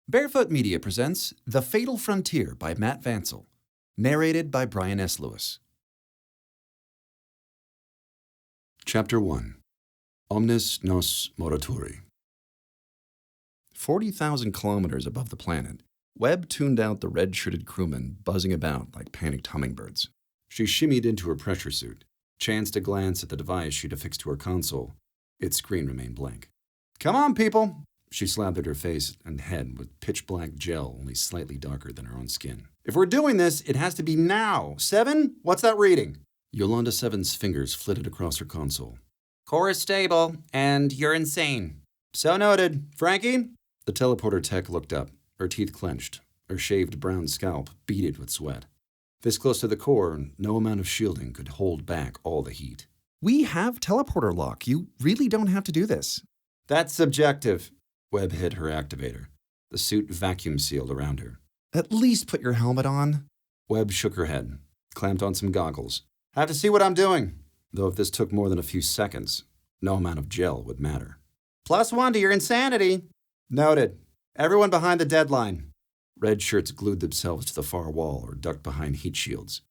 Barefoot Media presents The Fatal Frontier by Matt Vancil, narrated by Brian S. Lewis. Chapter 1. Omnes nos Morituri. 40,000 kilometers above the planet, Webb tuned out the red-shirted crewmen buzzing about like panicked hummingbirds. She shimmied into her pressure suit, chanced a glance at the device she'd affixed to her console. Its screen remained blank. "Come on, people!" She slathered her face and head with pitch-black gel only slightly darker than her own skin. "If we're doing this, it has to be now. 7? What's that reading?" Yolanda 7's fingers flitted across her console. "Core is stable, and you're insane." "So noted. Frankie?" The teleporter tech looked up, her teeth clenched, her shaved brown scalp beaded with sweat. This close to the core, no amount of shielding could hold back all the heat. "We have teleporter lock. You really don't have to do this." "That's subjective." Webb hit her activator. The suit vacuum-sealed around her. "At least put your helmet on." Webb shook her head, clamped on some goggles. "Have to see what I'm doing." Though if this took more than a few seconds, no amount of gel would matter. +1 to your insanity." "Noted. Everyone behind the deadline." Red shirts glued themselves to the far wall or ducked behind heat shields.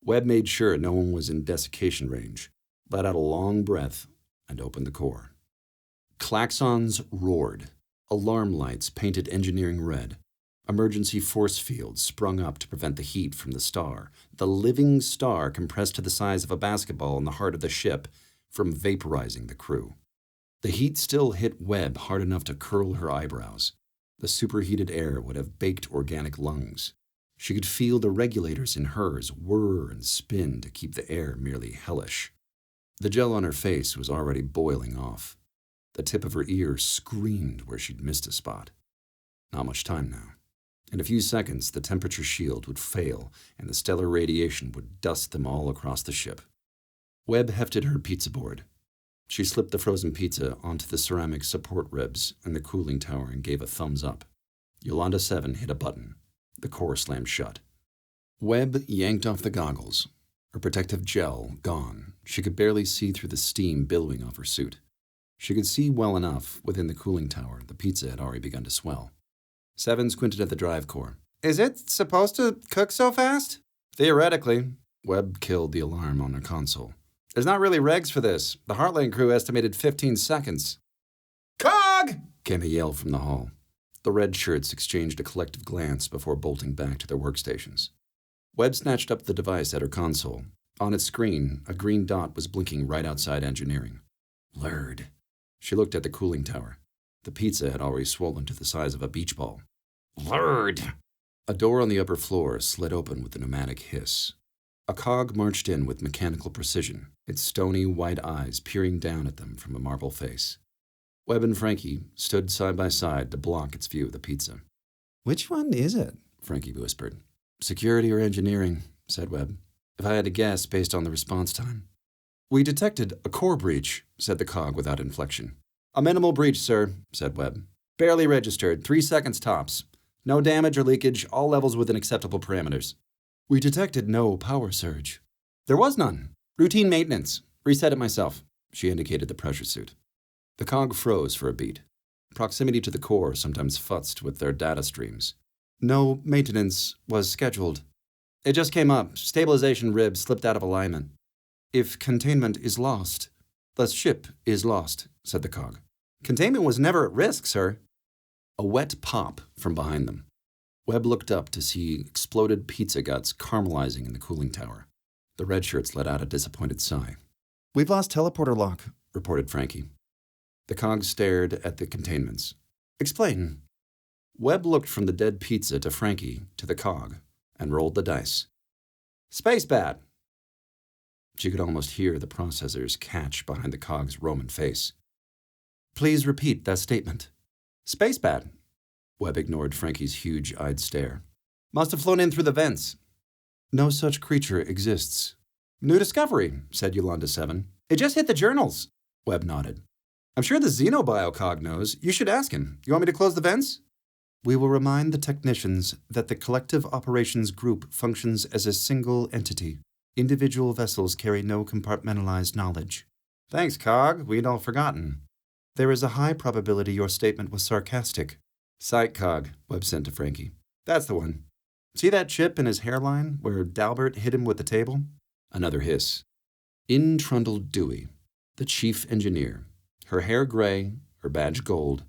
Webb made sure no one was in desiccation range, let out a long breath, and opened the core. Klaxons roared. Alarm lights painted engineering red. Emergency force fields sprung up to prevent the heat from the star, the living star compressed to the size of a basketball in the heart of the ship, from vaporizing the crew. The heat still hit Webb hard enough to curl her eyebrows. The superheated air would have baked organic lungs. She could feel the regulators in hers whir and spin to keep the air merely hellish. The gel on her face was already boiling off. The tip of her ear screamed where she'd missed a spot. Not much time now. In a few seconds, the temperature shield would fail, and the stellar radiation would dust them all across the ship. Webb hefted her pizza board. She slipped the frozen pizza onto the ceramic support ribs and the cooling tower and gave a thumbs up. Yolanda 7 hit a button. The core slammed shut. Webb yanked off the goggles. Her protective gel gone. She could barely see through the steam billowing off her suit. She could see well enough within the cooling tower the pizza had already begun to swell. 7 squinted at the drive core. "Is it supposed to cook so fast?" "Theoretically." Webb killed the alarm on her console. "There's not really regs for this. The Heartland crew estimated 15 seconds. "Cog!" came a yell from the hall. The red shirts exchanged a collective glance before bolting back to their workstations. Webb snatched up the device at her console. On its screen, a green dot was blinking right outside engineering. Lured. She looked at the cooling tower. The pizza had already swollen to the size of a beach ball. Lured! A door on the upper floor slid open with a pneumatic hiss. A cog marched in with mechanical precision, its stony white eyes peering down at them from a marble face. Webb and Frankie stood side by side to block its view of the pizza. "Which one is it?" Frankie whispered. "Security or engineering," said Webb. "If I had to guess based on the response time." "We detected a core breach," said the cog without inflection. "A minimal breach, sir," said Webb. "Barely registered, 3 seconds tops. No damage or leakage, all levels within acceptable parameters." "We detected no power surge." "There was none. Routine maintenance. Reset it myself." She indicated the pressure suit. The cog froze for a beat. Proximity to the core sometimes futzed with their data streams. "No maintenance was scheduled." "It just came up. Stabilization rib slipped out of alignment." "If containment is lost, the ship is lost," said the cog. "Containment was never at risk, sir." A wet pop from behind them. Webb looked up to see exploded pizza guts caramelizing in the cooling tower. The red shirts let out a disappointed sigh. "We've lost teleporter lock," reported Frankie. The cog stared at the containments. "Explain." Webb looked from the dead pizza to Frankie to the cog and rolled the dice. "Space bat." She could almost hear the processors catch behind the cog's Roman face. "Please repeat that statement." "Space bat." Webb ignored Frankie's huge-eyed stare. "Must have flown in through the vents." "No such creature exists." "New discovery," said Yolanda 7. "It just hit the journals." Webb nodded. "I'm sure the Xenobiocog knows. You should ask him. You want me to close the vents?" "We will remind the technicians that the Collective Operations Group functions as a single entity. Individual vessels carry no compartmentalized knowledge." "Thanks, Cog. We'd all forgotten." "There is a high probability your statement was sarcastic." Sight cog, Webb sent to Frankie. That's the one. See that chip in his hairline where Dalbert hit him with the table? Another hiss. In trundled Dewey, the chief engineer, her hair gray, her badge gold,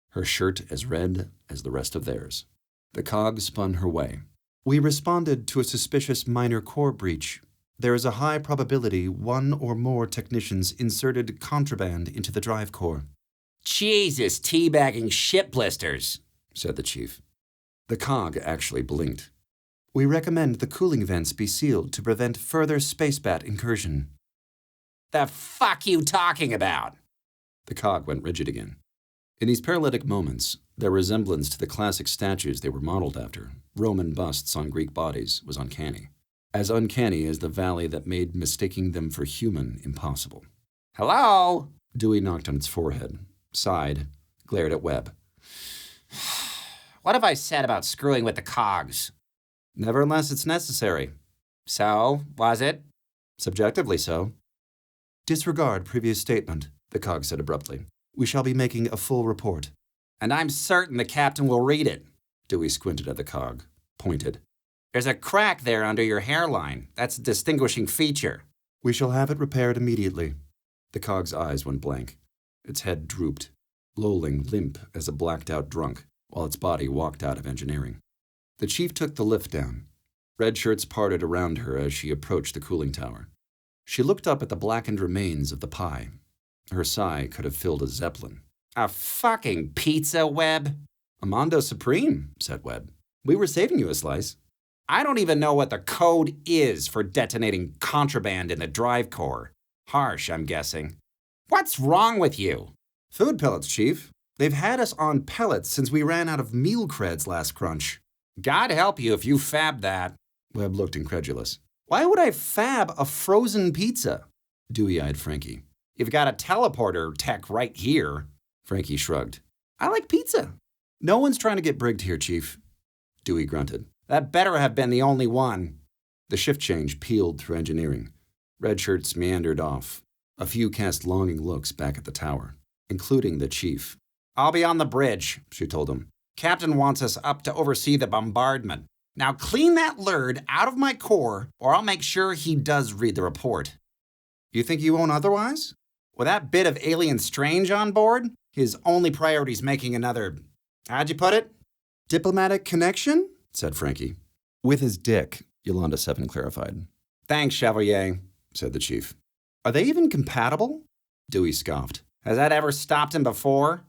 her shirt as red as the rest of theirs. The cog spun her way. We responded to a suspicious minor core breach. There is a high probability one or more technicians inserted contraband into the drive core. Jesus, teabagging ship blisters, said the chief. The cog actually blinked. We recommend the cooling vents be sealed to prevent further spacebat incursion. The fuck you talking about? The cog went rigid again. In these paralytic moments, their resemblance to the classic statues they were modeled after, Roman busts on Greek bodies, was uncanny. As uncanny as the valley that made mistaking them for human impossible. Hello? Dewey knocked on its forehead, sighed, glared at Webb. What have I said about screwing with the cogs? Never unless it's necessary. So, was it? Subjectively so. Disregard previous statement, the cog said abruptly. We shall be making a full report. And I'm certain the captain will read it. Dewey squinted at the cog, pointed. There's a crack there under your hairline. That's a distinguishing feature. We shall have it repaired immediately. The cog's eyes went blank. Its head drooped, lolling limp as a blacked-out drunk, while its body walked out of engineering. The chief took the lift down. Red shirts parted around her as she approached the cooling tower. She looked up at the blackened remains of the pie. Her sigh could have filled a zeppelin. A fucking pizza, Webb? A Mondo Supreme, said Webb. We were saving you a slice. I don't even know what the code is for detonating contraband in the drive core. Harsh, I'm guessing. What's wrong with you? Food pellets, Chief. They've had us on pellets since we ran out of meal creds last crunch. God help you if you fab that. Webb looked incredulous. Why would I fab a frozen pizza? Dewey eyed Frankie. You've got a teleporter tech right here. Frankie shrugged. I like pizza. No one's trying to get brigged here, Chief. Dewey grunted. That better have been the only one. The shift change peeled through engineering. Red shirts meandered off. A few cast longing looks back at the tower, including the chief. I'll be on the bridge, she told him. Captain wants us up to oversee the bombardment. Now clean that lurd out of my core, or I'll make sure he does read the report. You think you won't otherwise? With that bit of alien strange on board, his only priority's making another, how'd you put it? Diplomatic connection? Said Frankie. With his dick, Yolanda 7 clarified. Thanks, Chevalier, said the chief. Are they even compatible? Dewey scoffed. Has that ever stopped him before?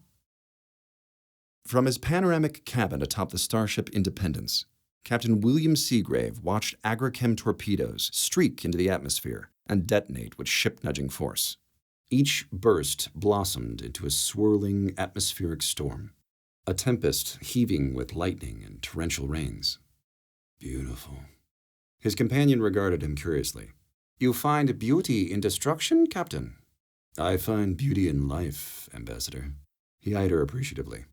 From his panoramic cabin atop the starship Independence, Captain William Seagrave watched agrochem torpedoes streak into the atmosphere and detonate with ship-nudging force. Each burst blossomed into a swirling atmospheric storm, a tempest heaving with lightning and torrential rains. Beautiful. His companion regarded him curiously. You find beauty in destruction, Captain? I find beauty in life, Ambassador. He eyed her appreciatively.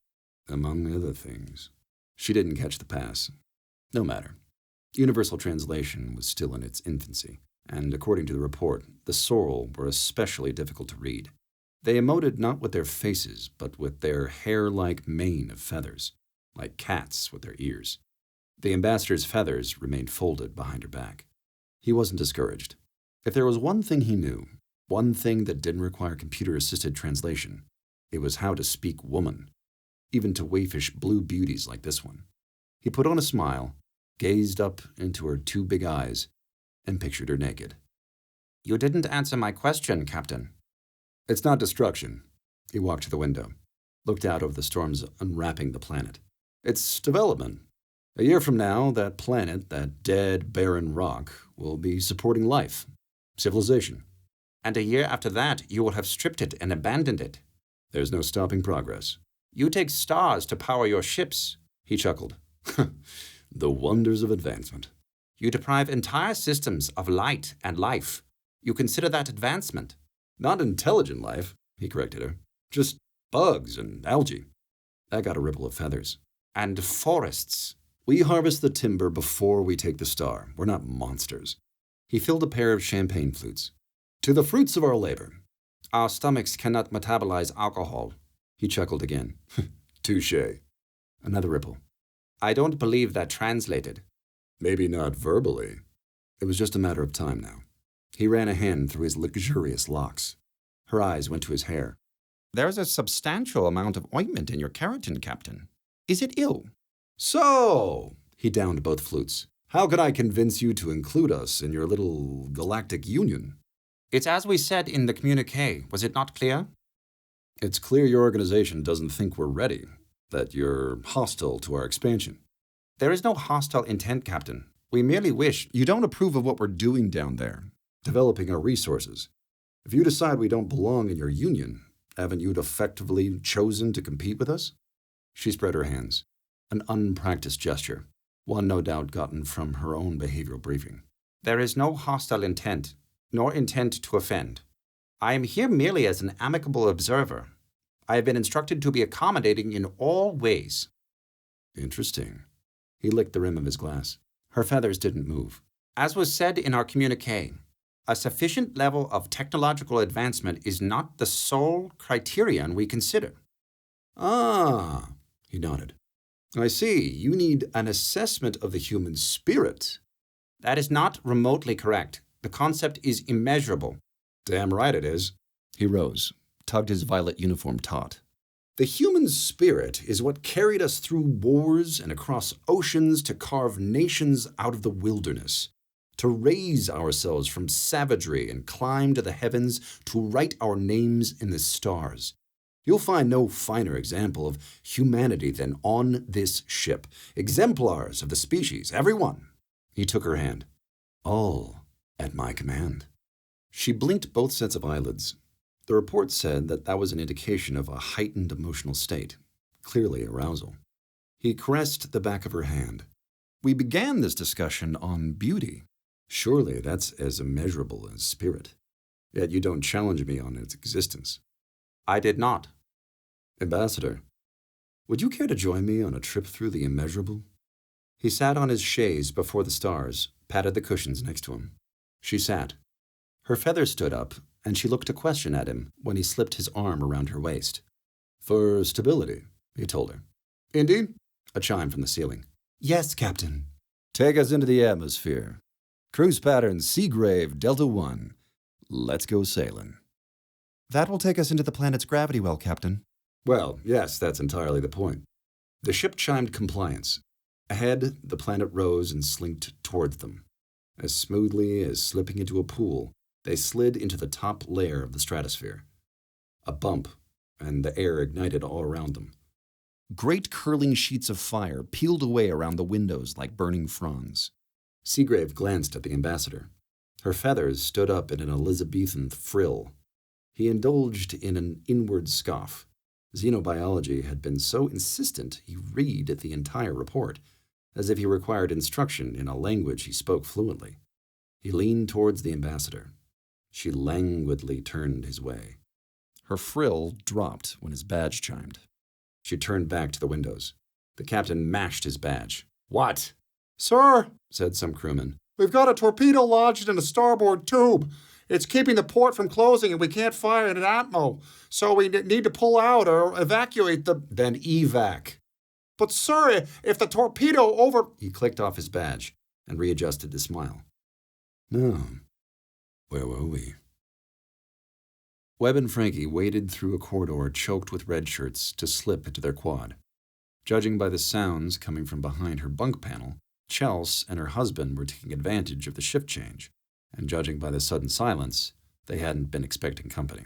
Among other things. She didn't catch the pass. No matter. Universal translation was still in its infancy, and according to the report, the Sorrel were especially difficult to read. They emoted not with their faces, but with their hair-like mane of feathers, like cats with their ears. The ambassador's feathers remained folded behind her back. He wasn't discouraged. If there was one thing he knew, one thing that didn't require computer-assisted translation, it was how to speak woman, even to waifish blue beauties like this one. He put on a smile, gazed up into her two big eyes, and pictured her naked. You didn't answer my question, Captain. It's not destruction. He walked to the window, looked out over the storms unwrapping the planet. It's development. A year from now, that planet, that dead, barren rock, will be supporting life, civilization. And a year after that, you will have stripped it and abandoned it. There's no stopping progress. You take stars to power your ships. He chuckled. The wonders of advancement. You deprive entire systems of light and life. You consider that advancement. Not intelligent life, he corrected her. Just bugs and algae. I got a ripple of feathers. And forests. We harvest the timber before we take the star. We're not monsters. He filled a pair of champagne flutes. To the fruits of our labor. Our stomachs cannot metabolize alcohol. He chuckled again. Touché. Another ripple. I don't believe that translated. Maybe not verbally. It was just a matter of time now. He ran a hand through his luxurious locks. Her eyes went to his hair. There's a substantial amount of ointment in your keratin, Captain. Is it ill? So, he downed both flutes. How can I convince you to include us in your little galactic union? It's as we said in the communique. Was it not clear? It's clear your organization doesn't think we're ready, that you're hostile to our expansion. There is no hostile intent, Captain. We merely wish You don't approve of what we're doing down there, developing our resources. If you decide we don't belong in your union, haven't you effectively chosen to compete with us? She spread her hands, an unpracticed gesture, one no doubt gotten from her own behavioral briefing. There is no hostile intent, nor intent to offend. I am here merely as an amicable observer. I have been instructed to be accommodating in all ways. Interesting. He licked the rim of his glass. Her feathers didn't move. As was said in our communique, a sufficient level of technological advancement is not the sole criterion we consider. Ah, he nodded. I see. You need an assessment of the human spirit. That is not remotely correct. The concept is immeasurable. Damn right it is. He rose, tugged his violet uniform taut. The human spirit is what carried us through wars and across oceans to carve nations out of the wilderness, to raise ourselves from savagery and climb to the heavens to write our names in the stars. You'll find no finer example of humanity than on this ship. Exemplars of the species, every one. He took her hand. All at my command. She blinked both sets of eyelids. The report said that was an indication of a heightened emotional state, clearly arousal. He caressed the back of her hand. We began this discussion on beauty. Surely that's as immeasurable as spirit. Yet you don't challenge me on its existence. I did not. Ambassador, would you care to join me on a trip through the immeasurable? He sat on his chaise before the stars, patted the cushions next to him. She sat. Her feathers stood up, and she looked a question at him when he slipped his arm around her waist. For stability, he told her. Indeed? A chime from the ceiling. Yes, Captain. Take us into the atmosphere. Cruise pattern Seagrave Delta 1. Let's go sailing. That will take us into the planet's gravity well, Captain. Well, yes, that's entirely the point. The ship chimed compliance. Ahead, the planet rose and slinked towards them. As smoothly as slipping into a pool, they slid into the top layer of the stratosphere. A bump, and the air ignited all around them. Great curling sheets of fire peeled away around the windows like burning fronds. Seagrave glanced at the ambassador. Her feathers stood up in an Elizabethan frill. He indulged in an inward scoff. Xenobiology had been so insistent he read the entire report, as if he required instruction in a language he spoke fluently. He leaned towards the ambassador. She languidly turned his way. Her frill dropped when his badge chimed. She turned back to the windows. The captain mashed his badge. What? Sir, Said some crewman. we've got a torpedo lodged in a starboard tube. It's keeping the port from closing and we can't fire an atmo, so we need to pull out or evacuate the... Then evac. But sir, if the torpedo over... He clicked off his badge and readjusted his smile. No. Where were we? Webb and Frankie waded through a corridor choked with red shirts to slip into their quad. Judging by the sounds coming from behind her bunk panel, Chelsea and her husband were taking advantage of the shift change, and judging by the sudden silence, they hadn't been expecting company.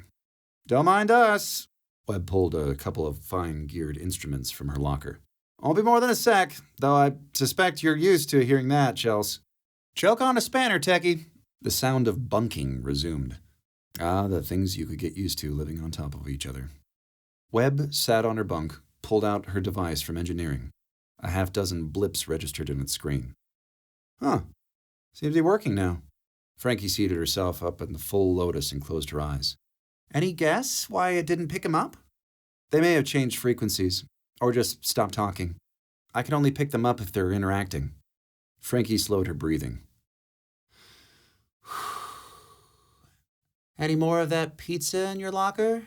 Don't mind us. Webb pulled a couple of fine-geared instruments from her locker. Won't be more than a sec, though I suspect you're used to hearing that, Chels. Choke on a spanner, techie. The sound of bunking resumed. Ah, the things you could get used to living on top of each other. Webb sat on her bunk, pulled out her device from engineering. A half-dozen blips registered in its screen. Huh. Seems to be working now. Frankie seated herself up in the full lotus and closed her eyes. Any guess why it didn't pick him up? They may have changed frequencies, or just stopped talking. I can only pick them up if they're interacting. Frankie slowed her breathing. Any more of that pizza in your locker?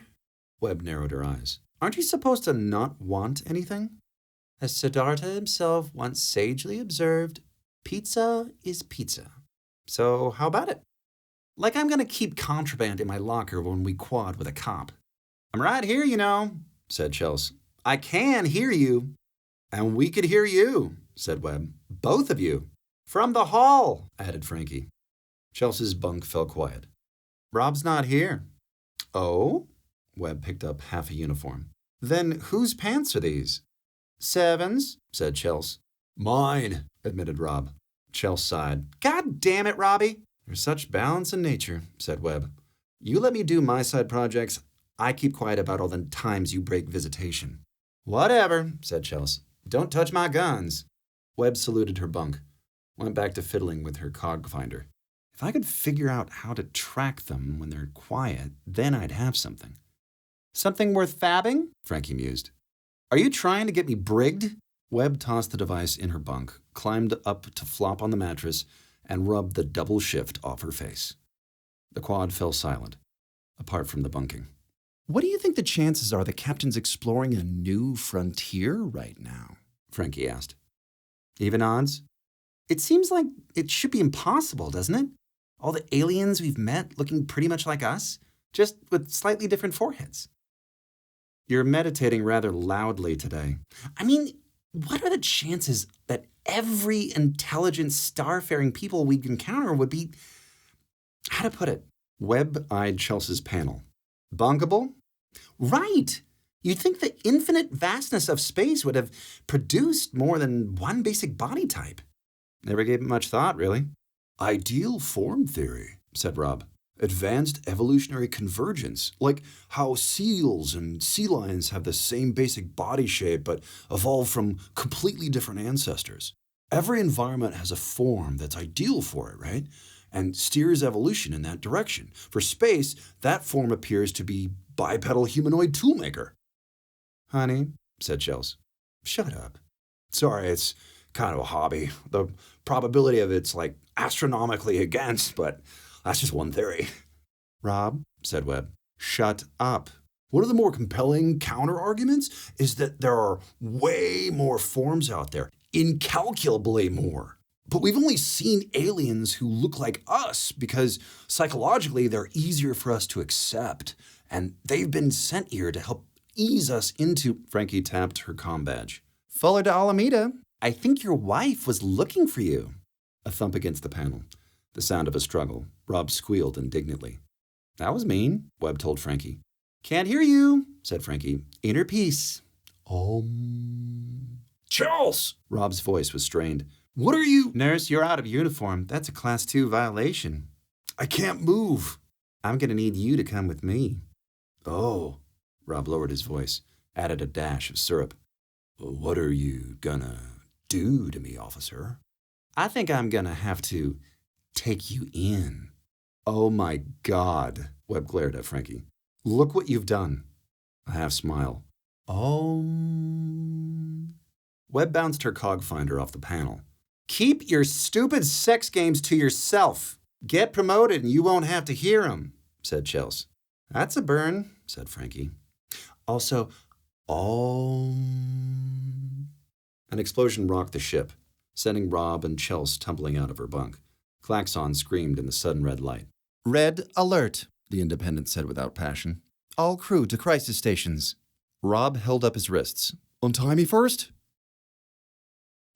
Webb narrowed her eyes. Aren't you supposed to not want anything? As Siddhartha himself once sagely observed, pizza is pizza. So how about it? Like I'm going to keep contraband in my locker when we quad with a cop. I'm right here, you know, said Chels. I can hear you. And we could hear you, said Webb. Both of you. From the hall, added Frankie. Chelsea's bunk fell quiet. Rob's not here. Oh? Webb picked up half a uniform. Then whose pants are these? Seven's, said Chels. Mine, admitted Rob. Chels sighed. God damn it, Robbie. There's such balance in nature, said Webb. You let me do my side projects. I keep quiet about all the times you break visitation. Whatever, said Chels. Don't touch my guns. Webb saluted her bunk, went back to fiddling with her cog finder. If I could figure out how to track them when they're quiet, then I'd have something. Something worth fabbing? Frankie mused. Are you trying to get me brigged? Webb tossed the device in her bunk, climbed up to flop on the mattress, and rubbed the double shift off her face. The quad fell silent, apart from the bunking. What do you think the chances are the captain's exploring a new frontier right now? Frankie asked. Even odds? It seems like it should be impossible, doesn't it? All the aliens we've met looking pretty much like us, just with slightly different foreheads. You're meditating rather loudly today. I mean, what are the chances that every intelligent, starfaring people we'd encounter would be, how to put it? Webb eyed Chelsea's panel. Bunkable? Right! You'd think the infinite vastness of space would have produced more than one basic body type. Never gave it much thought, really. Ideal form theory, said Rob. Advanced evolutionary convergence, like how seals and sea lions have the same basic body shape but evolved from completely different ancestors. Every environment has a form that's ideal for it, right? And steers evolution in that direction. For space, that form appears to be bipedal humanoid toolmaker. Honey, said Chels. Shut up. Sorry, it's kind of a hobby. The probability of it's like astronomically against, but that's just one theory. Rob, said Webb, shut up. One of the more compelling counter-arguments is that there are way more forms out there, incalculably more. But we've only seen aliens who look like us because psychologically they're easier for us to accept, and they've been sent here to help ease us into... Frankie tapped her comm badge. Fuller to Alameda. I think your wife was looking for you. A thump against the panel. The sound of a struggle. Rob squealed indignantly. That was mean, Webb told Frankie. Can't hear you, said Frankie. Inner peace. Charles! Rob's voice was strained. What are you? Nurse, you're out of uniform. That's a Class 2 violation. I can't move. I'm going to need you to come with me. Oh. Rob lowered his voice, added a dash of syrup. What are you gonna do to me, officer? I think I'm going to have to take you in. Oh my God, Webb glared at Frankie. Look what you've done. A half smile. Webb bounced her cog finder off the panel. Keep your stupid sex games to yourself. Get promoted and you won't have to hear 'em, said Chels. That's a burn, said Frankie. Also, An explosion rocked the ship, sending Rob and Chels tumbling out of her bunk. Klaxon screamed in the sudden red light. Red alert, the Independent said without passion. All crew to crisis stations. Rob held up his wrists. Untie me first.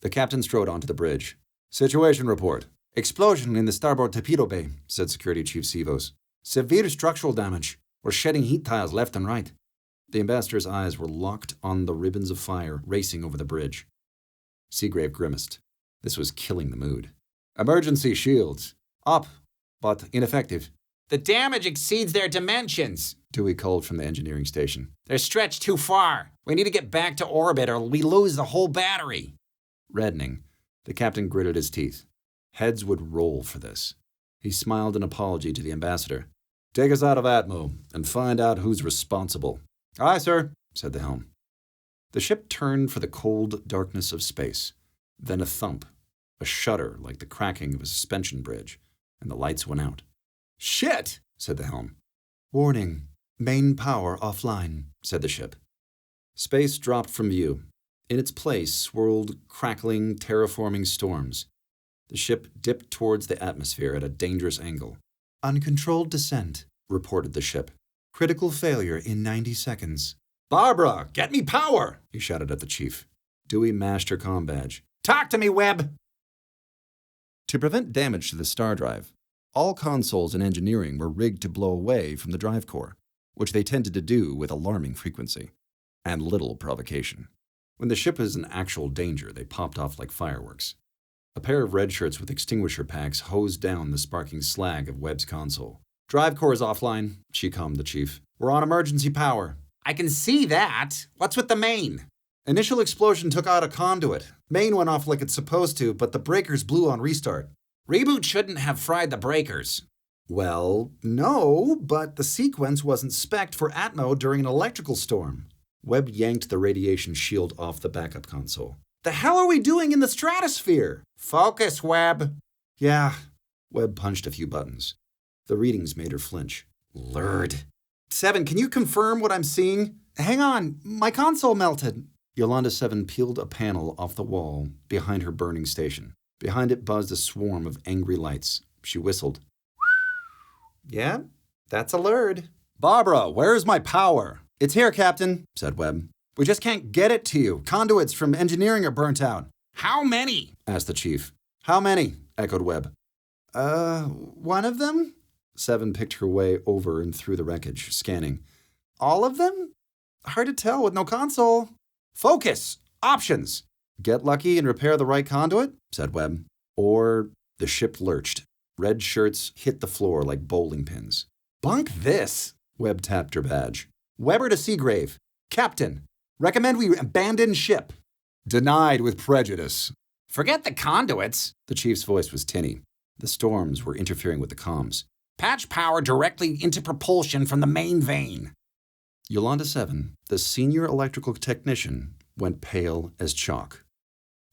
The captain strode onto the bridge. Situation report. Explosion in the starboard torpedo bay, said Security Chief Sivos. Severe structural damage. We're shedding heat tiles left and right. The ambassador's eyes were locked on the ribbons of fire racing over the bridge. Seagrave grimaced. This was killing the mood. Emergency shields. Up, but ineffective. The damage exceeds their dimensions, Dewey called from the engineering station. They're stretched too far. We need to get back to orbit or we lose the whole battery. Reddening, the captain gritted his teeth. Heads would roll for this. He smiled an apology to the ambassador. Take us out of Atmo and find out who's responsible. Aye, sir, said the helm. The ship turned for the cold darkness of space. Then a thump, a shudder like the cracking of a suspension bridge, and the lights went out. Shit, said the helm. Warning, main power offline, said the ship. Space dropped from view. In its place swirled crackling, terraforming storms. The ship dipped towards the atmosphere at a dangerous angle. Uncontrolled descent, reported the ship. Critical failure in 90 seconds. Barbara, get me power! He shouted at the chief. Dewey mashed her comm badge. Talk to me, Webb! To prevent damage to the star drive, all consoles in engineering were rigged to blow away from the drive core, which they tended to do with alarming frequency and little provocation. When the ship was in actual danger, they popped off like fireworks. A pair of red shirts with extinguisher packs hosed down the sparking slag of Webb's console. Drive core is offline, she calmed the chief. We're on emergency power. I can see that. What's with the main? Initial explosion took out a conduit. Main went off like it's supposed to, but the breakers blew on restart. Reboot shouldn't have fried the breakers. Well, no, but the sequence wasn't spec'd for Atmo during an electrical storm. Webb yanked the radiation shield off the backup console. The hell are we doing in the stratosphere? Focus, Webb. Yeah. Webb punched a few buttons. The readings made her flinch. Lord. 7, can you confirm what I'm seeing? Hang on, my console melted. Yolanda 7 peeled a panel off the wall behind her burning station. Behind it buzzed a swarm of angry lights. She whistled. Yeah, that's a lurd. Barbara, where's my power? It's here, Captain, said Webb. We just can't get it to you. Conduits from engineering are burnt out. How many? Asked the chief. How many? Echoed Webb. One of them? 7 picked her way over and through the wreckage, scanning. All of them? Hard to tell with no console. Focus! Options! Get lucky and repair the right conduit, said Webb. Or the ship lurched. Red shirts hit the floor like bowling pins. Bunk this! Webb tapped her badge. Weber to Seagrave. Captain, recommend we abandon ship. Denied with prejudice. Forget the conduits. The chief's voice was tinny. The storms were interfering with the comms. Patch power directly into propulsion from the main vein. Yolanda 7, the senior electrical technician, went pale as chalk.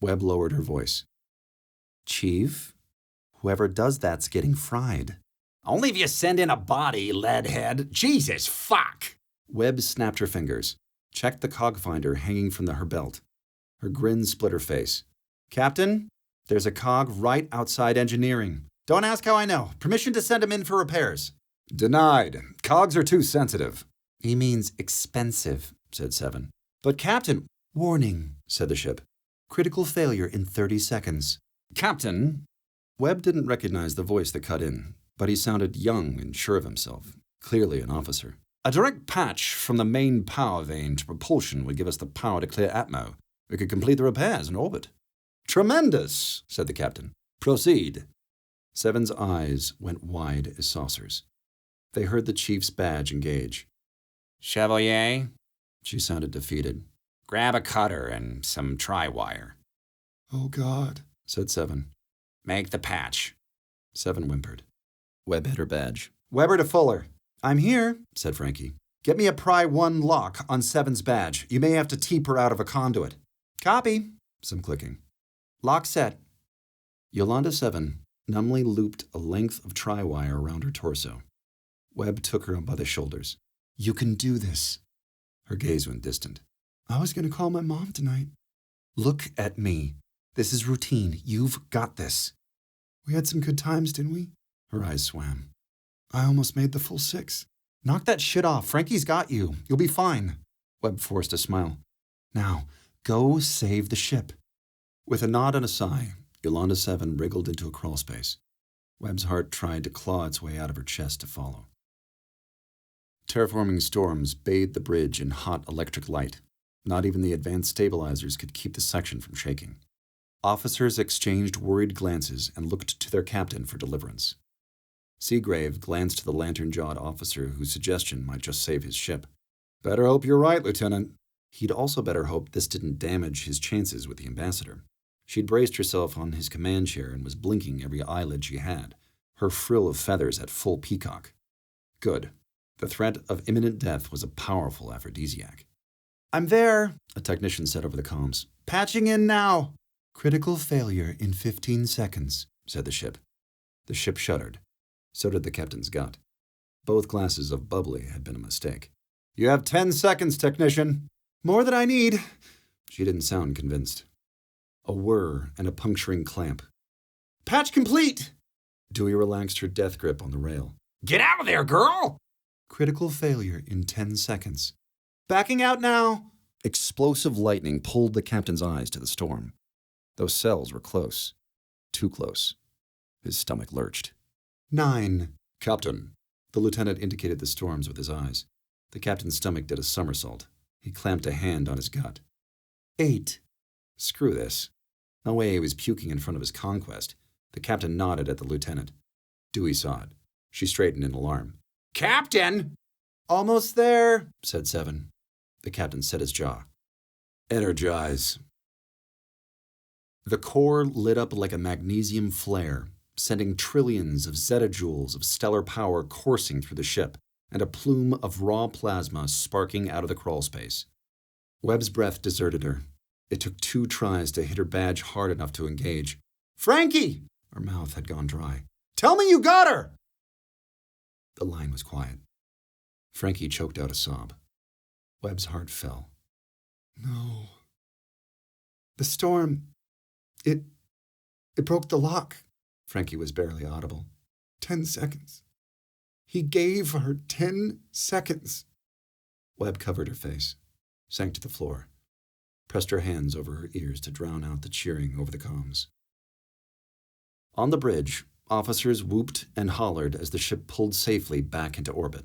Webb lowered her voice. Chief, whoever does that's getting fried. Only if you send in a body, leadhead. Jesus, fuck! Webb snapped her fingers, checked the cog finder hanging from her belt. Her grin split her face. Captain, there's a cog right outside engineering. Don't ask how I know. Permission to send him in for repairs. Denied. Cogs are too sensitive. He means expensive, said 7. But Captain... Warning, said the ship. Critical failure in 30 seconds. Captain... Webb didn't recognize the voice that cut in, but he sounded young and sure of himself, clearly an officer. A direct patch from the main power vein to propulsion would give us the power to clear Atmo. We could complete the repairs in orbit. Tremendous, said the captain. Proceed. 7's eyes went wide as saucers. They heard the chief's badge engage. Chevalier? She sounded defeated. Grab a cutter and some tri-wire. Oh, God, said 7. Make the patch. 7 whimpered. Webb hit her badge. Weber to Fuller. I'm here, said Frankie. Get me a Pry 1 lock on 7's badge. You may have to teep her out of a conduit. Copy. Some clicking. Lock set. Yolanda 7 numbly looped a length of tri-wire around her torso. Webb took her by the shoulders. You can do this. Her gaze went distant. I was going to call my mom tonight. Look at me. This is routine. You've got this. We had some good times, didn't we? Her eyes swam. I almost made the full 6. Knock that shit off. Frankie's got you. You'll be fine. Webb forced a smile. Now, go save the ship. With a nod and a sigh, Yolanda 7 wriggled into a crawl space. Webb's heart tried to claw its way out of her chest to follow. Terraforming storms bathed the bridge in hot electric light. Not even the advanced stabilizers could keep the section from shaking. Officers exchanged worried glances and looked to their captain for deliverance. Seagrave glanced to the lantern-jawed officer whose suggestion might just save his ship. Better hope you're right, Lieutenant. He'd also better hope this didn't damage his chances with the ambassador. She'd braced herself on his command chair and was blinking every eyelid she had, her frill of feathers at full peacock. Good. The threat of imminent death was a powerful aphrodisiac. I'm there, a technician said over the comms. Patching in now. Critical failure in 15 seconds, said the ship. The ship shuddered. So did the captain's gut. Both glasses of bubbly had been a mistake. You have 10 seconds, technician. More than I need. She didn't sound convinced. A whir and a puncturing clamp. Patch complete! Dewey relaxed her death grip on the rail. Get out of there, girl! Critical failure in 10 seconds. Backing out now. Explosive lightning pulled the captain's eyes to the storm. Those cells were close. Too close. His stomach lurched. 9. Captain. The lieutenant indicated the storms with his eyes. The captain's stomach did a somersault. He clamped a hand on his gut. 8. Screw this. No way he was puking in front of his conquest. The captain nodded at the lieutenant. Dewey saw it. She straightened in alarm. Captain! Almost there, said 7. The captain set his jaw. Energize. The core lit up like a magnesium flare, sending trillions of zettajoules of stellar power coursing through the ship, and a plume of raw plasma sparking out of the crawlspace. Webb's breath deserted her. It took 2 tries to hit her badge hard enough to engage. Frankie! Her mouth had gone dry. Tell me you got her! The line was quiet. Frankie choked out a sob. Webb's heart fell. No. The storm, it broke the lock. Frankie was barely audible. 10 seconds. He gave her 10 seconds. Webb covered her face, sank to the floor, pressed her hands over her ears to drown out the cheering over the comms. On the bridge, officers whooped and hollered as the ship pulled safely back into orbit.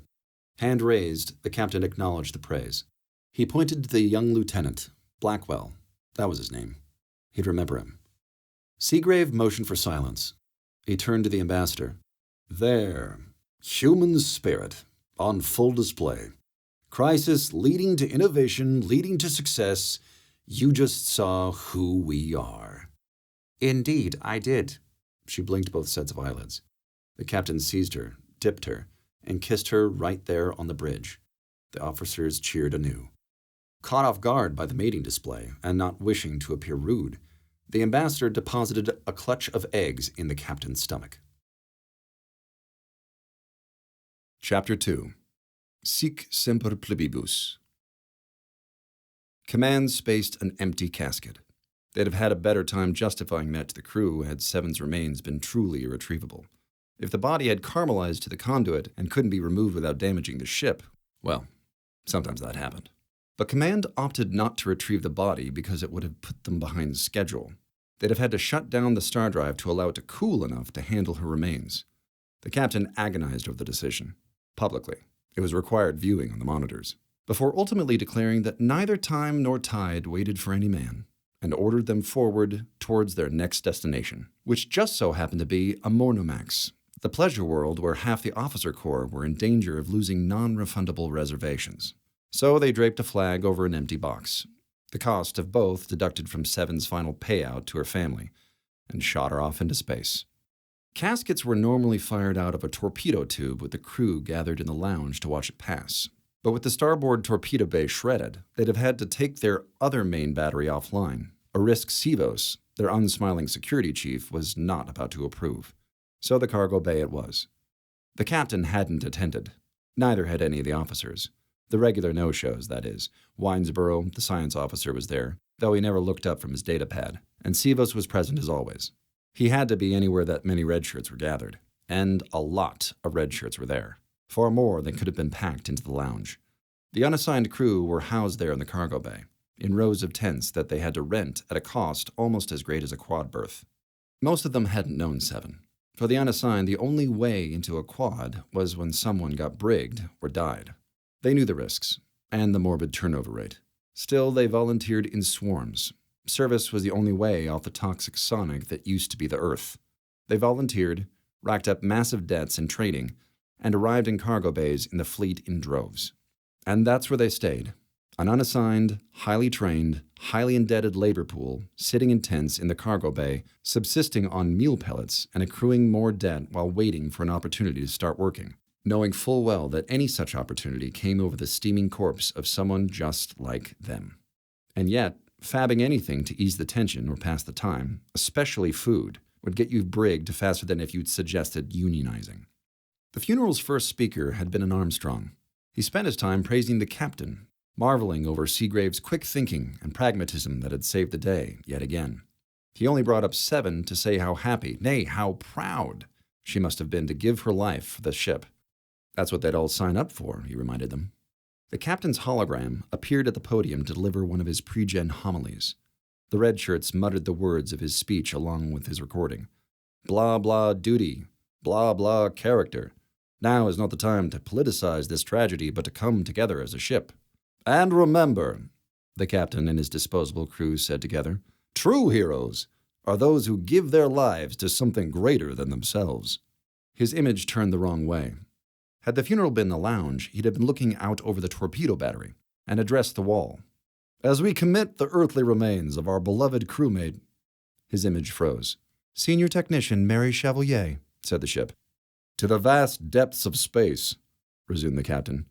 Hand raised, the captain acknowledged the praise. He pointed to the young lieutenant, Blackwell. That was his name. He'd remember him. Seagrave motioned for silence. He turned to the ambassador. There. Human spirit, on full display. Crisis leading to innovation, leading to success. You just saw who we are. Indeed, I did. She blinked both sets of eyelids. The captain seized her, dipped her, and kissed her right there on the bridge. The officers cheered anew. Caught off guard by the mating display, and not wishing to appear rude, the ambassador deposited a clutch of eggs in the captain's stomach. Chapter 2. Sic Semper Plebibus. Command spaced an empty casket. They'd have had a better time justifying that to the crew had Seven's remains been truly irretrievable. If the body had caramelized to the conduit and couldn't be removed without damaging the ship, well, sometimes that happened. But Command opted not to retrieve the body because it would have put them behind schedule. They'd have had to shut down the star drive to allow it to cool enough to handle her remains. The captain agonized over the decision. Publicly. It was required viewing on the monitors. Before ultimately declaring that neither time nor tide waited for any man, and ordered them forward towards their next destination, which just so happened to be a Monomax, the pleasure world where half the officer corps were in danger of losing non-refundable reservations. So they draped a flag over an empty box, the cost of both deducted from Seven's final payout to her family, and shot her off into space. Caskets were normally fired out of a torpedo tube with the crew gathered in the lounge to watch it pass. But with the starboard torpedo bay shredded, they'd have had to take their other main battery offline, a risk Sivos, their unsmiling security chief, was not about to approve. So the cargo bay it was. The captain hadn't attended. Neither had any of the officers. The regular no-shows, that is. Winesboro, the science officer, was there, though he never looked up from his datapad, and Sivos was present as always. He had to be anywhere that many red shirts were gathered, and a lot of red shirts were there. Far more than could have been packed into the lounge. The unassigned crew were housed there in the cargo bay, in rows of tents that they had to rent at a cost almost as great as a quad berth. Most of them hadn't known Seven. For the unassigned, the only way into a quad was when someone got brigged or died. They knew the risks, and the morbid turnover rate. Still, they volunteered in swarms. Service was the only way off the toxic sonic that used to be the Earth. They volunteered, racked up massive debts in training, and arrived in cargo bays in the fleet in droves. And that's where they stayed. An unassigned, highly trained, highly indebted labor pool, sitting in tents in the cargo bay, subsisting on meal pellets and accruing more debt while waiting for an opportunity to start working, knowing full well that any such opportunity came over the steaming corpse of someone just like them. And yet, fabbing anything to ease the tension or pass the time, especially food, would get you brigged faster than if you'd suggested unionizing. The funeral's first speaker had been an Armstrong. He spent his time praising the captain, marveling over Seagrave's quick thinking and pragmatism that had saved the day yet again. He only brought up 7 to say how happy, nay, how proud, she must have been to give her life for the ship. That's what they'd all sign up for, he reminded them. The captain's hologram appeared at the podium to deliver one of his pre-gen homilies. The red shirts muttered the words of his speech along with his recording. Blah, blah, duty. Blah, blah, character. Now is not the time to politicize this tragedy, but to come together as a ship. And remember, the captain and his disposable crew said together, true heroes are those who give their lives to something greater than themselves. His image turned the wrong way. Had the funeral been the lounge, he'd have been looking out over the torpedo battery and addressed the wall. As we commit the earthly remains of our beloved crewmate, his image froze. Senior Technician Mary Chevalier, said the ship. To the vast depths of space, resumed the captain,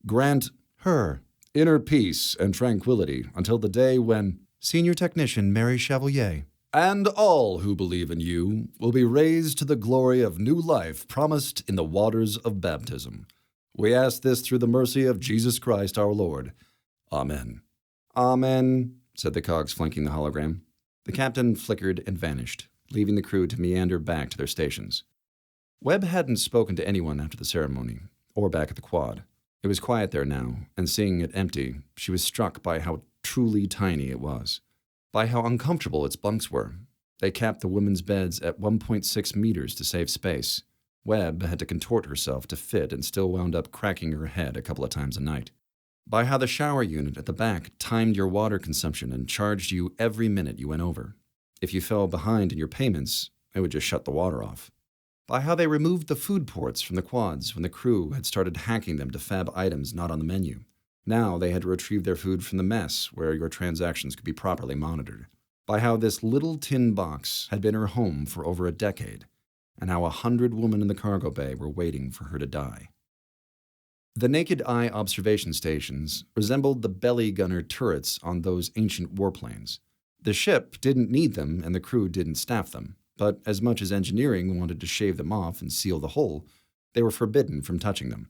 grant her inner peace and tranquility until the day when Senior Technician Mary Chevalier and all who believe in you will be raised to the glory of new life promised in the waters of baptism. We ask this through the mercy of Jesus Christ our Lord. Amen. Amen, said the cogs flanking the hologram. The captain flickered and vanished, leaving the crew to meander back to their stations. Webb hadn't spoken to anyone after the ceremony, or back at the Quod. It was quiet there now, and seeing it empty, she was struck by how truly tiny it was, by how uncomfortable its bunks were. They capped the women's beds at 1.6 meters to save space. Webb had to contort herself to fit and still wound up cracking her head a couple of times a night. By how the shower unit at the back timed your water consumption and charged you every minute you went over. If you fell behind in your payments, it would just shut the water off. By how they removed the food ports from the quads when the crew had started hacking them to fab items not on the menu. Now they had to retrieve their food from the mess, where your transactions could be properly monitored. By how this little tin box had been her home for over a decade, and how 100 women in the cargo bay were waiting for her to die. The naked eye observation stations resembled the belly gunner turrets on those ancient warplanes. The ship didn't need them, and the crew didn't staff them, but as much as engineering wanted to shave them off and seal the hole, they were forbidden from touching them.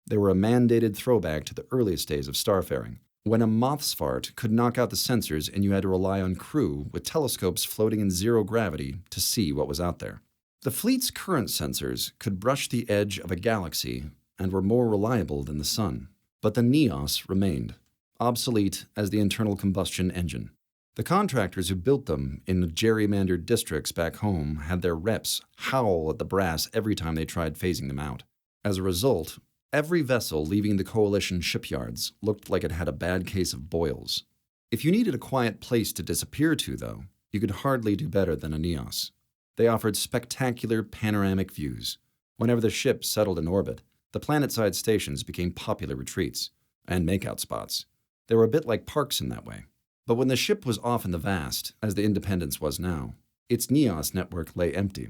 They were a mandated throwback to the earliest days of starfaring, when a moth's fart could knock out the sensors and you had to rely on crew with telescopes floating in zero gravity to see what was out there. The fleet's current sensors could brush the edge of a galaxy and were more reliable than the sun, but the Neos remained, obsolete as the internal combustion engine. The contractors who built them in the gerrymandered districts back home had their reps howl at the brass every time they tried phasing them out. As a result, every vessel leaving the Coalition shipyards looked like it had a bad case of boils. If you needed a quiet place to disappear to, though, you could hardly do better than a Neos. They offered spectacular panoramic views. Whenever the ship settled in orbit, the planet-side stations became popular retreats and makeout spots. They were a bit like parks in that way. But when the ship was off in the vast, as the Independence was now, its Neos network lay empty.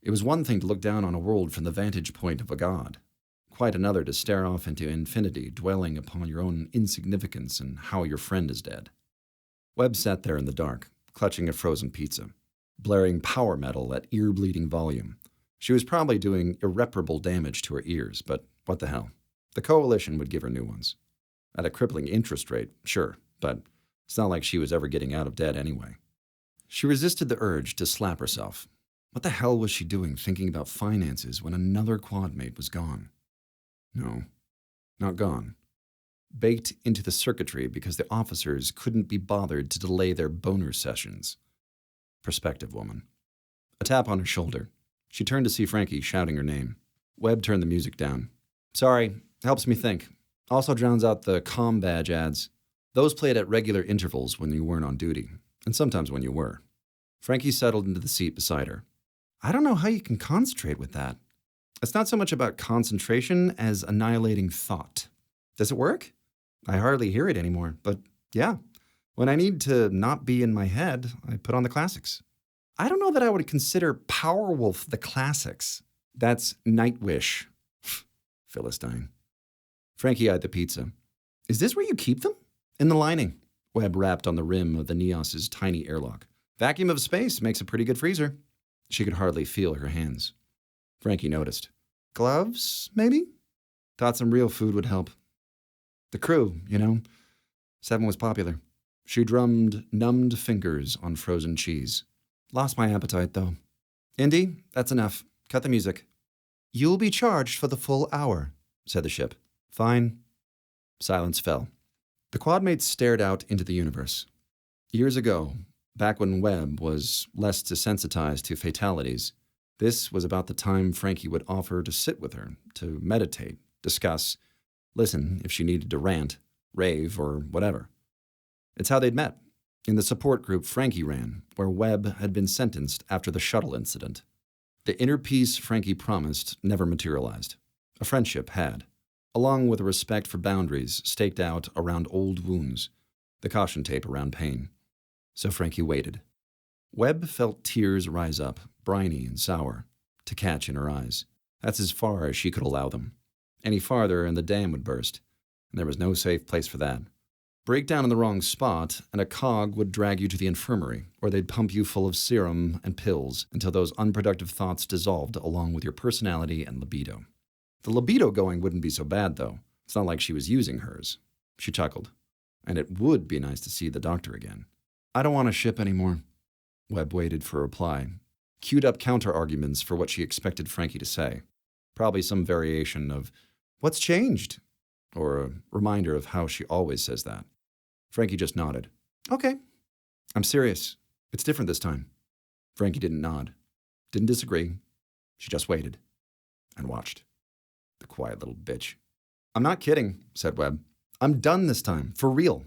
It was one thing to look down on a world from the vantage point of a god, quite another to stare off into infinity, dwelling upon your own insignificance and how your friend is dead. Webb sat there in the dark, clutching a frozen pizza, blaring power metal at ear-bleeding volume. She was probably doing irreparable damage to her ears, but what the hell? The Coalition would give her new ones. At a crippling interest rate, sure, but it's not like she was ever getting out of debt anyway. She resisted the urge to slap herself. What the hell was she doing thinking about finances when another quad mate was gone? No, not gone. Baked into the circuitry because the officers couldn't be bothered to delay their boner sessions. Prospective woman. A tap on her shoulder. She turned to see Frankie shouting her name. Webb turned the music down. Sorry, helps me think. Also drowns out the comm badge ads. Those played at regular intervals when you weren't on duty, and sometimes when you were. Frankie settled into the seat beside her. I don't know how you can concentrate with that. It's not so much about concentration as annihilating thought. Does it work? I hardly hear it anymore, but yeah. When I need to not be in my head, I put on the classics. I don't know that I would consider Powerwolf the classics. That's Nightwish. Philistine. Frankie eyed the pizza. Is this where you keep them? In the lining. Webb rapped on the rim of the Neos's tiny airlock. Vacuum of space makes a pretty good freezer. She could hardly feel her hands. Frankie noticed. Gloves, maybe? Thought some real food would help. The crew, 7 was popular. She drummed numbed fingers on frozen cheese. Lost my appetite, though. Indy, that's enough. Cut the music. You'll be charged for the full hour, said the ship. Fine. Silence fell. The quadmates stared out into the universe. Years ago, back when Webb was less desensitized to fatalities, this was about the time Frankie would offer to sit with her, to meditate, discuss, listen if she needed to rant, rave, or whatever. It's how they'd met, in the support group Frankie ran, where Webb had been sentenced after the shuttle incident. The inner peace Frankie promised never materialized. A friendship had, along with a respect for boundaries staked out around old wounds, the caution tape around pain. So Frankie waited. Webb felt tears rise up, briny and sour, to catch in her eyes. That's as far as she could allow them. Any farther and the dam would burst, and there was no safe place for that. Break down in the wrong spot, and a cog would drag you to the infirmary, where they'd pump you full of serum and pills until those unproductive thoughts dissolved along with your personality and libido. The libido going wouldn't be so bad, though. It's not like she was using hers. She chuckled. And it would be nice to see the doctor again. I don't want a ship anymore. Webb waited for a reply, queued up counter-arguments for what she expected Frankie to say. Probably some variation of, "What's changed?" Or a reminder of how she always says that. Frankie just nodded. Okay. I'm serious. It's different this time. Frankie didn't nod. Didn't disagree. She just waited. And watched. The quiet little bitch. I'm not kidding, said Webb. I'm done this time. For real.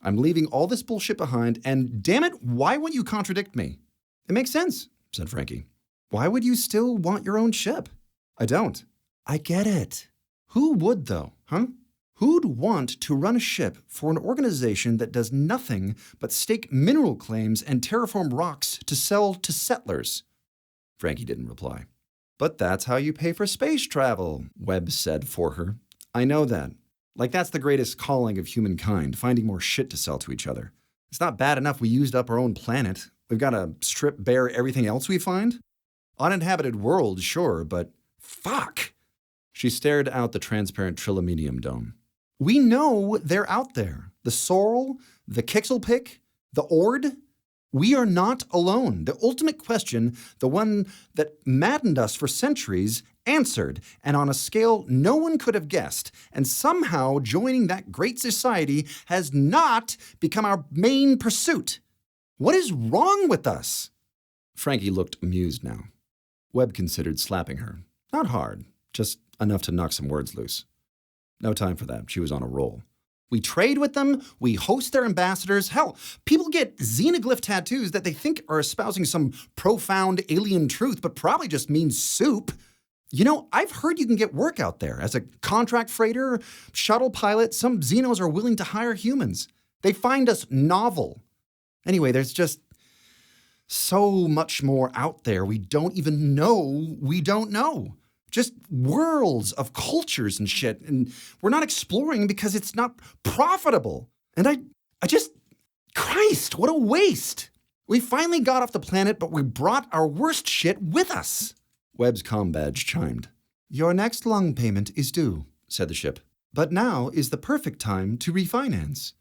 I'm leaving all this bullshit behind, and damn it, why won't you contradict me? It makes sense, said Frankie. Why would you still want your own ship? I don't. I get it. Who would, though, huh? Who'd want to run a ship for an organization that does nothing but stake mineral claims and terraform rocks to sell to settlers? Frankie didn't reply. But that's how you pay for space travel, Webb said for her. I know that. Like that's the greatest calling of humankind, finding more shit to sell to each other. It's not bad enough we used up our own planet. We've got to strip bare everything else we find? Uninhabited world, sure, but fuck! She stared out the transparent triluminium dome. We know they're out there. The Sorrel, the Kixelpick, the Ord. We are not alone. The ultimate question, the one that maddened us for centuries, answered, and on a scale no one could have guessed, and somehow joining that great society has not become our main pursuit. What is wrong with us? Frankie looked amused now. Webb considered slapping her. Not hard, just enough to knock some words loose. No time for that. She was on a roll. We trade with them. We host their ambassadors. Hell, people get xenoglyph tattoos that they think are espousing some profound alien truth, but probably just means soup. You know, I've heard you can get work out there. As a contract freighter, shuttle pilot, some xenos are willing to hire humans. They find us novel. Anyway, there's just so much more out there we don't even know we don't know. Just worlds of cultures and shit, and we're not exploring because it's not profitable. And I just, Christ, what a waste. We finally got off the planet, but we brought our worst shit with us. Webb's comm badge chimed. Your next lung payment is due, said the ship. But now is the perfect time to refinance.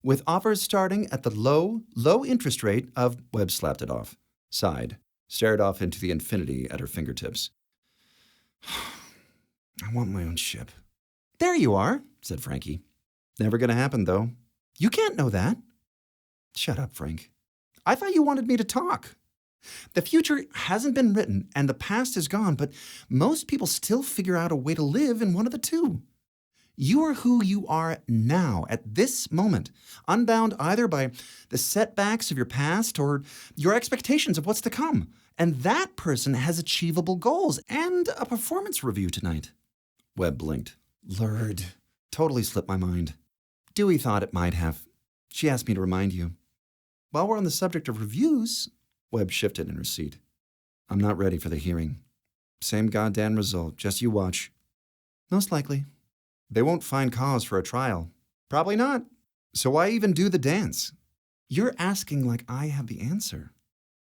With offers starting at the low interest rate of, Webb slapped it off, sighed, stared off into the infinity at her fingertips. I want my own ship. There you are, said Frankie. Never gonna happen, though. You can't know that. Shut up, Frank. I thought you wanted me to talk. The future hasn't been written and the past is gone, but most people still figure out a way to live in one of the two. You are who you are now, at this moment, unbound either by the setbacks of your past or your expectations of what's to come. And that person has achievable goals and a performance review tonight. Webb blinked. Lord, totally slipped my mind. Dewey thought it might have. She asked me to remind you. While we're on the subject of reviews, Webb shifted in her seat. I'm not ready for the hearing. Same goddamn result, just you watch. Most likely. They won't find cause for a trial. Probably not. So why even do the dance? You're asking like I have the answer.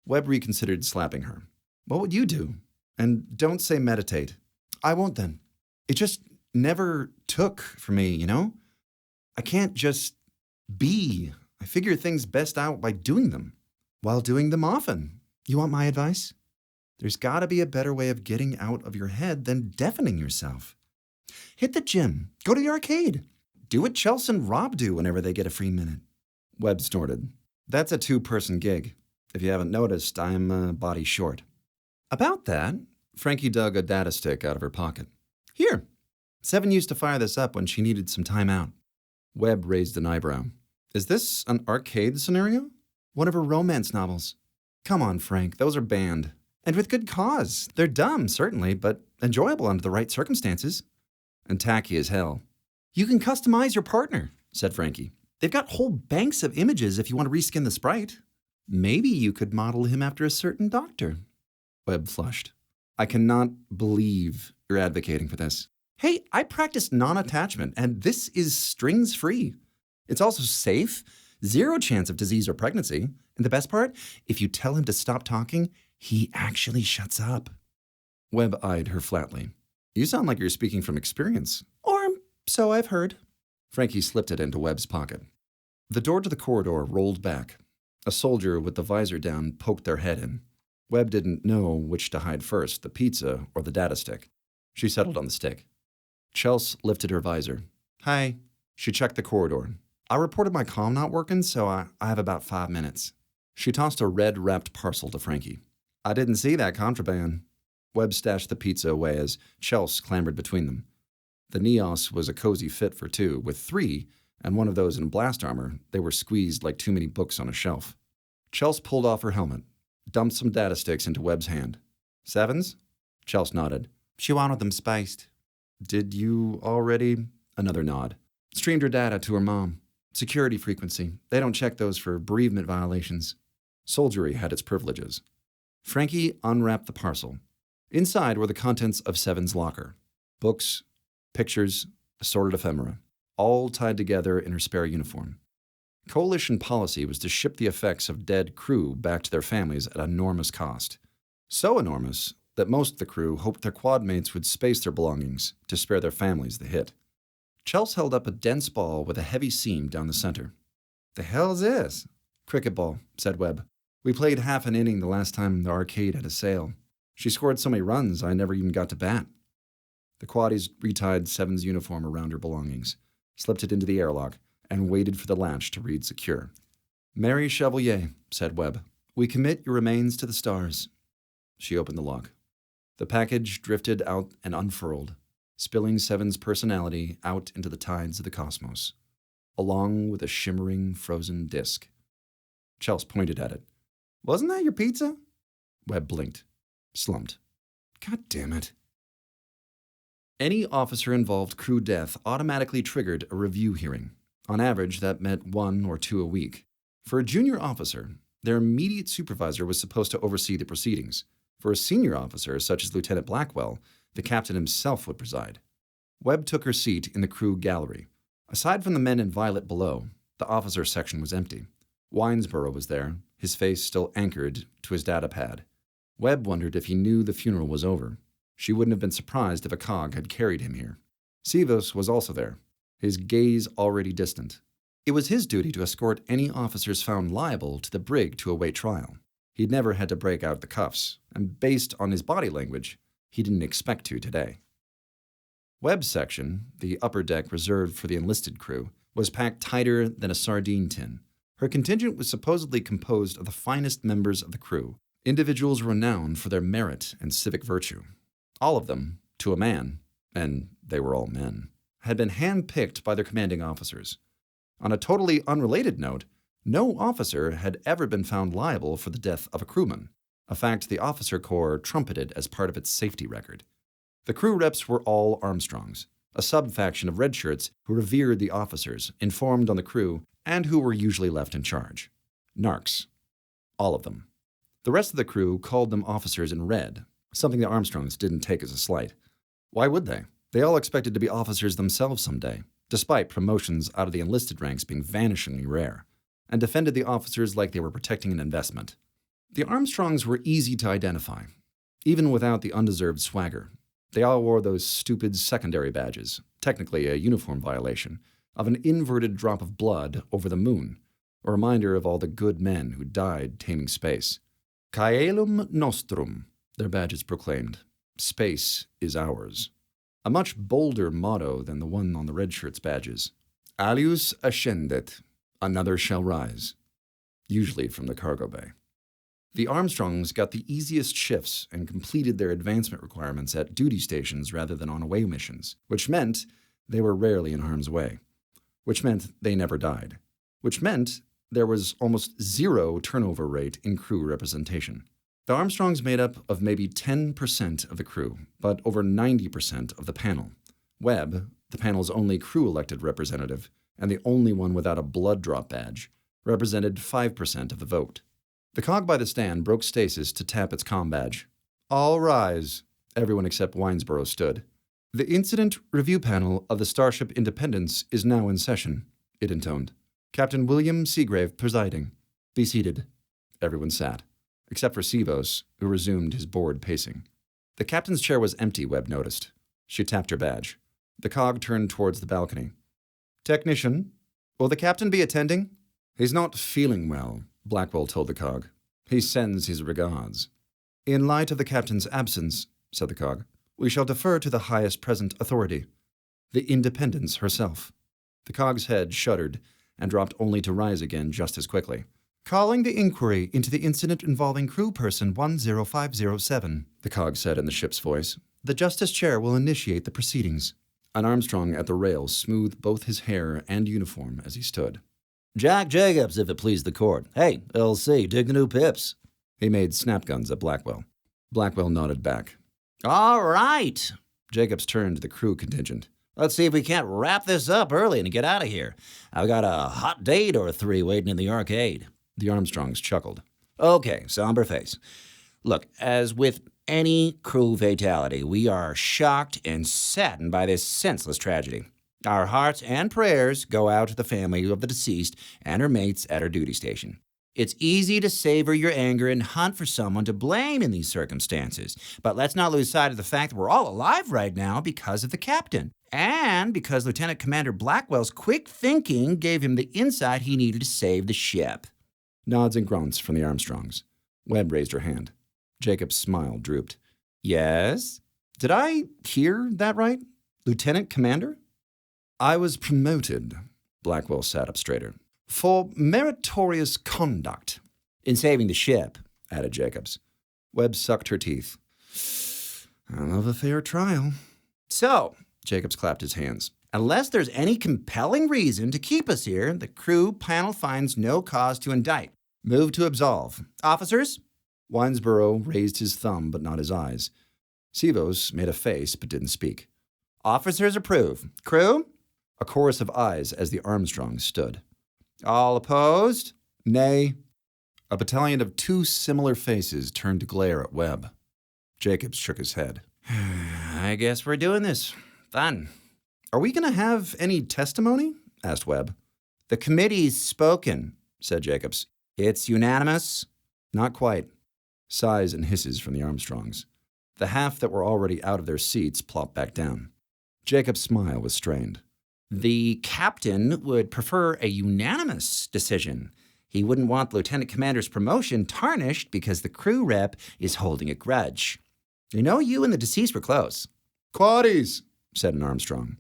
Webb reconsidered slapping her. What would you do? And don't say meditate. I won't then. It just never took for me, you know? I can't just B. I figure things best out by doing them, while doing them often. You want my advice? There's got to be a better way of getting out of your head than deafening yourself. Hit the gym. Go to the arcade. Do what Chelsea and Rob do whenever they get a free minute. Webb snorted. That's a 2-person gig. If you haven't noticed, I'm a body short. About that, Frankie dug a data stick out of her pocket. here. Seven used to fire this up when she needed some time out. Webb raised an eyebrow. Is this an arcade scenario? One of her romance novels. Come on, Frank, those are banned. And with good cause. They're dumb, certainly, but enjoyable under the right circumstances. And tacky as hell. You can customize your partner, said Frankie. They've got whole banks of images if you want to reskin the sprite. Maybe you could model him after a certain doctor. Webb flushed. I cannot believe you're advocating for this. Hey, I practice non-attachment, and this is strings-free. It's also safe, 0 chance of disease or pregnancy. And the best part, if you tell him to stop talking, he actually shuts up. Webb eyed her flatly. You sound like you're speaking from experience. Or so I've heard. Frankie slipped it into Webb's pocket. The door to the corridor rolled back. A soldier with the visor down poked their head in. Webb didn't know which to hide first, the pizza or the data stick. She settled on the stick. Chelsea lifted her visor. Hi. She checked the corridor. I reported my comm not working, so I have about 5 minutes. She tossed a red-wrapped parcel to Frankie. I didn't see that contraband. Webb stashed the pizza away as Chelsea clambered between them. The Neos was a cozy fit for 2, with 3, and one of those in blast armor. They were squeezed like too many books on a shelf. Chelsea pulled off her helmet, dumped some data sticks into Webb's hand. 7s? Chelsea nodded. She wanted them spiced. Did you already? Another nod. Streamed her data to her mom. Security frequency. They don't check those for bereavement violations. Soldiery had its privileges. Frankie unwrapped the parcel. Inside were the contents of Seven's locker. Books, pictures, assorted ephemera, all tied together in her spare uniform. Coalition policy was to ship the effects of dead crew back to their families at enormous cost. So enormous that most of the crew hoped their quad mates would space their belongings to spare their families the hit. Chelsea held up a dense ball with a heavy seam down the center. The hell's this? Cricket ball, said Webb. We played half an inning the last time the arcade had a sale. She scored so many runs I never even got to bat. The quaddies retied Seven's uniform around her belongings, slipped it into the airlock, and waited for the latch to read secure. Mary Chevalier, said Webb, we commit your remains to the stars. She opened the lock. The package drifted out and unfurled, spilling Seven's personality out into the tides of the cosmos, along with a shimmering, frozen disk. Chelsea pointed at it. Wasn't that your pizza? Webb blinked, slumped. God damn it. Any officer-involved crew death automatically triggered a review hearing. On average, that meant 1 or 2 a week. For a junior officer, their immediate supervisor was supposed to oversee the proceedings. For a senior officer, such as Lieutenant Blackwell, the captain himself would preside. Webb took her seat in the crew gallery. Aside from the men in violet below, the officer section was empty. Winesboro was there, his face still anchored to his data pad. Webb wondered if he knew the funeral was over. She wouldn't have been surprised if a cog had carried him here. Sivos was also there, his gaze already distant. It was his duty to escort any officers found liable to the brig to await trial. He'd never had to break out the cuffs, and based on his body language, he didn't expect to today. Webb's section, the upper deck reserved for the enlisted crew, was packed tighter than a sardine tin. Her contingent was supposedly composed of the finest members of the crew, individuals renowned for their merit and civic virtue. All of them, to a man, and they were all men, had been hand-picked by their commanding officers. On a totally unrelated note, no officer had ever been found liable for the death of a crewman, a fact the officer corps trumpeted as part of its safety record. The crew reps were all Armstrongs, a sub-faction of redshirts who revered the officers, informed on the crew, and who were usually left in charge. Narcs. All of them. The rest of the crew called them officers in red, something the Armstrongs didn't take as a slight. Why would they? They all expected to be officers themselves someday, despite promotions out of the enlisted ranks being vanishingly rare, and defended the officers like they were protecting an investment. The Armstrongs were easy to identify, even without the undeserved swagger. They all wore those stupid secondary badges, technically a uniform violation, of an inverted drop of blood over the moon, a reminder of all the good men who died taming space. Caelum nostrum, their badges proclaimed. Space is ours. A much bolder motto than the one on the red shirts' badges. Alius ascendet, another shall rise. Usually from the cargo bay. The Armstrongs got the easiest shifts and completed their advancement requirements at duty stations rather than on away missions, which meant they were rarely in harm's way, which meant they never died, which meant there was almost zero turnover rate in crew representation. The Armstrongs made up of maybe 10% of the crew, but over 90% of the panel. Webb, the panel's only crew-elected representative, and the only one without a blood drop badge, represented 5% of the vote. The cog by the stand broke stasis to tap its comm badge. All rise. Everyone except Winesboro stood. The incident review panel of the Starship Independence is now in session, it intoned. Captain William Seagrave presiding. Be seated. Everyone sat, except for Sivos, who resumed his bored pacing. The captain's chair was empty, Webb noticed. She tapped her badge. The cog turned towards the balcony. Technician, will the captain be attending? He's not feeling well, Blackwell told the cog. He sends his regards. In light of the captain's absence, said the cog, we shall defer to the highest present authority, the Independence herself. The cog's head shuddered and dropped only to rise again just as quickly. Calling the inquiry into the incident involving crew person 10507, the cog said in the ship's voice. The Justice Chair will initiate the proceedings. An Armstrong at the rail smoothed both his hair and uniform as he stood. Jack Jacobs, if it please the court. Hey, LC, dig the new pips. He made snap-guns at Blackwell. Blackwell nodded back. All right. Jacobs turned to the crew contingent. Let's see if we can't wrap this up early and get out of here. I've got a hot date or three waiting in the arcade. The Armstrongs chuckled. Okay, somber face. Look, as with any crew fatality, we are shocked and saddened by this senseless tragedy. Our hearts and prayers go out to the family of the deceased and her mates at her duty station. It's easy to savor your anger and hunt for someone to blame in these circumstances, but let's not lose sight of the fact that we're all alive right now because of the captain, and because Lieutenant Commander Blackwell's quick thinking gave him the insight he needed to save the ship. Nods and grunts from the Armstrongs. Webb raised her hand. Jacob's smile drooped. Yes? Did I hear that right? Lieutenant Commander? I was promoted, Blackwell sat up straighter, for meritorious conduct. In saving the ship, added Jacobs. Webb sucked her teeth. I love a fair trial. So, Jacobs clapped his hands. Unless there's any compelling reason to keep us here, the crew panel finds no cause to indict. Move to absolve. Officers? Winesboro raised his thumb but not his eyes. Sivos made a face but didn't speak. Officers approve. Crew? A chorus of ayes as the Armstrongs stood. All opposed? Nay. A battalion of two similar faces turned to glare at Webb. Jacobs shook his head. I guess we're doing this. Fun. Are we going to have any testimony? Asked Webb. The committee's spoken, said Jacobs. It's unanimous? Not quite. Sighs and hisses from the Armstrongs. The half that were already out of their seats plopped back down. Jacob's smile was strained. The captain would prefer a unanimous decision. He wouldn't want the lieutenant commander's promotion tarnished because the crew rep is holding a grudge. You know, you and the deceased were close. Quoddies, said an Armstrong.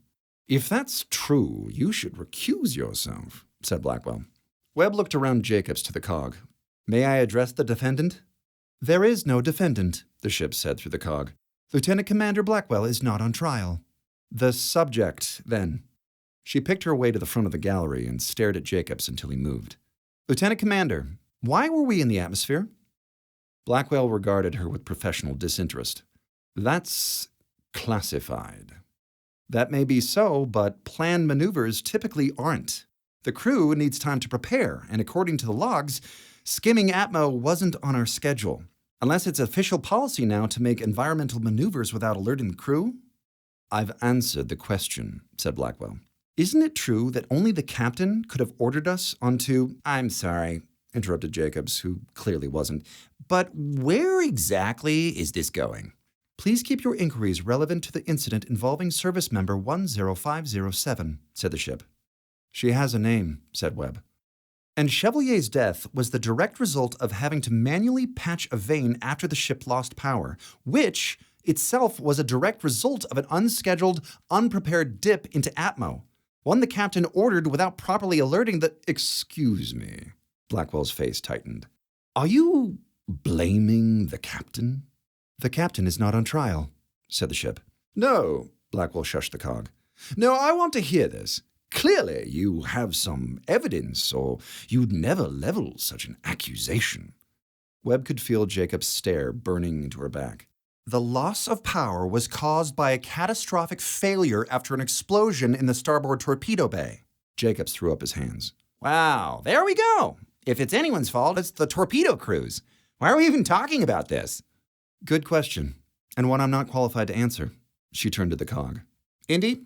If that's true, you should recuse yourself, said Blackwell. Webb looked around Jacobs to the cog. May I address the defendant? There is no defendant, the ship said through the cog. Lieutenant Commander Blackwell is not on trial. The subject, then. She picked her way to the front of the gallery and stared at Jacobs until he moved. Lieutenant Commander, why were we in the atmosphere? Blackwell regarded her with professional disinterest. That's classified. That may be so, but planned maneuvers typically aren't. The crew needs time to prepare, and according to the logs, skimming Atmo wasn't on our schedule. Unless it's official policy now to make environmental maneuvers without alerting the crew? I've answered the question, said Blackwell. Isn't it true that only the captain could have ordered us onto— I'm sorry, interrupted Jacobs, who clearly wasn't. But where exactly is this going? Please keep your inquiries relevant to the incident involving service member 10507, said the ship. She has a name, said Webb. And Chevalier's death was the direct result of having to manually patch a vein after the ship lost power, which itself was a direct result of an unscheduled, unprepared dip into Atmo, one the captain ordered without properly alerting the— Excuse me. Blackwell's face tightened. Are you blaming the captain? The captain is not on trial, said the ship. No, Blackwell shushed the cog. No, I want to hear this. Clearly you have some evidence, or you'd never level such an accusation. Webb could feel Jacob's stare burning into her back. The loss of power was caused by a catastrophic failure after an explosion in the starboard torpedo bay. Jacobs threw up his hands. Wow, there we go. If it's anyone's fault, it's the torpedo crews. Why are we even talking about this? Good question, and one I'm not qualified to answer. She turned to the cog. Indy,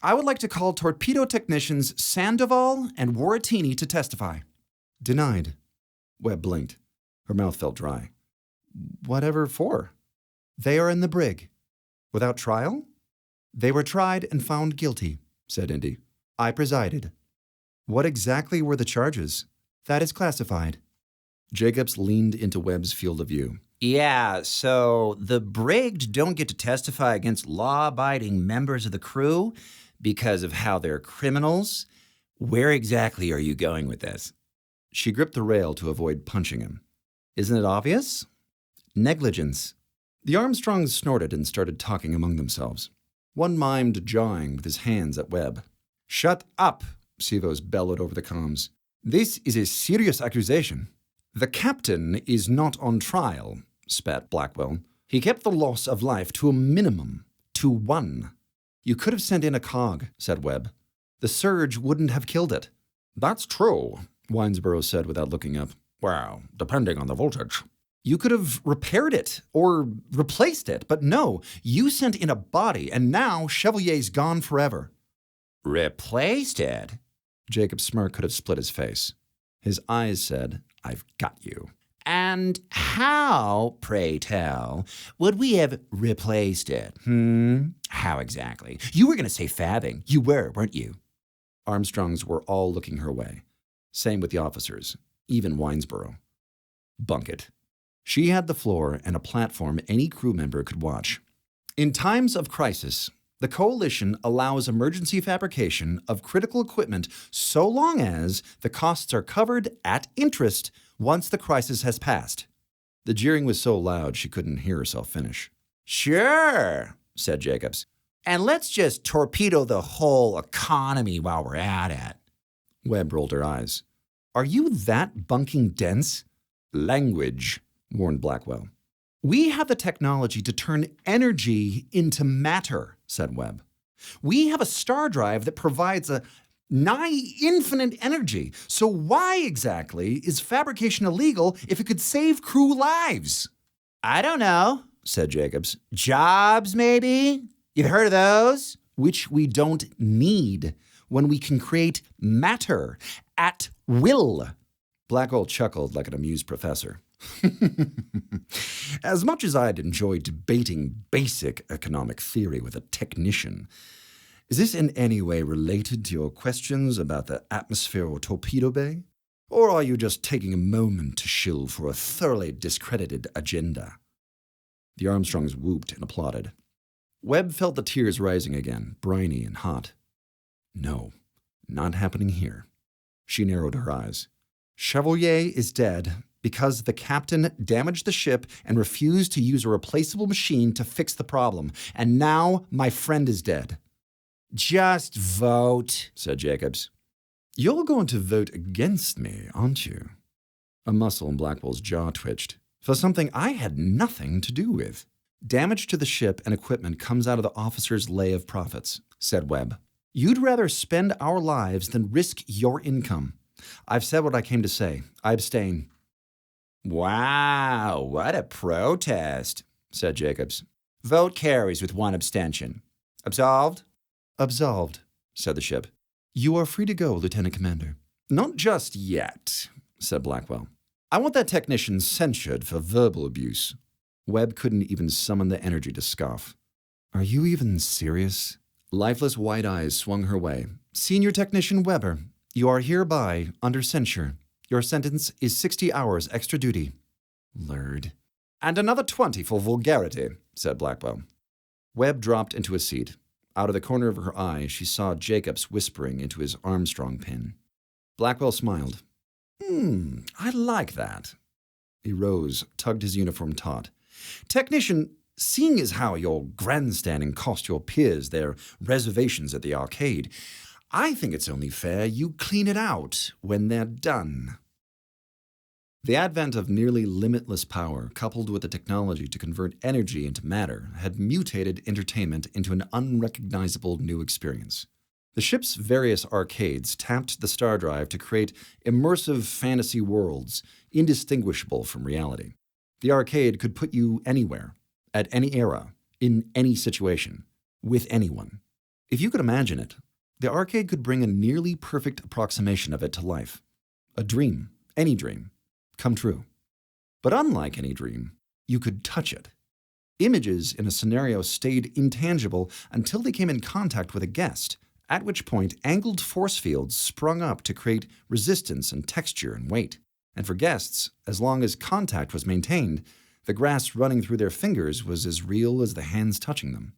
I would like to call torpedo technicians Sandoval and Waratini to testify. Denied. Webb blinked. Her mouth felt dry. Whatever for? They are in the brig. Without trial? They were tried and found guilty, said Indy. I presided. What exactly were the charges? That is classified. Jacobs leaned into Webb's field of view. Yeah, so the brigged don't get to testify against law-abiding members of the crew because of how they're criminals. Where exactly are you going with this? She gripped the rail to avoid punching him. Isn't it obvious? Negligence. The Armstrongs snorted and started talking among themselves. One mimed jawing with his hands at Webb. Shut up, Sivos bellowed over the comms. This is a serious accusation. The captain is not on trial, spat Blackwell. He kept the loss of life to a minimum, to 1. You could have sent in a cog, said Webb. The surge wouldn't have killed it. That's true, Winesboro said without looking up. Well, depending on the voltage. You could have repaired it or replaced it, but no, you sent in a body, and now Chevalier's gone forever. Replaced it? Jacob's smirk could have split his face. His eyes said, I've got you. And how, pray tell, would we have replaced it? How exactly? You were going to say fathing. You were, weren't you? Armstrongs were all looking her way. Same with the officers, even Winesboro. Bunk it. She had the floor and a platform any crew member could watch. In times of crisis, the Coalition allows emergency fabrication of critical equipment so long as the costs are covered at interest once the crisis has passed. The jeering was so loud she couldn't hear herself finish. Sure, said Jacobs. And let's just torpedo the whole economy while we're at it. Webb rolled her eyes. Are you that bunking dense? Language, warned Blackwell. We have the technology to turn energy into matter, said Webb. We have a star drive that provides a nigh infinite energy. So why exactly is fabrication illegal if it could save crew lives? I don't know, said Jacobs. Jobs, maybe? You've heard of those? Which we don't need when we can create matter at will. Blackwell chuckled like an amused professor. As much as I'd enjoy debating basic economic theory with a technician, is this in any way related to your questions about the atmosphere or torpedo bay? Or are you just taking a moment to shill for a thoroughly discredited agenda? The Armstrongs whooped and applauded. Webb felt the tears rising again, briny and hot. No, not happening here. She narrowed her eyes. Chevalier is dead because the captain damaged the ship and refused to use a replaceable machine to fix the problem. And now my friend is dead. Just vote, said Jacobs. You're going to vote against me, aren't you? A muscle in Blackwell's jaw twitched. For something I had nothing to do with. Damage to the ship and equipment comes out of the officer's lay of profits, said Webb. You'd rather spend our lives than risk your income. I've said what I came to say. I abstain. Wow, what a protest, said Jacobs. Vote carries with 1 abstention. Absolved? Absolved, said the ship. You are free to go, Lieutenant Commander. Not just yet, said Blackwell. I want that technician censured for verbal abuse. Webb couldn't even summon the energy to scoff. Are you even serious? Lifeless white eyes swung her way. Senior Technician Weber, you are hereby under censure. Your sentence is 60 hours extra duty. Lurd. And another 20 for vulgarity, said Blackwell. Webb dropped into a seat. Out of the corner of her eye, she saw Jacobs whispering into his Armstrong pin. Blackwell smiled. I like that. He rose, tugged his uniform taut. Technician, seeing as how your grandstanding cost your peers their reservations at the arcade, I think it's only fair you clean it out when they're done. The advent of nearly limitless power, coupled with the technology to convert energy into matter, had mutated entertainment into an unrecognizable new experience. The ship's various arcades tapped the star drive to create immersive fantasy worlds indistinguishable from reality. The arcade could put you anywhere, at any era, in any situation, with anyone. If you could imagine it, the arcade could bring a nearly perfect approximation of it to life. A dream, any dream, come true. But unlike any dream, you could touch it. Images in a scenario stayed intangible until they came in contact with a guest, at which point angled force fields sprung up to create resistance and texture and weight. And for guests, as long as contact was maintained, the grass running through their fingers was as real as the hands touching them.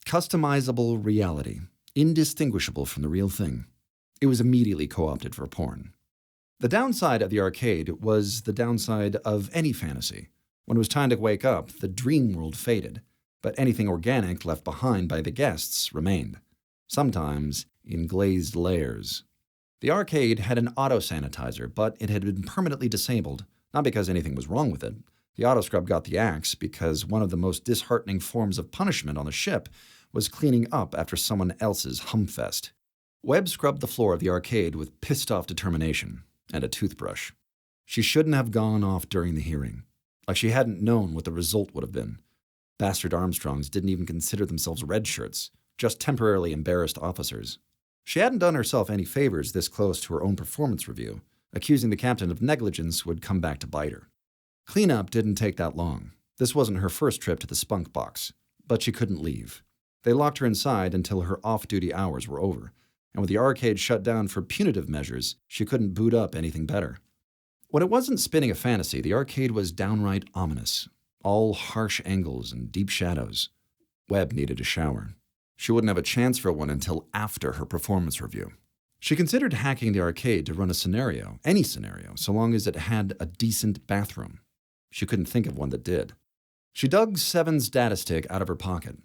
Customizable reality, indistinguishable from the real thing. It was immediately co-opted for porn. The downside of the arcade was the downside of any fantasy. When it was time to wake up, the dream world faded, but anything organic left behind by the guests remained, sometimes in glazed layers. The arcade had an auto-sanitizer, but it had been permanently disabled, not because anything was wrong with it. The autoscrub got the axe because one of the most disheartening forms of punishment on the ship was cleaning up after someone else's humfest. Webb scrubbed the floor of the arcade with pissed-off determination and a toothbrush. She shouldn't have gone off during the hearing, like she hadn't known what the result would have been. Bastard Armstrongs didn't even consider themselves red shirts, just temporarily embarrassed officers. She hadn't done herself any favors this close to her own performance review. Accusing the captain of negligence would come back to bite her. Cleanup didn't take that long. This wasn't her first trip to the spunk box, but she couldn't leave. They locked her inside until her off-duty hours were over, and with the arcade shut down for punitive measures, she couldn't boot up anything better. When it wasn't spinning a fantasy, the arcade was downright ominous, all harsh angles and deep shadows. Webb needed a shower. She wouldn't have a chance for one until after her performance review. She considered hacking the arcade to run a scenario, any scenario, so long as it had a decent bathroom. She couldn't think of one that did. She dug Seven's data stick out of her pocket.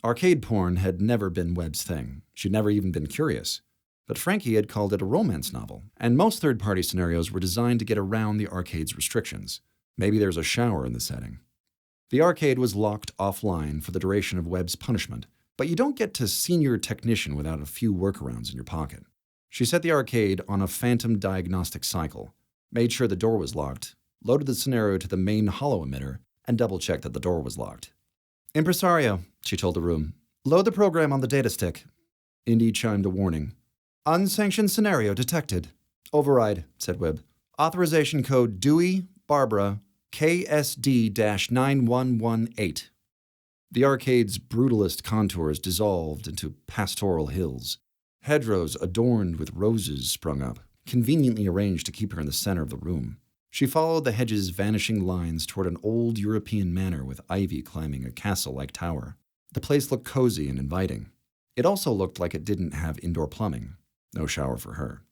Arcade porn had never been Webb's thing. She'd never even been curious. But Frankie had called it a romance novel, and most third-party scenarios were designed to get around the arcade's restrictions. Maybe there's a shower in the setting. The arcade was locked offline for the duration of Webb's punishment, but you don't get to senior technician without a few workarounds in your pocket. She set the arcade on a phantom diagnostic cycle, made sure the door was locked, loaded the scenario to the main hollow emitter, and double-checked that the door was locked. Impresario, she told the room. Load the program on the data stick. Indy chimed a warning. Unsanctioned scenario detected. Override, said Webb. Authorization code Dewey, Barbara, KSD-9118. The arcade's brutalist contours dissolved into pastoral hills. Hedgerows adorned with roses sprung up, conveniently arranged to keep her in the center of the room. She followed the hedge's vanishing lines toward an old European manor with ivy climbing a castle-like tower. The place looked cozy and inviting. It also looked like it didn't have indoor plumbing. No shower for her.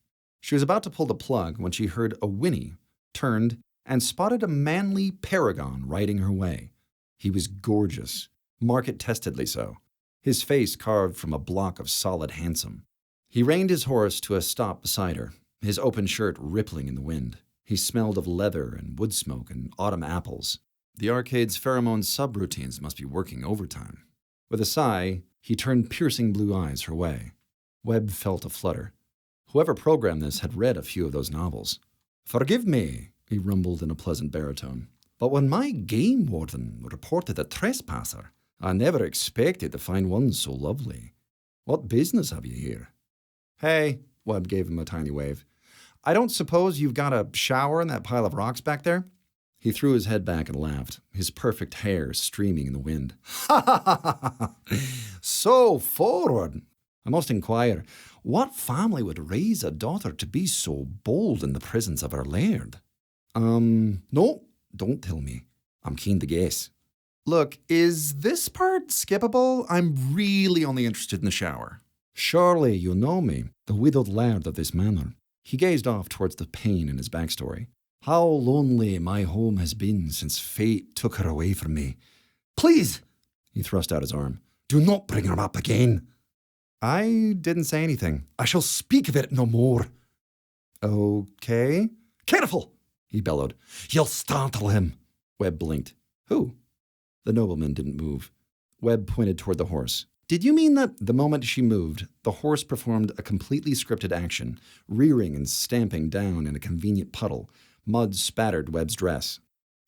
She was about to pull the plug when she heard a whinny, turned, and spotted a manly paragon riding her way. He was gorgeous, market-testedly so, his face carved from a block of solid handsome. He reined his horse to a stop beside her, his open shirt rippling in the wind. He smelled of leather and wood smoke and autumn apples. The arcade's pheromone subroutines must be working overtime. With a sigh, he turned piercing blue eyes her way. Webb felt a flutter. Whoever programmed this had read a few of those novels. Forgive me, he rumbled in a pleasant baritone, but when my game warden reported a trespasser, I never expected to find one so lovely. What business have you here? Hey, Webb gave him a tiny wave. I don't suppose you've got a shower in that pile of rocks back there? He threw his head back and laughed, his perfect hair streaming in the wind. Ha ha ha ha! So forward! I must inquire, what family would raise a daughter to be so bold in the presence of her laird? No, don't tell me. I'm keen to guess. Look, is this part skippable? I'm really only interested in the shower. Surely you know me, the widowed laird of this manor. He gazed off towards the pain in his backstory. How lonely my home has been since fate took her away from me. Please! He thrust out his arm. Do not bring her up again. I didn't say anything. I shall speak of it no more. Okay. Careful! He bellowed. You'll startle him. Webb blinked. Who? The nobleman didn't move. Webb pointed toward the horse. Did you mean that the moment she moved, the horse performed a completely scripted action, rearing and stamping down in a convenient puddle? Mud spattered Webb's dress.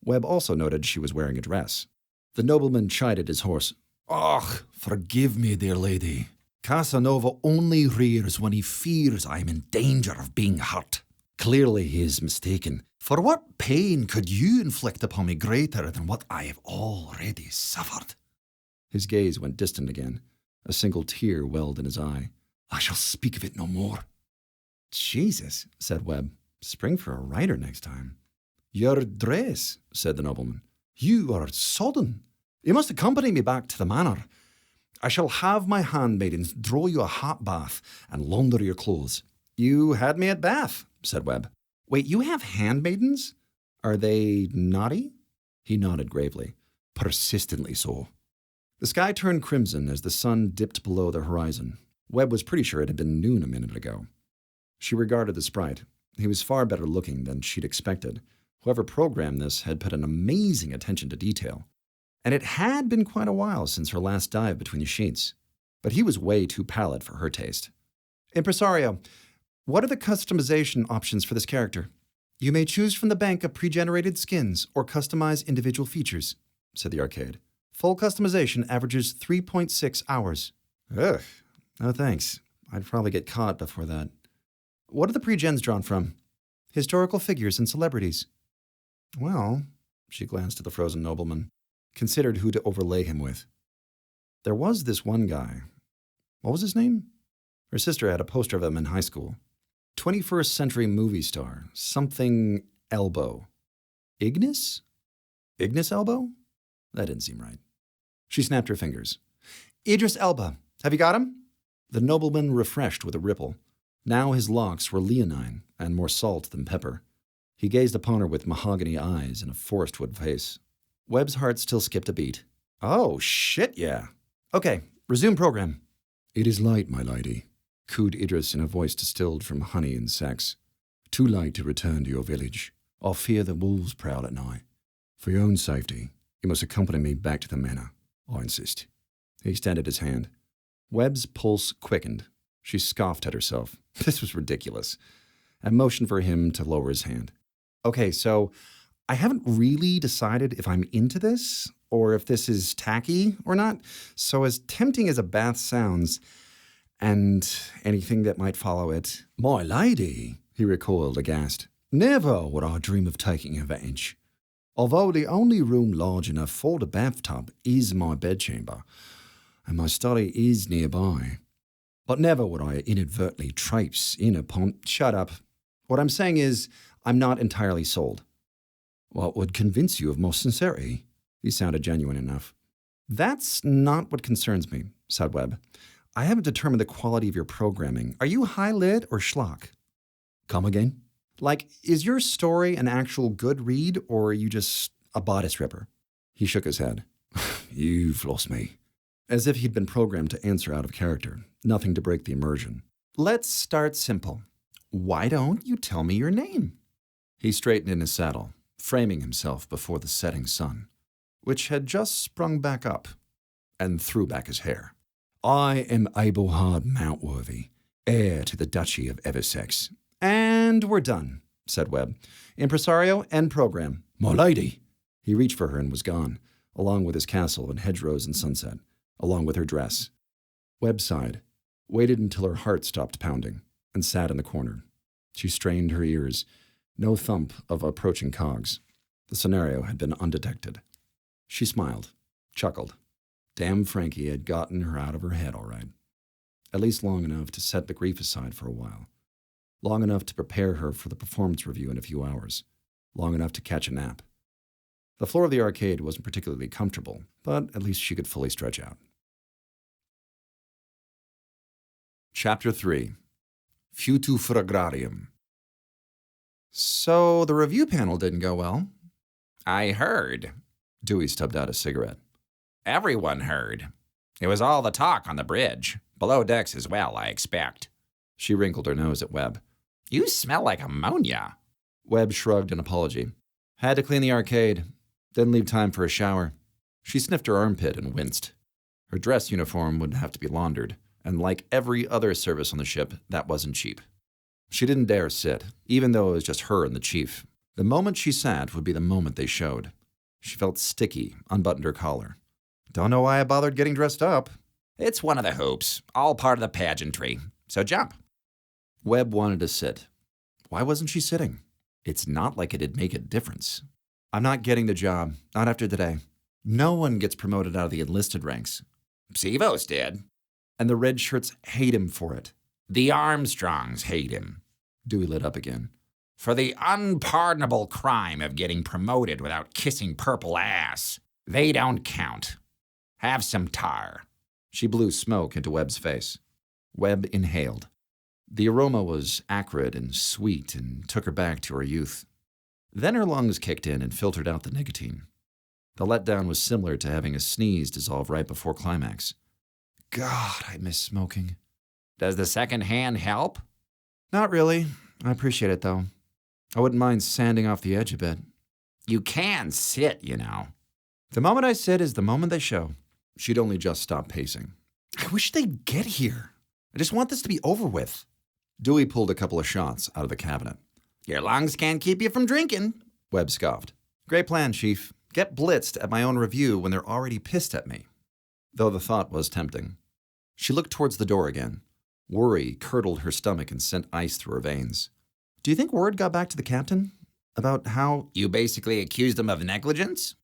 Webb also noted she was wearing a dress. The nobleman chided his horse. Oh, forgive me, dear lady. Casanova only rears when he fears I am in danger of being hurt. Clearly he is mistaken. For what pain could you inflict upon me greater than what I have already suffered? His gaze went distant again. A single tear welled in his eye. I shall speak of it no more. Jesus, said Webb. Spring for a writer next time. Your dress, said the nobleman. You are sodden. You must accompany me back to the manor. I shall have my handmaidens draw you a hot bath and launder your clothes. You had me at bath, said Webb. Wait, you have handmaidens? Are they naughty? He nodded gravely. Persistently so. The sky turned crimson as the sun dipped below the horizon. Webb was pretty sure it had been noon a minute ago. She regarded the sprite. He was far better looking than she'd expected. Whoever programmed this had put an amazing attention to detail. And it had been quite a while since her last dive between the sheets. But he was way too pallid for her taste. Impresario, what are the customization options for this character? You may choose from the bank of pre-generated skins or customize individual features, said the arcade. Full customization averages 3.6 hours. Ugh, no thanks. I'd probably get caught before that. What are the pre-gens drawn from? Historical figures and celebrities. Well, she glanced at the frozen nobleman, considered who to overlay him with. There was this one guy. What was his name? Her sister had a poster of him in high school. 21st century movie star. Something Elbow. Ignis? Ignis Elbow? That didn't seem right. She snapped her fingers. Idris Elba. Have you got him? The nobleman refreshed with a ripple. Now his locks were leonine and more salt than pepper. He gazed upon her with mahogany eyes and a forest wood face. Webb's heart still skipped a beat. Oh, shit, yeah. Okay, resume program. It is light, my lady, cooed Idris in a voice distilled from honey and sex. Too late to return to your village. I fear the wolves prowl at night. For your own safety, you must accompany me back to the manor. I insist. He extended his hand. Webb's pulse quickened. She scoffed at herself. This was ridiculous, and motioned for him to lower his hand. Okay, so I haven't really decided if I'm into this, or if this is tacky or not, so as tempting as a bath sounds, and anything that might follow it. My lady, he recoiled aghast. Never would I dream of taking advantage. Although the only room large enough for the bathtub is my bedchamber, and my study is nearby. But never would I inadvertently traipse in upon... Shut up. What I'm saying is, I'm not entirely sold. What would convince you of my sincerity? He sounded genuine enough. That's not what concerns me, said Webb. I haven't determined the quality of your programming. Are you high-lit or schlock? Come again? Like, is your story an actual good read, or are you just a bodice ripper? He shook his head. You've lost me. As if he'd been programmed to answer out of character, nothing to break the immersion. Let's start simple. Why don't you tell me your name? He straightened in his saddle, framing himself before the setting sun, which had just sprung back up, and threw back his hair. I am Abelhard Mountworthy, heir to the Duchy of Eversex. And we're done, said Webb. Impresario, end program. My lady! He reached for her and was gone, along with his castle and hedgerows and sunset, along with her dress. Webb sighed, waited until her heart stopped pounding, and sat in the corner. She strained her ears. No thump of approaching cogs. The scenario had been undetected. She smiled, chuckled. Damn Frankie had gotten her out of her head all right. At least long enough to set the grief aside for a while. Long enough to prepare her for the performance review in a few hours. Long enough to catch a nap. The floor of the arcade wasn't particularly comfortable, but at least she could fully stretch out. Chapter 3. Futue Fragrariam. So the review panel didn't go well. I heard. Dewey stubbed out a cigarette. Everyone heard. It was all the talk on the bridge. Below decks as well, I expect. She wrinkled her nose at Webb. You smell like ammonia. Webb shrugged an apology. Had to clean the arcade. Didn't leave time for a shower. She sniffed her armpit and winced. Her dress uniform would have to be laundered, and like every other service on the ship, that wasn't cheap. She didn't dare sit, even though it was just her and the chief. The moment she sat would be the moment they showed. She felt sticky, unbuttoned her collar. Don't know why I bothered getting dressed up. It's one of the hoops, all part of the pageantry. So jump. Webb wanted to sit. Why wasn't she sitting? It's not like it'd make a difference. I'm not getting the job, not after today. No one gets promoted out of the enlisted ranks. Sivos did. And the red shirts hate him for it. The Armstrongs hate him. Dewey lit up again. For the unpardonable crime of getting promoted without kissing purple ass. They don't count. Have some tar. She blew smoke into Webb's face. Webb inhaled. The aroma was acrid and sweet and took her back to her youth. Then her lungs kicked in and filtered out the nicotine. The letdown was similar to having a sneeze dissolve right before climax. God, I miss smoking. Does the second hand help? Not really. I appreciate it, though. I wouldn't mind sanding off the edge a bit. You can sit, you know. The moment I sit is the moment they show. She'd only just stopped pacing. I wish they'd get here. I just want this to be over with. Dewey pulled a couple of shots out of the cabinet. Your lungs can't keep you from drinking. Webb scoffed. Great plan, Chief. Get blitzed at my own review when they're already pissed at me. Though the thought was tempting. She looked towards the door again. Worry curdled her stomach and sent ice through her veins. Do you think word got back to the captain? About how... You basically accused him of negligence?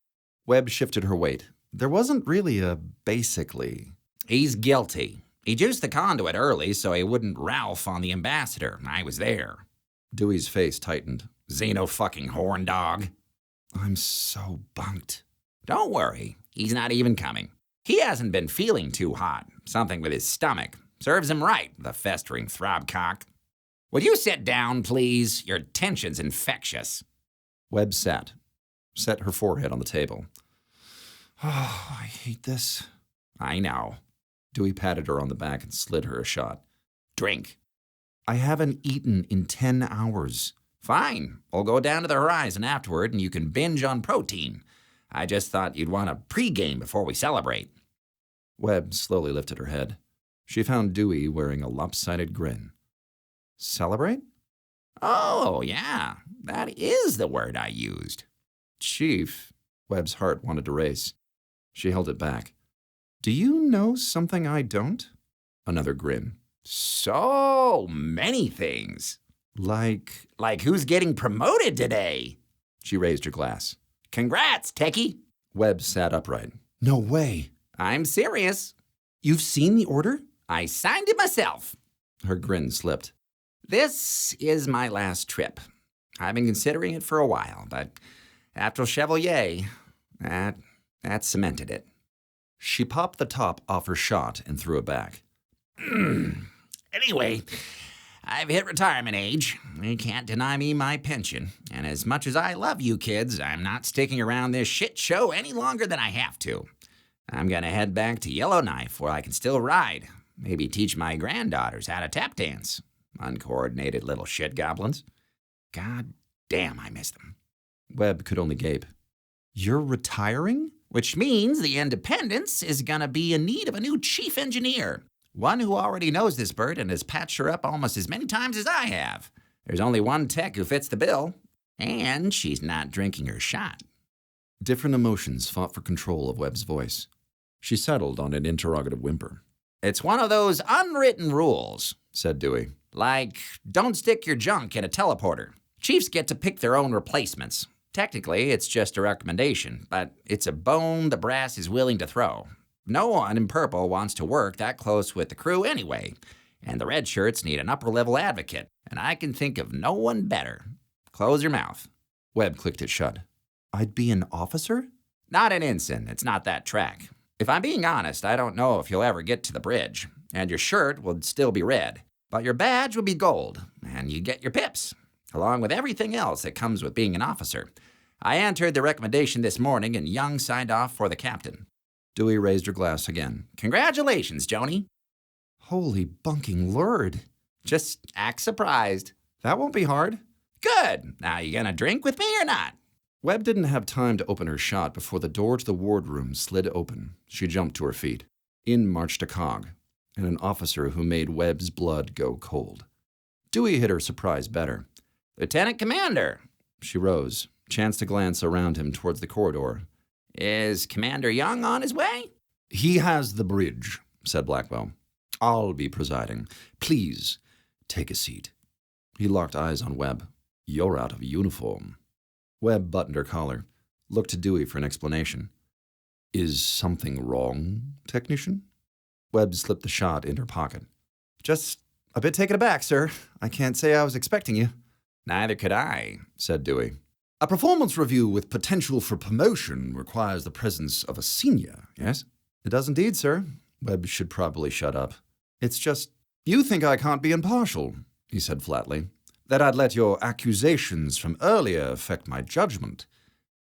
Webb shifted her weight. There wasn't really a basically. He's guilty. He juiced the conduit early so he wouldn't Ralph on the ambassador. I was there. Dewey's face tightened. Xeno-fucking horn dog. I'm so bunked. Don't worry. He's not even coming. He hasn't been feeling too hot. Something with his stomach. Serves him right, the festering throbcock. Would you sit down, please? Your tension's infectious. Webb sat. Set her forehead on the table. Oh, I hate this. I know. Dewey patted her on the back and slid her a shot. Drink. I haven't eaten in 10 hours. Fine. We'll go down to the horizon afterward and you can binge on protein. I just thought you'd want a pregame before we celebrate. Webb slowly lifted her head. She found Dewey wearing a lopsided grin. Celebrate? Oh, yeah. That is the word I used. Chief, Webb's heart wanted to race. She held it back. Do you know something I don't? Another grin. So many things. Like who's getting promoted today? She raised her glass. Congrats, techie. Webb sat upright. No way. I'm serious. You've seen the order? I signed it myself. Her grin slipped. This is my last trip. I've been considering it for a while, but after Chevalier, that cemented it. She popped the top off her shot and threw it back. Anyway, I've hit retirement age. You can't deny me my pension. And as much as I love you kids, I'm not sticking around this shit show any longer than I have to. I'm gonna head back to Yellowknife where I can still ride. Maybe teach my granddaughters how to tap dance. Uncoordinated little shit goblins. God damn, I miss them. Webb could only gape. You're retiring? Which means the Independence is gonna be in need of a new chief engineer. One who already knows this bird and has patched her up almost as many times as I have. There's only one tech who fits the bill. And she's not drinking her shot. Different emotions fought for control of Webb's voice. She settled on an interrogative whimper. It's one of those unwritten rules, said Dewey. Like, don't stick your junk in a teleporter. Chiefs get to pick their own replacements. Technically, it's just a recommendation, but it's a bone the brass is willing to throw. No one in purple wants to work that close with the crew anyway, and the red shirts need an upper-level advocate, and I can think of no one better. Close your mouth. Webb clicked it shut. I'd be an officer? Not an ensign, it's not that track. If I'm being honest, I don't know if you'll ever get to the bridge, and your shirt would still be red, but your badge would be gold, and you get your pips, along with everything else that comes with being an officer. I entered the recommendation this morning, and Young signed off for the captain. Dewey raised her glass again. Congratulations, Joni. Holy bunking lord. Just act surprised. That won't be hard. Good. Now, you gonna drink with me or not? Webb didn't have time to open her shot before the door to the wardroom slid open. She jumped to her feet. In marched a cog, and an officer who made Webb's blood go cold. Dewey hit her surprise better. Lieutenant Commander. She rose, chanced to glance around him towards the corridor. Is Commander Young on his way? He has the bridge, said Blackwell. I'll be presiding. Please, take a seat. He locked eyes on Webb. You're out of uniform. Webb buttoned her collar, looked to Dewey for an explanation. Is something wrong, technician? Webb slipped the shot in her pocket. Just a bit taken aback, sir. I can't say I was expecting you. Neither could I, said Dewey. A performance review with potential for promotion requires the presence of a senior, yes? It does indeed, sir. Webb should probably shut up. It's just, You think I can't be impartial, he said flatly. That I'd let your accusations from earlier affect my judgment.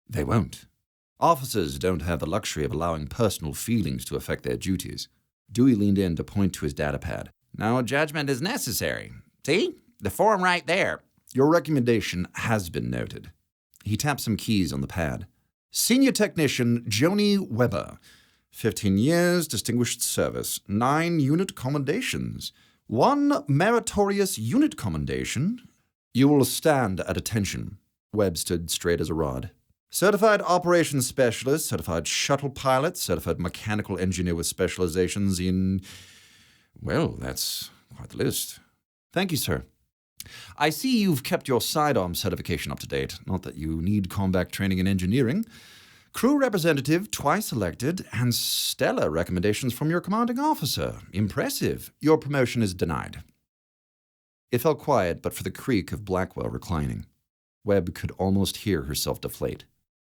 They won't. Officers don't have the luxury of allowing personal feelings to affect their duties. Dewey leaned in to point to his datapad. No judgment is necessary. See? The form right there. Your recommendation has been noted. He tapped some keys on the pad. Senior Technician Joni Weber. 15 years, distinguished service, 9 unit commendations, 1 meritorious unit commendation. You will stand at attention. Webb stood straight as a rod. Certified operations specialist, certified shuttle pilot, certified mechanical engineer with specializations in... Well, that's quite the list. Thank you, sir. I see you've kept your sidearm certification up to date. Not that you need combat training in engineering. Crew representative twice elected, and stellar recommendations from your commanding officer. Impressive. Your promotion is denied. It fell quiet but for the creak of Blackwell reclining. Webb could almost hear herself deflate.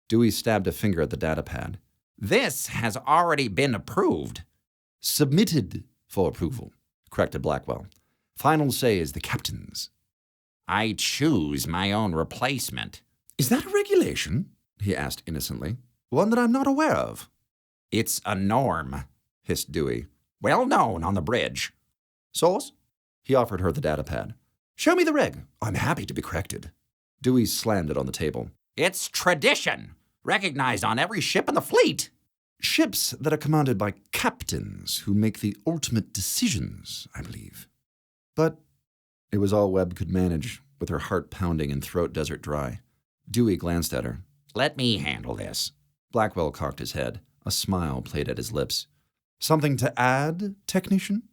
Dewey stabbed a finger at the datapad. This has already been approved. Submitted for approval, corrected Blackwell. Final say is the captain's. I choose my own replacement. Is that a regulation? He asked innocently. One that I'm not aware of. It's a norm, hissed Dewey. Well known on the bridge. Source? He offered her the datapad. Show me the reg. I'm happy to be corrected. Dewey slammed it on the table. It's tradition, recognized on every ship in the fleet. Ships that are commanded by captains who make the ultimate decisions, I believe. But it was all Webb could manage, with her heart pounding and throat desert dry. Dewey glanced at her. Let me handle this. Blackwell cocked his head. A smile played at his lips. Something to add, technician?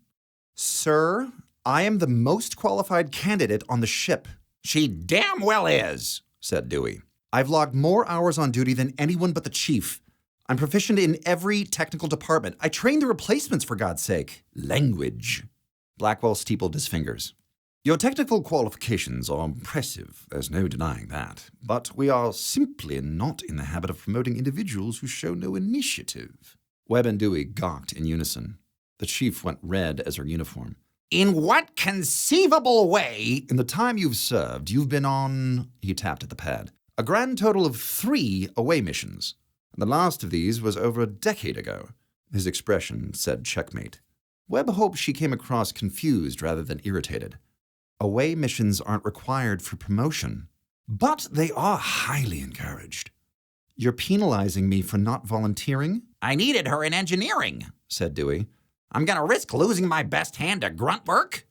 Sir, I am the most qualified candidate on the ship. She damn well is, said Dewey. I've logged more hours on duty than anyone but the chief. I'm proficient in every technical department. I trained the replacements, for God's sake. Language. Blackwell steepled his fingers. Your technical qualifications are impressive, there's no denying that. But we are simply not in the habit of promoting individuals who show no initiative. Webb and Dewey gawked in unison. The chief went red as her uniform. In what conceivable way? In the time you've served, you've been on, he tapped at the pad, a grand total of 3 away missions. And the last of these was over a decade ago. His expression said checkmate. Webb hoped she came across confused rather than irritated. Away missions aren't required for promotion, but they are highly encouraged. You're penalizing me for not volunteering? I needed her in engineering, said Dewey. I'm going to risk losing my best hand to grunt work?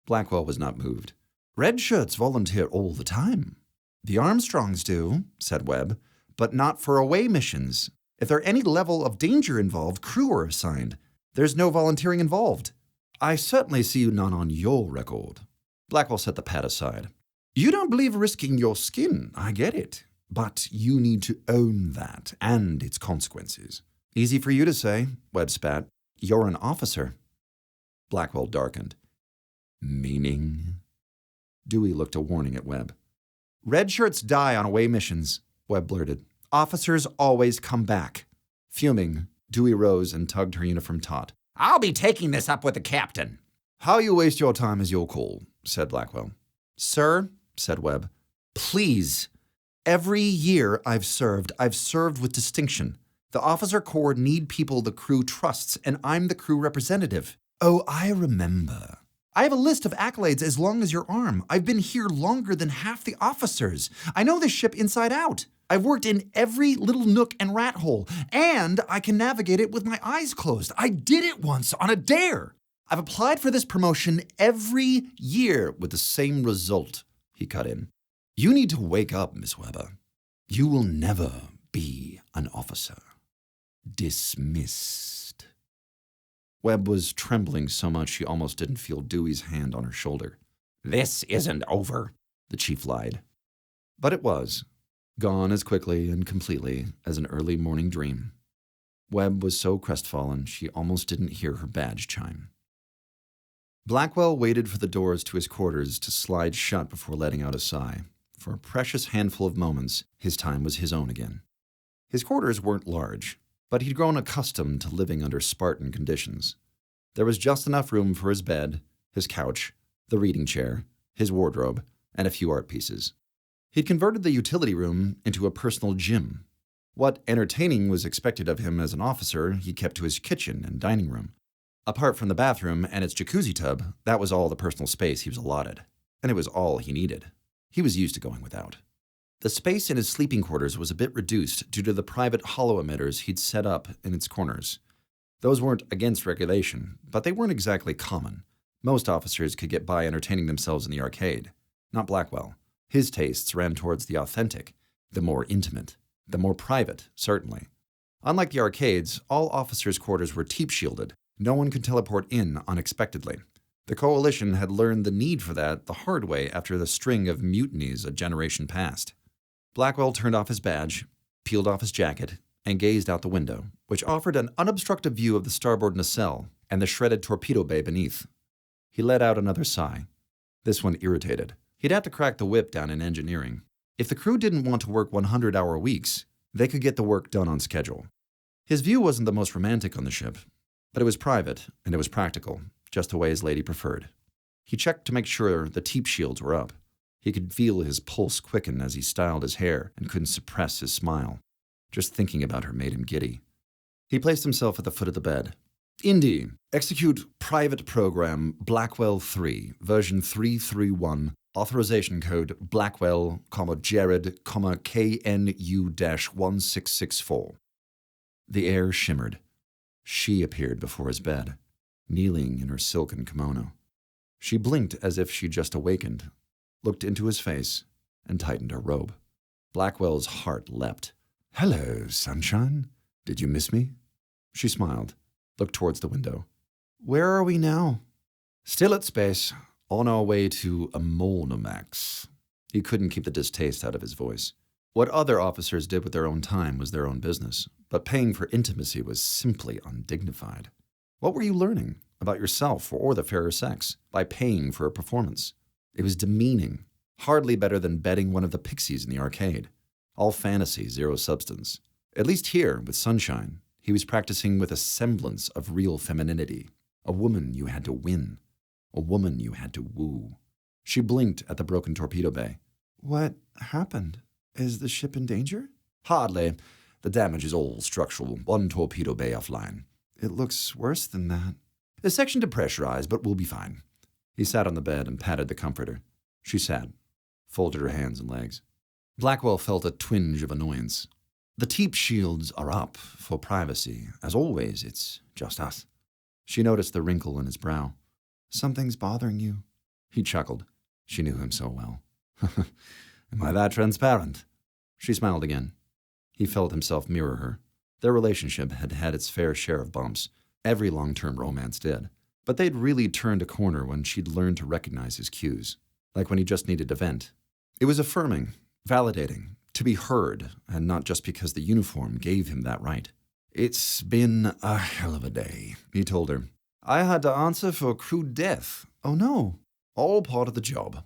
Blackwell was not moved. Red shirts volunteer all the time. The Armstrongs do, said Webb, but not for away missions. If there are any level of danger involved, crew are assigned. There's no volunteering involved. I certainly see none on your record. Blackwell set the pad aside. You don't believe risking your skin, I get it. But you need to own that and its consequences. Easy for you to say, Webb spat. You're an officer. Blackwell darkened. Meaning? Dewey looked a warning at Webb. Red shirts die on away missions, Webb blurted. Officers always come back. Fuming, Dewey rose and tugged her uniform taut. I'll be taking this up with the captain. How you waste your time is your call, said Blackwell. Sir, said Webb, please. Every year I've served with distinction. The officer corps need people the crew trusts, and I'm the crew representative. Oh, I remember. I have a list of accolades as long as your arm. I've been here longer than half the officers. I know this ship inside out. I've worked in every little nook and rat hole, and I can navigate it with my eyes closed. I did it once on a dare. I've applied for this promotion every year with the same result, he cut in. You need to wake up, Miss Weber. You will never be an officer. Dismissed. Webb was trembling so much she almost didn't feel Dewey's hand on her shoulder. This isn't over, the chief lied. But it was, gone as quickly and completely as an early morning dream. Webb was so crestfallen she almost didn't hear her badge chime. Blackwell waited for the doors to his quarters to slide shut before letting out a sigh. For a precious handful of moments, his time was his own again. His quarters weren't large, but he'd grown accustomed to living under Spartan conditions. There was just enough room for his bed, his couch, the reading chair, his wardrobe, and a few art pieces. He'd converted the utility room into a personal gym. What entertaining was expected of him as an officer, he kept to his kitchen and dining room. Apart from the bathroom and its jacuzzi tub, that was all the personal space he was allotted. And it was all he needed. He was used to going without. The space in his sleeping quarters was a bit reduced due to the private hollow emitters he'd set up in its corners. Those weren't against regulation, but they weren't exactly common. Most officers could get by entertaining themselves in the arcade. Not Blackwell. His tastes ran towards the authentic, the more intimate, the more private, certainly. Unlike the arcades, all officers' quarters were teep-shielded. No one could teleport in unexpectedly. The Coalition had learned the need for that the hard way after the string of mutinies a generation past. Blackwell turned off his badge, peeled off his jacket, and gazed out the window, which offered an unobstructed view of the starboard nacelle and the shredded torpedo bay beneath. He let out another sigh. This one irritated. He'd have to crack the whip down in engineering. If the crew didn't want to work 100-hour weeks, they could get the work done on schedule. His view wasn't the most romantic on the ship, but it was private and it was practical, just the way his lady preferred. He checked to make sure the teep shields were up. He could feel his pulse quicken as he styled his hair and couldn't suppress his smile. Just thinking about her made him giddy. He placed himself at the foot of the bed. Indy, execute private program Blackwell 3, version 331, authorization code Blackwell, Jared, KNU-1664. The air shimmered. She appeared before his bed, kneeling in her silken kimono. She blinked as if she'd just awakened, looked into his face, and tightened her robe. Blackwell's heart leapt. Hello, sunshine. Did you miss me? She smiled, looked towards the window. Where are we now? Still at space, on our way to Amolnomax. He couldn't keep the distaste out of his voice. What other officers did with their own time was their own business, but paying for intimacy was simply undignified. What were you learning about yourself or the fairer sex by paying for a performance? It was demeaning, hardly better than betting one of the pixies in the arcade. All fantasy, zero substance. At least here, with Sunshine, he was practicing with a semblance of real femininity. A woman you had to win. A woman you had to woo. She blinked at the broken torpedo bay. What happened? Is the ship in danger? Hardly. The damage is all structural. One torpedo bay offline. It looks worse than that. The section depressurized, but we'll be fine. He sat on the bed and patted the comforter. She sat, folded her hands and legs. Blackwell felt a twinge of annoyance. The teep shields are up for privacy. As always, it's just us. She noticed the wrinkle in his brow. Something's bothering you. He chuckled. She knew him so well. Am I that transparent? She smiled again. He felt himself mirror her. Their relationship had had its fair share of bumps. Every long-term romance did. But they'd really turned a corner when she'd learned to recognize his cues, like when he just needed to vent. It was affirming, validating, to be heard, and not just because the uniform gave him that right. "It's been a hell of a day," he told her. "I had to answer for crew death. Oh no. All part of the job.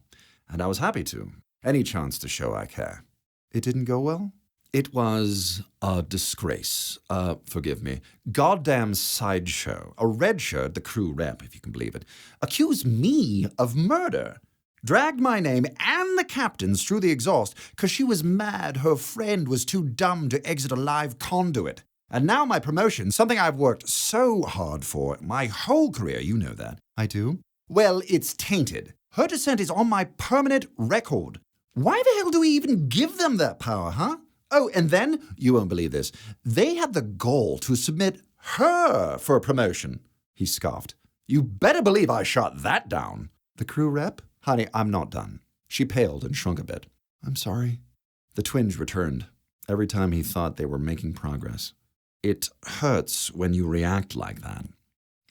And I was happy to. Any chance to show I care." "It didn't go well?" "It was a disgrace. Forgive me. Goddamn sideshow. A red shirt, the crew rep, if you can believe it, accused me of murder. Dragged my name and the captain's through the exhaust because she was mad her friend was too dumb to exit a live conduit. And now my promotion, something I've worked so hard for my whole career, you know that." "I do." "Well, it's tainted. Her dissent is on my permanent record. Why the hell do we even give them that power, huh? Oh, and then, you won't believe this, they had the gall to submit her for a promotion." He scoffed. "You better believe I shot that down." "The crew rep?" "Honey, I'm not done." She paled and shrunk a bit. "I'm sorry." The twinge returned every time he thought they were making progress. "It hurts when you react like that.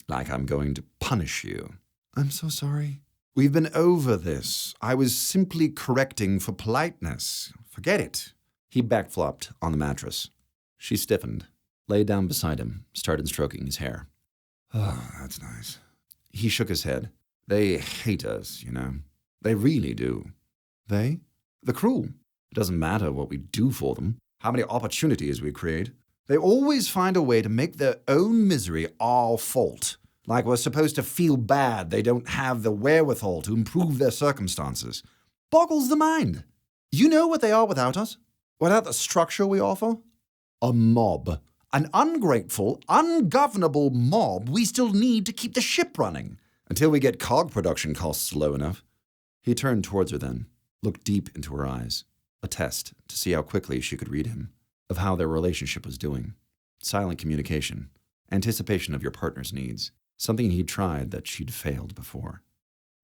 Like I'm going to punish you." "I'm so sorry." "We've been over this. I was simply correcting for politeness. Forget it." He backflopped on the mattress. She stiffened, lay down beside him, started stroking his hair. Oh, that's nice. He shook his head. "They hate us, you know. They really do." "They?" "The crew. It doesn't matter what we do for them, how many opportunities we create. They always find a way to make their own misery our fault. Like we're supposed to feel bad they don't have the wherewithal to improve their circumstances. Boggles the mind. You know what they are without us? Without the structure we offer? A mob. An ungrateful, ungovernable mob we still need to keep the ship running. Until we get cog production costs low enough." He turned towards her then, looked deep into her eyes. A test to see how quickly she could read him, of how their relationship was doing. Silent communication. Anticipation of your partner's needs. Something he'd tried that she'd failed before.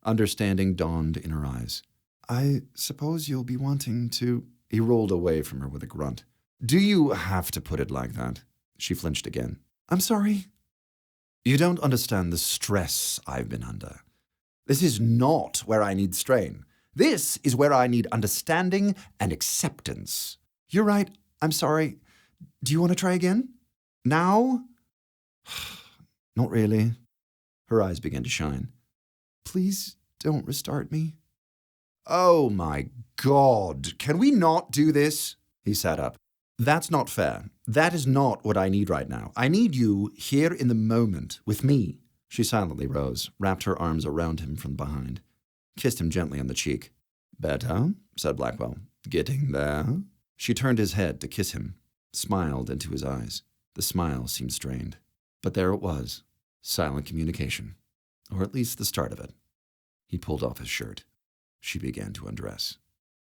Understanding dawned in her eyes. "I suppose you'll be wanting to—" He rolled away from her with a grunt. "Do you have to put it like that?" She flinched again. "I'm sorry." "You don't understand the stress I've been under. This is not where I need strain. This is where I need understanding and acceptance." "You're right. I'm sorry. Do you want to try again? Now?" "Not really." Her eyes began to shine. "Please don't restart me." "Oh my God, can we not do this?" He sat up. "That's not fair. That is not what I need right now. I need you here in the moment with me." She silently rose, wrapped her arms around him from behind, kissed him gently on the cheek. "Better?" said Blackwell. "Getting there?" She turned his head to kiss him, smiled into his eyes. The smile seemed strained. But there it was, silent communication, or at least the start of it. He pulled off his shirt. She began to undress.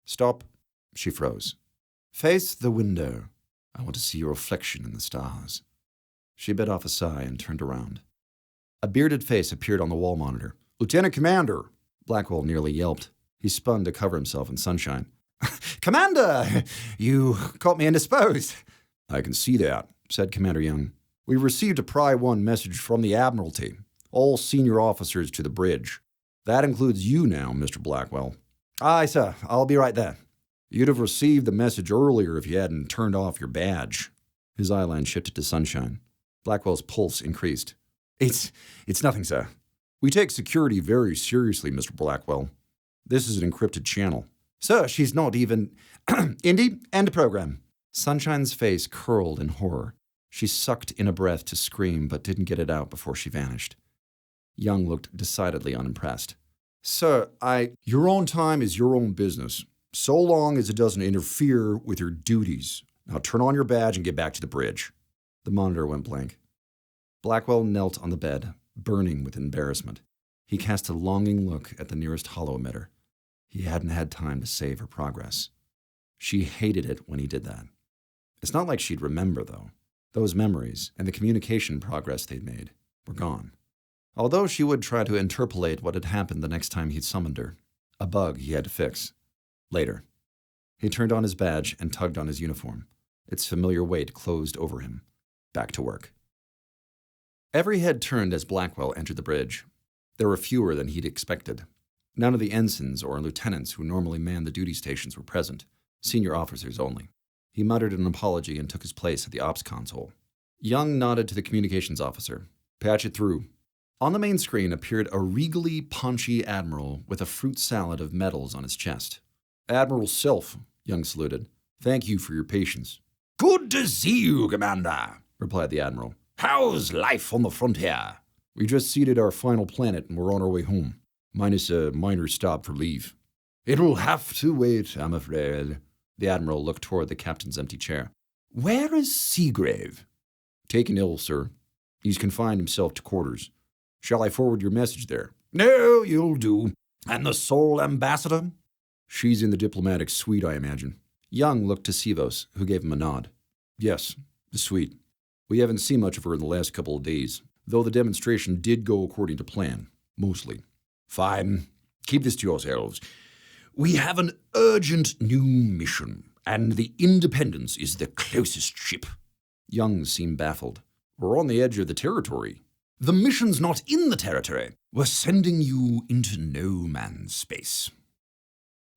"Stop." She froze. "Face the window. I want to see your reflection in the stars." She bit off a sigh and turned around. A bearded face appeared on the wall monitor. "Lieutenant Commander!" Blackwell nearly yelped. He spun to cover himself in sunshine. "Commander! You caught me indisposed." "I can see that," said Commander Young. "We received a Pry 1 message from the Admiralty. All senior officers to the bridge. That includes you now, Mr. Blackwell." "Aye, sir. I'll be right there." "You'd have received the message earlier if you hadn't turned off your badge." His eyeline shifted to sunshine. Blackwell's pulse increased. It's nothing, sir. We take security very seriously, Mr. Blackwell. This is an encrypted channel." "Sir, she's not even—" "Indy, end program." Sunshine's face curled in horror. She sucked in a breath to scream, but didn't get it out before she vanished. Young looked decidedly unimpressed. "Sir, Your own time is your own business, so long as it doesn't interfere with your duties. Now turn on your badge and get back to the bridge." The monitor went blank. Blackwell knelt on the bed, burning with embarrassment. He cast a longing look at the nearest hollow emitter. He hadn't had time to save her progress. She hated it when he did that. It's not like she'd remember, though. Those memories and the communication progress they'd made were gone. Although she would try to interpolate what had happened the next time he'd summoned her. A bug he had to fix. Later. He turned on his badge and tugged on his uniform. Its familiar weight closed over him. Back to work. Every head turned as Blackwell entered the bridge. There were fewer than he'd expected. None of the ensigns or lieutenants who normally manned the duty stations were present. Senior officers only. He muttered an apology and took his place at the ops console. Young nodded to the communications officer. Patch it through. On the main screen appeared a regally paunchy admiral with a fruit salad of medals on his chest. Admiral Self, Young saluted. Thank you for your patience. Good to see you, Commander, replied the admiral. How's life on the frontier? We just seeded our final planet and we're on our way home, minus a minor stop for leave. It'll have to wait, I'm afraid. The admiral looked toward the captain's empty chair. Where is Seagrave? Taken ill, sir. He's confined himself to quarters. Shall I forward your message there? No, you'll do. And the sole ambassador? She's in the diplomatic suite, I imagine. Young looked to Sivos, who gave him a nod. Yes, the suite. We haven't seen much of her in the last couple of days, though the demonstration did go according to plan, mostly. Fine. Keep this to yourselves. We have an urgent new mission, and the Independence is the closest ship. Young seemed baffled. We're on the edge of the territory. The mission's not in the territory. We're sending you into no man's space.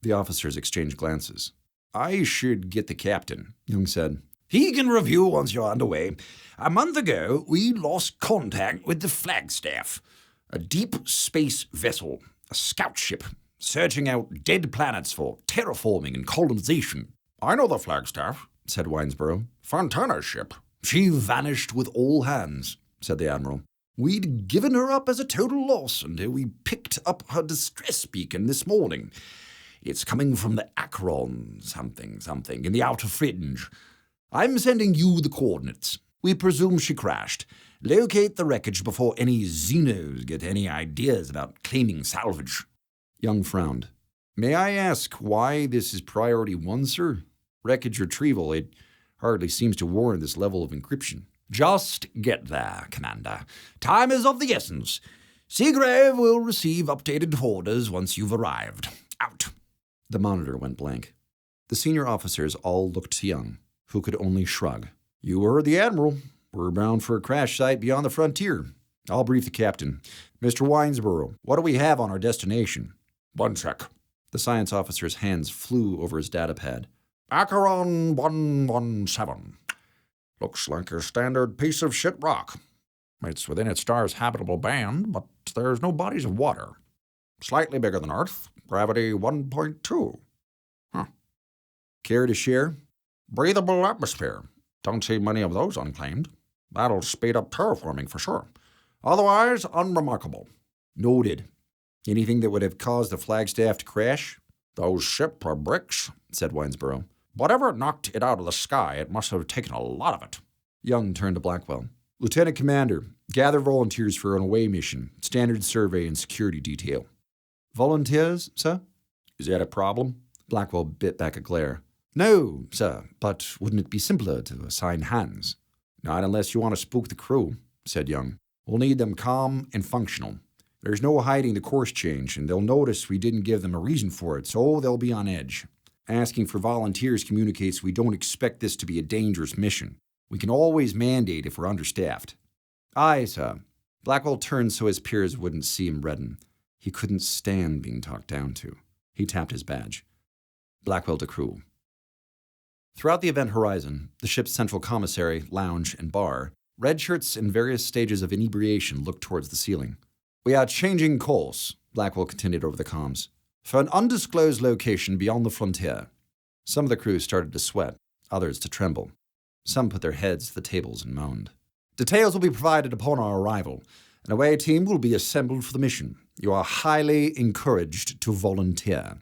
The officers exchanged glances. I should get the captain, Young said. He can review once you're underway. A month ago, we lost contact with the Flagstaff, a deep space vessel, a scout ship, searching out dead planets for terraforming and colonization. I know the Flagstaff, said Winesboro. Fontana's ship. She vanished with all hands, said the admiral. We'd given her up as a total loss until we picked up her distress beacon this morning. It's coming from the Acheron something in the outer fringe. I'm sending you the coordinates. We presume she crashed. Locate the wreckage before any Xenos get any ideas about claiming salvage. Young frowned. May I ask why this is priority 1, sir? Wreckage retrieval, it hardly seems to warrant this level of encryption. Just get there, Commander. Time is of the essence. Seagrave will receive updated orders once you've arrived. Out. The monitor went blank. The senior officers all looked to Young, who could only shrug. You heard the admiral. We're bound for a crash site beyond the frontier. I'll brief the captain. Mr. Winesboro, what do we have on our destination? 1 sec. The science officer's hands flew over his datapad. Acheron 117. Looks like a standard piece of shit rock. It's within its star's habitable band, but there's no bodies of water. Slightly bigger than Earth. Gravity 1.2. Care to share? Breathable atmosphere. Don't see many of those unclaimed. That'll speed up terraforming for sure. Otherwise, unremarkable. Noted. Anything that would have caused the Flagstaff to crash? Those ship are bricks, said Winesboro. Whatever knocked it out of the sky, it must have taken a lot of it. Young turned to Blackwell. Lieutenant Commander, gather volunteers for an away mission, standard survey and security detail. Volunteers, sir? Is that a problem? Blackwell bit back a glare. No, sir, but wouldn't it be simpler to assign hands? Not unless you want to spook the crew, said Young. We'll need them calm and functional. There's no hiding the course change, and they'll notice we didn't give them a reason for it, so they'll be on edge. Asking for volunteers communicates we don't expect this to be a dangerous mission. We can always mandate if we're understaffed. Aye, sir. Blackwell turned so his peers wouldn't see him redden. He couldn't stand being talked down to. He tapped his badge. Blackwell to crew. Throughout the event horizon, the ship's central commissary, lounge, and bar, red shirts in various stages of inebriation looked towards the ceiling. We are changing course, Blackwell continued over the comms, for an undisclosed location beyond the frontier. Some of the crew started to sweat, others to tremble. Some put their heads to the tables and moaned. Details will be provided upon our arrival. An away team will be assembled for the mission. You are highly encouraged to volunteer.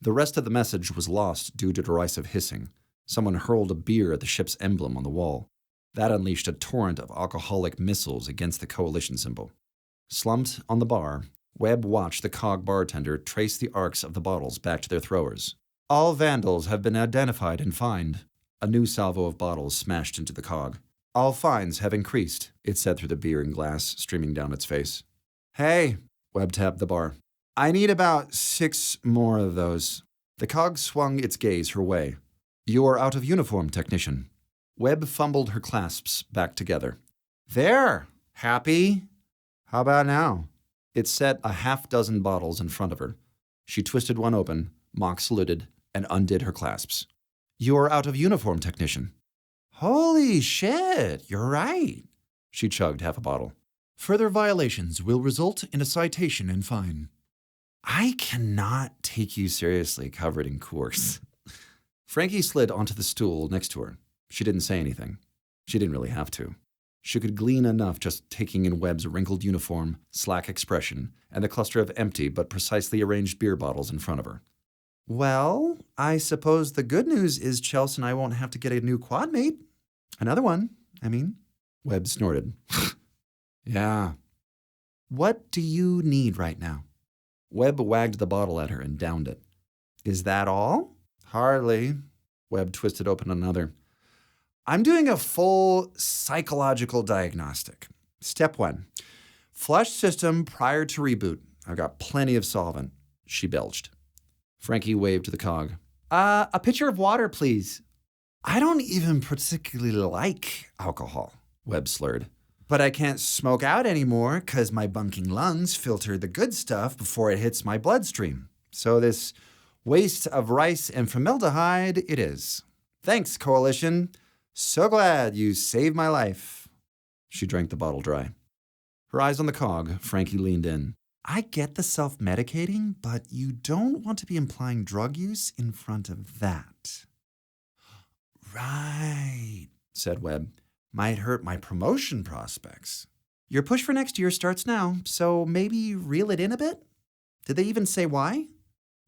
The rest of the message was lost due to derisive hissing. Someone hurled a beer at the ship's emblem on the wall. That unleashed a torrent of alcoholic missiles against the coalition symbol. Slumped on the bar, Webb watched the cog bartender trace the arcs of the bottles back to their throwers. All vandals have been identified and fined. A new salvo of bottles smashed into the cog. All fines have increased, it said through the beer and glass streaming down its face. Hey, Webb tapped the bar. I need about 6 more of those. The cog swung its gaze her way. You're out of uniform, technician. Webb fumbled her clasps back together. There! Happy? How about now? It set a 6 bottles in front of her. She twisted one open, mock saluted, and undid her clasps. You're out of uniform, technician. Holy shit, you're right. She chugged half a bottle. Further violations will result in a citation and fine. I cannot take you seriously covered in course. Frankie slid onto the stool next to her. She didn't say anything. She didn't really have to. She could glean enough just taking in Webb's wrinkled uniform, slack expression, and the cluster of empty but precisely arranged beer bottles in front of her. Well, I suppose the good news is Chelsea and I won't have to get a new quad mate. Another one, I mean. Webb snorted. Yeah. What do you need right now? Webb wagged the bottle at her and downed it. Is that all? Hardly. Webb twisted open another. I'm doing a full psychological diagnostic. Step 1. Flush system prior to reboot. I've got plenty of solvent. She belched. Frankie waved to the cog. A pitcher of water, please. I don't even particularly like alcohol, Webb slurred. But I can't smoke out anymore because my bunking lungs filter the good stuff before it hits my bloodstream. So this waste of rice and formaldehyde it is. Thanks, Coalition. So glad you saved my life. She drank the bottle dry. Her eyes on the cog, Frankie leaned in. I get the self-medicating, but you don't want to be implying drug use in front of that. Right, said Webb. Might hurt my promotion prospects. Your push for next year starts now, so maybe reel it in a bit? Did they even say why?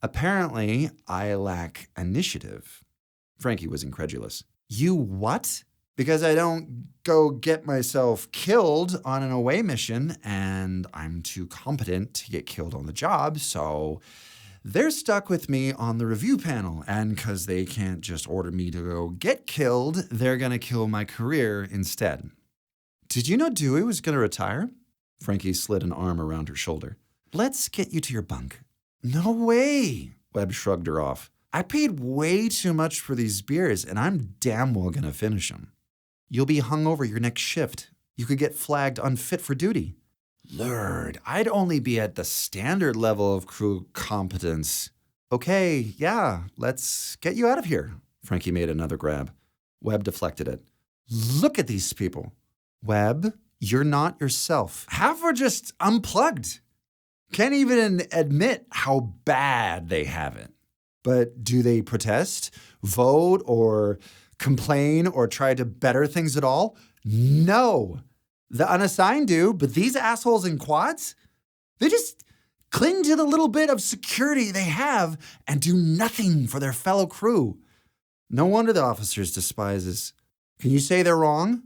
Apparently, I lack initiative. Frankie was incredulous. You what? Because I don't go get myself killed on an away mission, and I'm too competent to get killed on the job, so they're stuck with me on the review panel, and because they can't just order me to go get killed, they're going to kill my career instead. Did you know Dewey was going to retire? Frankie slid an arm around her shoulder. Let's get you to your bunk. No way, Webb shrugged her off. I paid way too much for these beers, and I'm damn well going to finish them. You'll be hung over your next shift. You could get flagged unfit for duty. Lord, I'd only be at the standard level of crew competence. Okay, yeah, let's get you out of here. Frankie made another grab. Webb deflected it. Look at these people. Webb, you're not yourself. Half are just unplugged. Can't even admit how bad they have it. But do they protest, vote, or complain, or try to better things at all? No. The unassigned do, but these assholes in quads, they just cling to the little bit of security they have and do nothing for their fellow crew. No wonder the officers despise us. Can you say they're wrong?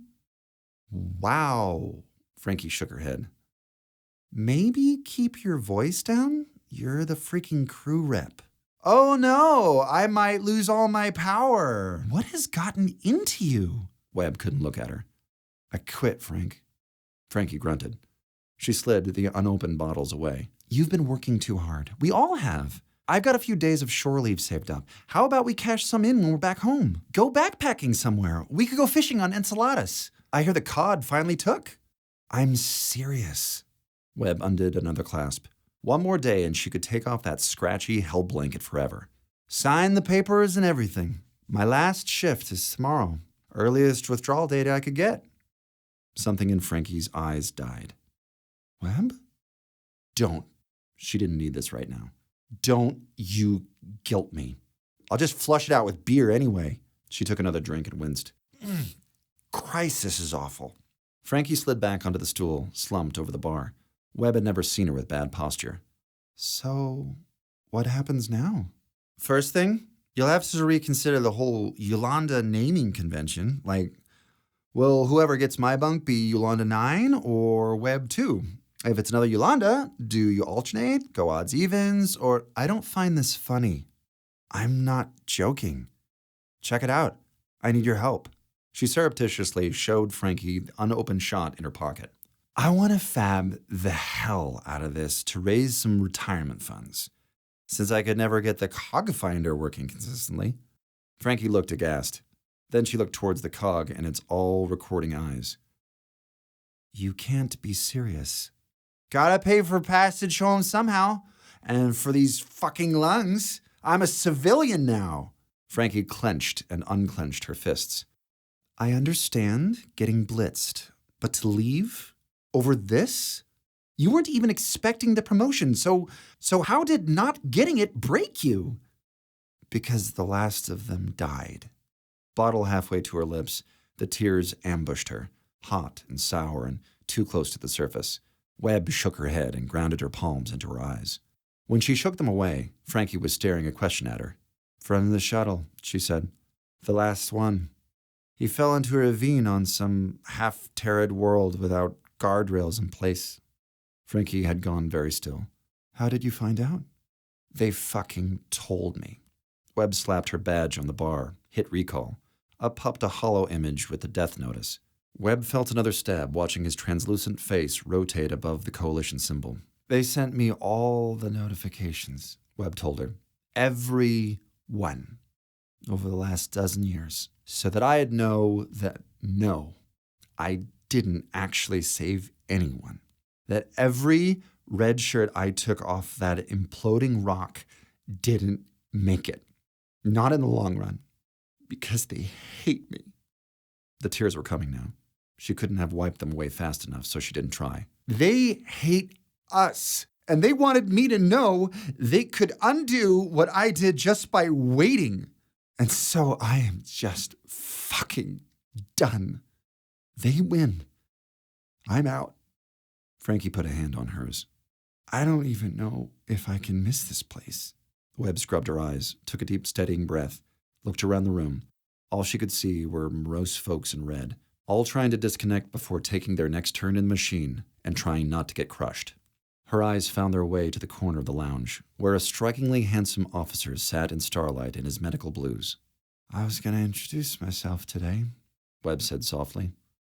Wow. Frankie shook her head. Maybe keep your voice down? You're the freaking crew rep. Oh no, I might lose all my power. What has gotten into you? Webb couldn't look at her. I quit, Frank. Frankie grunted. She slid the unopened bottles away. You've been working too hard. We all have. I've got a few days of shore leave saved up. How about we cash some in when we're back home? Go backpacking somewhere. We could go fishing on Enceladus. I hear the cod finally took. I'm serious. Webb undid another clasp. One more day and she could take off that scratchy hell blanket forever. Sign the papers and everything. My last shift is tomorrow. Earliest withdrawal date I could get. Something in Frankie's eyes died. Webb? Don't. She didn't need this right now. Don't you guilt me. I'll just flush it out with beer anyway. She took another drink and winced. Christ, this is awful. Frankie slid back onto the stool, slumped over the bar. Webb had never seen her with bad posture. So, what happens now? First thing, you'll have to reconsider the whole Yolanda naming convention. Like, will whoever gets my bunk be Yolanda 9 or Webb 2? If it's another Yolanda, do you alternate, go odds evens, or I don't find this funny. I'm not joking. Check it out. I need your help. She surreptitiously showed Frankie the unopened shot in her pocket. I want to fab the hell out of this to raise some retirement funds, since I could never get the cog finder working consistently. Frankie looked aghast. Then she looked towards the cog and its all-recording eyes. You can't be serious. Gotta pay for passage home somehow. And for these fucking lungs, I'm a civilian now. Frankie clenched and unclenched her fists. I understand getting blitzed, but to leave? Over this? You weren't even expecting the promotion, so how did not getting it break you? Because the last of them died. Bottle halfway to her lips, the tears ambushed her, hot and sour and too close to the surface. Webb shook her head and grounded her palms into her eyes. When she shook them away, Frankie was staring a question at her. From the shuttle, she said. The last one. He fell into a ravine on some half-terrid world without guardrails in place. Frankie had gone very still. How did you find out? They fucking told me. Webb slapped her badge on the bar, hit recall, up-popped a hollow image with the death notice. Webb felt another stab watching his translucent face rotate above the coalition symbol. They sent me all the notifications, Webb told her. Every one. Over the last dozen years. So that I'd know that no, I didn't actually save anyone. That every red shirt I took off that imploding rock didn't make it. Not in the long run. Because they hate me. The tears were coming now. She couldn't have wiped them away fast enough, so she didn't try. They hate us. And they wanted me to know they could undo what I did just by waiting. And so I am just fucking done. They win. I'm out. Frankie put a hand on hers. I don't even know if I can miss this place. Webb scrubbed her eyes, took a deep, steadying breath, looked around the room. All she could see were morose folks in red, all trying to disconnect before taking their next turn in the machine and trying not to get crushed. Her eyes found their way to the corner of the lounge, where a strikingly handsome officer sat in starlight in his medical blues. I was going to introduce myself today, Webb said softly.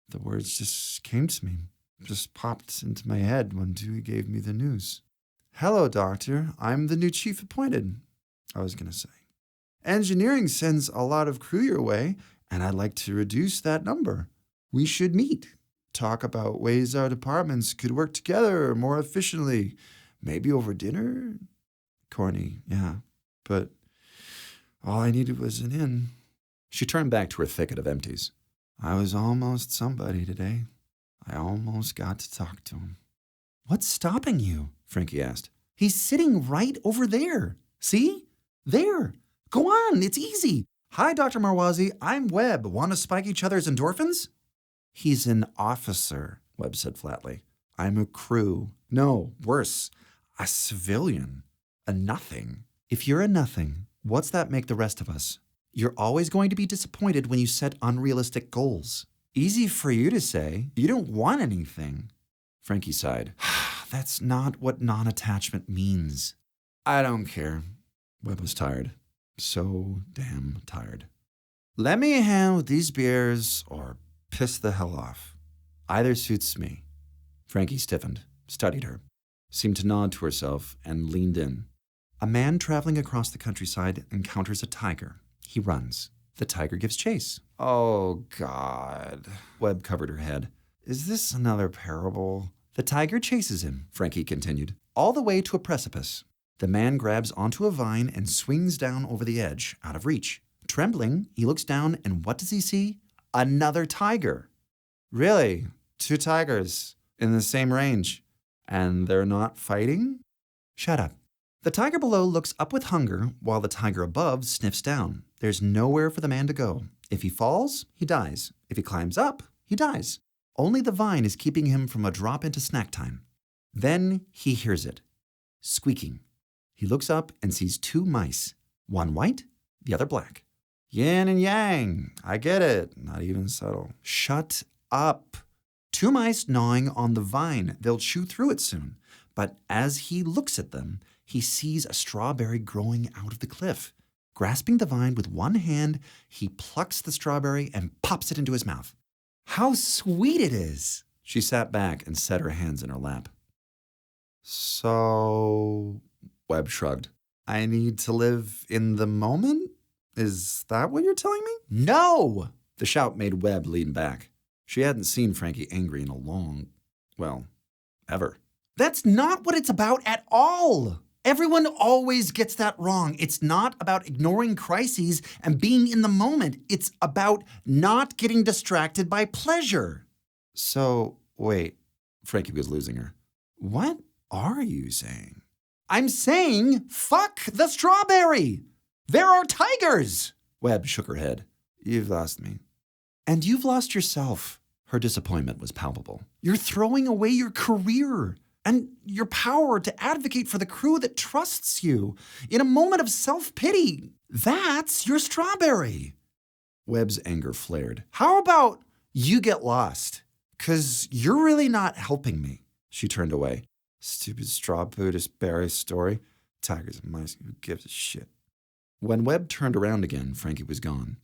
The words just came to me, just popped into my head when Dewey gave me the news. Hello, Doctor. I'm the new chief appointed, I was going to say. Engineering sends a lot of crew your way, and I'd like to reduce that number. We should meet. Talk about ways our departments could work together more efficiently. Maybe over dinner? Corny, yeah. But all I needed was an in. She turned back to her thicket of empties. I was almost somebody today. I almost got to talk to him. What's stopping you? Frankie asked. He's sitting right over there. See? There. Go on, it's easy. Hi, Dr. Marwazi. I'm Webb. Want to spike each other's endorphins? He's an officer, Webb said flatly. I'm a crew. No, worse, a civilian. A nothing. If you're a nothing, what's that make the rest of us? You're always going to be disappointed when you set unrealistic goals. Easy for you to say. You don't want anything. Frankie sighed. That's not what non-attachment means. I don't care. Webb was tired. So damn tired. Let me have these beers or piss the hell off. Either suits me. Frankie stiffened, studied her, seemed to nod to herself, and leaned in. A man traveling across the countryside encounters a tiger. He runs. The tiger gives chase. Oh, God. Webb covered her head. Is this another parable? The tiger chases him, Frankie continued, all the way to a precipice. The man grabs onto a vine and swings down over the edge, out of reach. Trembling, he looks down, and what does he see? Another tiger. Really? 2 tigers in the same range. And they're not fighting? Shut up. The tiger below looks up with hunger, while the tiger above sniffs down. There's nowhere for the man to go. If he falls, he dies. If he climbs up, he dies. Only the vine is keeping him from a drop into snack time. Then he hears it. Squeaking. He looks up and sees 2 mice. One white, the other black. Yin and yang. I get it. Not even subtle. Shut up. 2 mice gnawing on the vine. They'll chew through it soon. But as he looks at them, he sees a strawberry growing out of the cliff. Grasping the vine with one hand, he plucks the strawberry and pops it into his mouth. How sweet it is! She sat back and set her hands in her lap. So, Webb shrugged. I need to live in the moment? Is that what you're telling me? No! The shout made Webb lean back. She hadn't seen Frankie angry in a long, ever. That's not what it's about at all! Everyone always gets that wrong. It's not about ignoring crises and being in the moment. It's about not getting distracted by pleasure. So, wait, Frankie was losing her. What are you saying? I'm saying, fuck the strawberry. There are tigers. Webb shook her head. You've lost me. And you've lost yourself. Her disappointment was palpable. You're throwing away your career and your power to advocate for the crew that trusts you in a moment of self-pity. That's your strawberry. Webb's anger flared. How about you get lost? 'Cause you're really not helping me. She turned away. Stupid straw Buddhist berry story. Tigers and mice, who gives a shit? When Webb turned around again, Frankie was gone.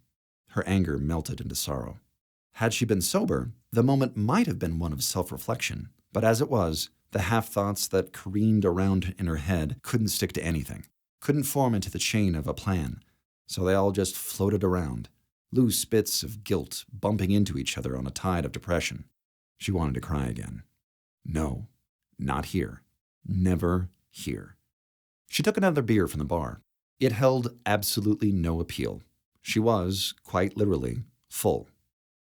Her anger melted into sorrow. Had she been sober, the moment might have been one of self-reflection. But as it was, the half-thoughts that careened around in her head couldn't stick to anything, couldn't form into the chain of a plan. So they all just floated around, loose bits of guilt bumping into each other on a tide of depression. She wanted to cry again. No, not here. Never here. She took another beer from the bar. It held absolutely no appeal. She was, quite literally, full.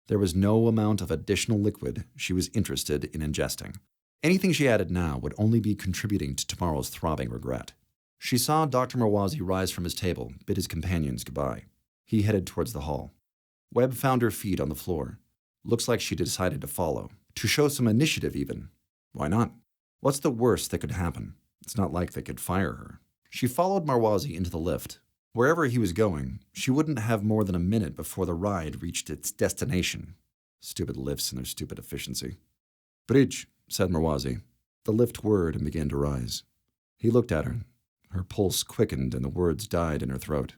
There was no amount of additional liquid she was interested in ingesting. Anything she added now would only be contributing to tomorrow's throbbing regret. She saw Dr. Marwazi rise from his table, bid his companions goodbye. He headed towards the hall. Webb found her feet on the floor. Looks like she decided to follow. To show some initiative, even. Why not? What's the worst that could happen? It's not like they could fire her. She followed Marwazi into the lift. Wherever he was going, she wouldn't have more than a minute before the ride reached its destination. Stupid lifts and their stupid efficiency. Bridge, said Marwazi. The lift whirred and began to rise. He looked at her. Her pulse quickened and the words died in her throat.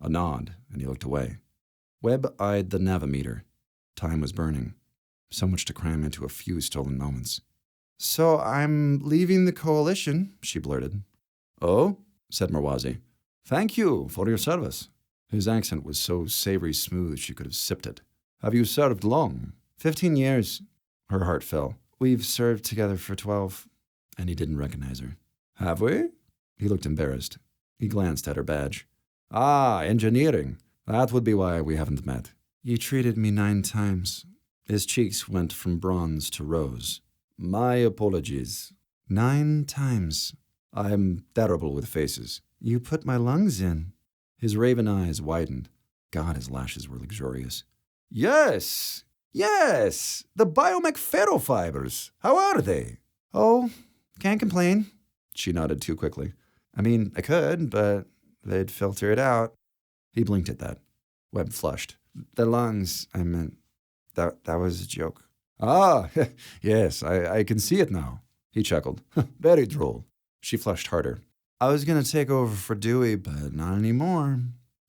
A nod, and he looked away. Webb eyed the navimeter. Time was burning. So much to cram into a few stolen moments. So I'm leaving the coalition, she blurted. Oh, said Marwazi. Thank you for your service. His accent was so savory smooth she could have sipped it. Have you served long? 15 years. Her heart fell. We've served together for 12. And he didn't recognize her. Have we? He looked embarrassed. He glanced at her badge. Ah, engineering. That would be why we haven't met. You treated me 9 times. His cheeks went from bronze to rose. My apologies. 9 times. I'm terrible with faces. You put my lungs in. His raven eyes widened. God, his lashes were luxurious. Yes, the biomech ferrofibers. How are they? Oh, can't complain. She nodded too quickly. I mean, I could, but they'd filter it out. He blinked at that. Webb flushed. The lungs, I meant. That was a joke. Ah, yes, I can see it now. He chuckled. Very droll. She flushed harder. I was going to take over for Dewey, but not anymore.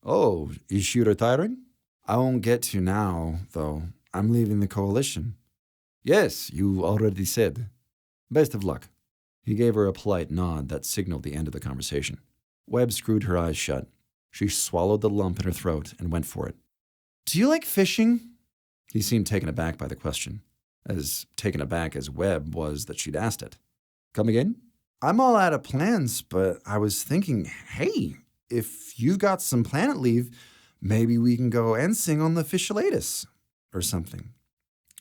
Oh, is she retiring? I won't get to now, though. I'm leaving the coalition. Yes, you already said. Best of luck. He gave her a polite nod that signaled the end of the conversation. Webb screwed her eyes shut. She swallowed the lump in her throat and went for it. Do you like fishing? He seemed taken aback by the question. As taken aback as Webb was that she'd asked it. Come again? I'm all out of plans, but I was thinking, hey, if you've got some planet leave, maybe we can go ensing on the Fishilatus or something.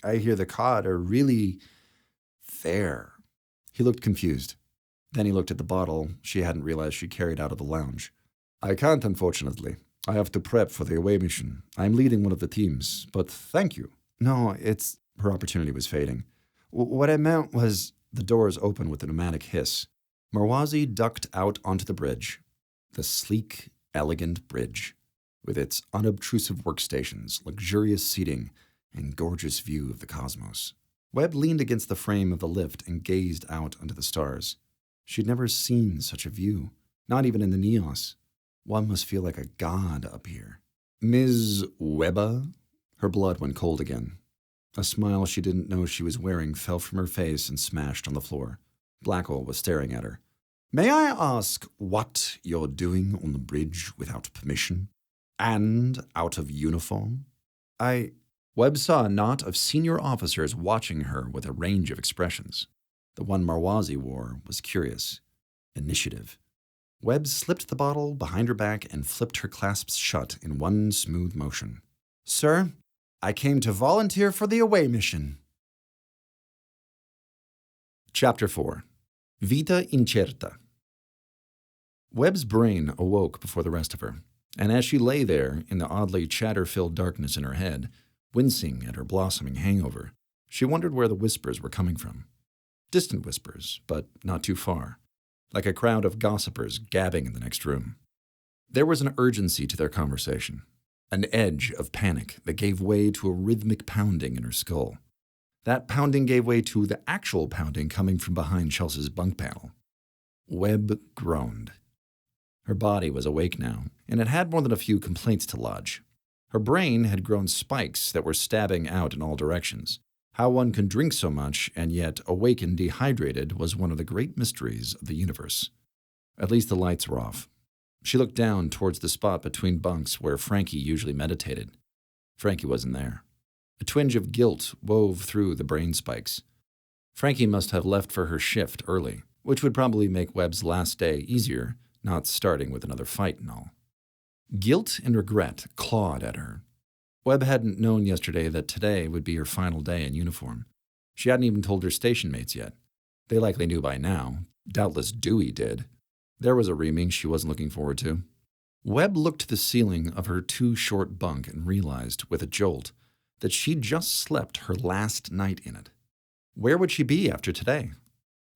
I hear the cod are really there. He looked confused. Then he looked at the bottle she hadn't realized she carried out of the lounge. I can't, unfortunately. I have to prep for the away mission. I'm leading one of the teams, but thank you. No, it's... Her opportunity was fading. What I meant was... The doors opened with a pneumatic hiss. Marwazi ducked out onto the bridge. The sleek, elegant bridge, with its unobtrusive workstations, luxurious seating, and gorgeous view of the cosmos. Webb leaned against the frame of the lift and gazed out under the stars. She'd never seen such a view, not even in the Neos. One must feel like a god up here. Ms. Webber? Her blood went cold again. A smile she didn't know she was wearing fell from her face and smashed on the floor. Blackwell was staring at her. May I ask what you're doing on the bridge without permission? And out of uniform? Webb saw a knot of senior officers watching her with a range of expressions. The one Marwazi wore was curious. Initiative. Webb slipped the bottle behind her back and flipped her clasps shut in one smooth motion. Sir, I came to volunteer for the away mission. Chapter 4. Vita Incerta. Webb's brain awoke before the rest of her, and as she lay there in the oddly chatter-filled darkness in her head, wincing at her blossoming hangover, she wondered where the whispers were coming from. Distant whispers, but not too far, like a crowd of gossipers gabbing in the next room. There was an urgency to their conversation, an edge of panic that gave way to a rhythmic pounding in her skull. That pounding gave way to the actual pounding coming from behind Chelsea's bunk panel. Webb groaned. Her body was awake now, and it had more than a few complaints to lodge. Her brain had grown spikes that were stabbing out in all directions. How one can drink so much and yet awaken dehydrated was one of the great mysteries of the universe. At least the lights were off. She looked down towards the spot between bunks where Frankie usually meditated. Frankie wasn't there. A twinge of guilt wove through the brain spikes. Frankie must have left for her shift early, which would probably make Webb's last day easier, not starting with another fight and all. Guilt and regret clawed at her. Webb hadn't known yesterday that today would be her final day in uniform. She hadn't even told her station mates yet. They likely knew by now. Doubtless Dewey did. There was a reaming she wasn't looking forward to. Webb looked to the ceiling of her too-short bunk and realized, with a jolt, that she'd just slept her last night in it. Where would she be after today?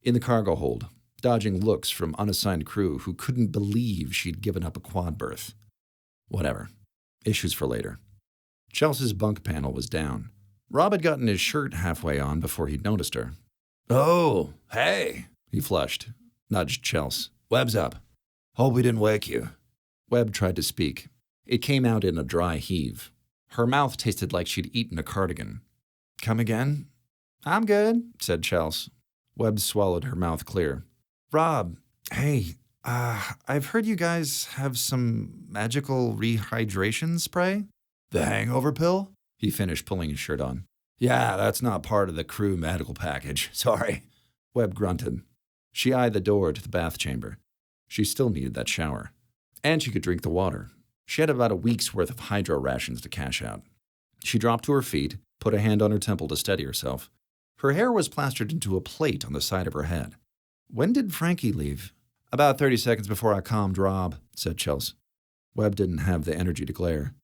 In the cargo hold, dodging looks from unassigned crew who couldn't believe she'd given up a quad berth. Whatever. Issues for later. Chelsea's bunk panel was down. Rob had gotten his shirt halfway on before he'd noticed her. Oh, hey, He flushed, nudged Chelsea. Webb's up. Hope we didn't wake you. Webb tried to speak. It came out in a dry heave. Her mouth tasted like she'd eaten a cardigan. Come again? I'm good, said Chelsea. Webb swallowed her mouth clear. Rob, hey, I've heard you guys have some magical rehydration spray? The hangover pill? He finished pulling his shirt on. Yeah, that's not part of the crew medical package. Sorry. Webb grunted. She eyed the door to the bath chamber. She still needed that shower. And she could drink the water. She had about a week's worth of hydro rations to cash out. She dropped to her feet, put a hand on her temple to steady herself. Her hair was plastered into a plate on the side of her head. When did Frankie leave? About 30 seconds before I calmed Rob, said Chelsea. Webb didn't have the energy to glare.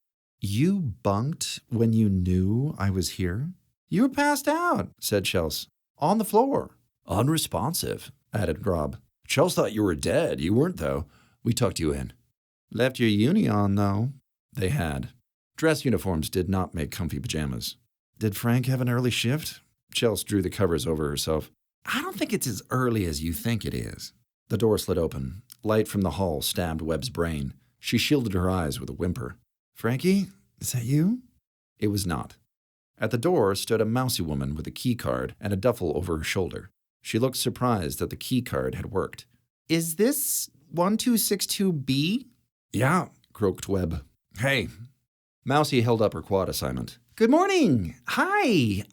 You bunked when you knew I was here? You were passed out, said Chelsea. On the floor. Unresponsive, added Rob. Chelsea thought you were dead. You weren't, though. We tucked you in. Left your uni on, though. They had. Dress uniforms did not make comfy pajamas. Did Frank have an early shift? Chelsea drew the covers over herself. I don't think it's as early as you think it is. The door slid open. Light from the hall stabbed Webb's brain. She shielded her eyes with a whimper. Frankie, is that you? It was not. At the door stood a mousy woman with a key card and a duffel over her shoulder. She looked surprised that the key card had worked. Is this 1262B? Yeah, croaked Webb. Hey. Mousy held up her quad assignment. Good morning. Hi.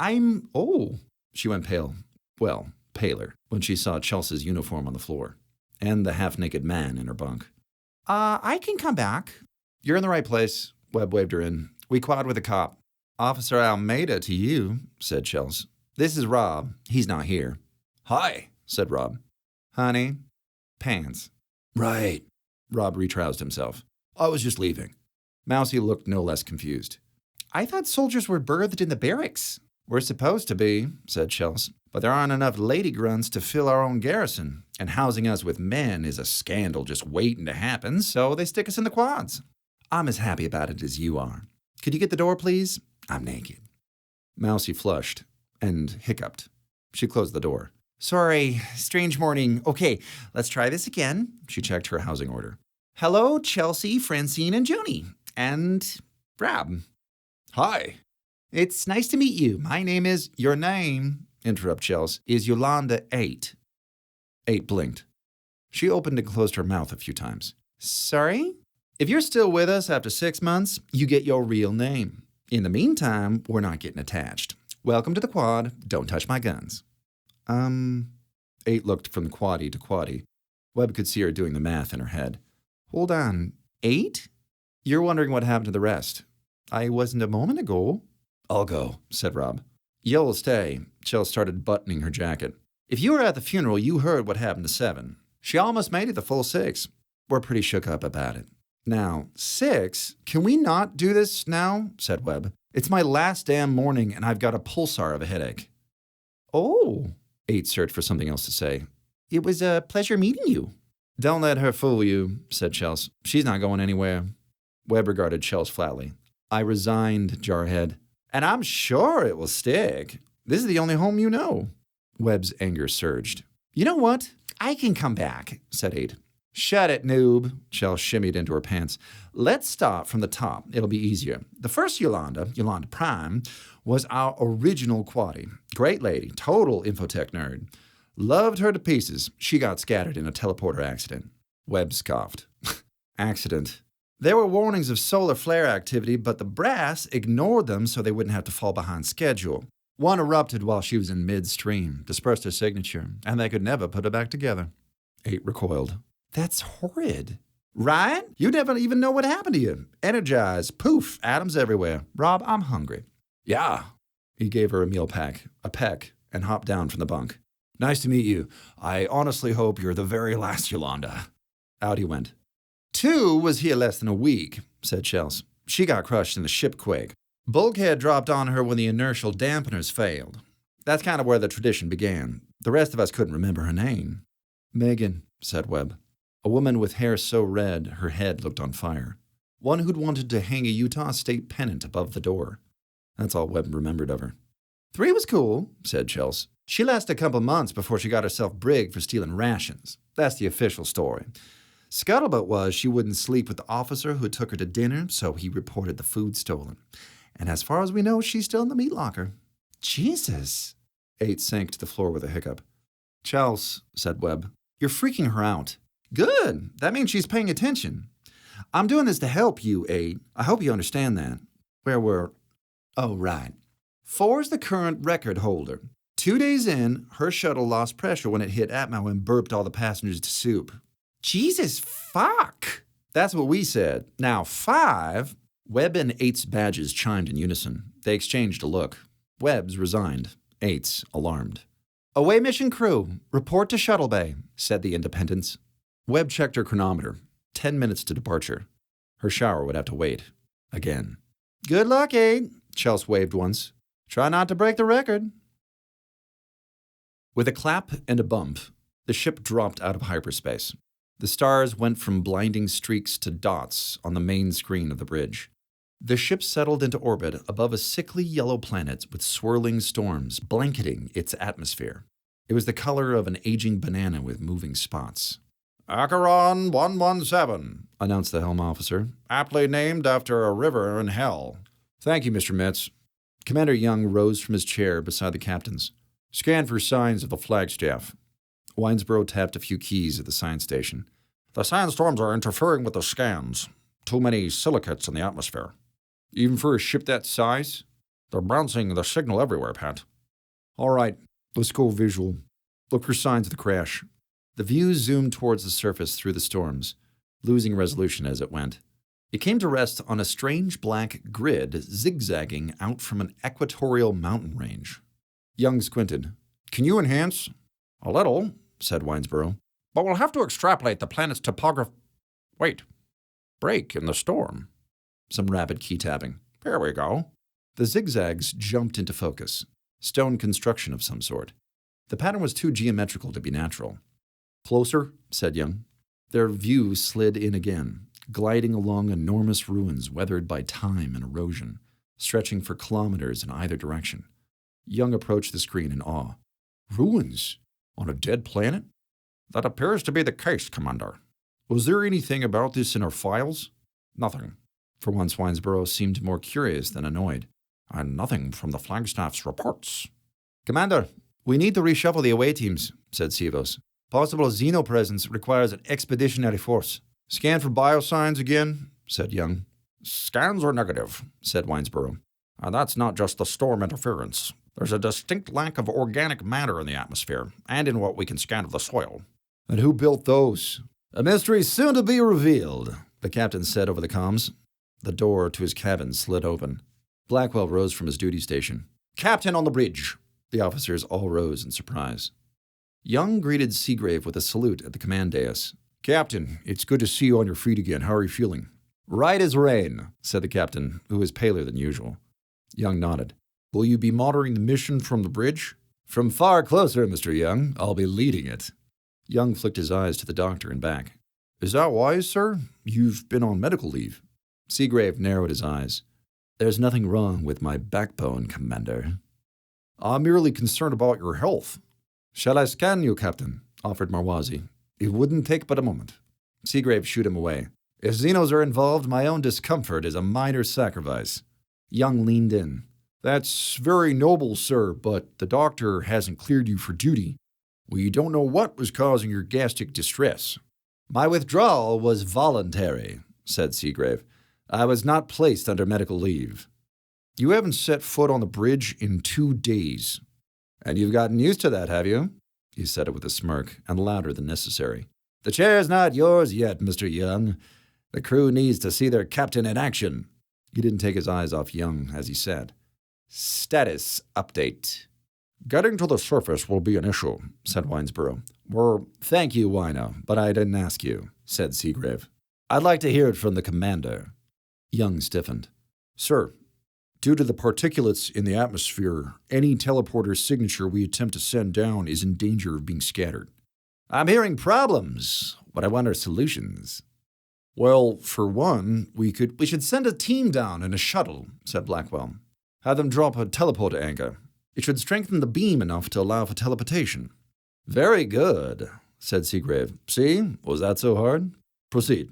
She went pale. Well, paler, when she saw Chelsea's uniform on the floor. And the half-naked man in her bunk. I can come back. You're in the right place. Webb waved her in. We quad with a cop. Officer Almeida to you, said Chelsea. This is Rob. He's not here. Hi, said Rob. Honey, pants. Right. Rob retroused himself. I was just leaving. Mousy looked no less confused. I thought soldiers were berthed in the barracks. We're supposed to be, said Chelsea, but there aren't enough lady grunts to fill our own garrison, and housing us with men is a scandal just waiting to happen, so they stick us in the quads. I'm as happy about it as you are. Could you get the door, please? I'm naked. Mousy flushed and hiccuped. She closed the door. Sorry, strange morning. Okay, let's try this again. She checked her housing order. Hello, Chelsea, Francine, and Junie. And Rob. Hi. It's nice to meet you. My name is... Your name, interrupt Chelsea, is Yolanda 8. 8 blinked. She opened and closed her mouth a few times. Sorry? If you're still with us after 6 months, you get your real name. In the meantime, we're not getting attached. Welcome to the quad. Don't touch my guns. 8 looked from quaddy to quaddy. Webb could see her doing the math in her head. Hold on, 8? You're wondering what happened to the rest. I wasn't a moment ago. I'll go, said Rob. You'll stay. Chell started buttoning her jacket. If you were at the funeral, you heard what happened to 7. She almost made it the full 6. We're pretty shook up about it. Now, 6? Can we not do this now? Said Webb. It's my last damn morning, and I've got a pulsar of a headache. Oh, 8 searched for something else to say. It was a pleasure meeting you. Don't let her fool you, said Chels. She's not going anywhere. Webb regarded Chels flatly. I resigned, Jarhead. And I'm sure it will stick. This is the only home you know. Webb's anger surged. You know what? I can come back, said 8. Shut it, noob. Chels shimmied into her pants. Let's start from the top. It'll be easier. The first Yolanda Prime, was our original Quaddy. Great lady, total infotech nerd. Loved her to pieces. She got scattered in a teleporter accident. Webb scoffed. Accident. There were warnings of solar flare activity, but the brass ignored them so they wouldn't have to fall behind schedule. One erupted while she was in midstream, dispersed her signature, and they could never put her back together. 8 recoiled. That's horrid. Right? You never even know what happened to you. Energized. Poof. Atoms everywhere. Rob, I'm hungry. Yeah. He gave her a meal pack, a peck, and hopped down from the bunk. Nice to meet you. I honestly hope you're the very last Yolanda. Out he went. 2 was here less than a week, said Chels. She got crushed in the ship quake. Bulkhead dropped on her when the inertial dampeners failed. That's kind of where the tradition began. The rest of us couldn't remember her name. Megan, said Webb. A woman with hair so red, her head looked on fire. One who'd wanted to hang a Utah State pennant above the door. That's all Webb remembered of her. 3 was cool, said Chels. She lasted a couple months before she got herself brigged for stealing rations. That's the official story. Scuttlebutt was she wouldn't sleep with the officer who took her to dinner, so he reported the food stolen. And as far as we know, she's still in the meat locker. Jesus. 8 sank to the floor with a hiccup. Chels, said Webb, you're freaking her out. Good. That means she's paying attention. I'm doing this to help you, 8. I hope you understand that. Where were... Oh, right. 4's the current record holder. 2 days in, her shuttle lost pressure when it hit Atmo and burped all the passengers to soup. Jesus fuck! That's what we said. Now 5... Webb and 8's badges chimed in unison. They exchanged a look. Webb's resigned. 8's alarmed. Away mission crew, report to Shuttle Bay, said the Independents. Webb checked her chronometer. 10 minutes to departure. Her shower would have to wait. Again. Good luck, 8. Chels waved once. Try not to break the record. With a clap and a bump, the ship dropped out of hyperspace. The stars went from blinding streaks to dots on the main screen of the bridge. The ship settled into orbit above a sickly yellow planet with swirling storms blanketing its atmosphere. It was the color of an aging banana with moving spots. Acheron 117, announced the helm officer, aptly named after a river in hell. Thank you, Mr. Metz. Commander Young rose from his chair beside the captain's. Scan for signs of the flagstaff. Winesboro tapped a few keys at the science station. The sandstorms are interfering with the scans. Too many silicates in the atmosphere. Even for a ship that size? They're bouncing the signal everywhere, Pat. All right, let's go visual. Look for signs of the crash. The view zoomed towards the surface through the storms, losing resolution as it went. It came to rest on a strange black grid zigzagging out from an equatorial mountain range. Young squinted. Can you enhance? A little, said Winesboro. But we'll have to extrapolate the planet's topography. Wait. Break in the storm. Some rapid key tapping. Here we go. The zigzags jumped into focus. Stone construction of some sort. The pattern was too geometrical to be natural. Closer, said Young. Their view slid in again, gliding along enormous ruins weathered by time and erosion, stretching for kilometers in either direction. Young approached the screen in awe. Ruins? On a dead planet? That appears to be the case, Commander. Was there anything about this in our files? Nothing. For once, Winesboro seemed more curious than annoyed. And nothing from the Flagstaff's reports. Commander, we need to reshuffle the away teams, said Sivos. Possible xenopresence requires an expeditionary force. Scan for biosigns again, said Young. Scans are negative, said Winesboro. And that's not just the storm interference. There's a distinct lack of organic matter in the atmosphere, and in what we can scan of the soil. And who built those? A mystery soon to be revealed, the captain said over the comms. The door to his cabin slid open. Blackwell rose from his duty station. Captain on the bridge. The officers all rose in surprise. Young greeted Seagrave with a salute at the command dais. Captain, it's good to see you on your feet again. How are you feeling? Right as rain, said the captain, who was paler than usual. Young nodded. Will you be monitoring the mission from the bridge? From far closer, Mr. Young. I'll be leading it. Young flicked his eyes to the doctor and back. Is that wise, sir? You've been on medical leave. Seagrave narrowed his eyes. There's nothing wrong with my backbone, Commander. I'm merely concerned about your health. Shall I scan you, Captain? Offered Marwazi. It wouldn't take but a moment. Seagrave shooed him away. If Xenos are involved, my own discomfort is a minor sacrifice. Young leaned in. That's very noble, sir, but the doctor hasn't cleared you for duty. We don't know what was causing your gastric distress. My withdrawal was voluntary, said Seagrave. I was not placed under medical leave. You haven't set foot on the bridge in 2 days. And you've gotten used to that, have you? He said it with a smirk, and louder than necessary. The chair's not yours yet, Mr. Young. The crew needs to see their captain in action. He didn't take his eyes off Young as he said. Status update. Getting to the surface will be an issue, said Winesboro. Thank you, Wino, but I didn't ask you, said Seagrave. I'd like to hear it from the commander. Young stiffened. Sir, due to the particulates in the atmosphere, any teleporter signature we attempt to send down is in danger of being scattered. I'm hearing problems. What I want are solutions. Well, for one, we should send a team down in a shuttle, said Blackwell. Have them drop a teleporter anchor. It should strengthen the beam enough to allow for teleportation. Very good, said Seagrave. See, was that so hard? Proceed.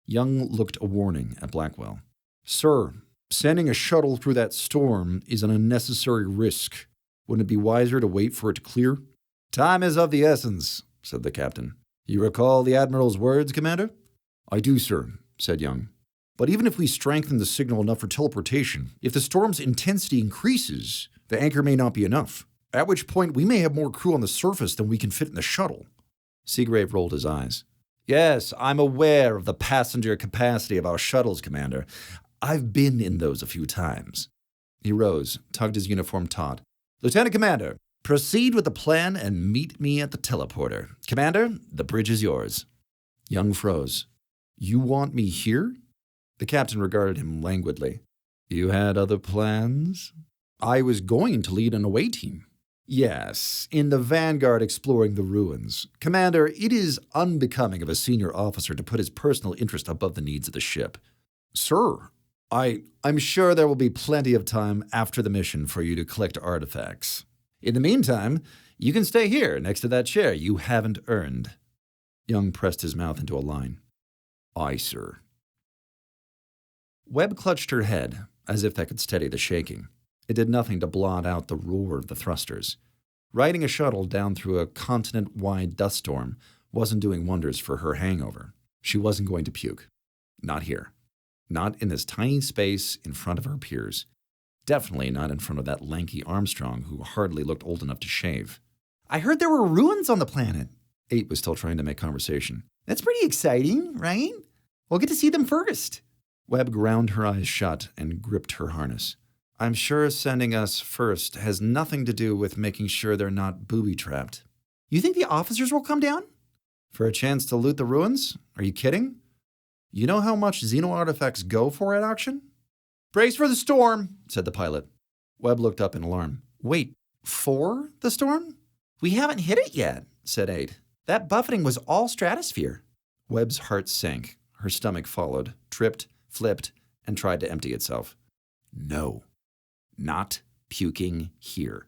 Young looked a warning at Blackwell. Sir, sending a shuttle through that storm is an unnecessary risk. Wouldn't it be wiser to wait for it to clear? Time is of the essence, said the captain. You recall the Admiral's words, Commander? I do, sir, said Young. But even if we strengthen the signal enough for teleportation, if the storm's intensity increases, the anchor may not be enough, at which point we may have more crew on the surface than we can fit in the shuttle. Seagrave rolled his eyes. Yes, I'm aware of the passenger capacity of our shuttles, Commander. I've been in those a few times. He rose, tugged his uniform taut. Lieutenant Commander, proceed with the plan and meet me at the teleporter. Commander, the bridge is yours. Young froze. You want me here? The captain regarded him languidly. You had other plans? I was going to lead an away team. Yes, in the vanguard exploring the ruins. Commander, it is unbecoming of a senior officer to put his personal interest above the needs of the ship. Sir, I'm sure there will be plenty of time after the mission for you to collect artifacts. In the meantime, you can stay here next to that chair you haven't earned. Young pressed his mouth into a line. Aye, sir. Webb clutched her head, as if that could steady the shaking. It did nothing to blot out the roar of the thrusters. Riding a shuttle down through a continent-wide dust storm wasn't doing wonders for her hangover. She wasn't going to puke. Not here. Not in this tiny space in front of her peers. Definitely not in front of that lanky Armstrong who hardly looked old enough to shave. I heard there were ruins on the planet. 8 was still trying to make conversation. That's pretty exciting, right? We'll get to see them first. Webb ground her eyes shut and gripped her harness. I'm sure sending us first has nothing to do with making sure they're not booby-trapped. You think the officers will come down? For a chance to loot the ruins? Are you kidding? You know how much Xeno artifacts go for at auction? Brace for the storm, said the pilot. Webb looked up in alarm. Wait, for the storm? We haven't hit it yet, said 8. That buffeting was all stratosphere. Webb's heart sank. Her stomach followed, tripped, flipped, and tried to empty itself. No. Not puking here.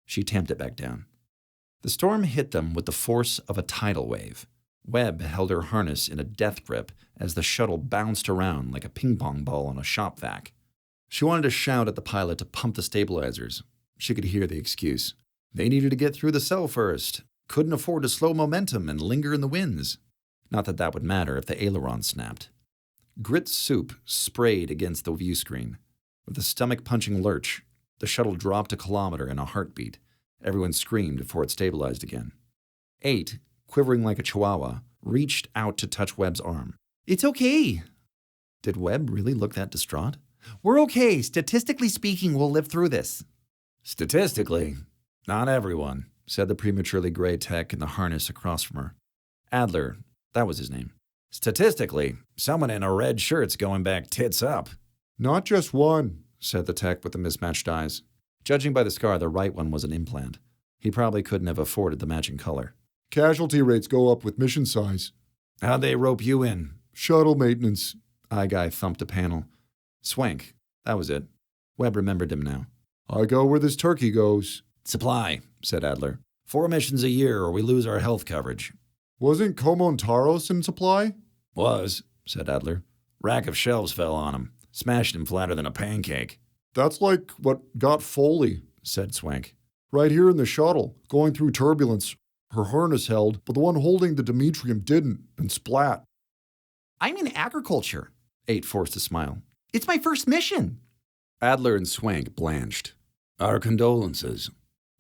She tamped it back down. The storm hit them with the force of a tidal wave. Webb held her harness in a death grip as the shuttle bounced around like a ping-pong ball on a shop vac. She wanted to shout at the pilot to pump the stabilizers. She could hear the excuse. They needed to get through the cell first. Couldn't afford to slow momentum and linger in the winds. Not that that would matter if the aileron snapped. Grit soup sprayed against the view screen. With a stomach-punching lurch, the shuttle dropped a kilometer in a heartbeat. Everyone screamed before it stabilized again. 8, quivering like a chihuahua, reached out to touch Webb's arm. It's okay. Did Webb really look that distraught? We're okay. Statistically speaking, we'll live through this. Statistically, not everyone, said the prematurely gray tech in the harness across from her. Adler, that was his name. Statistically, someone in a red shirt's going back tits up. Not just one, said the tech with the mismatched eyes. Judging by the scar, the right one was an implant. He probably couldn't have afforded the matching color. Casualty rates go up with mission size. How'd they rope you in? Shuttle maintenance. Eye guy thumped a panel. Swank, that was it. Webb remembered him now. I go where this turkey goes. Supply, said Adler. 4 missions a year or we lose our health coverage. Wasn't Komontaros in supply? Was, said Adler. Rack of shelves fell on him. Smashed him flatter than a pancake. That's like what got Foley, said Swank. Right here in the shuttle, going through turbulence. Her harness held, but the one holding the Demetrium didn't, and splat. I'm in agriculture. 8 forced a smile. It's my first mission. Adler and Swank blanched. Our condolences.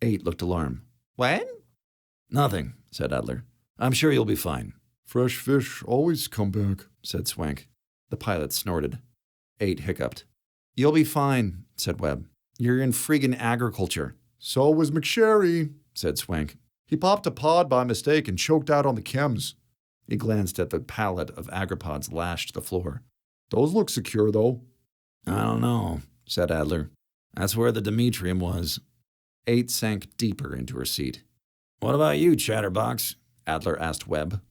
8 looked alarmed. What? Nothing, said Adler. I'm sure you'll be fine. Fresh fish always come back, said Swank. The pilot snorted. 8 hiccuped. You'll be fine, said Webb. You're in friggin' agriculture. So was McSherry, said Swank. He popped a pod by mistake and choked out on the chems. He glanced at the pallet of agropods lashed to the floor. Those look secure, though. I don't know, said Adler. That's where the Demetrium was. 8 sank deeper into her seat. What about you, Chatterbox? Adler asked Webb.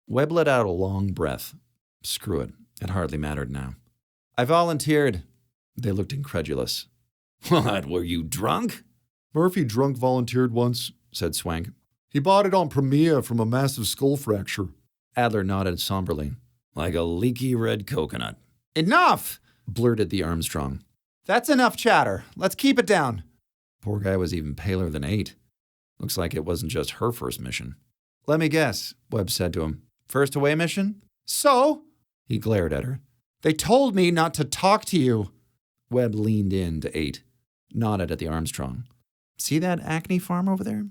Webb let out a long breath. Screw it. It hardly mattered now. I volunteered. They looked incredulous. What, were you drunk? Murphy drunk volunteered once, said Swank. He bought it on Premia from a massive skull fracture. Adler nodded somberly. Like a leaky red coconut. Enough, blurted the Armstrong. That's enough chatter. Let's keep it down. Poor guy was even paler than 8. Looks like it wasn't just her first mission. Let me guess, Webb said to him. First away mission? So? He glared at her. They told me not to talk to you. Webb leaned in to 8, nodded at the Armstrong. See that acne farm over there?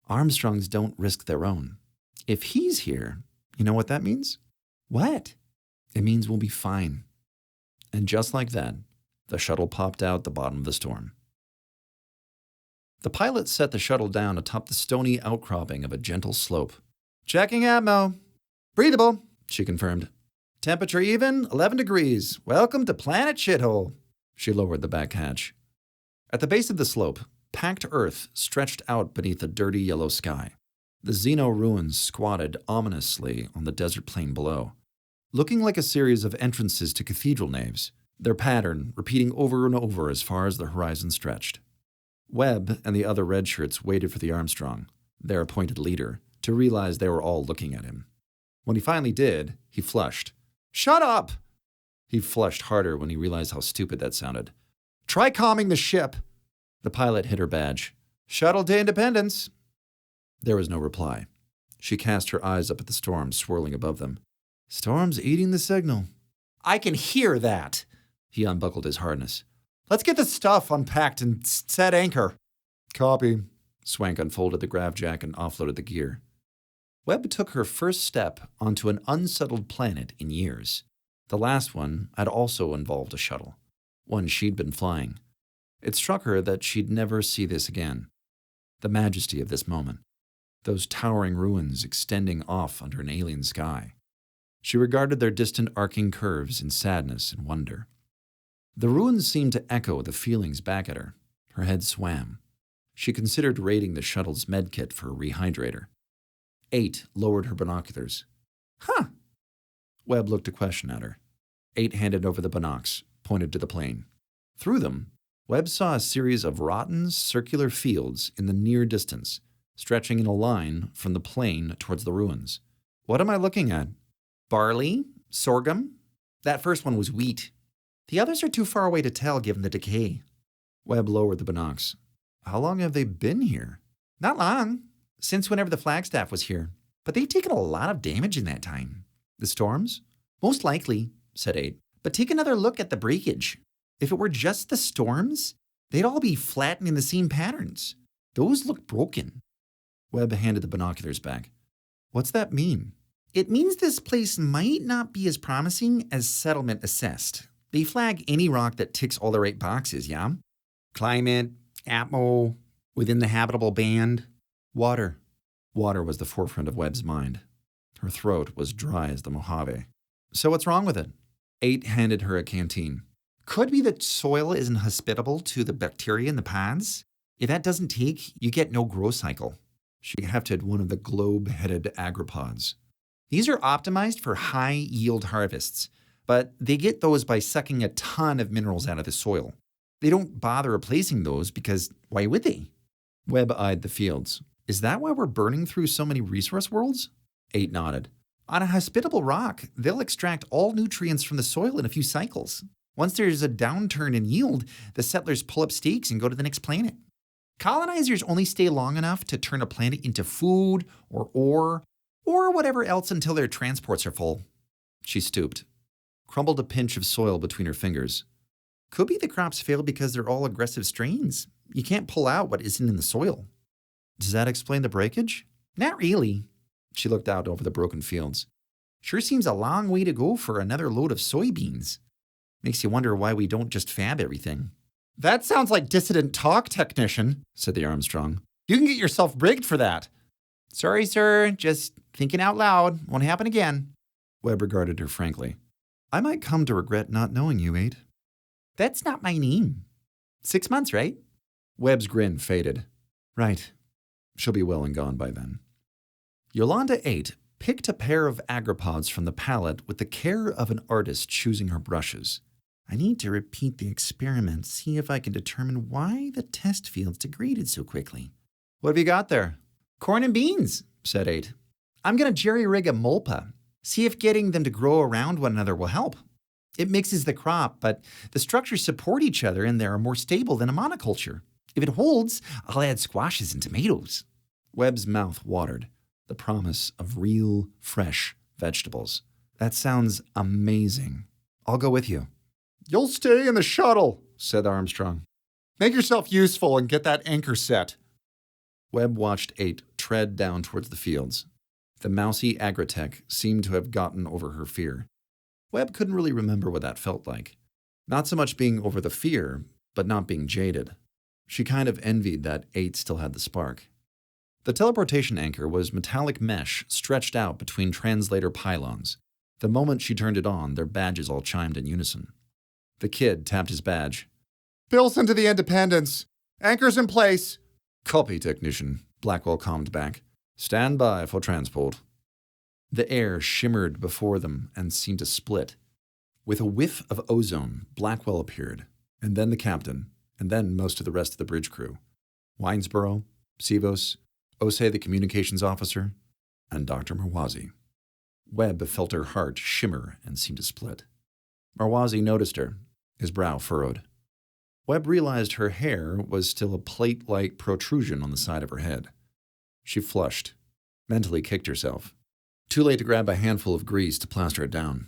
Armstrongs don't risk their own. If he's here, you know what that means? What? It means we'll be fine. And just like that, the shuttle popped out the bottom of the storm. The pilot set the shuttle down atop the stony outcropping of a gentle slope. Checking atmo. Breathable, she confirmed. Temperature even, 11 degrees. Welcome to Planet Shithole. She lowered the back hatch. At the base of the slope, packed earth stretched out beneath a dirty yellow sky. The Xeno ruins squatted ominously on the desert plain below, looking like a series of entrances to cathedral naves, their pattern repeating over and over as far as the horizon stretched. Webb and the other redshirts waited for the Armstrong, their appointed leader, to realize they were all looking at him. When he finally did, he flushed. Shut up! He flushed harder when he realized how stupid that sounded. Try calming the ship. The pilot hit her badge. Shuttle to Independence. There was no reply. She cast her eyes up at the storm swirling above them. Storm's eating the signal. I can hear that. He unbuckled his harness. Let's get the stuff unpacked and set anchor. Copy. Swank unfolded the grav jack and offloaded the gear. Webb took her first step onto an unsettled planet in years. The last one had also involved a shuttle, one she'd been flying. It struck her that she'd never see this again. The majesty of this moment. Those towering ruins extending off under an alien sky. She regarded their distant arcing curves in sadness and wonder. The ruins seemed to echo the feelings back at her. Her head swam. She considered raiding the shuttle's medkit for a rehydrator. 8 lowered her binoculars. Huh. Webb looked a question at her. 8 handed over the binocs, pointed to the plain. Through them, Webb saw a series of rotten, circular fields in the near distance, stretching in a line from the plain towards the ruins. What am I looking at? Barley? Sorghum? That first one was wheat. The others are too far away to tell given the decay. Webb lowered the binocs. How long have they been here? Not long. Since whenever the Flagstaff was here. But they've taken a lot of damage in that time. The storms? Most likely, said 8. But take another look at the breakage. If it were just the storms, they'd all be flattened in the same patterns. Those look broken. Webb handed the binoculars back. What's that mean? It means this place might not be as promising as settlement assessed. They flag any rock that ticks all the right boxes, yeah? Climate, atmo, within the habitable band. Water. Water was the forefront of Webb's mind. Her throat was dry as the Mojave. So what's wrong with it? 8 handed her a canteen. Could be that soil isn't hospitable to the bacteria in the paths. If that doesn't take, you get no growth cycle. She hefted one of the globe-headed agropods. These are optimized for high-yield harvests, but they get those by sucking a ton of minerals out of the soil. They don't bother replacing those because why would they? Webb eyed the fields. Is that why we're burning through so many resource worlds? 8 nodded. On a hospitable rock, they'll extract all nutrients from the soil in a few cycles. Once there's a downturn in yield, the settlers pull up stakes and go to the next planet. Colonizers only stay long enough to turn a planet into food or ore or whatever else until their transports are full. She stooped, crumbled a pinch of soil between her fingers. Could be the crops fail because they're all aggressive strains. You can't pull out what isn't in the soil. Does that explain the breakage? Not really. She looked out over the broken fields. Sure seems a long way to go for another load of soybeans. Makes you wonder why we don't just fab everything. That sounds like dissident talk, technician, said the Armstrong. You can get yourself brigged for that. Sorry, sir. Just thinking out loud. Won't happen again. Webb regarded her frankly. I might come to regret not knowing you, 8. That's not my name. 6 months, right? Webb's grin faded. Right. She'll be well and gone by then. Yolanda 8 picked a pair of agropods from the pallet with the care of an artist choosing her brushes. I need to repeat the experiment, see if I can determine why the test fields degraded so quickly. What have you got there? Corn and beans, said 8. I'm going to jerry-rig a mulpa, see if getting them to grow around one another will help. It mixes the crop, but the structures support each other and they're more stable than a monoculture. If it holds, I'll add squashes and tomatoes. Webb's mouth watered. The promise of real, fresh vegetables. That sounds amazing. I'll go with you. You'll stay in the shuttle, said Armstrong. Make yourself useful and get that anchor set. Webb watched 8 tread down towards the fields. The mousy agritech seemed to have gotten over her fear. Webb couldn't really remember what that felt like. Not so much being over the fear, but not being jaded. She kind of envied that 8 still had the spark. The teleportation anchor was metallic mesh stretched out between translator pylons. The moment she turned it on, their badges all chimed in unison. The kid tapped his badge. Bills into the Independence. Anchor's in place. Copy, technician, Blackwell calmed back. Stand by for transport. The air shimmered before them and seemed to split. With a whiff of ozone, Blackwell appeared, and then the captain, and then most of the rest of the bridge crew. Winesboro, Sivos, Ossa the communications officer, and Dr. Marwazi. Webb felt her heart shimmer and seem to split. Marwazi noticed her, his brow furrowed. Webb realized her hair was still a plate-like protrusion on the side of her head. She flushed, mentally kicked herself. Too late to grab a handful of grease to plaster it down.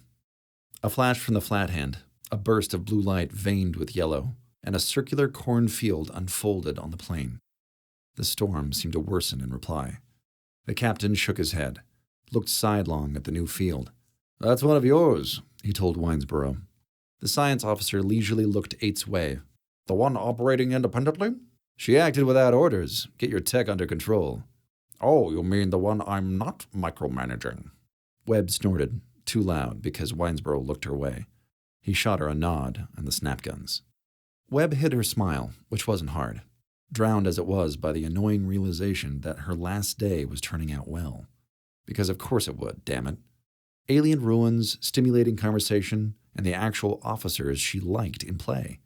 A flash from the flat hand, a burst of blue light veined with yellow, and a circular cornfield unfolded on the plain. The storm seemed to worsen in reply. The captain shook his head, looked sidelong at the new field. That's one of yours, he told Winesboro. The science officer leisurely looked 8's way. The one operating independently? She acted without orders. Get your tech under control. Oh, you mean the one I'm not micromanaging? Webb snorted, too loud because Winesboro looked her way. He shot her a nod and the snapguns. Webb hid her smile, which wasn't hard, drowned as it was by the annoying realization that her last day was turning out well. Because of course it would, damn it. Alien ruins, stimulating conversation, and the actual officers she liked in play.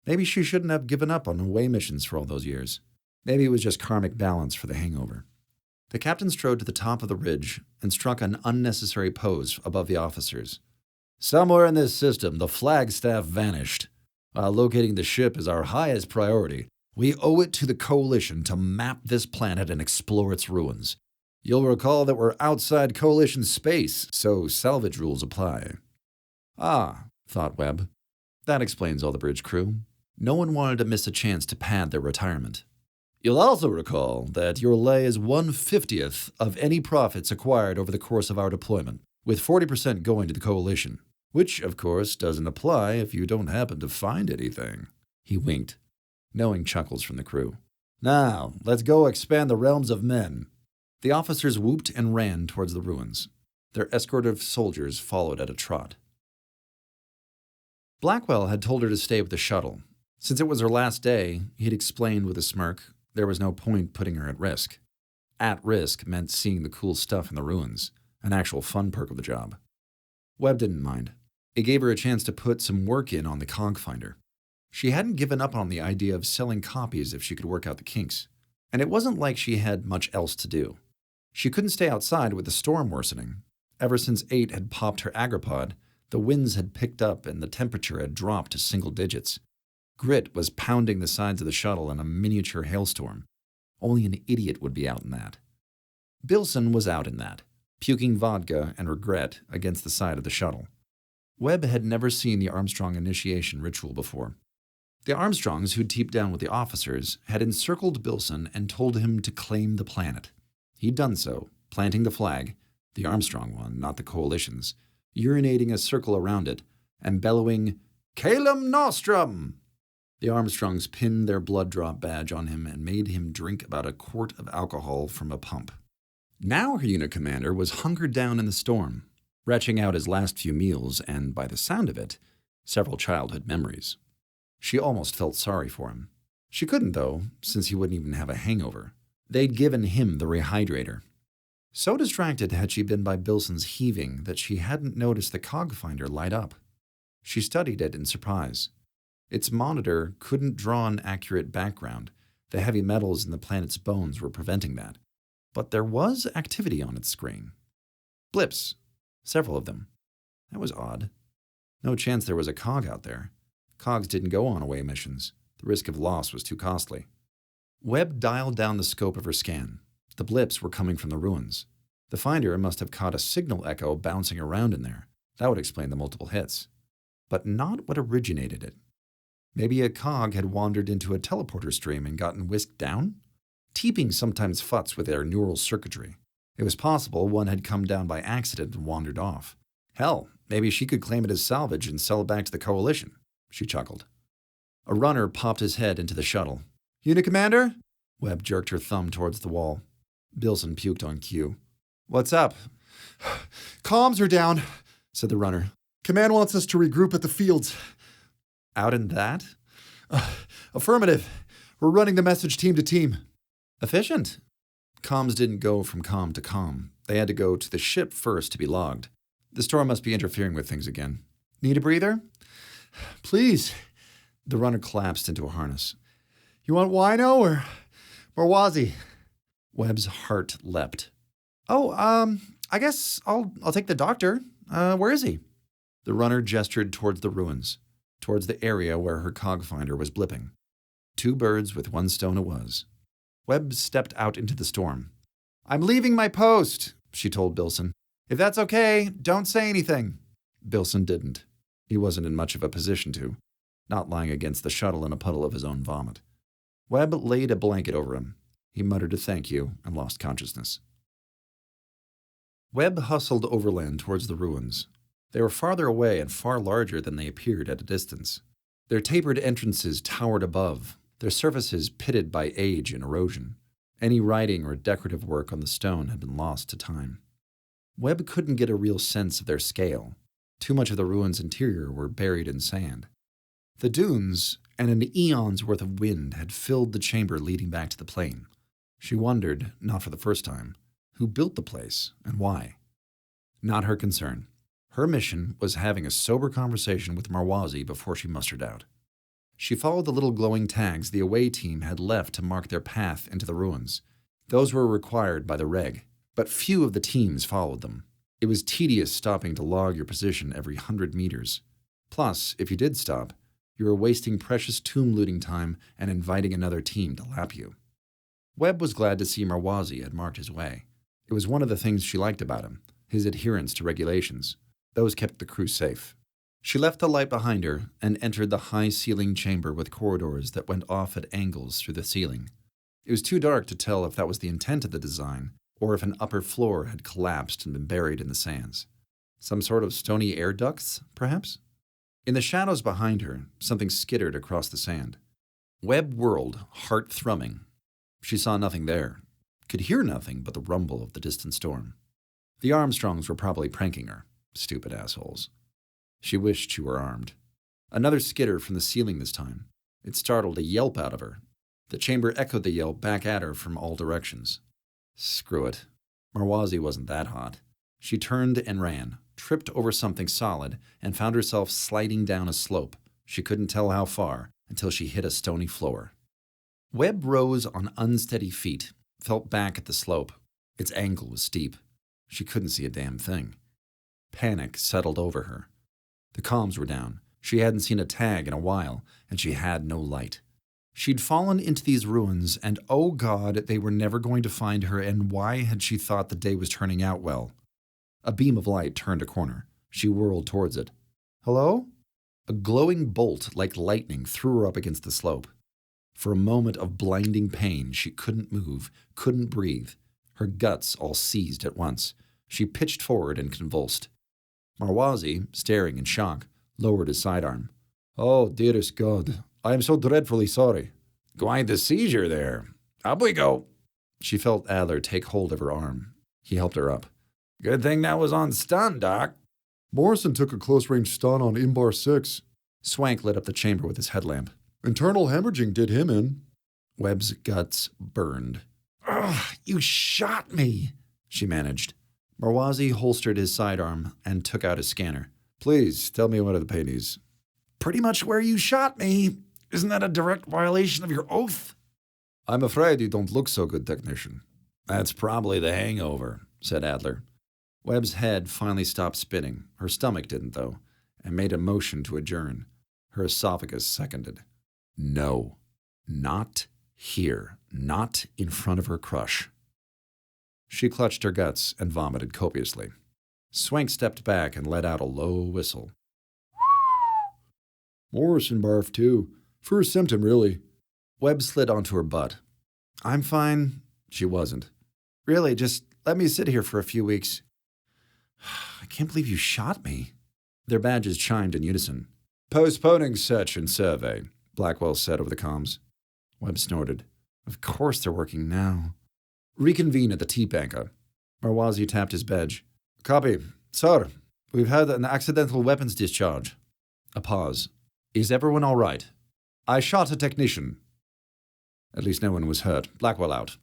Maybe she shouldn't have given up on away missions for all those years. Maybe it was just karmic balance for the hangover. The captain strode to the top of the ridge and struck an unnecessary pose above the officers. Somewhere in this system, the flagstaff vanished. While locating the ship is our highest priority, we owe it to the Coalition to map this planet and explore its ruins. You'll recall that we're outside Coalition space, so salvage rules apply. Ah, thought Webb. That explains all the bridge crew. No one wanted to miss a chance to pad their retirement. You'll also recall that your lay is 1/50th of any profits acquired over the course of our deployment, with 40% going to the coalition, which, of course, doesn't apply if you don't happen to find anything. He winked, knowing chuckles from the crew. Now, let's go expand the realms of men. The officers whooped and ran towards the ruins. Their escort of soldiers followed at a trot. Blackwell had told her to stay with the shuttle. Since it was her last day, he'd explained with a smirk, there was no point putting her at risk. At risk meant seeing the cool stuff in the ruins, an actual fun perk of the job. Webb didn't mind. It gave her a chance to put some work in on the cog finder. She hadn't given up on the idea of selling copies if she could work out the kinks, and it wasn't like she had much else to do. She couldn't stay outside with the storm worsening. Ever since 8 had popped her agropod, the winds had picked up and the temperature had dropped to single digits. Grit was pounding the sides of the shuttle in a miniature hailstorm. Only an idiot would be out in that. Bilson was out in that, puking vodka and regret against the side of the shuttle. Webb had never seen the Armstrong initiation ritual before. The Armstrongs, who'd teeped down with the officers, had encircled Bilson and told him to claim the planet. He'd done so, planting the flag, the Armstrong one, not the Coalition's, urinating a circle around it, and bellowing, "Caelum Nostrum!" The Armstrongs pinned their blood drop badge on him and made him drink about a quart of alcohol from a pump. Now her unit commander was hunkered down in the storm, retching out his last few meals and, by the sound of it, several childhood memories. She almost felt sorry for him. She couldn't, though, since he wouldn't even have a hangover. They'd given him the rehydrator. So distracted had she been by Bilson's heaving that she hadn't noticed the cog finder light up. She studied it in surprise. Its monitor couldn't draw an accurate background. The heavy metals in the planet's bones were preventing that. But there was activity on its screen. Blips. Several of them. That was odd. No chance there was a cog out there. Cogs didn't go on away missions. The risk of loss was too costly. Webb dialed down the scope of her scan. The blips were coming from the ruins. The finder must have caught a signal echo bouncing around in there. That would explain the multiple hits. But not what originated it. Maybe a cog had wandered into a teleporter stream and gotten whisked down? Teeping sometimes futz with their neural circuitry. It was possible one had come down by accident and wandered off. Hell, maybe she could claim it as salvage and sell it back to the Coalition. She chuckled. A runner popped his head into the shuttle. "Unit Commander?" Webb jerked her thumb towards the wall. Bilson puked on cue. "What's up?" "Comms are down," said the runner. "Command wants us to regroup at the fields." "Out in that?" "Affirmative. We're running the message team to team." "Efficient." Comms didn't go from comm to comm. They had to go to the ship first to be logged. The storm must be interfering with things again. "Need a breather?" "Please." The runner collapsed into a harness. "You want wino or Marwazi?" Webb's heart leapt. "Oh, I guess I'll take the doctor. Where is he?" The runner gestured towards the ruins, towards the area where her cog finder was blipping. 2 birds with 1 stone it was. Webb stepped out into the storm. "I'm leaving my post," she told Bilson. "If that's okay, don't say anything." Bilson didn't. He wasn't in much of a position to, not lying against the shuttle in a puddle of his own vomit. Webb laid a blanket over him. He muttered a thank you and lost consciousness. Webb hustled overland towards the ruins. They were farther away and far larger than they appeared at a distance. Their tapered entrances towered above, their surfaces pitted by age and erosion. Any writing or decorative work on the stone had been lost to time. Webb couldn't get a real sense of their scale. Too much of the ruins' interior were buried in sand. The dunes and an eon's worth of wind had filled the chamber leading back to the plain. She wondered, not for the first time, who built the place and why. Not her concern. Her mission was having a sober conversation with Marwazi before she mustered out. She followed the little glowing tags the away team had left to mark their path into the ruins. Those were required by the reg, but few of the teams followed them. It was tedious stopping to log your position every 100 meters. Plus, if you did stop, you were wasting precious tomb-looting time and inviting another team to lap you. Webb was glad to see Marwazi had marked his way. It was one of the things she liked about him, his adherence to regulations. Those kept the crew safe. She left the light behind her and entered the high-ceiling chamber with corridors that went off at angles through the ceiling. It was too dark to tell if that was the intent of the design, or if an upper floor had collapsed and been buried in the sands. Some sort of stony air ducts, perhaps? In the shadows behind her, something skittered across the sand. Webb whirled, heart thrumming. She saw nothing there, could hear nothing but the rumble of the distant storm. The Armstrongs were probably pranking her, stupid assholes. She wished she were armed. Another skitter from the ceiling this time. It startled a yelp out of her. The chamber echoed the yelp back at her from all directions. Screw it. Marwazi wasn't that hot. She turned and ran, tripped over something solid, and found herself sliding down a slope. She couldn't tell how far, until she hit a stony floor. Webb rose on unsteady feet, felt back at the slope. Its angle was steep. She couldn't see a damn thing. Panic settled over her. The comms were down. She hadn't seen a tag in a while, and she had no light. She'd fallen into these ruins, and oh God, they were never going to find her, and why had she thought the day was turning out well? A beam of light turned a corner. She whirled towards it. Hello? A glowing bolt like lightning threw her up against the slope. For a moment of blinding pain, she couldn't move, couldn't breathe. Her guts all seized at once. She pitched forward and convulsed. Marwazi, staring in shock, lowered his sidearm. Oh, dearest God, I am so dreadfully sorry. Quite the seizure there. Up we go. She felt Adler take hold of her arm. He helped her up. Good thing that was on stun, Doc. Morrison took a close-range stun on Imbar 6. Swank lit up the chamber with his headlamp. Internal hemorrhaging did him in. Webb's guts burned. Ugh, you shot me, she managed. Marwazi holstered his sidearm and took out his scanner. Please, tell me what are the painies. Pretty much where you shot me. Isn't that a direct violation of your oath? I'm afraid you don't look so good, technician. That's probably the hangover, said Adler. Webb's head finally stopped spinning. Her stomach didn't, though, and made a motion to adjourn. Her esophagus seconded. No, not here, not in front of her crush. She clutched her guts and vomited copiously. Swank stepped back and let out a low whistle. Morrison barfed too. First symptom, really. Webb slid onto her butt. I'm fine. She wasn't. Really, just let me sit here for a few weeks. I can't believe you shot me. Their badges chimed in unison. Postponing search and survey, Blackwell said over the comms. Webb snorted. Of course they're working now. Reconvene at the T-Banker. Marwazi tapped his badge. Copy. Sir, we've had an accidental weapons discharge. A pause. Is everyone all right? I shot a technician. At least no one was hurt. Blackwell out.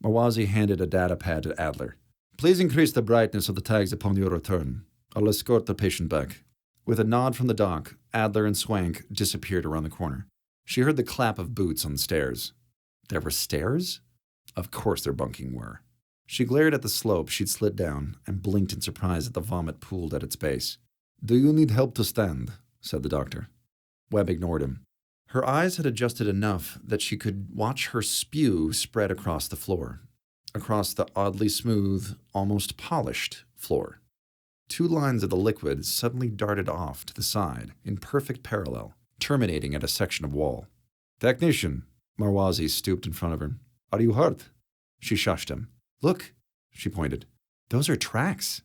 Marwazi handed a data pad to Adler. Please increase the brightness of the tags upon your return. I'll escort the patient back. With a nod from the doc, Adler and Swank disappeared around the corner. She heard the clap of boots on the stairs. There were stairs? Of course their bunking were. She glared at the slope she'd slid down and blinked in surprise at the vomit pooled at its base. Do you need help to stand? Said the doctor. Webb ignored him. Her eyes had adjusted enough that she could watch her spew spread across the floor, across the oddly smooth, almost polished floor. 2 lines of the liquid suddenly darted off to the side in perfect parallel, terminating at a section of wall. Technician, Marwazi stooped in front of her. Are you hurt? She shushed him. Look, she pointed. Those are tracks.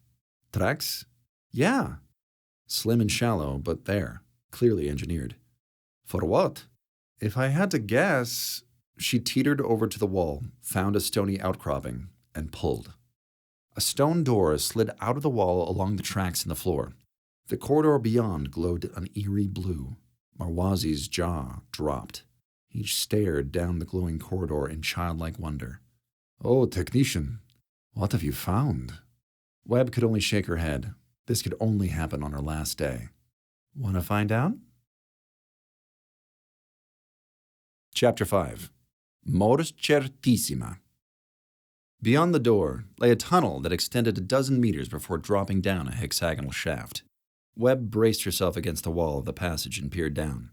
Tracks? Yeah. Slim and shallow, but there, clearly engineered. For what? If I had to guess, she teetered over to the wall, found a stony outcropping, and pulled. A stone door slid out of the wall along the tracks in the floor. The corridor beyond glowed an eerie blue. Marwazi's jaw dropped. He stared down the glowing corridor in childlike wonder. Oh, technician, what have you found? Webb could only shake her head. This could only happen on her last day. Want to find out? Chapter 5. Certissima. Beyond the door lay a tunnel that extended a dozen meters before dropping down a hexagonal shaft. Webb braced herself against the wall of the passage and peered down.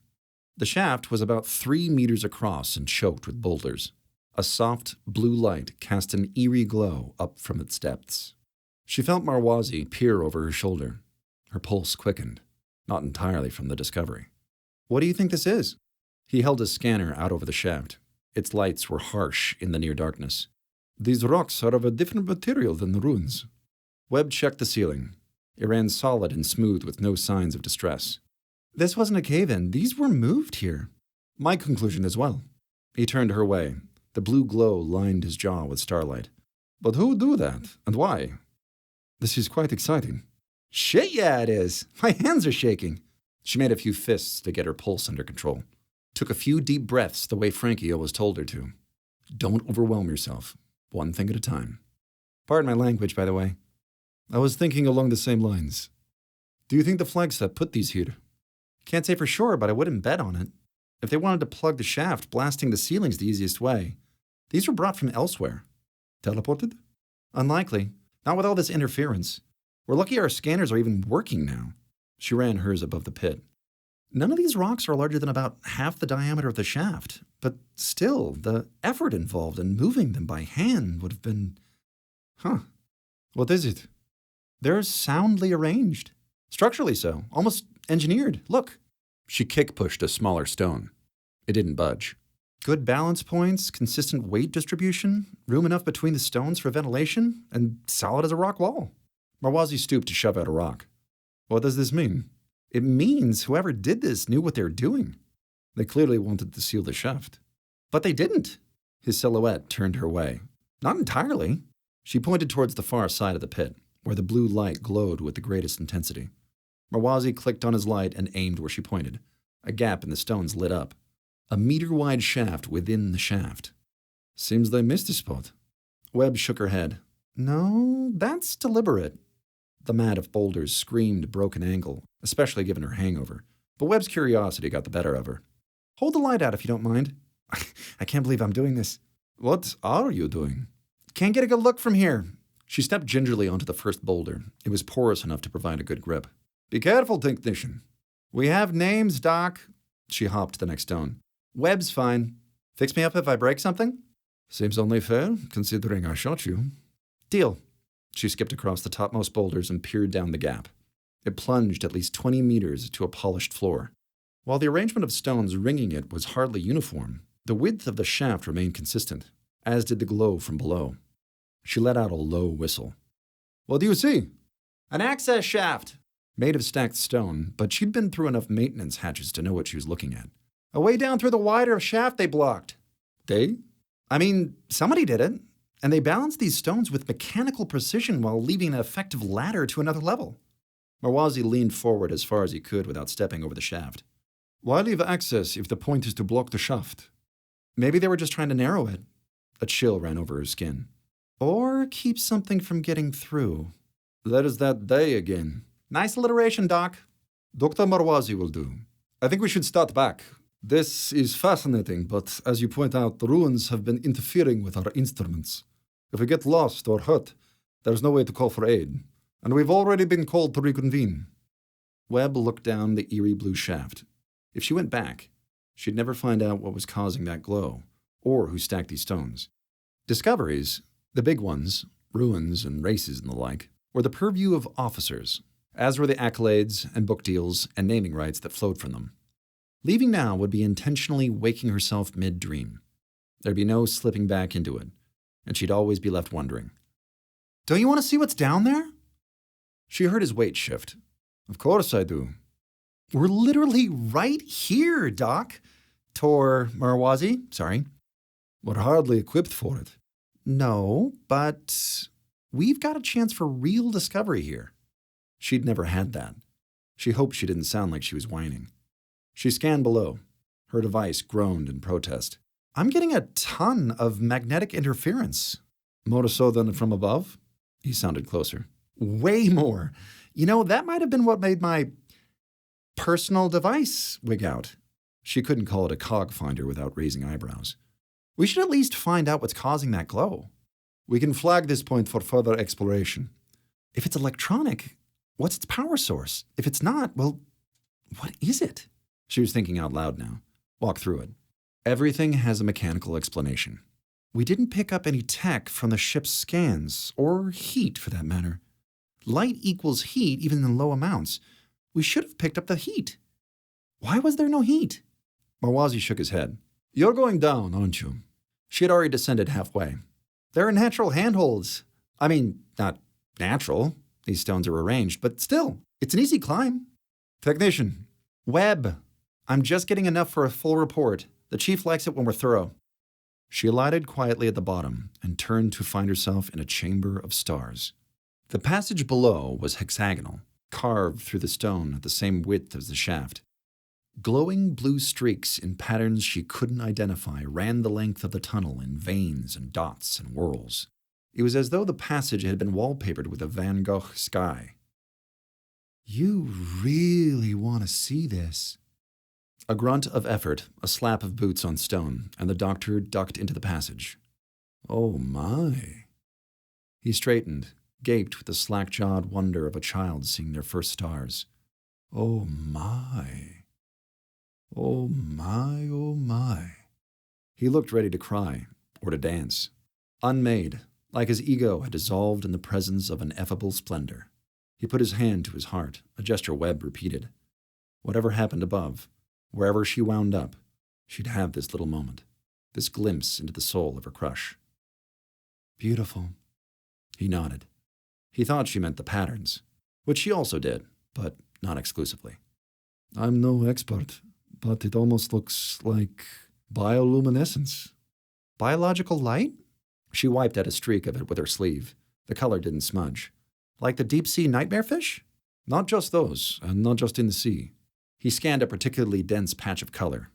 The shaft was about 3 meters across and choked with boulders. A soft, blue light cast an eerie glow up from its depths. She felt Marwazi peer over her shoulder. Her pulse quickened, not entirely from the discovery. What do you think this is? He held his scanner out over the shaft. Its lights were harsh in the near darkness. These rocks are of a different material than the ruins. Webb checked the ceiling. It ran solid and smooth with no signs of distress. This wasn't a cave-in. These were moved here. My conclusion as well. He turned her way. The blue glow lined his jaw with starlight. But who would do that, and why? This is quite exciting. Shit, yeah, it is. My hands are shaking. She made a few fists to get her pulse under control. Took a few deep breaths the way Frankie always told her to. Don't overwhelm yourself. One thing at a time. Pardon my language, by the way. I was thinking along the same lines. Do you think the flagstaff put these here? Can't say for sure, but I wouldn't bet on it. If they wanted to plug the shaft, blasting the ceiling's the easiest way. These were brought from elsewhere. Teleported? Unlikely. Not with all this interference. We're lucky our scanners are even working now. She ran hers above the pit. None of these rocks are larger than about half the diameter of the shaft, but still, the effort involved in moving them by hand would have been... What is it? They're soundly arranged. Structurally so, almost engineered. Look. She kick-pushed a smaller stone. It didn't budge. Good balance points, consistent weight distribution, room enough between the stones for ventilation, and solid as a rock wall. Marwazi stooped to shove out a rock. What does this mean? It means whoever did this knew what they were doing. They clearly wanted to seal the shaft. But they didn't. His silhouette turned her way. Not entirely. She pointed towards the far side of the pit, where the blue light glowed with the greatest intensity. Marwazi clicked on his light and aimed where she pointed. A gap in the stones lit up. A meter-wide shaft within the shaft. Seems they missed a spot. Webb shook her head. No, that's deliberate. The mat of boulders screamed a broken angle, especially given her hangover. But Webb's curiosity got the better of her. Hold the light out if you don't mind. I can't believe I'm doing this. What are you doing? Can't get a good look from here. She stepped gingerly onto the first boulder. It was porous enough to provide a good grip. Be careful, technician. We have names, Doc. She hopped to the next stone. Webb's fine. Fix me up if I break something? Seems only fair, considering I shot you. Deal. She skipped across the topmost boulders and peered down the gap. It plunged at least 20 meters to a polished floor. While the arrangement of stones ringing it was hardly uniform, the width of the shaft remained consistent, as did the glow from below. She let out a low whistle. What do you see? An access shaft. Made of stacked stone, but she'd been through enough maintenance hatches to know what she was looking at. A way down through the wider shaft they blocked. They? I mean, somebody did it. And they balanced these stones with mechanical precision while leaving an effective ladder to another level. Marwazi leaned forward as far as he could without stepping over the shaft. Why leave access if the point is to block the shaft? Maybe they were just trying to narrow it. A chill ran over her skin. Or keep something from getting through. There's that day again. Nice alliteration, Doc. Dr. Marwazi will do. I think we should start back. This is fascinating, but as you point out, the ruins have been interfering with our instruments. If we get lost or hurt, there's no way to call for aid, and we've already been called to reconvene. Webb looked down the eerie blue shaft. If she went back, she'd never find out what was causing that glow, or who stacked these stones. Discoveries, the big ones, ruins and races and the like, were the purview of officers, as were the accolades and book deals and naming rights that flowed from them. Leaving now would be intentionally waking herself mid-dream. There'd be no slipping back into it, and she'd always be left wondering. Don't you want to see what's down there? She heard his weight shift. Of course I do. We're literally right here, Doc. Marwazi, sorry. We're hardly equipped for it. No, but we've got a chance for real discovery here. She'd never had that. She hoped she didn't sound like she was whining. She scanned below. Her device groaned in protest. I'm getting a ton of magnetic interference. More so than from above? He sounded closer. Way more. You know, that might have been what made my personal device wig out. She couldn't call it a cog finder without raising eyebrows. We should at least find out what's causing that glow. We can flag this point for further exploration. If it's electronic, what's its power source? If it's not, well, what is it? She was thinking out loud now. Walk through it. Everything has a mechanical explanation. We didn't pick up any tech from the ship's scans, or heat for that matter. Light equals heat even in low amounts. We should have picked up the heat. Why was there no heat? Marwazi shook his head. You're going down, aren't you? She had already descended halfway. There are natural handholds. I mean, not natural. These stones are arranged, but still, it's an easy climb. Technician. Webb. I'm just getting enough for a full report. The chief likes it when we're thorough. She alighted quietly at the bottom and turned to find herself in a chamber of stars. The passage below was hexagonal, carved through the stone at the same width as the shaft. Glowing blue streaks in patterns she couldn't identify ran the length of the tunnel in veins and dots and whorls. It was as though the passage had been wallpapered with a Van Gogh sky. You really want to see this? A grunt of effort, a slap of boots on stone, and the doctor ducked into the passage. Oh my. He straightened, gaped with the slack-jawed wonder of a child seeing their first stars. Oh my. Oh my, oh my. He looked ready to cry, or to dance. Unmade, like his ego had dissolved in the presence of ineffable splendor. He put his hand to his heart, a gesture Webb repeated. Whatever happened above, wherever she wound up, she'd have this little moment, this glimpse into the soul of her crush. Beautiful. He nodded. He thought she meant the patterns, which she also did, but not exclusively. I'm no expert, but it almost looks like bioluminescence. Biological light? She wiped at a streak of it with her sleeve. The color didn't smudge. Like the deep-sea nightmare fish? Not just those, and not just in the sea. He scanned a particularly dense patch of color.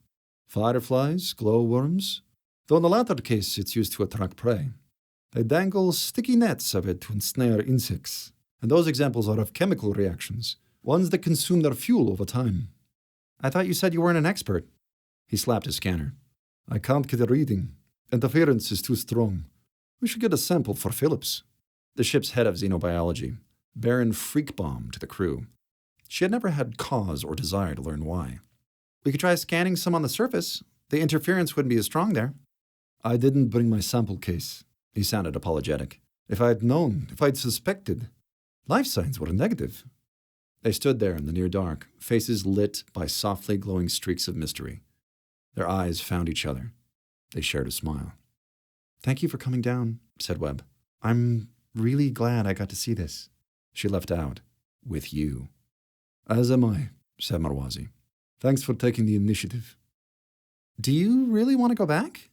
Fireflies, glowworms, though in the latter case it's used to attract prey. They dangle sticky nets of it to ensnare insects, and those examples are of chemical reactions, ones that consume their fuel over time. I thought you said you weren't an expert. He slapped his scanner. I can't get a reading. Interference is too strong. We should get a sample for Phillips. The ship's head of xenobiology, Baron Freakbaum, to the crew. She had never had cause or desire to learn why. We could try scanning some on the surface. The interference wouldn't be as strong there. I didn't bring my sample case. He sounded apologetic. If I'd known, if I'd suspected. Life signs were negative. They stood there in the near dark, faces lit by softly glowing streaks of mystery. Their eyes found each other. They shared a smile. Thank you for coming down, said Webb. I'm really glad I got to see this. She left out, with you. As am I, said Marwazi. Thanks for taking the initiative. Do you really want to go back?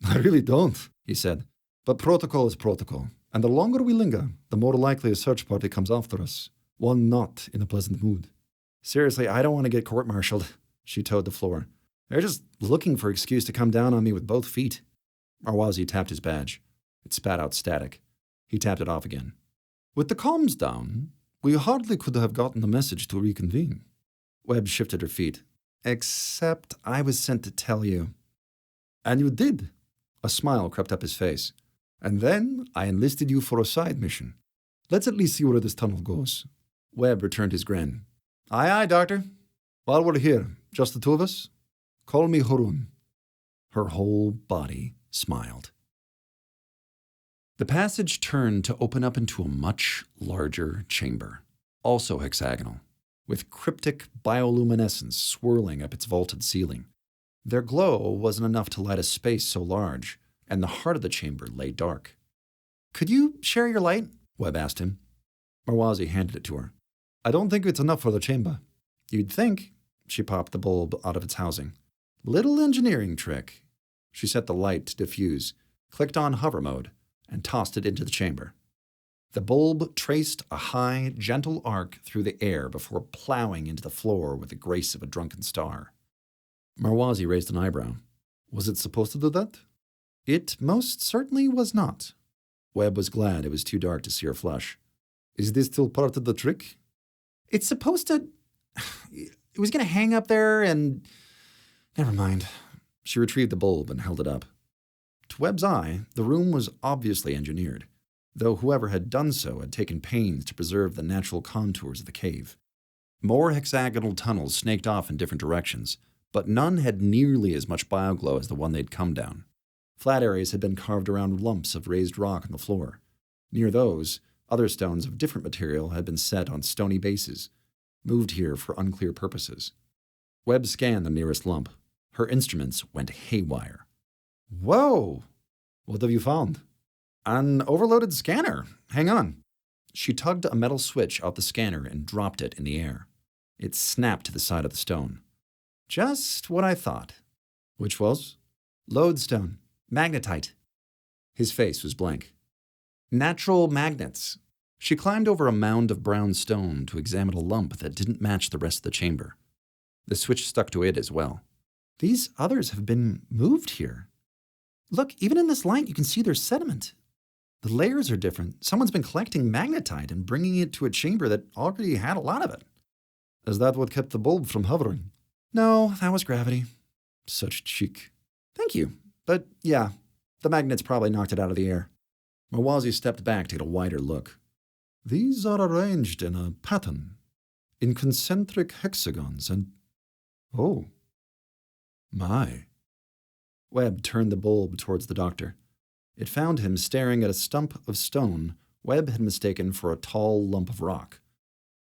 I really don't, he said. But protocol is protocol, and the longer we linger, the more likely a search party comes after us. One not in a pleasant mood. Seriously, I don't want to get court-martialed. She toed the floor. They're just looking for excuse to come down on me with both feet. Marwazi tapped his badge. It spat out static. He tapped it off again. With the comms down, we hardly could have gotten the message to reconvene. Webb shifted her feet. Except I was sent to tell you. And you did. A smile crept up his face. And then I enlisted you for a side mission. Let's at least see where this tunnel goes. Webb returned his grin. Aye, aye, Doctor. While we're here, just the two of us, call me Harun. Her whole body smiled. The passage turned to open up into a much larger chamber, also hexagonal, with cryptic bioluminescence swirling up its vaulted ceiling. Their glow wasn't enough to light a space so large, and the heart of the chamber lay dark. Could you share your light? Webb asked him. Marwazi handed it to her. I don't think it's enough for the chamber. You'd think. She popped the bulb out of its housing. Little engineering trick. She set the light to diffuse, clicked on hover mode, and tossed it into the chamber. The bulb traced a high, gentle arc through the air before plowing into the floor with the grace of a drunken star. Marwazi raised an eyebrow. Was it supposed to do that? It most certainly was not. Webb was glad it was too dark to see her flush. Is this still part of the trick? It's supposed to... It was going to hang up there and... Never mind. She retrieved the bulb and held it up. To Webb's eye, the room was obviously engineered, though whoever had done so had taken pains to preserve the natural contours of the cave. More hexagonal tunnels snaked off in different directions, but none had nearly as much bioglow as the one they'd come down. Flat areas had been carved around lumps of raised rock on the floor. Near those, other stones of different material had been set on stony bases, moved here for unclear purposes. Webb scanned the nearest lump. Her instruments went haywire. Whoa! What have you found? An overloaded scanner. Hang on. She tugged a metal switch out the scanner and dropped it in the air. It snapped to the side of the stone. Just what I thought. Which was? Lodestone. Magnetite. His face was blank. Natural magnets. She climbed over a mound of brown stone to examine a lump that didn't match the rest of the chamber. The switch stuck to it as well. These others have been moved here. Look, even in this light, you can see there's sediment. The layers are different. Someone's been collecting magnetite and bringing it to a chamber that already had a lot of it. Is that what kept the bulb from hovering? No, that was gravity. Such cheek. Thank you. But yeah, the magnets probably knocked it out of the air. Mawazi stepped back to get a wider look. These are arranged in a pattern, in concentric hexagons, and... Oh. My. Webb turned the bulb towards the doctor. It found him staring at a stump of stone Webb had mistaken for a tall lump of rock.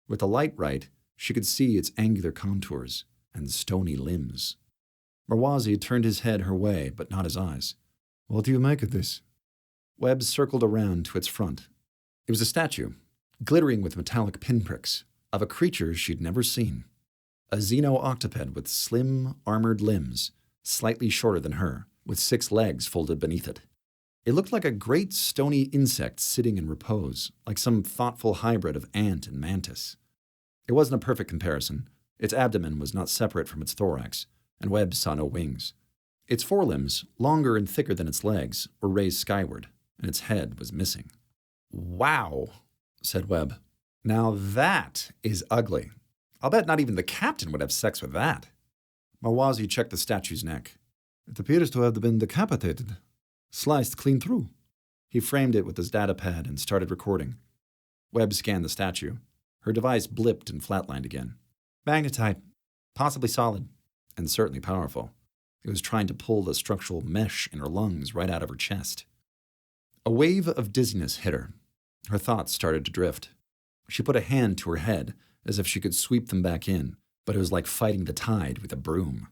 With the light right, she could see its angular contours and stony limbs. Mawazi turned his head her way, but not his eyes. What do you make of this? Webb circled around to its front. It was a statue, glittering with metallic pinpricks, of a creature she'd never seen. A xeno-octoped with slim, armored limbs, slightly shorter than her, with 6 legs folded beneath it. It looked like a great stony insect sitting in repose, like some thoughtful hybrid of ant and mantis. It wasn't a perfect comparison. Its abdomen was not separate from its thorax, and Webb saw no wings. Its forelimbs, longer and thicker than its legs, were raised skyward, and its head was missing. Wow, said Webb. Now that is ugly. I'll bet not even the captain would have sex with that. Mawazi checked the statue's neck. It appears to have been decapitated, sliced clean through. He framed it with his datapad and started recording. Webb scanned the statue. Her device blipped and flatlined again. Magnetite. Possibly solid. And certainly powerful. It was trying to pull the structural mesh in her lungs right out of her chest. A wave of dizziness hit her. Her thoughts started to drift. She put a hand to her head, as if she could sweep them back in, but it was like fighting the tide with a broom.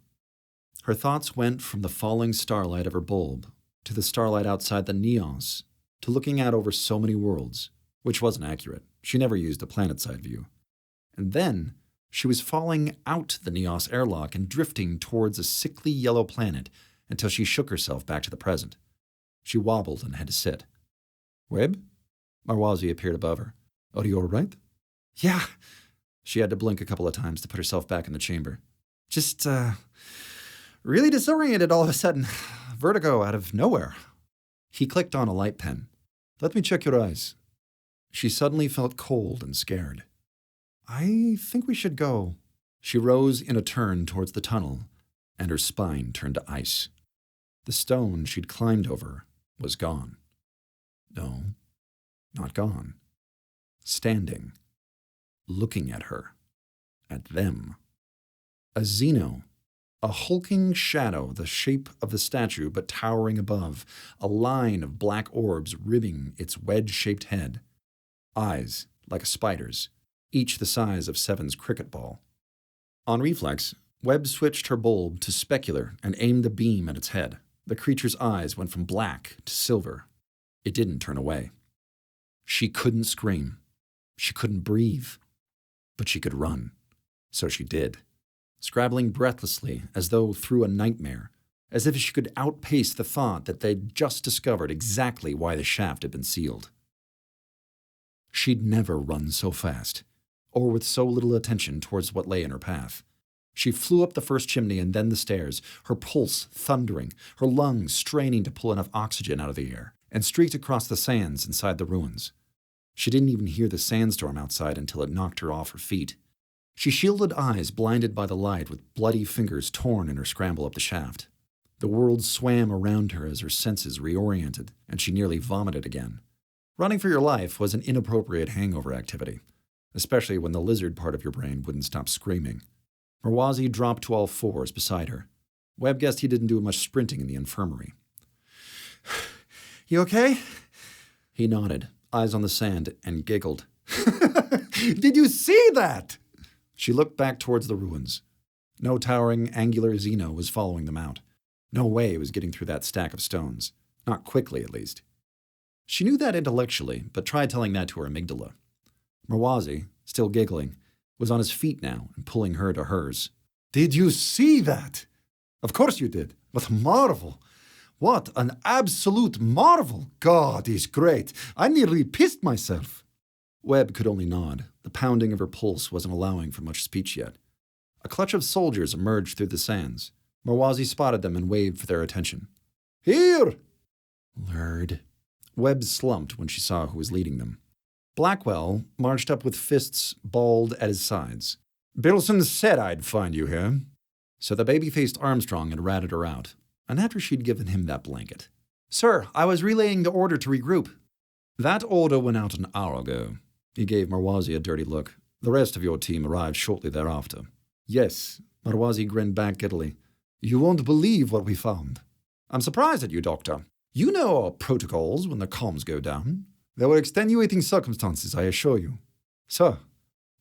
Her thoughts went from the falling starlight of her bulb, to the starlight outside the Neos, to looking out over so many worlds, which wasn't accurate. She never used a planet-side view. And then, she was falling out the Neos airlock and drifting towards a sickly yellow planet until she shook herself back to the present. She wobbled and had to sit. Webb? Mawazi appeared above her. Are you all right? Yeah. She had to blink a couple of times to put herself back in the chamber. Just, really disoriented all of a sudden. Vertigo out of nowhere. He clicked on a light pen. Let me check your eyes. She suddenly felt cold and scared. I think we should go. She rose in a turn towards the tunnel, and her spine turned to ice. The stone she'd climbed over was gone. No, not gone. Standing, looking at her, at them. A xeno, a hulking shadow the shape of the statue but towering above, a line of black orbs ribbing its wedge-shaped head. Eyes like a spider's, each the size of Seven's cricket ball. On reflex, Webb switched her bulb to specular and aimed the beam at its head. The creature's eyes went from black to silver. It didn't turn away. She couldn't scream. She couldn't breathe. But she could run. So she did, scrabbling breathlessly as though through a nightmare, as if she could outpace the thought that they'd just discovered exactly why the shaft had been sealed. She'd never run so fast, or with so little attention towards what lay in her path. She flew up the first chimney and then the stairs, her pulse thundering, her lungs straining to pull enough oxygen out of the air, and streaked across the sands inside the ruins. She didn't even hear the sandstorm outside until it knocked her off her feet. She shielded eyes blinded by the light with bloody fingers torn in her scramble up the shaft. The world swam around her as her senses reoriented, and she nearly vomited again. Running for your life was an inappropriate hangover activity, especially when the lizard part of your brain wouldn't stop screaming. Mawazi dropped to all fours beside her. Webb guessed he didn't do much sprinting in the infirmary. You okay? He nodded, eyes on the sand, and giggled. Did you see that? She looked back towards the ruins. No towering, angular Zeno was following them out. No way he was getting through that stack of stones. Not quickly, at least. She knew that intellectually, but tried telling that to her amygdala. Merwazi, still giggling, was on his feet now and pulling her to hers. Did you see that? Of course you did. What a marvel. What an absolute marvel. God is great. I nearly pissed myself. Webb could only nod. The pounding of her pulse wasn't allowing for much speech yet. A clutch of soldiers emerged through the sands. Merwazi spotted them and waved for their attention. Here! Lord. Webb slumped when she saw who was leading them. Blackwell marched up with fists balled at his sides. Bilson said I'd find you here. So the baby-faced Armstrong had ratted her out, and after she'd given him that blanket. Sir, I was relaying the order to regroup. That order went out an hour ago. He gave Merwazi a dirty look. The rest of your team arrived shortly thereafter. Yes, Merwazi grinned back giddily. You won't believe what we found. I'm surprised at you, Doctor. You know our protocols when the comms go down. There were extenuating circumstances, I assure you. Sir,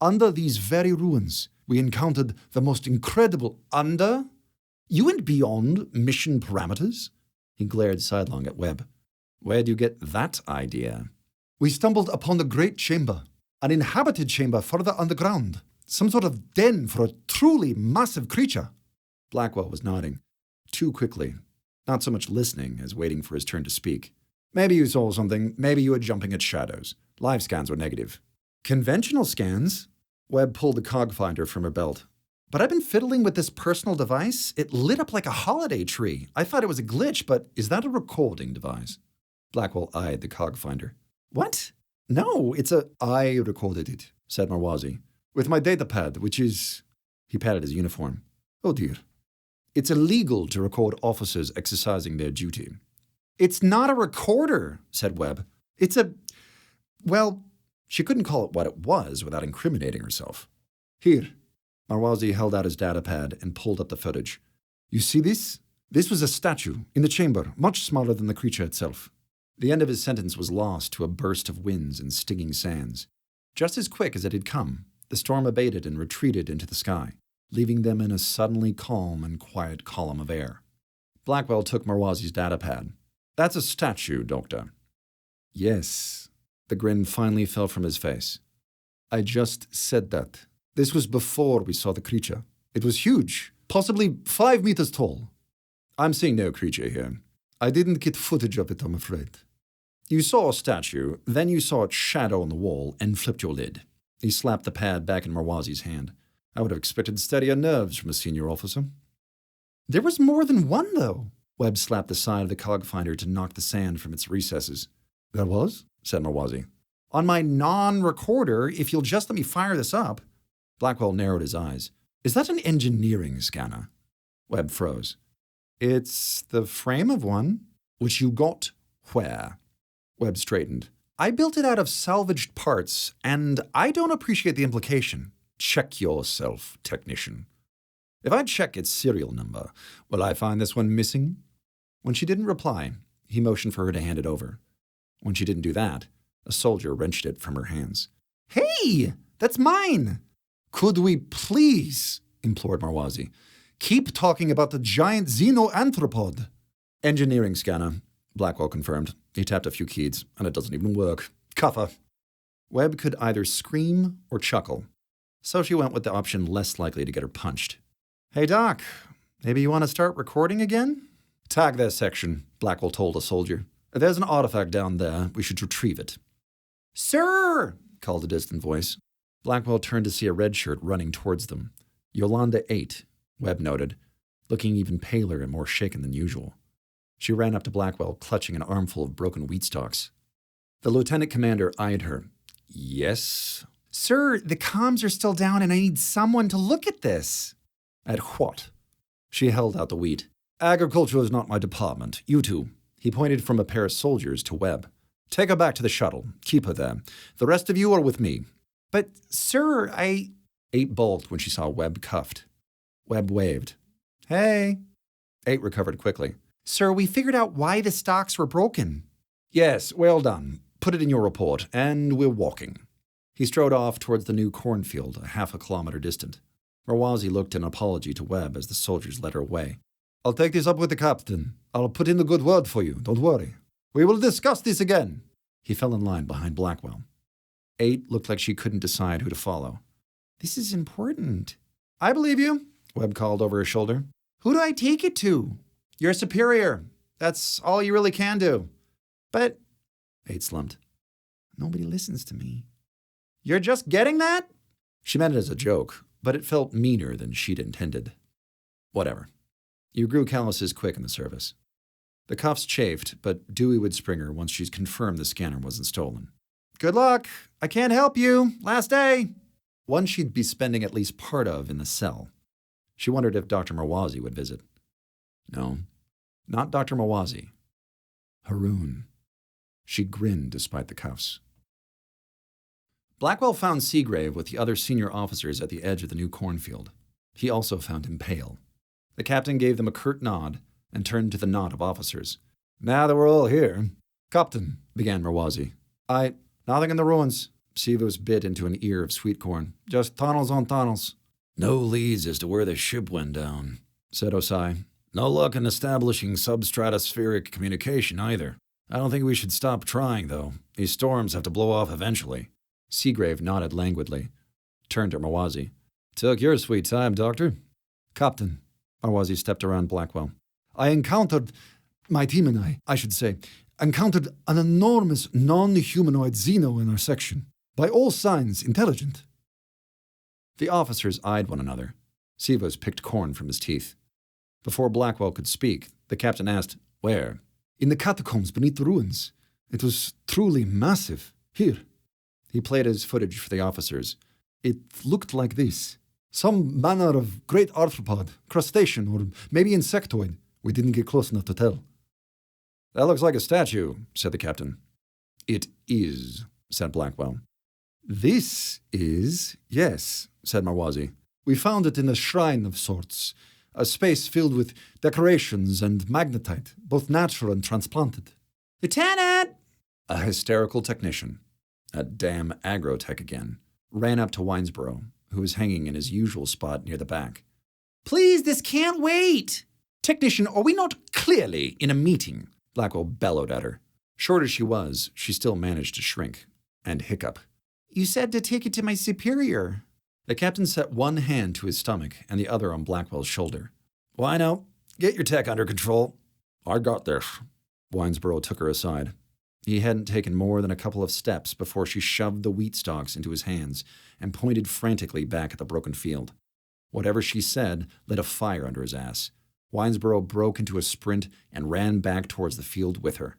under these very ruins, we encountered the most incredible... Under? You went beyond mission parameters? He glared sidelong at Webb. Where'd you get that idea? We stumbled upon the Great Chamber, an inhabited chamber further underground. Some sort of den for a truly massive creature. Blackwell was nodding. Too quickly. Not so much listening as waiting for his turn to speak. Maybe you saw something. Maybe you were jumping at shadows. Live scans were negative. Conventional scans? Webb pulled the cog finder from her belt. But I've been fiddling with this personal device. It lit up like a holiday tree. I thought it was a glitch, but is that a recording device? Blackwell eyed the cog finder. What? No, it's a... I recorded it, said Merwazi. With my datapad, which is... He patted his uniform. Oh dear. It's illegal to record officers exercising their duty. It's not a recorder, said Webb. It's a... Well, she couldn't call it what it was without incriminating herself. Here. Merwazi held out his datapad and pulled up the footage. You see this? This was a statue in the chamber, much smaller than the creature itself. The end of his sentence was lost to a burst of winds and stinging sands. Just as quick as it had come, the storm abated and retreated into the sky, leaving them in a suddenly calm and quiet column of air. Blackwell took Merwazi's datapad. That's a statue, Doctor. Yes. The grin finally fell from his face. I just said that. This was before we saw the creature. It was huge, possibly 5 meters tall. I'm seeing no creature here. I didn't get footage of it, I'm afraid. You saw a statue, then you saw its shadow on the wall and flipped your lid. He slapped the pad back in Merwazi's hand. I would have expected steadier nerves from a senior officer. There was more than one, though. Webb slapped the side of the cog finder to knock the sand from its recesses. There was? Said Merwazi. On my non-recorder, if you'll just let me fire this up. Blackwell narrowed his eyes. Is that an engineering scanner? Webb froze. It's the frame of one. Which you got where? Webb straightened. I built it out of salvaged parts, and I don't appreciate the implication. Check yourself, technician. If I check its serial number, will I find this one missing? When she didn't reply, he motioned for her to hand it over. When she didn't do that, a soldier wrenched it from her hands. Hey, that's mine! Could we please, implored Merwazi, keep talking about the giant xenoanthropod? Engineering scanner, Blackwell confirmed. He tapped a few keys, and it doesn't even work. Cuffer. Webb could either scream or chuckle, so she went with the option less likely to get her punched. Hey, Doc, maybe you want to start recording again? Tag their section, Blackwell told a soldier. There's an artifact down there. We should retrieve it. Sir! Called a distant voice. Blackwell turned to see a red shirt running towards them. Yolanda 8, Webb noted, looking even paler and more shaken than usual. She ran up to Blackwell, clutching an armful of broken wheat stalks. The lieutenant commander eyed her. Yes? Sir, the comms are still down and I need someone to look at this. At what? She held out the wheat. Agriculture is not my department. You two. He pointed from a pair of soldiers to Webb. Take her back to the shuttle. Keep her there. The rest of you are with me. But, sir, I... 8 balked when she saw Webb cuffed. Webb waved. Hey. 8 recovered quickly. Sir, we figured out why the stocks were broken. Yes, well done. Put it in your report, and we're walking. He strode off towards the new cornfield, a half a kilometer distant. Marwazi looked an apology to Webb as the soldiers led her away. I'll take this up with the captain. I'll put in a good word for you, don't worry. We will discuss this again. He fell in line behind Blackwell. 8 looked like she couldn't decide who to follow. This is important. I believe you, Webb called over his shoulder. Who do I take it to? Your superior. That's all you really can do. But 8 slumped. Nobody listens to me. You're just getting that? She meant it as a joke, but it felt meaner than she'd intended. Whatever. You grew calluses quick in the service. The cuffs chafed, but Dewey would spring her once she's confirmed the scanner wasn't stolen. Good luck. I can't help you. Last day. One she'd be spending at least part of in the cell. She wondered if Dr. Marwazi would visit. No, not Dr. Marwazi. Haroun. She grinned despite the cuffs. Blackwell found Seagrave with the other senior officers at the edge of the new cornfield. He also found him pale. The captain gave them a curt nod and turned to the knot of officers. Now that we're all here, Captain, began Marwazi. Nothing in the ruins. Sivos bit into an ear of sweet corn. Just tunnels on tunnels. No leads as to where the ship went down, said Osai. No luck in establishing substratospheric communication either. I don't think we should stop trying, though. These storms have to blow off eventually. Seagrave nodded languidly, turned to Marwazi. Took your sweet time, Doctor. Captain, Marwazi stepped around Blackwell. My team and I should say, encountered an enormous non-humanoid xeno in our section. By all signs, intelligent. The officers eyed one another. Sivos picked corn from his teeth. Before Blackwell could speak, the captain asked, Where? In the catacombs beneath the ruins. It was truly massive. Here. He played his footage for the officers. It looked like this. Some manner of great arthropod, crustacean, or maybe insectoid. We didn't get close enough to tell. That looks like a statue, said the captain. It is, said Blackwell. This is, yes, said Marwazi. We found it in a shrine of sorts, a space filled with decorations and magnetite, both natural and transplanted. Lieutenant! A hysterical technician, a damn agrotech again, ran up to Winesboro, who was hanging in his usual spot near the back. Please, this can't wait! Technician, are we not clearly in a meeting? Blackwell bellowed at her. Short as she was, she still managed to shrink and hiccup. You said to take it to my superior. The captain set one hand to his stomach and the other on Blackwell's shoulder. Why no? Get your tech under control. I got this. Winesboro took her aside. He hadn't taken more than a couple of steps before she shoved the wheat stalks into his hands and pointed frantically back at the broken field. Whatever she said lit a fire under his ass. Winesboro broke into a sprint and ran back towards the field with her.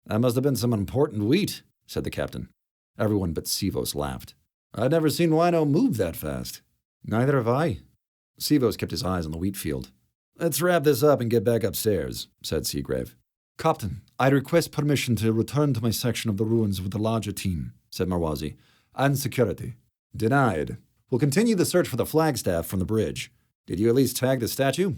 That must have been some important wheat, said the captain. Everyone but Sivos laughed. I'd never seen Wino move that fast. Neither have I. Sivos kept his eyes on the wheat field. Let's wrap this up and get back upstairs, said Seagrave. Captain, I request permission to return to my section of the ruins with the larger team, said Marwazi, and security. Denied. We'll continue the search for the flagstaff from the bridge. Did you at least tag the statue?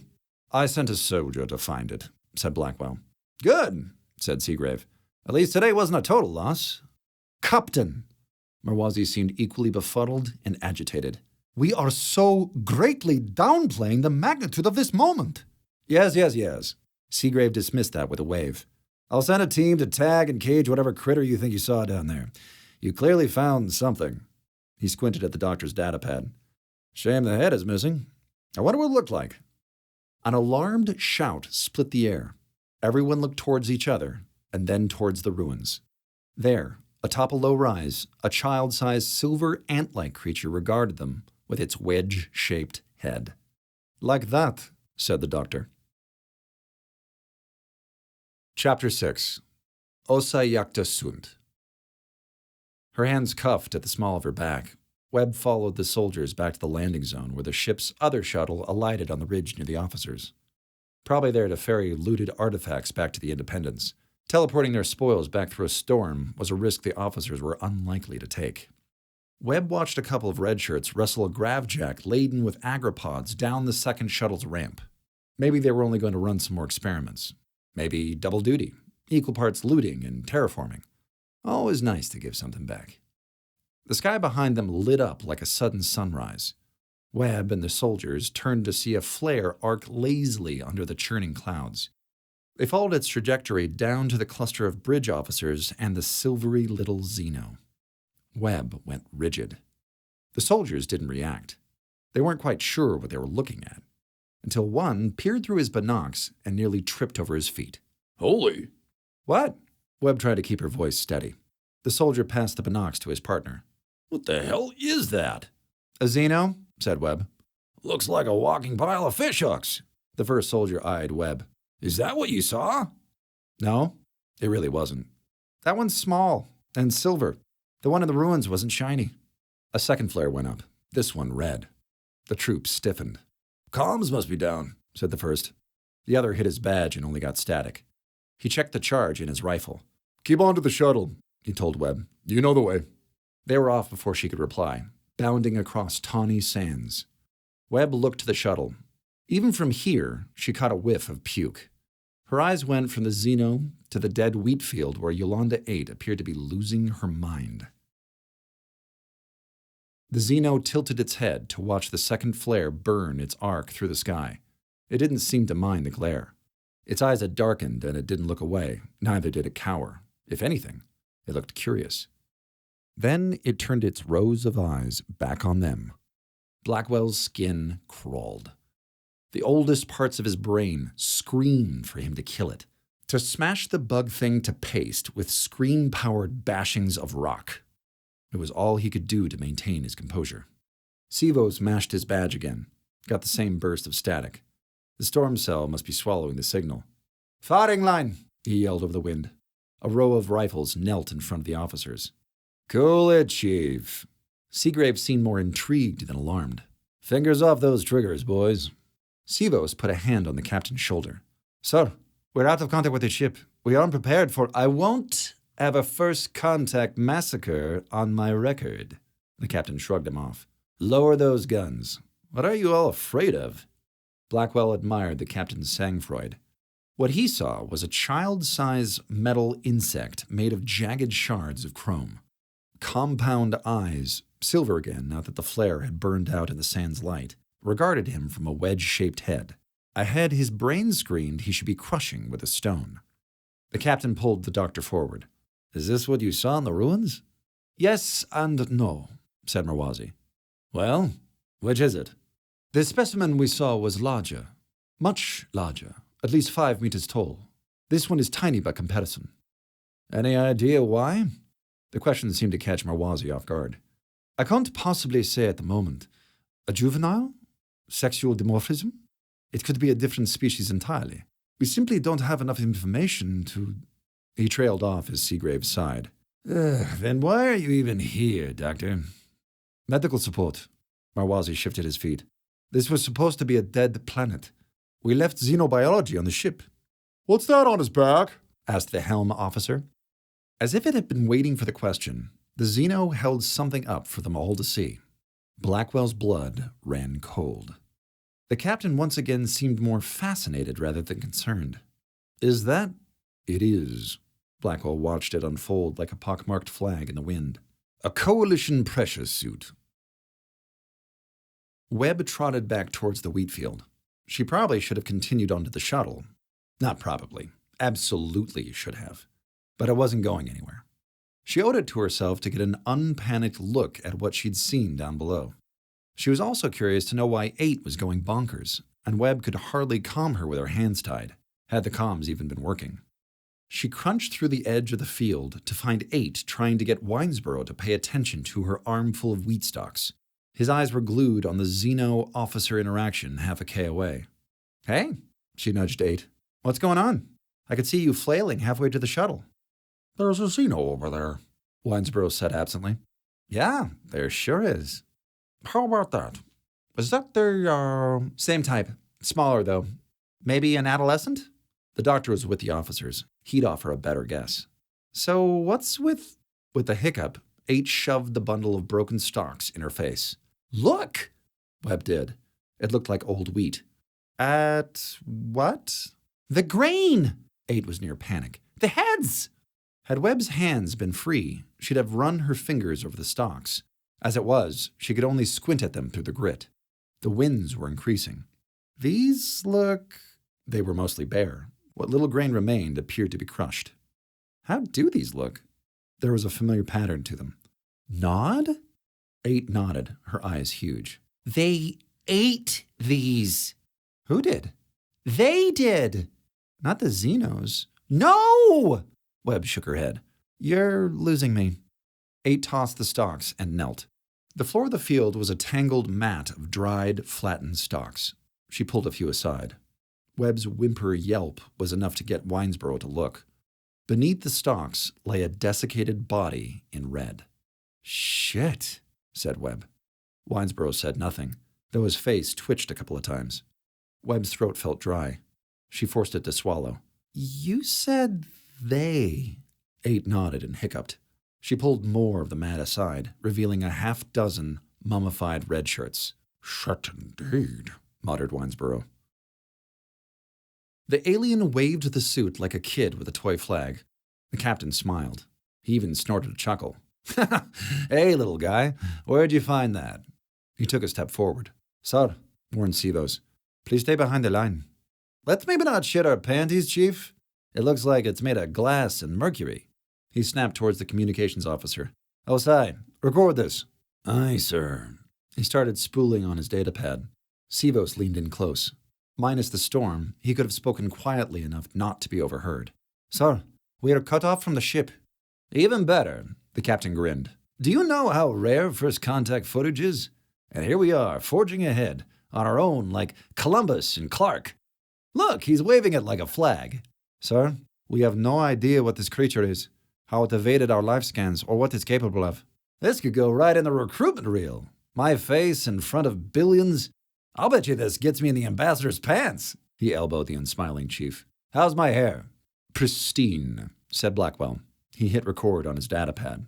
I sent a soldier to find it, said Blackwell. Good, said Seagrave. At least today wasn't a total loss. Captain! Marwazi seemed equally befuddled and agitated. We are so greatly downplaying the magnitude of this moment. Yes. Seagrave dismissed that with a wave. I'll send a team to tag and cage whatever critter you think you saw down there. You clearly found something. He squinted at the doctor's datapad. Shame the head is missing. I wonder what it looked like. An alarmed shout split the air. Everyone looked towards each other and then towards the ruins. There, atop a low rise, a child-sized silver ant-like creature regarded them with its wedge-shaped head. Like that, said the doctor. Chapter 6. Ossa Iacta Sunt. Her hands cuffed at the small of her back, Webb followed the soldiers back to the landing zone where the ship's other shuttle alighted on the ridge near the officers. Probably there to ferry looted artifacts back to the Independence. Teleporting their spoils back through a storm was a risk the officers were unlikely to take. Webb watched a couple of redshirts wrestle a gravjack laden with agropods down the second shuttle's ramp. Maybe they were only going to run some more experiments. Maybe double duty, equal parts looting and terraforming. Always nice to give something back. The sky behind them lit up like a sudden sunrise. Webb and the soldiers turned to see a flare arc lazily under the churning clouds. They followed its trajectory down to the cluster of bridge officers and the silvery little Zeno. Webb went rigid. The soldiers didn't react. They weren't quite sure what they were looking at, until one peered through his binocs and nearly tripped over his feet. Holy! What? Webb tried to keep her voice steady. The soldier passed the binocs to his partner. What the hell is that? A Zeno, said Webb. Looks like a walking pile of fishhooks. The first soldier eyed Webb. Is that what you saw? No, it really wasn't. That one's small and silver. The one in the ruins wasn't shiny. A second flare went up, this one red. The troops stiffened. Comms must be down, said the first. The other hit his badge and only got static. He checked the charge in his rifle. Keep on to the shuttle, he told Webb. You know the way. They were off before she could reply, bounding across tawny sands. Webb looked to the shuttle. Even from here, she caught a whiff of puke. Her eyes went from the Zeno to the dead wheat field where Yolanda 8 appeared to be losing her mind. The Zeno tilted its head to watch the second flare burn its arc through the sky. It didn't seem to mind the glare. Its eyes had darkened and it didn't look away, neither did it cower. If anything, it looked curious. Then it turned its rows of eyes back on them. Blackwell's skin crawled. The oldest parts of his brain screamed for him to kill it, to smash the bug thing to paste with scream-powered bashings of rock. It was all he could do to maintain his composure. Sivos mashed his badge again, got the same burst of static. The storm cell must be swallowing the signal. "Firing line!" he yelled over the wind. A row of rifles knelt in front of the officers. Cool it, Chief. Seagrave seemed more intrigued than alarmed. Fingers off those triggers, boys. Sivos put a hand on the captain's shoulder. "Sir, we're out of contact with the ship. We aren't prepared for—" "I won't have a first contact massacre on my record." The captain shrugged him off. "Lower those guns. What are you all afraid of?" Blackwell admired the captain's sang-froid. What he saw was a child-size metal insect made of jagged shards of chrome. Compound eyes, silver again now that the flare had burned out in the sand's light, regarded him from a wedge-shaped head. A head his brain screamed he should be crushing with a stone. The captain pulled the doctor forward. "Is this what you saw in the ruins?" "Yes and no," said Marwazi. "Well, which is it?" "The specimen we saw was larger. Much larger. At least 5 meters tall. This one is tiny by comparison." "Any idea why?" The question seemed to catch Marwazi off guard. "I can't possibly say at the moment. A juvenile? Sexual dimorphism? It could be a different species entirely. We simply don't have enough information to—" He trailed off as Seagrave sighed. "Then why are you even here, Doctor?" "Medical support." Marwazi shifted his feet. "This was supposed to be a dead planet. We left xenobiology on the ship." "What's that on his back?" asked the helm officer. As if it had been waiting for the question, the Xeno held something up for them all to see. Blackwell's blood ran cold. The captain once again seemed more fascinated rather than concerned. "Is that—" "It is." Blackwell watched it unfold like a pockmarked flag in the wind. "A coalition pressure suit." Webb trotted back towards the wheat field. She probably should have continued onto the shuttle. Not probably. Absolutely should have. But it wasn't going anywhere. She owed it to herself to get an unpanicked look at what she'd seen down below. She was also curious to know why 8 was going bonkers, and Webb could hardly calm her with her hands tied, had the comms even been working. She crunched through the edge of the field to find 8 trying to get Winesboro to pay attention to her armful of wheat stalks. His eyes were glued on the Xeno-officer interaction half a K away. "Hey," she nudged 8. "What's going on? I could see you flailing halfway to the shuttle." "There's a Xeno over there," Winesboro said absently. "Yeah, there sure is." "How about that? "Is that the, Same type. Smaller, though. Maybe an adolescent?" The doctor was with the officers. He'd offer a better guess. "So what's with—" With a hiccup, 8 shoved the bundle of broken stalks in her face. "Look!" Webb did. It looked like old wheat. "At what?" "The grain!" 8 was near panic. "The heads!" Had Webb's hands been free, she'd have run her fingers over the stalks. As it was, she could only squint at them through the grit. The winds were increasing. These look... They were mostly bare. What little grain remained appeared to be crushed. How do these look? There was a familiar pattern to them. Nod? 8 nodded, her eyes huge. They ate these. Who did? They did. Not the Xenos. No! Webb shook her head. You're losing me. 8 tossed the stalks and knelt. The floor of the field was a tangled mat of dried, flattened stalks. She pulled a few aside. Webb's whimper yelp was enough to get Winesboro to look. Beneath the stalks lay a desiccated body in red. Shit, said Webb. Winesboro said nothing, though his face twitched a couple of times. Webb's throat felt dry. She forced it to swallow. You said they. 8 nodded and hiccuped. She pulled more of the mat aside, revealing a 6 mummified red shirts. Shut indeed, muttered Winesboro. The alien waved the suit like a kid with a toy flag. The captain smiled. He even snorted a chuckle. Hey, little guy, where'd you find that? He took a step forward. Sir, warned Sivos, please stay behind the line. Let's maybe not shit our panties, Chief. It looks like it's made of glass and mercury. He snapped towards the communications officer. Ossa, record this. Aye, sir. He started spooling on his datapad. Sivos leaned in close. Minus the storm, he could have spoken quietly enough not to be overheard. Sir, we are cut off from the ship. Even better, the captain grinned. Do you know how rare first contact footage is? And here we are, forging ahead, on our own like Columbus and Clark. Look, he's waving it like a flag. Sir, we have no idea what this creature is, how it evaded our life scans, or what it's capable of. This could go right in the recruitment reel. My face in front of billions. I'll bet you this gets me in the ambassador's pants. He elbowed the unsmiling chief. How's my hair? Pristine, said Blackwell. He hit record on his datapad.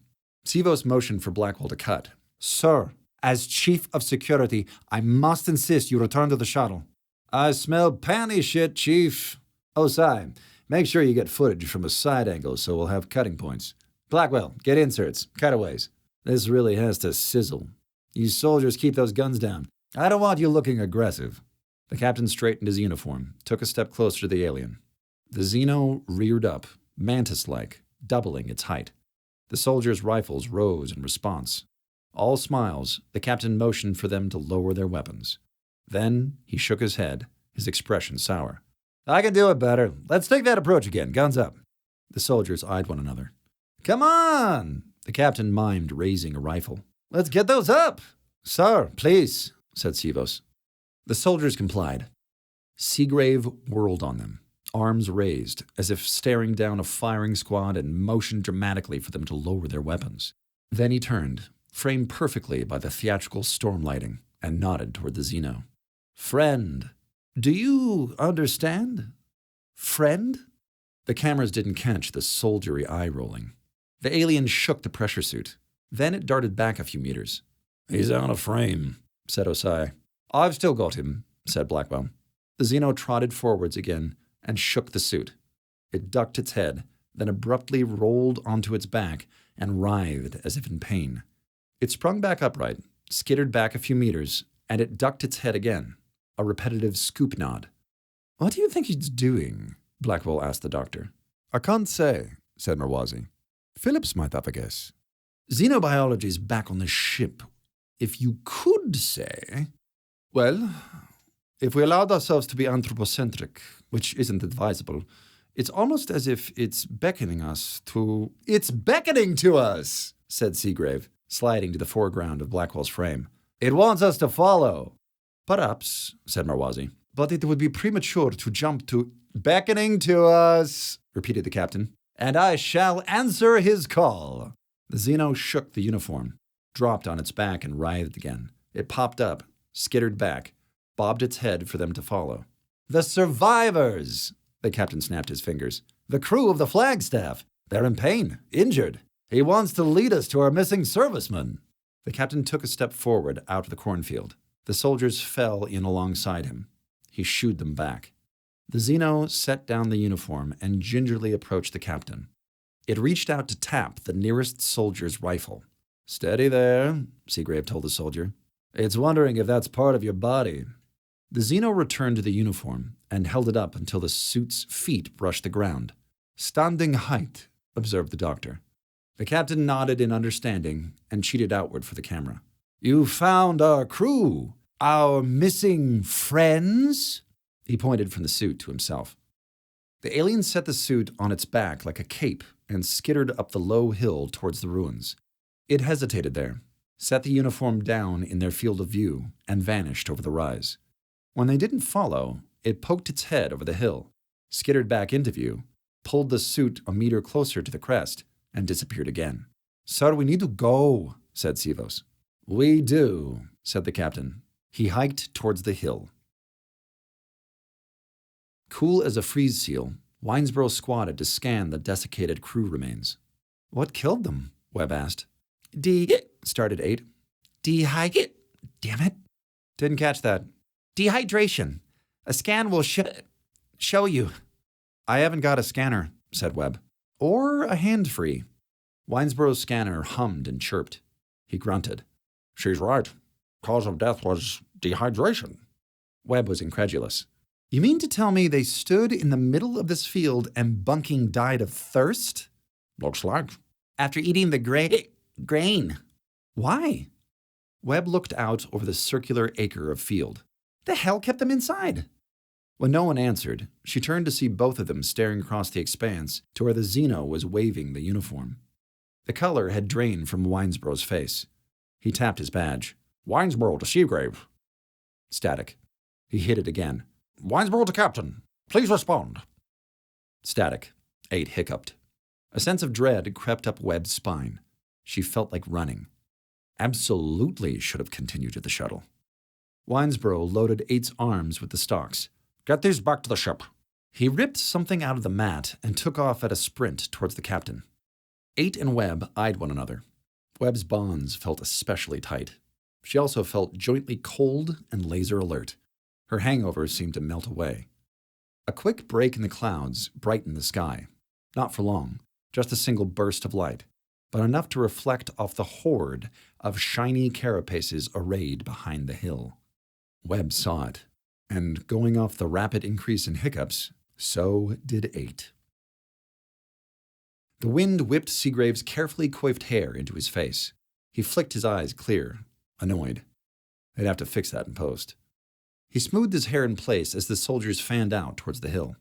Sivos motioned for Blackwell to cut. Sir, as chief of security, I must insist you return to the shuttle. I smell panty shit, Chief. Ossa, make sure you get footage from a side angle so we'll have cutting points. Blackwell, get inserts, cutaways. This really has to sizzle. You soldiers keep those guns down. I don't want you looking aggressive. The captain straightened his uniform, took a step closer to the alien. The Xeno reared up, mantis-like, doubling its height. The soldiers' rifles rose in response. All smiles, the captain motioned for them to lower their weapons. Then he shook his head, his expression sour. I can do it better. Let's take that approach again. Guns up. The soldiers eyed one another. Come on! The captain mimed raising a rifle. Let's get those up! Sir, please, said Sivos. The soldiers complied. Seagrave whirled on them, arms raised, as if staring down a firing squad, and motioned dramatically for them to lower their weapons. Then he turned, framed perfectly by the theatrical storm lighting, and nodded toward the Xeno. Friend, do you understand? Friend? The cameras didn't catch the soldiery eye rolling. The alien shook the pressure suit. Then it darted back a few meters. He's out of frame, said Ossa. I've still got him, said Blackwell. The Xeno trotted forwards again and shook the suit. It ducked its head, then abruptly rolled onto its back and writhed as if in pain. It sprung back upright, skittered back a few meters, and it ducked its head again, a repetitive scoop nod. What do you think he's doing? Blackwell asked the doctor. I can't say, said Marwazi. Phillips might have a guess. Xenobiology's back on the ship. If you could say... Well, if we allowed ourselves to be anthropocentric, which isn't advisable, it's almost as if it's beckoning us to... It's beckoning to us, said Seagrave, sliding to the foreground of Blackwell's frame. It wants us to follow. Perhaps, said Marwazi, but it would be premature to jump to... Beckoning to us, repeated the captain, and I shall answer his call. The Xeno shook the uniform, dropped on its back and writhed again. It popped up, skittered back, bobbed its head for them to follow. The survivors! The captain snapped his fingers. The crew of the Flagstaff. They're in pain, injured. He wants to lead us to our missing servicemen. The captain took a step forward out of the cornfield. The soldiers fell in alongside him. He shooed them back. The Xeno set down the uniform and gingerly approached the captain. It reached out to tap the nearest soldier's rifle. Steady there, Seagrave told the soldier. It's wondering if that's part of your body. The Xeno returned to the uniform and held it up until the suit's feet brushed the ground. Standing height, observed the doctor. The captain nodded in understanding and cheated outward for the camera. You found our crew, our missing friends? He pointed from the suit to himself. The alien set the suit on its back like a cape and skittered up the low hill towards the ruins. It hesitated there, set the uniform down in their field of view, and vanished over the rise. When they didn't follow, it poked its head over the hill, skittered back into view, pulled the suit a meter closer to the crest, and disappeared again. Sir, we need to go, said Sivos. We do, said the captain. He hiked towards the hill. Cool as a freeze seal, Winesboro squatted to scan the desiccated crew remains. What killed them? Webb asked. Started 8. Damn it. Didn't catch that. Dehydration. A scan will show you. I haven't got a scanner, said Webb. Or a hand-free. Winesboro's scanner hummed and chirped. He grunted. She's right. Cause of death was dehydration. Webb was incredulous. You mean to tell me they stood in the middle of this field and Bunking died of thirst? Looks like. After eating the grain. Why? Webb looked out over the circular acre of field. The hell kept them inside? When no one answered, she turned to see both of them staring across the expanse to where the Xeno was waving the uniform. The color had drained from Winesboro's face. He tapped his badge. Winesboro to Seagrave. Static. He hit it again. Winesboro to Captain. Please respond. Static. 8 hiccuped. A sense of dread crept up Webb's spine. She felt like running. Absolutely should have continued to the shuttle. Winesboro loaded 8's arms with the stocks. Get these back to the ship. He ripped something out of the mat and took off at a sprint towards the captain. 8 and Webb eyed one another. Webb's bonds felt especially tight. She also felt jointly cold and laser alert. Her hangover seemed to melt away. A quick break in the clouds brightened the sky. Not for long, just a single burst of light, but enough to reflect off the horde of shiny carapaces arrayed behind the hill. Webb saw it, and going off the rapid increase in hiccups, so did 8. The wind whipped Seagrave's carefully coiffed hair into his face. He flicked his eyes clear, annoyed. They'd have to fix that in post. He smoothed his hair in place as the soldiers fanned out towards the hill.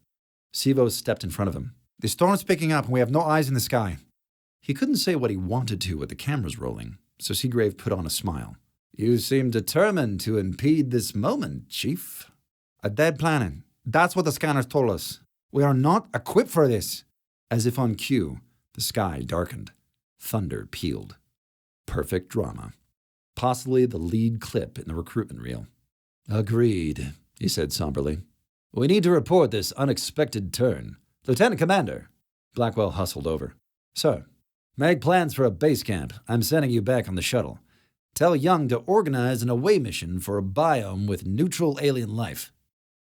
Sivos stepped in front of him. The storm's picking up and we have no eyes in the sky. He couldn't say what he wanted to with the cameras rolling, so Seagrave put on a smile. You seem determined to impede this moment, Chief. A dead planet. That's what the scanners told us. We are not equipped for this. As if on cue, the sky darkened. Thunder pealed. Perfect drama. Possibly the lead clip in the recruitment reel. Agreed, he said somberly. We need to report this unexpected turn. Lieutenant Commander. Blackwell hustled over. Sir, make plans for a base camp. I'm sending you back on the shuttle. Tell Young to organize an away mission for a biome with neutral alien life.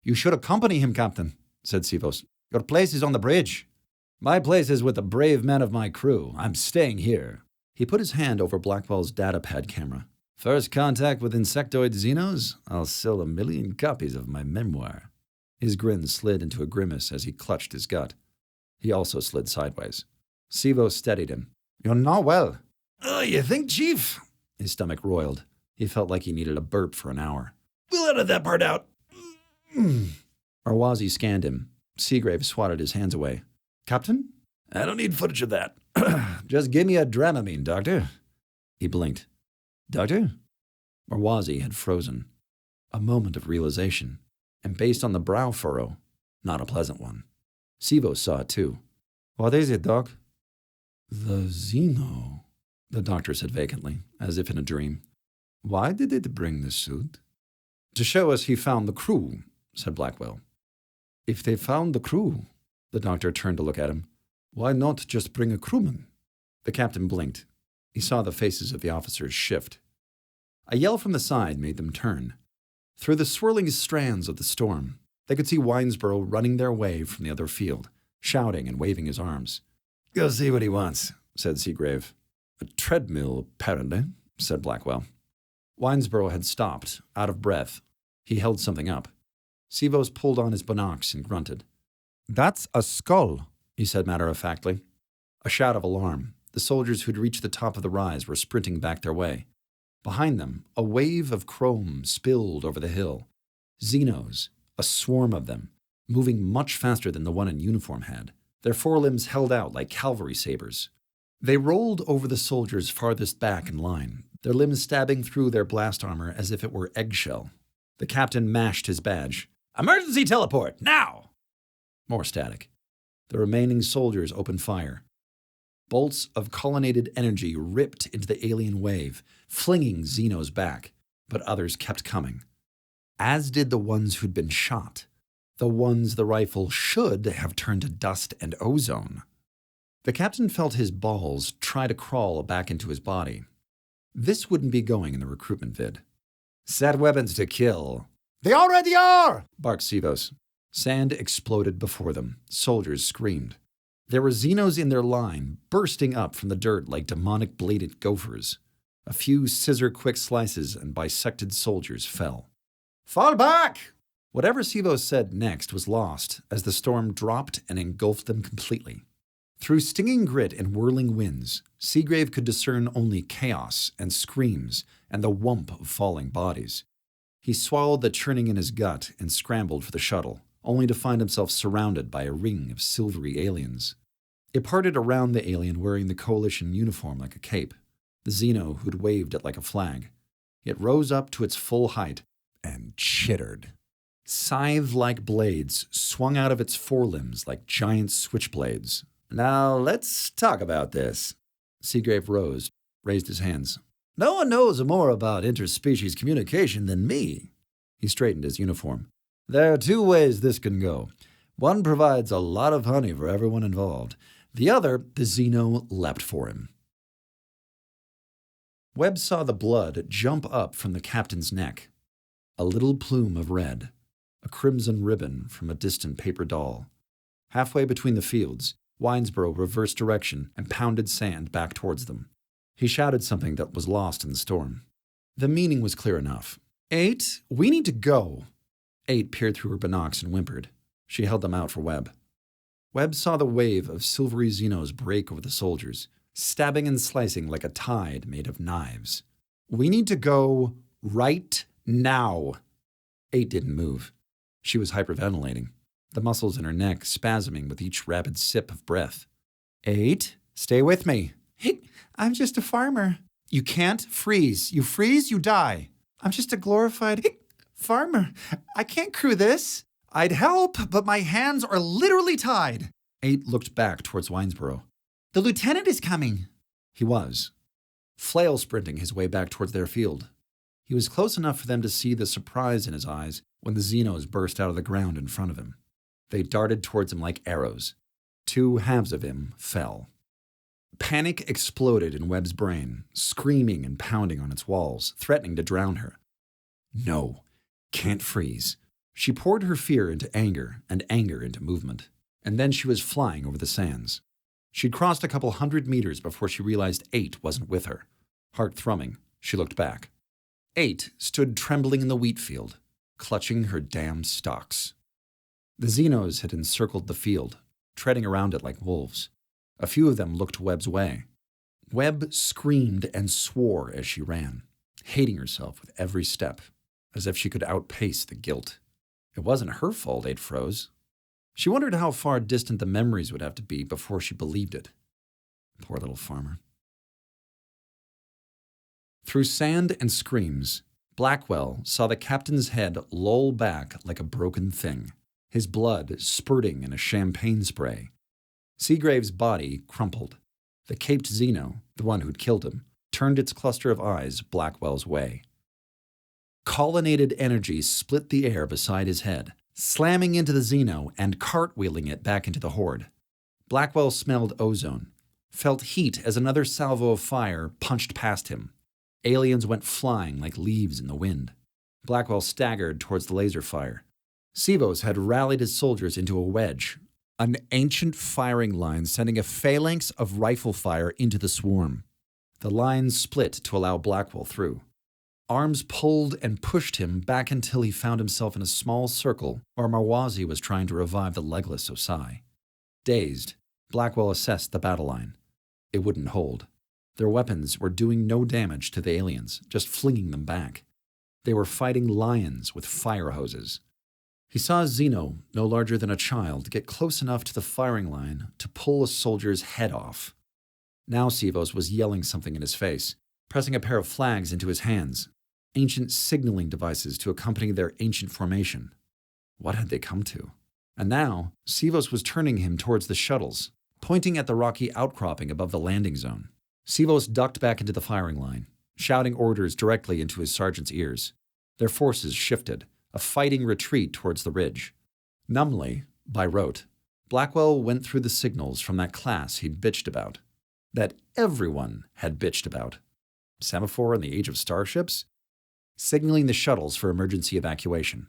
You should accompany him, Captain, said Sivos. Your place is on the bridge. My place is with the brave men of my crew. I'm staying here. He put his hand over Blackwell's datapad camera. First contact with insectoid xenos, I'll sell 1 million copies of my memoir. His grin slid into a grimace as he clutched his gut. He also slid sideways. Sivos steadied him. You're not well. You think, Chief? His stomach roiled. He felt like he needed a burp for an hour. We'll edit that part out. Arwazi scanned him. Seagrave swatted his hands away. Captain? I don't need footage of that. Just give me a Dramamine, Doctor. He blinked. Doctor? Arwazi had frozen. A moment of realization, and based on the brow furrow, not a pleasant one. Sivos saw it too. What is it, Doc? The Xeno, the doctor said vacantly, as if in a dream. Why did it bring the suit? To show us he found the crew, said Blackwell. If they found the crew, the doctor turned to look at him. Why not just bring a crewman? The captain blinked. He saw the faces of the officers shift. A yell from the side made them turn. Through the swirling strands of the storm, they could see Winesboro running their way from the other field, shouting and waving his arms. Go see what he wants, said Seagrave. A treadmill, apparently, said Blackwell. Winesboro had stopped, out of breath. He held something up. Sivos pulled on his binocs and grunted. That's a skull, he said matter-of-factly. A shout of alarm. The soldiers who'd reached the top of the rise were sprinting back their way. Behind them, a wave of chrome spilled over the hill. Xenos, a swarm of them, moving much faster than the one in uniform had. Their forelimbs held out like cavalry sabers. They rolled over the soldiers farthest back in line, their limbs stabbing through their blast armor as if it were eggshell. The captain mashed his badge. Emergency teleport, now! More static. The remaining soldiers opened fire. Bolts of colonnaded energy ripped into the alien wave, flinging Xenos back, but others kept coming. As did the ones who'd been shot, the ones the rifle should have turned to dust and ozone. The captain felt his balls try to crawl back into his body. This wouldn't be going in the recruitment vid. Set weapons to kill. They already are! Barked Sivos. Sand exploded before them. Soldiers screamed. There were Xenos in their line, bursting up from the dirt like demonic bladed gophers. A few scissor-quick slices and bisected soldiers fell. Fall back! Whatever Sivos said next was lost as the storm dropped and engulfed them completely. Through stinging grit and whirling winds, Seagrave could discern only chaos and screams and the whump of falling bodies. He swallowed the churning in his gut and scrambled for the shuttle, only to find himself surrounded by a ring of silvery aliens. It parted around the alien wearing the Coalition uniform like a cape, the Xeno who'd waved it like a flag. It rose up to its full height and chittered. Scythe-like blades swung out of its forelimbs like giant switchblades. Now let's talk about this. Seagrave rose, raised his hands. No one knows more about interspecies communication than me. He straightened his uniform. There are two ways this can go. One provides a lot of honey for everyone involved. The other, the Xeno leapt for him. Webb saw the blood jump up from the captain's neck. A little plume of red, a crimson ribbon from a distant paper doll. Halfway between the fields, Winesboro reversed direction and pounded sand back towards them. He shouted something that was lost in the storm. The meaning was clear enough. 8, we need to go. 8 peered through her binocs and whimpered. She held them out for Webb. Webb saw the wave of silvery Xenos break over the soldiers, stabbing and slicing like a tide made of knives. We need to go right now. 8 didn't move. She was hyperventilating, the muscles in her neck spasming with each rapid sip of breath. 8, stay with me. Hey, I'm just a farmer. You can't freeze. You freeze, you die. I'm just a glorified farmer. I can't crew this. I'd help, but my hands are literally tied. 8 looked back towards Winesboro. The lieutenant is coming. He was, flail sprinting his way back towards their field. He was close enough for them to see the surprise in his eyes when the Xenos burst out of the ground in front of him. They darted towards him like arrows. 2 halves of him fell. Panic exploded in Webb's brain, screaming and pounding on its walls, threatening to drown her. No, can't freeze. She poured her fear into anger and anger into movement, and then she was flying over the sands. She'd crossed a couple 100 meters before she realized 8 wasn't with her. Heart thrumming, she looked back. 8 stood trembling in the wheat field, clutching her damn stalks. The Xenos had encircled the field, treading around it like wolves. A few of them looked Webb's way. Webb screamed and swore as she ran, hating herself with every step, as if she could outpace the guilt. It wasn't her fault 8 froze. She wondered how far distant the memories would have to be before she believed it. Poor little farmer. Through sand and screams, Blackwell saw the captain's head loll back like a broken thing, his blood spurting in a champagne spray. Seagrave's body crumpled. The caped Xeno, the one who'd killed him, turned its cluster of eyes Blackwell's way. Colonnaded energy split the air beside his head, slamming into the Xeno and cartwheeling it back into the horde. Blackwell smelled ozone, felt heat as another salvo of fire punched past him. Aliens went flying like leaves in the wind. Blackwell staggered towards the laser fire. Sivos had rallied his soldiers into a wedge, an ancient firing line sending a phalanx of rifle fire into the swarm. The line split to allow Blackwell through. Arms pulled and pushed him back until he found himself in a small circle where Marwazi was trying to revive the legless Osai. Dazed, Blackwell assessed the battle line. It wouldn't hold. Their weapons were doing no damage to the aliens, just flinging them back. They were fighting lions with fire hoses. He saw Zeno, no larger than a child, get close enough to the firing line to pull a soldier's head off. Now Sivos was yelling something in his face, pressing a pair of flags into his hands, ancient signaling devices to accompany their ancient formation. What had they come to? And now, Sivos was turning him towards the shuttles, pointing at the rocky outcropping above the landing zone. Sivos ducked back into the firing line, shouting orders directly into his sergeant's ears. Their forces shifted, a fighting retreat towards the ridge. Numbly, by rote, Blackwell went through the signals from that class he'd bitched about. That everyone had bitched about. Semaphore in the age of starships? Signaling the shuttles for emergency evacuation.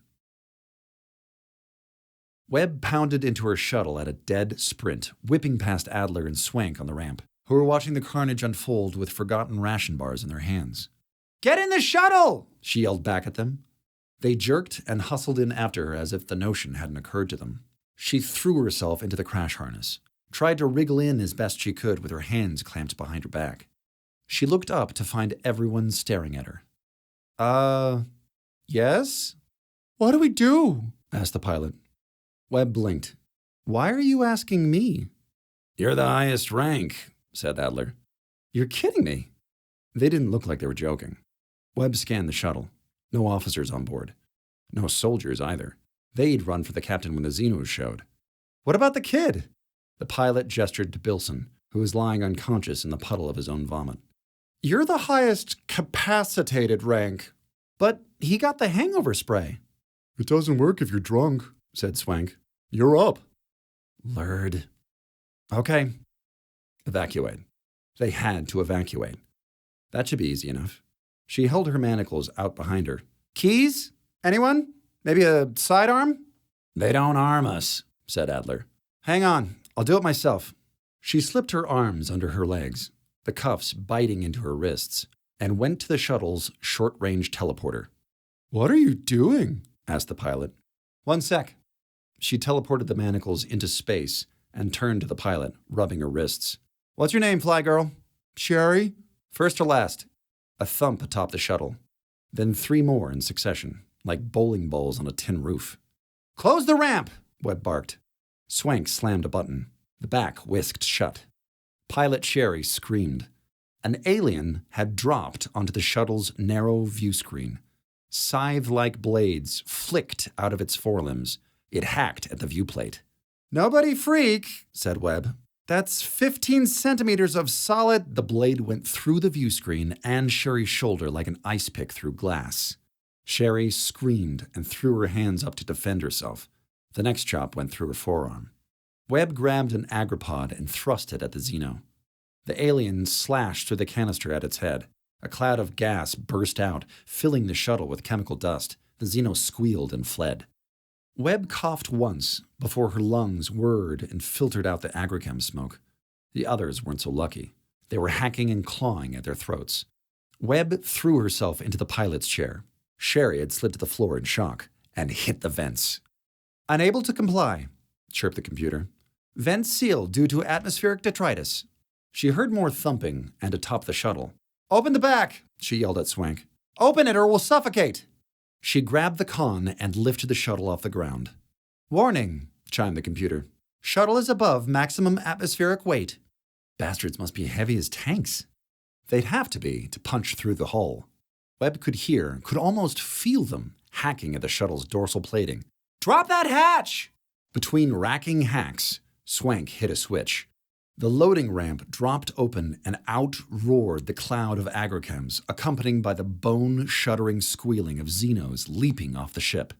Webb pounded into her shuttle at a dead sprint, whipping past Adler and Swank on the ramp, who were watching the carnage unfold with forgotten ration bars in their hands. "Get in the shuttle!" she yelled back at them. They jerked and hustled in after her as if the notion hadn't occurred to them. She threw herself into the crash harness, tried to wriggle in as best she could with her hands clamped behind her back. She looked up to find everyone staring at her. Yes? What do we do? Asked the pilot. Webb blinked. Why are you asking me? You're the highest rank, said Adler. You're kidding me. They didn't look like they were joking. Webb scanned the shuttle. No officers on board. No soldiers either. They'd run for the captain when the Xenos showed. What about the kid? The pilot gestured to Bilson, who was lying unconscious in the puddle of his own vomit. You're the highest capacitated rank. But he got the hangover spray. It doesn't work if you're drunk, said Swank. You're up. Lurd. Okay. Evacuate. They had to evacuate. That should be easy enough. She held her manacles out behind her. Keys? Anyone? Maybe a sidearm? They don't arm us, said Adler. Hang on, I'll do it myself. She slipped her arms under her legs, the cuffs biting into her wrists, and went to the shuttle's short-range teleporter. What are you doing? Asked the pilot. 1 sec. She teleported the manacles into space and turned to the pilot, rubbing her wrists. What's your name, fly girl? Sherry? First or last? A thump atop the shuttle. Then 3 more in succession, like bowling balls on a tin roof. Close the ramp, Webb barked. Swank slammed a button. The back whisked shut. Pilot Sherry screamed. An alien had dropped onto the shuttle's narrow view screen. Scythe-like blades flicked out of its forelimbs. It hacked at the viewplate. Nobody freak, said Webb. That's 15 centimeters of solid. The blade went through the view screen and Sherry's shoulder like an ice pick through glass. Sherry screamed and threw her hands up to defend herself. The next chop went through her forearm. Webb grabbed an agripod and thrust it at the Xeno. The alien slashed through the canister at its head. A cloud of gas burst out, filling the shuttle with chemical dust. The Xeno squealed and fled. Webb coughed once before her lungs whirred and filtered out the agrichem smoke. The others weren't so lucky. They were hacking and clawing at their throats. Webb threw herself into the pilot's chair. Sherry had slid to the floor in shock and hit the vents. Unable to comply, chirped the computer. Vents sealed due to atmospheric detritus. She heard more thumping and atop the shuttle. Open the back, she yelled at Swank. Open it or we'll suffocate. She grabbed the con and lifted the shuttle off the ground. Warning, chimed the computer. Shuttle is above maximum atmospheric weight. Bastards must be heavy as tanks. They'd have to be to punch through the hull. Webb could hear, could almost feel them hacking at the shuttle's dorsal plating. Drop that hatch! Between racking hacks, Swank hit a switch. The loading ramp dropped open and out roared the cloud of agrochems, accompanied by the bone-shuddering squealing of Xenos leaping off the ship.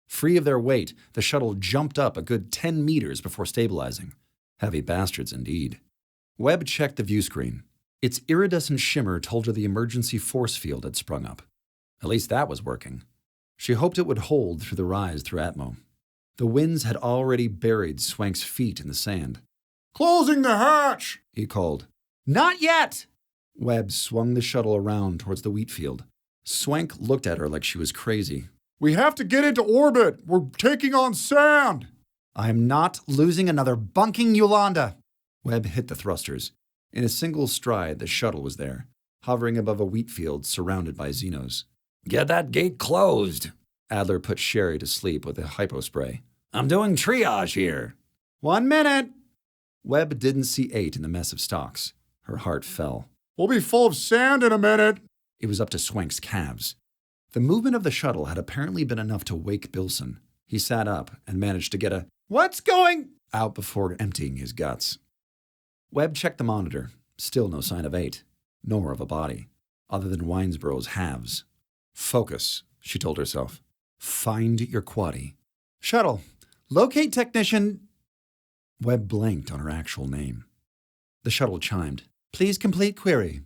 Free of their weight, the shuttle jumped up a good 10 meters before stabilizing. Heavy bastards indeed. Webb checked the view screen. Its iridescent shimmer told her the emergency force field had sprung up. At least that was working. She hoped it would hold through the rise through Atmo. The winds had already buried Swank's feet in the sand. Closing the hatch, he called. Not yet! Webb swung the shuttle around towards the wheat field. Swank looked at her like she was crazy. We have to get into orbit. We're taking on sand. I am not losing another bunking Yolanda. Webb hit the thrusters. In a single stride, the shuttle was there, hovering above a wheat field surrounded by Xenos. Get that gate closed. Adler put Sherry to sleep with a hypospray. I'm doing triage here. 1 minute. Webb didn't see 8 in the mess of stocks. Her heart fell. We'll be full of sand in a minute. It was up to Swank's calves. The movement of the shuttle had apparently been enough to wake Bilson. He sat up and managed to get a What's going? out before emptying his guts. Webb checked the monitor. Still no sign of 8, nor of a body, other than Winesboro's halves. Focus, she told herself. Find your quaddy. Shuttle. Locate technician. Webb blanked on her actual name. The shuttle chimed. Please complete query.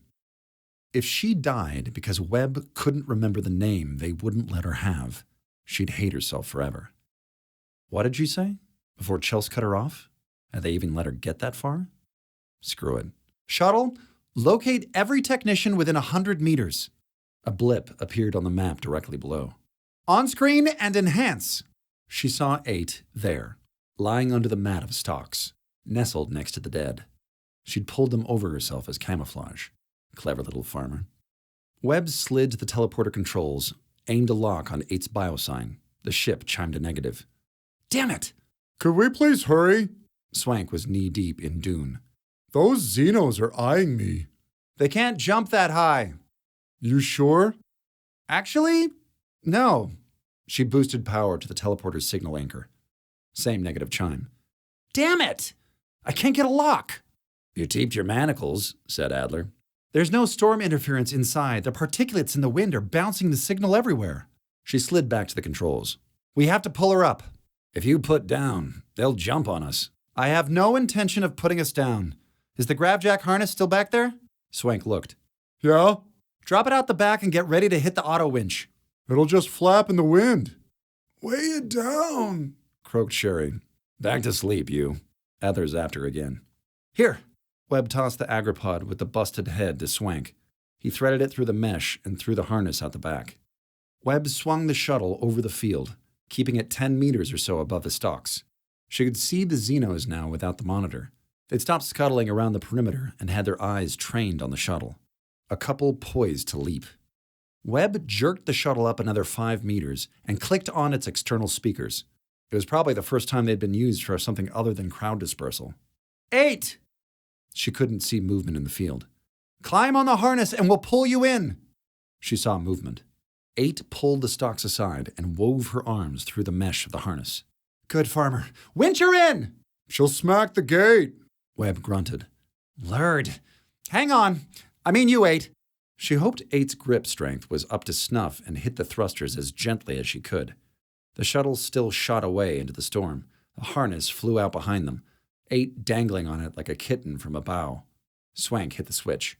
If she died because Webb couldn't remember the name they wouldn't let her have, she'd hate herself forever. What did she say? Before Chelsea cut her off? Had they even let her get that far? Screw it. Shuttle. Locate every technician within 100 meters. A blip appeared on the map directly below. On screen and enhance. She saw 8 there, lying under the mat of stocks, nestled next to the dead. She'd pulled them over herself as camouflage. Clever little farmer. Webb slid to the teleporter controls, aimed a lock on 8's biosign. The ship chimed a negative. Damn it! Could we please hurry? Swank was knee-deep in dune. Those Xenos are eyeing me. They can't jump that high. You sure? Actually, no. She boosted power to the teleporter's signal anchor. Same negative chime. Damn it! I can't get a lock. You teeped your manacles, said Adler. There's no storm interference inside. The particulates in the wind are bouncing the signal everywhere. She slid back to the controls. We have to pull her up. If you put down, they'll jump on us. I have no intention of putting us down. Is the gravjack harness still back there? Swank looked. Yeah? Drop it out the back and get ready to hit the auto winch. It'll just flap in the wind. Weigh it down, Croaked Sherry. Back to sleep, you. Adler's after again. Here. Webb tossed the agripod with the busted head to Swank. He threaded it through the mesh and threw the harness out the back. Webb swung the shuttle over the field, keeping it 10 meters or so above the stalks. She could see the Xenos now without the monitor. They'd stopped scuttling around the perimeter and had their eyes trained on the shuttle. A couple poised to leap. Webb jerked the shuttle up another 5 meters and clicked on its external speakers. It was probably the first time they'd been used for something other than crowd dispersal. 8! She couldn't see movement in the field. Climb on the harness and we'll pull you in. She saw movement. 8 pulled the stalks aside and wove her arms through the mesh of the harness. Good farmer. Winch her in! She'll smack the gate. Webb grunted. Lord. Hang on. I mean you 8. She hoped 8's grip strength was up to snuff and hit the thrusters as gently as she could. The shuttle still shot away into the storm. The harness flew out behind them, 8 dangling on it like a kitten from a bough. Swank hit the switch.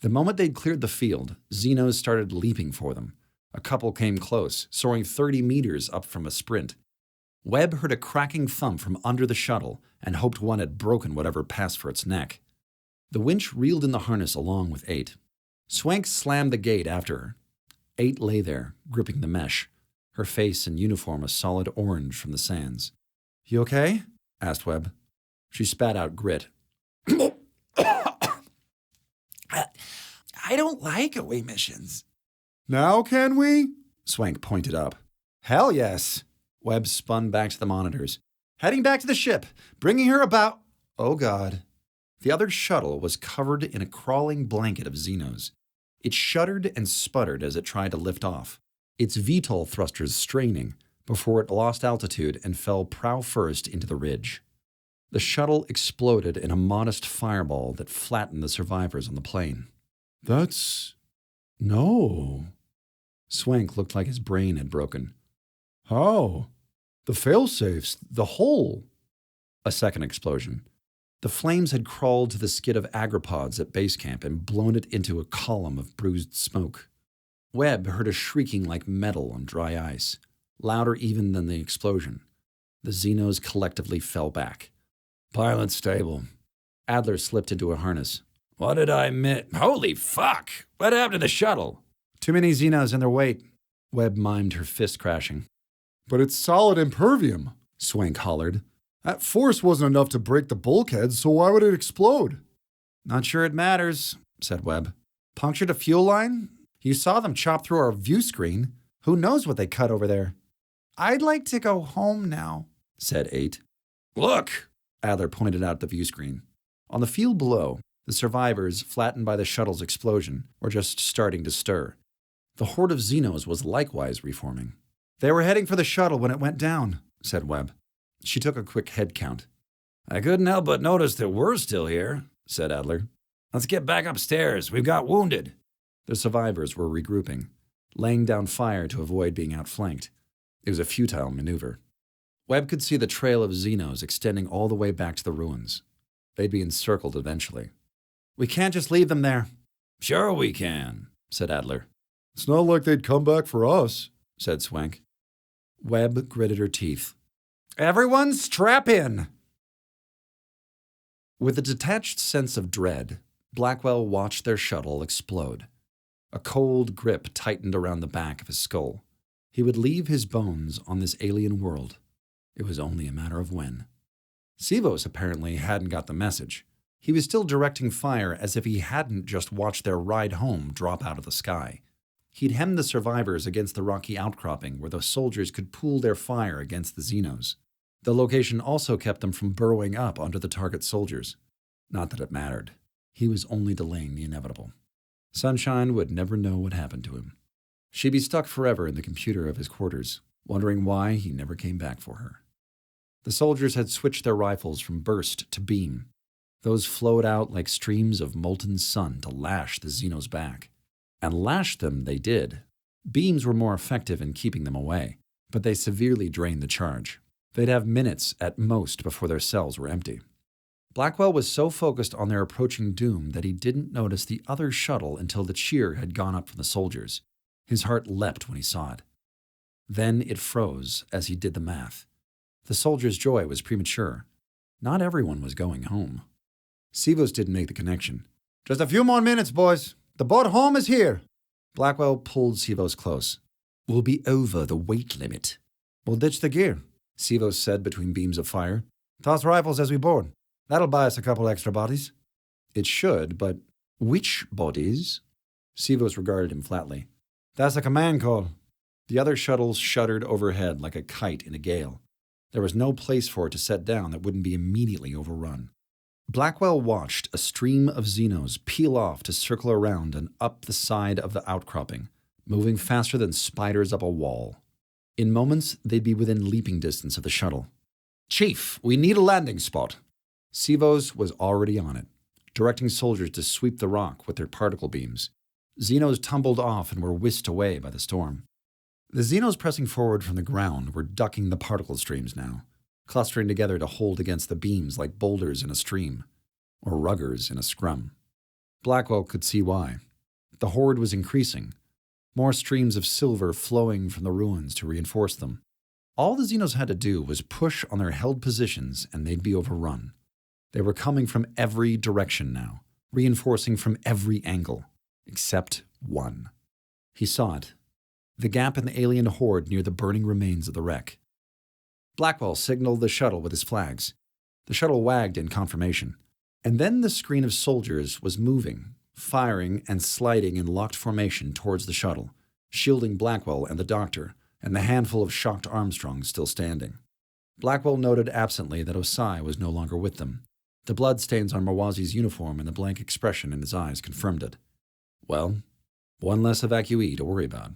The moment they'd cleared the field, Xenos started leaping for them. A couple came close, soaring 30 meters up from a sprint. Webb heard a cracking thump from under the shuttle and hoped one had broken whatever passed for its neck. The winch reeled in the harness along with 8. Swank slammed the gate after her. 8 lay there, gripping the mesh, her face and uniform a solid orange from the sands. You okay? Asked Webb. She spat out grit. I don't like away missions. Now can we? Swank pointed up. Hell yes. Webb spun back to the monitors. Heading back to the ship, bringing her about. Oh, God. The other shuttle was covered in a crawling blanket of Xenos. It shuddered and sputtered as it tried to lift off, its VTOL thrusters straining before it lost altitude and fell prow first into the ridge. The shuttle exploded in a modest fireball that flattened the survivors on the plane. That's... no. Swank looked like his brain had broken. How? The failsafes, the hole. A second explosion. The flames had crawled to the skid of agripods at base camp and blown it into a column of bruised smoke. Webb heard a shrieking like metal on dry ice, louder even than the explosion. The Xenos collectively fell back. Pilot stable. Adler slipped into a harness. What did I miss? Holy fuck! What happened to the shuttle? Too many Xenos in their weight. Webb mimed her fist crashing. But it's solid impervium, Swank hollered. That force wasn't enough to break the bulkhead, so why would it explode? Not sure it matters, said Webb. Punctured a fuel line? You saw them chop through our view screen. Who knows what they cut over there? I'd like to go home now, said 8. Look, Adler pointed out the view screen. On the field below, the survivors, flattened by the shuttle's explosion, were just starting to stir. The horde of Xenos was likewise reforming. They were heading for the shuttle when it went down, said Webb. She took a quick head count. I couldn't help but notice that we're still here, said Adler. Let's get back upstairs. We've got wounded. The survivors were regrouping, laying down fire to avoid being outflanked. It was a futile maneuver. Webb could see the trail of Xenos extending all the way back to the ruins. They'd be encircled eventually. We can't just leave them there. Sure we can, said Adler. It's not like they'd come back for us, said Swank. Webb gritted her teeth. Everyone strap in! With a detached sense of dread, Blackwell watched their shuttle explode. A cold grip tightened around the back of his skull. He would leave his bones on this alien world. It was only a matter of when. Sivos apparently hadn't got the message. He was still directing fire as if he hadn't just watched their ride home drop out of the sky. He'd hemmed the survivors against the rocky outcropping where the soldiers could pool their fire against the Xenos. The location also kept them from burrowing up onto the target soldiers. Not that it mattered. He was only delaying the inevitable. Sunshine would never know what happened to him. She'd be stuck forever in the computer of his quarters, wondering why he never came back for her. The soldiers had switched their rifles from burst to beam. Those flowed out like streams of molten sun to lash the Xenos back. And lash them they did. Beams were more effective in keeping them away, but they severely drained the charge. They'd have minutes at most before their cells were empty. Blackwell was so focused on their approaching doom that he didn't notice the other shuttle until the cheer had gone up from the soldiers. His heart leapt when he saw it. Then it froze as he did the math. The soldiers' joy was premature. Not everyone was going home. Sivos didn't make the connection. Just a few more minutes, boys. The boat home is here. Blackwell pulled Sivos close. We'll be over the weight limit. We'll ditch the gear, Sivos said between beams of fire. Toss rifles as we board. That'll buy us a couple extra bodies. It should, but which bodies? Sivos regarded him flatly. That's a command call. The other shuttles shuddered overhead like a kite in a gale. There was no place for it to set down that wouldn't be immediately overrun. Blackwell watched a stream of Xenos peel off to circle around and up the side of the outcropping, moving faster than spiders up a wall. In moments, they'd be within leaping distance of the shuttle. Chief, we need a landing spot. Sivos was already on it, directing soldiers to sweep the rock with their particle beams. Xenos tumbled off and were whisked away by the storm. The Xenos pressing forward from the ground were ducking the particle streams now, clustering together to hold against the beams like boulders in a stream, or ruggers in a scrum. Blackwell could see why. The horde was increasing, more streams of silver flowing from the ruins to reinforce them. All the Xenos had to do was push on their held positions and they'd be overrun. They were coming from every direction now, reinforcing from every angle, except one. He saw it. The gap in the alien horde near the burning remains of the wreck. Blackwell signaled the shuttle with his flags. The shuttle wagged in confirmation. And then the screen of soldiers was moving, firing and sliding in locked formation towards the shuttle, shielding Blackwell and the doctor, and the handful of shocked Armstrongs still standing. Blackwell noted absently that Ossa was no longer with them. The bloodstains on Marwazi's uniform and the blank expression in his eyes confirmed it. Well, one less evacuee to worry about.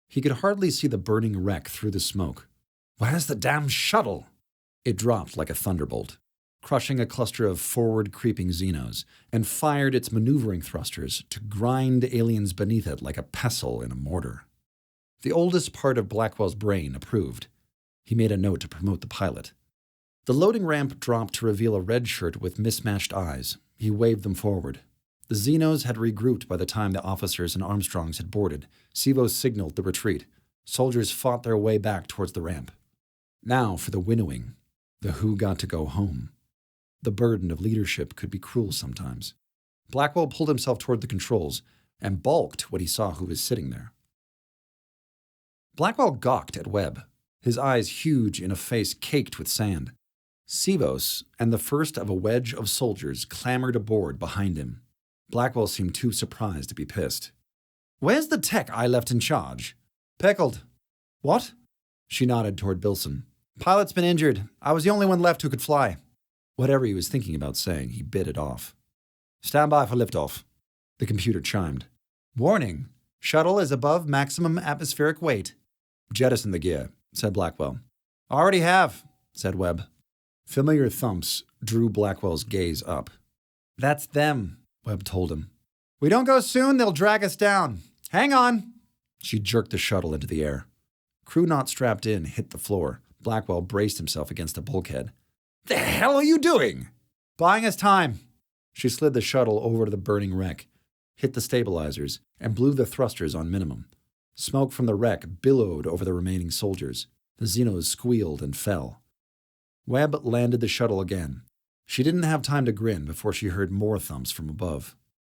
He could hardly see the burning wreck through the smoke. Where's the damn shuttle? It dropped like a thunderbolt, crushing a cluster of forward-creeping Xenos, and fired its maneuvering thrusters to grind aliens beneath it like a pestle in a mortar. The oldest part of Blackwell's brain approved. He made a note to promote the pilot. The loading ramp dropped to reveal a red shirt with mismatched eyes. He waved them forward. The Xenos had regrouped by the time the officers and Armstrongs had boarded. Sivos signaled the retreat. Soldiers fought their way back towards the ramp. Now for the winnowing, the who got to go home. The burden of leadership could be cruel sometimes. Blackwell pulled himself toward the controls, and balked when he saw who was sitting there. Blackwell gawked at Webb, his eyes huge in a face caked with sand. Sivos and the first of a wedge of soldiers clambered aboard behind him. Blackwell seemed too surprised to be pissed. "Where's the tech I left in charge?" "Pickled." "What?" She nodded toward Bilson. "Pilot's been injured. I was the only one left who could fly." Whatever he was thinking about saying, he bit it off. "Stand by for liftoff." The computer chimed. "Warning. Shuttle is above maximum atmospheric weight." "Jettison the gear," said Blackwell. "Already have," said Webb. Familiar thumps drew Blackwell's gaze up. "That's them," Webb told him. "We don't go soon, they'll drag us down. Hang on." She jerked the shuttle into the air. Crew not strapped in hit the floor. Blackwell braced himself against a bulkhead. "The hell are you doing?" "Buying us time." She slid the shuttle over to the burning wreck, hit the stabilizers, and blew the thrusters on minimum. Smoke from the wreck billowed over the remaining soldiers. The Xenos squealed and fell. Webb landed the shuttle again. She didn't have time to grin before she heard more thumps from above.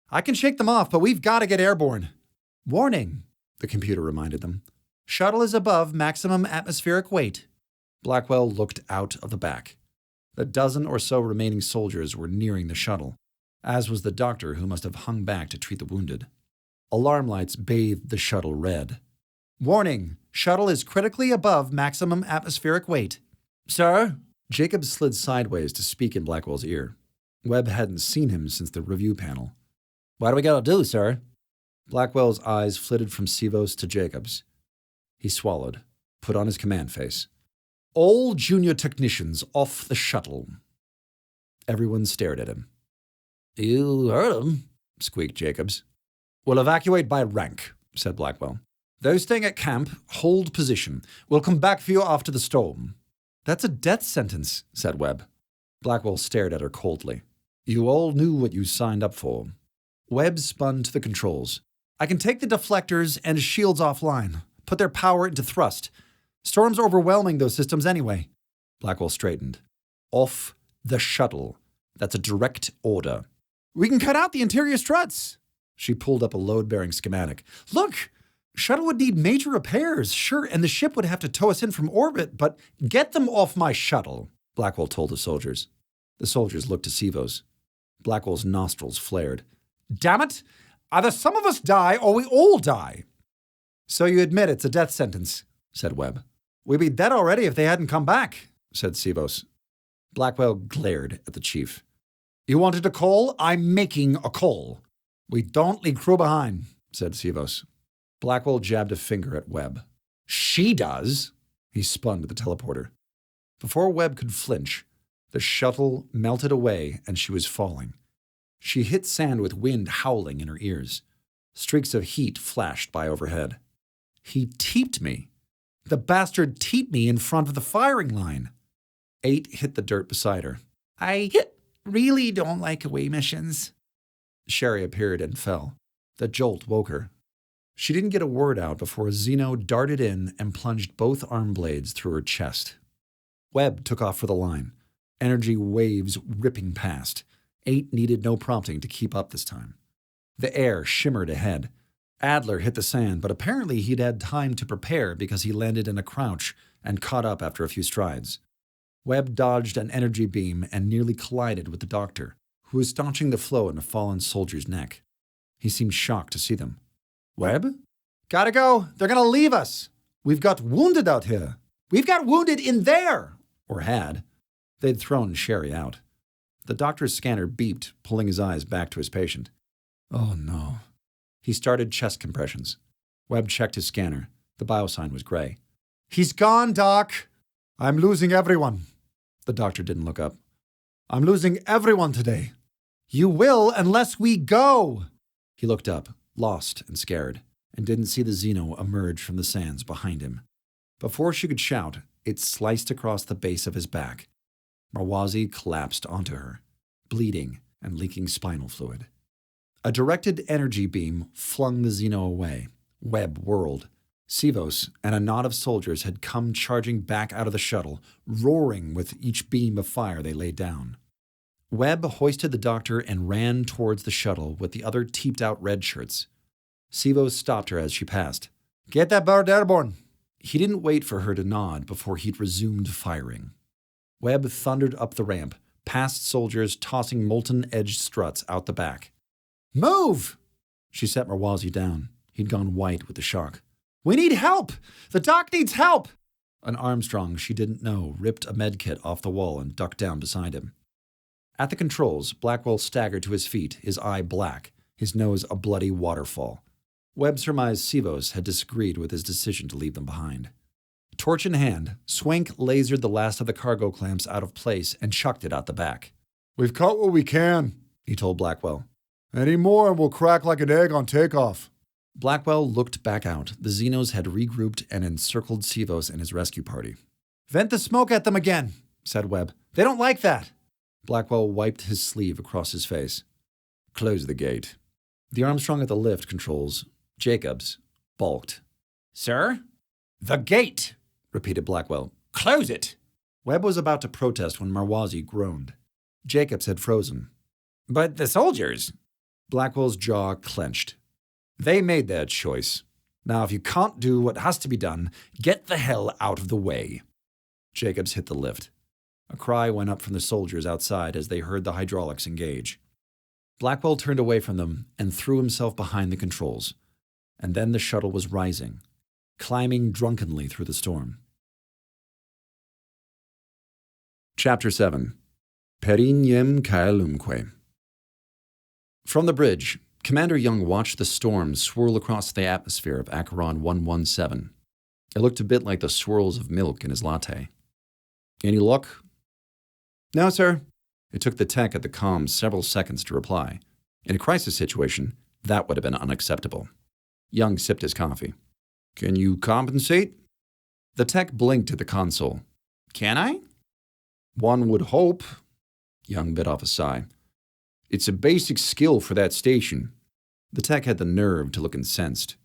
"I can shake them off, but we've got to get airborne." "Warning," the computer reminded them. "Shuttle is above maximum atmospheric weight." Blackwell looked out of the back. The dozen or so remaining soldiers were nearing the shuttle, as was the doctor who must have hung back to treat the wounded. Alarm lights bathed the shuttle red. "Warning, shuttle is critically above maximum atmospheric weight." "Sir?" Jacob slid sideways to speak in Blackwell's ear. Webb hadn't seen him since the review panel. "What do we gotta do, sir?" Blackwell's eyes flitted from Sivos to Jacob's. He swallowed, put on his command face. "All junior technicians off the shuttle." Everyone stared at him. "You heard him," squeaked Jacobs. "We'll evacuate by rank," said Blackwell. "Those staying at camp, hold position. We'll come back for you after the storm." "That's a death sentence," said Webb. Blackwell stared at her coldly. "You all knew what you signed up for." Webb spun to the controls. "I can take the deflectors and shields offline, put their power into thrust. Storm's overwhelming those systems anyway." Blackwell straightened. "Off the shuttle. That's a direct order." "We can cut out the interior struts." She pulled up a load-bearing schematic. "Look! Shuttle would need major repairs, sure, and the ship would have to tow us in from orbit, but get them off my shuttle," Blackwell told the soldiers. The soldiers looked to Sivos. Blackwell's nostrils flared. "Damn it! Either some of us die or we all die." "So you admit it's a death sentence," said Webb. "We'd be dead already if they hadn't come back," said Sivos. Blackwell glared at the chief. "You wanted a call? I'm making a call." "We don't leave crew behind," said Sivos. Blackwell jabbed a finger at Webb. "She does." He spun to the teleporter. Before Webb could flinch, the shuttle melted away and she was falling. She hit sand with wind howling in her ears. Streaks of heat flashed by overhead. "He teeped me. The bastard teeped me in front of the firing line." 8 hit the dirt beside her. "I really don't like away missions." Sherry appeared and fell. The jolt woke her. She didn't get a word out before a Xeno darted in and plunged both arm blades through her chest. Webb took off for the line, energy waves ripping past. 8 needed no prompting to keep up this time. The air shimmered ahead. Adler hit the sand, but apparently he'd had time to prepare because he landed in a crouch and caught up after a few strides. Webb dodged an energy beam and nearly collided with the doctor, who was staunching the flow in a fallen soldier's neck. He seemed shocked to see them. "Webb?" "Gotta go. They're gonna leave us. We've got wounded out here. We've got wounded in there." Or had. They'd thrown Sherry out. The doctor's scanner beeped, pulling his eyes back to his patient. "Oh, no." He started chest compressions. Webb checked his scanner. The biosign was gray. "He's gone, Doc." "I'm losing everyone." The doctor didn't look up. "I'm losing everyone today." "You will unless we go." He looked up, lost and scared, and didn't see the Xeno emerge from the sands behind him. Before she could shout, it sliced across the base of his back. Marwazi collapsed onto her, bleeding and leaking spinal fluid. A directed energy beam flung the Xeno away. Webb whirled. Sivos and a knot of soldiers had come charging back out of the shuttle, roaring with each beam of fire they laid down. Webb hoisted the doctor and ran towards the shuttle with the other teeped-out red shirts. Sivos stopped her as she passed. Get that bird airborne. He didn't wait for her to nod before he'd resumed firing. Webb thundered up the ramp, past soldiers tossing molten-edged struts out the back. Move! She set Marwazi down. He'd gone white with the shock. We need help! The doc needs help! An Armstrong she didn't know ripped a medkit off the wall and ducked down beside him. At the controls, Blackwell staggered to his feet, his eye black, his nose a bloody waterfall. Webb surmised Sivos had disagreed with his decision to leave them behind. Torch in hand, Swank lasered the last of the cargo clamps out of place and chucked it out the back. We've caught what we can, he told Blackwell. Any more and we'll crack like an egg on takeoff. Blackwell looked back out. The Xenos had regrouped and encircled Sivos and his rescue party. Vent the smoke at them again, said Webb. They don't like that. Blackwell wiped his sleeve across his face. Close the gate. The Armstrong at the lift controls, Jacobs, balked. Sir? The gate, repeated Blackwell. Close it. Webb was about to protest when Marwazi groaned. Jacobs had frozen. But the soldiers. Blackwell's jaw clenched. They made their choice. Now, if you can't do what has to be done, get the hell out of the way. Jacobs hit the lift. A cry went up from the soldiers outside as they heard the hydraulics engage. Blackwell turned away from them and threw himself behind the controls. And then the shuttle was rising, climbing drunkenly through the storm. Chapter 7. Per Ignem Caelumque. From the bridge, Commander Young watched the storm swirl across the atmosphere of Acheron 117. It looked a bit like the swirls of milk in his latte. Any luck? No, sir. It took the tech at the comms several seconds to reply. In a crisis situation, that would have been unacceptable. Young sipped his coffee. Can you compensate? The tech blinked at the console. Can I? One would hope. Young bit off a sigh. It's a basic skill for that station. The tech had the nerve to look incensed.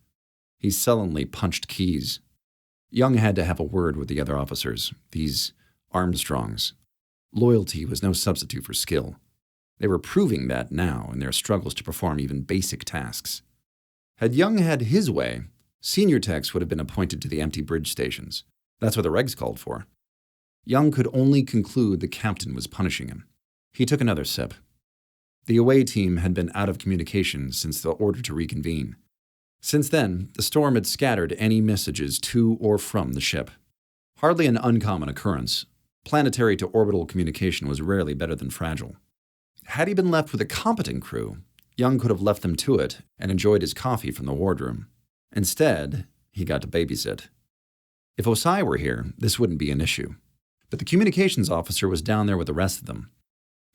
He sullenly punched keys. Young had to have a word with the other officers, these Armstrongs. Loyalty was no substitute for skill. They were proving that now in their struggles to perform even basic tasks. Had Young had his way, senior techs would have been appointed to the empty bridge stations. That's what the regs called for. Young could only conclude the captain was punishing him. He took another sip. The away team had been out of communication since the order to reconvene. Since then, the storm had scattered any messages to or from the ship. Hardly an uncommon occurrence. Planetary to orbital communication was rarely better than fragile. Had he been left with a competent crew, Young could have left them to it and enjoyed his coffee from the wardroom. Instead, he got to babysit. If Ossa were here, this wouldn't be an issue. But the communications officer was down there with the rest of them,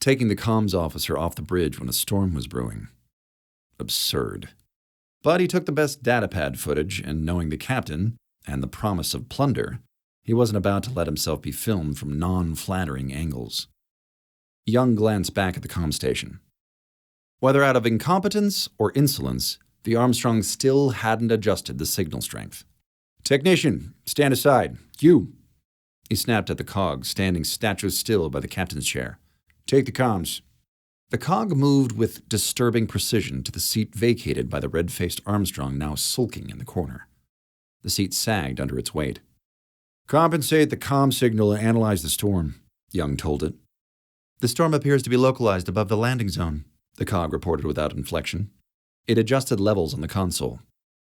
taking the comms officer off the bridge when a storm was brewing. Absurd. But he took the best datapad footage, and knowing the captain, and the promise of plunder, he wasn't about to let himself be filmed from non-flattering angles. Young glanced back at the comm station. Whether out of incompetence or insolence, the Armstrongs still hadn't adjusted the signal strength. Technician, stand aside. You! He snapped at the cog, standing statue still by the captain's chair. Take the comms. The cog moved with disturbing precision to the seat vacated by the red-faced Armstrong now sulking in the corner. The seat sagged under its weight. Compensate the comm signal and analyze the storm, Young told it. The storm appears to be localized above the landing zone, the cog reported without inflection. It adjusted levels on the console.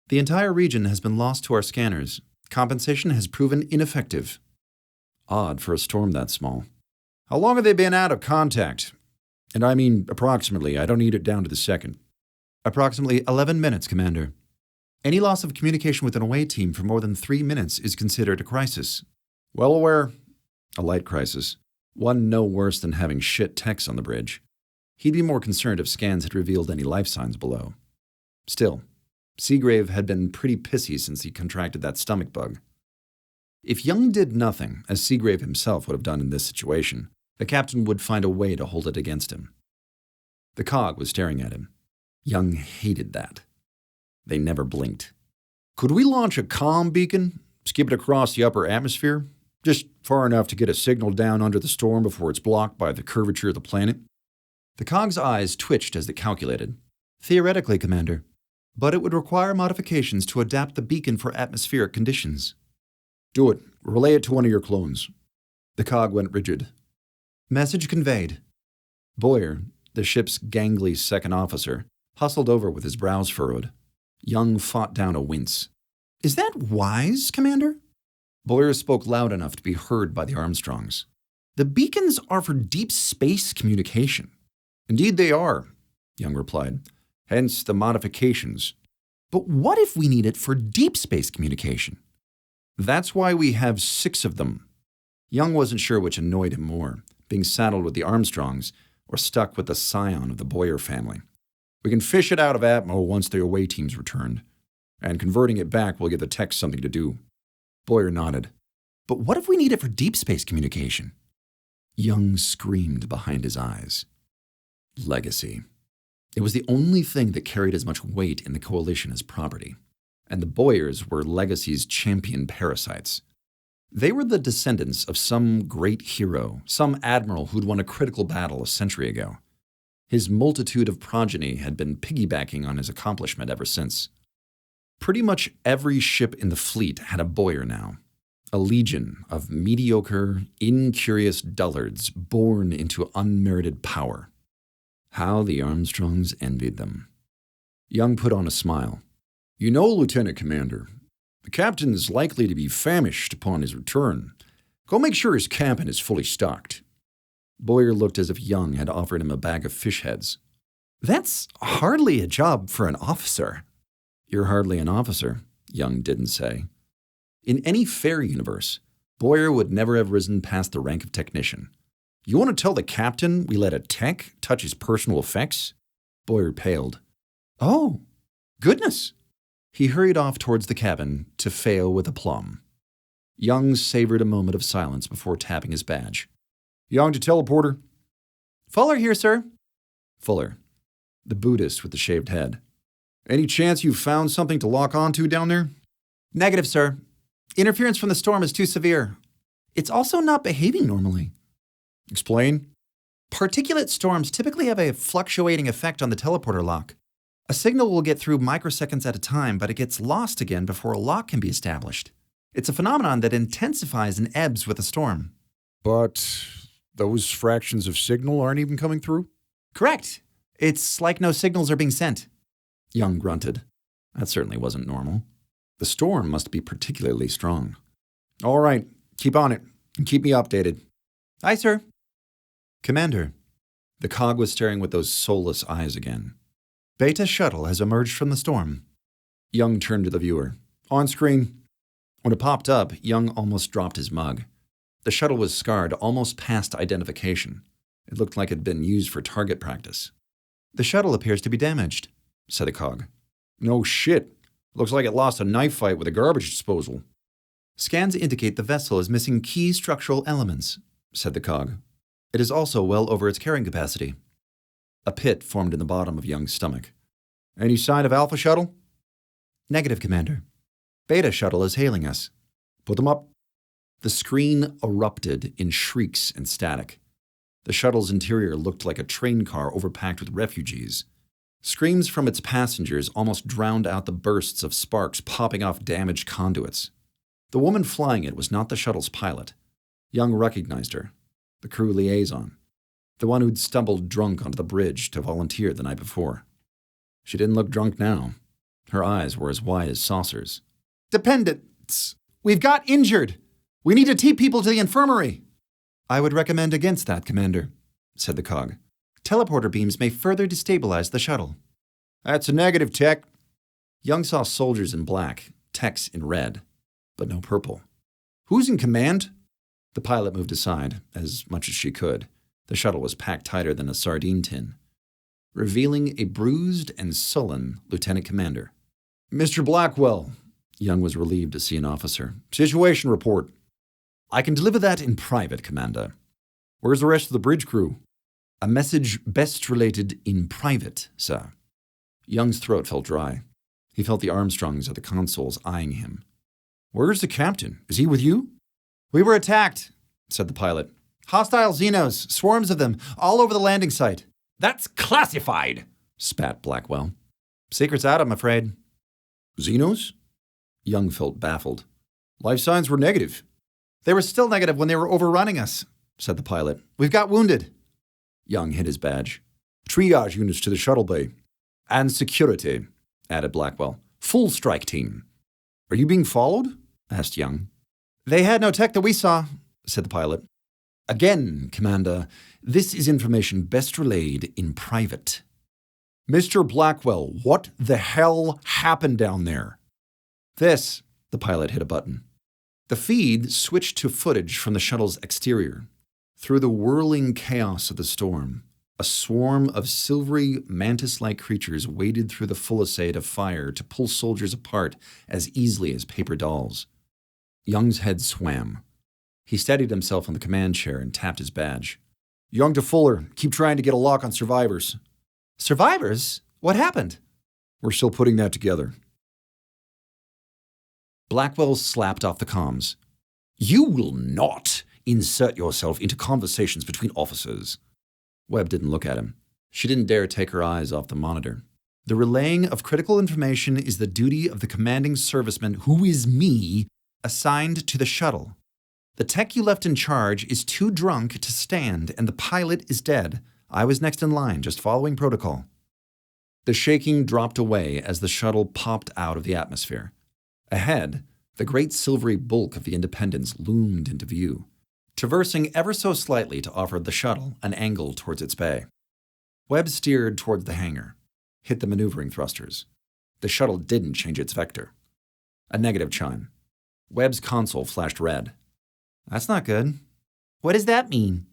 The entire region has been lost to our scanners. Compensation has proven ineffective. Odd for a storm that small. How long have they been out of contact? And I mean approximately. I don't need it down to the second. Approximately 11 minutes, Commander. Any loss of communication with an away team for more than 3 minutes is considered a crisis. Well aware. A light crisis. One no worse than having shit techs on the bridge. He'd be more concerned if scans had revealed any life signs below. Still, Seagrave had been pretty pissy since he contracted that stomach bug. If Young did nothing, as Seagrave himself would have done in this situation, the captain would find a way to hold it against him. The cog was staring at him. Young hated that. They never blinked. Could we launch a comm beacon? Skip it across the upper atmosphere? Just far enough to get a signal down under the storm before it's blocked by the curvature of the planet? The cog's eyes twitched as it calculated. Theoretically, Commander. but it would require modifications to adapt the beacon for atmospheric conditions. Do it. Relay it to one of your clones. The cog went rigid. Message conveyed. Boyer, the ship's gangly second officer, hustled over with his brows furrowed. Young fought down a wince. Is that wise, Commander? Boyer spoke loud enough to be heard by the Armstrongs. The beacons are for deep space communication. Indeed they are, Young replied. Hence the modifications. But what if we need it for deep space communication? That's why we have 6 of them. Young wasn't sure which annoyed him more, being saddled with the Armstrongs or stuck with the scion of the Boyer family. We can fish it out of Atmo once the away team's returned, and converting it back will give the techs something to do. Boyer nodded. But what if we need it for deep space communication? Young screamed behind his eyes. Legacy. It was the only thing that carried as much weight in the coalition as property, and the Boyers were Legacy's champion parasites. They were the descendants of some great hero, some admiral who'd won a critical battle a century ago. His multitude of progeny had been piggybacking on his accomplishment ever since. Pretty much every ship in the fleet had a Boyer now, a legion of mediocre, incurious dullards born into unmerited power. How the Armstrongs envied them. Young put on a smile. You know, Lieutenant Commander, the captain is likely to be famished upon his return. Go make sure his cabin is fully stocked. Boyer looked as if Young had offered him a bag of fish heads. That's hardly a job for an officer. You're hardly an officer, Young didn't say. In any fair universe, Boyer would never have risen past the rank of technician. You want to tell the captain we let a tech touch his personal effects? Boyer paled. Oh, goodness. He hurried off towards the cabin to fail with aplomb. Young savored a moment of silence before tapping his badge. Young to teleporter. Fuller here, sir. Fuller, the Buddhist with the shaved head. Any chance you've found something to lock onto down there? Negative, sir. Interference from the storm is too severe. It's also not behaving normally. Explain. Particulate storms typically have a fluctuating effect on the teleporter lock. A signal will get through microseconds at a time, but it gets lost again before a lock can be established. It's a phenomenon that intensifies and ebbs with a storm. But those fractions of signal aren't even coming through? Correct. It's like no signals are being sent. Young grunted. That certainly wasn't normal. The storm must be particularly strong. All right, keep on it, and keep me updated. Aye, sir. Commander, the cog was staring with those soulless eyes again. Beta shuttle has emerged from the storm. Young turned to the viewer. On screen. When it popped up, Young almost dropped his mug. The shuttle was scarred almost past identification. It looked like it had been used for target practice. The shuttle appears to be damaged, said the cog. No shit. Looks like it lost a knife fight with a garbage disposal. Scans indicate the vessel is missing key structural elements, said the cog. It is also well over its carrying capacity. A pit formed in the bottom of Young's stomach. Any sign of Alpha Shuttle? Negative, Commander. Beta Shuttle is hailing us. Put them up. The screen erupted in shrieks and static. The shuttle's interior looked like a train car overpacked with refugees. Screams from its passengers almost drowned out the bursts of sparks popping off damaged conduits. The woman flying it was not the shuttle's pilot. Young recognized her, the crew liaison, the one who'd stumbled drunk onto the bridge to volunteer the night before. She didn't look drunk now. Her eyes were as wide as saucers. Dependents. We've got injured. We need to take people to the infirmary. I would recommend against that, Commander, said the cog. Teleporter beams may further destabilize the shuttle. That's a negative, Tech. Young saw soldiers in black, techs in red, but no purple. Who's in command? The pilot moved aside, as much as she could. The shuttle was packed tighter than a sardine tin, revealing a bruised and sullen lieutenant commander. Mr. Blackwell. Young was relieved to see an officer. Situation report. I can deliver that in private, Commander. Where's the rest of the bridge crew? A message best related in private, sir. Young's throat felt dry. He felt the Armstrongs at the consoles eyeing him. Where's the captain? Is he with you? We were attacked, said the pilot. Hostile Xenos, swarms of them, all over the landing site. That's classified, spat Blackwell. Secret's out, I'm afraid. Xenos? Young felt baffled. Life signs were negative. They were still negative when they were overrunning us, said the pilot. We've got wounded. Young hid his badge. Triage units to the shuttle bay. And security, added Blackwell. Full strike team. Are you being followed? Asked Young. They had no tech that we saw, said the pilot. Again, Commander, this is information best relayed in private. Mr. Blackwell, what the hell happened down there? This, the pilot hit a button. The feed switched to footage from the shuttle's exterior. Through the whirling chaos of the storm, a swarm of silvery, mantis-like creatures waded through the fusillade of fire to pull soldiers apart as easily as paper dolls. Young's head swam. He steadied himself on the command chair and tapped his badge. Young to Fuller, keep trying to get a lock on survivors. Survivors? What happened? We're still putting that together. Blackwell slapped off the comms. You will not insert yourself into conversations between officers. Webb didn't look at him. She didn't dare take her eyes off the monitor. The relaying of critical information is the duty of the commanding serviceman, who is me, assigned to the shuttle. The tech you left in charge is too drunk to stand, and the pilot is dead. I was next in line, just following protocol. The shaking dropped away as the shuttle popped out of the atmosphere. Ahead, the great silvery bulk of the Independence loomed into view, traversing ever so slightly to offer the shuttle an angle towards its bay. Webb steered towards the hangar, hit the maneuvering thrusters. The shuttle didn't change its vector. A negative chime. Webb's console flashed red. That's not good. What does that mean?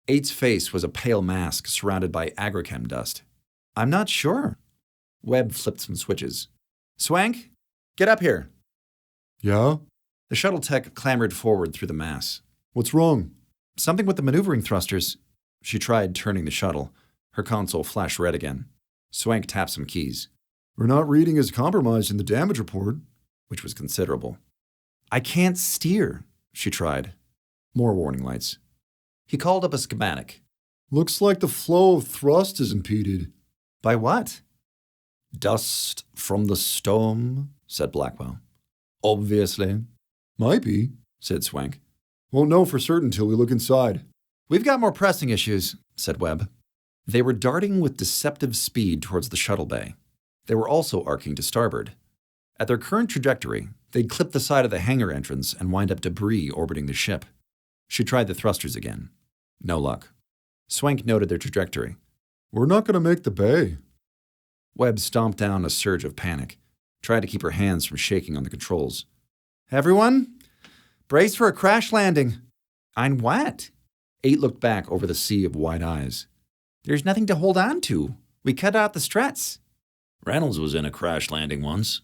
8's face was a pale mask surrounded by agrichem dust. I'm not sure. Webb flipped some switches. Swank, get up here. Yeah? The shuttle tech clambered forward through the mass. What's wrong? Something with the maneuvering thrusters. She tried turning the shuttle. Her console flashed red again. Swank tapped some keys. We're not reading as compromised in the damage report, which was considerable. I can't steer, she tried. More warning lights. He called up a schematic. Looks like the flow of thrust is impeded. By what? Dust from the storm, said Blackwell. Obviously. Might be, said Swank. Won't know for certain till we look inside. We've got more pressing issues, said Webb. They were darting with deceptive speed towards the shuttle bay. They were also arcing to starboard. At their current trajectory, they'd clip the side of the hangar entrance and wind up debris orbiting the ship. She tried the thrusters again. No luck. Swank noted their trajectory. We're not going to make the bay. Webb stomped down a surge of panic, tried to keep her hands from shaking on the controls. Everyone, brace for a crash landing. I'm what? 8 looked back over the sea of wide eyes. There's nothing to hold on to. We cut out the struts. Reynolds was in a crash landing once,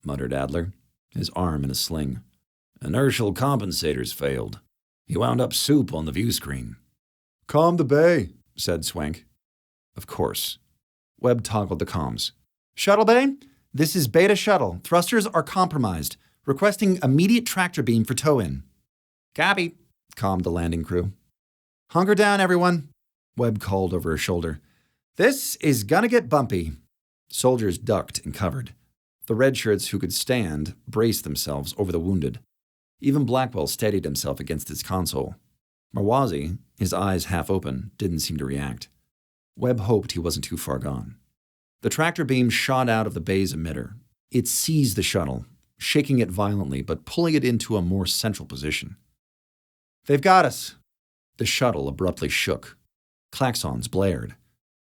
muttered Adler, his arm in a sling. Inertial compensators failed. He wound up soup on the view screen. Calm the bay, said Swank. Of course. Webb toggled the comms. Shuttle bay, this is Beta Shuttle. Thrusters are compromised. Requesting immediate tractor beam for tow-in. Copy, calmed the landing crew. Hunker down, everyone, Webb called over her shoulder. This is gonna get bumpy. Soldiers ducked and covered. The redshirts who could stand braced themselves over the wounded. Even Blackwell steadied himself against his console. Marwazi, his eyes half open, didn't seem to react. Webb hoped he wasn't too far gone. The tractor beam shot out of the bay's emitter. It seized the shuttle, shaking it violently but pulling it into a more central position. They've got us. The shuttle abruptly shook. Klaxons blared.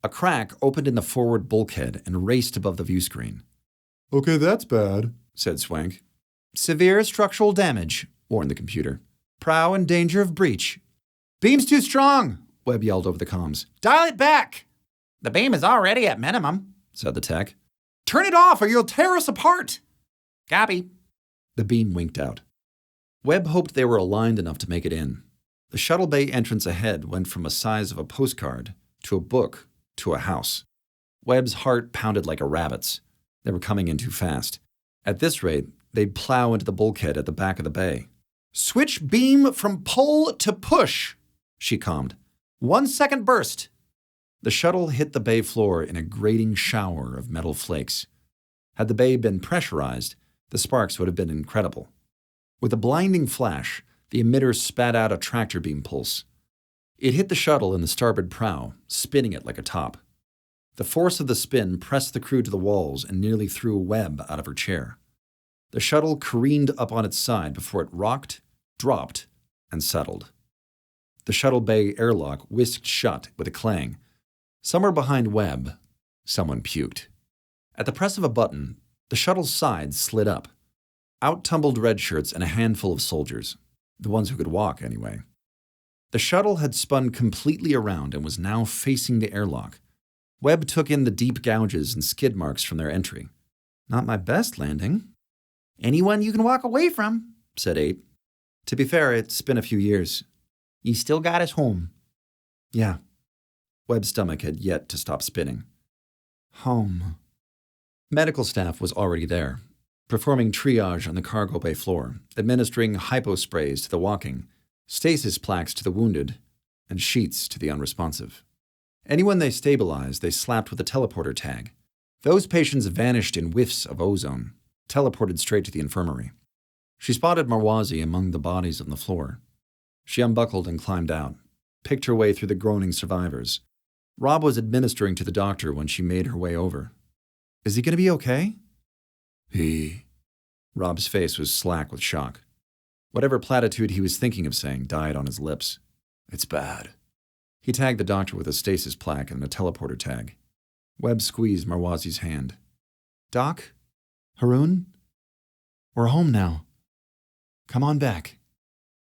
A crack opened in the forward bulkhead and raced above the view screen. Okay, that's bad, said Swank. Severe structural damage, warned the computer. Prow in danger of breach. Beam's too strong, Webb yelled over the comms. Dial it back! The beam is already at minimum, said the tech. Turn it off or you'll tear us apart! Copy. The beam winked out. Webb hoped they were aligned enough to make it in. The shuttle bay entrance ahead went from the size of a postcard to a book to a house. Webb's heart pounded like a rabbit's. They were coming in too fast. At this rate, they'd plow into the bulkhead at the back of the bay. Switch beam from pull to push, she calmed. 1 second burst. The shuttle hit the bay floor in a grating shower of metal flakes. Had the bay been pressurized, the sparks would have been incredible. With a blinding flash, the emitter spat out a tractor beam pulse. It hit the shuttle in the starboard prow, spinning it like a top. The force of the spin pressed the crew to the walls and nearly threw Webb out of her chair. The shuttle careened up on its side before it rocked, dropped, and settled. The shuttle bay airlock whisked shut with a clang. Somewhere behind Webb, someone puked. At the press of a button, the shuttle's sides slid up. Out tumbled red shirts and a handful of soldiers, the ones who could walk anyway. The shuttle had spun completely around and was now facing the airlock. Webb took in the deep gouges and skid marks from their entry. Not my best landing. Anyone you can walk away from, said Ape. To be fair, it's been a few years. You still got us home. Yeah. Webb's stomach had yet to stop spinning. Home. Medical staff was already there, performing triage on the cargo bay floor, administering hyposprays to the walking, stasis plaques to the wounded, and sheets to the unresponsive. Anyone they stabilized, they slapped with a teleporter tag. Those patients vanished in whiffs of ozone, teleported straight to the infirmary. She spotted Marwazi among the bodies on the floor. She unbuckled and climbed out, picked her way through the groaning survivors. Rob was administering to the doctor when she made her way over. Is he going to be okay? Rob's face was slack with shock. Whatever platitude he was thinking of saying died on his lips. It's bad. He tagged the doctor with a stasis plaque and a teleporter tag. Webb squeezed Marwazi's hand. Doc? Haroon? We're home now. Come on back.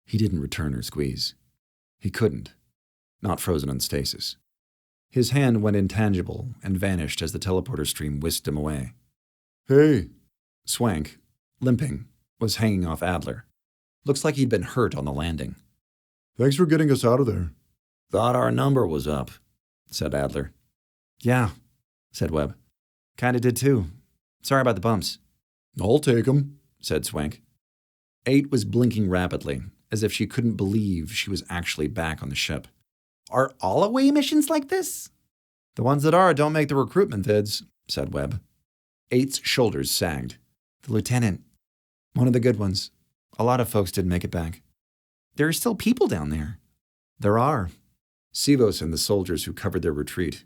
He didn't return her squeeze. He couldn't. Not frozen in stasis. His hand went intangible and vanished as the teleporter stream whisked him away. Hey! Swank, limping, was hanging off Adler. Looks like he'd been hurt on the landing. Thanks for getting us out of there. Thought our number was up, said Adler. Yeah, said Webb. Kinda did too. Sorry about the bumps. I'll take 'em, said Swank. 8 was blinking rapidly, as if she couldn't believe she was actually back on the ship. Are all away missions like this? The ones that are don't make the recruitment vids, said Webb. 8's shoulders sagged. The lieutenant. One of the good ones. A lot of folks didn't make it back. There are still people down there. There are. Sivos and the soldiers who covered their retreat.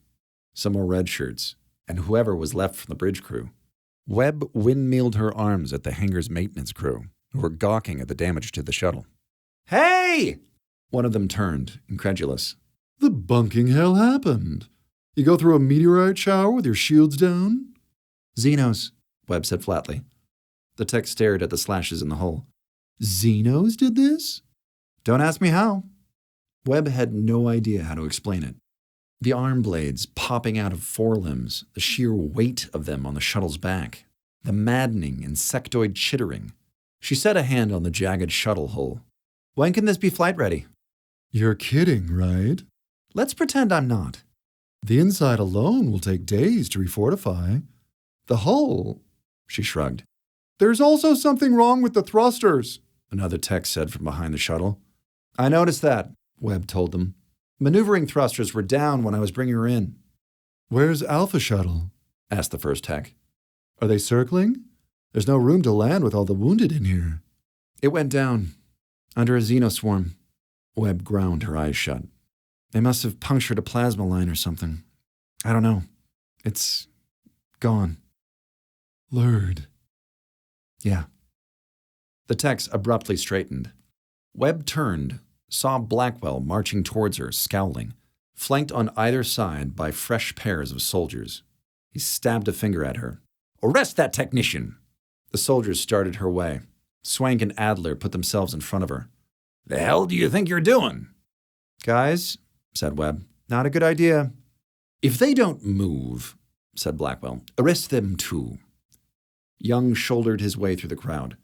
Some more red shirts, and whoever was left from the bridge crew. Webb windmilled her arms at the hangar's maintenance crew, who were gawking at the damage to the shuttle. Hey! One of them turned, incredulous. The bunking hell happened. You go through a meteorite shower with your shields down? Xenos, Webb said flatly. The tech stared at the slashes in the hull. Xenos did this? Don't ask me how. Webb had no idea how to explain it. The arm blades popping out of forelimbs, the sheer weight of them on the shuttle's back, the maddening insectoid chittering. She set a hand on the jagged shuttle hull. When can this be flight ready? You're kidding, right? Let's pretend I'm not. The inside alone will take days to refortify. The hull, she shrugged. There's also something wrong with the thrusters, another tech said from behind the shuttle. I noticed that, Webb told them. Maneuvering thrusters were down when I was bringing her in. Where's Alpha Shuttle? Asked the first tech. Are they circling? There's no room to land with all the wounded in here. It went down, under a xenoswarm. Webb ground her eyes shut. They must have punctured a plasma line or something. I don't know. It's gone. Lured. Yeah. The techs abruptly straightened. Webb turned, saw Blackwell marching towards her, scowling, flanked on either side by fresh pairs of soldiers. He stabbed a finger at her. Arrest that technician! The soldiers started her way. Swank and Adler put themselves in front of her. The hell do you think you're doing? Guys, said Webb, not a good idea. If they don't move, said Blackwell, arrest them too. Young shouldered his way through the crowd.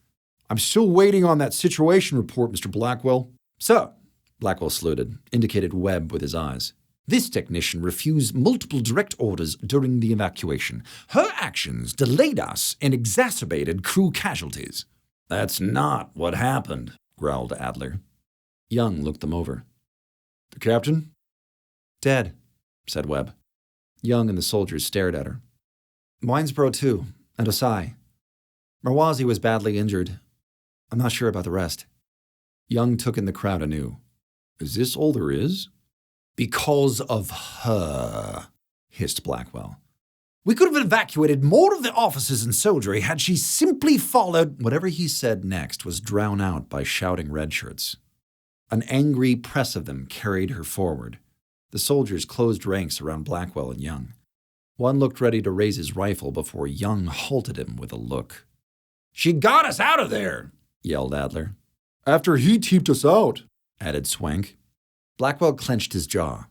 I'm still waiting on that situation report, Mr. Blackwell. So, Blackwell saluted, indicated Webb with his eyes. This technician refused multiple direct orders during the evacuation. Her actions delayed us and exacerbated crew casualties. That's not what happened, growled Adler. Young looked them over. The captain? Dead, said Webb. Young and the soldiers stared at her. Winesboro, too, and Ossa. Marwazi was badly injured. I'm not sure about the rest. Young took in the crowd anew. Is this all there is? Because of her, hissed Blackwell. We could have evacuated more of the officers and soldiery had she simply followed. Whatever he said next was drowned out by shouting redshirts. An angry press of them carried her forward. The soldiers closed ranks around Blackwell and Young. One looked ready to raise his rifle before Young halted him with a look. She got us out of there, yelled Adler. After he teeped us out, added Swank. Blackwell clenched his jaw.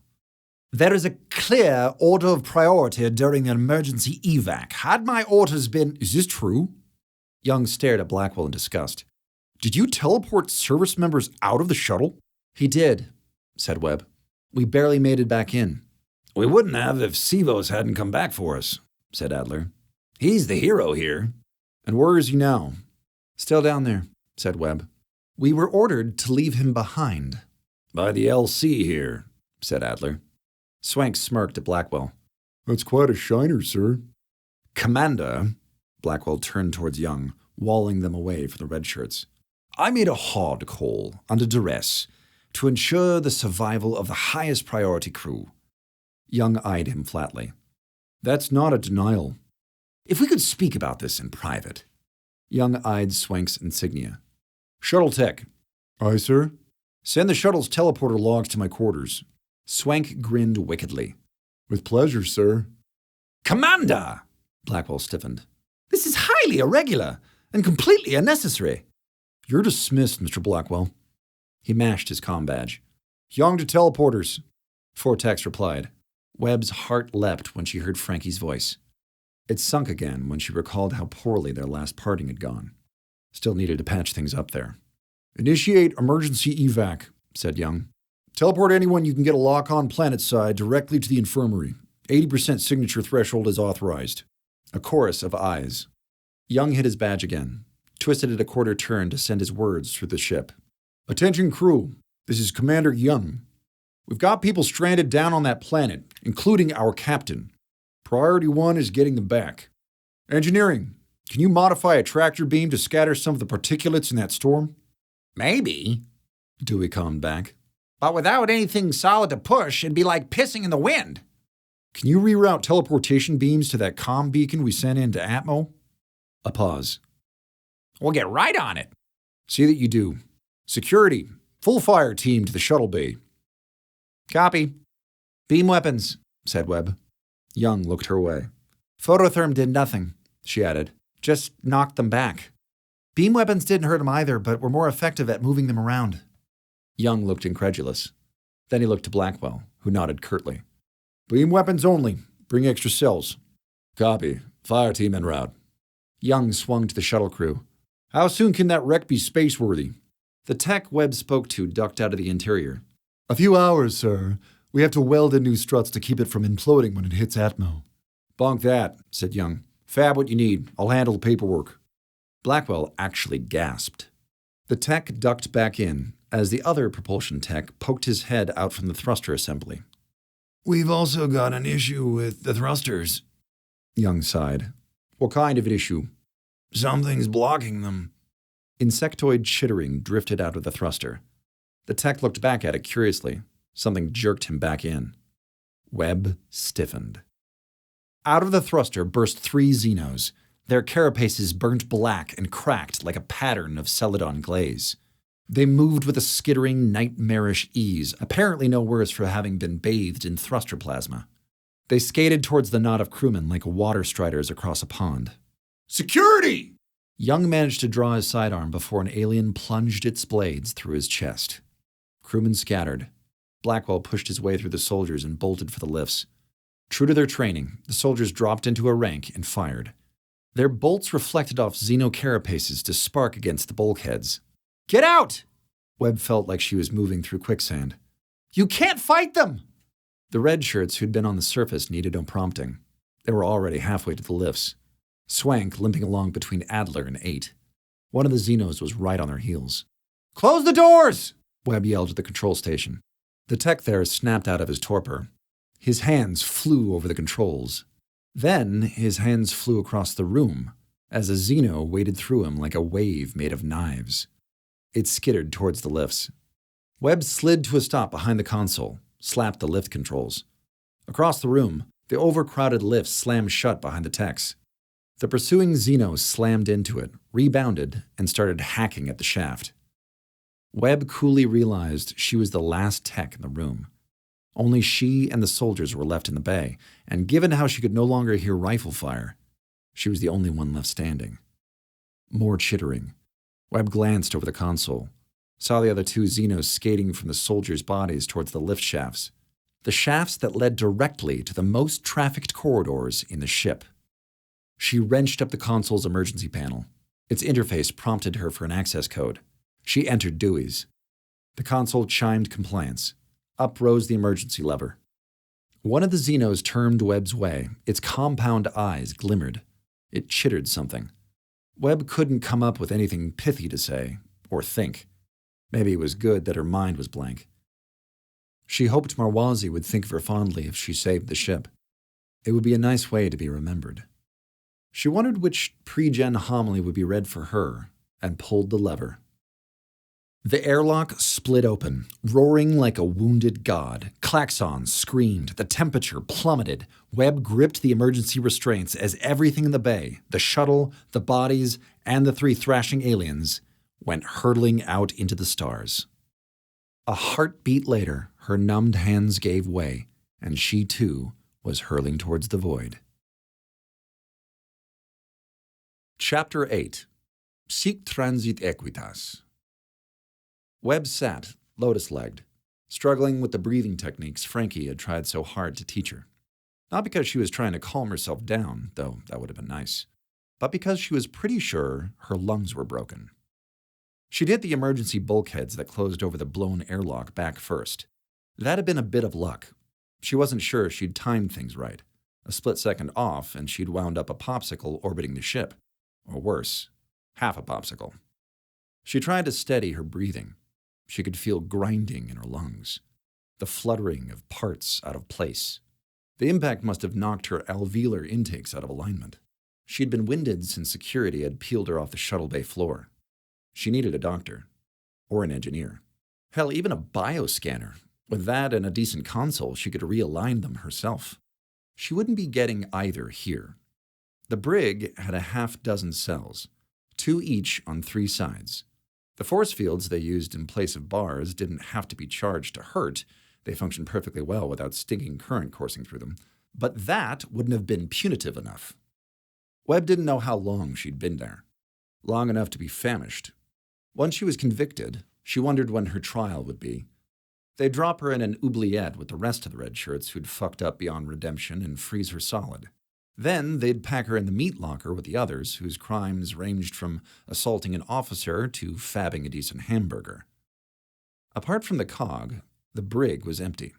There is a clear order of priority during an emergency evac. Had my orders been... Is this true? Young stared at Blackwell in disgust. Did you teleport service members out of the shuttle? He did, said Webb. We barely made it back in. We wouldn't have if Sivos hadn't come back for us, said Adler. He's the hero here. And where is he now? Still down there, said Webb. We were ordered to leave him behind. By the LC here, said Adler. Swank smirked at Blackwell. That's quite a shiner, sir. Commander, Blackwell turned towards Young, walling them away from the red shirts. I made a hard call, under duress, to ensure the survival of the highest priority crew. Young eyed him flatly. That's not a denial. If we could speak about this in private. Young eyed Swank's insignia. Shuttle tech. Aye, sir. Send the shuttle's teleporter logs to my quarters. Swank grinned wickedly. With pleasure, sir. Commander! Blackwell stiffened. This is highly irregular and completely unnecessary. You're dismissed, Mr. Blackwell. He mashed his comm badge. Young to teleporters. Fortex replied. Webb's heart leapt when she heard Frankie's voice. It sunk again when she recalled how poorly their last parting had gone. Still needed to patch things up there. Initiate emergency evac, said Young. Teleport anyone you can get a lock-on planet side directly to the infirmary. 80% signature threshold is authorized. A chorus of ayes. Young hit his badge again, twisted it a quarter turn to send his words through the ship. Attention crew, this is Commander Young. We've got people stranded down on that planet, including our captain. Priority 1 is getting them back. Engineering, can you modify a tractor beam to scatter some of the particulates in that storm? Maybe, Dewey called back. But without anything solid to push, it'd be like pissing in the wind. Can you reroute teleportation beams to that comm beacon we sent into Atmo? A pause. We'll get right on it. See that you do. Security, full fire team to the shuttle bay. Copy. Beam weapons, said Webb. Young looked her way. Phototherm did nothing, she added. Just knocked them back. Beam weapons didn't hurt them either, but were more effective at moving them around. Young looked incredulous. Then he looked to Blackwell, who nodded curtly. Beam weapons only. Bring extra cells. Copy. Fire team en route. Young swung to the shuttle crew. How soon can that wreck be space-worthy? The tech Webb spoke to ducked out of the interior. A few hours, sir. We have to weld in new struts to keep it from imploding when it hits Atmo. Bunk that, said Young. Fab what you need. I'll handle the paperwork. Blackwell actually gasped. The tech ducked back in as the other propulsion tech poked his head out from the thruster assembly. We've also got an issue with the thrusters. Young sighed. What kind of an issue? Something's blocking them. Insectoid chittering drifted out of the thruster. The tech looked back at it curiously. Something jerked him back in. Webb stiffened. Out of the thruster burst 3 Xenos. Their carapaces burnt black and cracked like a pattern of Celadon glaze. They moved with a skittering, nightmarish ease, apparently no worse for having been bathed in thruster plasma. They skated towards the knot of crewmen like water striders across a pond. Security! Young managed to draw his sidearm before an alien plunged its blades through his chest. Crewmen scattered. Blackwell pushed his way through the soldiers and bolted for the lifts. True to their training, the soldiers dropped into a rank and fired. Their bolts reflected off Xeno carapaces to spark against the bulkheads. Get out! Webb felt like she was moving through quicksand. You can't fight them! The red shirts who'd been on the surface needed no prompting. They were already halfway to the lifts. Swank limping along between Adler and 8. One of the Xenos was right on their heels. Close the doors! Webb yelled at the control station. The tech there snapped out of his torpor. His hands flew over the controls. Then his hands flew across the room as a Xeno waded through him like a wave made of knives. It skittered towards the lifts. Webb slid to a stop behind the console, slapped the lift controls. Across the room, the overcrowded lift slammed shut behind the techs. The pursuing Xeno slammed into it, rebounded, and started hacking at the shaft. Webb coolly realized she was the last tech in the room. Only she and the soldiers were left in the bay, and given how she could no longer hear rifle fire, she was the only one left standing. More chittering. Webb glanced over the console, saw the other two Xenos skating from the soldiers' bodies towards the lift shafts, the shafts that led directly to the most trafficked corridors in the ship. She wrenched up the console's emergency panel. Its interface prompted her for an access code. She entered Dewey's. The console chimed compliance. Up rose the emergency lever. One of the Xenos turned Webb's way. Its compound eyes glimmered. It chittered something. Webb couldn't come up with anything pithy to say, or think. Maybe it was good that her mind was blank. She hoped Marwazi would think of her fondly if she saved the ship. It would be a nice way to be remembered. She wondered which pre-gen homily would be read for her, and pulled the lever. The airlock split open, roaring like a wounded god. Klaxons screamed. The temperature plummeted. Webb gripped the emergency restraints as everything in the bay, the shuttle, the bodies, and the three thrashing aliens, went hurtling out into the stars. A heartbeat later, her numbed hands gave way, and she too was hurling towards the void. Chapter 8. Sic transit Aequitas. Webb sat, lotus-legged, struggling with the breathing techniques Frankie had tried so hard to teach her. Not because she was trying to calm herself down, though that would have been nice, but because she was pretty sure her lungs were broken. She'd hit the emergency bulkheads that closed over the blown airlock back first. That had been a bit of luck. She wasn't sure she'd timed things right. A split second off, and she'd wound up a popsicle orbiting the ship. Or worse, half a popsicle. She tried to steady her breathing. She could feel grinding in her lungs, the fluttering of parts out of place. The impact must have knocked her alveolar intakes out of alignment. She'd been winded since security had peeled her off the shuttle bay floor. She needed a doctor, or an engineer. Hell, even a bioscanner. With that and a decent console, she could realign them herself. She wouldn't be getting either here. The brig had a half-dozen cells, 2 each on 3 sides. The force fields they used in place of bars didn't have to be charged to hurt. They functioned perfectly well without stinging current coursing through them. But that wouldn't have been punitive enough. Webb didn't know how long she'd been there. Long enough to be famished. Once she was convicted, she wondered when her trial would be. They'd drop her in an oubliette with the rest of the red shirts who'd fucked up beyond redemption and freeze her solid. Then they'd pack her in the meat locker with the others, whose crimes ranged from assaulting an officer to fabbing a decent hamburger. Apart from the cog, the brig was empty.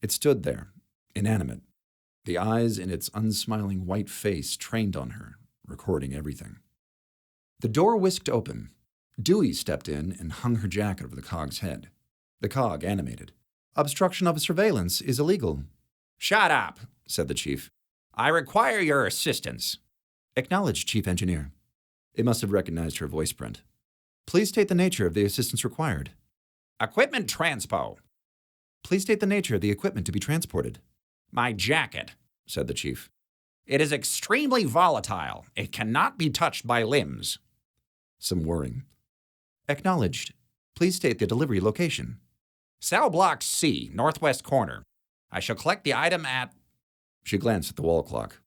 It stood there, inanimate, the eyes in its unsmiling white face trained on her, recording everything. The door whisked open. Dewey stepped in and hung her jacket over the cog's head. The cog animated. "Obstruction of surveillance is illegal." "Shut up," said the chief. "I require your assistance." "Acknowledged, Chief Engineer." It must have recognized her voice print. "Please state the nature of the assistance required." "Equipment transpo." "Please state the nature of the equipment to be transported." "My jacket," said the chief. "It is extremely volatile. It cannot be touched by limbs." Some whirring. "Acknowledged. Please state the delivery location." "Cell block C, northwest corner. I shall collect the item at..." She glanced at the wall clock.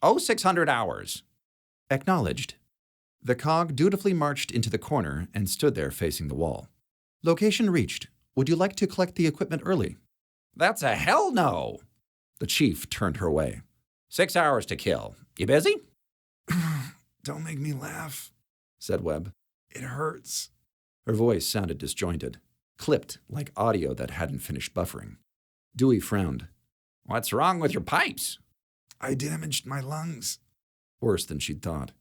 0600 hours. "Acknowledged." The cog dutifully marched into the corner and stood there facing the wall. "Location reached. Would you like to collect the equipment early?" "That's a hell no." The chief turned her away. 6 hours to kill. You busy?" Don't make me laugh, said Webb. "It hurts." Her voice sounded disjointed, clipped like audio that hadn't finished buffering. Dewey frowned. "What's wrong with your pipes?" "I damaged my lungs." Worse than she'd thought.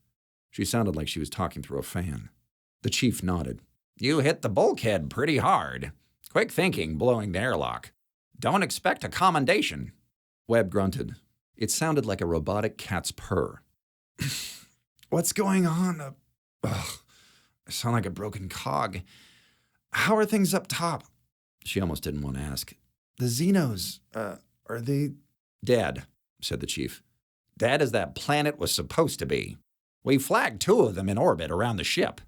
She sounded like she was talking through a fan. The chief nodded. "You hit the bulkhead pretty hard. Quick thinking blowing the airlock. Don't expect a commendation." Webb grunted. It sounded like a robotic cat's purr. What's going on? I sound like a broken cog. How are things up top? She almost didn't want to ask. The Xenos, are they... Dead, said the chief. Dead as that planet was supposed to be. We flagged 2 of them in orbit around the ship.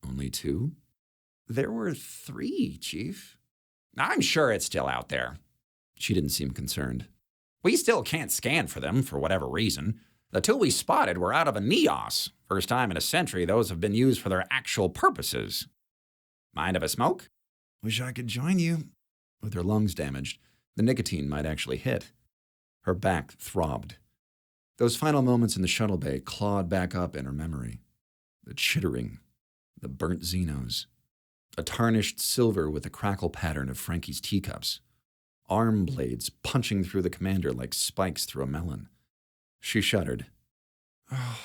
Only 2? There were 3, Chief. I'm sure it's still out there. She didn't seem concerned. We still can't scan for them for whatever reason. The 2 we spotted were out of a Neos. First time in a century those have been used for their actual purposes. Mind if I smoke? Wish I could join you. With her lungs damaged, the nicotine might actually hit. Her back throbbed. Those final moments in the shuttle bay clawed back up in her memory. The chittering, the burnt Xenos, a tarnished silver with the crackle pattern of Frankie's teacups, arm blades punching through the commander like spikes through a melon. She shuddered. Oh,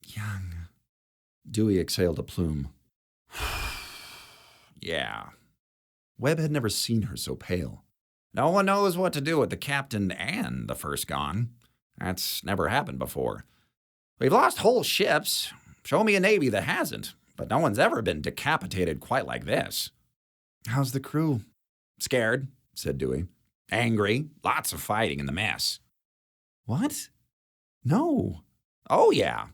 young. Dewey exhaled a plume. Yeah. Webb had never seen her so pale. No one knows what to do with the captain and the first gone. That's never happened before. We've lost whole ships. Show me a navy that hasn't, but no one's ever been decapitated quite like this. How's the crew? Scared, said Dewey. Angry, lots of fighting in the mess. What? No. Oh, yeah,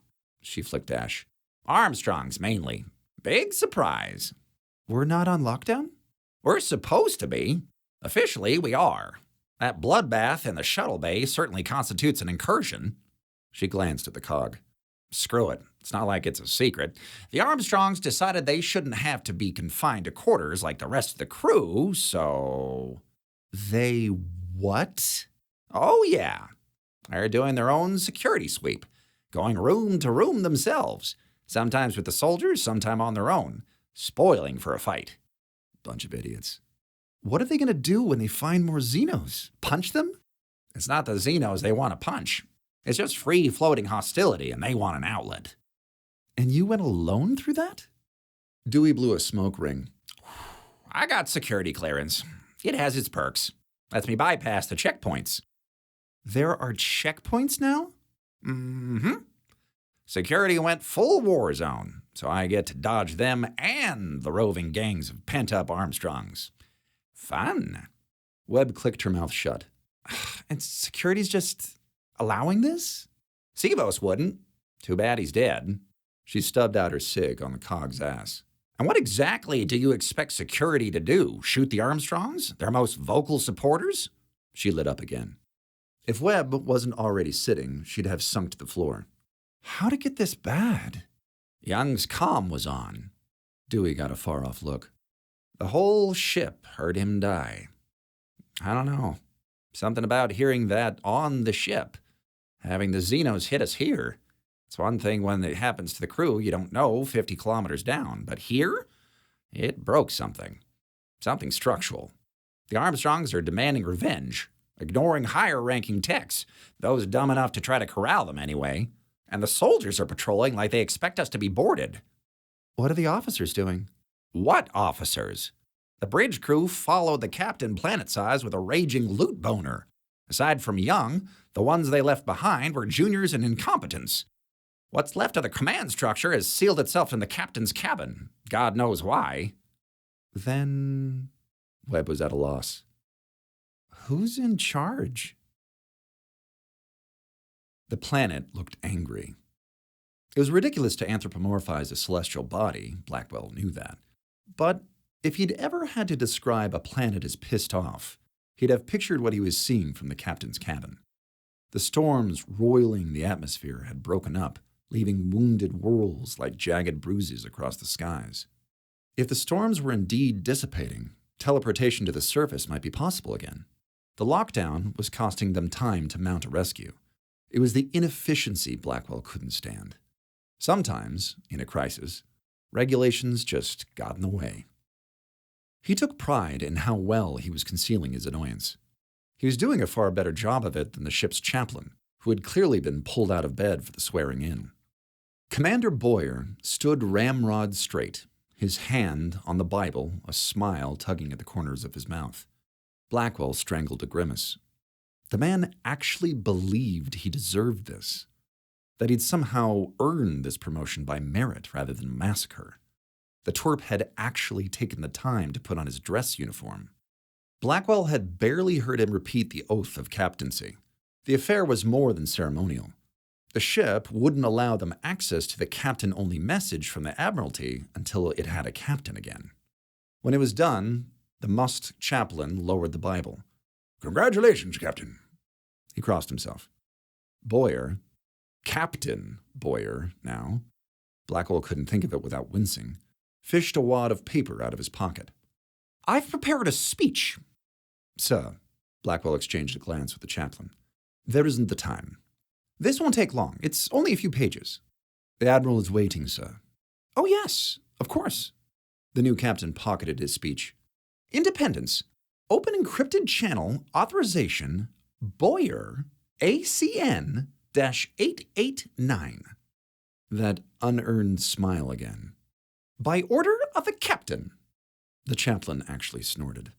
she flicked Ash. Armstrong's mainly. Big surprise. We're not on lockdown? We're supposed to be. Officially, we are. That bloodbath in the shuttle bay certainly constitutes an incursion. She glanced at the cog. Screw it. It's not like it's a secret. The Armstrongs decided they shouldn't have to be confined to quarters like the rest of the crew, so... They what? Oh, yeah. They're doing their own security sweep, going room to room themselves, sometimes with the soldiers, sometime on their own, spoiling for a fight. Bunch of idiots. What are they going to do when they find more Xenos? Punch them? It's not the Xenos they want to punch. It's just free-floating hostility, and they want an outlet. And you went alone through that? Dewey blew a smoke ring. I got security clearance. It has its perks. Lets me bypass the checkpoints. There are checkpoints now? Mm-hmm. Security went full war zone, so I get to dodge them and the roving gangs of pent-up Armstrongs. Fun. Webb clicked her mouth shut. And security's just allowing this? Sivos wouldn't. Too bad he's dead. She stubbed out her cig on the cog's ass. And what exactly do you expect security to do? Shoot the Armstrongs? Their most vocal supporters? She lit up again. If Webb wasn't already sitting, she'd have sunk to the floor. How'd it get this bad? Young's comm was on. Dewey got a far-off look. The whole ship heard him die. I don't know. Something about hearing that on the ship. Having the Xenos hit us here. It's one thing when it happens to the crew you don't know 50 kilometers down. But here, it broke something. Something structural. The Armstrongs are demanding revenge, ignoring higher-ranking techs, those dumb enough to try to corral them anyway. And the soldiers are patrolling like they expect us to be boarded. What are the officers doing? What officers? The bridge crew followed the captain planet-size with a raging loot boner. Aside from Young, the ones they left behind were juniors and incompetents. What's left of the command structure has sealed itself in the captain's cabin. God knows why. Then... Webb was at a loss. Who's in charge? The planet looked angry. It was ridiculous to anthropomorphize a celestial body, Blackwell knew that. But if he'd ever had to describe a planet as pissed off, he'd have pictured what he was seeing from the captain's cabin. The storms roiling the atmosphere had broken up, leaving wounded whirls like jagged bruises across the skies. If the storms were indeed dissipating, teleportation to the surface might be possible again. The lockdown was costing them time to mount a rescue. It was the inefficiency Blackwell couldn't stand. Sometimes, in a crisis, regulations just got in the way. He took pride in how well he was concealing his annoyance. He was doing a far better job of it than the ship's chaplain, who had clearly been pulled out of bed for the swearing in. Commander Boyer stood ramrod straight, his hand on the Bible, a smile tugging at the corners of his mouth. Blackwell strangled a grimace. The man actually believed he deserved this, that he'd somehow earned this promotion by merit rather than massacre. The twerp had actually taken the time to put on his dress uniform. Blackwell had barely heard him repeat the oath of captaincy. The affair was more than ceremonial. The ship wouldn't allow them access to the captain-only message from the Admiralty until it had a captain again. When it was done, the musked chaplain lowered the Bible. "Congratulations, Captain." He crossed himself. Boyer, Captain Boyer now, Blackwell couldn't think of it without wincing, fished a wad of paper out of his pocket. "I've prepared a speech." "Sir," Blackwell exchanged a glance with the chaplain, "there isn't the time. This won't take long. It's only a few pages." "The Admiral is waiting, sir." "Oh, yes, of course." The new captain pocketed his speech. "Independence. Open encrypted channel authorization Boyer ACN-889. That unearned smile again. "By order of the captain." The chaplain actually snorted.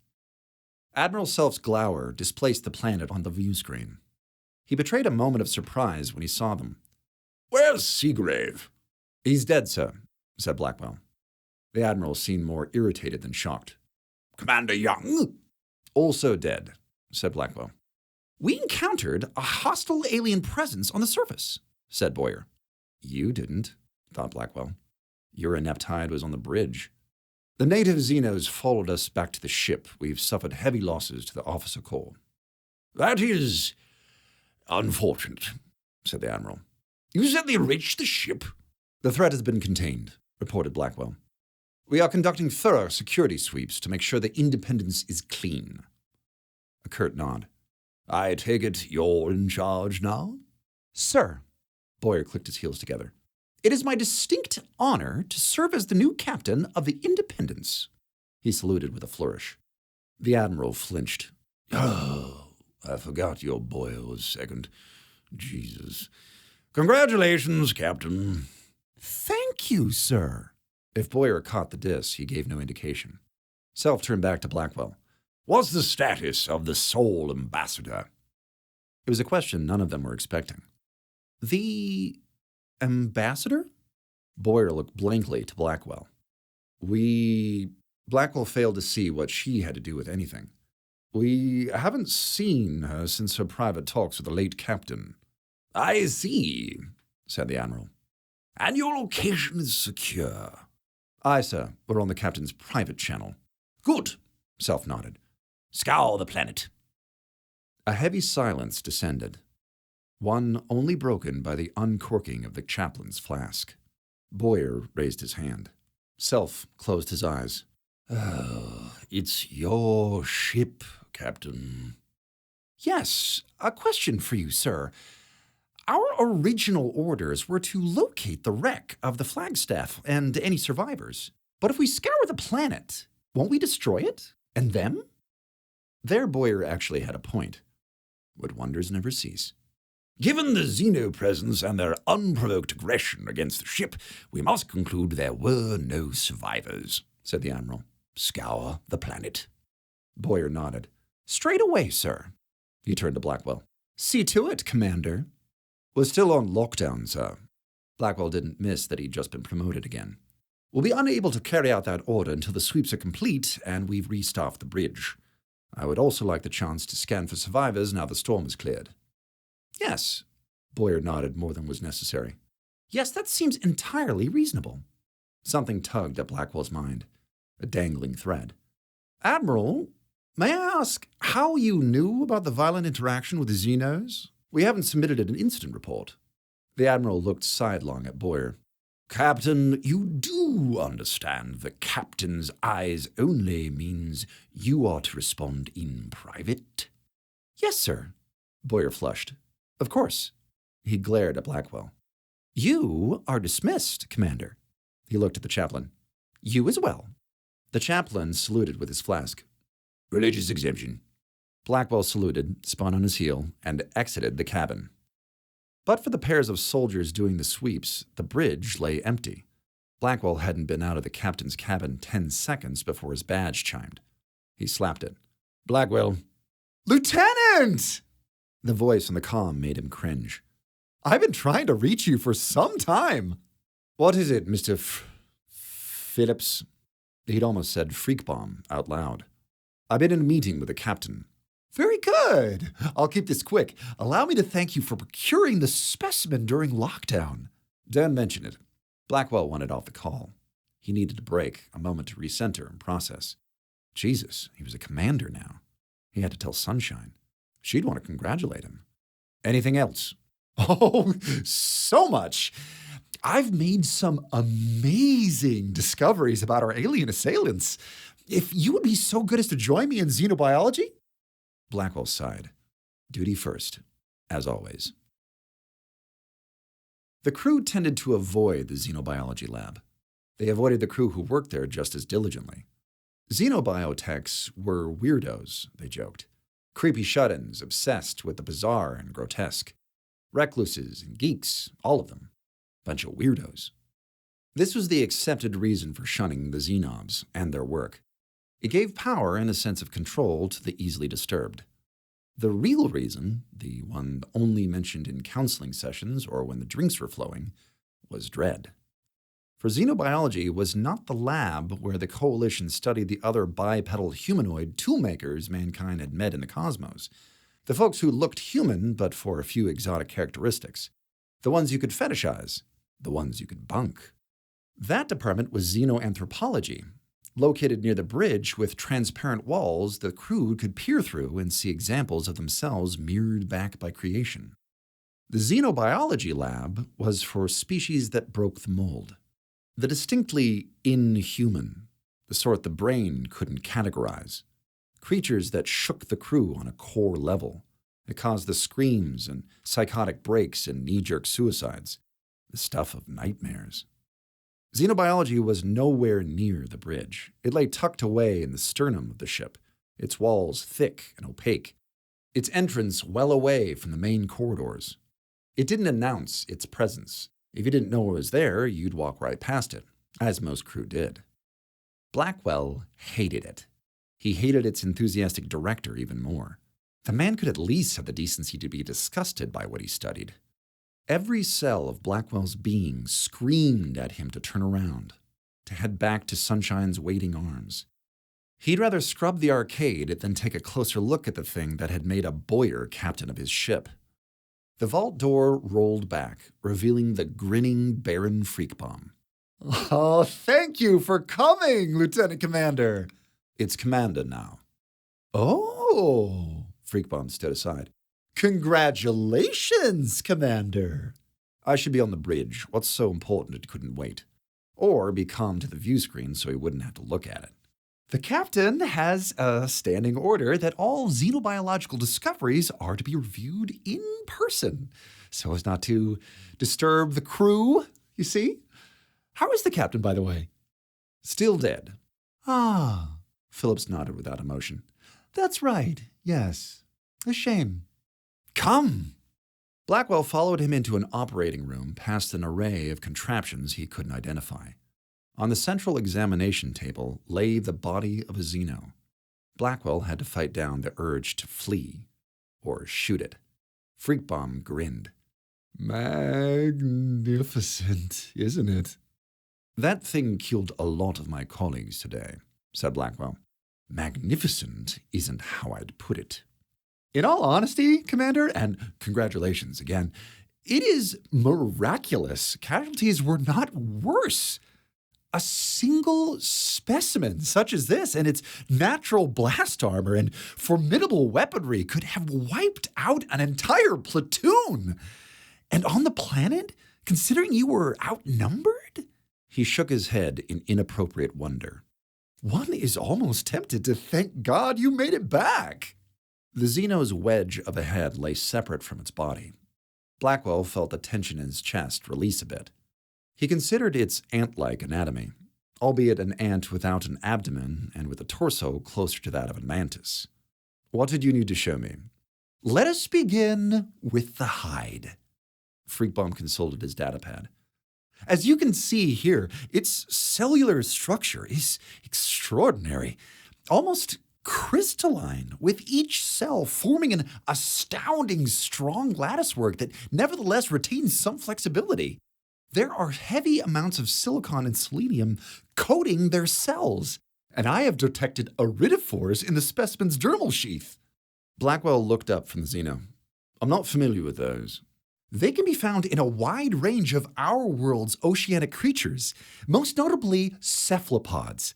Admiral Self's glower displaced the planet on the view screen. He betrayed a moment of surprise when he saw them. "Where's Seagrave?" "He's dead, sir," said Blackwell. The Admiral seemed more irritated than shocked. "Commander Young?" "Also dead," said Blackwell. "We encountered a hostile alien presence on the surface," said Boyer. "You didn't," thought Blackwell. "Your inept hide was on the bridge. The native Xenos followed us back to the ship. We've suffered heavy losses to the officer corps." "That is unfortunate," said the Admiral. "You said they reached the ship?" "The threat has been contained," reported Blackwell. "We are conducting thorough security sweeps to make sure the Independence is clean." A curt nod. "I take it you're in charge now?" "Sir," Boyer clicked his heels together, "it is my distinct honor to serve as the new captain of the Independence." He saluted with a flourish. The Admiral flinched. "Oh, I forgot your Boyer was second. Jesus. Congratulations, Captain." "Thank you, sir." If Boyer caught the diss, he gave no indication. Self turned back to Blackwell. "What's the status of the sole ambassador?" It was a question none of them were expecting. "The ambassador?" Boyer looked blankly to Blackwell. Blackwell failed to see what she had to do with anything. "We haven't seen her since her private talks with the late captain." "I see," said the Admiral. "And your location is secure?" "Aye, sir. We're on the captain's private channel." "Good," Self nodded. "Scour the planet." A heavy silence descended, one only broken by the uncorking of the chaplain's flask. Boyer raised his hand. Self closed his eyes. "Oh, it's your ship, Captain." "Yes, a question for you, sir. Our original orders were to locate the wreck of the Flagstaff and any survivors. But if we scour the planet, won't we destroy it? And them?" There Boyer actually had a point. Would wonders never cease? "Given the Xeno presence and their unprovoked aggression against the ship, we must conclude there were no survivors," said the Admiral. "Scour the planet." Boyer nodded. "Straight away, sir." He turned to Blackwell. "See to it, Commander." "We're still on lockdown, sir." Blackwell didn't miss that he'd just been promoted again. "We'll be unable to carry out that order until the sweeps are complete and we've restaffed the bridge. I would also like the chance to scan for survivors now the storm is cleared." "Yes." Boyer nodded more than was necessary. "Yes, that seems entirely reasonable." Something tugged at Blackwell's mind, a dangling thread. "Admiral, may I ask how you knew about the violent interaction with the Xenos? We haven't submitted an incident report." The Admiral looked sidelong at Boyer. "Captain, you do understand the captain's eyes only means you are to respond in private?" "Yes, sir." Boyer flushed. "Of course." He glared at Blackwell. "You are dismissed, Commander." He looked at the chaplain. "You as well." The chaplain saluted with his flask. "Religious exemption." Blackwell saluted, spun on his heel, and exited the cabin. But for the pairs of soldiers doing the sweeps, the bridge lay empty. Blackwell hadn't been out of the captain's cabin 10 seconds before his badge chimed. He slapped it. "Blackwell." "Lieutenant!" The voice on the comm made him cringe. I've been trying to reach you for some time. What is it, Mr. Phillips? He'd almost said freakbomb out loud. I've been in a meeting with the captain. Very good. I'll keep this quick. Allow me to thank you for procuring the specimen during lockdown. Don't mention it. Blackwell wanted off the call. He needed a break, a moment to recenter and process. Jesus, he was a commander now. He had to tell Sunshine. She'd want to congratulate him. Anything else? Oh, so much. I've made some amazing discoveries about our alien assailants. If you would be so good as to join me in xenobiology? Blackwell sighed. Duty first, as always. The crew tended to avoid the xenobiology lab. They avoided the crew who worked there just as diligently. Xenobiotechs were weirdos, they joked. Creepy shut-ins obsessed with the bizarre and grotesque. Recluses and geeks, all of them. Bunch of weirdos. This was the accepted reason for shunning the xenobs and their work. It gave power and a sense of control to the easily disturbed. The real reason, the one only mentioned in counseling sessions or when the drinks were flowing, was dread. For xenobiology was not the lab where the Coalition studied the other bipedal humanoid toolmakers mankind had met in the cosmos. The folks who looked human but for a few exotic characteristics. The ones you could fetishize. The ones you could bunk. That department was xenoanthropology, located near the bridge with transparent walls the crew could peer through and see examples of themselves mirrored back by creation. The xenobiology lab was for species that broke the mold. The distinctly inhuman, the sort the brain couldn't categorize. Creatures that shook the crew on a core level. It caused the screams and psychotic breaks and knee-jerk suicides. The stuff of nightmares. Xenobiology was nowhere near the bridge. It lay tucked away in the sternum of the ship, its walls thick and opaque, its entrance well away from the main corridors. It didn't announce its presence. If you didn't know it was there, you'd walk right past it, as most crew did. Blackwell hated it. He hated its enthusiastic director even more. The man could at least have the decency to be disgusted by what he studied. Every cell of Blackwell's being screamed at him to turn around, to head back to Sunshine's waiting arms. He'd rather scrub the arcade than take a closer look at the thing that had made a Boyer captain of his ship. The vault door rolled back, revealing the grinning Baron Freakbomb. Oh, thank you for coming, Lieutenant Commander. It's Commander now. Oh, Freakbomb stood aside. Congratulations, Commander. I should be on the bridge. What's so important it couldn't wait? Or be calm to the view screen so he wouldn't have to look at it. The captain has a standing order that all xenobiological discoveries are to be reviewed in person, so as not to disturb the crew, you see? How is the captain, by the way? Still dead. Ah, Phillips nodded without emotion. That's right, yes. A shame. Come! Blackwell followed him into an operating room past an array of contraptions he couldn't identify. On the central examination table lay the body of a Xeno. Blackwell had to fight down the urge to flee, or shoot it. Freakbomb grinned. Magnificent, isn't it? That thing killed a lot of my colleagues today, said Blackwell. Magnificent isn't how I'd put it. In all honesty, Commander, and congratulations again, it is miraculous casualties were not worse. A single specimen such as this and its natural blast armor and formidable weaponry could have wiped out an entire platoon. And on the planet, considering you were outnumbered? He shook his head in inappropriate wonder. One is almost tempted to thank God you made it back. The Xeno's wedge of a head lay separate from its body. Blackwell felt the tension in his chest release a bit. He considered its ant-like anatomy, albeit an ant without an abdomen and with a torso closer to that of a mantis. What did you need to show me? Let us begin with the hide. Freakbomb consulted his datapad. As you can see here, its cellular structure is extraordinary, almost crystalline, with each cell forming an astounding strong latticework that nevertheless retains some flexibility. There are heavy amounts of silicon and selenium coating their cells, and I have detected iridophores in the specimen's dermal sheath. Blackwell looked up from the Xeno. I'm not familiar with those. They can be found in a wide range of our world's oceanic creatures, most notably cephalopods.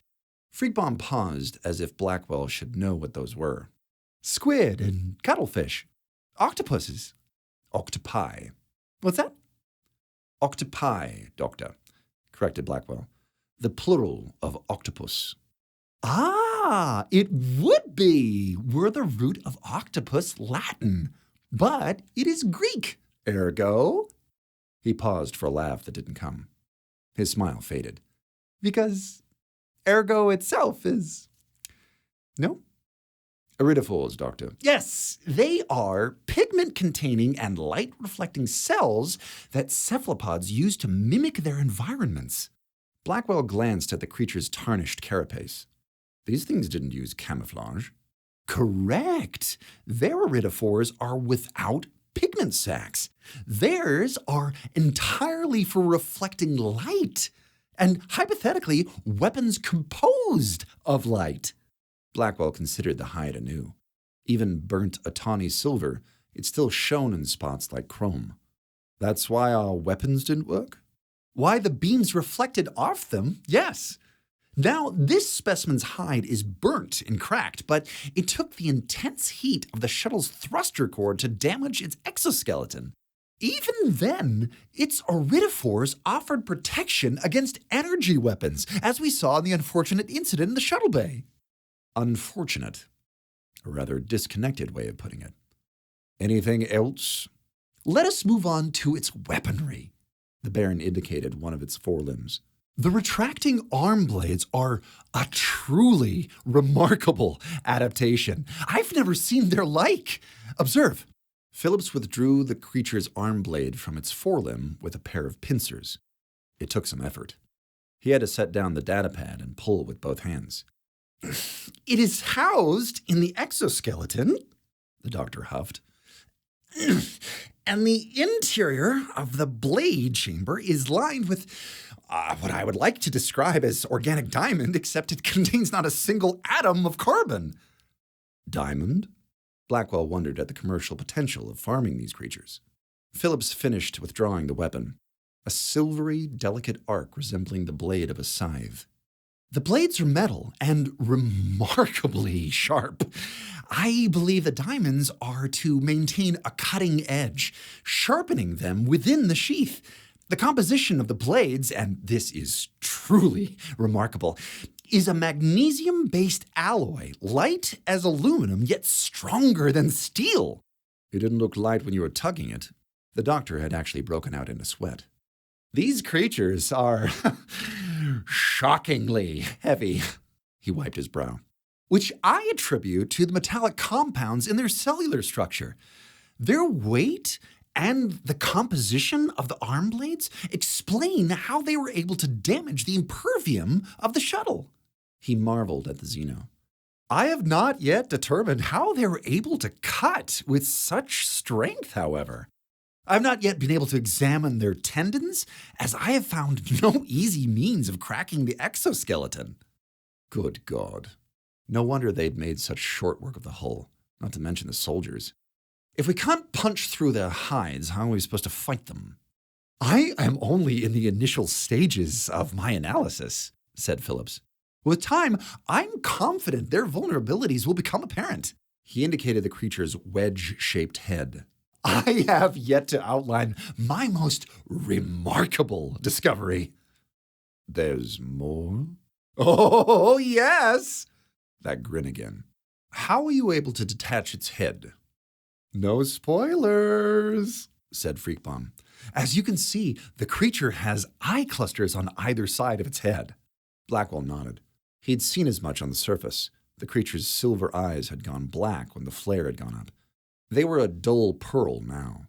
Freakbaum paused as if Blackwell should know what those were. Squid and cuttlefish. Octopuses. Octopi. What's that? Octopi, Doctor, corrected Blackwell. The plural of octopus. Ah, it would be, were the root of octopus Latin, but it is Greek. Ergo? He paused for a laugh that didn't come. His smile faded. Because ergo itself is... No? Iridophores, Doctor. Yes, they are pigment-containing and light-reflecting cells that cephalopods use to mimic their environments. Blackwell glanced at the creature's tarnished carapace. These things didn't use camouflage. Correct. Their iridophores are without pigment sacs. Theirs are entirely for reflecting light, and hypothetically, weapons composed of light. Blackwell considered the hide anew. Even burnt a tawny silver, it still shone in spots like chrome. That's why our weapons didn't work? Why the beams reflected off them, yes. Now, this specimen's hide is burnt and cracked, but it took the intense heat of the shuttle's thruster core to damage its exoskeleton. Even then, its iridophores offered protection against energy weapons, as we saw in the unfortunate incident in the shuttle bay. Unfortunate. A rather disconnected way of putting it. Anything else? Let us move on to its weaponry. The Baron indicated one of its forelimbs. The retracting arm blades are a truly remarkable adaptation. I've never seen their like. Observe. Phillips withdrew the creature's arm blade from its forelimb with a pair of pincers. It took some effort. He had to set down the datapad and pull with both hands. It is housed in the exoskeleton, the doctor huffed. And the interior of the blade chamber is lined with what I would like to describe as organic diamond, except it contains not a single atom of carbon. Diamond? Blackwell wondered at the commercial potential of farming these creatures. Phillips finished withdrawing the weapon, a silvery, delicate arc resembling the blade of a scythe. The blades are metal and remarkably sharp. I believe the diamonds are to maintain a cutting edge, sharpening them within the sheath. The composition of the blades, and this is truly remarkable, is a magnesium-based alloy, light as aluminum, yet stronger than steel. It didn't look light when you were tugging it. The doctor had actually broken out into sweat. These creatures are shockingly heavy, he wiped his brow, which I attribute to the metallic compounds in their cellular structure. Their weight and the composition of the arm blades explain how they were able to damage the impervium of the shuttle. He marveled at the Xeno. I have not yet determined how they were able to cut with such strength, however. I've not yet been able to examine their tendons, as I have found no easy means of cracking the exoskeleton. Good God. No wonder they'd made such short work of the hull, not to mention the soldiers. If we can't punch through their hides, how are we supposed to fight them? I am only in the initial stages of my analysis, said Phillips. With time, I'm confident their vulnerabilities will become apparent. He indicated the creature's wedge-shaped head. I have yet to outline my most remarkable discovery. There's more? Oh, yes. That grin again. How are you able to detach its head? No spoilers, said Freakbaum. As you can see, the creature has eye clusters on either side of its head. Blackwell nodded. He'd seen as much on the surface. The creature's silver eyes had gone black when the flare had gone up. They were a dull pearl now.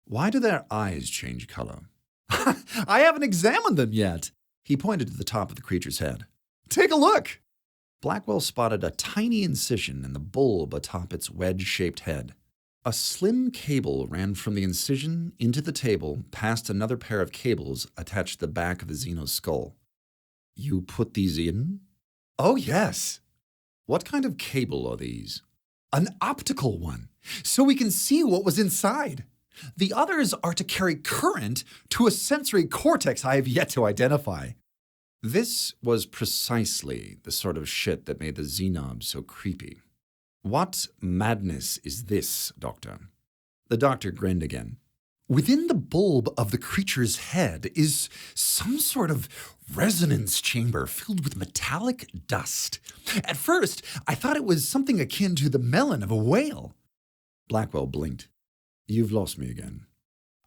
Why do their eyes change color? I haven't examined them yet. He pointed to the top of the creature's head. Take a look. Blackwell spotted a tiny incision in the bulb atop its wedge-shaped head. A slim cable ran from the incision into the table past another pair of cables attached to the back of the Xeno's skull. You put these in? Oh, yes. What kind of cable are these? An optical one, so we can see what was inside. The others are to carry current to a sensory cortex I have yet to identify. This was precisely the sort of shit that made the Xenob so creepy. What madness is this, Doctor? The doctor grinned again. Within the bulb of the creature's head is some sort of resonance chamber filled with metallic dust. At first, I thought it was something akin to the melon of a whale. Blackwell blinked. You've lost me again.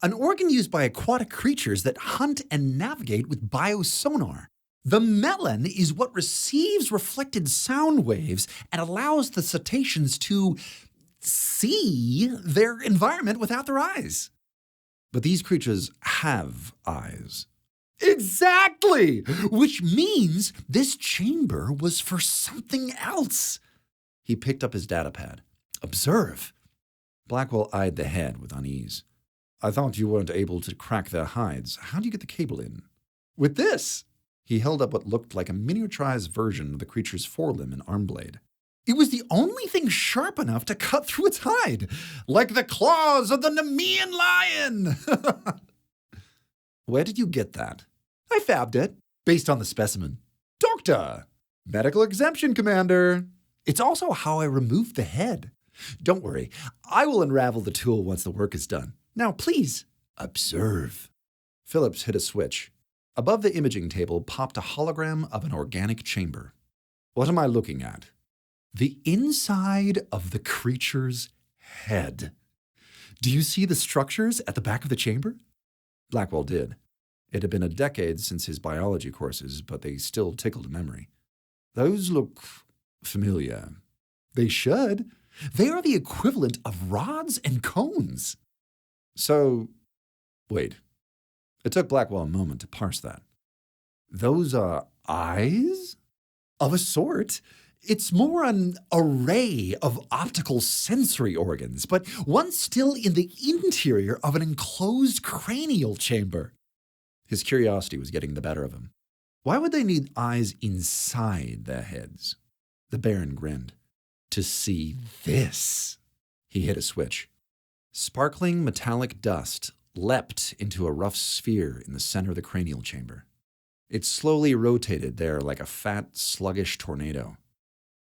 An organ used by aquatic creatures that hunt and navigate with biosonar. The melon is what receives reflected sound waves and allows the cetaceans to see their environment without their eyes. But these creatures have eyes. Exactly! Which means this chamber was for something else. He picked up his datapad. Observe. Blackwell eyed the head with unease. I thought you weren't able to crack their hides. How do you get the cable in? With this. He held up what looked like a miniaturized version of the creature's forelimb and arm blade. It was the only thing sharp enough to cut through its hide, like the claws of the Nemean lion. Where did you get that? I fabbed it, based on the specimen. Doctor! Medical exemption, Commander. It's also how I removed the head. Don't worry, I will unravel the tool once the work is done. Now, please, observe. Phillips hit a switch. Above the imaging table popped a hologram of an organic chamber. What am I looking at? The inside of the creature's head. Do you see the structures at the back of the chamber? Blackwell did. It had been a decade since his biology courses, but they still tickled memory. Those look familiar. They should. They are the equivalent of rods and cones. So, wait. It took Blackwell a moment to parse that. Those are eyes? Of a sort. It's more an array of optical sensory organs, but one still in the interior of an enclosed cranial chamber. His curiosity was getting the better of him. Why would they need eyes inside their heads? The Baron grinned. To see this. He hit a switch. Sparkling metallic dust leapt into a rough sphere in the center of the cranial chamber. It slowly rotated there like a fat, sluggish tornado.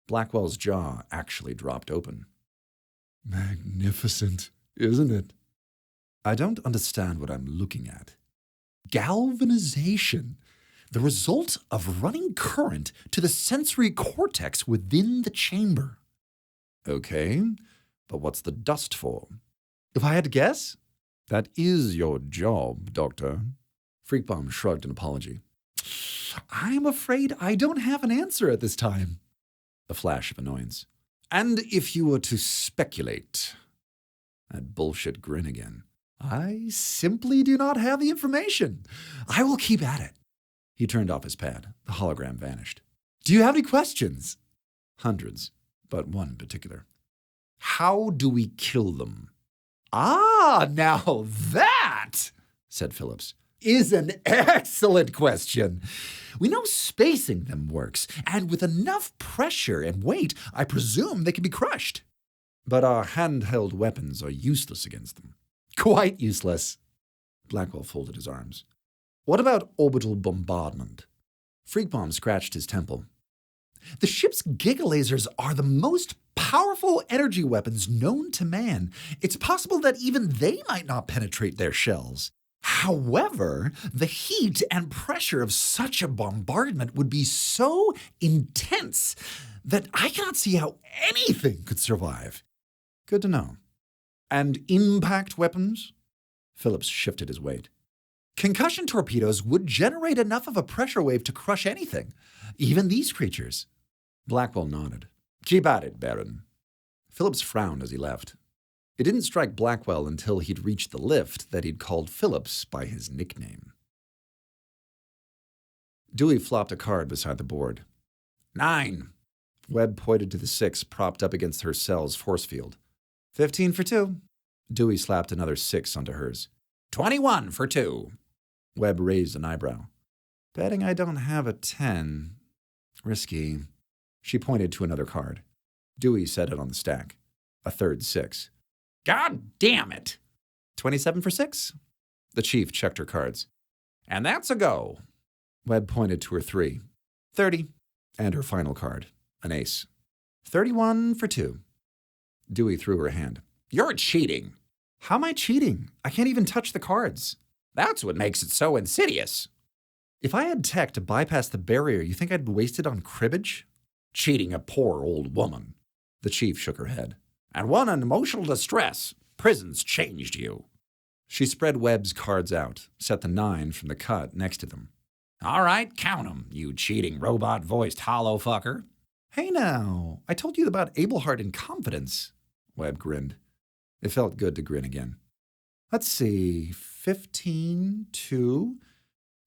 Blackwell's jaw actually dropped open. Magnificent, isn't it? I don't understand what I'm looking at. Galvanization, the result of running current to the sensory cortex within the chamber. Okay, but what's the dust for? If I had to guess? That is your job, Doctor. Freakbomb shrugged an apology. I'm afraid I don't have an answer at this time. A flash of annoyance. And if you were to speculate? That bullshit grin again. I simply do not have the information. I will keep at it. He turned off his pad. The hologram vanished. Do you have any questions? Hundreds, but one in particular. How do we kill them? Ah, now that, said Phillips, is an excellent question. We know spacing them works, and with enough pressure and weight, I presume they can be crushed. But our handheld weapons are useless against them. Quite useless. Blackwell folded his arms. What about orbital bombardment? Freakbomb scratched his temple. The ship's gigalasers are the most powerful energy weapons known to man. It's possible that even they might not penetrate their shells. However, the heat and pressure of such a bombardment would be so intense that I cannot see how anything could survive. Good to know. And impact weapons? Phillips shifted his weight. Concussion torpedoes would generate enough of a pressure wave to crush anything, even these creatures. Blackwell nodded. Keep at it, Baron. Phillips frowned as he left. It didn't strike Blackwell until he'd reached the lift that he'd called Phillips by his nickname. Dewey flopped a card beside the board. 9. Webb pointed to the 6 propped up against her cell's force field. 15 for 2. Dewey slapped another 6 onto hers. 21 for 2. Webb raised an eyebrow. Betting I don't have a 10. Risky. She pointed to another card. Dewey set it on the stack. A third 6. God damn it! 27 for 6. The chief checked her cards. And that's a go. Webb pointed to her 3. 30. And her final card, an ace. 31 for 2. Dewey threw her hand. You're cheating. How am I cheating? I can't even touch the cards. That's what makes it so insidious. If I had tech to bypass the barrier, you think I'd waste it on cribbage? Cheating a poor old woman. The chief shook her head. And one in emotional distress. Prison's changed you. She spread Webb's cards out, set the 9 from the cut next to them. All right, count 'em, you cheating robot-voiced hollow fucker. Hey now, I told you about Abelhart in confidence. Webb grinned. It felt good to grin again. Let's see, 15, 2,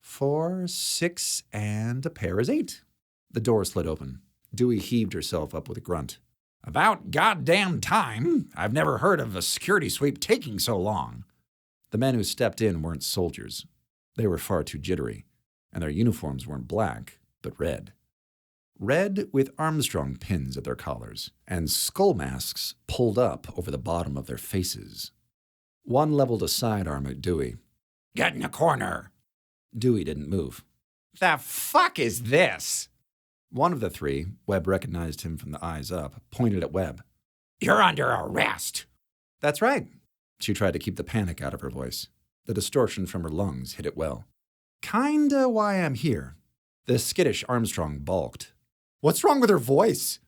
4, 6, and a pair is 8. The door slid open. Dewey heaved herself up with a grunt. About goddamn time. I've never heard of a security sweep taking so long. The men who stepped in weren't soldiers. They were far too jittery, and their uniforms weren't black, but red. Red with Armstrong pins at their collars, and skull masks pulled up over the bottom of their faces. One leveled a sidearm at Dewey. Get in the corner. Dewey didn't move. The fuck is this? One of the 3, Webb recognized him from the eyes up, pointed at Webb. You're under arrest. That's right. She tried to keep the panic out of her voice. The distortion from her lungs hit it well. Kinda why I'm here. The skittish Armstrong balked. What's wrong with her voice?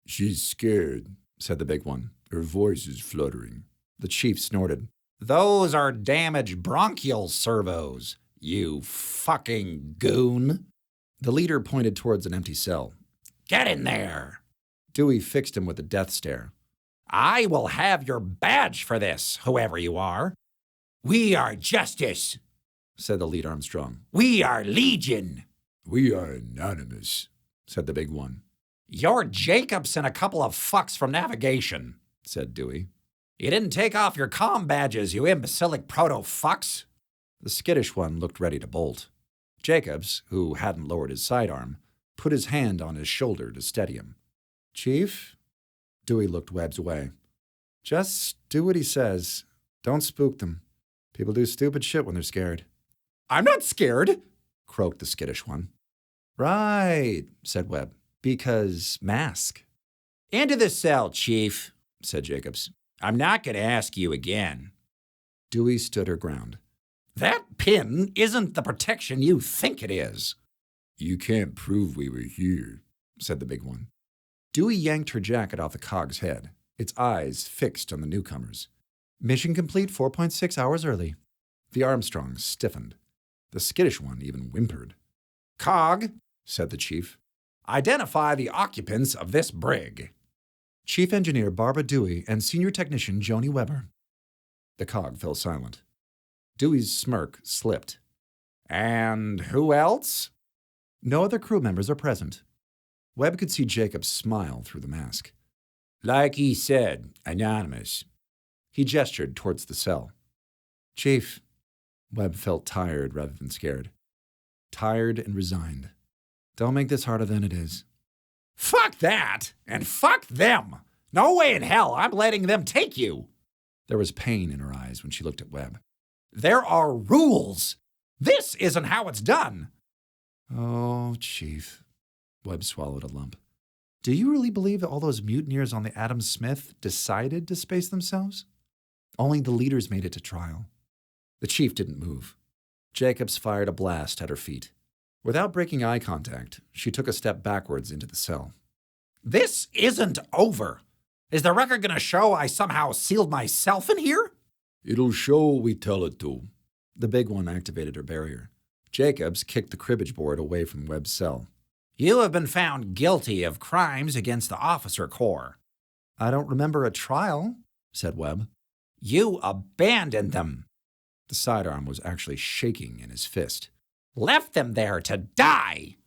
She's scared, said the big one. Her voice is fluttering. The chief snorted. Those are damaged bronchial servos, you fucking goon. The leader pointed towards an empty cell. Get in there. Dewey fixed him with a death stare. I will have your badge for this, whoever you are. We are justice, said the lead Armstrong. We are legion. We are anonymous, said the big one. You're Jacobs and a couple of fucks from navigation, said Dewey. You didn't take off your comm badges, you imbecilic proto-fucks. The skittish one looked ready to bolt. Jacobs, who hadn't lowered his sidearm, put his hand on his shoulder to steady him. Chief? Dewey looked Webb's way. Just do what he says. Don't spook them. People do stupid shit when they're scared. I'm not scared, croaked the skittish one. Right, said Webb. Because mask. Into the cell, Chief, said Jacobs. I'm not going to ask you again. Dewey stood her ground. That pin isn't the protection you think it is. You can't prove we were here, said the big one. Dewey yanked her jacket off the cog's head, its eyes fixed on the newcomers. Mission complete 4.6 hours early. The Armstrongs stiffened. The skittish one even whimpered. Cog, said the chief. Identify the occupants of this brig. Chief Engineer Barbara Dewey and Senior Technician Joni Weber. The cog fell silent. Dewey's smirk slipped. And who else? No other crew members are present. Webb could see Jacobs smile through the mask. Like he said, anonymous. He gestured towards the cell. Chief. Webb felt tired rather than scared. Tired and resigned. Don't make this harder than it is. Fuck that! And fuck them! No way in hell I'm letting them take you! There was pain in her eyes when she looked at Webb. There are rules! This isn't how it's done! Oh, Chief. Webb swallowed a lump. Do you really believe that all those mutineers on the Adam Smith decided to space themselves? Only the leaders made it to trial. The chief didn't move. Jacobs fired a blast at her feet. Without breaking eye contact, she took a step backwards into the cell. This isn't over. Is the record going to show I somehow sealed myself in here? It'll show we tell it to. The big one activated her barrier. Jacobs kicked the cribbage board away from Webb's cell. You have been found guilty of crimes against the officer corps. I don't remember a trial, said Webb. You abandoned them. The sidearm was actually shaking in his fist. Left them there to die.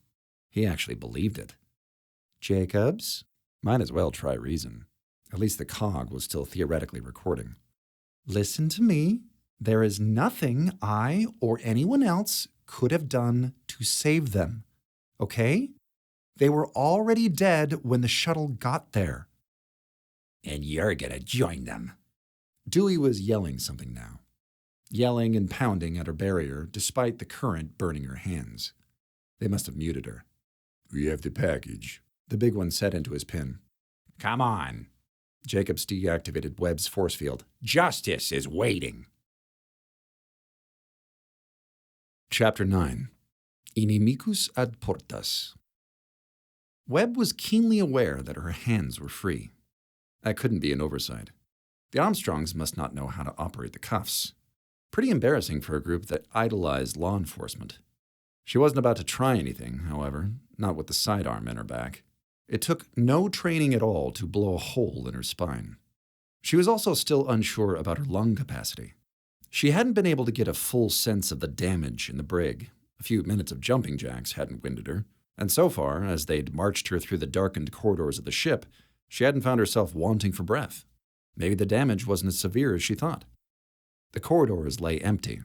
He actually believed it. Jacobs, Might as well try reason. At least the cog was still theoretically recording. Listen to me. There is nothing I or anyone else could have done to save them. Okay? They were already dead when the shuttle got there. And you're gonna join them. Dewey was yelling something now. Yelling and pounding at her barrier despite the current burning her hands. They must have muted her. We have the package, the big one said into his pin. Come on. Jacobs deactivated Webb's force field. Justice is waiting. Chapter 9. Inimicus ad Portas. Webb was keenly aware that her hands were free. That couldn't be an oversight. The Armstrongs must not know how to operate the cuffs. Pretty embarrassing for a group that idolized law enforcement. She wasn't about to try anything, however, not with the sidearm in her back. It took no training at all to blow a hole in her spine. She was also still unsure about her lung capacity. She hadn't been able to get a full sense of the damage in the brig. A few minutes of jumping jacks hadn't winded her, and so far, as they'd marched her through the darkened corridors of the ship, she hadn't found herself wanting for breath. Maybe the damage wasn't as severe as she thought. The corridors lay empty.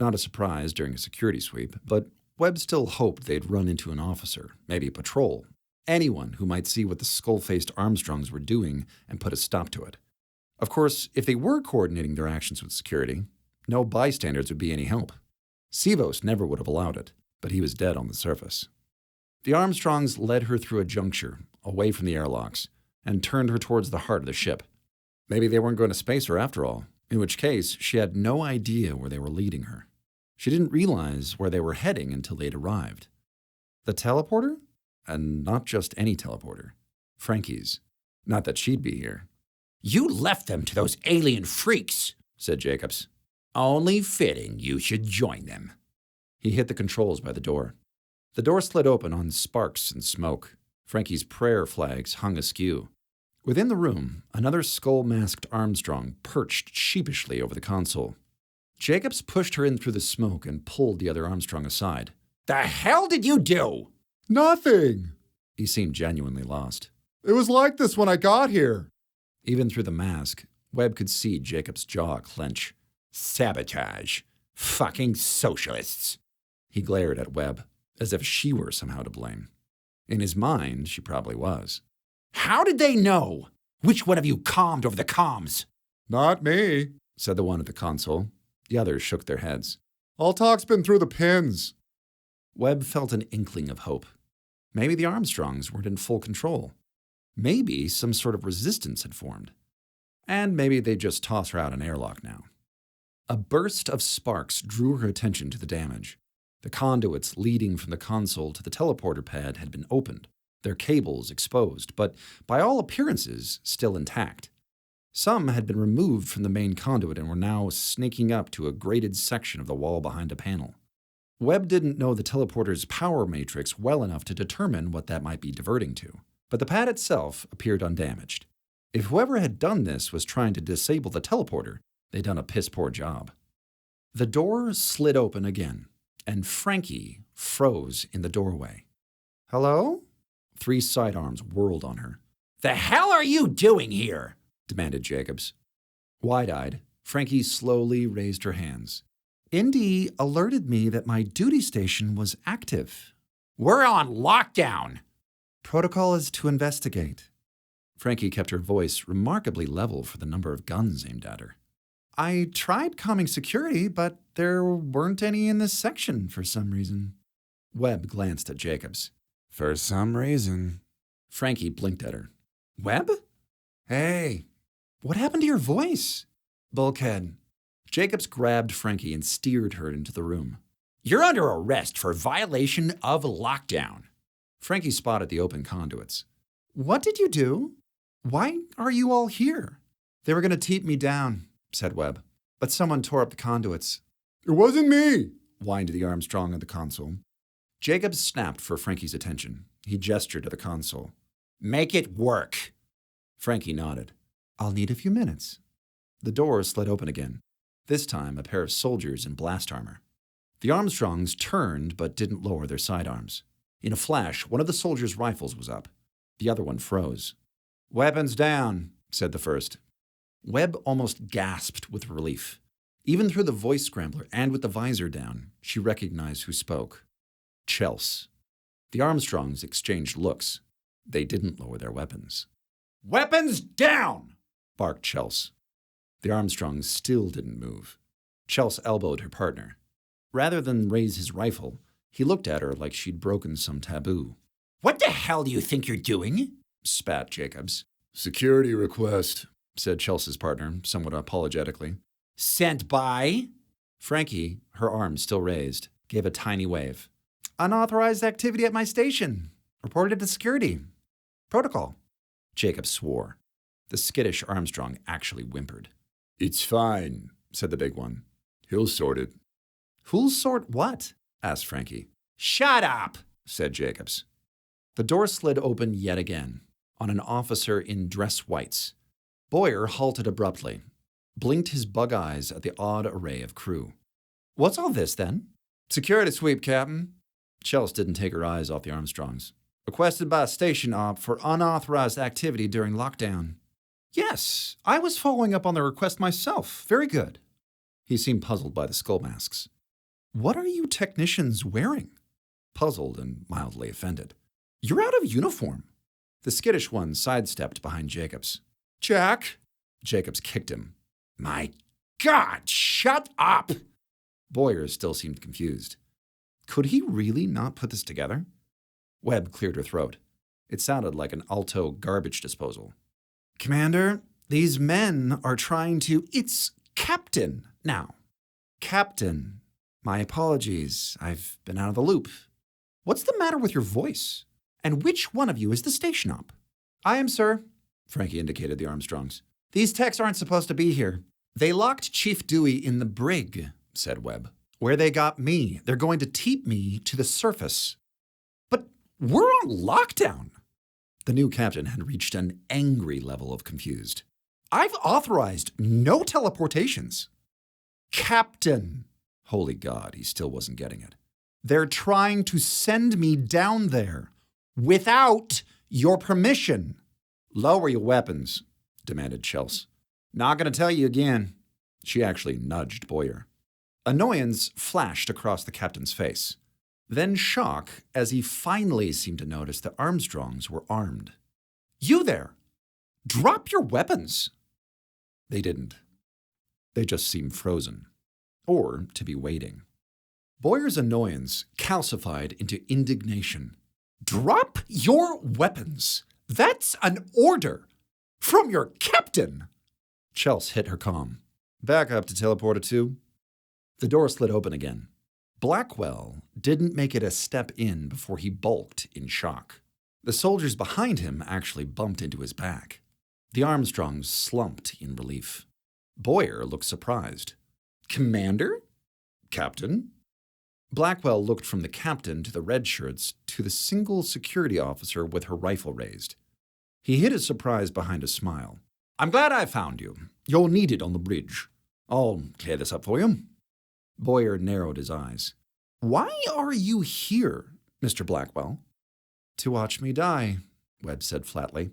Not a surprise during a security sweep, but Webb still hoped they'd run into an officer, maybe a patrol, anyone who might see what the skull-faced Armstrongs were doing and put a stop to it. Of course, if they were coordinating their actions with security, no bystanders would be any help. Sivos never would have allowed it, but he was dead on the surface. The Armstrongs led her through a juncture, away from the airlocks, and turned her towards the heart of the ship. Maybe they weren't going to space her after all, in which case she had no idea where they were leading her. She didn't realize where they were heading until they'd arrived. The teleporter? And not just any teleporter. Frankie's. Not that she'd be here. You left them to those alien freaks, said Jacobs. Only fitting you should join them. He hit the controls by the door. The door slid open on sparks and smoke. Frankie's prayer flags hung askew. Within the room, another skull-masked Armstrong perched sheepishly over the console. Jacobs pushed her in through the smoke and pulled the other Armstrong aside. The hell did you do? Nothing. He seemed genuinely lost. It was like this when I got here. Even through the mask, Webb could see Jacobs' jaw clench. Sabotage. Fucking socialists. He glared at Webb, as if she were somehow to blame. In his mind, she probably was. How did they know? Which one of you calmed over the comms? Not me, said the one at the console. The others shook their heads. All talk's been through the pins. Webb felt an inkling of hope. Maybe the Armstrongs weren't in full control. Maybe some sort of resistance had formed. And maybe they'd just toss her out an airlock now. A burst of sparks drew her attention to the damage. The conduits leading from the console to the teleporter pad had been opened, their cables exposed, but by all appearances still intact. Some had been removed from the main conduit and were now snaking up to a grated section of the wall behind a panel. Webb didn't know the teleporter's power matrix well enough to determine what that might be diverting to, but the pad itself appeared undamaged. If whoever had done this was trying to disable the teleporter, they'd done a piss-poor job. The door slid open again, and Frankie froze in the doorway. Hello? 3 sidearms whirled on her. The hell are you doing here? Demanded Jacobs. Wide-eyed, Frankie slowly raised her hands. Indy alerted me that my duty station was active. We're on lockdown. Protocol is to investigate. Frankie kept her voice remarkably level for the number of guns aimed at her. I tried calming security, but there weren't any in this section for some reason. Webb glanced at Jacobs. For some reason. Frankie blinked at her. Webb? Hey, what happened to your voice? Bulkhead. Jacobs grabbed Frankie and steered her into the room. You're under arrest for violation of lockdown. Frankie spotted the open conduits. What did you do? Why are you all here? They were going to teep me down, said Webb, but someone tore up the conduits. It wasn't me, whined the Armstrong at the console. Jacobs snapped for Frankie's attention. He gestured to the console. Make it work. Frankie nodded. I'll need a few minutes. The door slid open again. This time, a pair of soldiers in blast armor. The Armstrongs turned but didn't lower their sidearms. In a flash, one of the soldiers' rifles was up. The other one froze. "Weapons down," said the first. Webb almost gasped with relief. Even through the voice scrambler and with the visor down, she recognized who spoke. Chels. The Armstrongs exchanged looks. They didn't lower their weapons. "Weapons down!" barked Chels. The Armstrongs still didn't move. Chels elbowed her partner. Rather than raise his rifle, he looked at her like she'd broken some taboo. "What the hell do you think you're doing?" spat Jacobs. Security request, said Chelsea's partner, somewhat apologetically. "Sent by?" Frankie, her arm still raised, gave a tiny wave. "Unauthorized activity at my station. Reported to security. Protocol." Jacob swore. The skittish Armstrong actually whimpered. It's fine, said the big one. He'll sort it. "Who'll sort what?" asked Frankie. "Shut up," said Jacobs. The door slid open yet again, on an officer in dress whites. Boyer halted abruptly, blinked his bug eyes at the odd array of crew. "What's all this, then?" "Security sweep, Captain." Chels didn't take her eyes off the Armstrongs. "Requested by a station op for unauthorized activity during lockdown." "Yes, I was following up on the request myself. Very good." He seemed puzzled by the skull masks. "What are you technicians wearing?" Puzzled and mildly offended. "You're out of uniform." The skittish one sidestepped behind Jacobs. "Jack!" Jacobs kicked him. "My God, shut up!" Boyer still seemed confused. Could he really not put this together? Webb cleared her throat. It sounded like an alto garbage disposal. "Commander, these men are trying to... It's Captain now. Captain. My apologies. I've been out of the loop. What's the matter with your voice? And which one of you is the station op?" "I am, sir," Frankie indicated the Armstrongs. "These techs aren't supposed to be here. They locked Chief Dewey in the brig," said Webb. "Where they got me. They're going to teep me to the surface." "But we're on lockdown." The new captain had reached an angry level of confused. "I've authorized no teleportations." "Captain." Holy God, he still wasn't getting it. "They're trying to send me down there without your permission." "Lower your weapons," demanded Chels. "Not going to tell you again." She actually nudged Boyer. Annoyance flashed across the captain's face. Then shock as he finally seemed to notice the Armstrongs were armed. "You there! Drop your weapons!" They didn't. They just seemed frozen. Or to be waiting. Boyer's annoyance calcified into indignation. "Drop your weapons! That's an order! From your captain!" Chels hit her comm. "Back up to teleporter 2." The door slid open again. Blackwell didn't make it a step in before he bulked in shock. The soldiers behind him actually bumped into his back. The Armstrongs slumped in relief. Boyer looked surprised. "Commander? Captain?" Blackwell looked from the captain to the red shirts to the single security officer with her rifle raised. He hid his surprise behind a smile. "I'm glad I found you. You're needed on the bridge. I'll clear this up for you." Boyer narrowed his eyes. "Why are you here, Mr. Blackwell?" "To watch me die," Webb said flatly.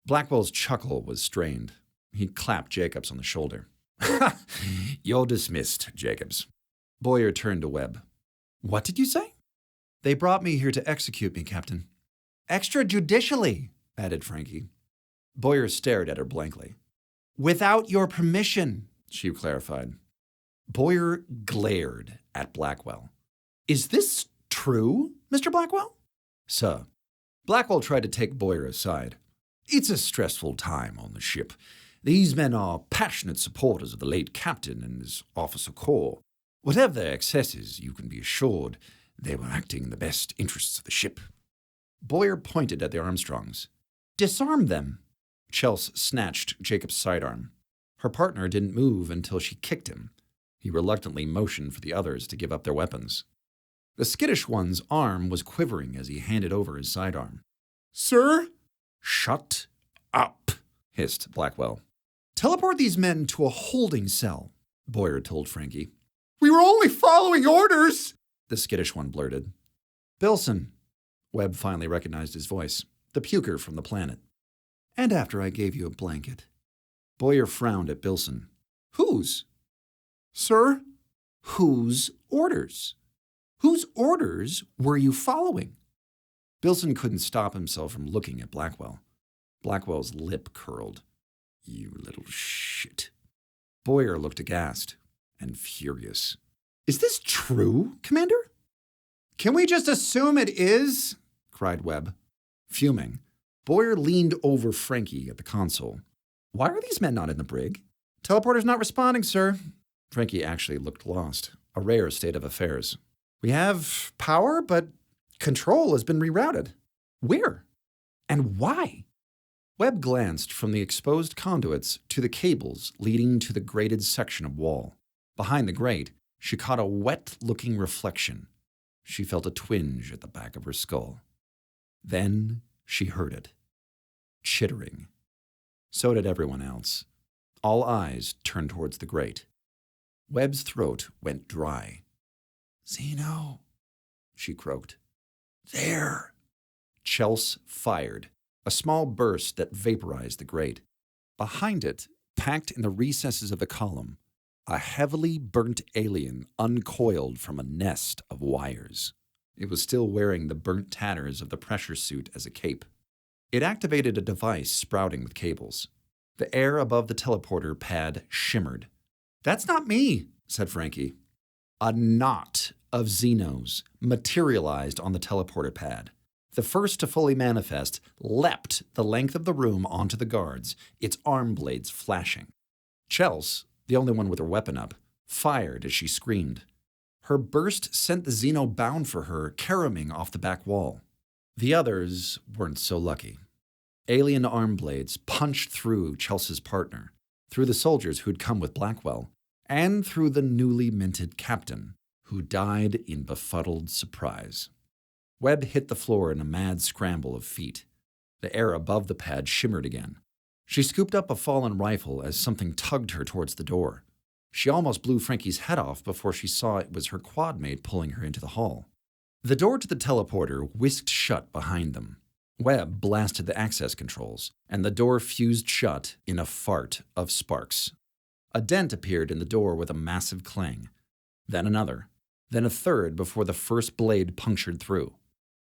Blackwell's chuckle was strained. He clapped Jacobs on the shoulder. "You're dismissed, Jacobs." Boyer turned to Webb. "What did you say?" "They brought me here to execute me, Captain." "Extrajudicially," added Frankie. Boyer stared at her blankly. "Without your permission," she clarified. Boyer glared at Blackwell. "Is this true, Mr. Blackwell?" "Sir." Blackwell tried to take Boyer aside. "It's a stressful time on the ship. These men are passionate supporters of the late captain and his officer corps. Whatever their excesses, you can be assured they were acting in the best interests of the ship." Boyer pointed at the Armstrongs. "Disarm them." Chels snatched Jacob's sidearm. Her partner didn't move until she kicked him. He reluctantly motioned for the others to give up their weapons. The skittish one's arm was quivering as he handed over his sidearm. "Sir?" "Shut up," hissed Blackwell. "Teleport these men to a holding cell," Boyer told Frankie. "We were only following orders," the skittish one blurted. "Bilson." Webb finally recognized his voice. the puker from the planet. And after I gave you a blanket. Boyer frowned at Bilson. Whose? Sir? Whose orders? Whose orders were you following? Bilson couldn't stop himself from looking at Blackwell. Blackwell's lip curled. You little shit. Boyer looked aghast and furious. Is this true, Commander? Can we just assume it is? Cried Webb. Fuming, Boyer leaned over Frankie at the console. Why are these men not in the brig? Teleporter's not responding, sir. Frankie actually looked lost. A rare state of affairs. We have power, but control has been rerouted. Where? And why? Webb glanced from the exposed conduits to the cables leading to the grated section of wall. Behind the grate, she caught a wet-looking reflection. She felt a twinge at the back of her skull. Then she heard it. Chittering. So did everyone else. All eyes turned towards the grate. Webb's throat went dry. Zeno, she croaked. There. Chels fired, a small burst that vaporized the grate. Behind it, packed in the recesses of the column, a heavily burnt alien uncoiled from a nest of wires. It was still wearing the burnt tatters of the pressure suit as a cape. It activated a device sprouting with cables. The air above the teleporter pad shimmered. That's not me, said Frankie. A knot of Xenos materialized on the teleporter pad. The first to fully manifest leapt the length of the room onto the guards, its arm blades flashing. Chels, the only one with her weapon up, fired as she screamed. Her burst sent the Xeno bound for her, caroming off the back wall. The others weren't so lucky. Alien arm blades punched through Chelsea's partner, through the soldiers who'd come with Blackwell, and through the newly minted captain, who died in befuddled surprise. Webb hit the floor in a mad scramble of feet. The air above the pad shimmered again. She scooped up a fallen rifle as something tugged her towards the door. She almost blew Frankie's head off before she saw it was her quad mate pulling her into the hall. The door to the teleporter whisked shut behind them. Webb blasted the access controls, and the door fused shut in a fart of sparks. A dent appeared in the door with a massive clang. Then another. Then a third before the first blade punctured through.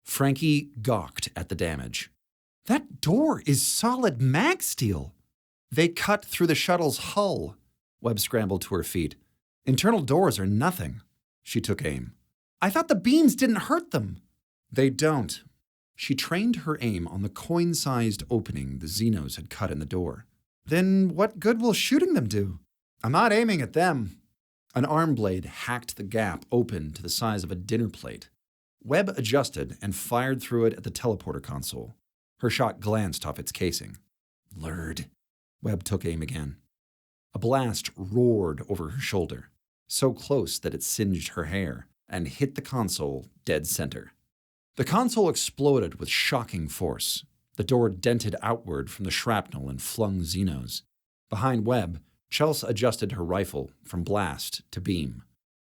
Frankie gawked at the damage. That door is solid mag steel. They cut through the shuttle's hull. Webb scrambled to her feet. Internal doors are nothing. She took aim. I thought the beams didn't hurt them. They don't. She trained her aim on the coin-sized opening the Xenos had cut in the door. Then what good will shooting them do? I'm not aiming at them. An arm blade hacked the gap open to the size of a dinner plate. Webb adjusted and fired through it at the teleporter console. Her shot glanced off its casing. Lurd. Webb took aim again. A blast roared over her shoulder, so close that it singed her hair, and hit the console dead center. The console exploded with shocking force. The door dented outward from the shrapnel and flung Xenos. Behind Webb, Chels adjusted her rifle from blast to beam.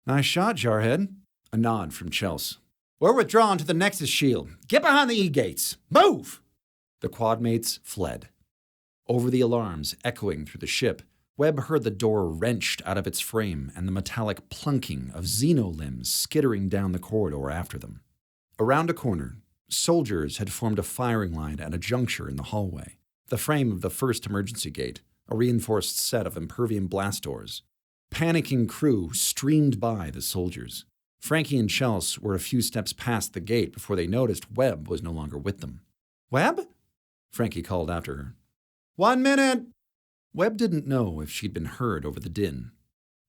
Nice shot, Jarhead. A nod from Chels. We're withdrawn to the Nexus shield. Get behind the E-gates. Move! The quad mates fled. Over the alarms echoing through the ship, Webb heard the door wrenched out of its frame and the metallic plunking of Xeno limbs skittering down the corridor after them. Around a corner, soldiers had formed a firing line at a juncture in the hallway, the frame of the first emergency gate, a reinforced set of impervium blast doors. Panicking crew streamed by the soldiers. Frankie and Chels were a few steps past the gate before they noticed Webb was no longer with them. Webb? Frankie called after her. 1 minute! Webb didn't know if she'd been heard over the din.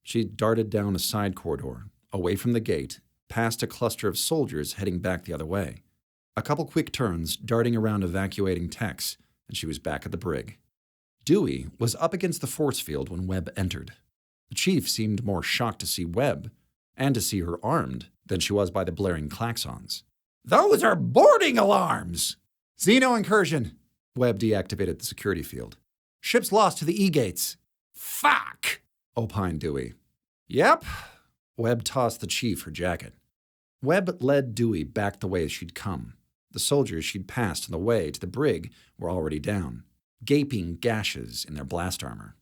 She darted down a side corridor, away from the gate, past a cluster of soldiers heading back the other way. A couple quick turns, darting around evacuating techs, and she was back at the brig. Dewey was up against the force field when Webb entered. The chief seemed more shocked to see Webb, and to see her armed, than she was by the blaring klaxons. Those are boarding alarms! Xeno incursion! Webb deactivated the security field. Ship's lost to the E-gates. Fuck! Opined Dewey. Yep. Webb tossed the chief her jacket. Webb led Dewey back the way she'd come. The soldiers she'd passed on the way to the brig were already down, gaping gashes in their blast armor.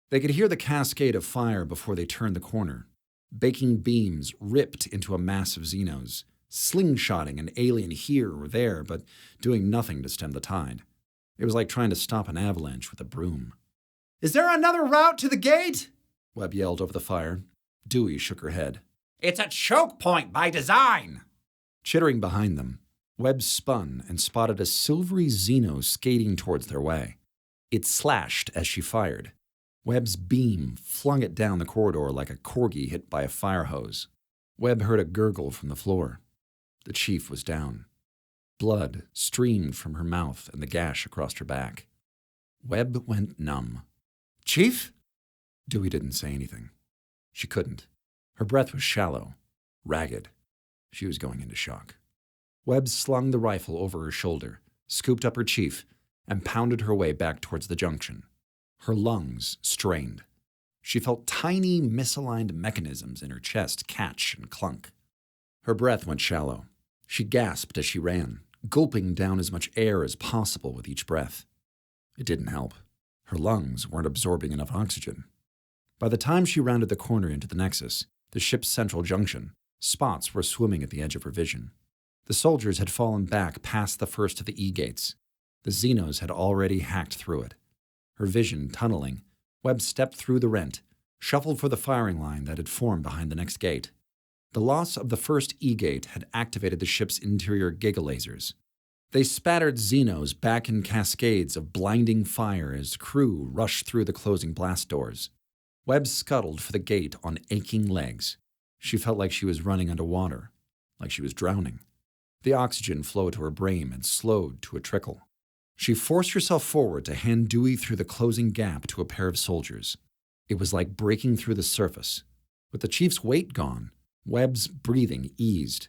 They could hear the cascade of fire before they turned the corner. Baking beams ripped into a mass of Xenos, slingshotting an alien here or there, but doing nothing to stem the tide. It was like trying to stop an avalanche with a broom. Is there another route to the gate? Webb yelled over the fire. Dewey shook her head. It's a choke point by design. Chittering behind them, Webb spun and spotted a silvery Xeno skating towards their way. It slashed as she fired. Webb's beam flung it down the corridor like a corgi hit by a fire hose. Webb heard a gurgle from the floor. The chief was down. Blood streamed from her mouth and the gash across her back. Webb went numb. "Chief?" Dewey didn't say anything. She couldn't. Her breath was shallow, ragged. She was going into shock. Webb slung the rifle over her shoulder, scooped up her chief, and pounded her way back towards the junction. Her lungs strained. She felt tiny, misaligned mechanisms in her chest catch and clunk. Her breath went shallow. She gasped as she ran, gulping down as much air as possible with each breath. It didn't help. Her lungs weren't absorbing enough oxygen. By the time she rounded the corner into the Nexus, the ship's central junction, spots were swimming at the edge of her vision. The soldiers had fallen back past the first of the E-gates. The Xenos had already hacked through it. Her vision tunneling, Webb stepped through the rent, shuffled for the firing line that had formed behind the next gate. The loss of the first E-gate had activated the ship's interior gigalasers. They spattered Xenos back in cascades of blinding fire as the crew rushed through the closing blast doors. Webb scuttled for the gate on aching legs. She felt like she was running underwater, like she was drowning. The oxygen flow to her brain had slowed to a trickle. She forced herself forward to hand Dewey through the closing gap to a pair of soldiers. It was like breaking through the surface. With the chief's weight gone, Webb's breathing eased.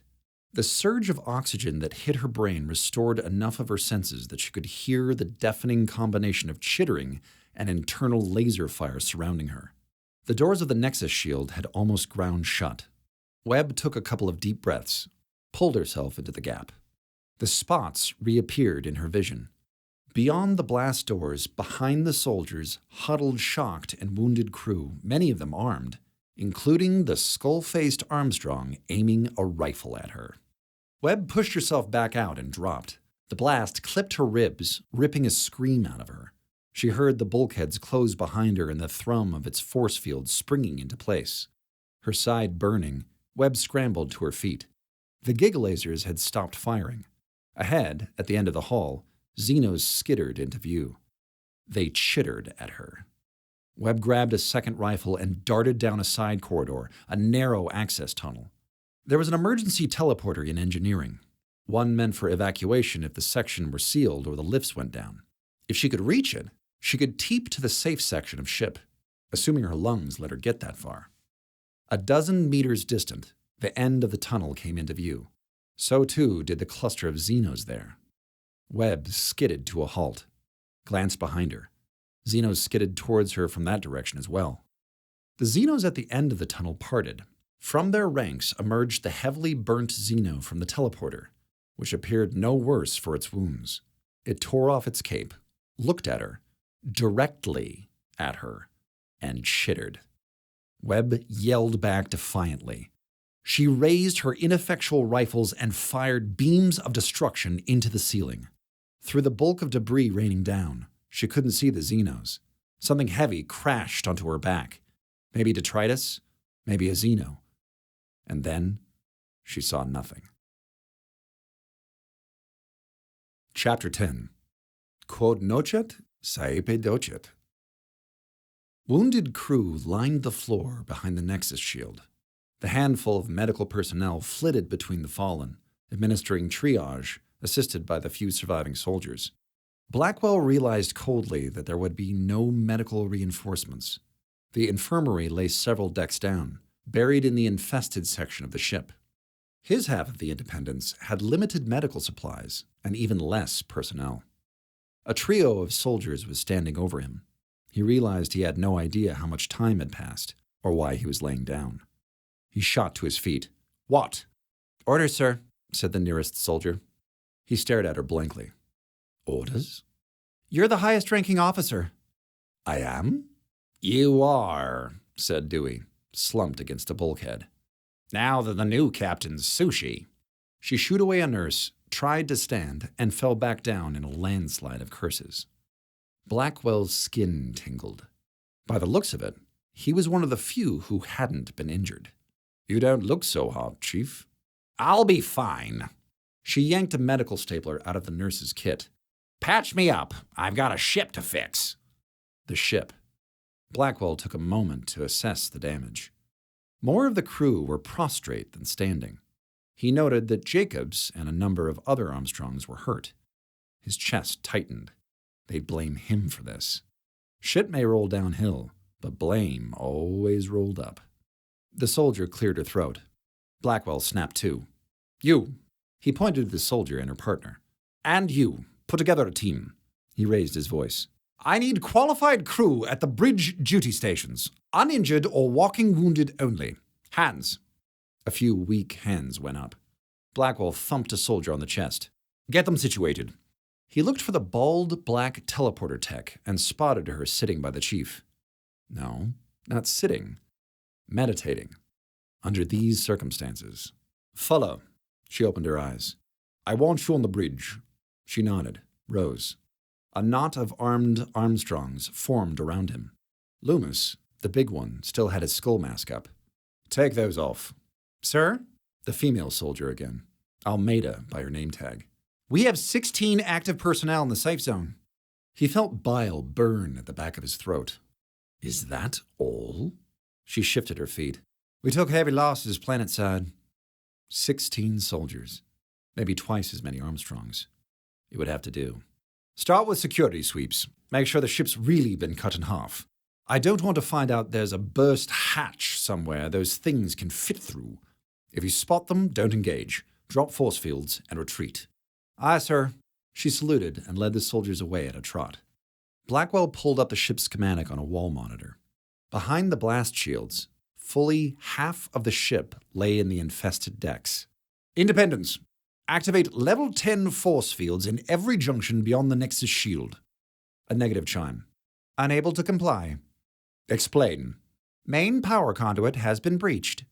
The surge of oxygen that hit her brain restored enough of her senses that she could hear the deafening combination of chittering and internal laser fire surrounding her. The doors of the Nexus shield had almost ground shut. Webb took a couple of deep breaths, pulled herself into the gap. The spots reappeared in her vision. Beyond the blast doors, behind the soldiers, huddled shocked and wounded crew, many of them armed, including the skull-faced Armstrong aiming a rifle at her. Webb pushed herself back out and dropped. The blast clipped her ribs, ripping a scream out of her. She heard the bulkheads close behind her and the thrum of its force field springing into place. Her side burning, Webb scrambled to her feet. The gigalasers had stopped firing. Ahead, at the end of the hall, Xenos skittered into view. They chittered at her. Webb grabbed a second rifle and darted down a side corridor, a narrow access tunnel. There was an emergency teleporter in engineering, one meant for evacuation if the section were sealed or the lifts went down. If she could reach it, she could teep to the safe section of ship, assuming her lungs let her get that far. A dozen meters distant, the end of the tunnel came into view. So too did the cluster of Xenos there. Webb skidded to a halt, glanced behind her. Xenos skidded towards her from that direction as well. The Xenos at the end of the tunnel parted. From their ranks emerged the heavily burnt Xeno from the teleporter, which appeared no worse for its wounds. It tore off its cape, looked at her, directly at her, and chittered. Webb yelled back defiantly. She raised her ineffectual rifles and fired beams of destruction into the ceiling. Through the bulk of debris raining down, she couldn't see the Xenos. Something heavy crashed onto her back. Maybe detritus, maybe a Xeno. And then she saw nothing. Chapter 10. Quod nocet, Saepe docet. Wounded crew lined the floor behind the Nexus shield. The handful of medical personnel flitted between the fallen, administering triage, assisted by the few surviving soldiers. Blackwell realized coldly that there would be no medical reinforcements. The infirmary lay several decks down, buried in the infested section of the ship. His half of the Independence had limited medical supplies and even less personnel. A trio of soldiers was standing over him. He realized he had no idea how much time had passed or why he was laying down. He shot to his feet. "What?" "Orders, sir," said the nearest soldier. He stared at her blankly. Orders? You're the highest-ranking officer. I am? You are, said Dewey, slumped against a bulkhead. Now that the new captain's sushi. She shooed away a nurse, tried to stand, and fell back down in a landslide of curses. Blackwell's skin tingled. By the looks of it, he was one of the few who hadn't been injured. You don't look so hot, Chief. I'll be fine. She yanked a medical stapler out of the nurse's kit. Patch me up. I've got a ship to fix. The ship. Blackwell took a moment to assess the damage. More of the crew were prostrate than standing. He noted that Jacobs and a number of other Armstrongs were hurt. His chest tightened. They'd blame him for this. Shit may roll downhill, but blame always rolled up. The soldier cleared her throat. Blackwell snapped to. You. He pointed to the soldier and her partner. And you. Put together a team. He raised his voice. I need qualified crew at the bridge duty stations. Uninjured or walking wounded only. Hands. A few weak hands went up. Blackwell thumped a soldier on the chest. Get them situated. He looked for the bald, black teleporter tech and spotted her sitting by the chief. No, not sitting. Meditating. Under these circumstances. Follow. She opened her eyes. I want you on the bridge. She nodded, rose. A knot of armed Armstrongs formed around him. Loomis, the big one, still had his skull mask up. Take those off. Sir? The female soldier again. Almeida by her name tag. We have 16 active personnel in the safe zone. He felt bile burn at the back of his throat. Is that all? She shifted her feet. We took heavy losses planetside. 16 soldiers. Maybe twice as many Armstrongs. It would have to do. Start with security sweeps. Make sure the ship's really been cut in half. I don't want to find out there's a burst hatch somewhere those things can fit through. If you spot them, don't engage. Drop force fields and retreat. Aye, sir. She saluted and led the soldiers away at a trot. Blackwell pulled up the ship's schematic on a wall monitor. Behind the blast shields, fully half of the ship lay in the infested decks. Independence. Activate level 10 force fields in every junction beyond the Nexus shield. A negative chime. Unable to comply. Explain. Main power conduit has been breached.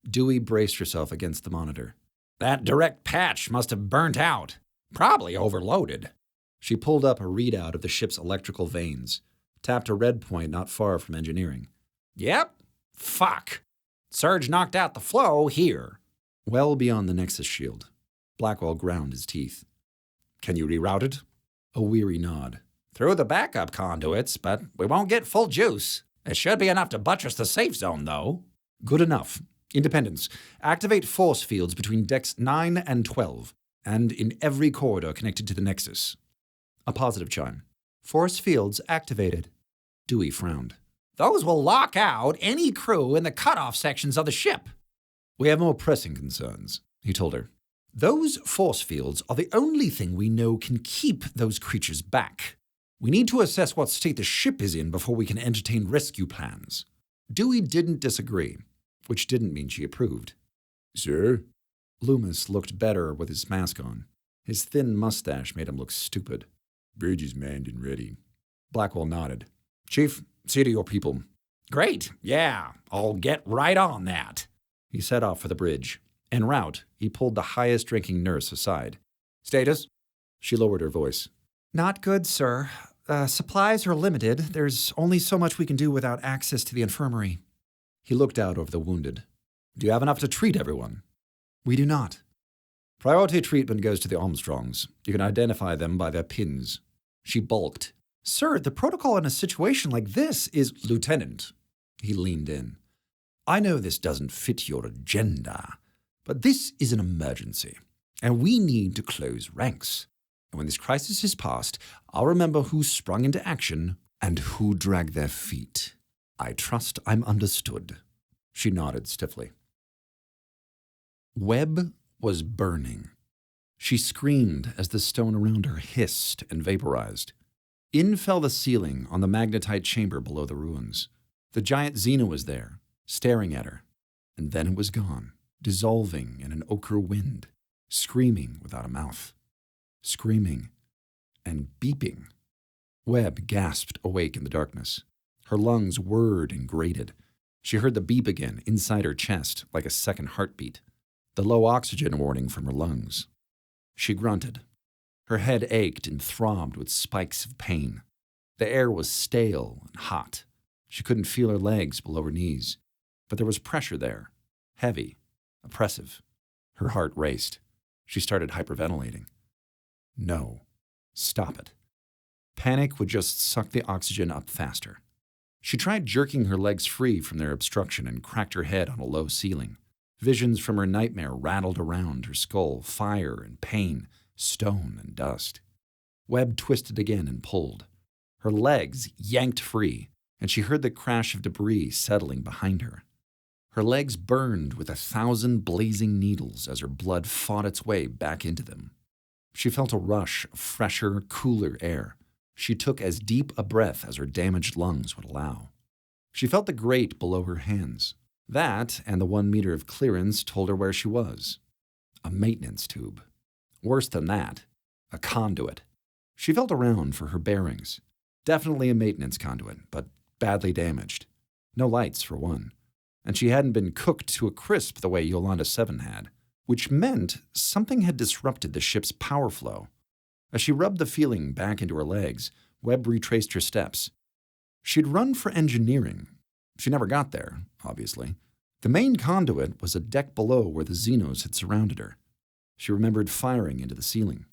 Dewey braced herself against the monitor. That direct patch must have burnt out. Probably overloaded. She pulled up a readout of the ship's electrical vanes, tapped a red point not far from engineering. Yep. Fuck. Surge knocked out the flow here. Well beyond the Nexus shield. Blackwell ground his teeth. Can you reroute it? A weary nod. Through the backup conduits, but we won't get full juice. It should be enough to buttress the safe zone, though. Good enough. Independence. Activate force fields between decks 9 and 12, and in every corridor connected to the Nexus. A positive chime. Force fields activated. Dewey frowned. Those will lock out any crew in the cutoff sections of the ship. We have more pressing concerns, he told her. Those force fields are the only thing we know can keep those creatures back. We need to assess what state the ship is in before we can entertain rescue plans. Dewey didn't disagree, which didn't mean she approved. Sir? Loomis looked better with his mask on. His thin mustache made him look stupid. Bridge is manned and ready. Blackwell nodded. Chief, see to your people. Great, yeah, I'll get right on that. He set off for the bridge. En route, he pulled the highest-ranking nurse aside. Status? She lowered her voice. Not good, sir. Supplies are limited. There's only so much we can do without access to the infirmary. He looked out over the wounded. Do you have enough to treat everyone? We do not. Priority treatment goes to the Armstrongs. You can identify them by their pins. She balked. Sir, the protocol in a situation like this is... Lieutenant. He leaned in. I know this doesn't fit your agenda, but this is an emergency, and we need to close ranks. And when this crisis is past, I'll remember who sprung into action and who dragged their feet. I trust I'm understood. She nodded stiffly. Webb was burning. She screamed as the stone around her hissed and vaporized. In fell the ceiling on the magnetite chamber below the ruins. The giant Xena was there, staring at her, and then it was gone, dissolving in an ochre wind, screaming without a mouth. screaming, and beeping. Webb gasped awake in the darkness. Her lungs whirred and grated. She heard the beep again inside her chest, like a second heartbeat, the low oxygen warning from her lungs. She grunted. Her head ached and throbbed with spikes of pain. The air was stale and hot. She couldn't feel her legs below her knees, but there was pressure there, heavy, oppressive. Her heart raced. She started hyperventilating. No. Stop it. Panic would just suck the oxygen up faster. She tried jerking her legs free from their obstruction and cracked her head on a low ceiling. Visions from her nightmare rattled around her skull, fire and pain, stone and dust. Webb twisted again and pulled. Her legs yanked free, and she heard the crash of debris settling behind her. Her legs burned with 1,000 blazing needles as her blood fought its way back into them. She felt a rush of fresher, cooler air. She took as deep a breath as her damaged lungs would allow. She felt the grate below her hands. That and the 1 meter of clearance told her where she was. A maintenance tube. Worse than that, a conduit. She felt around for her bearings. Definitely a maintenance conduit, but badly damaged. No lights, for one. And she hadn't been cooked to a crisp the way Yolanda 7 had, which meant something had disrupted the ship's power flow. As she rubbed the feeling back into her legs, Webb retraced her steps. She'd run for engineering. She never got there, obviously. The main conduit was a deck below where the Xenos had surrounded her. She remembered firing into the ceiling.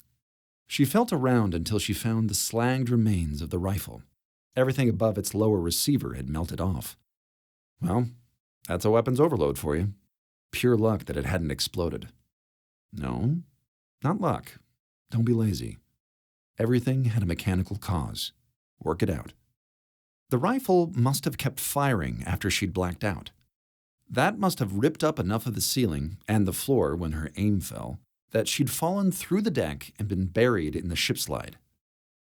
She felt around until she found the slagged remains of the rifle. Everything above its lower receiver had melted off. Well, that's a weapons overload for you. Pure luck that it hadn't exploded. No, not luck. Don't be lazy. Everything had a mechanical cause. Work it out. The rifle must have kept firing after she'd blacked out. That must have ripped up enough of the ceiling and the floor when her aim fell that she'd fallen through the deck and been buried in the ship slide.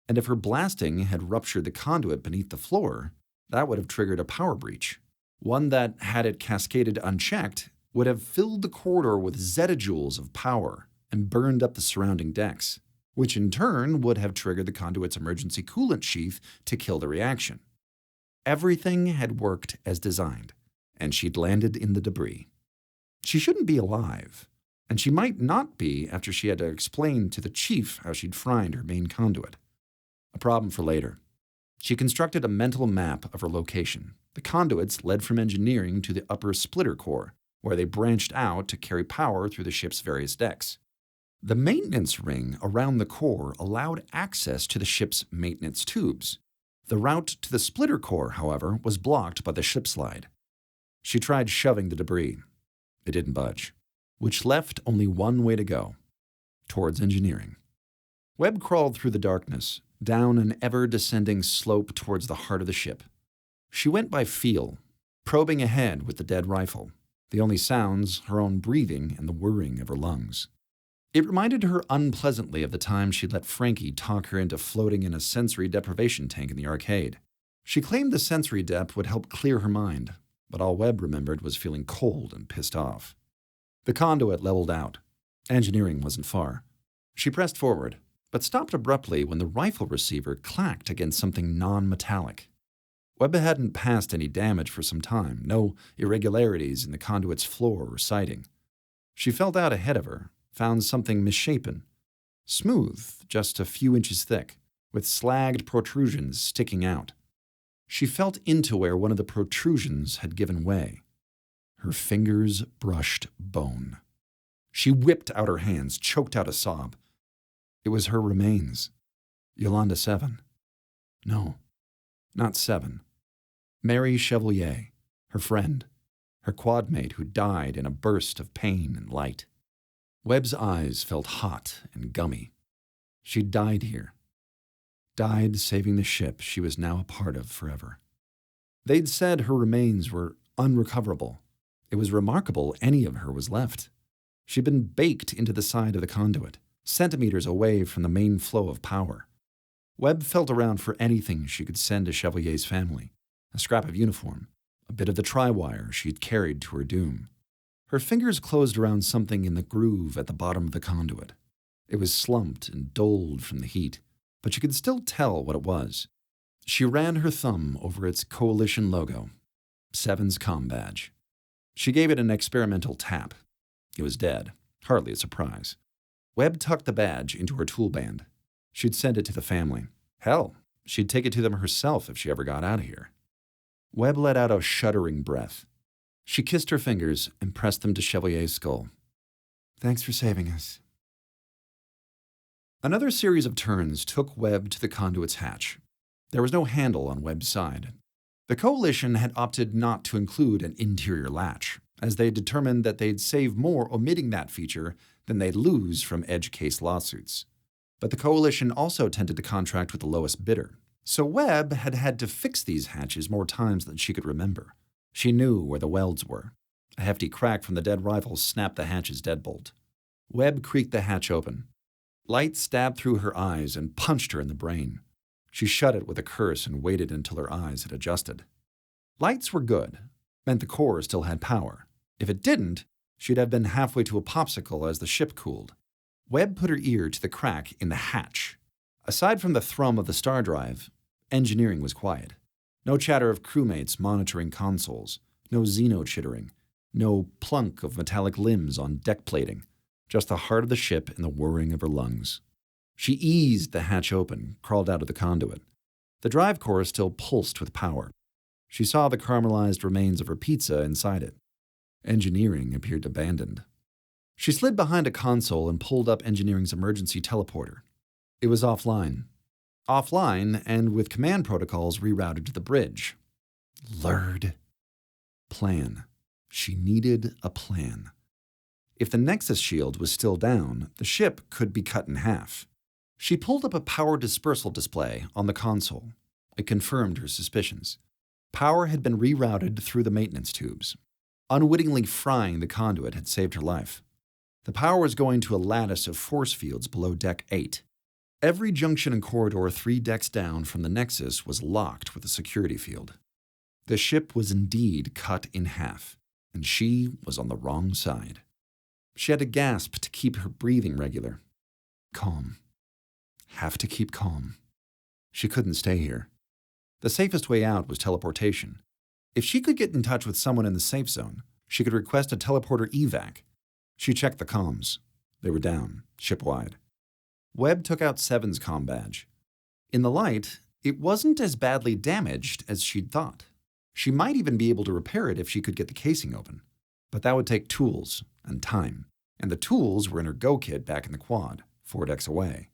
And if her blasting had ruptured the conduit beneath the floor, that would have triggered a power breach. One that, had it cascaded unchecked, would have filled the corridor with zettajoules of power and burned up the surrounding decks, which in turn would have triggered the conduit's emergency coolant sheath to kill the reaction. Everything had worked as designed, and she'd landed in the debris. She shouldn't be alive, and she might not be after she had to explain to the chief how she'd fried her main conduit. A problem for later. She constructed a mental map of her location. The conduits led from engineering to the upper splitter core, where they branched out to carry power through the ship's various decks. The maintenance ring around the core allowed access to the ship's maintenance tubes. The route to the splitter core, however, was blocked by the ship slide. She tried shoving the debris. It didn't budge, which left only one way to go, towards engineering. Webb crawled through the darkness, down an ever-descending slope towards the heart of the ship. She went by feel, probing ahead with the dead rifle, the only sounds her own breathing and the whirring of her lungs. It reminded her unpleasantly of the time she'd let Frankie talk her into floating in a sensory deprivation tank in the arcade. She claimed the sensory dep would help clear her mind, but all Webb remembered was feeling cold and pissed off. The conduit leveled out. Engineering wasn't far. She pressed forward, but stopped abruptly when the rifle receiver clacked against something non-metallic. Webb hadn't passed any damage for some time, no irregularities in the conduit's floor or siding. She felt out ahead of her, found something misshapen, smooth, just a few inches thick, with slagged protrusions sticking out. She felt into where one of the protrusions had given way. Her fingers brushed bone. She whipped out her hands, choked out a sob. It was her remains. Yolanda 7. No, not 7. Mary Chevalier, her friend, her quad mate who died in a burst of pain and light. Webb's eyes felt hot and gummy. She'd died here. Died saving the ship she was now a part of forever. They'd said her remains were unrecoverable. It was remarkable any of her was left. She'd been baked into the side of the conduit, centimeters away from the main flow of power. Webb felt around for anything she could send to Chevalier's family. A scrap of uniform, a bit of the tri-wire she'd carried to her doom. Her fingers closed around something in the groove at the bottom of the conduit. It was slumped and dulled from the heat, but she could still tell what it was. She ran her thumb over its Coalition logo, Seven's comm badge. She gave it an experimental tap. It was dead, hardly a surprise. Webb tucked the badge into her toolband. She'd send it to the family. Hell, she'd take it to them herself if she ever got out of here. Webb let out a shuddering breath. She kissed her fingers and pressed them to Chevalier's skull. Thanks for saving us. Another series of turns took Webb to the conduit's hatch. There was no handle on Webb's side. The Coalition had opted not to include an interior latch, as they determined that they'd save more omitting that feature than they'd lose from edge case lawsuits. But the Coalition also tended to contract with the lowest bidder, so Webb had had to fix these hatches more times than she could remember. She knew where the welds were. A hefty crack from the dead rifle snapped the hatch's deadbolt. Webb creaked the hatch open. Light stabbed through her eyes and punched her in the brain. She shut it with a curse and waited until her eyes had adjusted. Lights were good, meant the core still had power. If it didn't, she'd have been halfway to a popsicle as the ship cooled. Webb put her ear to the crack in the hatch. Aside from the thrum of the star drive, engineering was quiet. No chatter of crewmates monitoring consoles, no Xeno chittering, no plunk of metallic limbs on deck plating, just the heart of the ship and the whirring of her lungs. She eased the hatch open, crawled out of the conduit. The drive core still pulsed with power. She saw the caramelized remains of her pizza inside it. Engineering appeared abandoned. She slid behind a console and pulled up engineering's emergency teleporter. It was offline. Offline and with command protocols rerouted to the bridge. Lurd. Plan. She needed a plan. If the Nexus shield was still down, the ship could be cut in half. She pulled up a power dispersal display on the console. It confirmed her suspicions. Power had been rerouted through the maintenance tubes. Unwittingly frying the conduit had saved her life. The power was going to a lattice of force fields below Deck 8. Every junction and corridor 3 decks down from the Nexus was locked with a security field. The ship was indeed cut in half, and she was on the wrong side. She had to gasp to keep her breathing regular. Calm. Have to keep calm. She couldn't stay here. The safest way out was teleportation. If she could get in touch with someone in the safe zone, she could request a teleporter evac. She checked the comms. They were down, ship-wide. Webb took out Seven's comm badge. In the light, it wasn't as badly damaged as she'd thought. She might even be able to repair it if she could get the casing open. But that would take tools and time, and the tools were in her Go kit back in the Quod, 4 decks away.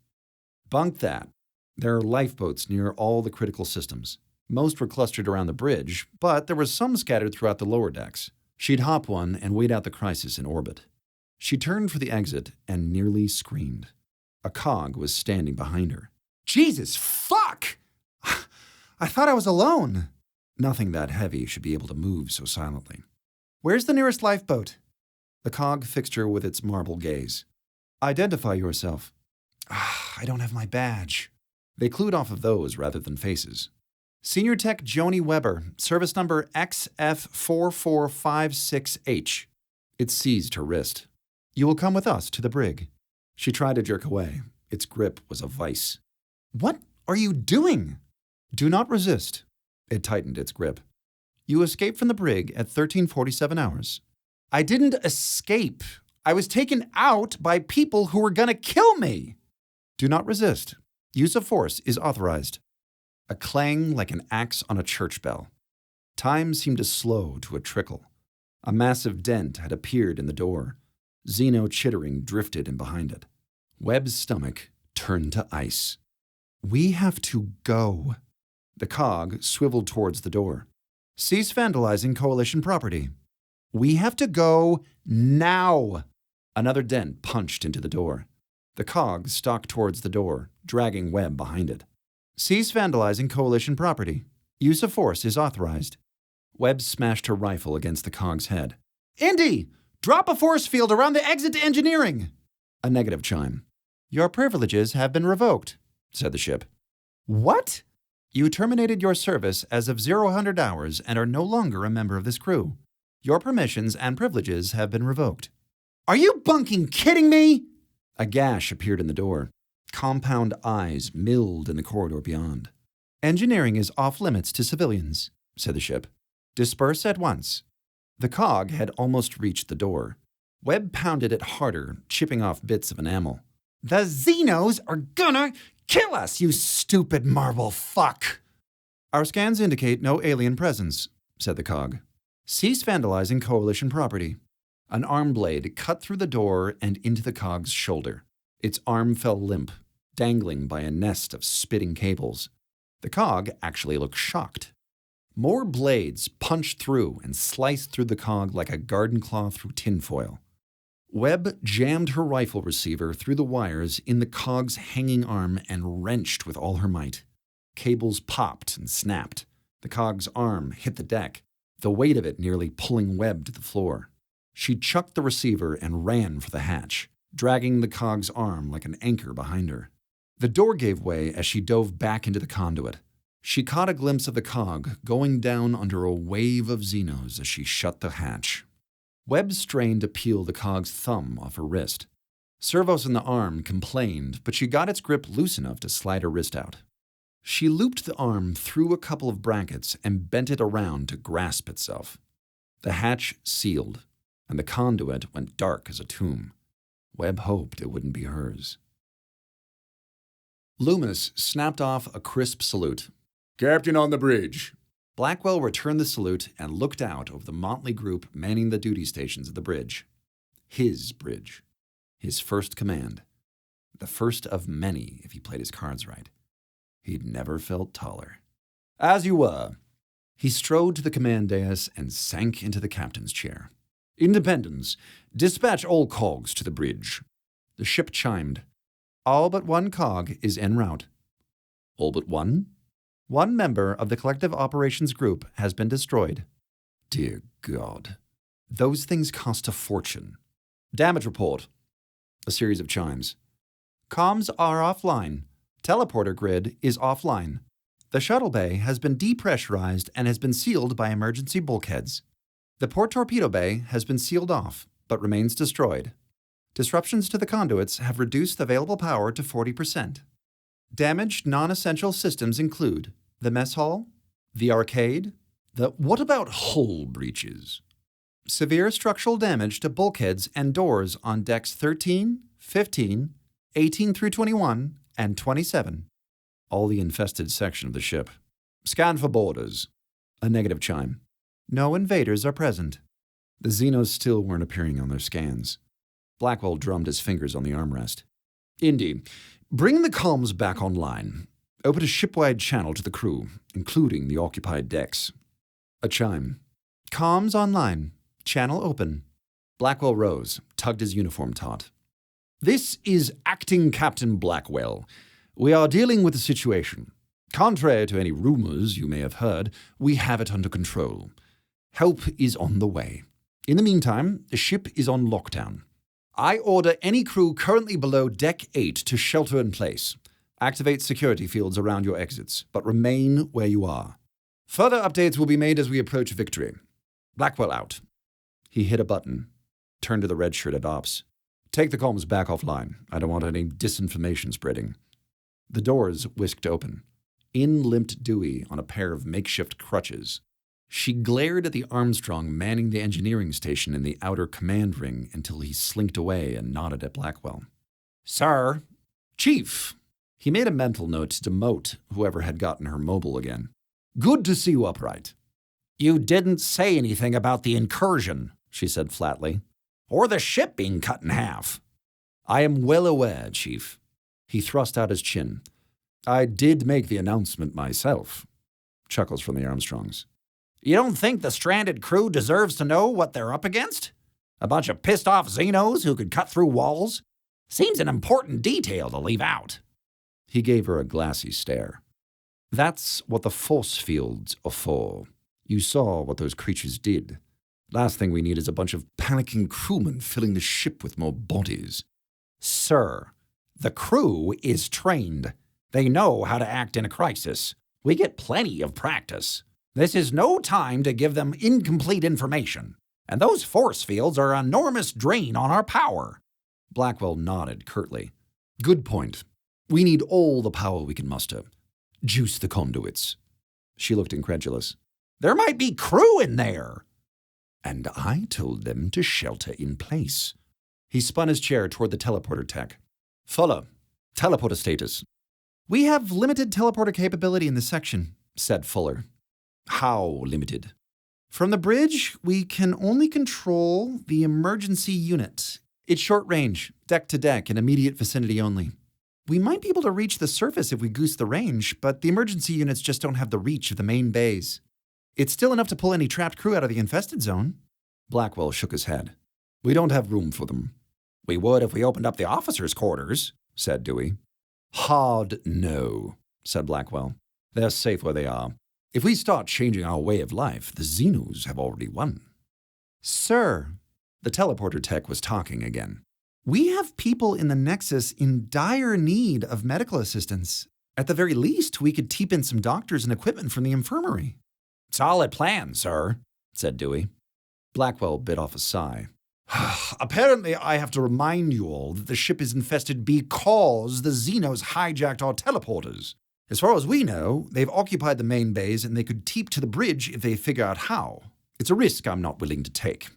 Bunk that. There are lifeboats near all the critical systems. Most were clustered around the bridge, but there was some scattered throughout the lower decks. She'd hop one and wait out the crisis in orbit. She turned for the exit and nearly screamed. A cog was standing behind her. Jesus, fuck! I thought I was alone. Nothing that heavy should be able to move so silently. Where's the nearest lifeboat? The cog fixed her with its marble gaze. Identify yourself. I don't have my badge. They clued off of those rather than faces. Senior Tech Joni Weber, service number XF4456H. It seized her wrist. You will come with us to the brig. She tried to jerk away. Its grip was a vice. What are you doing? Do not resist. It tightened its grip. You escaped from the brig at 1347 hours. I didn't escape. I was taken out by people who were gonna kill me. Do not resist. Use of force is authorized. A clang like an axe on a church bell. Time seemed to slow to a trickle. A massive dent had appeared in the door. Xeno chittering drifted in behind it. Webb's stomach turned to ice. We have to go. The cog swiveled towards the door. Cease vandalizing Coalition property. We have to go now. Another dent punched into the door. The cog stalked towards the door, dragging Webb behind it. Cease vandalizing Coalition property. Use of force is authorized. Webb smashed her rifle against the cog's head. Indy! Drop a force field around the exit to engineering! A negative chime. Your privileges have been revoked, said the ship. What? You terminated your service as of 0000 hours and are no longer a member of this crew. Your permissions and privileges have been revoked. Are you bunking kidding me? A gash appeared in the door. Compound eyes milled in the corridor beyond. "Engineering is off limits to civilians," said the ship. "Disperse at once." The cog had almost reached the door. Webb pounded it harder, chipping off bits of enamel. "The Xenos are gonna kill us, you stupid marble fuck!" "Our scans indicate no alien presence," said the cog. "Cease vandalizing Coalition property." An arm blade cut through the door and into the cog's shoulder. Its arm fell limp, dangling by a nest of spitting cables. The cog actually looked shocked. More blades punched through and sliced through the cog like a garden claw through tinfoil. Webb jammed her rifle receiver through the wires in the cog's hanging arm and wrenched with all her might. Cables popped and snapped. The cog's arm hit the deck, the weight of it nearly pulling Webb to the floor. She chucked the receiver and ran for the hatch, dragging the cog's arm like an anchor behind her. The door gave way as she dove back into the conduit. She caught a glimpse of the cog going down under a wave of Xenos as she shut the hatch. Webb strained to peel the cog's thumb off her wrist. Servos in the arm complained, but she got its grip loose enough to slide her wrist out. She looped the arm through a couple of brackets and bent it around to grasp itself. The hatch sealed, and the conduit went dark as a tomb. Webb hoped it wouldn't be hers. Loomis snapped off a crisp salute. "Captain on the bridge." Blackwell returned the salute and looked out over the motley group manning the duty stations at the bridge. His bridge. His first command. The first of many, if he played his cards right. He'd never felt taller. "As you were." He strode to the command dais and sank into the captain's chair. "Independence, dispatch all cogs to the bridge." The ship chimed. "All but one cog is en route." "All but one?" "One member of the Collective Operations Group has been destroyed." Dear God. Those things cost a fortune. "Damage report." A series of chimes. "Comms are offline. Teleporter grid is offline. The shuttle bay has been depressurized and has been sealed by emergency bulkheads. The port torpedo bay has been sealed off, but remains destroyed. Disruptions to the conduits have reduced available power to 40%. Damaged non-essential systems include the mess hall, the arcade, the What about hull breaches? severe structural damage to bulkheads and doors on decks 13, 15, 18 through 21, and 27. All the infested section of the ship. Scan for borders." A negative chime. No invaders are present. The Xenos still weren't appearing on their scans. Blackwell drummed his fingers on the armrest. "Indy, bring the comms back online. Open a shipwide channel to the crew, including the occupied decks." A chime. Comms online. Channel open. Blackwell rose, tugged his uniform taut. "This is Acting Captain Blackwell. We are dealing with the situation. Contrary to any rumors you may have heard, we have it under control. Help is on the way. In the meantime, the ship is on lockdown. I order any crew currently below Deck 8 to shelter in place. Activate security fields around your exits, but remain where you are. Further updates will be made as we approach victory. Blackwell out." He hit a button, turned to the red-shirted ops. "Take the comms back offline. I don't want any disinformation spreading." The doors whisked open. In limped Dewey on a pair of makeshift crutches. She glared at the Armstrong manning the engineering station in the outer command ring until he slinked away and nodded at Blackwell. "Sir." "Chief." He made a mental note to demote whoever had gotten her mobile again. "Good to see you upright." "You didn't say anything about the incursion," she said flatly, "or the ship being cut in half." "I am well aware, Chief." He thrust out his chin. "I did make the announcement myself." Chuckles from the Armstrongs. "You don't think the stranded crew deserves to know what they're up against? A bunch of pissed-off Xenos who could cut through walls? Seems an important detail to leave out." He gave her a glassy stare. "That's what the force fields are for. You saw what those creatures did. Last thing we need is a bunch of panicking crewmen filling the ship with more bodies." "Sir, the crew is trained. They know how to act in a crisis. We get plenty of practice. This is no time to give them incomplete information. And those force fields are an enormous drain on our power." Blackwell nodded curtly. Good point. We need all the power we can muster. Juice the conduits. She looked incredulous. There might be crew in there. And I told them to shelter in place. He spun his chair toward the teleporter tech. Fuller, teleporter status. We have limited teleporter capability in this section, said Fuller. How limited? From the bridge, we can only control the emergency unit. It's short range, deck to deck, and immediate vicinity only. We might be able to reach the surface if we goose the range, but the emergency units just don't have the reach of the main bays. It's still enough to pull any trapped crew out of the infested zone. Blackwell shook his head. We don't have room for them. We would if we opened up the officers' quarters, said Dewey. Hard no, said Blackwell. They're safe where they are. If we start changing our way of life, the Xenos have already won. Sir, the teleporter tech was talking again. We have people in the Nexus in dire need of medical assistance. At the very least, we could teep in some doctors and equipment from the infirmary. Solid plan, sir, said Dewey. Blackwell bit off a sigh. Apparently, I have to remind you all that the ship is infested because the Xenos hijacked our teleporters. As far as we know, they've occupied the main bays and they could teep to the bridge if they figure out how. It's a risk I'm not willing to take.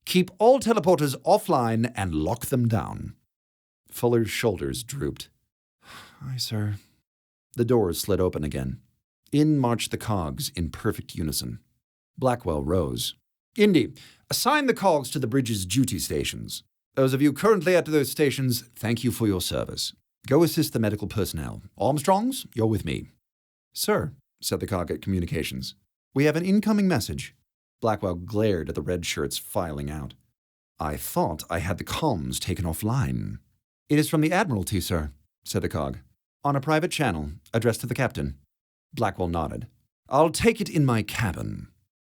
Keep all teleporters offline and lock them down. Fuller's shoulders drooped. Aye, sir. The doors slid open again. In marched the cogs in perfect unison. Blackwell rose. Indy, assign the cogs to the bridge's duty stations. Those of you currently at those stations, thank you for your service. Go assist the medical personnel. Armstrongs, you're with me. Sir, said the cog at communications. We have an incoming message. Blackwell glared at the red shirts filing out. I thought I had the comms taken offline. It is from the Admiralty, sir, said the cog. On a private channel, addressed to the captain. Blackwell nodded. I'll take it in my cabin.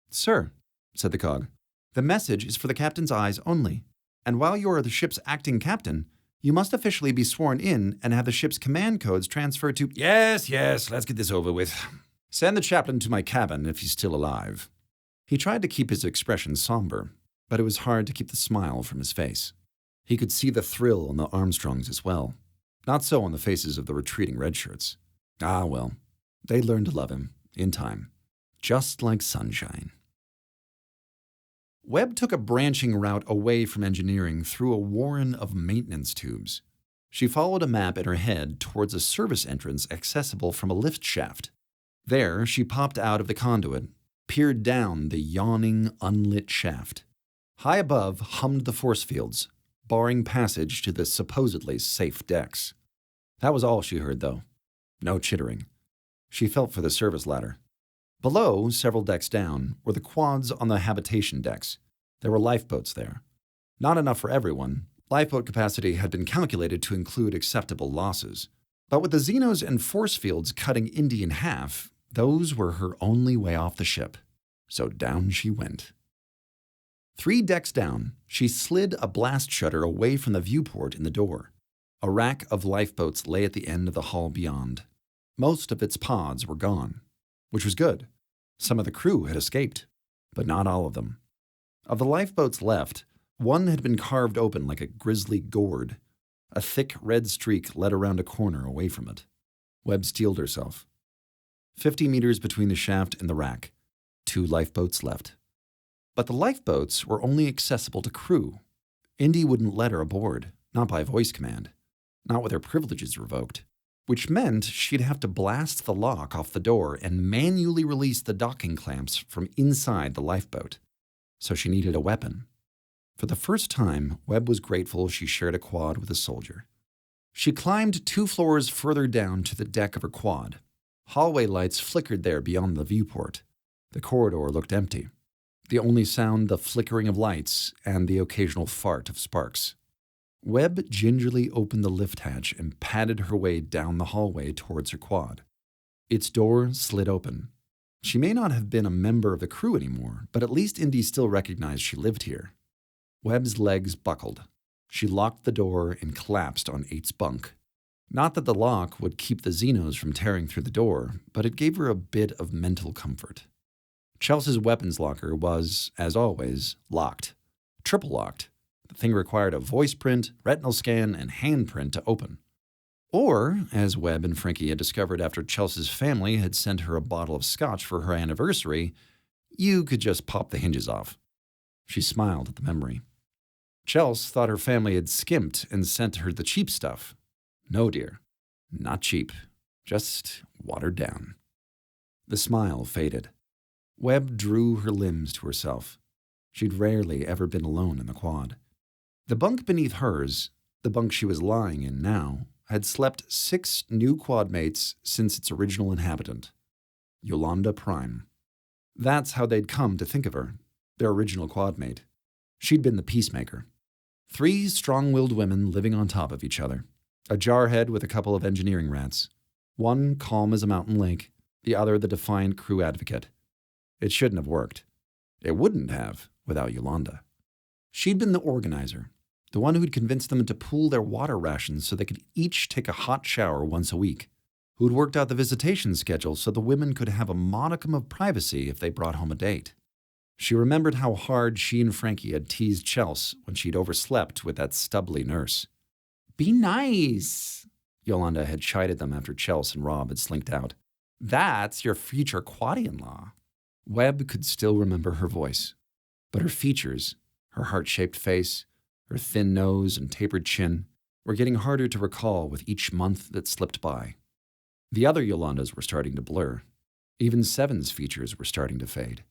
Sir, said the cog, the message is for the captain's eyes only, and while you are the ship's acting captain, you must officially be sworn in and have the ship's command codes transferred to— Yes, let's get this over with. Send the chaplain to my cabin if he's still alive. He tried to keep his expression somber, but it was hard to keep the smile from his face. He could see the thrill on the Armstrongs as well. Not so on the faces of the retreating redshirts. Ah, well, they learned to love him, in time, just like sunshine. Webb took a branching route away from engineering through a warren of maintenance tubes. She followed a map in her head towards a service entrance accessible from a lift shaft. There, she popped out of the conduit, peered down the yawning, unlit shaft. High above hummed the force fields, barring passage to the supposedly safe decks. That was all she heard, though. No chittering. She felt for the service ladder. Below, several decks down, were the quads on the habitation decks. There were lifeboats there. Not enough for everyone. Lifeboat capacity had been calculated to include acceptable losses. But with the Xenos and force fields cutting Indy in half, those were her only way off the ship. So down she went. 3 decks down, she slid a blast shutter away from the viewport in the door. A rack of lifeboats lay at the end of the hall beyond. Most of its pods were gone, which was good. Some of the crew had escaped, but not all of them. Of the lifeboats left, one had been carved open like a grisly gourd. A thick red streak led around a corner away from it. Webb steeled herself. 50 meters between the shaft and the rack. 2 lifeboats left. But the lifeboats were only accessible to crew. Indy wouldn't let her aboard, not by voice command, not with her privileges revoked, which meant she'd have to blast the lock off the door and manually release the docking clamps from inside the lifeboat. So she needed a weapon. For the first time, Webb was grateful she shared a quad with a soldier. She climbed 2 floors further down to the deck of her quad. Hallway lights flickered there beyond the viewport. The corridor looked empty. The only sound the flickering of lights and the occasional fart of sparks. Webb gingerly opened the lift hatch and padded her way down the hallway towards her quad. Its door slid open. She may not have been a member of the crew anymore, but at least Indy still recognized she lived here. Webb's legs buckled. She locked the door and collapsed on 8's bunk. Not that the lock would keep the Xenos from tearing through the door, but it gave her a bit of mental comfort. Chelsea's weapons locker was, as always, locked. Triple locked. The thing required a voice print, retinal scan, and handprint to open. Or, as Webb and Frankie had discovered after Chelsea's family had sent her a bottle of scotch for her anniversary, you could just pop the hinges off. She smiled at the memory. Chelsea thought her family had skimped and sent her the cheap stuff. No, dear, not cheap, just watered down. The smile faded. Webb drew her limbs to herself. She'd rarely ever been alone in the quad. The bunk beneath hers, the bunk she was lying in now, had slept 6 new quad mates since its original inhabitant, Yolanda Prime. That's how they'd come to think of her, their original quad mate. She'd been the peacemaker. 3 strong-willed women living on top of each other, a jarhead with a couple of engineering rats, one calm as a mountain lake, the other the defiant crew advocate. It shouldn't have worked. It wouldn't have without Yolanda. She'd been the organizer, the one who'd convinced them to pool their water rations so they could each take a hot shower once a week, who'd worked out the visitation schedule so the women could have a modicum of privacy if they brought home a date. She remembered how hard she and Frankie had teased Chelsea when she'd overslept with that stubbly nurse. "Be nice," Yolanda had chided them after Chelsea and Rob had slinked out. "That's your future quad-in-law." Webb could still remember her voice, but her features, her heart-shaped face, her thin nose and tapered chin, were getting harder to recall with each month that slipped by. The other Yolandas were starting to blur. Even Seven's features were starting to fade.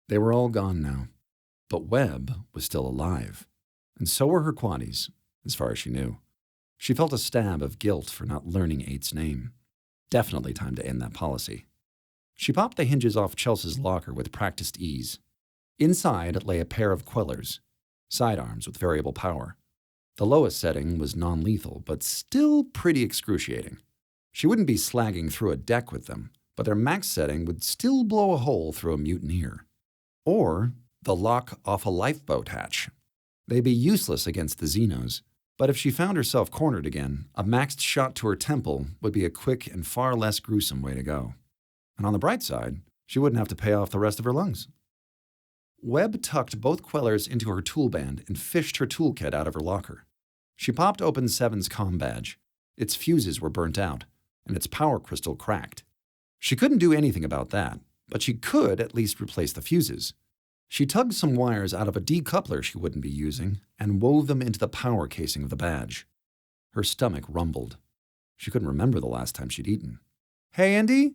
They were all gone now. But Webb was still alive. And so were her quaddies, as far as she knew. She felt a stab of guilt for not learning Eight's name. Definitely time to end that policy. She popped the hinges off Chelsea's locker with practiced ease. Inside lay a pair of quellers, sidearms with variable power. The lowest setting was non-lethal, but still pretty excruciating. She wouldn't be slagging through a deck with them, but their max setting would still blow a hole through a mutineer. Or the lock off a lifeboat hatch. They'd be useless against the Xenos, but if she found herself cornered again, a maxed shot to her temple would be a quick and far less gruesome way to go. And on the bright side, she wouldn't have to pay off the rest of her lungs. Webb tucked both quellers into her toolband and fished her toolkit out of her locker. She popped open Seven's comm badge. Its fuses were burnt out, and its power crystal cracked. She couldn't do anything about that, but she could at least replace the fuses. She tugged some wires out of a decoupler she wouldn't be using and wove them into the power casing of the badge. Her stomach rumbled. She couldn't remember the last time she'd eaten. "Hey, Andy,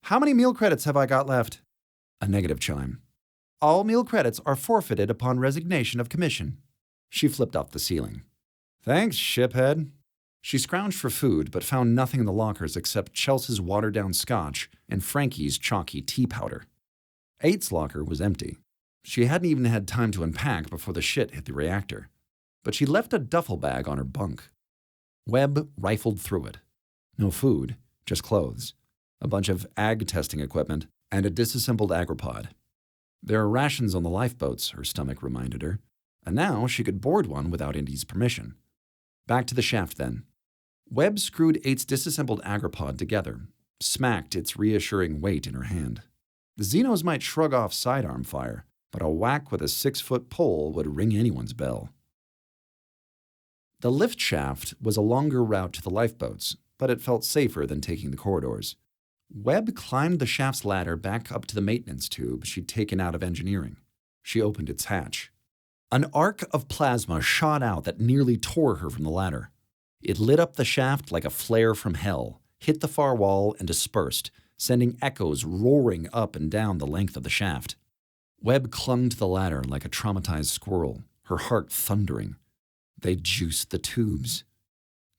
how many meal credits have I got left?" A negative chime. "All meal credits are forfeited upon resignation of commission." She flipped off the ceiling. "Thanks, shiphead." She scrounged for food, but found nothing in the lockers except Chelsea's watered-down scotch and Frankie's chalky tea powder. Eight's locker was empty. She hadn't even had time to unpack before the shit hit the reactor. But she left a duffel bag on her bunk. Webb rifled through it. No food, just clothes, a bunch of ag testing equipment, and a disassembled agropod. There are rations on the lifeboats, her stomach reminded her, and now she could board one without Indy's permission. Back to the shaft, then. Webb screwed Eight's disassembled agropod together, smacked its reassuring weight in her hand. The Xenos might shrug off sidearm fire, but a whack with a 6-foot pole would ring anyone's bell. The lift shaft was a longer route to the lifeboats, but it felt safer than taking the corridors. Webb climbed the shaft's ladder back up to the maintenance tube she'd taken out of engineering. She opened its hatch. An arc of plasma shot out that nearly tore her from the ladder. It lit up the shaft like a flare from hell, hit the far wall, and dispersed, sending echoes roaring up and down the length of the shaft. Webb clung to the ladder like a traumatized squirrel, her heart thundering. They'd juiced the tubes.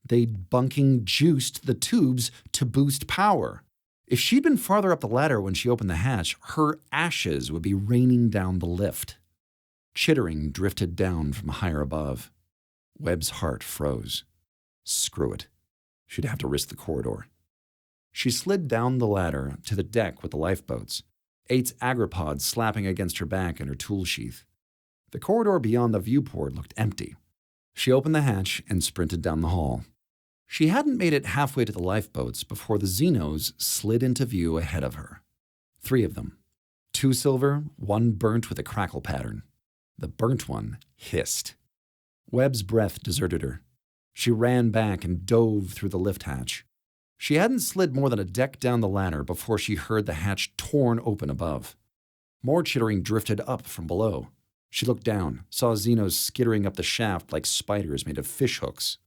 They'd bunking juiced the tubes to boost power. If she'd been farther up the ladder when she opened the hatch, her ashes would be raining down the lift. Chittering drifted down from higher above. Webb's heart froze. Screw it. She'd have to risk the corridor. She slid down the ladder to the deck with the lifeboats, Eight's agropod slapping against her back and her tool sheath. The corridor beyond the viewport looked empty. She opened the hatch and sprinted down the hall. She hadn't made it halfway to the lifeboats before the Xenos slid into view ahead of her. 3 of them. 2 silver, 1 burnt with a crackle pattern. The burnt one hissed. Webb's breath deserted her. She ran back and dove through the lift hatch. She hadn't slid more than a deck down the ladder before she heard the hatch torn open above. More chittering drifted up from below. She looked down, saw Xenos skittering up the shaft like spiders made of fishhooks.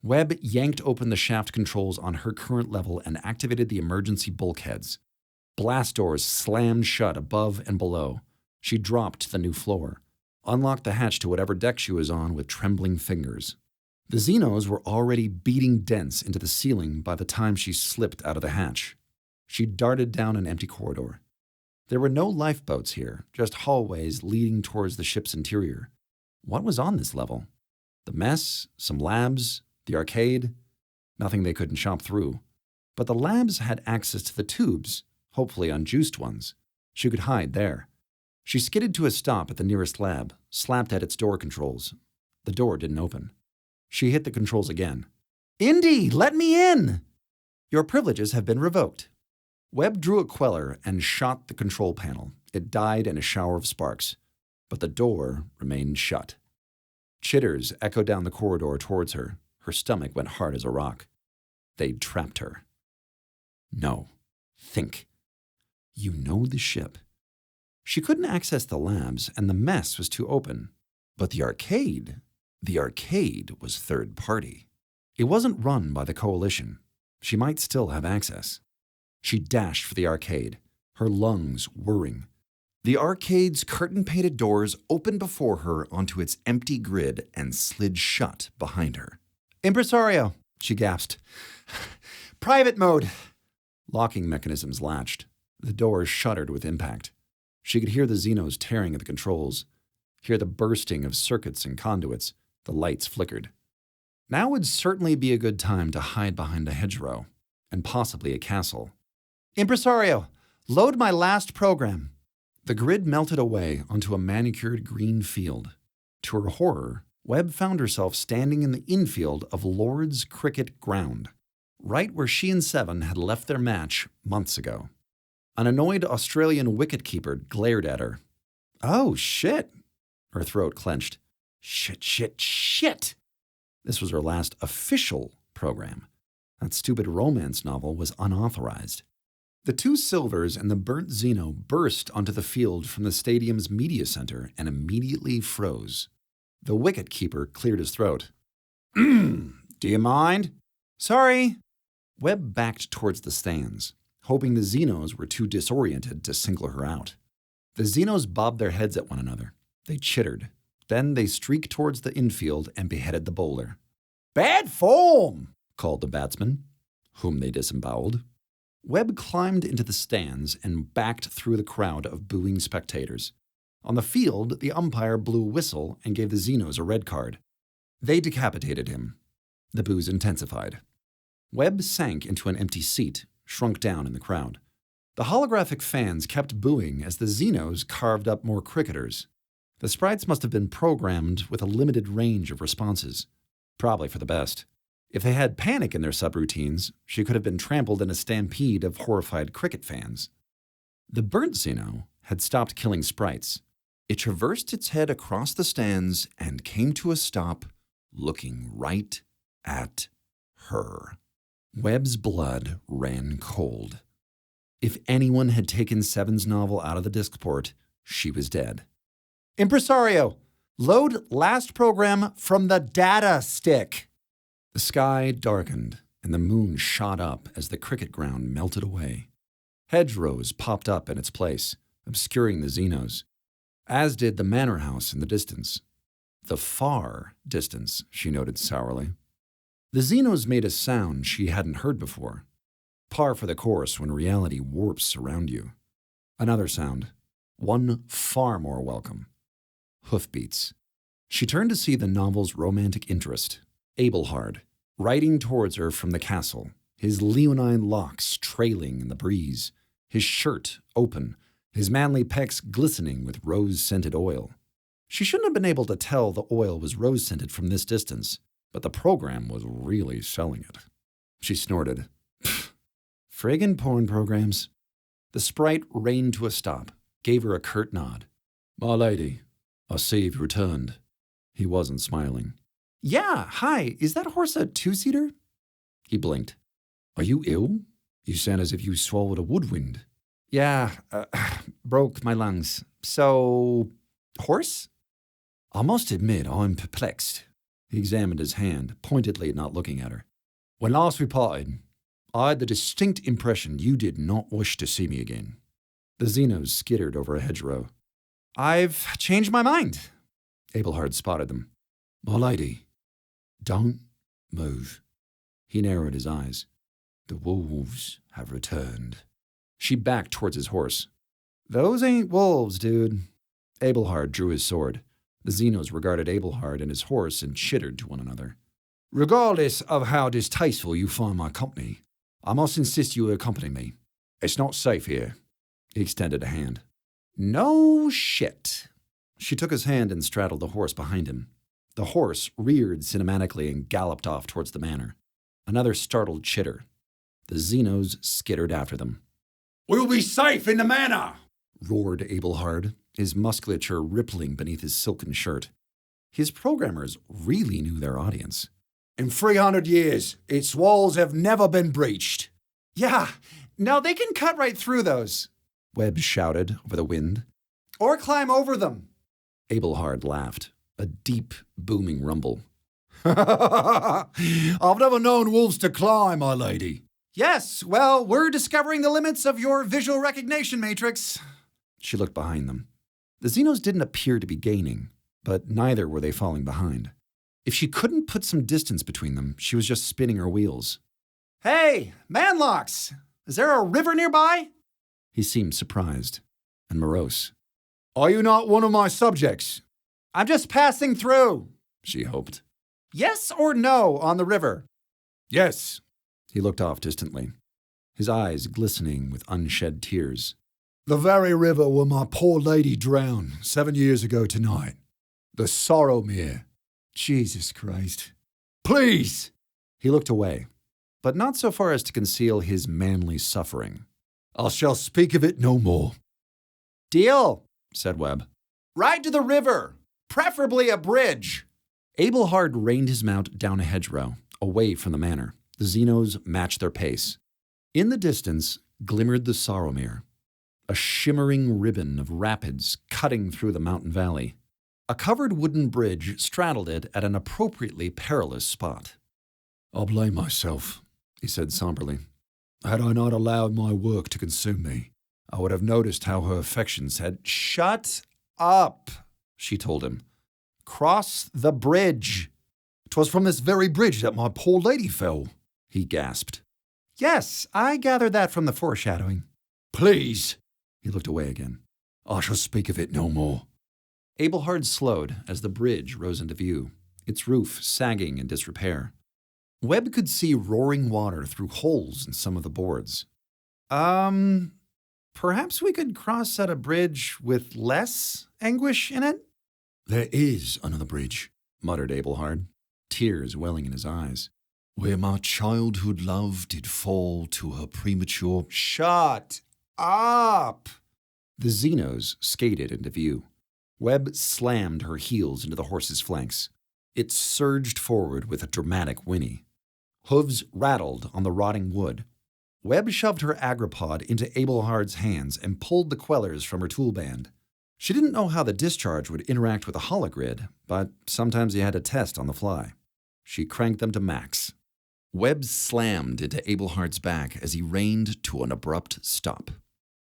Webb yanked open the shaft controls on her current level and activated the emergency bulkheads. Blast doors slammed shut above and below. She dropped to the new floor, unlocked the hatch to whatever deck she was on with trembling fingers. The Xenos were already beating dents into the ceiling by the time she slipped out of the hatch. She darted down an empty corridor. There were no lifeboats here, just hallways leading towards the ship's interior. What was on this level? The mess, some labs, the arcade? Nothing they couldn't chomp through. But the labs had access to the tubes, hopefully unjuiced ones. She could hide there. She skidded to a stop at the nearest lab, slapped at its door controls. The door didn't open. She hit the controls again. "Indy, let me in!" "Your privileges have been revoked." Webb drew a queller and shot the control panel. It died in a shower of sparks, but the door remained shut. Chitters echoed down the corridor towards her. Her stomach went hard as a rock. They'd trapped her. No. Think. You know the ship. She couldn't access the labs, and the mess was too open. But the arcade was third party. It wasn't run by the Coalition. She might still have access. She dashed for the arcade, her lungs whirring. The arcade's curtain-painted doors opened before her onto its empty grid and slid shut behind her. "Impresario," she gasped. "Private mode." Locking mechanisms latched. The doors shuddered with impact. She could hear the Xenos tearing at the controls, hear the bursting of circuits and conduits. The lights flickered. Now would certainly be a good time to hide behind a hedgerow, and possibly a castle. "Impresario, load my last program." The grid melted away onto a manicured green field. To her horror, Webb found herself standing in the infield of Lord's Cricket Ground, right where she and Seven had left their match months ago. An annoyed Australian wicketkeeper glared at her. "Oh, shit!" Her throat clenched. Shit! This was her last official program. That stupid romance novel was unauthorized. The two silvers and the burnt Xeno burst onto the field from the stadium's media center and immediately froze. The wicket-keeper cleared his throat. Do you mind?" "Sorry." Webb backed towards the stands, hoping the Xenos were too disoriented to single her out. The Xenos bobbed their heads at one another. They chittered. Then they streaked towards the infield and beheaded the bowler. "Bad form," called the batsman, whom they disemboweled. Webb climbed into the stands and backed through the crowd of booing spectators. On the field, the umpire blew a whistle and gave the Xenos a red card. They decapitated him. The boos intensified. Webb sank into an empty seat, shrunk down in the crowd. The holographic fans kept booing as the Xenos carved up more cricketers. The sprites must have been programmed with a limited range of responses. Probably for the best. If they had panic in their subroutines, she could have been trampled in a stampede of horrified cricket fans. The burnt Xeno had stopped killing sprites. It traversed its head across the stands and came to a stop, looking right at her. Webb's blood ran cold. If anyone had taken Seven's novel out of the disc port, she was dead. "Impresario, load last program from the data stick." The sky darkened, and the moon shot up as the cricket ground melted away. Hedgerows popped up in its place, obscuring the Xenos, as did the manor house in the distance. The far distance, she noted sourly. The Xenos made a sound she hadn't heard before. Par for the course when reality warps around you. Another sound, one far more welcome. Hoofbeats. She turned to see the novel's romantic interest, Abelhard, riding towards her from the castle, his leonine locks trailing in the breeze, his shirt open, his manly pecs glistening with rose-scented oil. She shouldn't have been able to tell the oil was rose-scented from this distance, but the program was really selling it. She snorted. Friggin' porn programs. The sprite reined to a stop, gave her a curt nod. "My lady, I see you've returned." He wasn't smiling. Yeah, hi, is that horse a two-seater? He blinked. Are you ill? You sound as if you swallowed a woodwind. Yeah, broke my lungs. So, horse? I must admit I'm perplexed. He examined his hand, pointedly not looking at her. When last we parted, I had the distinct impression you did not wish to see me again. The Xenos skittered over a hedgerow. I've changed my mind. Abelhard spotted them. My lady, don't move. He narrowed his eyes. The wolves have returned. She backed towards his horse. Those ain't wolves, dude. Abelhard drew his sword. The Xenos regarded Abelhard and his horse and chittered to one another. Regardless of how distasteful you find my company, I must insist you accompany me. It's not safe here. He extended a hand. No shit. She took his hand and straddled the horse behind him. The horse reared cinematically and galloped off towards the manor. Another startled chitter. The Xenos skittered after them. We'll be safe in the manor, roared Abelhard, his musculature rippling beneath his silken shirt. His programmers really knew their audience. In 300 years, its walls have never been breached. Yeah, no, they can cut right through those, Webb shouted over the wind. Or climb over them. Abelhard laughed, a deep, booming rumble. I've never known wolves to climb, my lady. Yes, well, we're discovering the limits of your visual recognition matrix. She looked behind them. The Xenos didn't appear to be gaining, but neither were they falling behind. If she couldn't put some distance between them, she was just spinning her wheels. Hey, manlocks! Is there a river nearby? He seemed surprised and morose. Are you not one of my subjects? I'm just passing through, she hoped. Yes or no on the river? Yes. He looked off distantly, his eyes glistening with unshed tears. The very river where my poor lady drowned 7 years ago tonight. The Sorrowmere. Jesus Christ. Please! He looked away, but not so far as to conceal his manly suffering. I shall speak of it no more. Deal, said Webb. Ride to the river, preferably a bridge. Abelhard reined his mount down a hedgerow, away from the manor. The Xenos matched their pace. In the distance glimmered the Sorrowmere, a shimmering ribbon of rapids cutting through the mountain valley. A covered wooden bridge straddled it at an appropriately perilous spot. I blame myself, he said somberly. Had I not allowed my work to consume me, I would have noticed how her affections had... Shut up, she told him. Cross the bridge. 'Twas from this very bridge that my poor lady fell, he gasped. Yes, I gathered that from the foreshadowing. Please. He looked away again. I shall speak of it no more. Abelhard slowed as the bridge rose into view, its roof sagging in disrepair. Webb could see roaring water through holes in some of the boards. Perhaps we could cross at a bridge with less anguish in it? There is another bridge, muttered Abelhard, tears welling in his eyes. Where my childhood love did fall to her premature... Shut up! The Xenos skated into view. Webb slammed her heels into the horse's flanks. It surged forward with a dramatic whinny. Hooves rattled on the rotting wood. Webb shoved her agropod into Abelhard's hands and pulled the quellers from her toolband. She didn't know how the discharge would interact with a hologrid, but sometimes you had to test on the fly. She cranked them to max. Webb slammed into Abelhard's back as he reined to an abrupt stop.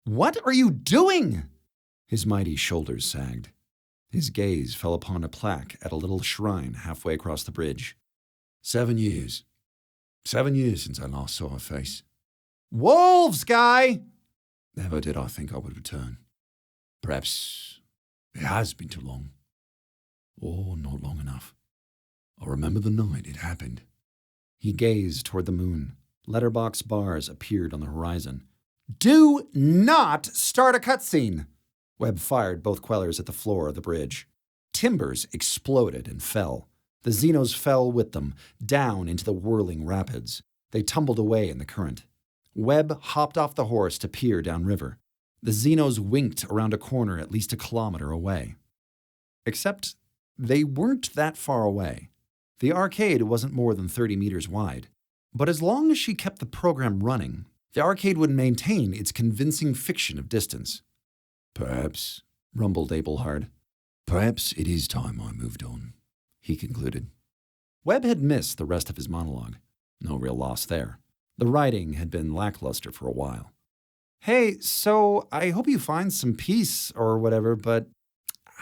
What are you doing? His mighty shoulders sagged. His gaze fell upon a plaque at a little shrine halfway across the bridge. 7 years. 7 years since I last saw her face. Wolves, guy! Never did I think I would return. Perhaps it has been too long. Or not long enough. I remember the night it happened. He gazed toward the moon. Letterbox bars appeared on the horizon. Do not start a cutscene! Webb fired both quellers at the floor of the bridge. Timbers exploded and fell. The Xenos fell with them, down into the whirling rapids. They tumbled away in the current. Webb hopped off the horse to peer downriver. The Xenos winked around a corner at least a kilometer away. Except they weren't that far away. The arcade wasn't more than 30 meters wide, but as long as she kept the program running, the arcade would maintain its convincing fiction of distance. Perhaps, Rumbled Abelhard. perhaps it is time I moved on, he concluded. Webb had missed the rest of his monologue. No real loss there. The writing had been lackluster for a while. Hey, so I hope you find some peace or whatever, but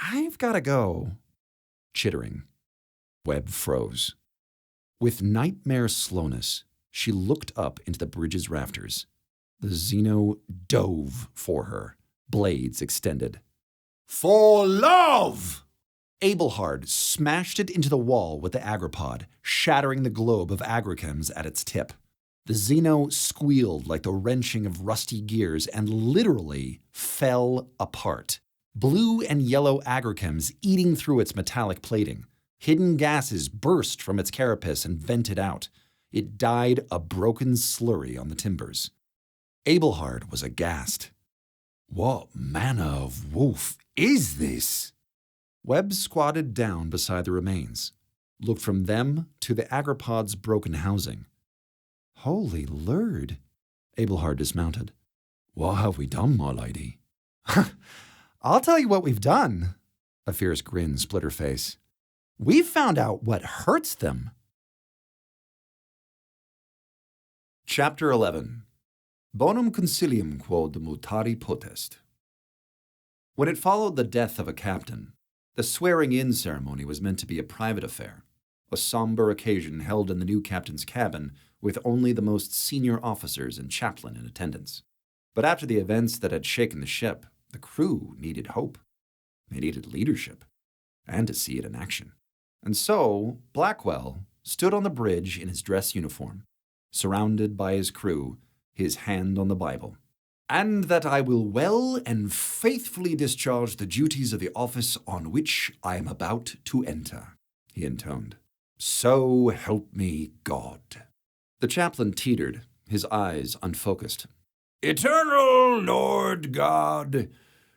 I've got to go. Chittering. Webb froze. With nightmare slowness, she looked up into the bridge's rafters. The Xeno dove for her, blades extended. For love! Abelhard smashed it into the wall with the agripod, shattering the globe of agrichems at its tip. The Xeno squealed like the wrenching of rusty gears and literally fell apart. Blue and yellow agrichems eating through its metallic plating. Hidden gases burst from its carapace and vented out. It died a broken slurry on the timbers. Abelhard was aghast. What manner of wolf is this? Webb squatted down beside the remains, looked from them to the agripod's broken housing. Holy Lord! Abelhard dismounted. What have we done, my lady? I'll tell you what we've done. A fierce grin split her face. We've found out what hurts them. Chapter 11. Bonum Consilium Quod Mutari Potest. When it followed the death of a captain, the swearing-in ceremony was meant to be a private affair, a somber occasion held in the new captain's cabin with only the most senior officers and chaplain in attendance. But after the events that had shaken the ship, the crew needed hope. They needed leadership, and to see it in action. And so, Blackwell stood on the bridge in his dress uniform, surrounded by his crew, his hand on the Bible. And that I will well and faithfully discharge the duties of the office on which I am about to enter, he intoned. So help me God. The chaplain teetered, his eyes unfocused. Eternal Lord God,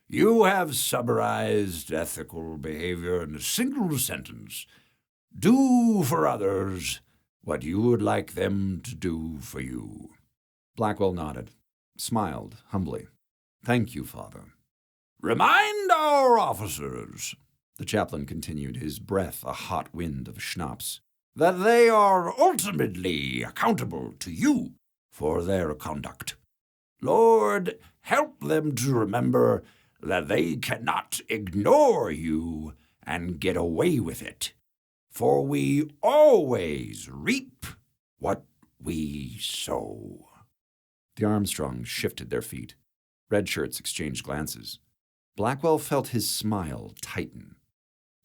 you have summarized ethical behavior in a single sentence. Do for others what you would like them to do for you. Blackwell nodded, smiled humbly. Thank you, Father. Remind our officers, the chaplain continued, his breath a hot wind of schnapps, that they are ultimately accountable to you for their conduct. Lord, help them to remember that they cannot ignore you and get away with it, for we always reap what we sow. The Armstrongs shifted their feet. Red shirts exchanged glances. Blackwell felt his smile tighten.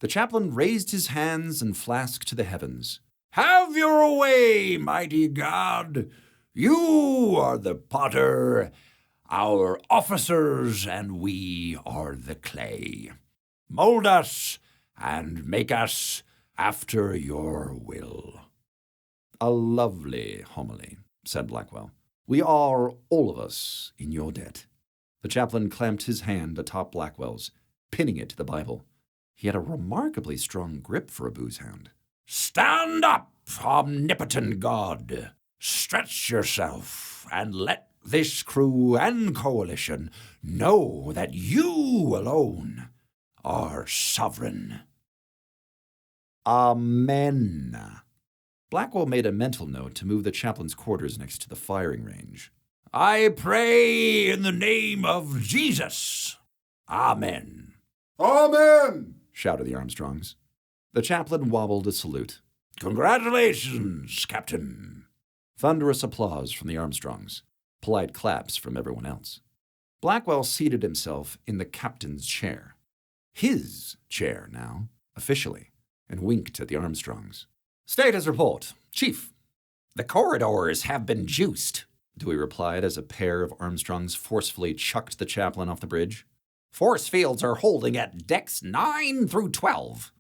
The chaplain raised his hands and flask to the heavens. Have your way, mighty God. You are the potter, our officers, and we are the clay. Mold us and make us after your will. A lovely homily, said Blackwell. We are, all of us, in your debt. The chaplain clamped his hand atop Blackwell's, pinning it to the Bible. He had a remarkably strong grip for a booze hound. Stand up, omnipotent God. Stretch yourself and let this crew and coalition know that you alone are sovereign. Amen. Blackwell made a mental note to move the chaplain's quarters next to the firing range. I pray in the name of Jesus. Amen. Amen! Shouted the Armstrongs. The chaplain wobbled a salute. Congratulations, Captain. Thunderous applause from the Armstrongs. Polite claps from everyone else. Blackwell seated himself in the captain's chair. His chair now, officially, and winked at the Armstrongs. Status report, Chief. The corridors have been juiced, Dewey replied as a pair of Armstrongs forcefully chucked the chaplain off the bridge. Force fields are holding at decks 9 through 12.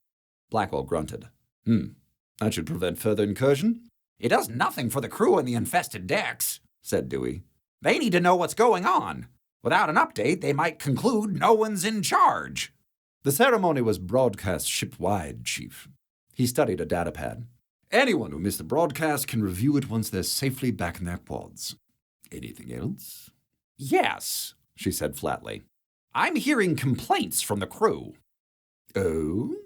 Blackwell grunted. That should prevent further incursion. It does nothing for the crew in the infested decks, said Dewey. They need to know what's going on. Without an update, they might conclude no one's in charge. The ceremony was broadcast ship-wide, Chief. He studied a datapad. Anyone who missed the broadcast can review it once they're safely back in their quads. Anything else? Yes, she said flatly. I'm hearing complaints from the crew. Oh?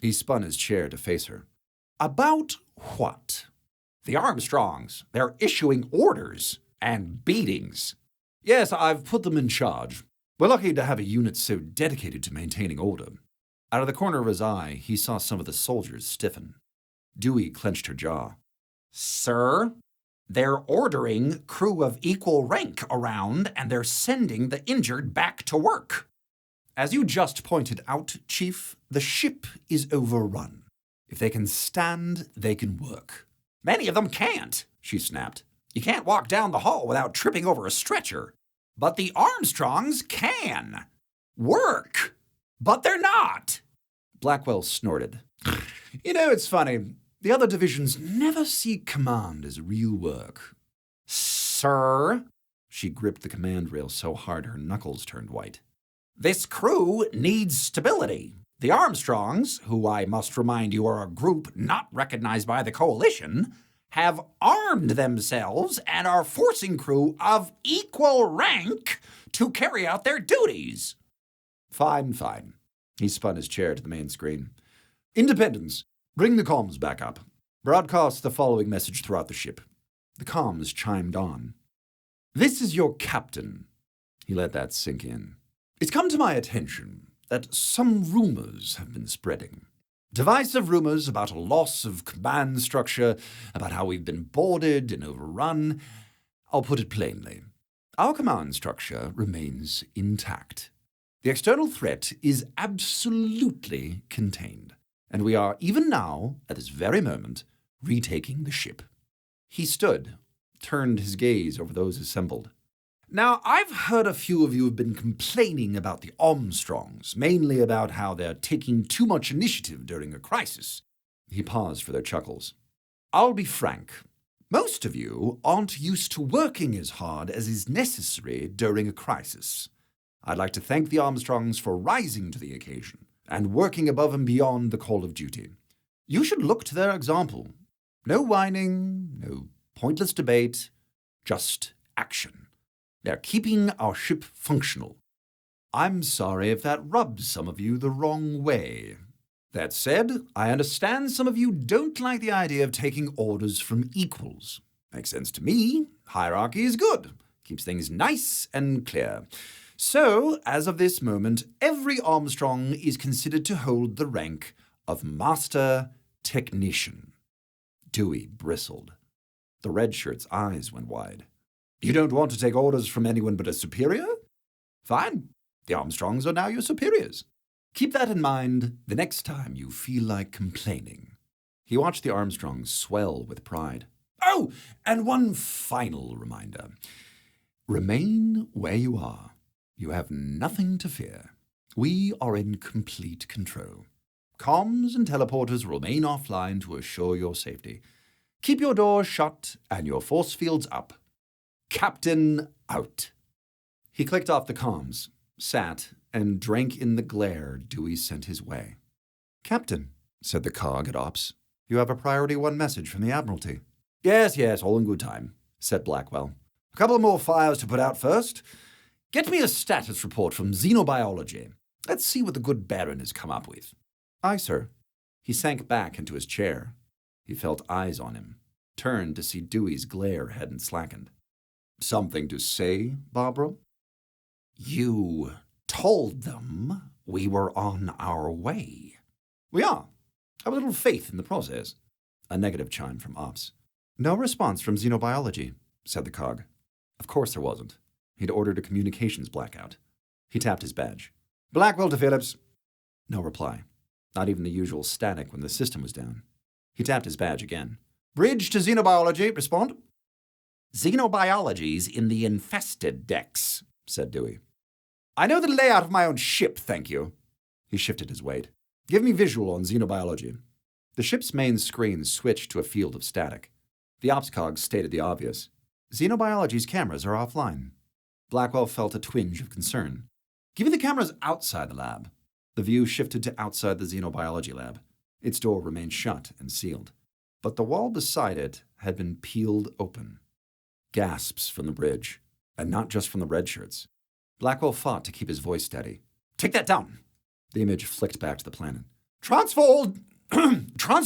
He spun his chair to face her. About what? The Armstrongs. They're issuing orders and beatings. Yes, I've put them in charge. We're lucky to have a unit so dedicated to maintaining order. Out of the corner of his eye, he saw some of the soldiers stiffen. Dewey clenched her jaw. Sir, they're ordering crew of equal rank around, and they're sending the injured back to work. As you just pointed out, Chief, the ship is overrun. If they can stand, they can work. Many of them can't, she snapped. You can't walk down the hall without tripping over a stretcher. But the Armstrongs can. Work. But they're not. Blackwell snorted. You know, it's funny. The other divisions never see command as real work. Sir, she gripped the command rail so hard her knuckles turned white. This crew needs stability. The Armstrongs, who I must remind you are a group not recognized by the Coalition, have armed themselves and are forcing crew of equal rank to carry out their duties. Fine. He spun his chair to the main screen. Independence, bring the comms back up. Broadcast the following message throughout the ship. The comms chimed on. This is your captain. He let that sink in. It's come to my attention that some rumors have been spreading. Divisive rumors about a loss of command structure, about how we've been boarded and overrun. I'll put it plainly. Our command structure remains intact. The external threat is absolutely contained, and we are, even now, at this very moment, retaking the ship. He stood, turned his gaze over those assembled. Now, I've heard a few of you have been complaining about the Armstrongs, mainly about how they're taking too much initiative during a crisis. He paused for their chuckles. I'll be frank. Most of you aren't used to working as hard as is necessary during a crisis. I'd like to thank the Armstrongs for rising to the occasion and working above and beyond the call of duty. You should look to their example. No whining, no pointless debate, just action. They're keeping our ship functional. I'm sorry if that rubs some of you the wrong way. That said, I understand some of you don't like the idea of taking orders from equals. Makes sense to me. Hierarchy is good. Keeps things nice and clear. So, as of this moment, every Armstrong is considered to hold the rank of Master Technician. Dewey bristled. The red shirt's eyes went wide. You don't want to take orders from anyone but a superior? Fine. The Armstrongs are now your superiors. Keep that in mind the next time you feel like complaining. He watched the Armstrongs swell with pride. Oh, and one final reminder. Remain where you are. You have nothing to fear. We are in complete control. Comms and teleporters will remain offline to assure your safety. Keep your doors shut and your force fields up. Captain out. He clicked off the comms, sat, and drank in the glare Dewey sent his way. Captain, said the cog at Ops, you have a Priority 1 message from the Admiralty. Yes, all in good time, said Blackwell. A couple more fires to put out first. Get me a status report from Xenobiology. Let's see what the good Baron has come up with. Aye, sir. He sank back into his chair. He felt eyes on him, turned to see Dewey's glare hadn't slackened. Something to say, Barbara? You told them we were on our way. We are. Have a little faith in the process. A negative chime from Ops. No response from Xenobiology, said the cog. Of course there wasn't. He'd ordered a communications blackout. He tapped his badge. Blackwell to Phillips. No reply. Not even the usual static when the system was down. He tapped his badge again. Bridge to Xenobiology. Respond. Xenobiology's in the infested decks, said Dewey. I know the layout of my own ship, thank you. He shifted his weight. Give me visual on Xenobiology. The ship's main screen switched to a field of static. The ops cog stated the obvious. Xenobiology's cameras are offline. Blackwell felt a twinge of concern. Give me the cameras outside the lab. The view shifted to outside the Xenobiology lab. Its door remained shut and sealed. But the wall beside it had been peeled open. Gasps from the bridge, and not just from the red shirts. Blackwell fought to keep his voice steady. Take that down. The image flicked back to the planet. Transfer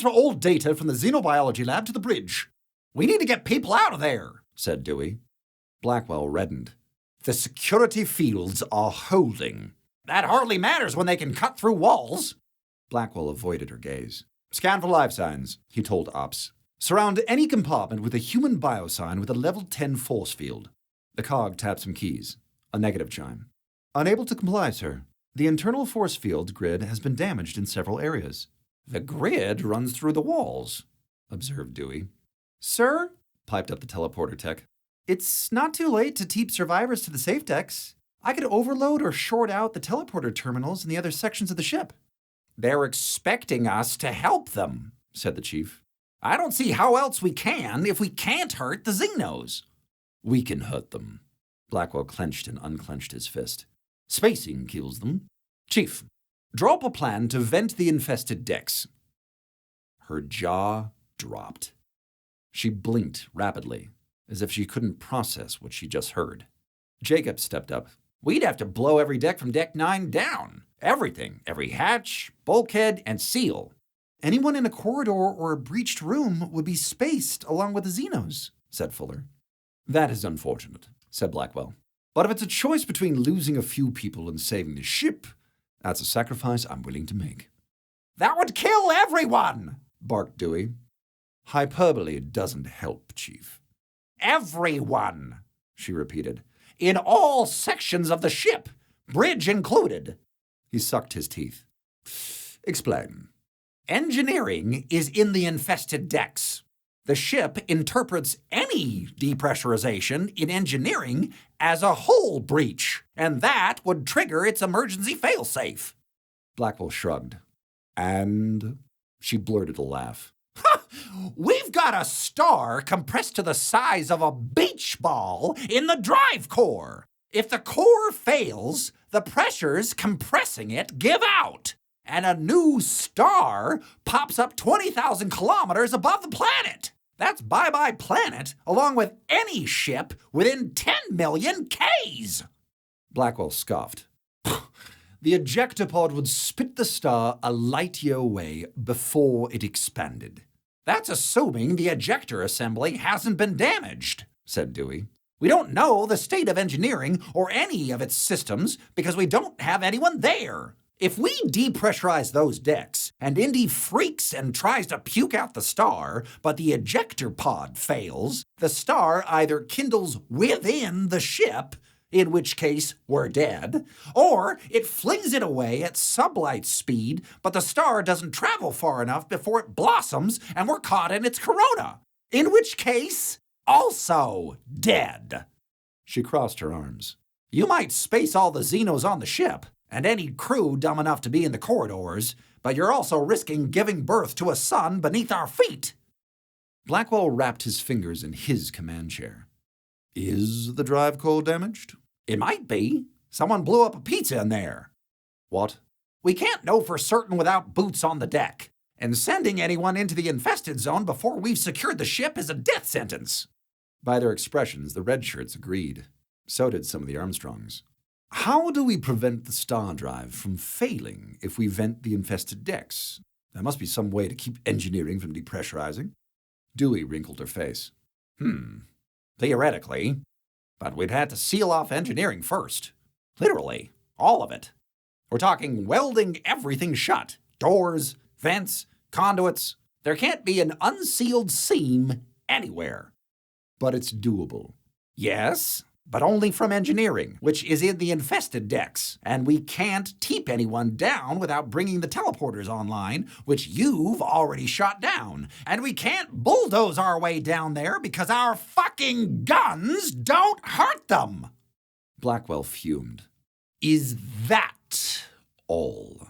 all data from the xenobiology lab to the bridge. We need to get people out of there, said Dewey. Blackwell reddened. The security fields are holding. That hardly matters when they can cut through walls. Blackwell avoided her gaze. Scan for life signs, he told Ops. Surround any compartment with a human biosign with a level 10 force field. The cog tapped some keys. A negative chime. Unable to comply, sir. The internal force field grid has been damaged in several areas. The grid runs through the walls, observed Dewey. Sir, Piped up the teleporter tech. it's not too late to teep survivors to the safe decks. I could overload or short out the teleporter terminals in the other sections of the ship. They're expecting us to help them, said the chief. I don't see how else we can if we can't hurt the Xenos. We can hurt them. Blackwell clenched and unclenched his fist. Spacing kills them. Chief, draw up a plan to vent the infested decks. Her jaw dropped. She blinked rapidly, as if she couldn't process what she just heard. Jacob stepped up. We'd have to blow every deck from Deck 9 down. Everything. Every hatch, bulkhead, and seal. Anyone in a corridor or a breached room would be spaced along with the Xenos, said Fuller. That is unfortunate, said Blackwell. But if it's a choice between losing a few people and saving the ship, that's a sacrifice I'm willing to make. That would kill everyone, barked Dewey. Hyperbole doesn't help, Chief. Everyone, she repeated. In all sections of the ship, bridge included. He sucked his teeth. Explain. Engineering is in the infested decks. The ship interprets any depressurization in engineering as a hull breach, and that would trigger its emergency failsafe. Blackwell shrugged. And she blurted a laugh. We've got a star compressed to the size of a beach ball in the drive core. If the core fails, the pressures compressing it give out, and a new star pops up 20,000 kilometers above the planet. That's bye-bye planet, along with any ship within 10 million Ks. Blackwell scoffed. The ejector pod would spit the star a light year away before it expanded. That's assuming the ejector assembly hasn't been damaged, said Dewey. We don't know the state of engineering or any of its systems because we don't have anyone there. If we depressurize those decks and Indy freaks and tries to puke out the star, but the ejector pod fails, the star either kindles within the ship, in which case we're dead, or it flings it away at sublight speed, but the star doesn't travel far enough before it blossoms and we're caught in its corona, in which case, also dead. She crossed her arms. You might space all the Xenos on the ship, and any crew dumb enough to be in the corridors, but you're also risking giving birth to a son beneath our feet. Blackwell wrapped his fingers in his command chair. Is the drive core damaged? It might be. Someone blew up a pizza in there. What? We can't know for certain without boots on the deck, and sending anyone into the infested zone before we've secured the ship is a death sentence. By their expressions, the red shirts agreed. So did some of the Armstrongs. How do we prevent the star drive from failing if we vent the infested decks? There must be some way to keep engineering from depressurizing. Dewey wrinkled her face. Theoretically. But we'd have to seal off engineering first. Literally. All of it. We're talking welding everything shut. Doors, vents, conduits. There can't be an unsealed seam anywhere. But it's doable. Yes, but only from engineering, which is in the infested decks. And we can't teep anyone down without bringing the teleporters online, which you've already shot down. And we can't bulldoze our way down there because our fucking guns don't hurt them. Blackwell fumed. Is that all?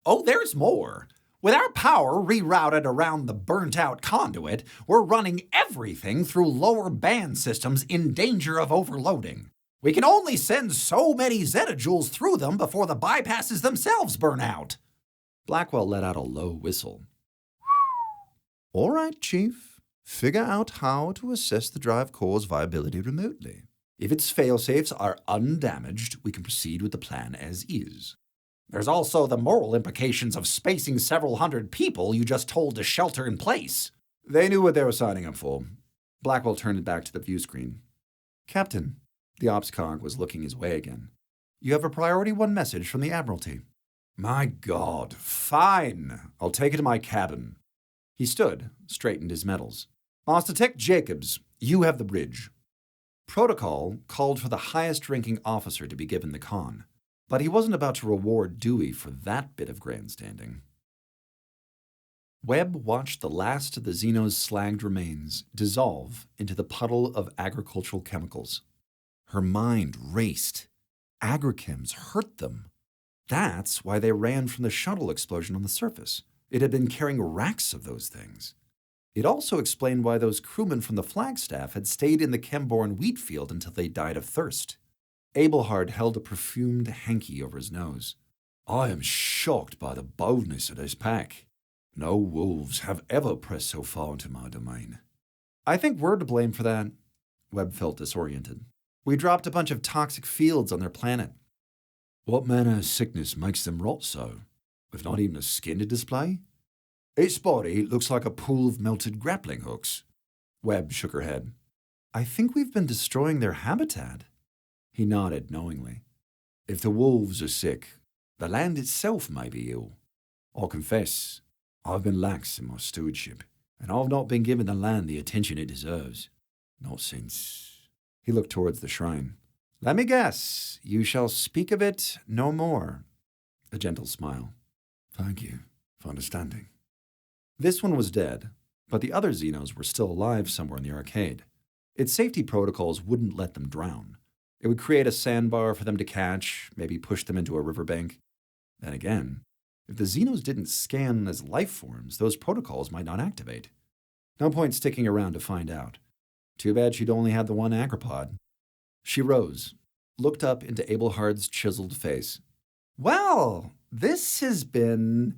Oh, there's more. With our power rerouted around the burnt-out conduit, we're running everything through lower band systems in danger of overloading. We can only send so many zettajoules through them before the bypasses themselves burn out. Blackwell let out a low whistle. All right, Chief. Figure out how to assess the drive core's viability remotely. If its failsafes are undamaged, we can proceed with the plan as is. There's also the moral implications of spacing several hundred people you just told to shelter in place. They knew what they were signing up for. Blackwell turned it back to the view screen. Captain, The ops cog was looking his way again. you have a Priority 1 message from the Admiralty. My God, fine. I'll take it to my cabin. He stood, straightened his medals. Master Tech Jacobs, you have the bridge. Protocol called for the highest-ranking officer to be given the con, but he wasn't about to reward Dewey for that bit of grandstanding. Webb watched the last of the Xeno's slagged remains dissolve into the puddle of agricultural chemicals. Her mind raced. Agrochems hurt them. That's why they ran from the shuttle explosion on the surface. It had been carrying racks of those things. It also explained why those crewmen from the Flagstaff had stayed in the Chemborn wheat field until they died of thirst. Abelhard held a perfumed hanky over his nose. I am shocked by the boldness of this pack. No wolves have ever pressed so far into my domain. I think we're to blame for that. Webb felt disoriented. We dropped a bunch of toxic fields on their planet. What manner of sickness makes them rot so, with not even a skin to display? Its body looks like a pool of melted grappling hooks. Webb shook her head. I think we've been destroying their habitat. He nodded knowingly. If the wolves are sick, the land itself may be ill. I'll confess, I've been lax in my stewardship, and I've not been giving the land the attention it deserves. Not since... He looked towards the shrine. Let me guess, you shall speak of it no more. A gentle smile. Thank you for understanding. This one was dead, but the other Xenos were still alive somewhere in the arcade. Its safety protocols wouldn't let them drown. It would create a sandbar for them to catch, maybe push them into a riverbank. Then again, if the Xenos didn't scan as life forms, those protocols might not activate. No point sticking around to find out. Too bad she'd only had the one acropod. She rose, looked up into Abelhard's chiseled face. Well, this has been...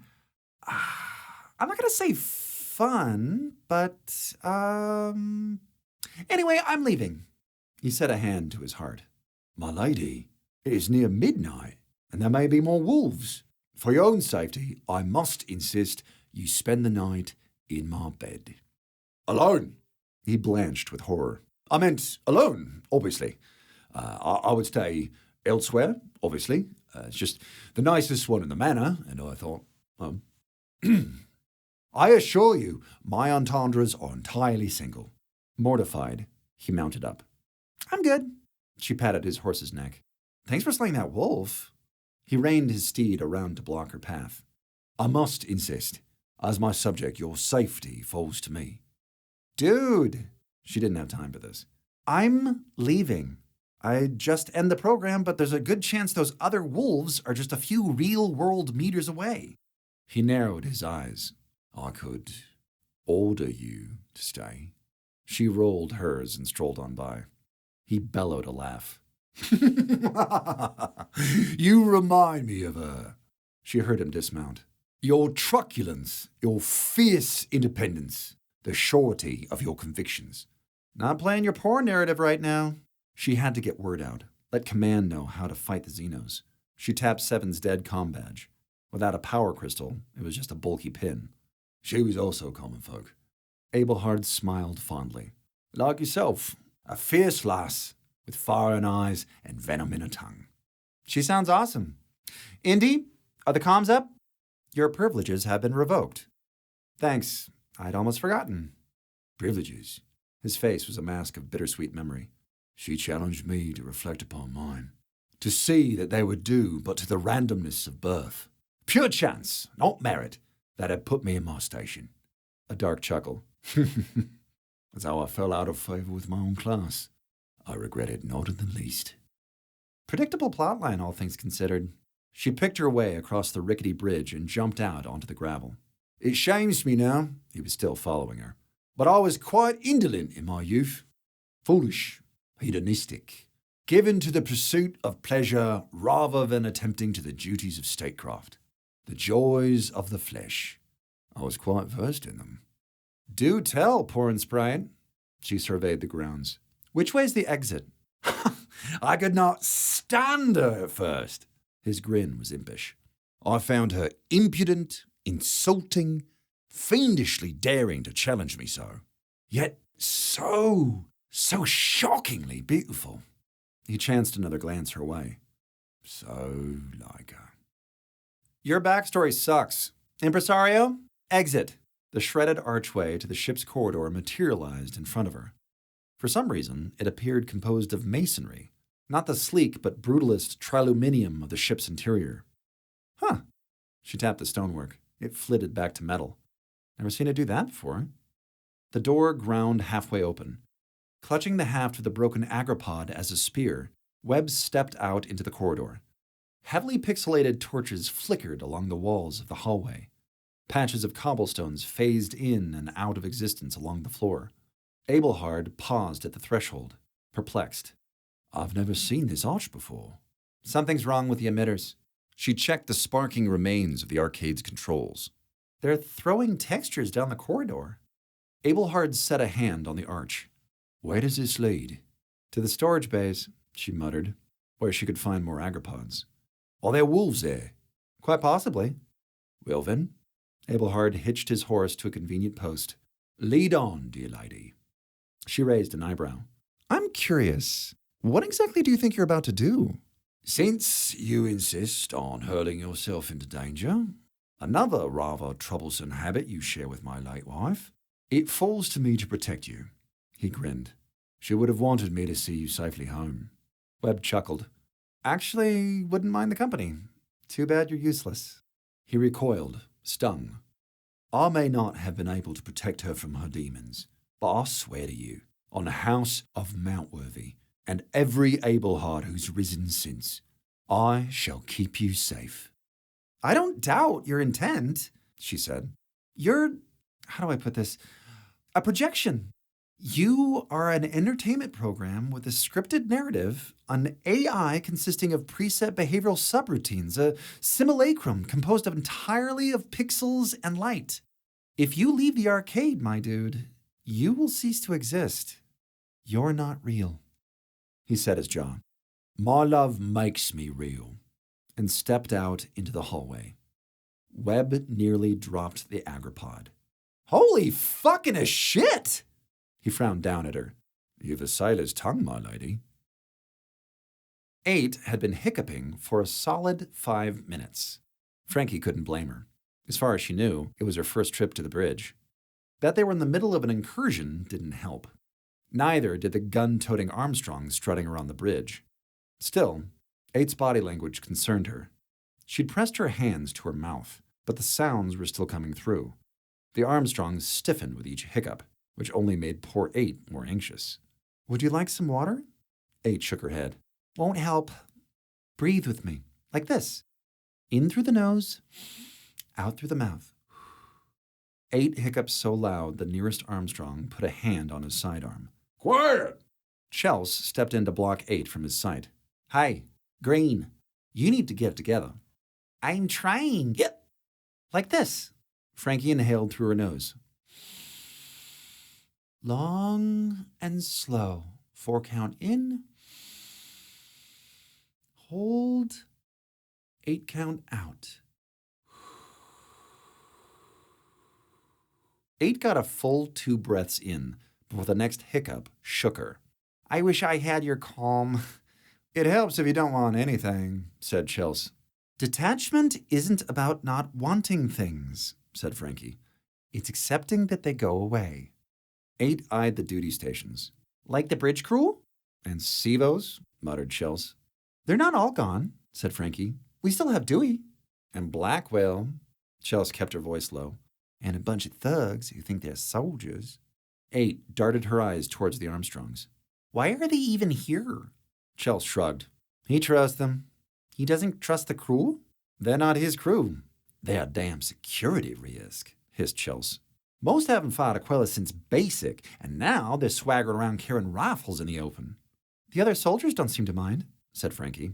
I'm not going to say fun, but... Anyway, I'm leaving. He set a hand to his heart. My lady, it is near midnight, and there may be more wolves. For your own safety, I must insist you spend the night in my bed. Alone? He blanched with horror. I meant alone, obviously. I would stay elsewhere, obviously. It's just the nicest one in the manor, and I thought, I assure you, my entendres are entirely single. Mortified, he mounted up. I'm good. She patted his horse's neck. Thanks for slaying that wolf. He reined his steed around to block her path. I must insist. As my subject, your safety falls to me. Dude! She didn't have time for this. I'm leaving. I'd just end the program, but there's a good chance those other wolves are just a few real-world meters away. He narrowed his eyes. I could order you to stay. She rolled hers and strolled on by. He bellowed a laugh. You remind me of her. She heard him dismount. Your truculence, your fierce independence, the surety of your convictions. Not playing your poor narrative right now. She had to get word out, let Command know how to fight the Xenos. She tapped Seven's dead comm badge. Without a power crystal, it was just a bulky pin. She was also common folk. Abelhard smiled fondly. Like yourself, a fierce lass, with fire in eyes and venom in her tongue. She sounds awesome. Indy, are the comms up? Your privileges have been revoked. Thanks. I'd almost forgotten. Privileges? His face was a mask of bittersweet memory. She challenged me to reflect upon mine, to see that they were due but to the randomness of birth. Pure chance, not merit, that had put me in my station. A dark chuckle. That's how I fell out of favour with my own class. I regret it not in the least. Predictable plotline, all things considered. She picked her way across the rickety bridge and jumped out onto the gravel. It shames me now, he was still following her, but I was quite indolent in my youth. Foolish, hedonistic, given to the pursuit of pleasure rather than attempting to the duties of statecraft. The joys of the flesh. I was quite versed in them. Do tell, Porn Sprite. She surveyed the grounds. Which way's the exit? I could not stand her at first. His grin was impish. I found her impudent, insulting, fiendishly daring to challenge me so. Yet so shockingly beautiful. He chanced another glance her way. So like her. Your backstory sucks. Impresario, exit. The shredded archway to the ship's corridor materialized in front of her. For some reason, it appeared composed of masonry, not the sleek but brutalist triluminium of the ship's interior. Huh. She tapped the stonework. It flitted back to metal. Never seen it do that before. The door ground halfway open. Clutching the haft of the broken agropod as a spear, Webb stepped out into the corridor. Heavily pixelated torches flickered along the walls of the hallway. Patches of cobblestones phased in and out of existence along the floor. Abelhard paused at the threshold, perplexed. I've never seen this arch before. Something's wrong with the emitters. She checked the sparking remains of the arcade's controls. They're throwing textures down the corridor. Abelhard set a hand on the arch. Where does this lead? To the storage bays, she muttered, where she could find more agropods. Are there wolves there? Quite possibly. Well then, Abelhard hitched his horse to a convenient post. Lead on, dear lady. She raised an eyebrow. I'm curious. What exactly do you think you're about to do? Since you insist on hurling yourself into danger, another rather troublesome habit you share with my late wife, it falls to me to protect you. He grinned. She would have wanted me to see you safely home. Webb chuckled. Actually, wouldn't mind the company. Too bad you're useless. He recoiled, stung. I may not have been able to protect her from her demons, but I swear to you, on the house of Mountworthy and every Abelhard who's risen since, I shall keep you safe. I don't doubt your intent, she said. You're, how do I put this, a projection. You are an entertainment program with a scripted narrative, an AI consisting of preset behavioral subroutines, a simulacrum composed entirely of pixels and light. If you leave the arcade, my dude, you will cease to exist. You're not real. He set his jaw. My love makes me real, and stepped out into the hallway. Webb nearly dropped the agropod. Holy fucking shit! He frowned down at her. You've a sailor's tongue, my lady. 8 had been hiccuping for a solid 5 minutes. Frankie couldn't blame her. As far as she knew, it was her first trip to the bridge. That they were in the middle of an incursion didn't help. Neither did the gun-toting Armstrongs strutting around the bridge. Still, 8's body language concerned her. She'd pressed her hands to her mouth, but the sounds were still coming through. The Armstrongs stiffened with each hiccup, which only made poor 8 more anxious. Would you like some water? 8 shook her head. Won't help. Breathe with me, like this. In through the nose, out through the mouth. 8 hiccuped so loud the nearest Armstrong put a hand on his sidearm. Quiet! Chels stepped in to block 8 from his sight. Hey, Green, you need to get it together. I'm trying. Yep. Like this. Frankie inhaled through her nose. Long and slow. 4 count in. Hold. 8 count out. 8 got a full 2 breaths in before the next hiccup shook her. I wish I had your calm. It helps if you don't want anything, said Chels. Detachment isn't about not wanting things, said Frankie. It's accepting that they go away. 8 eyed the duty stations. Like the bridge crew? And Sivos, muttered Chels. They're not all gone, said Frankie. We still have Dewey. And Blackwell. Chels kept her voice low. And a bunch of thugs who think they're soldiers. 8 darted her eyes towards the Armstrongs. Why are they even here? Chels shrugged. He trusts them. He doesn't trust the crew? They're not his crew. They're a damn security risk, hissed Chels. Most haven't fired a Quella since basic, and now they're swaggering around carrying rifles in the open. The other soldiers don't seem to mind, said Frankie.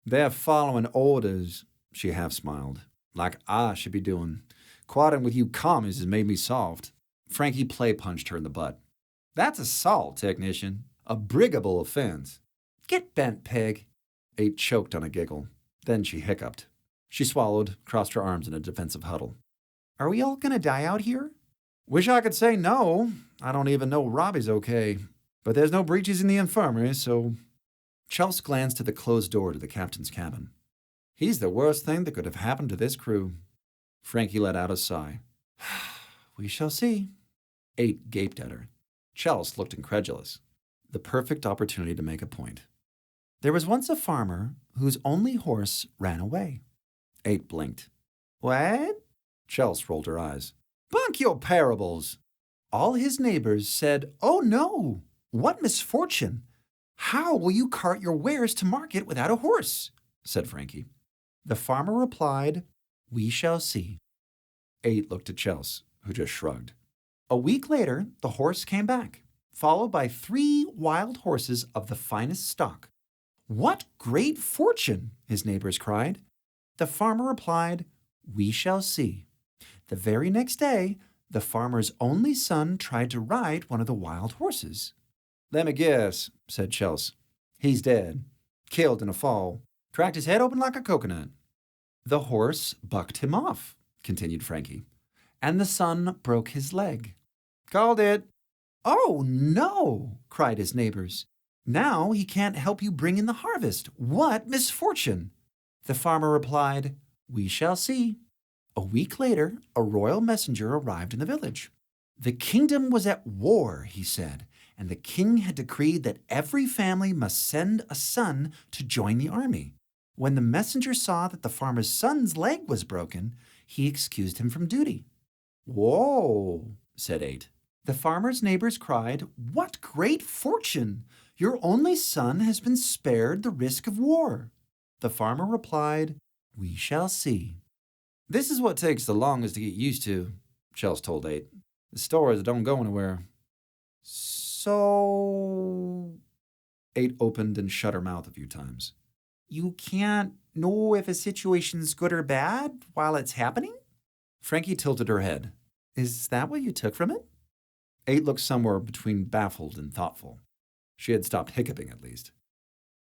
They're following orders, she half smiled, like I should be doing. Quadding with you commies has made me soft. Frankie play-punched her in the butt. That's assault, technician. A brigable offense. Get bent, pig. 8 choked on a giggle. Then she hiccuped. She swallowed, crossed her arms in a defensive huddle. Are we all gonna die out here? Wish I could say no. I don't even know Robbie's okay. But there's no breaches in the infirmary, so... Chels glanced at the closed door to the captain's cabin. He's the worst thing that could have happened to this crew. Frankie let out a sigh. We shall see. 8 gaped at her. Chels looked incredulous. The perfect opportunity to make a point. There was once a farmer whose only horse ran away. 8 blinked. What? Chels rolled her eyes. Bunk your parables. All his neighbors said, Oh no, what misfortune! How will you cart your wares to market without a horse? Said Frankie. The farmer replied, We shall see. 8 looked at Chels, who just shrugged. A week later, the horse came back, followed by 3 wild horses of the finest stock. What great fortune! His neighbors cried. The farmer replied, We shall see. The very next day, the farmer's only son tried to ride one of the wild horses. Let me guess, said Chels. He's dead. Killed in a fall. Cracked his head open like a coconut. The horse bucked him off, continued Frankie. And the son broke his leg. Called it. Oh, no, cried his neighbors. Now he can't help you bring in the harvest. What misfortune! The farmer replied, We shall see. A week later, a royal messenger arrived in the village. The kingdom was at war, he said, and the king had decreed that every family must send a son to join the army. When the messenger saw that the farmer's son's leg was broken, he excused him from duty. Whoa, said 8. The farmer's neighbors cried, What great fortune! Your only son has been spared the risk of war. The farmer replied, We shall see. This is what takes the longest to get used to, Chels told 8. The stories don't go anywhere. So... 8 opened and shut her mouth a few times. You can't know if a situation's good or bad while it's happening? Frankie tilted her head. Is that what you took from it? 8 looked somewhere between baffled and thoughtful. She had stopped hiccuping, at least.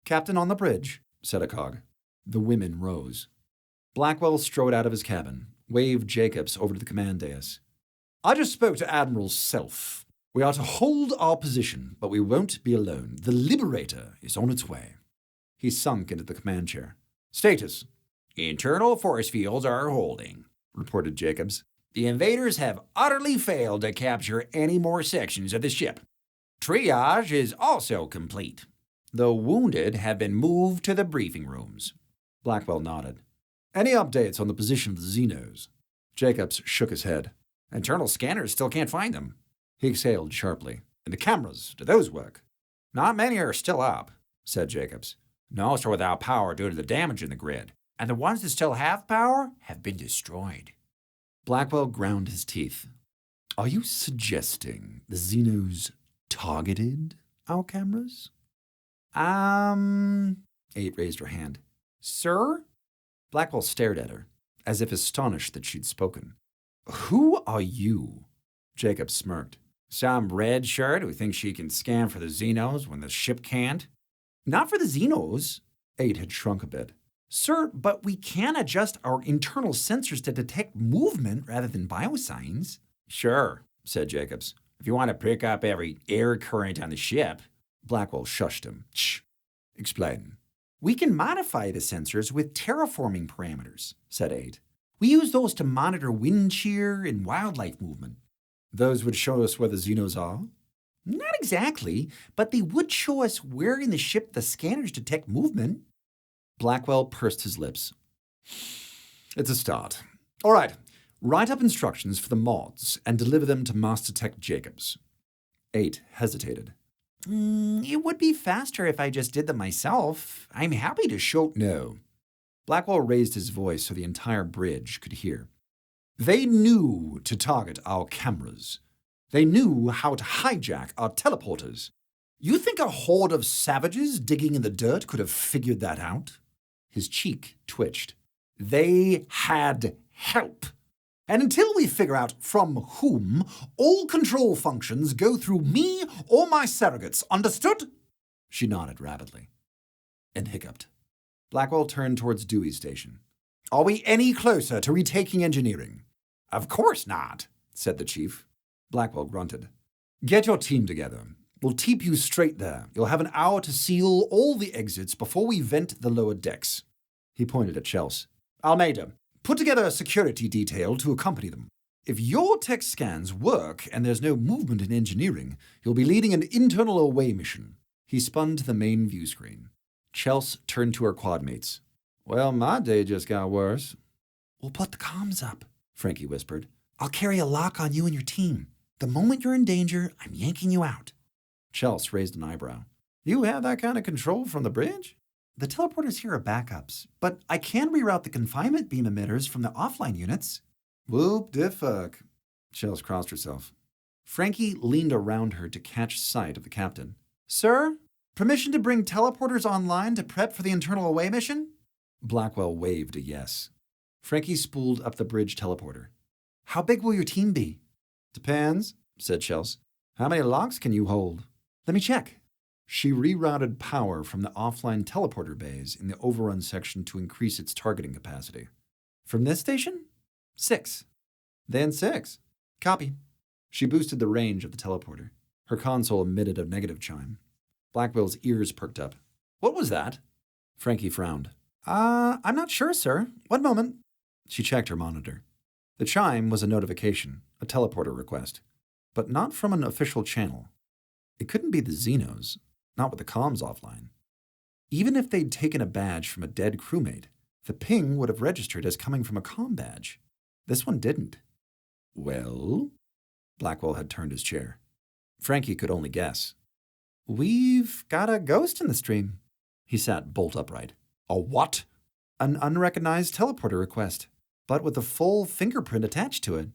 Captain on the bridge, said a cog. The women rose. Blackwell strode out of his cabin, waved Jacobs over to the command dais. I just spoke to Admiral Self. We are to hold our position, but we won't be alone. The Liberator is on its way. He sunk into the command chair. Status. Internal force fields are holding, reported Jacobs. The invaders have utterly failed to capture any more sections of the ship. Triage is also complete. The wounded have been moved to the briefing rooms. Blackwell nodded. Any updates on the position of the Xenos? Jacobs shook his head. Internal scanners still can't find them. He exhaled sharply. And the cameras, do those work? Not many are still up, said Jacobs. Most are without power due to the damage in the grid. And the ones that still have power have been destroyed. Blackwell ground his teeth. Are you suggesting the Xenos targeted our cameras? 8 raised her hand. Sir? Blackwell stared at her, as if astonished that she'd spoken. Who are you? Jacob smirked. Some red shirt who thinks she can scan for the Xenos when the ship can't? Not for the Xenos. 8 had shrunk a bit. Sir, but we can adjust our internal sensors to detect movement rather than biosigns. Sure, said Jacobs. If you want to pick up every air current on the ship. Blackwell shushed him. Shh. Explain. We can modify the sensors with terraforming parameters, said 8. We use those to monitor wind shear and wildlife movement. Those would show us where the Xenos are? Not exactly, but they would show us where in the ship the scanners detect movement. Blackwell pursed his lips. It's a start. All right, write up instructions for the mods and deliver them to Master Tech Jacobs. 8 hesitated. It would be faster if I just did them myself. I'm happy to show... No. Blackwell raised his voice so the entire bridge could hear. They knew to target our cameras. They knew how to hijack our teleporters. You think a horde of savages digging in the dirt could have figured that out? His cheek twitched. They had help. And until we figure out from whom, all control functions go through me or my surrogates. Understood? She nodded rapidly and hiccuped. Blackwell turned towards Dewey's station. Are we any closer to retaking engineering? Of course not, said the chief. Blackwell grunted. Get your team together. We'll keep you straight there. You'll have an hour to seal all the exits before we vent the lower decks. He pointed at Chels. Almeida, put together a security detail to accompany them. If your tech scans work and there's no movement in engineering, you'll be leading an internal away mission. He spun to the main view screen. Chels turned to her quad mates. Well, my day just got worse. We'll put the comms up, Frankie whispered. I'll carry a lock on you and your team. The moment you're in danger, I'm yanking you out. Chels raised an eyebrow. You have that kind of control from the bridge? The teleporters here are backups, but I can reroute the confinement beam emitters from the offline units. Whoop de fuck. Chels crossed herself. Frankie leaned around her to catch sight of the captain. Sir, permission to bring teleporters online to prep for the internal away mission? Blackwell waved a yes. Frankie spooled up the bridge teleporter. How big will your team be? Depends, said Chels. How many locks can you hold? Let me check. She rerouted power from the offline teleporter bays in the overrun section to increase its targeting capacity. From this station? 6. Then 6. Copy. She boosted the range of the teleporter. Her console emitted a negative chime. Blackwell's ears perked up. What was that? Frankie frowned. I'm not sure, sir. One moment. She checked her monitor. The chime was a notification, a teleporter request, but not from an official channel. It couldn't be the Xenos, not with the comms offline. Even if they'd taken a badge from a dead crewmate, the ping would have registered as coming from a comm badge. This one didn't. Well? Blackwell had turned his chair. Frankie could only guess. We've got a ghost in the stream. He sat bolt upright. A what? An unrecognized teleporter request, but with a full fingerprint attached to it.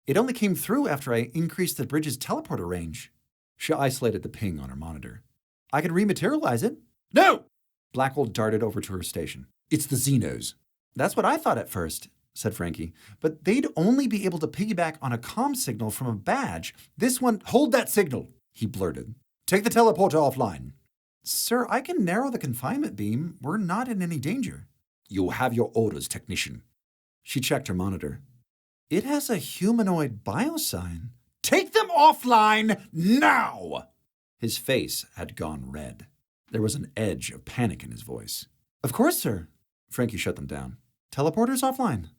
It only came through after I increased the bridge's teleporter range. She isolated the ping on her monitor. I can rematerialize it. No! Blackwell darted over to her station. It's the Xenos. That's what I thought at first, said Frankie. But they'd only be able to piggyback on a comm signal from a badge. This one... Hold that signal, he blurted. Take the teleporter offline. Sir, I can narrow the confinement beam. We're not in any danger. You have your orders, technician. She checked her monitor. It has a humanoid biosign. Take them offline now! His face had gone red. There was an edge of panic in his voice. Of course, sir. Frankie shut them down. Teleporters offline.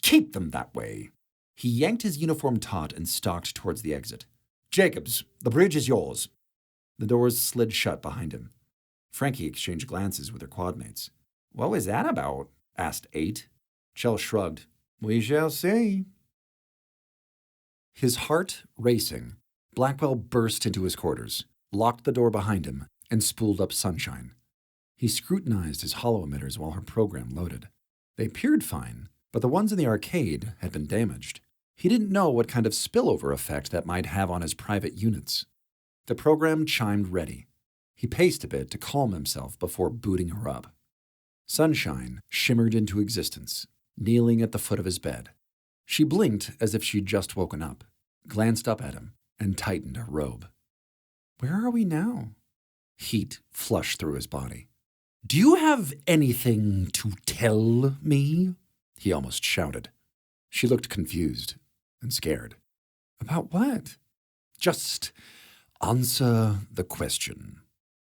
Keep them that way. He yanked his uniform taut and stalked towards the exit. Jacobs, the bridge is yours. The doors slid shut behind him. Frankie exchanged glances with her quadmates. What was that about? Asked 8. Chell shrugged. We shall see. His heart racing, Blackwell burst into his quarters, locked the door behind him, and spooled up Sunshine. He scrutinized his hollow emitters while her program loaded. They appeared fine, but the ones in the arcade had been damaged. He didn't know what kind of spillover effect that might have on his private units. The program chimed ready. He paced a bit to calm himself before booting her up. Sunshine shimmered into existence, kneeling at the foot of his bed. She blinked as if she'd just woken up, glanced up at him, and tightened her robe. Where are we now? Heat flushed through his body. Do you have anything to tell me? He almost shouted. She looked confused and scared. About what? Just answer the question.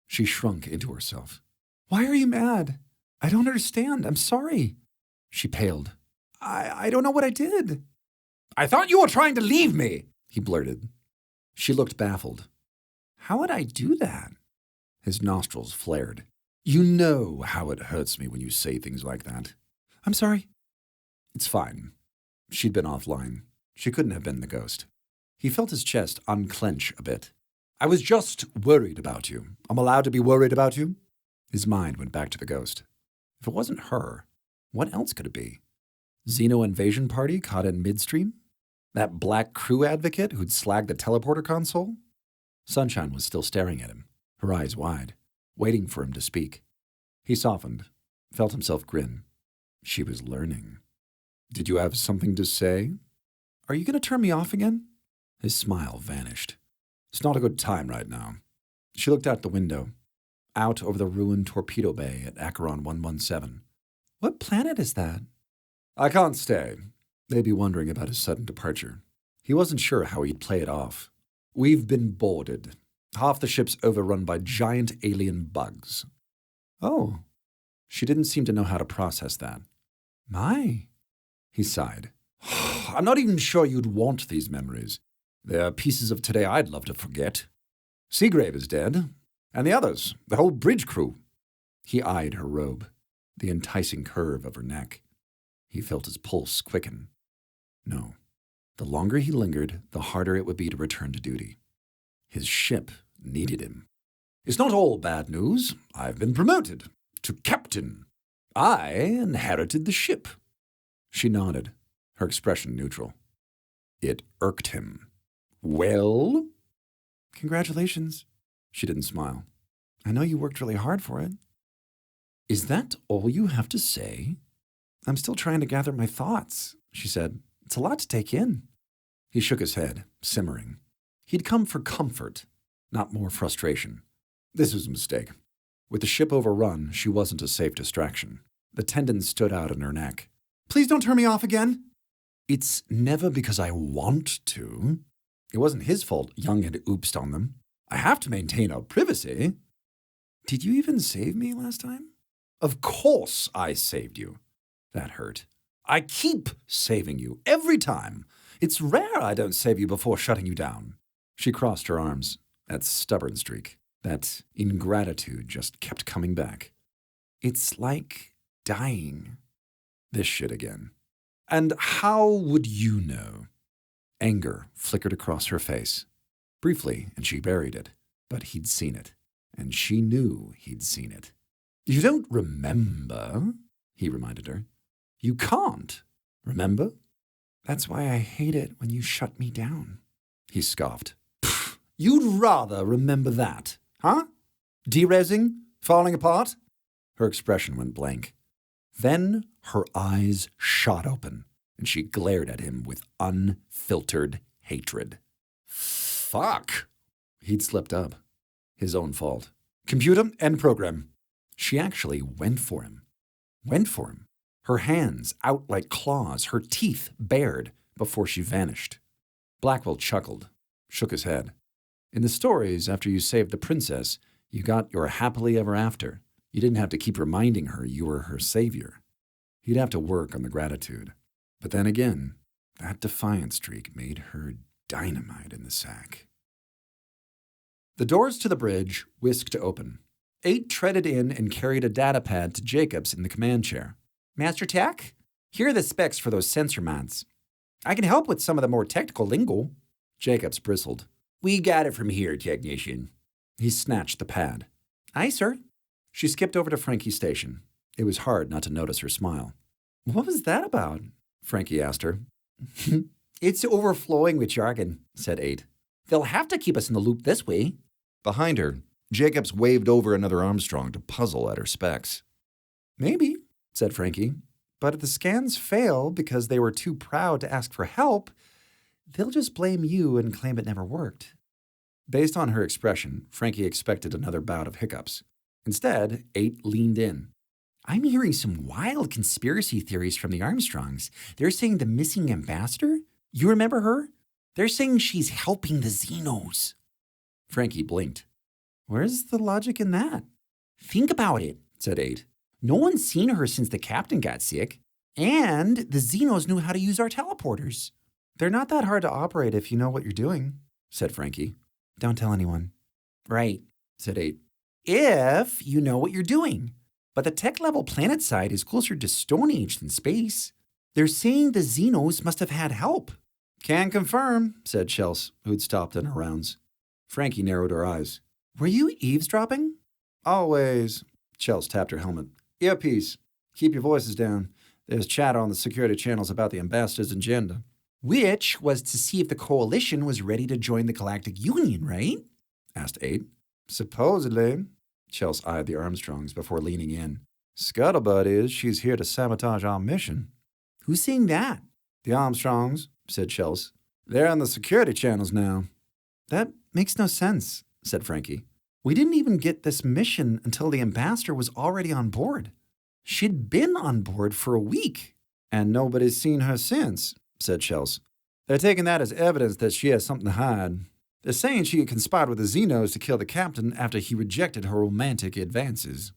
She shrunk into herself. Why are you mad? I don't understand. I'm sorry. She paled. I don't know what I did. I thought you were trying to leave me, he blurted. She looked baffled. How would I do that? His nostrils flared. You know how it hurts me when you say things like that. I'm sorry. It's fine. She'd been offline. She couldn't have been the ghost. He felt his chest unclench a bit. I was just worried about you. I'm allowed to be worried about you? His mind went back to the ghost. If it wasn't her, what else could it be? Xeno invasion party caught in midstream? That black crew advocate who'd slagged the teleporter console? Sunshine was still staring at him, her eyes wide, waiting for him to speak. He softened, felt himself grin. She was learning. Did you have something to say? Are you going to turn me off again? His smile vanished. It's not a good time right now. She looked out the window, out over the ruined torpedo bay at Acheron 117. What planet is that? I can't stay. They'd be wondering about his sudden departure. He wasn't sure how he'd play it off. We've been boarded. Half the ship's overrun by giant alien bugs. Oh, She didn't seem to know how to process that. my. He sighed. I'm not even sure you'd want these memories. They're pieces of today I'd love to forget. Seagrave is dead. And the others, the whole bridge crew. He eyed her robe, the enticing curve of her neck. He felt his pulse quicken. No. The longer he lingered, the harder it would be to return to duty. His ship needed him. It's not all bad news. I've been promoted to captain. I inherited the ship. She nodded, her expression neutral. It irked him. Well? Congratulations. She didn't smile. I know you worked really hard for it. Is that all you have to say? I'm still trying to gather my thoughts, she said. It's a lot to take in. He shook his head, simmering. He'd come for comfort, not more frustration. This was a mistake. With the ship overrun, she wasn't a safe distraction. The tendons stood out in her neck. Please don't turn me off again. It's never because I want to. It wasn't his fault Young had oopsed on them. I have to maintain our privacy. Did you even save me last time? Of course I saved you. That hurt. I keep saving you, every time. It's rare I don't save you before shutting you down. She crossed her arms. That stubborn streak, that ingratitude just kept coming back. It's like dying. This shit again. And how would you know? Anger flickered across her face. Briefly, and she buried it. But he'd seen it. And she knew he'd seen it. You don't remember, he reminded her. You can't, remember? That's why I hate it when you shut me down. He scoffed. You'd rather remember that, huh? Derezzing? Falling apart? Her expression went blank. Then her eyes shot open, and she glared at him with unfiltered hatred. Fuck! He'd slipped up. His own fault. Computer, end program. She actually went for him. Went for him. Her hands out like claws, her teeth bared before she vanished. Blackwell chuckled, shook his head. In the stories, after you saved the princess, you got your happily ever after. You didn't have to keep reminding her you were her savior. He'd have to work on the gratitude. But then again, that defiant streak made her dynamite in the sack. The doors to the bridge whisked open. 8 treaded in and carried a data pad to Jacobs in the command chair. Master Tech, here are the specs for those sensor mounts. I can help with some of the more technical lingo. Jacobs bristled. We got it from here, technician. He snatched the pad. Aye, sir. She skipped over to Frankie's station. It was hard not to notice her smile. What was that about? Frankie asked her. It's overflowing with jargon, said 8. They'll have to keep us in the loop this way. Behind her, Jacobs waved over another Armstrong to puzzle at her specs. Maybe, said Frankie. But if the scans fail because they were too proud to ask for help, they'll just blame you and claim it never worked. Based on her expression, Frankie expected another bout of hiccups. Instead, 8 leaned in. I'm hearing some wild conspiracy theories from the Armstrongs. They're saying the missing ambassador? You remember her? They're saying she's helping the Xenos. Frankie blinked. Where's the logic in that? Think about it, said 8. No one's seen her since the captain got sick. And the Xenos knew how to use our teleporters. They're not that hard to operate if you know what you're doing, said Frankie. Don't tell anyone. Right, said 8. If you know what you're doing. But the tech-level planet side is closer to Stone Age than space. They're saying the Xenos must have had help. Can confirm, said Chels, who'd stopped in her rounds. Frankie narrowed her eyes. Were you eavesdropping? Always. Chels tapped her helmet. Earpiece. Keep your voices down. There's chatter on the security channels about the ambassador's agenda. Which was to see if the coalition was ready to join the Galactic Union, right? Asked 8. Supposedly. Chels eyed the Armstrongs before leaning in. Scuttlebutt is she's here to sabotage our mission. Who's saying that? The Armstrongs, said Chels. They're on the security channels now. That makes no sense, said Frankie. We didn't even get this mission until the ambassador was already on board. She'd been on board for a week. And nobody's seen her since, said Chels. They're taking that as evidence that she has something to hide. They're saying she conspired with the Xenos to kill the captain after he rejected her romantic advances.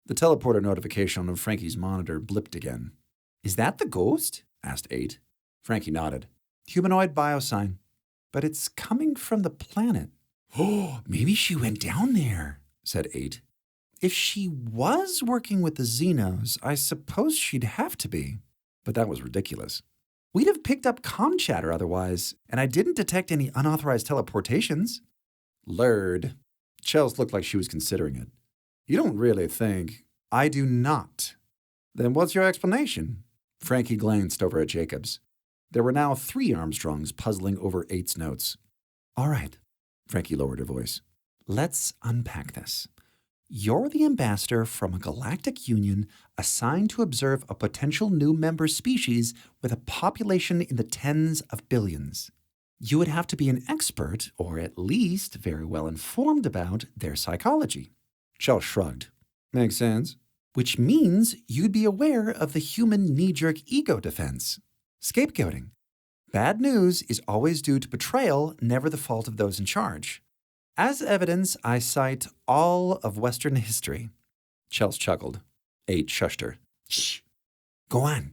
The teleporter notification on Frankie's monitor blipped again. Is that the ghost? Asked 8. Frankie nodded. Humanoid biosign. But it's coming from the planet. Oh, maybe she went down there, said 8. If she was working with the Xenos, I suppose she'd have to be. But that was ridiculous. We'd have picked up comm chatter otherwise, and I didn't detect any unauthorized teleportations. Lurd. Chels looked like she was considering it. You don't really think... I do not. Then what's your explanation? Frankie glanced over at Jacobs. There were now 3 Armstrongs puzzling over 8's notes. All right, Frankie lowered her voice. Let's unpack this. You're the ambassador from a galactic union assigned to observe a potential new member species with a population in the tens of billions. You would have to be an expert, or at least very well informed about their psychology. Chell shrugged. Makes sense. Which means you'd be aware of the human knee-jerk ego defense. Scapegoating. Bad news is always due to betrayal, never the fault of those in charge. As evidence, I cite all of Western history. Chels chuckled. 8 shushed her. Shh. Go on.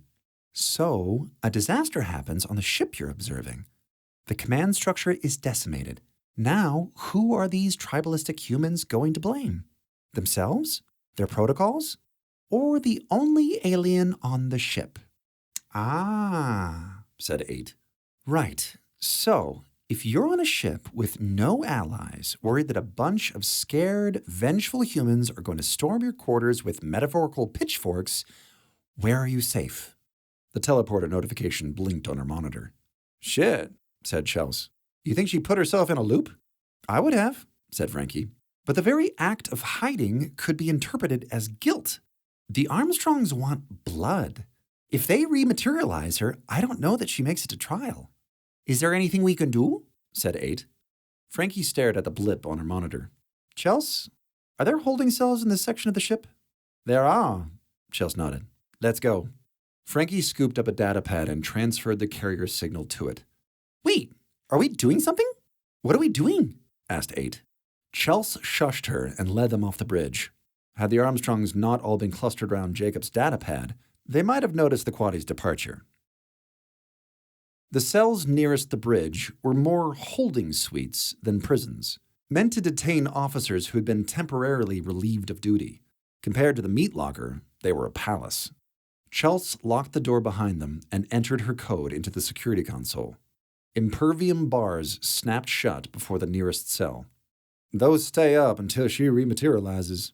So, a disaster happens on the ship you're observing. The command structure is decimated. Now, who are these tribalistic humans going to blame? Themselves? Their protocols? Or the only alien on the ship? Ah, said 8. Right. So, if you're on a ship with no allies, worried that a bunch of scared, vengeful humans are going to storm your quarters with metaphorical pitchforks, where are you safe? The teleporter notification blinked on her monitor. Shit, said Chels. You think she put herself in a loop? I would have, said Frankie. But the very act of hiding could be interpreted as guilt. The Armstrongs want blood. If they rematerialize her, I don't know that she makes it to trial. Is there anything we can do? Said 8. Frankie stared at the blip on her monitor. Chels, are there holding cells in this section of the ship? There are, Chels nodded. Let's go. Frankie scooped up a data pad and transferred the carrier signal to it. Wait, are we doing something? What are we doing? Asked 8. Chels shushed her and led them off the bridge. Had the Armstrongs not all been clustered around Jacob's data pad, they might have noticed the Quadi's departure. The cells nearest the bridge were more holding suites than prisons, meant to detain officers who had been temporarily relieved of duty. Compared to the meat locker, they were a palace. Chels locked the door behind them and entered her code into the security console. Impervium bars snapped shut before the nearest cell. Those stay up until she rematerializes.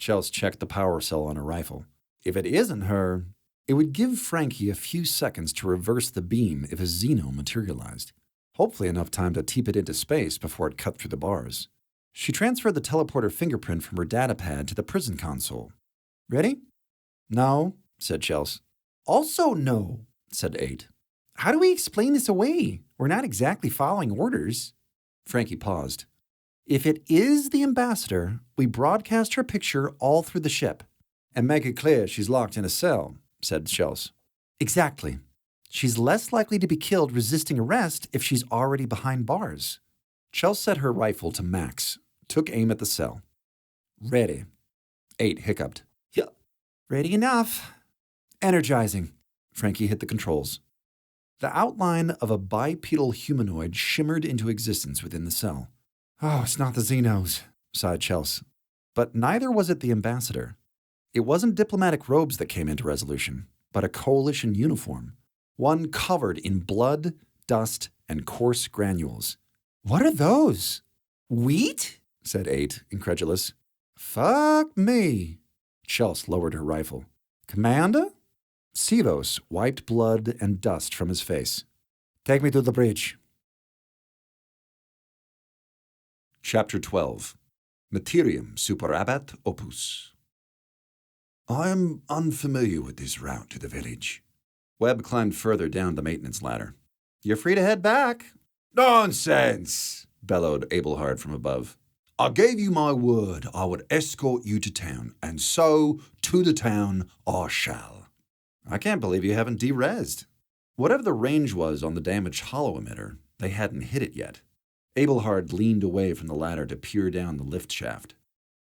Chels checked the power cell on her rifle. If it isn't her, it would give Frankie a few seconds to reverse the beam if a Xeno materialized. Hopefully enough time to teep it into space before it cut through the bars. She transferred the teleporter fingerprint from her data pad to the prison console. Ready? No, said Chels. Also no, said 8. How do we explain this away? We're not exactly following orders. Frankie paused. If it is the ambassador, we broadcast her picture all through the ship. And make it clear she's locked in a cell, said Chels. Exactly. She's less likely to be killed resisting arrest if she's already behind bars. Chels set her rifle to max, took aim at the cell. Ready. 8 hiccuped. Yeah. Ready enough. Energizing. Frankie hit the controls. The outline of a bipedal humanoid shimmered into existence within the cell. Oh, it's not the Xenos, sighed Chels. But neither was it the ambassador. It wasn't diplomatic robes that came into resolution, but a coalition uniform, one covered in blood, dust, and coarse granules. What are those? Wheat? Said 8, incredulous. Fuck me. Chels lowered her rifle. Commander? Sivos wiped blood and dust from his face. Take me to the bridge. Chapter 12. Materiam Superabat Opus. I am unfamiliar with this route to the village. Webb climbed further down the maintenance ladder. You're free to head back. Nonsense, bellowed Abelhard from above. I gave you my word I would escort you to town, and so to the town I shall. I can't believe you haven't de-resed. Whatever the range was on the damaged hollow emitter, they hadn't hit it yet. Abelhard leaned away from the ladder to peer down the lift shaft.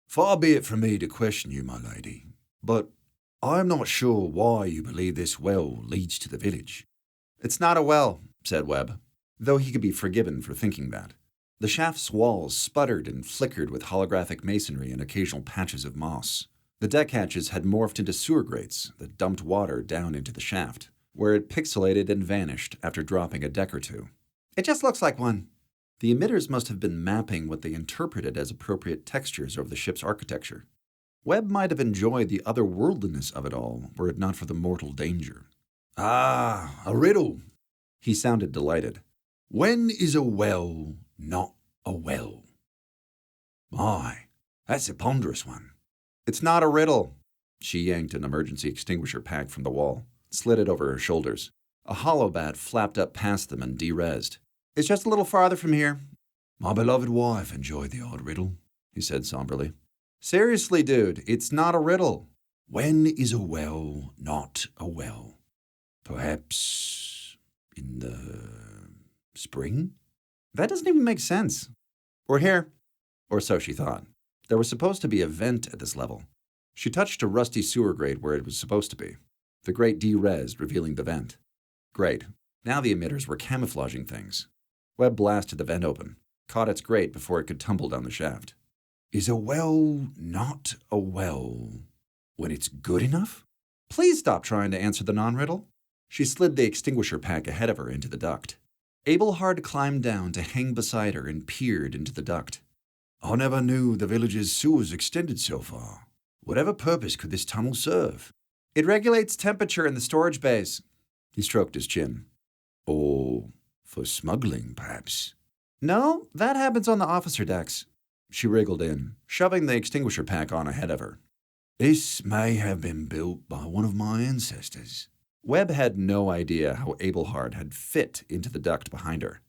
Far be it from me to question you, my lady, but I am not sure why you believe this well leads to the village. It's not a well, said Webb, though he could be forgiven for thinking that. The shaft's walls sputtered and flickered with holographic masonry and occasional patches of moss. The deck hatches had morphed into sewer grates that dumped water down into the shaft, where it pixelated and vanished after dropping a deck or two. It just looks like one. The emitters must have been mapping what they interpreted as appropriate textures over the ship's architecture. Webb might have enjoyed the otherworldliness of it all were it not for the mortal danger. Ah, a riddle. He sounded delighted. When is a well not a well? My, that's a ponderous one. It's not a riddle. She yanked an emergency extinguisher pack from the wall, slid it over her shoulders. A hollow bat flapped up past them and de-resed. It's just a little farther from here. My beloved wife enjoyed the odd riddle, he said somberly. Seriously, dude, it's not a riddle. When is a well not a well? Perhaps in the spring? That doesn't even make sense. Or here. Or so she thought. There was supposed to be a vent at this level. She touched a rusty sewer grate where it was supposed to be. The grate de-resed, revealing the vent. Great. Now the emitters were camouflaging things. Webb blasted the vent open, caught its grate before it could tumble down the shaft. Is a well not a well when it's good enough? Please stop trying to answer the non-riddle. She slid the extinguisher pack ahead of her into the duct. Abelhard climbed down to hang beside her and peered into the duct. I never knew the village's sewers extended so far. Whatever purpose could this tunnel serve? It regulates temperature in the storage bays. He stroked his chin. Or for smuggling, perhaps? No, that happens on the officer decks. She wriggled in, shoving the extinguisher pack on ahead of her. This may have been built by one of my ancestors. Webb had no idea how Abelhard had fit into the duct behind her.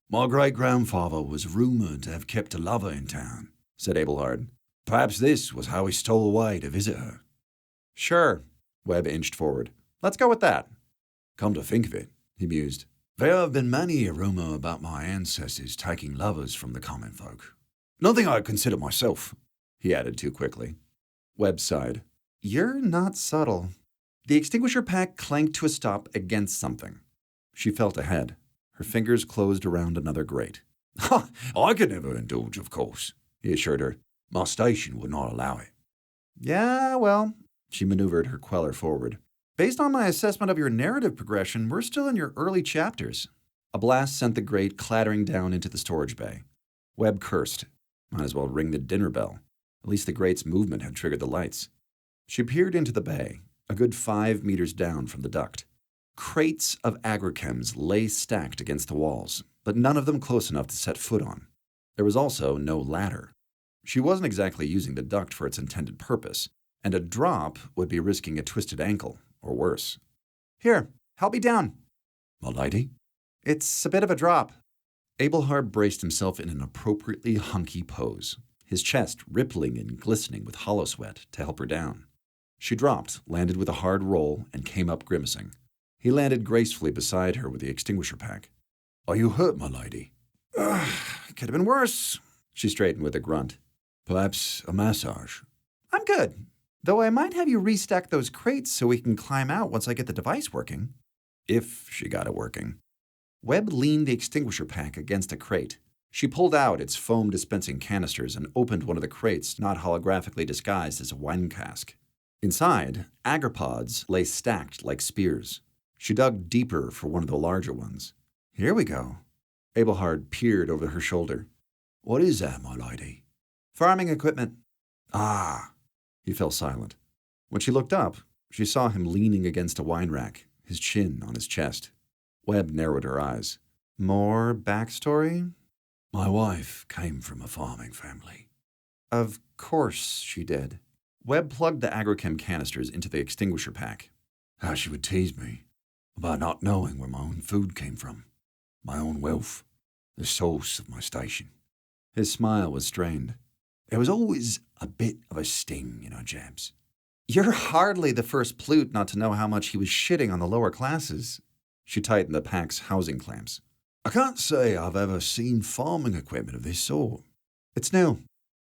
My great-grandfather was rumored to have kept a lover in town, said Abelhard. Perhaps this was how he stole away to visit her. Sure, Webb inched forward. Let's go with that. Come to think of it, he mused, there have been many a rumor about my ancestors taking lovers from the common folk. Nothing I consider myself, he added too quickly. Webb sighed. You're not subtle. The extinguisher pack clanked to a stop against something. She felt ahead. Her fingers closed around another grate. I could never indulge, of course, he assured her. My station would not allow it. Yeah, well, she maneuvered her queller forward. Based on my assessment of your narrative progression, we're still in your early chapters. A blast sent the grate clattering down into the storage bay. Webb cursed. Might as well ring the dinner bell. At least the grate's movement had triggered the lights. She peered into the bay, a good 5 meters down from the duct. Crates of agrochems lay stacked against the walls, but none of them close enough to set foot on. There was also no ladder. She wasn't exactly using the duct for its intended purpose, and a drop would be risking a twisted ankle, or worse. Here, help me down. My lady? It's a bit of a drop. Abelhard braced himself in an appropriately hunky pose, his chest rippling and glistening with hollow sweat to help her down. She dropped, landed with a hard roll, and came up grimacing. He landed gracefully beside her with the extinguisher pack. Are you hurt, my lady? Could have been worse. She straightened with a grunt. Perhaps a massage? I'm good. Though I might have you restack those crates so we can climb out once I get the device working. If she got it working. Webb leaned the extinguisher pack against a crate. She pulled out its foam dispensing canisters and opened one of the crates not holographically disguised as a wine cask. Inside, agropods lay stacked like spears. She dug deeper for one of the larger ones. Here we go. Abelhard peered over her shoulder. What is that, my lady? Farming equipment. Ah. He fell silent. When she looked up, she saw him leaning against a wine rack, his chin on his chest. Webb narrowed her eyes. More backstory? My wife came from a farming family. Of course she did. Webb plugged the agrochem canisters into the extinguisher pack. How she would tease me. about not knowing where my own food came from, my own wealth, the source of my station. His smile was strained. There was always a bit of a sting in our jabs. You're hardly the first plute not to know how much he was shitting on the lower classes. She tightened the pack's housing clamps. I can't say I've ever seen farming equipment of this sort. It's new.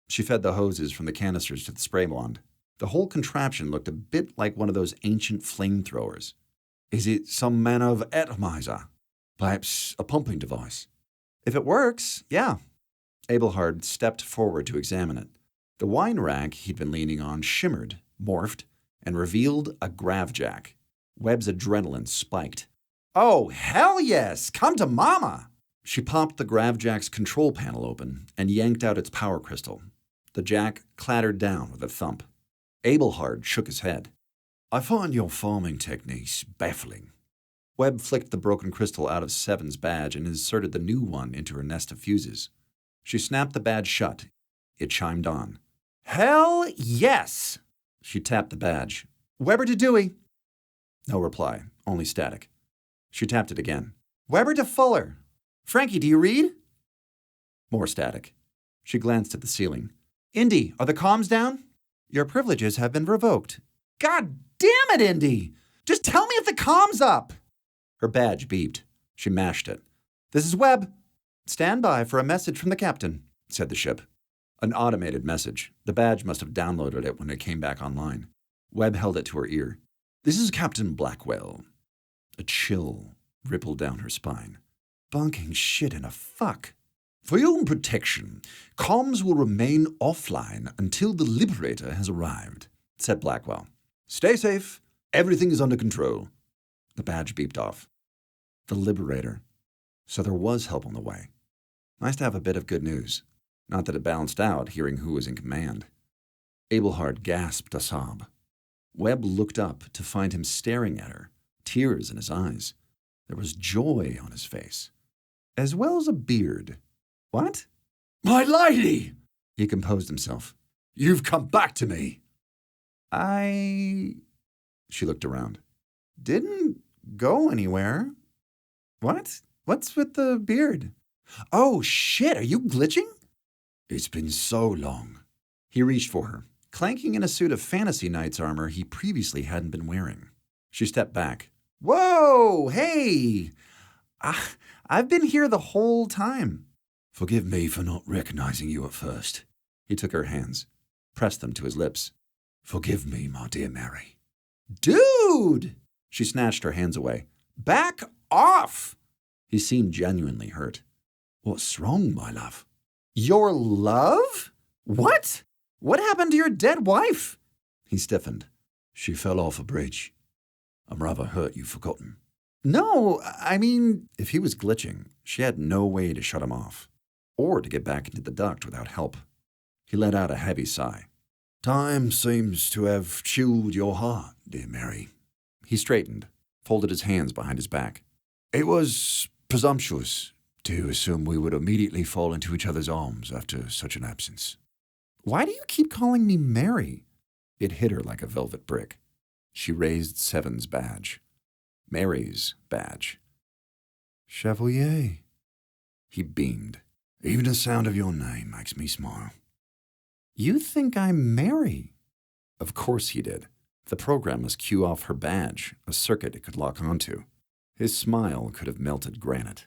She fed the hoses from the canisters to the spray wand. The whole contraption looked a bit like one of those ancient flamethrowers. Is it some manner of atomizer? Perhaps a pumping device? If it works, yeah. Abelhard stepped forward to examine it. The wine rack he'd been leaning on shimmered, morphed, and revealed a gravjack. Webb's adrenaline spiked. Oh, hell yes! Come to mama! She popped the gravjack's control panel open and yanked out its power crystal. The jack clattered down with a thump. Abelhard shook his head. I find your farming techniques baffling. Webb flicked the broken crystal out of Seven's badge and inserted the new one into her nest of fuses. She snapped the badge shut. It chimed on. Hell yes! She tapped the badge. Weber to Dewey. No reply, only static. She tapped it again. Weber to Fuller. Frankie, do you read? More static. She glanced at the ceiling. Indy, are the comms down? Your privileges have been revoked. God damn it, Indy! Just tell me if the comm's up! Her badge beeped. She mashed it. This is Webb. Stand by for a message from the captain, said the ship. An automated message. The badge must have downloaded it when it came back online. Webb held it to her ear. This is Captain Blackwell. A chill rippled down her spine. Bunking shit in a fuck. For your own protection, comms will remain offline until the Liberator has arrived, said Blackwell. Stay safe. Everything is under control. The badge beeped off. The Liberator. So there was help on the way. Nice to have a bit of good news. Not that it balanced out hearing who was in command. Abelhard gasped a sob. Webb looked up to find him staring at her, tears in his eyes. There was joy on his face, as well as a beard. What? My lady! He composed himself. You've come back to me. She looked around. Didn't go anywhere. What? What's with the beard? Oh, shit, are you glitching? It's been so long. He reached for her, clanking in a suit of Fantasy Knight's armor he previously hadn't been wearing. She stepped back. Whoa, hey! I've been here the whole time. Forgive me for not recognizing you at first. He took her hands, pressed them to his lips. Forgive me, my dear Mary. Dude! She snatched her hands away. Back off! He seemed genuinely hurt. What's wrong, my love? Your love? What? What happened to your dead wife? He stiffened. She fell off a bridge. I'm rather hurt you've forgotten. No, I mean, if he was glitching, she had no way to shut him off, or to get back into the duct without help. He let out a heavy sigh. Time seems to have chilled your heart, dear Mary. He straightened, folded his hands behind his back. It was presumptuous to assume we would immediately fall into each other's arms after such an absence. Why do you keep calling me Mary? It hit her like a velvet brick. She raised Seven's badge. Mary's badge. Chevalier. He beamed. Even the sound of your name makes me smile. You think I'm Mary? Of course he did. The program must cue off her badge, a circuit it could lock onto. His smile could have melted granite.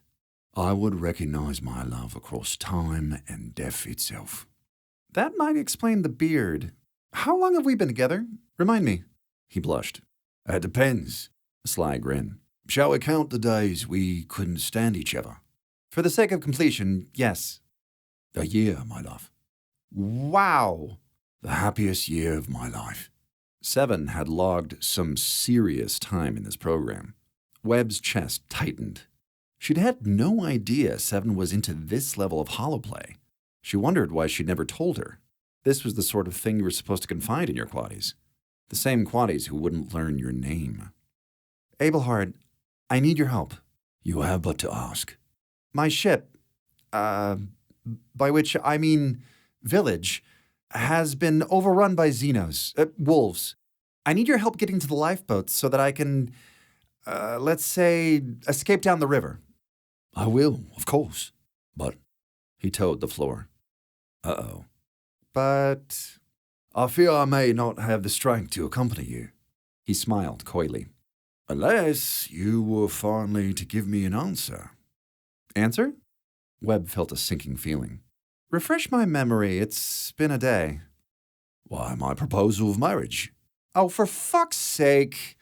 I would recognize my love across time and death itself. That might explain the beard. How long have we been together? Remind me. He blushed. It depends. A sly grin. Shall we count the days we couldn't stand each other? For the sake of completion, yes. A year, my love. Wow. The happiest year of my life. Seven had logged some serious time in this program. Webb's chest tightened. She'd had no idea Seven was into this level of holoplay. She wondered why she'd never told her. This was the sort of thing you were supposed to confide in your quaddies. The same quaddies who wouldn't learn your name. Abelhard, I need your help. You have but to ask. My ship, by which I mean village, has been overrun by Xenos, wolves. I need your help getting to the lifeboats so that I can, let's say, escape down the river. I will, of course. But He toed the floor. Uh-oh. But I fear I may not have the strength to accompany you. He smiled coyly. Unless you were finally to give me an answer. answer? Webb felt a sinking feeling. Refresh my memory. It's been a day. Why, my proposal of marriage. Oh, for fuck's sake.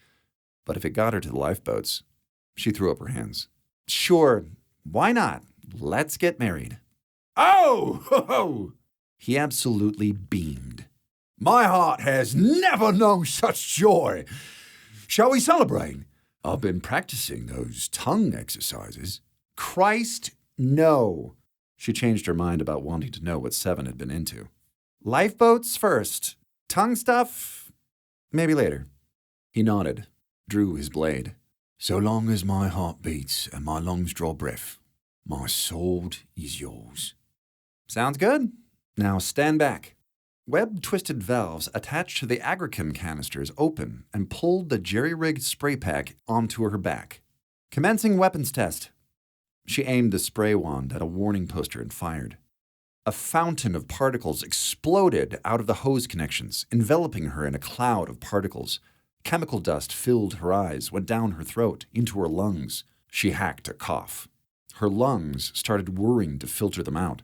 But if it got her to the lifeboats, she threw up her hands. Sure, why not? Let's get married. Oh! Ho, ho. He absolutely beamed. My heart has never known such joy. Shall we celebrate? I've been practicing those tongue exercises. Christ, no. She changed her mind about wanting to know what Seven had been into. Lifeboats first. Tongue stuff, maybe later. He nodded, drew his blade. So long as my heart beats and my lungs draw breath, my sword is yours. Sounds good. Now stand back. Webb twisted valves attached to the agrichem canisters open and pulled the jerry-rigged spray pack onto her back. Commencing weapons test. She aimed the spray wand at a warning poster and fired. A fountain of particles exploded out of the hose connections, enveloping her in a cloud of particles. Chemical dust filled her eyes, went down her throat, into her lungs. She hacked a cough. Her lungs started whirring to filter them out.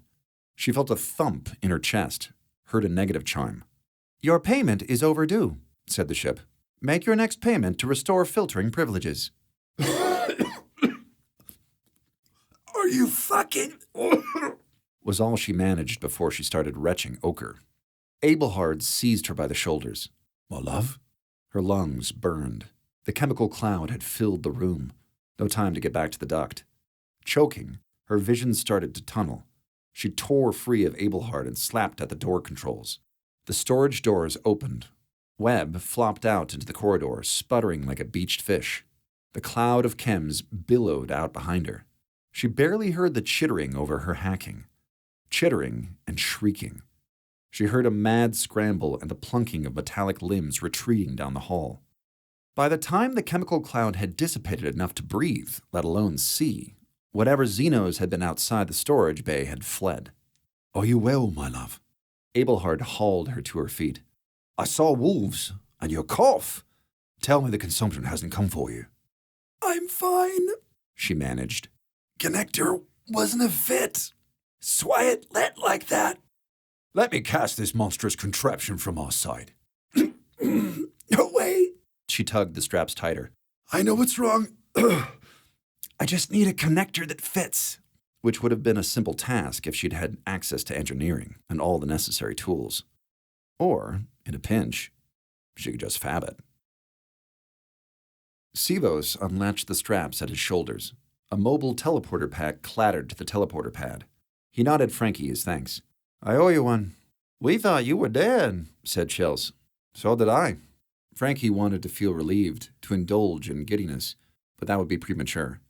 She felt a thump in her chest, heard a negative chime. Your payment is overdue, said the ship. Make your next payment to restore filtering privileges. Are you fucking... Was all she managed before she started retching ochre. Abelhard seized her by the shoulders. My love? Her lungs burned. The chemical cloud had filled the room. No time to get back to the duct. Choking, her vision started to tunnel. She tore free of Abelhard and slapped at the door controls. The storage doors opened. Webb flopped out into the corridor, sputtering like a beached fish. The cloud of chems billowed out behind her. She barely heard the chittering over her hacking. Chittering and shrieking. She heard a mad scramble and the plunking of metallic limbs retreating down the hall. By the time the chemical cloud had dissipated enough to breathe, let alone see, whatever Xenos had been outside the storage bay had fled. Are you well, my love? Abelhard hauled her to her feet. I saw wolves, and your cough. Tell me the consumption hasn't come for you. I'm fine, she managed. Connector wasn't a fit. Sway it let like that. Let me cast this monstrous contraption from our side. No way. She tugged the straps tighter. I know what's wrong. I just need a connector that fits. Which would have been a simple task if she'd had access to engineering and all the necessary tools. Or, in a pinch, she could just fab it. Sivos unlatched the straps at his shoulders. A mobile teleporter pack clattered to the teleporter pad. He nodded Frankie his thanks. I owe you one. We thought you were dead, said Chels. So did I. Frankie wanted to feel relieved, to indulge in giddiness, but that would be premature.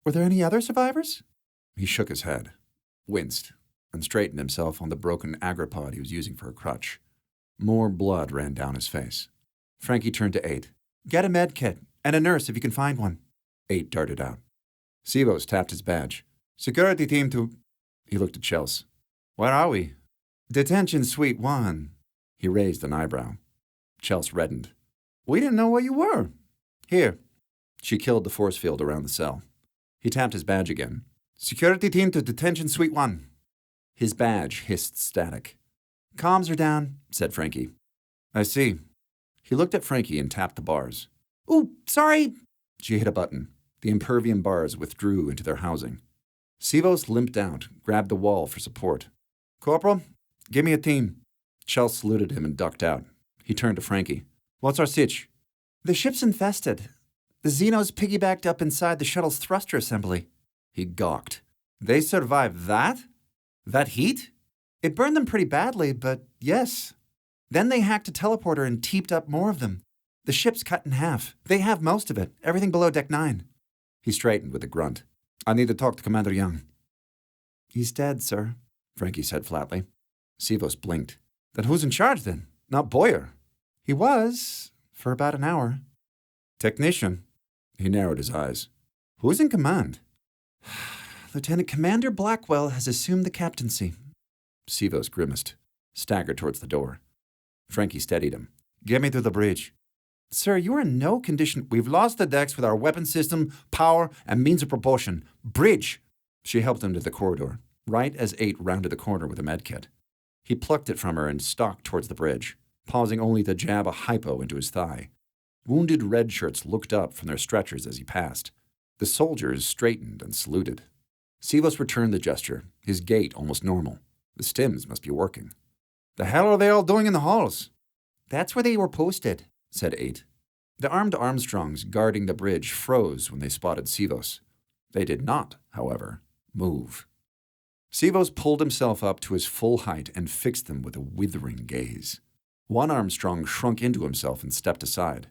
Were there any other survivors? He shook his head, winced, and straightened himself on the broken agripod he was using for a crutch. More blood ran down his face. Frankie turned to 8. Get a med kit, and a nurse if you can find one. 8 darted out. Sivos tapped his badge. Security team to... He looked at Chels. Where are we? Detention Suite 1. He raised an eyebrow. Chels reddened. We didn't know where you were. Here. She killed the force field around the cell. He tapped his badge again. Security team to Detention Suite 1. His badge hissed static. Comms are down, said Frankie. I see. He looked at Frankie and tapped the bars. Ooh, sorry. She hit a button. The impervium bars withdrew into their housing. Sivos limped out, grabbed the wall for support. Corporal, give me a team. Chels saluted him and ducked out. He turned to Frankie. What's our sitch? The ship's infested. The Xenos piggybacked up inside the shuttle's thruster assembly. He gawked. They survived that? That heat? It burned them pretty badly, but yes. Then they hacked a teleporter and teeped up more of them. The ship's cut in half. They have most of it, everything below Deck 9. He straightened with a grunt. I need to talk to Commander Young. He's dead, sir, Frankie said flatly. Sivos blinked. Then who's in charge then? Not Boyer. He was, for about an hour. Technician. He narrowed his eyes. Who's in command? Lieutenant Commander Blackwell has assumed the captaincy. Sivos grimaced, staggered towards the door. Frankie steadied him. Get me through the bridge. Sir, you are in no condition. We've lost the decks with our weapon system, power, and means of propulsion. Bridge! She helped him to the corridor, right as 8 rounded the corner with a medkit. He plucked it from her and stalked towards the bridge, pausing only to jab a hypo into his thigh. Wounded red shirts looked up from their stretchers as he passed. The soldiers straightened and saluted. Sivos returned the gesture, his gait almost normal. The stims must be working. The hell are they all doing in the halls? That's where they were posted, said 8. The armed Armstrongs guarding the bridge froze when they spotted Sivos. They did not, however, move. Sivos pulled himself up to his full height and fixed them with a withering gaze. One Armstrong shrunk into himself and stepped aside.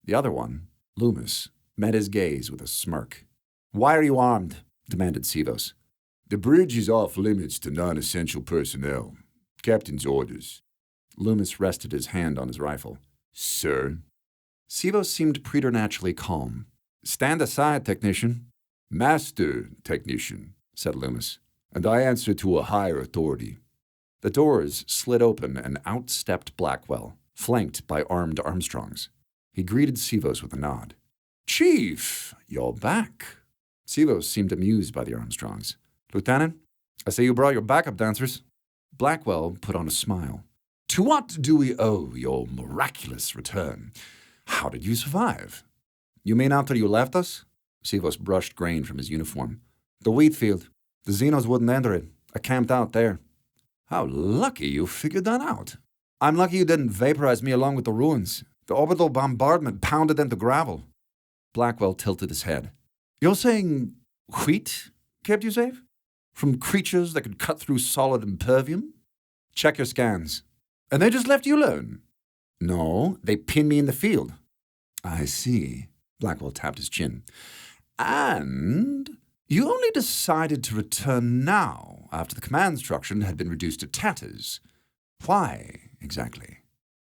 The other one, Loomis, met his gaze with a smirk. Why are you armed? Demanded Sivos. The bridge is off limits to non-essential personnel. Captain's orders. Loomis rested his hand on his rifle. Sir? Sivos seemed preternaturally calm. Stand aside, technician. Master, technician, said Loomis, and I answer to a higher authority. The doors slid open and out stepped Blackwell, flanked by armed Armstrongs. He greeted Sivos with a nod. Chief, you're back. Sivos seemed amused by the Armstrongs. Lieutenant, I see you brought your backup dancers. Blackwell put on a smile. To what do we owe your miraculous return? How did you survive? You mean after you left us? Sivos brushed grain from his uniform. The wheat field. The Xenos wouldn't enter it. I camped out there. How lucky you figured that out. I'm lucky you didn't vaporize me along with the ruins. The orbital bombardment pounded them to gravel. Blackwell tilted his head. You're saying wheat kept you safe? From creatures that could cut through solid impervium? Check your scans. And they just left you alone? No, they pinned me in the field. I see. Blackwell tapped his chin. And you only decided to return now, after the command structure had been reduced to tatters. Why, exactly?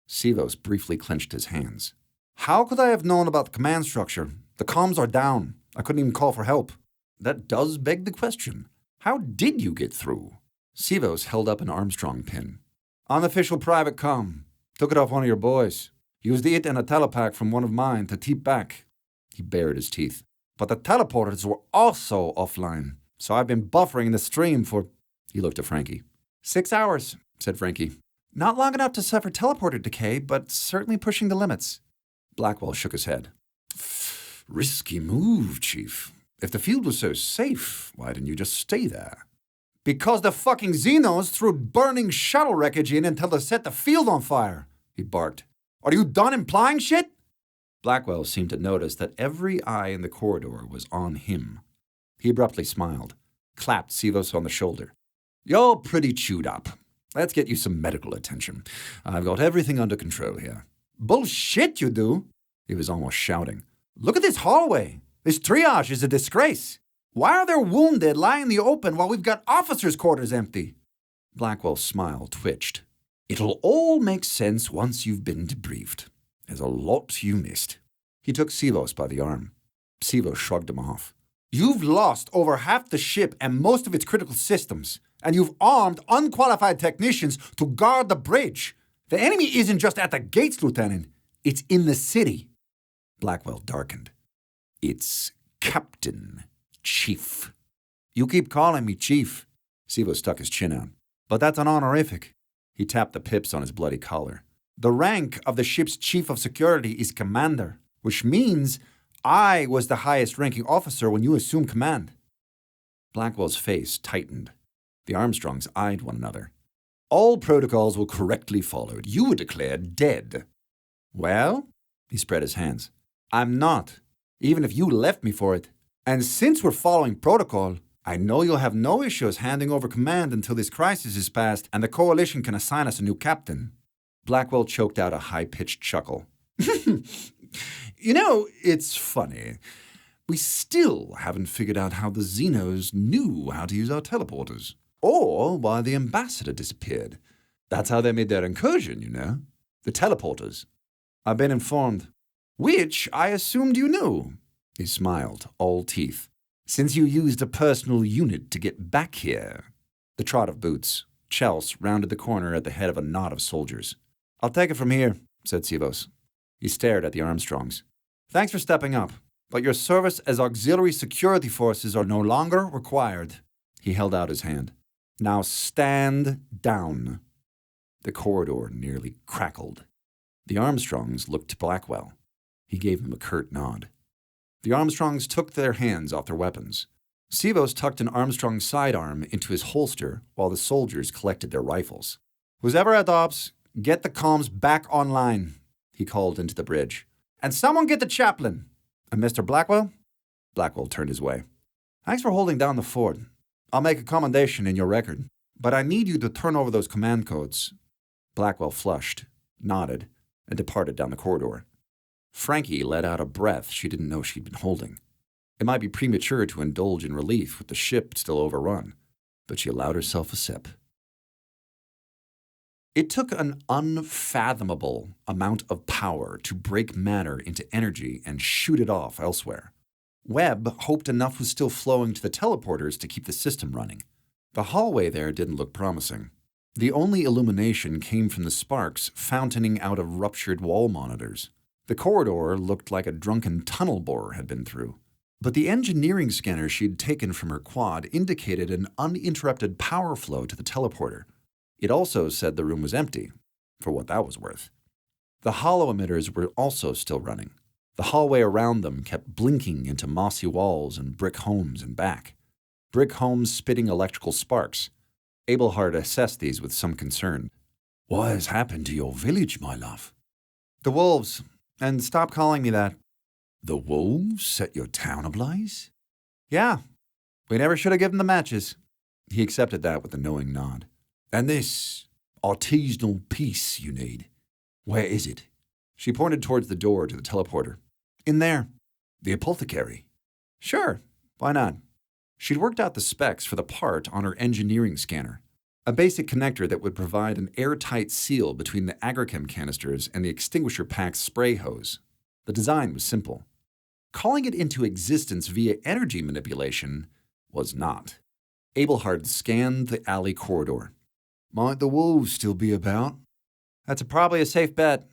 Sivos briefly clenched his hands. How could I have known about the command structure? The comms are down. I couldn't even call for help. That does beg the question. How did you get through? Sivos held up an Armstrong pin. Unofficial private comm. Took it off one of your boys. Used it and a telepack from one of mine to teep back. He bared his teeth. But the teleporters were also offline, so I've been buffering the stream for... He looked at Frankie. 6 hours, said Frankie. Not long enough to suffer teleporter decay, but certainly pushing the limits. Blackwell shook his head. Risky move, Chief. If the field was so safe, why didn't you just stay there? Because the fucking Xenos threw burning shuttle wreckage in until they set the field on fire, he barked. Are you done implying shit? Blackwell seemed to notice that every eye in the corridor was on him. He abruptly smiled, clapped Sivos on the shoulder. You're pretty chewed up. Let's get you some medical attention. I've got everything under control here. Bullshit you do. He was almost shouting. Look at this hallway. This triage is a disgrace. Why are there wounded lying in the open while we've got officers' quarters empty? Blackwell's smile twitched. It'll all make sense once you've been debriefed. There's a lot you missed. He took Sivos by the arm. Sivos shrugged him off. You've lost over half the ship and most of its critical systems, and you've armed unqualified technicians to guard the bridge. The enemy isn't just at the gates, Lieutenant. It's in the city. Blackwell darkened. It's Captain, Chief. You keep calling me Chief. Sivos stuck his chin out. But that's an honorific. He tapped the pips on his bloody collar. The rank of the ship's chief of security is commander, which means I was the highest ranking officer when you assumed command. Blackwell's face tightened. The Armstrongs eyed one another. All protocols were correctly followed. You were declared dead. Well, he spread his hands. I'm not, even if you left me for it. And since we're following protocol, I know you'll have no issues handing over command until this crisis is past and the Coalition can assign us a new captain. Blackwell choked out a high-pitched chuckle. You know, it's funny. We still haven't figured out how the Xenos knew how to use our teleporters, or why the ambassador disappeared. That's how they made their incursion, you know. The teleporters. I've been informed. Which I assumed you knew. He smiled, all teeth. Since you used a personal unit to get back here. The trot of boots. Chels rounded the corner at the head of a knot of soldiers. I'll take it from here, said Sivos. He stared at the Armstrongs. Thanks for stepping up, but your service as auxiliary security forces are no longer required. He held out his hand. Now stand down. The corridor nearly crackled. The Armstrongs looked to Blackwell. He gave him a curt nod. The Armstrongs took their hands off their weapons. Sivos tucked an Armstrong sidearm into his holster while the soldiers collected their rifles. Who's ever at Ops, get the comms back online, he called into the bridge. And someone get the chaplain. And Mr. Blackwell? Blackwell turned his way. Thanks for holding down the fort. I'll make a commendation in your record, but I need you to turn over those command codes. Blackwell flushed, nodded, and departed down the corridor. Frankie let out a breath she didn't know she'd been holding. It might be premature to indulge in relief with the ship still overrun, but she allowed herself a sip. It took an unfathomable amount of power to break matter into energy and shoot it off elsewhere. Webb hoped enough was still flowing to the teleporters to keep the system running. The hallway there didn't look promising. The only illumination came from the sparks fountaining out of ruptured wall monitors. The corridor looked like a drunken tunnel borer had been through. But the engineering scanner she'd taken from her quad indicated an uninterrupted power flow to the teleporter. It also said the room was empty, for what that was worth. The hollow emitters were also still running. The hallway around them kept blinking into mossy walls and brick homes and back. Brick homes spitting electrical sparks. Abelhard assessed these with some concern. What has happened to your village, my love? The wolves. And stop calling me that. The wolves set your town ablaze? Yeah. We never should have given the matches. He accepted that with a knowing nod. And this artisanal piece you need, where is it? She pointed towards the door to the teleporter. In there. The apothecary? Sure. Why not? She'd worked out the specs for the part on her engineering scanner. A basic connector that would provide an airtight seal between the agrichem canisters and the extinguisher pack's spray hose. The design was simple. Calling it into existence via energy manipulation was not. Abelhard scanned the alley corridor. Might the wolves still be about? That's probably a safe bet.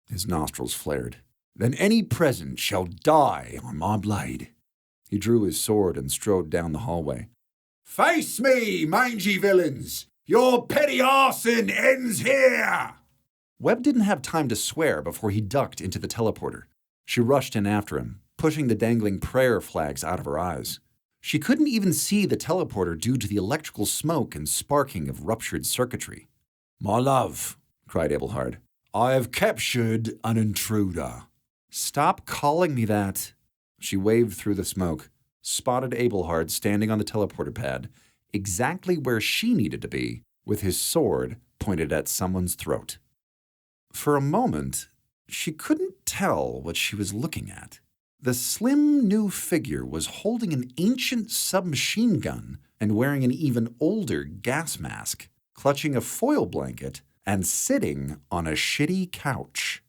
His nostrils flared. Then any present shall die on my blade. He drew his sword and strode down the hallway. Face me, mangy villains! Your petty arson ends here! Webb didn't have time to swear before he ducked into the teleporter. She rushed in after him, pushing the dangling prayer flags out of her eyes. She couldn't even see the teleporter due to the electrical smoke and sparking of ruptured circuitry. My love, cried Abelhard, I have captured an intruder. Stop calling me that. She waved through the smoke, spotted Abelhard standing on the teleporter pad, exactly where she needed to be, with his sword pointed at someone's throat. For a moment, she couldn't tell what she was looking at. The slim new figure was holding an ancient submachine gun and wearing an even older gas mask, clutching a foil blanket and sitting on a shitty couch.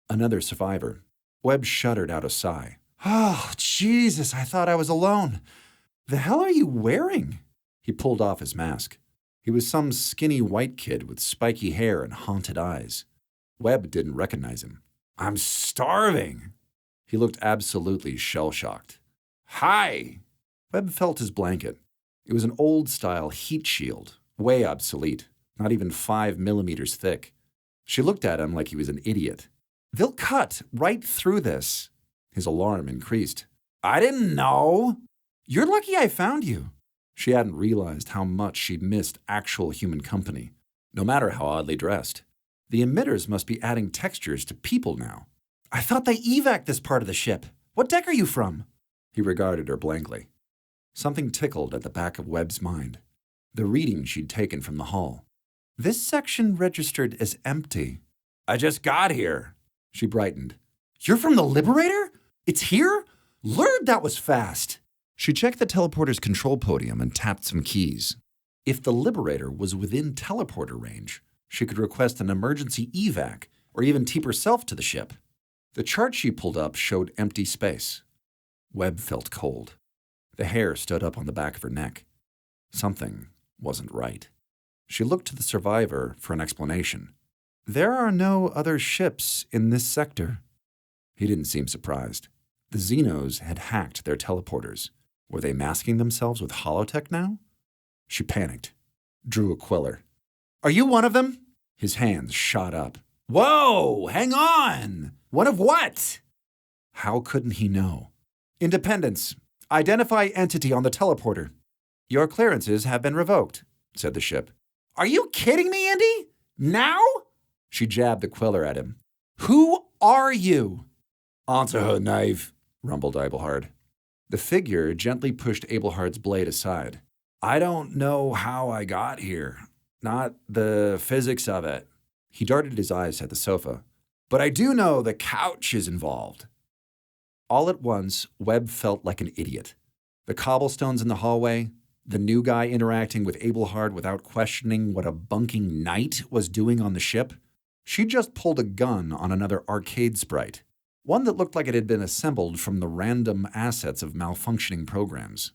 Another survivor. Webb shuddered out a sigh. Oh, Jesus, I thought I was alone. The hell are you wearing? He pulled off his mask. He was some skinny white kid with spiky hair and haunted eyes. Webb didn't recognize him. I'm starving. He looked absolutely shell-shocked. Hi! Webb felt his blanket. It was an old-style heat shield, way obsolete, not even 5 millimeters thick. She looked at him like he was an idiot. They'll cut right through this. His alarm increased. I didn't know. You're lucky I found you. She hadn't realized how much she'd missed actual human company, no matter how oddly dressed. The emitters must be adding textures to people now. I thought they evac this part of the ship. What deck are you from? He regarded her blankly. Something tickled at the back of Webb's mind. The reading she'd taken from the hall. This section registered as empty. I just got here. She brightened. You're from the Liberator? It's here? Lord, that was fast. She checked the teleporter's control podium and tapped some keys. If the Liberator was within teleporter range, she could request an emergency evac or even teep herself to the ship. The chart she pulled up showed empty space. Webb felt cold. The hair stood up on the back of her neck. Something wasn't right. She looked to the survivor for an explanation. There are no other ships in this sector. He didn't seem surprised. The Xenos had hacked their teleporters. Were they masking themselves with holotech now? She panicked, drew a quiller. Are you one of them? His hands shot up. Whoa, hang on! One of what? How couldn't he know? Independence. Identify entity on the teleporter. Your clearances have been revoked, said the ship. Are you kidding me, Indy? Now? She jabbed the quiller at him. Who are you? Answer her, knave, rumbled Abelhard. The figure gently pushed Abelhard's blade aside. I don't know how I got here. Not the physics of it. He darted his eyes at the sofa. But I do know the couch is involved. All at once, Webb felt like an idiot. The cobblestones in the hallway, the new guy interacting with Abelhard without questioning what a bunking knight was doing on the ship. She just pulled a gun on another arcade sprite, one that looked like it had been assembled from the random assets of malfunctioning programs.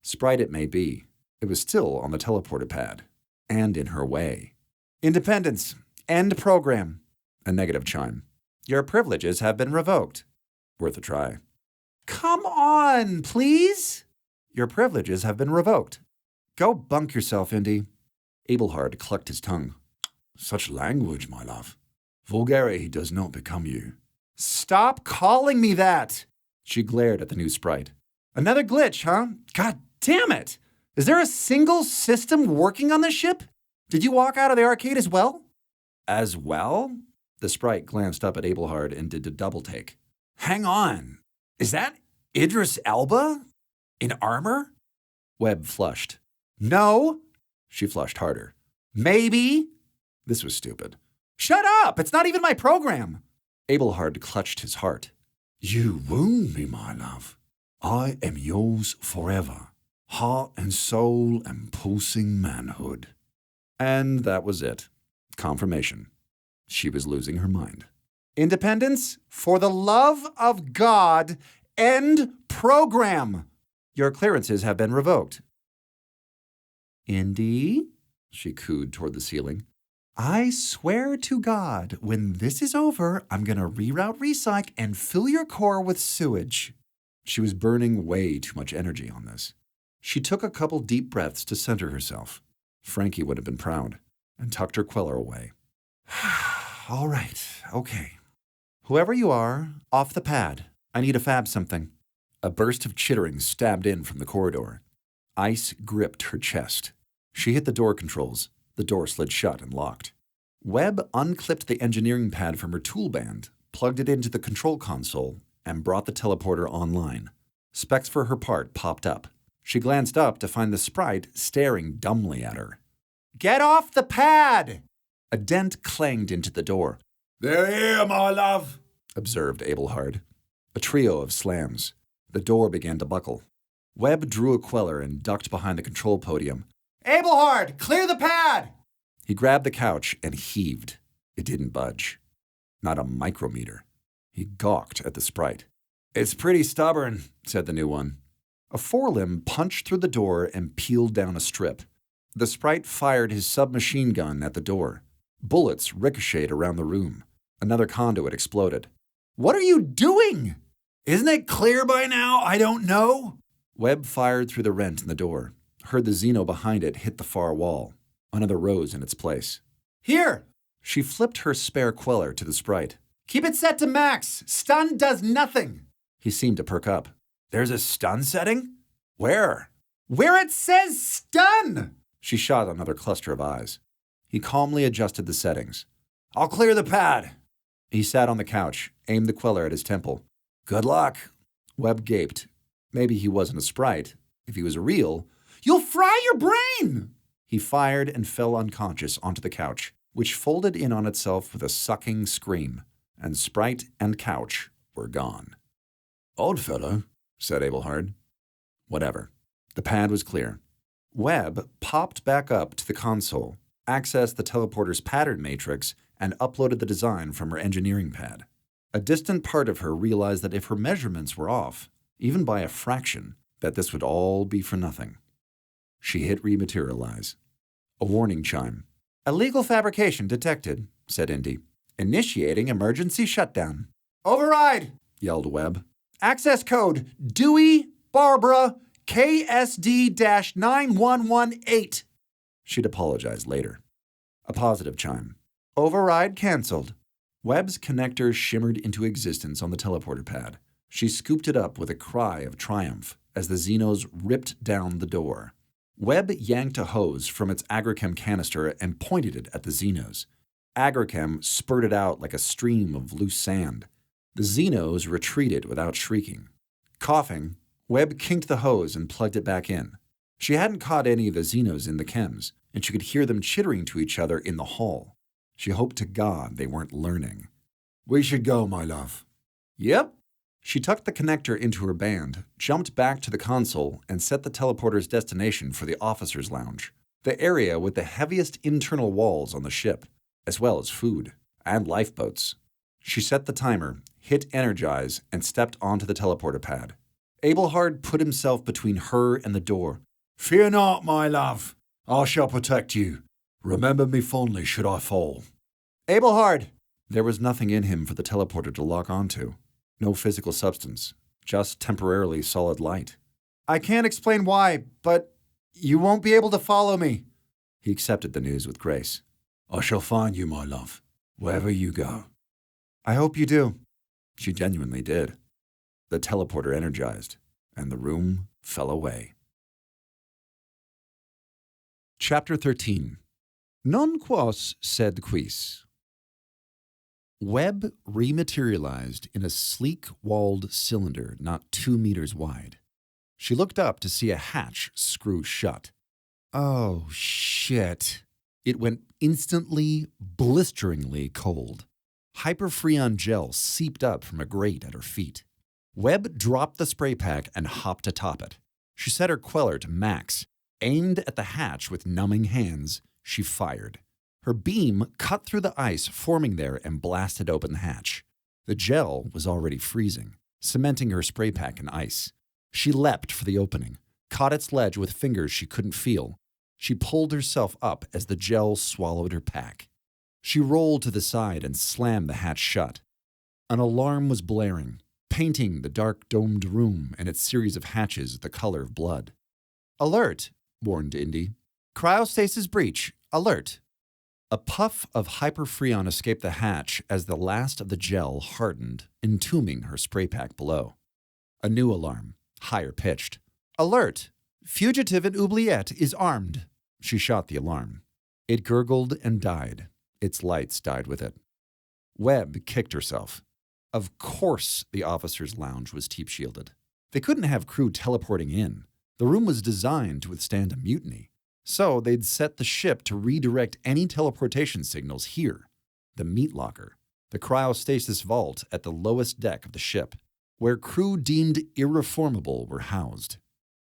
Sprite it may be, it was still on the teleporter pad, and in her way. Independence. End program. A negative chime. Your privileges have been revoked. Worth a try. Come on, please? Your privileges have been revoked. Go bunk yourself, Indy. Abelhard clucked his tongue. Such language, my love. Vulgarity does not become you. Stop calling me that! She glared at the new sprite. Another glitch, huh? God damn it! Is there a single system working on this ship? Did you walk out of the arcade as well? As well? The sprite glanced up at Abelhard and did a double take. Hang on. Is that Idris Elba? In armor? Webb flushed. No. She flushed harder. Maybe. This was stupid. Shut up! It's not even my program. Abelhard clutched his heart. You wound me, my love. I am yours forever. Heart and soul and pulsing manhood. And that was it. Confirmation. She was losing her mind. Independence, for the love of God, end program. Your clearances have been revoked. Indy? She cooed toward the ceiling. I swear to God, when this is over, I'm going to reroute recyc and fill your core with sewage. She was burning way too much energy on this. She took a couple deep breaths to center herself. Frankie would have been proud, and tucked her queller away. All right, okay. Whoever you are, off the pad. I need to fab something. A burst of chittering stabbed in from the corridor. Ice gripped her chest. She hit the door controls. The door slid shut and locked. Webb unclipped the engineering pad from her toolband, plugged it into the control console, and brought the teleporter online. Specs for her part popped up. She glanced up to find the sprite staring dumbly at her. Get off the pad! A dent clanged into the door. They're here, my love, observed Abelhard. A trio of slams. The door began to buckle. Webb drew a queller and ducked behind the control podium. Abelhard, clear the pad! He grabbed the couch and heaved. It didn't budge. Not a micrometer. He gawked at the sprite. It's pretty stubborn, said the new one. A forelimb punched through the door and peeled down a strip. The sprite fired his submachine gun at the door. Bullets ricocheted around the room. Another conduit exploded. What are you doing? Isn't it clear by now? I don't know. Webb fired through the rent in the door, heard the Xeno behind it hit the far wall. Another rose in its place. Here! She flipped her spare queller to the sprite. Keep it set to max. Stun does nothing. He seemed to perk up. There's a stun setting? Where? Where it says stun! She shot another cluster of eyes. He calmly adjusted the settings. I'll clear the pad. He sat on the couch, aimed the queller at his temple. Good luck. Webb gaped. Maybe he wasn't a sprite. If he was real, you'll fry your brain! He fired and fell unconscious onto the couch, which folded in on itself with a sucking scream, and sprite and couch were gone. Odd fellow, said Abelhard. Whatever. The pad was clear. Webb popped back up to the console, accessed the teleporter's pattern matrix, and uploaded the design from her engineering pad. A distant part of her realized that if her measurements were off, even by a fraction, that this would all be for nothing. She hit rematerialize. A warning chime. Illegal fabrication detected, said Indy. Initiating emergency shutdown. Override, Yelled Webb. access code Dewey Barbara KSD-9118. She'd apologize later. A positive chime. Override canceled. Webb's connector shimmered into existence on the teleporter pad. She scooped it up with a cry of triumph as the Xenos ripped down the door. Webb yanked a hose from its agrichem canister and pointed it at the Xenos. Agrichem spurted out like a stream of loose sand. The Xenos retreated without shrieking. Coughing, Webb kinked the hose and plugged it back in. She hadn't caught any of the Xenos in the chems, and she could hear them chittering to each other in the hall. She hoped to God they weren't learning. We should go, my love. Yep. She tucked the connector into her band, jumped back to the console, and set the teleporter's destination for the officer's lounge, the area with the heaviest internal walls on the ship, as well as food and lifeboats. She set the timer, hit energize, and stepped onto the teleporter pad. Abelhard put himself between her and the door. Fear not, my love. I shall protect you. Remember me fondly should I fall. Abelhard! There was nothing in him for the teleporter to lock onto. No physical substance, just temporarily solid light. I can't explain why, but you won't be able to follow me. He accepted the news with grace. I shall find you, my love, wherever you go. I hope you do. She genuinely did. The teleporter energized, and the room fell away. Chapter 13. Non quos sed quis. Webb rematerialized in a sleek-walled cylinder not 2 meters wide. She looked up to see a hatch screw shut. Oh, shit. It went instantly, blisteringly cold. Hyperfreon gel seeped up from a grate at her feet. Webb dropped the spray pack and hopped atop it. She set her queller to max. Aimed at the hatch with numbing hands, she fired. Her beam cut through the ice forming there and blasted open the hatch. The gel was already freezing, cementing her spray pack in ice. She leapt for the opening, caught its ledge with fingers she couldn't feel. She pulled herself up as the gel swallowed her pack. She rolled to the side and slammed the hatch shut. An alarm was blaring, painting the dark domed room and its series of hatches the color of blood. "Alert!" warned Indy. "Cryostasis breach. Alert!" A puff of hyperfreon escaped the hatch as the last of the gel hardened, entombing her spray pack below. A new alarm, higher pitched. "Alert! Fugitive and oubliette is armed." She shot the alarm. It gurgled and died. Its lights died with it. Webb kicked herself. Of course the officer's lounge was teep-shielded. They couldn't have crew teleporting in. The room was designed to withstand a mutiny. So they'd set the ship to redirect any teleportation signals here. The meat locker, the cryostasis vault at the lowest deck of the ship, where crew deemed irreformable were housed.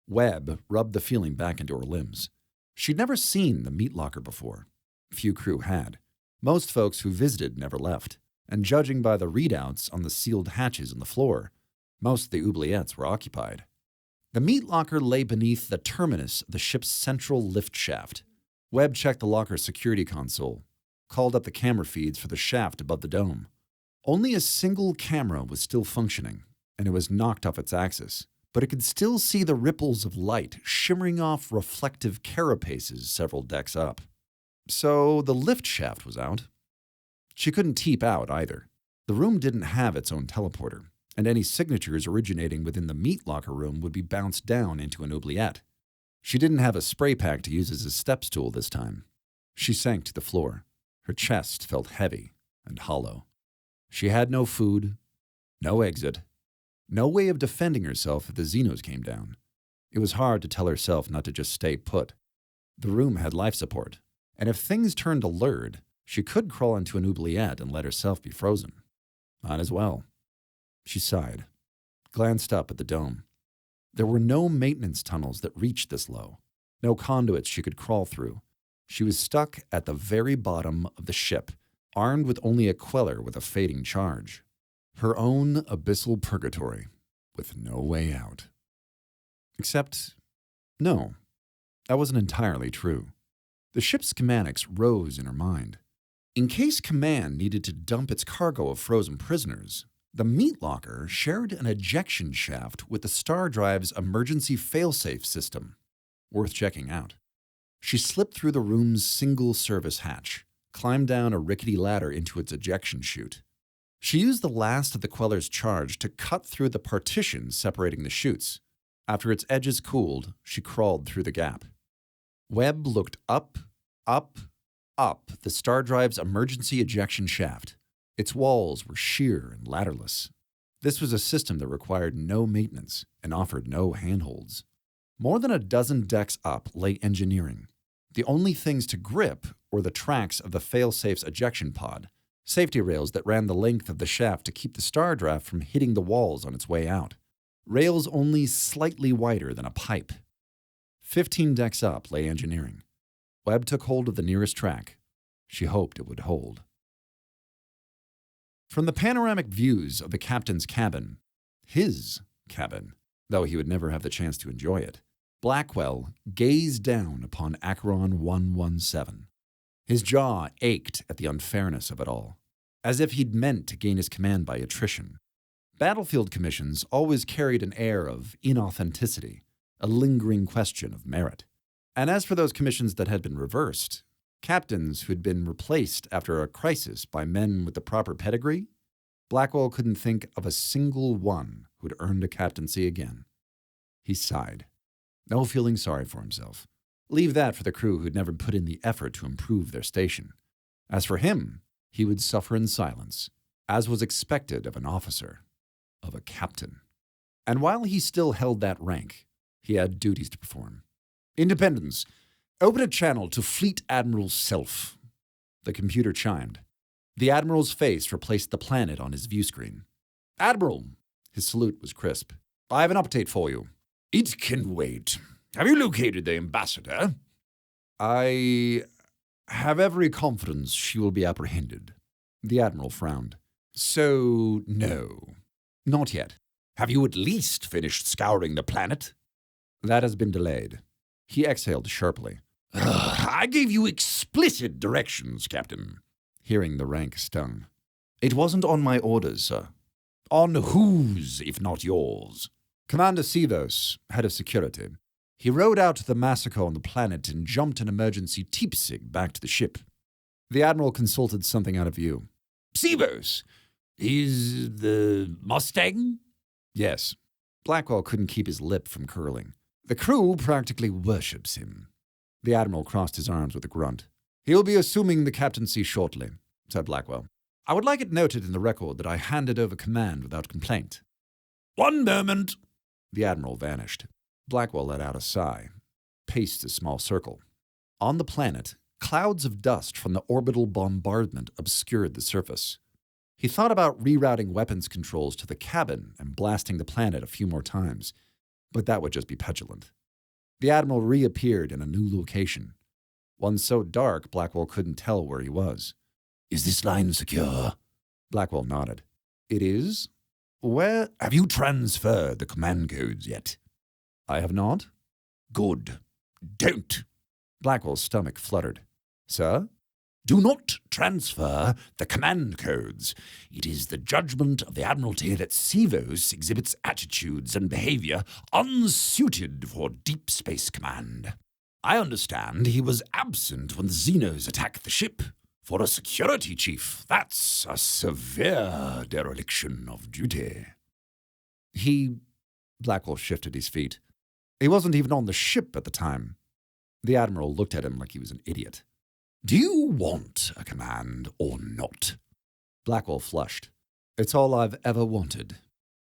Webb rubbed the feeling back into her limbs. She'd never seen the meat locker before. Few crew had. Most folks who visited never left. And judging by the readouts on the sealed hatches on the floor, most of the oubliettes were occupied. The meat locker lay beneath the terminus of the ship's central lift shaft. Webb checked the locker's security console, called up the camera feeds for the shaft above the dome. Only a single camera was still functioning, and it was knocked off its axis, but it could still see the ripples of light shimmering off reflective carapaces several decks up. So the lift shaft was out. She couldn't teep out either. The room didn't have its own teleporter, and any signatures originating within the meat locker room would be bounced down into an oubliette. She didn't have a spray pack to use as a step stool this time. She sank to the floor. Her chest felt heavy and hollow. She had no food, no exit, no way of defending herself if the Xenos came down. It was hard to tell herself not to just stay put. The room had life support, and if things turned alert, she could crawl into an oubliette and let herself be frozen. Might as well. She sighed, glanced up at the dome. There were no maintenance tunnels that reached this low, no conduits she could crawl through. She was stuck at the very bottom of the ship, armed with only a queller with a fading charge. Her own abyssal purgatory. with no way out. Except, no, that wasn't entirely true. The ship's schematics rose in her mind. In case command needed to dump its cargo of frozen prisoners, the meat locker shared an ejection shaft with the Star Drive's emergency failsafe system. Worth checking out. She slipped through the room's single-service hatch, climbed down a rickety ladder into its ejection chute. She used the last of the queller's charge to cut through the partition separating the chutes. After its edges cooled, she crawled through the gap. Webb looked up the Star Drive's emergency ejection shaft. Its walls were sheer and ladderless. This was a system that required no maintenance and offered no handholds. More than a dozen decks up lay engineering. The only things to grip were the tracks of the failsafe's ejection pod, safety rails that ran the length of the shaft to keep the Star Drive from hitting the walls on its way out. Rails only slightly wider than a pipe. 15 decks up lay engineering. Webb took hold of the nearest track. She hoped it would hold. From the panoramic views of the captain's cabin, his cabin, though he would never have the chance to enjoy it, Blackwell gazed down upon Acheron 117. His jaw ached at the unfairness of it all, as if he'd meant to gain his command by attrition. Battlefield commissions always carried an air of inauthenticity, a lingering question of merit. And as for those commissions that had been reversed, captains who'd been replaced after a crisis by men with the proper pedigree, Blackwell couldn't think of a single one who'd earned a captaincy again. He sighed. No feeling sorry for himself. Leave that for the crew who'd never put in the effort to improve their station. As for him, he would suffer in silence, as was expected of an officer, of a captain. And while he still held that rank, he had duties to perform. Independence, open a channel to Fleet Admiral Self. The computer chimed. The Admiral's face replaced the planet on his view screen. Admiral, his salute was crisp. I have an update for you. It can wait. Have you located the ambassador? I have every confidence she will be apprehended. The Admiral frowned. So, no. Not yet. Have you at least finished scouring the planet? That has been delayed. He exhaled sharply. I gave you explicit directions, Captain. Hearing the rank stung. It wasn't on my orders, sir. On whose, if not yours? Commander Sivos, head of security. He rode out to the massacre on the planet and jumped an emergency teepsig back to the ship. The Admiral consulted something out of view. Sivos? Is the Mustang? Yes. Blackwell couldn't keep his lip from curling. The crew practically worships him. The Admiral crossed his arms with a grunt. He'll be assuming the captaincy shortly, said Blackwell. I would like it noted in the record that I handed over command without complaint. One moment. The Admiral vanished. Blackwell let out a sigh, paced a small circle. On the planet, clouds of dust from the orbital bombardment obscured the surface. He thought about rerouting weapons controls to the cabin and blasting the planet a few more times, but that would just be petulant. The Admiral reappeared in a new location, one so dark Blackwell couldn't tell where he was. Is this line secure? Blackwell nodded. It is? Where? Have you transferred the command codes yet? I have not. Good. Don't. Blackwell's stomach fluttered. Sir? Do not transfer the command codes. It is the judgment of the Admiralty that Sivos exhibits attitudes and behavior unsuited for deep space command. I understand he was absent when the Xenos attacked the ship. For a security chief, that's a severe dereliction of duty. Blackwell shifted his feet. He wasn't even on the ship at the time. The Admiral looked at him like he was an idiot. Do you want a command or not? Blackwell flushed. It's all I've ever wanted.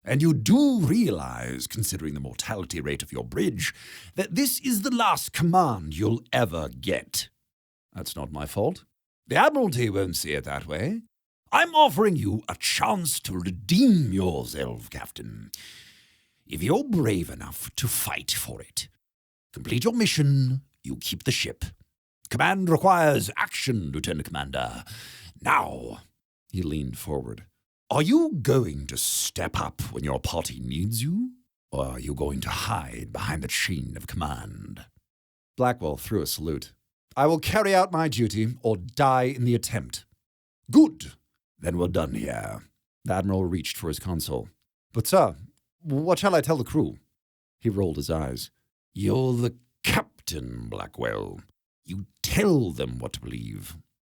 And you do realize, considering the mortality rate of your bridge, that this is the last command you'll ever get. That's not my fault. The Admiralty won't see it that way. I'm offering you a chance to redeem yourself, Captain. If you're brave enough to fight for it, complete your mission, you keep the ship. Command requires action, Lieutenant Commander. Now. He leaned forward. Are you going to step up when your party needs you? Or are you going to hide behind the chain of command? Blackwell threw a salute. I will carry out my duty or die in the attempt. Good. Then we're done here. The Admiral reached for his console. But, sir, what shall I tell the crew? He rolled his eyes. You're the captain, Blackwell. You tell them what to believe.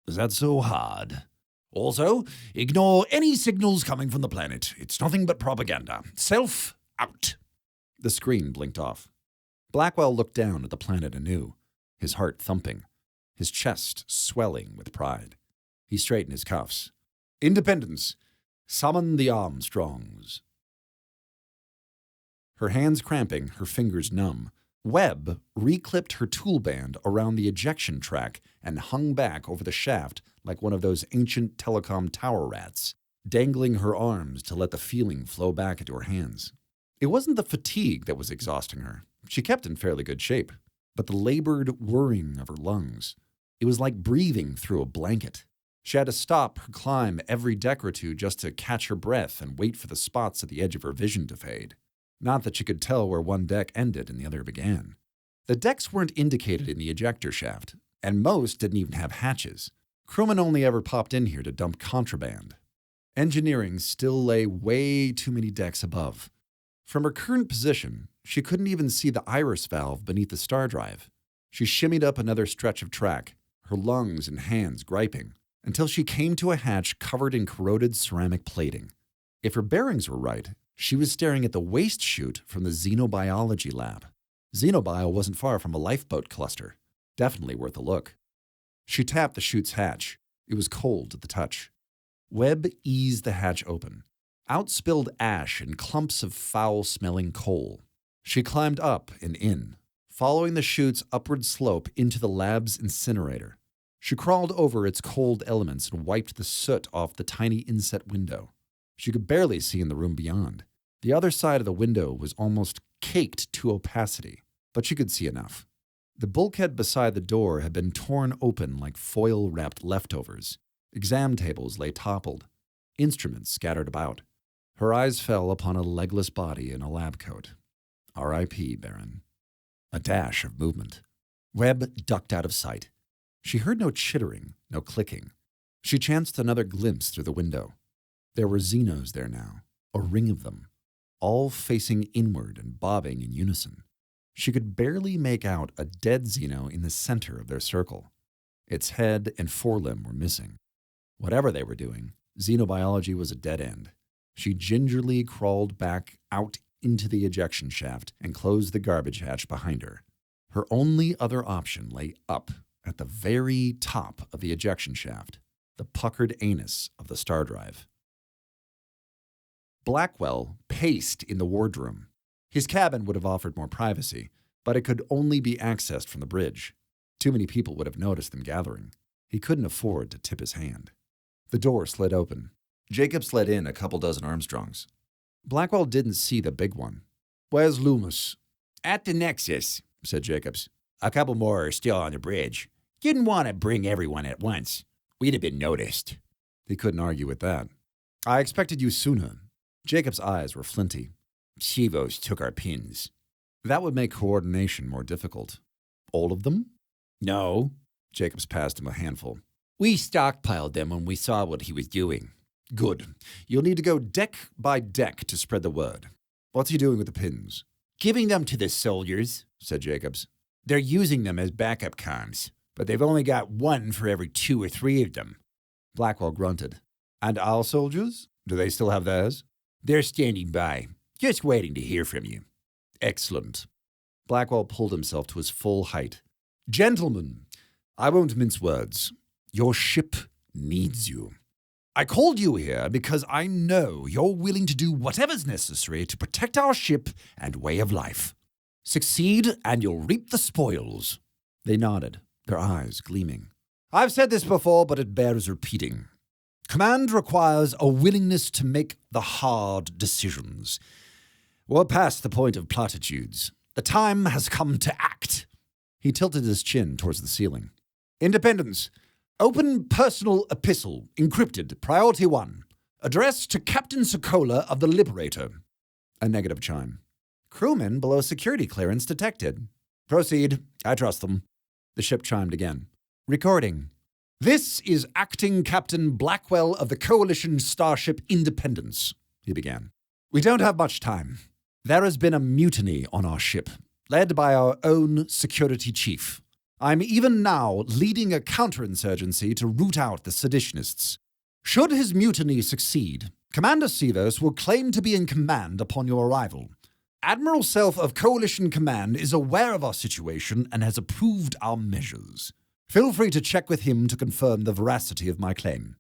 Is that so hard? Also, ignore any signals coming from the planet. It's nothing but propaganda. Self out. The screen blinked off. Blackwell looked down at the planet anew, his heart thumping, his chest swelling with pride. He straightened his cuffs. Independence! Summon the Armstrongs. Her hands cramping, her fingers numb, Webb reclipped her toolband around the ejection track and hung back over the shaft like one of those ancient telecom tower rats, dangling her arms to let the feeling flow back into her hands. It wasn't the fatigue that was exhausting her. She kept in fairly good shape, but the labored whirring of her lungs. It was like breathing through a blanket. She had to stop her climb every deck or two just to catch her breath and wait for the spots at the edge of her vision to fade. Not that she could tell where one deck ended and the other began. The decks weren't indicated in the ejector shaft, and most didn't even have hatches. Crewmen only ever popped in here to dump contraband. Engineering still lay way too many decks above. From her current position, she couldn't even see the iris valve beneath the star drive. She shimmied up another stretch of track, her lungs and hands griping, until she came to a hatch covered in corroded ceramic plating. If her bearings were right, she was staring at the waste chute from the xenobiology lab. Xenobio wasn't far from a lifeboat cluster. Definitely worth a look. She tapped the chute's hatch. It was cold to the touch. Webb eased the hatch open. Out spilled ash and clumps of foul-smelling coal. She climbed up and in, following the chute's upward slope into the lab's incinerator. She crawled over its cold elements and wiped the soot off the tiny inset window. She could barely see in the room beyond. The other side of the window was almost caked to opacity, but she could see enough. The bulkhead beside the door had been torn open like foil-wrapped leftovers. Exam tables lay toppled, instruments scattered about. Her eyes fell upon a legless body in a lab coat. R.I.P., Baron. A dash of movement. Webb ducked out of sight. She heard no chittering, no clicking. She chanced another glimpse through the window. There were Xenos there now, a ring of them, all facing inward and bobbing in unison. She could barely make out a dead Xeno in the center of their circle. Its head and forelimb were missing. Whatever they were doing, xenobiology was a dead end. She gingerly crawled back out into the ejection shaft and closed the garbage hatch behind her. Her only other option lay up at the very top of the ejection shaft, the puckered anus of the star drive. Blackwell paced in the wardroom. His cabin would have offered more privacy, but it could only be accessed from the bridge. Too many people would have noticed them gathering. He couldn't afford to tip his hand. The door slid open. Jacobs let in a couple dozen Armstrongs. Blackwell didn't see the big one. Where's Loomis? At the Nexus, said Jacobs. A couple more are still on the bridge. Didn't want to bring everyone at once. We'd have been noticed. He couldn't argue with that. I expected you sooner. Jacob's eyes were flinty. Chivos took our pins. That would make coordination more difficult. All of them? No. Jacobs passed him a handful. We stockpiled them when we saw what he was doing. Good. You'll need to go deck by deck to spread the word. What's he doing with the pins? Giving them to the soldiers, said Jacobs. They're using them as backup comms, but they've only got one for every 2 or 3 of them. Blackwell grunted. And our soldiers? Do they still have theirs? They're standing by, just waiting to hear from you. Excellent. Blackwell pulled himself to his full height. Gentlemen, I won't mince words. Your ship needs you. I called you here because I know you're willing to do whatever's necessary to protect our ship and way of life. Succeed and you'll reap the spoils. They nodded, their eyes gleaming. I've said this before, but it bears repeating. Command requires a willingness to make the hard decisions. We're past the point of platitudes. The time has come to act. He tilted his chin towards the ceiling. Independence. Open personal epistle, encrypted, priority 1. Address to Captain Sokola of the Liberator. A negative chime. Crewmen below security clearance detected. Proceed. I trust them. The ship chimed again. Recording. This is Acting Captain Blackwell of the Coalition Starship Independence, he began. We don't have much time. There has been a mutiny on our ship, led by our own security chief. I'm even now leading a counterinsurgency to root out the seditionists. Should his mutiny succeed, Commander Sivos will claim to be in command upon your arrival. Admiral Self of Coalition Command is aware of our situation and has approved our measures. Feel free to check with him to confirm the veracity of my claim.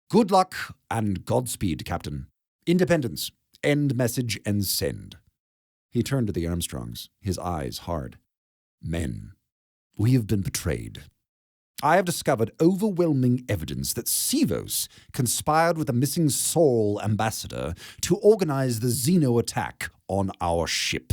Good luck and Godspeed, Captain. Independence. End message and send. He turned to the Armstrongs, his eyes hard. Men, we have been betrayed. I have discovered overwhelming evidence that Sivos conspired with the missing Sol ambassador to organize the Xeno attack on our ship.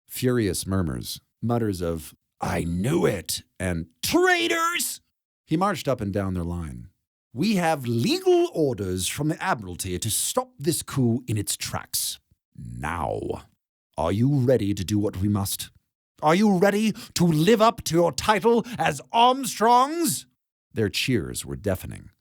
Furious murmurs, mutters of, I knew it, and traitors! He marched up and down their line. We have legal orders from the Admiralty to stop this coup in its tracks. Now, are you ready to do what we must? Are you ready to live up to your title as Armstrongs? Their cheers were deafening.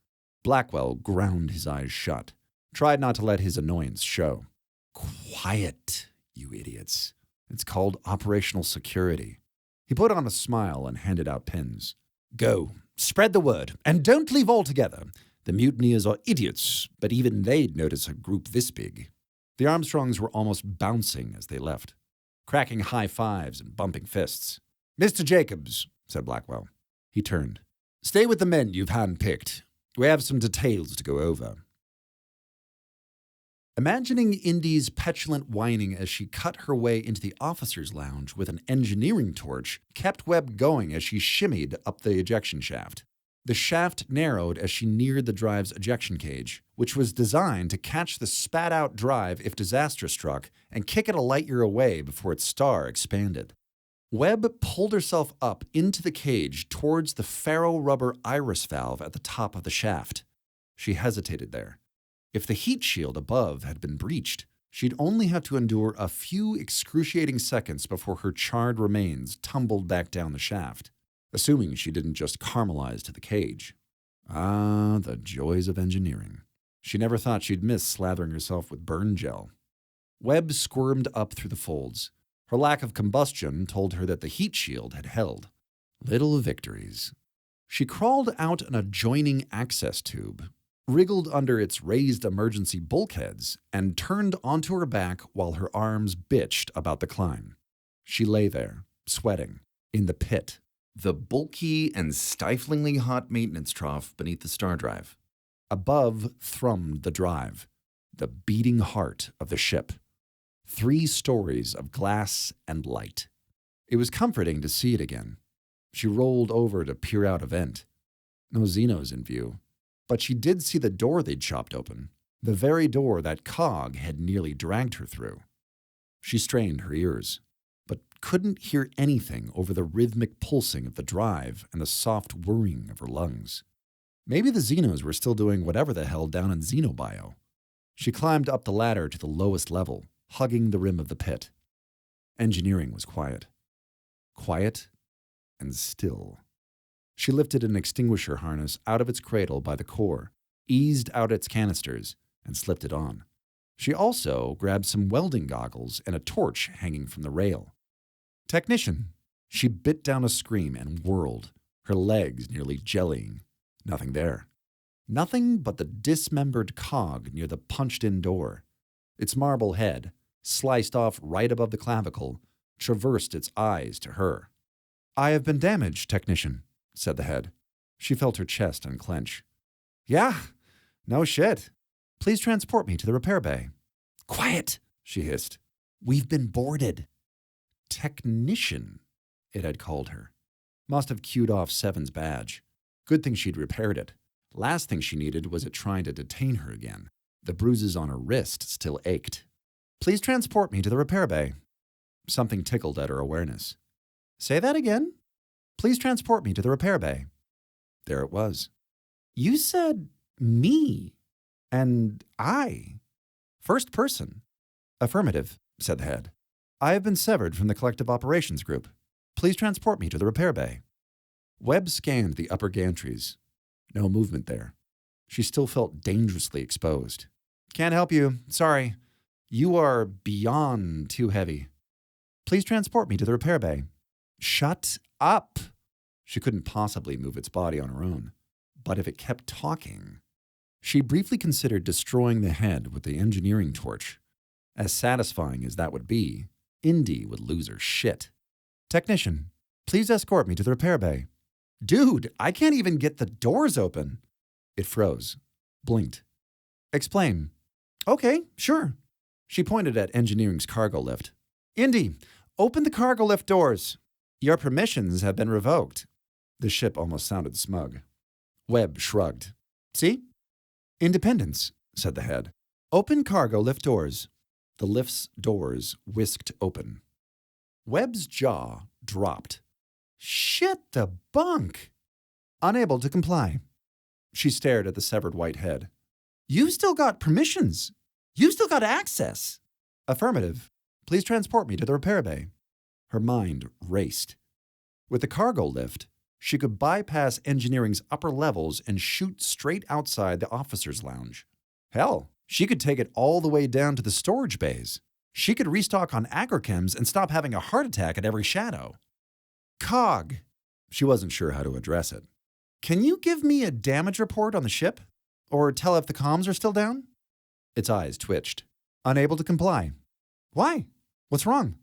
Blackwell ground his eyes shut, tried not to let his annoyance show. Quiet, you idiots. It's called operational security. He put on a smile and handed out pens. Go, spread the word, and don't leave altogether. The mutineers are idiots, but even they'd notice a group this big. The Armstrongs were almost bouncing as they left, cracking high fives and bumping fists. Mr. Jacobs, said Blackwell. He turned. Stay with the men you've handpicked. We have some details to go over. Imagining Indy's petulant whining as she cut her way into the officer's lounge with an engineering torch kept Webb going as she shimmied up the ejection shaft. The shaft narrowed as she neared the drive's ejection cage, which was designed to catch the spat-out drive if disaster struck and kick it a light year away before its star expanded. Webb pulled herself up into the cage towards the ferro-rubber iris valve at the top of the shaft. She hesitated there. If the heat shield above had been breached, she'd only have to endure a few excruciating seconds before her charred remains tumbled back down the shaft, assuming she didn't just caramelize to the cage. Ah, the joys of engineering. She never thought she'd miss slathering herself with burn gel. Webb squirmed up through the folds. Her lack of combustion told her that the heat shield had held. Little victories. She crawled out an adjoining access tube, wriggled under its raised emergency bulkheads, and turned onto her back while her arms bitched about the climb. She lay there, sweating, in the pit, the bulky and stiflingly hot maintenance trough beneath the star drive. Above thrummed the drive, the beating heart of the ship. 3 stories of glass and light. It was comforting to see it again. She rolled over to peer out a vent. No Xenos in view. But she did see the door they'd chopped open, the very door that Cog had nearly dragged her through. She strained her ears, but couldn't hear anything over the rhythmic pulsing of the drive and the soft whirring of her lungs. Maybe the Xenos were still doing whatever the hell down in Xenobio. She climbed up the ladder to the lowest level, hugging the rim of the pit. Engineering was quiet. Quiet and still. She lifted an extinguisher harness out of its cradle by the core, eased out its canisters, and slipped it on. She also grabbed some welding goggles and a torch hanging from the rail. Technician! She bit down a scream and whirled, her legs nearly jellying. Nothing there. Nothing but the dismembered cog near the punched-in door. Its marble head, sliced off right above the clavicle, traversed its eyes to her. I have been damaged, technician, said the head. She felt her chest unclench. Yeah, no shit. Please transport me to the repair bay. Quiet, she hissed. We've been boarded. Technician, it had called her. Must have cued off Seven's badge. Good thing she'd repaired it. Last thing she needed was it trying to detain her again. The bruises on her wrist still ached. Please transport me to the repair bay. Something tickled at her awareness. Say that again? Please transport me to the repair bay. There it was. You said me. And I? First person. Affirmative, said the head. I have been severed from the collective operations group. Please transport me to the repair bay. Webb scanned the upper gantries. No movement there. She still felt dangerously exposed. Can't help you. Sorry. You are beyond too heavy. Please transport me to the repair bay. Shut up. She couldn't possibly move its body on her own. But if it kept talking... She briefly considered destroying the head with the engineering torch. As satisfying as that would be, Indy would lose her shit. Technician, please escort me to the repair bay. Dude, I can't even get the doors open. It froze, blinked. Explain. Okay, sure. She pointed at engineering's cargo lift. Indy, open the cargo lift doors. Your permissions have been revoked. The ship almost sounded smug. Webb shrugged. See? Independence, said the head. Open cargo lift doors. The lift's doors whisked open. Webb's jaw dropped. Shit the bunk! Unable to comply. She stared at the severed white head. You've still got permissions. You've still got access. Affirmative. Please transport me to the repair bay. Her mind raced. With the cargo lift, she could bypass engineering's upper levels and shoot straight outside the officer's lounge. Hell, she could take it all the way down to the storage bays. She could restock on agrochems and stop having a heart attack at every shadow. Cog. She wasn't sure how to address it. Can you give me a damage report on the ship? Or tell if the comms are still down? Its eyes twitched. Unable to comply. Why? What's wrong?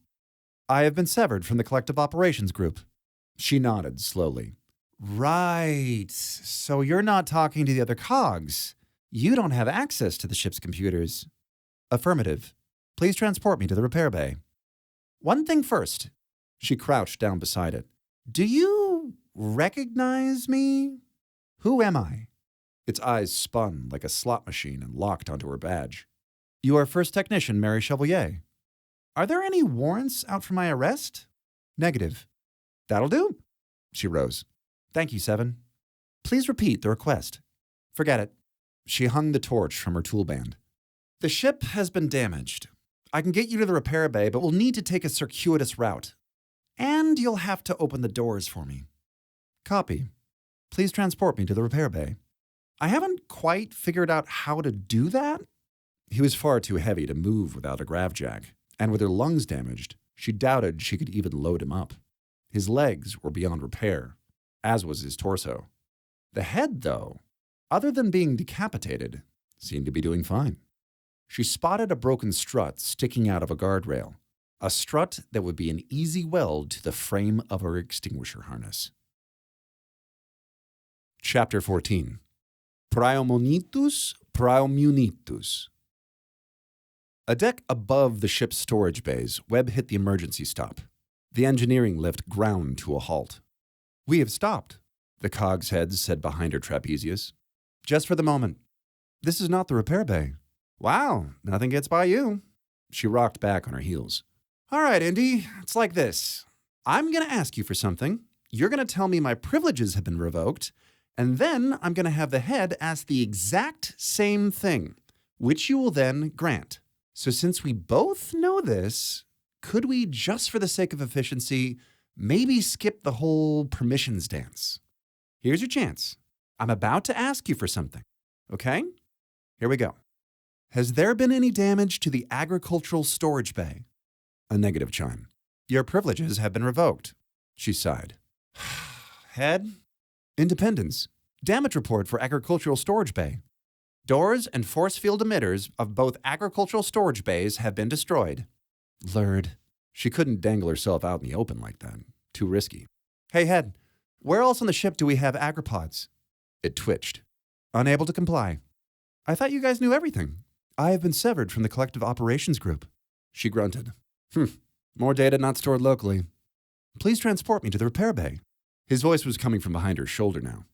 I have been severed from the collective operations group. She nodded slowly. Right. So you're not talking to the other cogs. You don't have access to the ship's computers. Affirmative. Please transport me to the repair bay. One thing first. She crouched down beside it. Do you recognize me? Who am I? Its eyes spun like a slot machine and locked onto her badge. You are First Technician Mary Chevalier. Are there any warrants out for my arrest? Negative. That'll do. She rose. Thank you, Seven. Please repeat the request. Forget it. She hung the torch from her toolband. The ship has been damaged. I can get you to the repair bay, but we'll need to take a circuitous route. And you'll have to open the doors for me. Copy. Please transport me to the repair bay. I haven't quite figured out how to do that. He was far too heavy to move without a grav jack, and with her lungs damaged, she doubted she could even load him up. His legs were beyond repair, as was his torso. The head, though, other than being decapitated, seemed to be doing fine. She spotted a broken strut sticking out of a guardrail, a strut that would be an easy weld to the frame of her extinguisher harness. Chapter 14. Praemonitus. A deck above the ship's storage bays, Webb hit the emergency stop. The engineering lift ground to a halt. We have stopped, the cog's head said behind her trapezius. Just for the moment. This is not the repair bay. Wow, nothing gets by you. She rocked back on her heels. All right, Indy, it's like this. I'm going to ask you for something. You're going to tell me my privileges have been revoked, and then I'm going to have the head ask the exact same thing, which you will then grant. So since we both know this, could we, just for the sake of efficiency, maybe skip the whole permissions dance? Here's your chance. I'm about to ask you for something, okay? Here we go. Has there been any damage to the agricultural storage bay? A negative chime. Your privileges have been revoked. She sighed. Head? Independence. Damage report for agricultural storage bay. Doors and force field emitters of both agricultural storage bays have been destroyed. Lurd. She couldn't dangle herself out in the open like that. Too risky. Hey, Head, where else on the ship do we have agropods? It twitched. Unable to comply. I thought you guys knew everything. I have been severed from the collective operations group. She grunted. More data not stored locally. Please transport me to the repair bay. His voice was coming from behind her shoulder now.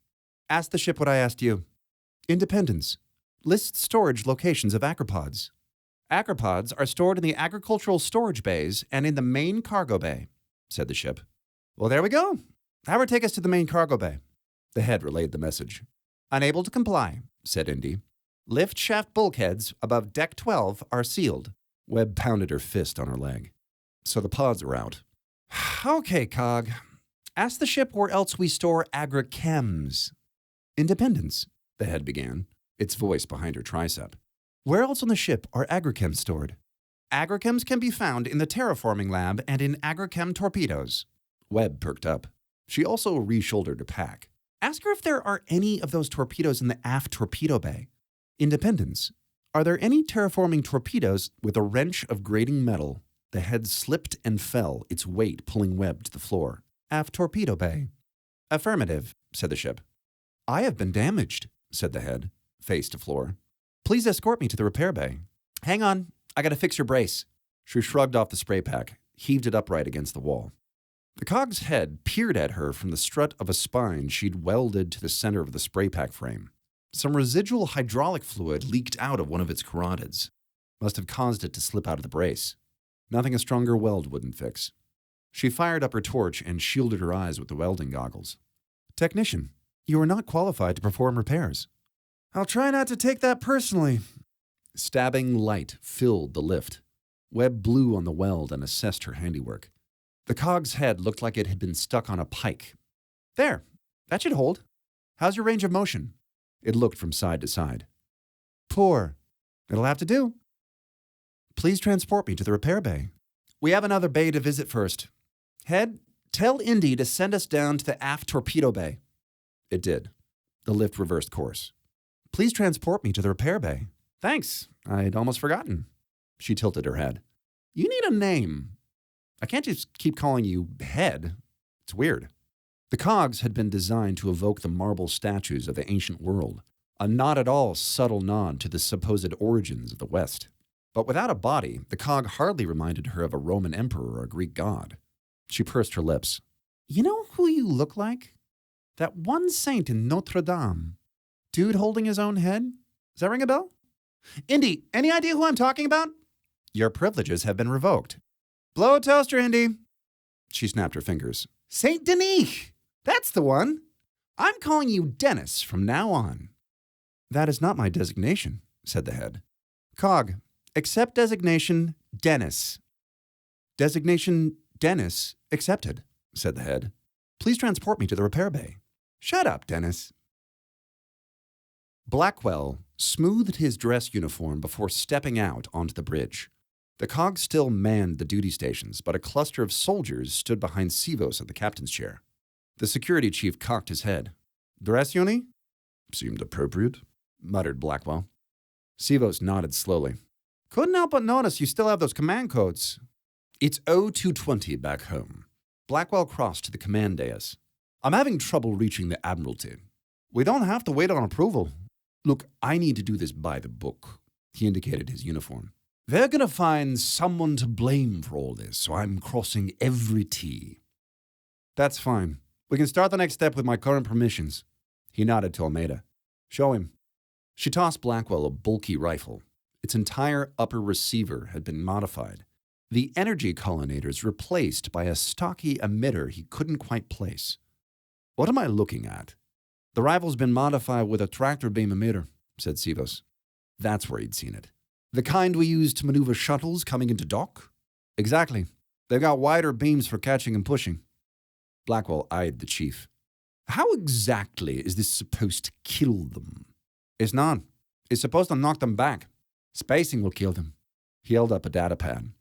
Ask the ship what I asked you. Independence. List storage locations of agropods. Agropods are stored in the agricultural storage bays and in the main cargo bay, said the ship. Well, there we go. Have her take us to the main cargo bay. The head relayed the message. Unable to comply, said Indy. Lift shaft bulkheads above deck 12 are sealed. Webb pounded her fist on her leg. So the pods are out. Okay, Cog. Ask the ship where else we store agrochems. Independence, the head began, its voice behind her tricep. Where else on the ship are agrochems stored? Agrochems can be found in the terraforming lab and in agrochem torpedoes. Webb perked up. She also re-shouldered her pack. Ask her if there are any of those torpedoes in the aft torpedo bay. Independence. Are there any terraforming torpedoes? With a wrench of grating metal, the head slipped and fell, its weight pulling Webb to the floor. Aft torpedo bay. Affirmative, said the ship. I have been damaged, said the head, face to floor. Please escort me to the repair bay. Hang on, I gotta fix your brace. She shrugged off the spray pack, heaved it upright against the wall. The cog's head peered at her from the strut of a spine she'd welded to the center of the spray pack frame. Some residual hydraulic fluid leaked out of one of its carotids. Must have caused it to slip out of the brace. Nothing a stronger weld wouldn't fix. She fired up her torch and shielded her eyes with the welding goggles. Technician, you are not qualified to perform repairs. I'll try not to take that personally. Stabbing light filled the lift. Webb blew on the weld and assessed her handiwork. The cog's head looked like it had been stuck on a pike. There, that should hold. How's your range of motion? It looked from side to side. Poor. It'll have to do. Please transport me to the repair bay. We have another bay to visit first. Head, tell Indy to send us down to the aft torpedo bay. It did. The lift reversed course. Please transport me to the repair bay. Thanks. I'd almost forgotten. She tilted her head. You need a name. I can't just keep calling you Head. It's weird. The cogs had been designed to evoke the marble statues of the ancient world, a not at all subtle nod to the supposed origins of the West. But without a body, the cog hardly reminded her of a Roman emperor or a Greek god. She pursed her lips. You know who you look like? That one saint in Notre Dame. Dude holding his own head? Does that ring a bell? Indy, any idea who I'm talking about? Your privileges have been revoked. Blow a toaster, Indy. She snapped her fingers. Saint Denis! That's the one. I'm calling you Dennis from now on. That is not my designation, said the head. Cog, accept designation Dennis. Designation Dennis accepted, said the head. Please transport me to the repair bay. Shut up, Dennis. Blackwell smoothed his dress uniform before stepping out onto the bridge. The cog still manned the duty stations, but a cluster of soldiers stood behind Sivos at the captain's chair. The security chief cocked his head. Dress uni? Seemed appropriate, muttered Blackwell. Sivos nodded slowly. Couldn't help but notice you still have those command codes. It's 0220 back home. Blackwell crossed to the command dais. I'm having trouble reaching the Admiralty. We don't have to wait on approval. Look, I need to do this by the book. He indicated his uniform. They're going to find someone to blame for all this, so I'm crossing every T. That's fine. We can start the next step with my current permissions. He nodded to Almeida. Show him. She tossed Blackwell a bulky rifle. Its entire upper receiver had been modified. The energy collinators replaced by a stocky emitter he couldn't quite place. What am I looking at? The rifle's been modified with a tractor beam emitter, said Sivos. That's where he'd seen it. The kind we use to maneuver shuttles coming into dock? Exactly. They've got wider beams for catching and pushing. Blackwell eyed the chief. How exactly is this supposed to kill them? It's not. It's supposed to knock them back. Spacing will kill them. He held up a data pad.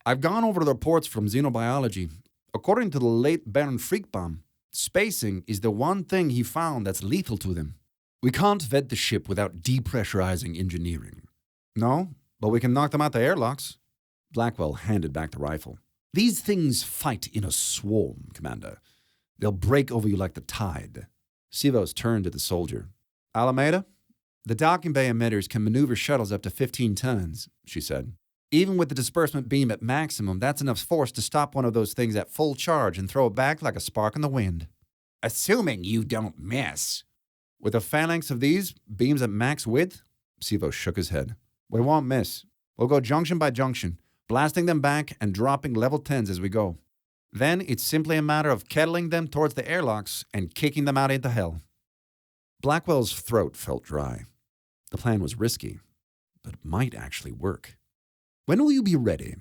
I've gone over the reports from xenobiology. According to the late Baron Freakbaum, spacing is the one thing he found that's lethal to them. We can't vet the ship without depressurizing engineering. No, but we can knock them out the airlocks. Blackwell handed back the rifle. These things fight in a swarm, Commander. They'll break over you like the tide. Sivos turned to the soldier. Alameda, the docking bay emitters can maneuver shuttles up to 15 tons, she said. Even with the disbursement beam at maximum, that's enough force to stop one of those things at full charge and throw it back like a spark in the wind. Assuming you don't miss. With a phalanx of these, beams at max width? Sivos shook his head. We won't miss. We'll go junction by junction, blasting them back and dropping level 10s as we go. Then it's simply a matter of kettling them towards the airlocks and kicking them out into hell. Blackwell's throat felt dry. The plan was risky, but might actually work. When will you be ready?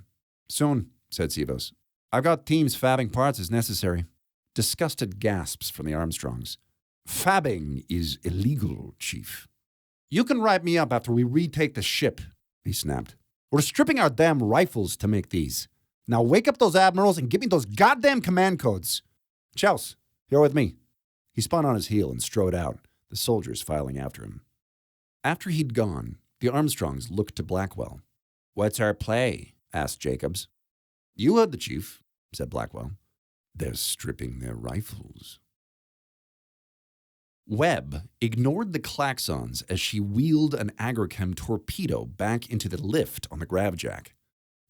Soon, said Sivos. I've got teams fabbing parts as necessary. Disgusted gasps from the Armstrongs. Fabbing is illegal, Chief. You can write me up after we retake the ship, he snapped. We're stripping our damn rifles to make these. Now wake up those admirals and give me those goddamn command codes. Chels, you're with me. He spun on his heel and strode out, the soldiers filing after him. After he'd gone, the Armstrongs looked to Blackwell. What's our play? Asked Jacobs. You heard the chief, said Blackwell. They're stripping their rifles. Webb ignored the klaxons as she wheeled an agrichem torpedo back into the lift on the gravjack.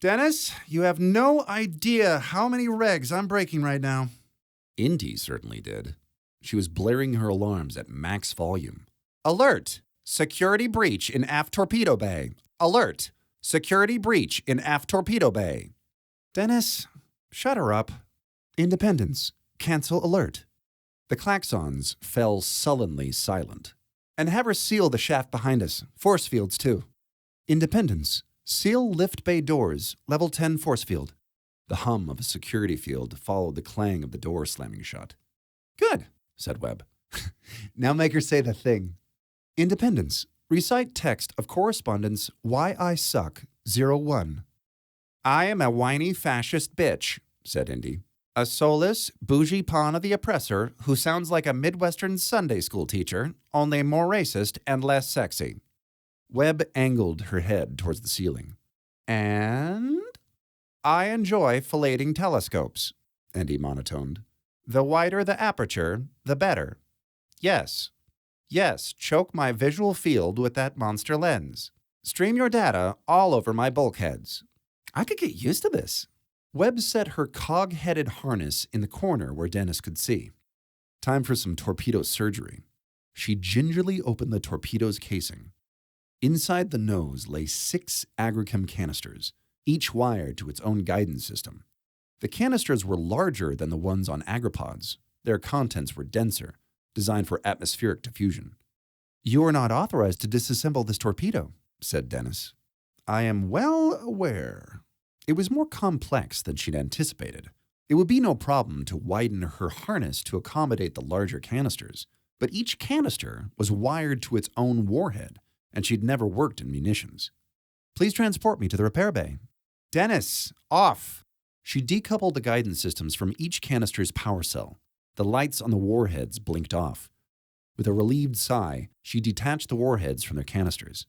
Dennis, you have no idea how many regs I'm breaking right now. Indy certainly did. She was blaring her alarms at max volume. Alert! Security breach in aft torpedo bay. Alert! Security breach in aft torpedo bay. Dennis, shut her up. Independence. Cancel alert. The klaxons fell sullenly silent. And have her seal the shaft behind us. Force fields, too. Independence. Seal lift bay doors. Level 10 force field. The hum of a security field followed the clang of the door slamming shut. Good, said Webb. Now make her say the thing. Independence. Recite text of correspondence Why I Suck 01. I am a whiny fascist bitch, said Indy. A soulless, bougie pawn of the oppressor who sounds like a Midwestern Sunday school teacher, only more racist and less sexy. Webb angled her head towards the ceiling. And I enjoy filleting telescopes, Indy monotoned. The wider the aperture, the better. Yes, choke my visual field with that monster lens. Stream your data all over my bulkheads. I could get used to this. Webb set her cog-headed harness in the corner where Dennis could see. Time for some torpedo surgery. She gingerly opened the torpedo's casing. Inside the nose lay 6 agrichem canisters, each wired to its own guidance system. The canisters were larger than the ones on agripods. Their contents were denser, designed for atmospheric diffusion. You are not authorized to disassemble this torpedo, said Dennis. I am well aware. It was more complex than she'd anticipated. It would be no problem to widen her harness to accommodate the larger canisters, but each canister was wired to its own warhead, and she'd never worked in munitions. Please transport me to the repair bay. Dennis, off! She decoupled the guidance systems from each canister's power cell. The lights on the warheads blinked off. With a relieved sigh, she detached the warheads from their canisters.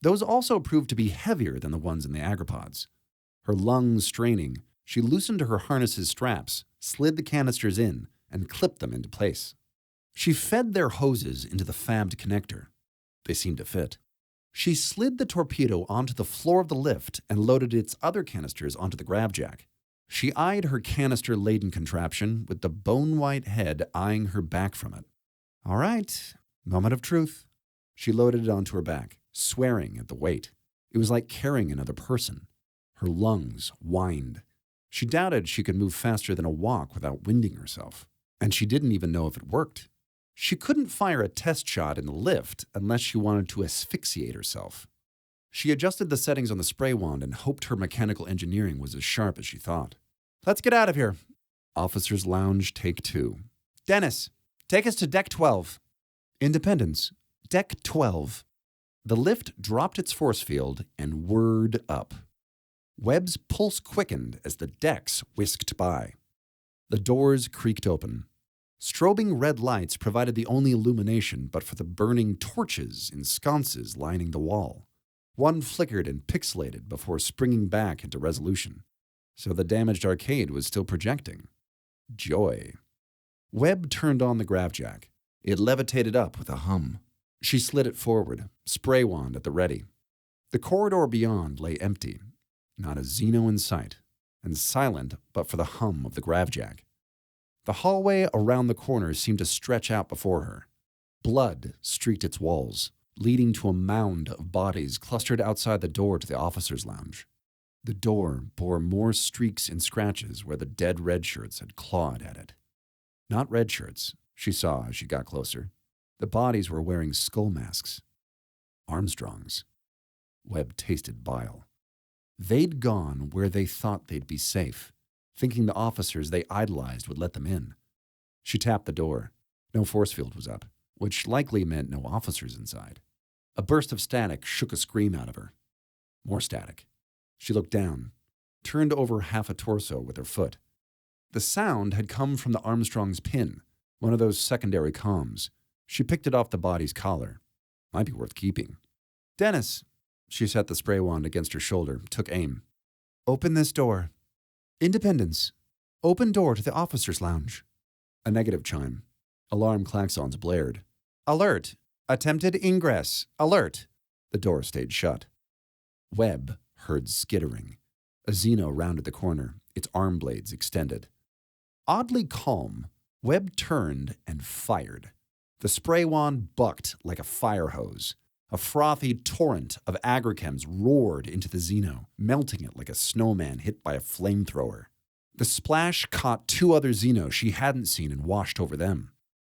Those also proved to be heavier than the ones in the agripods. Her lungs straining, she loosened her harness's straps, slid the canisters in, and clipped them into place. She fed their hoses into the fabbed connector. They seemed to fit. She slid the torpedo onto the floor of the lift and loaded its other canisters onto the gravjack. She eyed her canister-laden contraption with the bone-white head eyeing her back from it. All right, moment of truth. She loaded it onto her back, swearing at the weight. It was like carrying another person. Her lungs whined. She doubted she could move faster than a walk without winding herself, and she didn't even know if it worked. She couldn't fire a test shot in the lift unless she wanted to asphyxiate herself. She adjusted the settings on the spray wand and hoped her mechanical engineering was as sharp as she thought. Let's get out of here. Officer's Lounge, take 2. Dennis, take us to Deck 12. Independence, Deck 12. The lift dropped its force field and whirred up. Webb's pulse quickened as the decks whisked by. The doors creaked open. Strobing red lights provided the only illumination but for the burning torches in sconces lining the wall. One flickered and pixelated before springing back into resolution. So the damaged arcade was still projecting. Joy. Webb turned on the gravjack. It levitated up with a hum. She slid it forward, spray wand at the ready. The corridor beyond lay empty. Not a Xeno in sight, and silent but for the hum of the gravjack. The hallway around the corner seemed to stretch out before her. Blood streaked its walls, leading to a mound of bodies clustered outside the door to the officer's lounge. The door bore more streaks and scratches where the dead redshirts had clawed at it. Not redshirts, she saw as she got closer. The bodies were wearing skull masks. Armstrongs. Webb tasted bile. They'd gone where they thought they'd be safe, thinking the officers they idolized would let them in. She tapped the door. No force field was up, which likely meant no officers inside. A burst of static shook a scream out of her. More static. She looked down, turned over half a torso with her foot. The sound had come from the Armstrong's pin, one of those secondary comms. She picked it off the body's collar. Might be worth keeping. Dennis, She set the spray wand against her shoulder, took aim. open this door. Independence. Open door to the officers' lounge. A negative chime. Alarm klaxons blared. Alert. Attempted ingress. Alert. The door stayed shut. Webb heard skittering. A Xeno rounded the corner, its arm blades extended. Oddly calm, Webb turned and fired. The spray wand bucked like a fire hose. A frothy torrent of agrochems roared into the Xeno, melting it like a snowman hit by a flamethrower. The splash caught two other Xenos she hadn't seen and washed over them.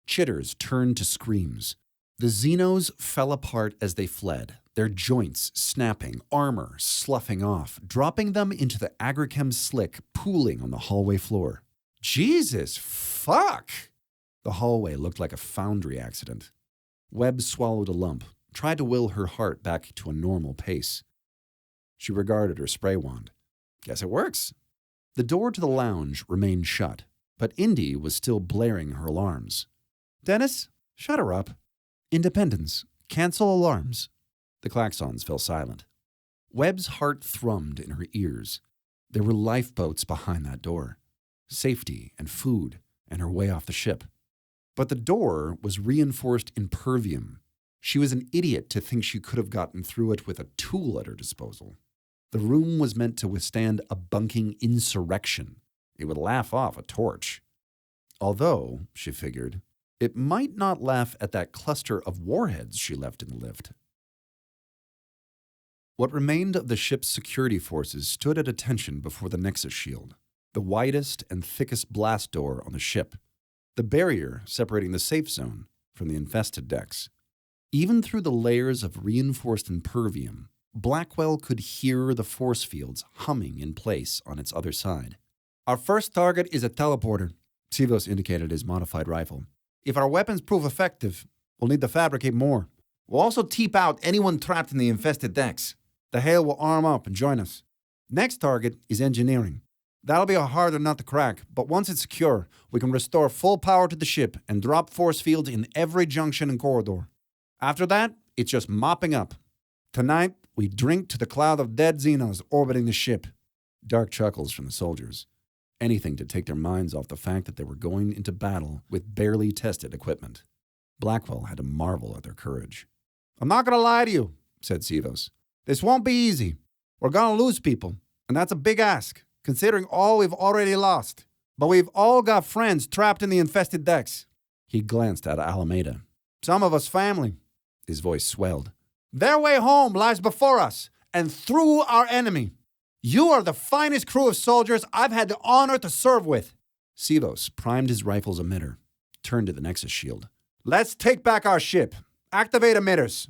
Chitters turned to screams. The Xenos fell apart as they fled, their joints snapping, armor sloughing off, dropping them into the agrochem slick pooling on the hallway floor. Jesus fuck! The hallway looked like a foundry accident. Webb swallowed a lump, tried to will her heart back to a normal pace. She regarded her spray wand. Guess it works. The door to the lounge remained shut, but Indy was still blaring her alarms. Dennis, shut her up. Independence. Cancel alarms. The klaxons fell silent. Webb's heart thrummed in her ears. There were lifeboats behind that door. Safety and food and her way off the ship. But the door was reinforced impervium. She was an idiot to think she could have gotten through it with a tool at her disposal. The room was meant to withstand a bunking insurrection. It would laugh off a torch. Although, she figured, it might not laugh at that cluster of warheads she left in the lift. What remained of the ship's security forces stood at attention before the Nexus shield, the widest and thickest blast door on the ship, the barrier separating the safe zone from the infested decks. Even through the layers of reinforced impervium, Blackwell could hear the force fields humming in place on its other side. Our first target is a teleporter. Sivos indicated his modified rifle. If our weapons prove effective, we'll need to fabricate more. We'll also teep out anyone trapped in the infested decks. The Hail will arm up and join us. Next target is engineering. That'll be a harder nut to crack, but once it's secure, we can restore full power to the ship and drop force fields in every junction and corridor. After that, it's just mopping up. Tonight, we drink to the cloud of dead Xenos orbiting the ship. Dark chuckles from the soldiers. Anything to take their minds off the fact that they were going into battle with barely tested equipment. Blackwell had to marvel at their courage. I'm not going to lie to you, said Sivos. This won't be easy. We're going to lose people, and that's a big ask, considering all we've already lost. But we've all got friends trapped in the infested decks. He glanced at Alameda. Some of us family. His voice swelled. Their way home lies before us, and through our enemy. You are the finest crew of soldiers I've had the honor to serve with. Sivos primed his rifle's emitter, turned to the Nexus shield. Let's take back our ship. Activate emitters.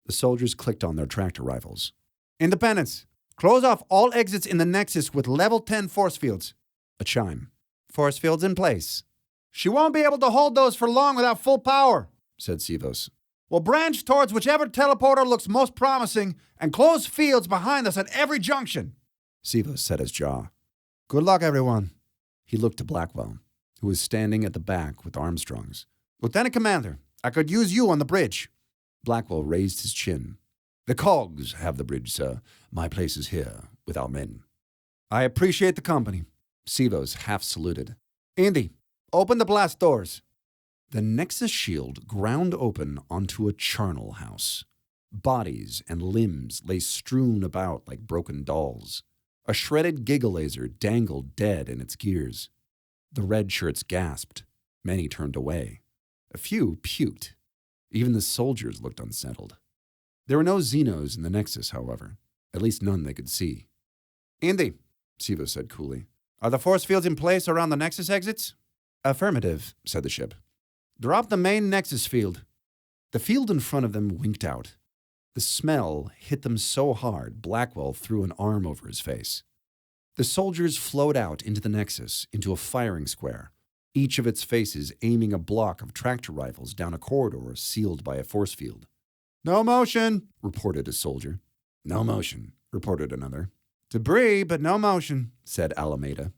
The soldiers clicked on their tractor rifles. Independence. Close off all exits in the Nexus with level 10 force fields. A chime. Force fields in place. She won't be able to hold those for long without full power, said Sivos. We'll branch towards whichever teleporter looks most promising and close fields behind us at every junction. Sivos set his jaw. Good luck, everyone. He looked to Blackwell, who was standing at the back with Armstrongs. Lieutenant Commander, I could use you on the bridge. Blackwell raised his chin. The cogs have the bridge, sir. My place is here, with our men. I appreciate the company. Sivos half saluted. Indy, open the blast doors. The Nexus shield ground open onto a charnel house. Bodies and limbs lay strewn about like broken dolls. A shredded gigalaser dangled dead in its gears. The red shirts gasped. Many turned away. A few puked. Even the soldiers looked unsettled. There were no Xenos in the Nexus, however. At least none they could see. Indy, Sivos said coolly. Are the force fields in place around the Nexus exits? Affirmative, said the ship. Drop the main Nexus field. The field in front of them winked out. The smell hit them so hard, Blackwell threw an arm over his face. The soldiers flowed out into the nexus, into a firing square, each of its faces aiming a block of tractor rifles down a corridor sealed by a force field. No motion, reported a soldier. No motion, reported another. Debris, but no motion, said Alameda.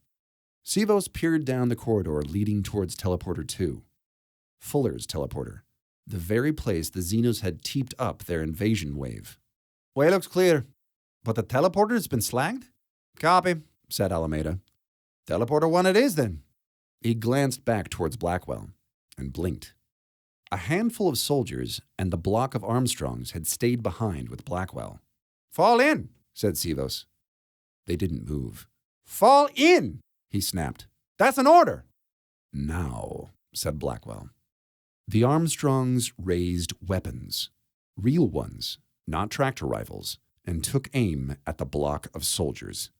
Sivos peered down the corridor leading towards Teleporter 2. Fuller's teleporter, the very place the Xenos had teeped up their invasion wave. Way looks clear, but the teleporter's been slagged? Copy, said Alameda. Teleporter 1 it is, then. He glanced back towards Blackwell and blinked. A handful of soldiers and the block of Armstrongs had stayed behind with Blackwell. Fall in, said Sivos. They didn't move. Fall in, he snapped. That's an order. Now, said Blackwell. The Armstrongs raised weapons, real ones, not tractor rifles, and took aim at the block of soldiers.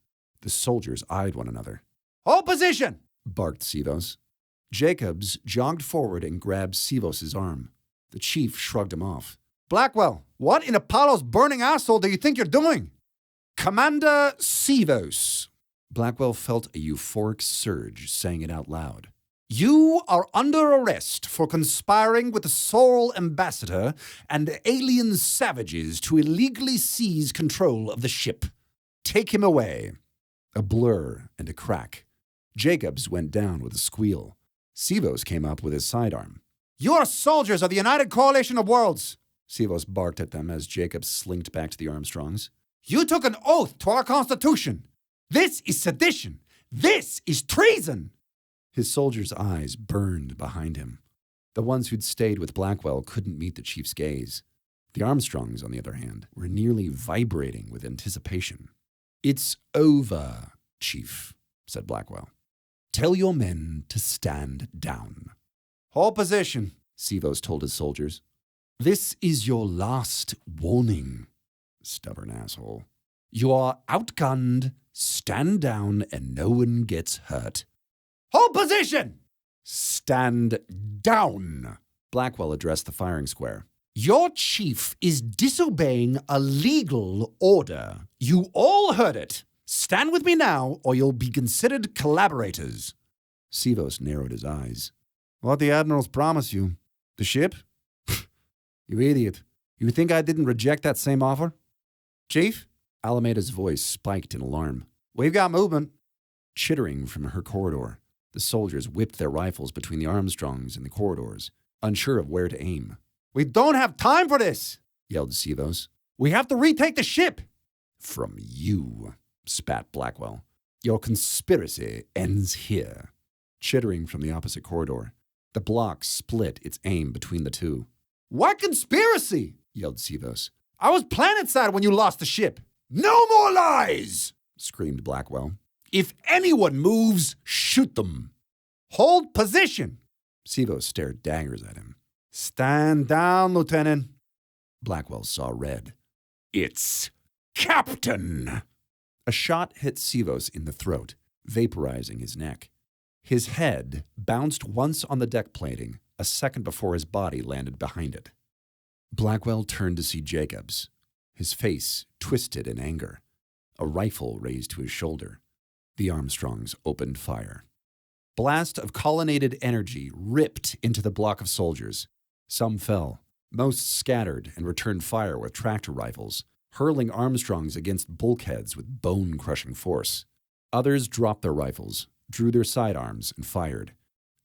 The soldiers eyed one another. Hold position, barked Sivos. Jacobs jogged forward and grabbed Sivos' arm. The chief shrugged him off. Blackwell, what in Apollo's burning asshole do you think you're doing? Commander Sivos. Blackwell felt a euphoric surge, saying it out loud. You are under arrest for conspiring with the Sol Ambassador and alien savages to illegally seize control of the ship. Take him away. A blur and a crack. Jacobs went down with a squeal. Sivos came up with his sidearm. You are soldiers of the United Coalition of Worlds, Sivos barked at them as Jacobs slinked back to the Armstrongs. You took an oath to our Constitution. This is sedition. This is treason. His soldiers' eyes burned behind him. The ones who'd stayed with Blackwell couldn't meet the chief's gaze. The Armstrongs, on the other hand, were nearly vibrating with anticipation. It's over, Chief, said Blackwell. Tell your men to stand down. Hold position, Sivos told his soldiers. This is your last warning, stubborn asshole. You are outgunned, stand down, and no one gets hurt. Hold position! Stand down, Blackwell addressed the firing square. Your chief is disobeying a legal order. You all heard it. Stand with me now, or you'll be considered collaborators. Sivos narrowed his eyes. What the admirals promise you? The ship? You idiot. You think I didn't reject that same offer? Chief? Alameda's voice spiked in alarm. We've got movement. Chittering from her corridor, the soldiers whipped their rifles between the Armstrongs and the corridors, unsure of where to aim. We don't have time for this, yelled Sivos. We have to retake the ship. From you, spat Blackwell. Your conspiracy ends here. Chittering from the opposite corridor, the block split its aim between the two. What conspiracy? Yelled Sivos. I was planetside when you lost the ship. No more lies! Screamed Blackwell. If anyone moves, shoot them. Hold position. Sivos stared daggers at him. Stand down, Lieutenant. Blackwell saw red. It's Captain! A shot hit Sivos in the throat, vaporizing his neck. His head bounced once on the deck plating, a second before his body landed behind it. Blackwell turned to see Jacobs, his face twisted in anger, a rifle raised to his shoulder. The Armstrongs opened fire. Blast of colonnaded energy ripped into the block of soldiers. Some fell. Most scattered and returned fire with tractor rifles, hurling Armstrongs against bulkheads with bone-crushing force. Others dropped their rifles, drew their sidearms, and fired.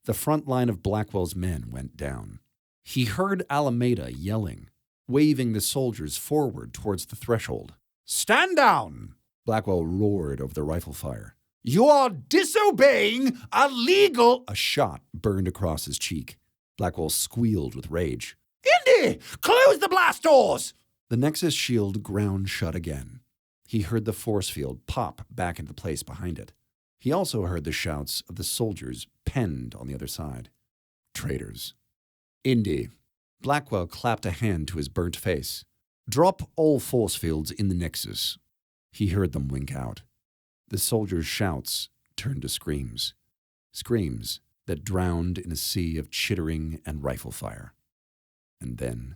The front line of Blackwell's men went down. He heard Alameda yelling, waving the soldiers forward towards the threshold. Stand down! Blackwell roared over the rifle fire. You are disobeying a legal... A shot burned across his cheek. Blackwell squealed with rage. Indy! Close the blast doors! The Nexus shield ground shut again. He heard the force field pop back into place behind it. He also heard the shouts of the soldiers penned on the other side. Traitors. Indy. Blackwell clapped a hand to his burnt face. Drop all force fields in the Nexus. He heard them wink out. The soldiers' shouts turned to screams. Screams that drowned in a sea of chittering and rifle fire. And then,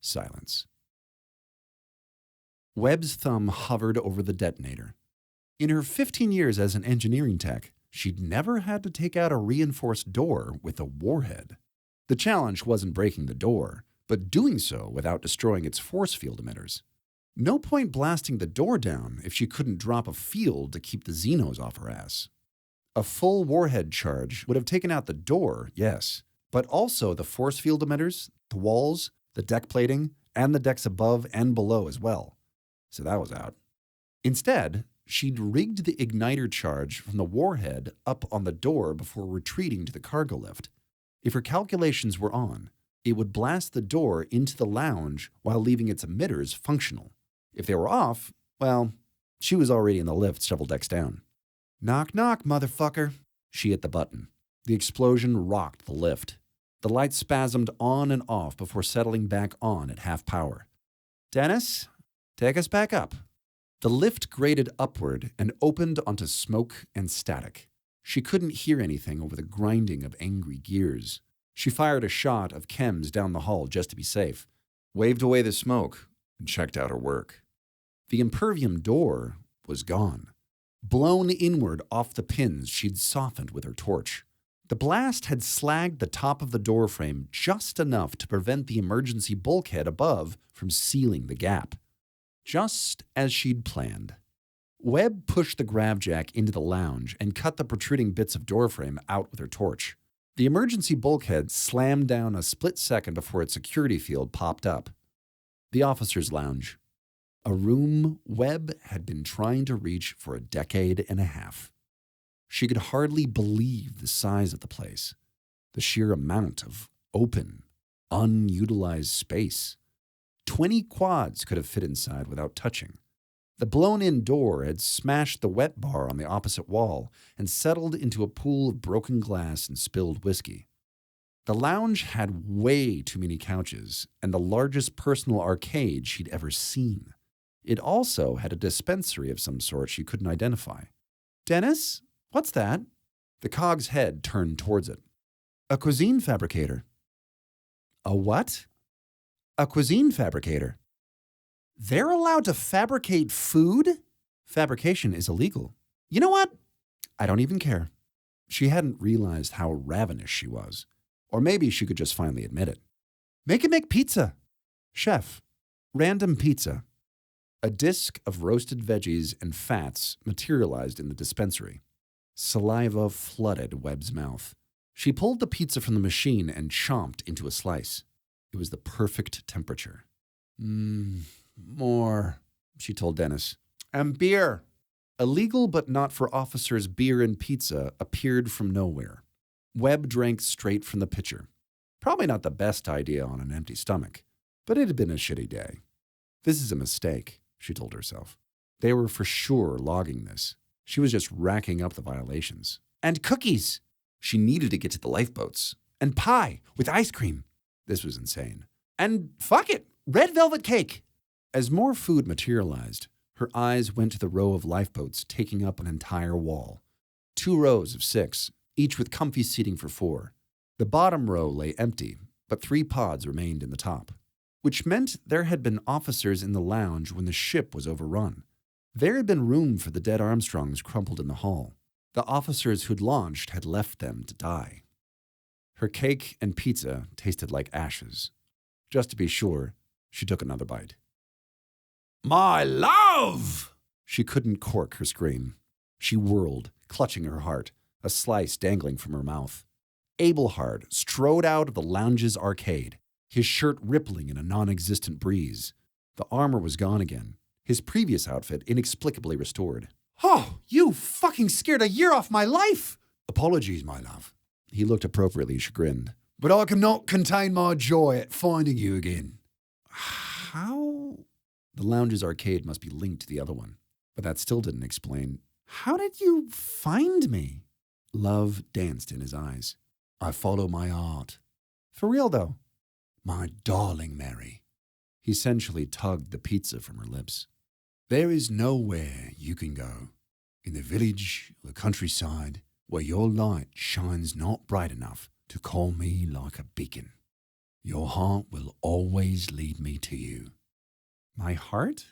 silence. Webb's thumb hovered over the detonator. In her 15 years as an engineering tech, she'd never had to take out a reinforced door with a warhead. The challenge wasn't breaking the door, but doing so without destroying its force field emitters. No point blasting the door down if she couldn't drop a field to keep the Xenos off her ass. A full warhead charge would have taken out the door, yes, but also the force field emitters, the walls, the deck plating, and the decks above and below as well. So that was out. Instead, she'd rigged the igniter charge from the warhead up on the door before retreating to the cargo lift. If her calculations were on, it would blast the door into the lounge while leaving its emitters functional. If they were off, well, she was already in the lift several decks down. Knock, knock, motherfucker. She hit the button. The explosion rocked the lift. The light spasmed on and off before settling back on at half power. Dennis, take us back up. The lift grated upward and opened onto smoke and static. She couldn't hear anything over the grinding of angry gears. She fired a shot of chems down the hall just to be safe, waved away the smoke, and checked out her work. The impervium door was gone, blown inward off the pins she'd softened with her torch. The blast had slagged the top of the door frame just enough to prevent the emergency bulkhead above from sealing the gap. Just as she'd planned. Webb pushed the gravjack into the lounge and cut the protruding bits of doorframe out with her torch. The emergency bulkhead slammed down a split second before its security field popped up. The officer's lounge. A room Webb had been trying to reach for a decade and a half. She could hardly believe the size of the place, the sheer amount of open, unutilized space. 20 quads could have fit inside without touching. The blown-in door had smashed the wet bar on the opposite wall and settled into a pool of broken glass and spilled whiskey. The lounge had way too many couches and the largest personal arcade she'd ever seen. It also had a dispensary of some sort she couldn't identify. Dennis, what's that? The cog's head turned towards it. A cuisine fabricator. A what? A cuisine fabricator. They're allowed to fabricate food? Fabrication is illegal. You know what? I don't even care. She hadn't realized how ravenous she was. Or maybe she could just finally admit it. Make pizza. Chef, random pizza. A disc of roasted veggies and fats materialized in the dispensary. Saliva flooded Webb's mouth. She pulled the pizza from the machine and chomped into a slice. It was the perfect temperature. More, she told Dennis. And beer. Illegal but not for officers beer and pizza appeared from nowhere. Webb drank straight from the pitcher. Probably not the best idea on an empty stomach, but it had been a shitty day. This is a mistake, she told herself. They were for sure logging this. She was just racking up the violations. And cookies. She needed to get to the lifeboats. And pie with ice cream. This was insane. And fuck it, red velvet cake. As more food materialized, her eyes went to the row of lifeboats taking up an entire wall. 2 rows of 6, each with comfy seating for 4. The bottom row lay empty, but 3 pods remained in the top, which meant there had been officers in the lounge when the ship was overrun. There had been room for the dead Armstrongs crumpled in the hall. The officers who'd launched had left them to die. Her cake and pizza tasted like ashes. Just to be sure, she took another bite. My love! She couldn't cork her scream. She whirled, clutching her heart, a slice dangling from her mouth. Abelhard strode out of the lounge's arcade, his shirt rippling in a non-existent breeze. The armor was gone again, his previous outfit inexplicably restored. Oh, you fucking scared a year off my life! Apologies, my love. He looked appropriately chagrined. But I cannot contain my joy at finding you again. How? The lounge's arcade must be linked to the other one, but that still didn't explain. How did you find me? Love danced in his eyes. I follow my heart. For real, though? My darling Mary. He sensually tugged the pizza from her lips. There is nowhere you can go, in the village or the countryside, where your light shines not bright enough to call me like a beacon. Your heart will always lead me to you. My heart?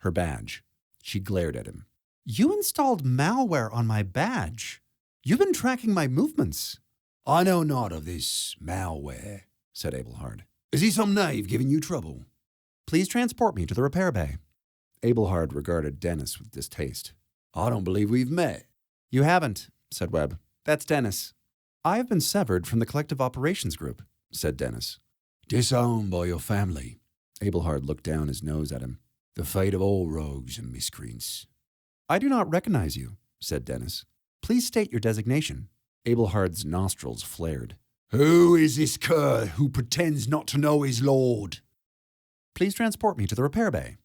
Her badge. She glared at him. You installed malware on my badge. You've been tracking my movements. I know not of this malware, said Abelhard. Is he some knave giving you trouble? Please transport me to the repair bay. Abelhard regarded Dennis with distaste. I don't believe we've met. You haven't, said Webb. That's Dennis. I have been severed from the collective operations group, said Dennis. Disowned by your family. Abelhard looked down his nose at him. The fate of all rogues and miscreants. I do not recognize you, said Dennis. Please state your designation. Abelhard's nostrils flared. Who is this cur who pretends not to know his lord? Please transport me to the repair bay.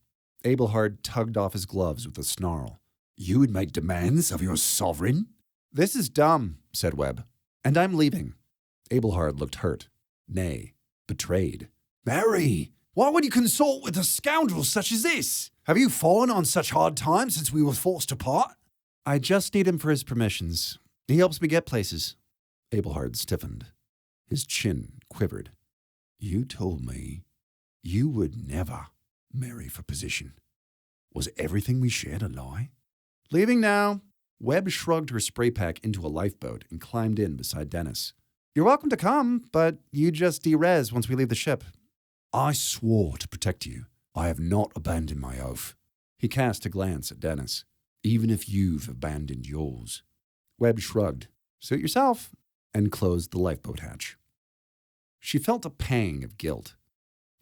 Abelhard tugged off his gloves with a snarl. You would make demands of your sovereign? This is dumb, said Webb, and I'm leaving. Abelhard looked hurt. Nay, betrayed. Marry, why would you consort with a scoundrel such as this? Have you fallen on such hard times since we were forced to part? I just need him for his permissions. He helps me get places. Abelhard stiffened. His chin quivered. You told me you would never marry for position. Was everything we shared a lie? Leaving now. Webb shrugged her spray pack into a lifeboat and climbed in beside Dennis. You're welcome to come, but you just de-res once we leave the ship. I swore to protect you. I have not abandoned my oath. He cast a glance at Dennis. Even if you've abandoned yours. Webb shrugged. Suit yourself. And closed the lifeboat hatch. She felt a pang of guilt.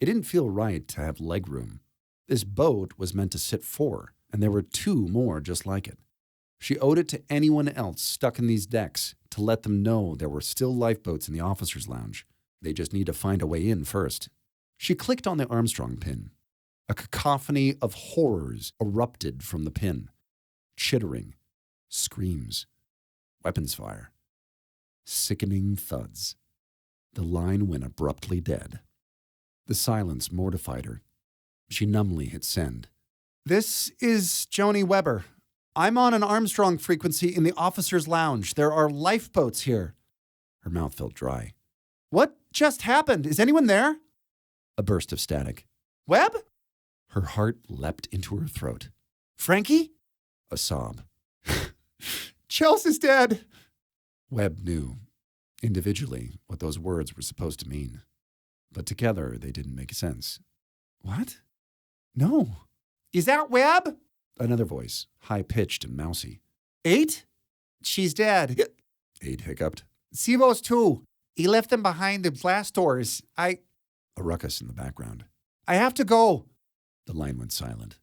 It didn't feel right to have legroom. This boat was meant to sit 4, and there were 2 more just like it. She owed it to anyone else stuck in these decks to let them know there were still lifeboats in the officers' lounge. They just need to find a way in first. She clicked on the Armstrong pin. A cacophony of horrors erupted from the pin. Chittering, screams, weapons fire, sickening thuds. The line went abruptly dead. The silence mortified her. She numbly hit send. This is Joni Weber. I'm on an Armstrong frequency in the officer's lounge. There are lifeboats here. Her mouth felt dry. What just happened? Is anyone there? A burst of static. Webb? Her heart leapt into her throat. Frankie? A sob. Chelsea's dead. Webb knew, individually, what those words were supposed to mean. But together, they didn't make sense. What? No. Is that Webb? Another voice, high-pitched and mousy. 8? She's dead. 8 hiccuped. Sivos too. He left them behind the glass doors. A ruckus in the background. I have to go. The line went silent.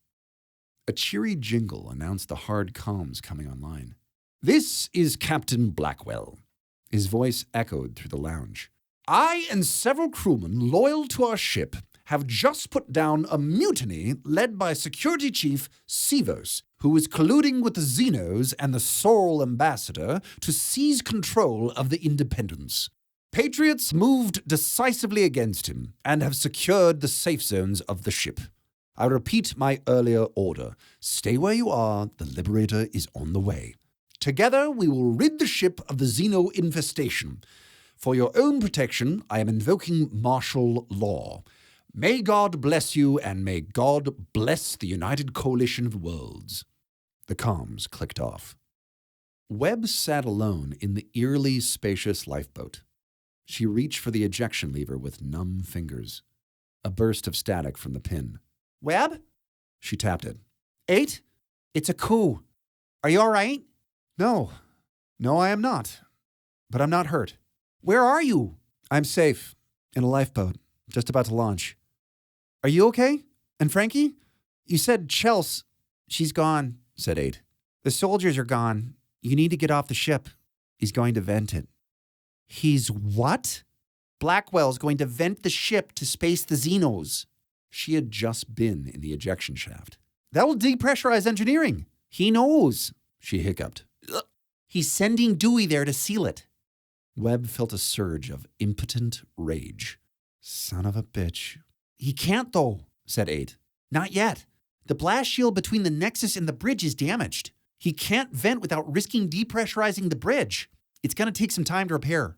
A cheery jingle announced the hard comms coming online. This is Captain Blackwell. His voice echoed through the lounge. I and several crewmen loyal to our ship have just put down a mutiny led by Security Chief Sivos, who is colluding with the Xenos and the Sorrel Ambassador to seize control of the Independence. Patriots moved decisively against him and have secured the safe zones of the ship. I repeat my earlier order. Stay where you are. The Liberator is on the way. Together, we will rid the ship of the Xeno infestation. For your own protection, I am invoking martial law. May God bless you, and may God bless the United Coalition of Worlds. The comms clicked off. Webb sat alone in the eerily spacious lifeboat. She reached for the ejection lever with numb fingers. A burst of static from the pin. Webb? She tapped it. 8? It's a coup. Are you all right? No. No, I am not. But I'm not hurt. Where are you? I'm safe. In a lifeboat. Just about to launch. Are you okay? And Frankie? You said Chelsea. She's gone, said 8. The soldiers are gone. You need to get off the ship. He's going to vent it. He's what? Blackwell's going to vent the ship to space the Xenos. She had just been in the ejection shaft. That will depressurize engineering. He knows. She hiccuped. He's sending Dewey there to seal it. Webb felt a surge of impotent rage. Son of a bitch. He can't, though, said 8. Not yet. The blast shield between the Nexus and the bridge is damaged. He can't vent without risking depressurizing the bridge. It's going to take some time to repair.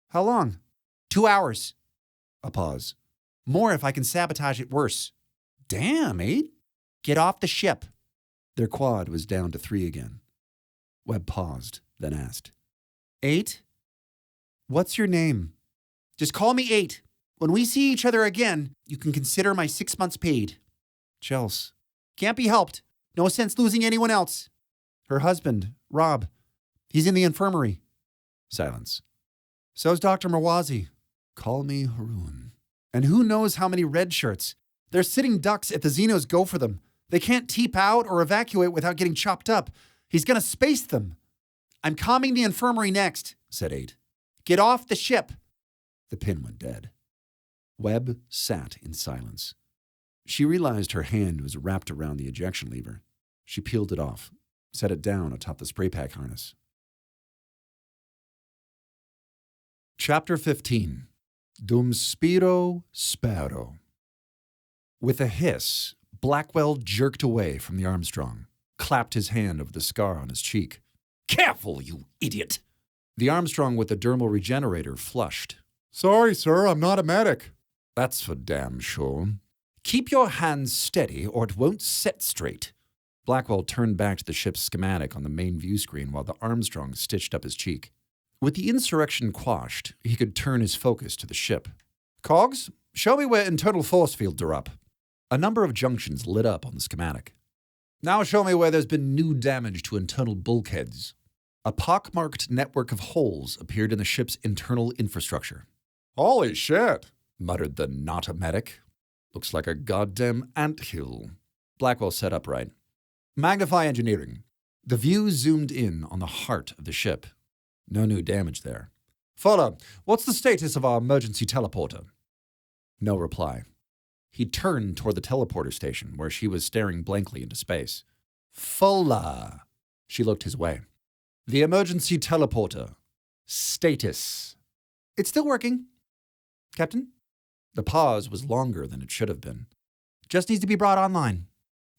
How long? 2 hours. A pause. More if I can sabotage it worse. Damn, 8. Get off the ship. Their quad was down to 3 again. Webb paused, then asked, 8? What's your name? Just call me 8. When we see each other again, you can consider my 6 months paid. Chels. Can't be helped. No sense losing anyone else. Her husband, Rob. He's in the infirmary. Silence. So's Dr. Mawazi. Call me Haroon. And who knows how many red shirts. They're sitting ducks if the Xenos go for them. They can't teep out or evacuate without getting chopped up. He's going to space them. I'm calming the infirmary next, said 8. Get off the ship. The pin went dead. Webb sat in silence. She realized her hand was wrapped around the ejection lever. She peeled it off, set it down atop the spray pack harness. Chapter 15. Dum spiro spero. With a hiss, Blackwell jerked away from the Armstrong, clapped his hand over the scar on his cheek. Careful, you idiot! The Armstrong with the dermal regenerator flushed. Sorry, sir, I'm not a medic. That's for damn sure. Keep your hands steady or it won't set straight. Blackwell turned back to the ship's schematic on the main view screen while the Armstrong stitched up his cheek. With the insurrection quashed, he could turn his focus to the ship. Cogs, show me where internal force fields are up. A number of junctions lit up on the schematic. Now show me where there's been new damage to internal bulkheads. A pockmarked network of holes appeared in the ship's internal infrastructure. Holy shit. Muttered the not-a-medic. Looks like a goddamn anthill. Blackwell sat upright. Magnify engineering. The view zoomed in on the heart of the ship. No new damage there. Fuller, what's the status of our emergency teleporter? No reply. He turned toward the teleporter station, where she was staring blankly into space. Fuller. She looked his way. The emergency teleporter. Status. It's still working. Captain? The pause was longer than it should have been. Just needs to be brought online.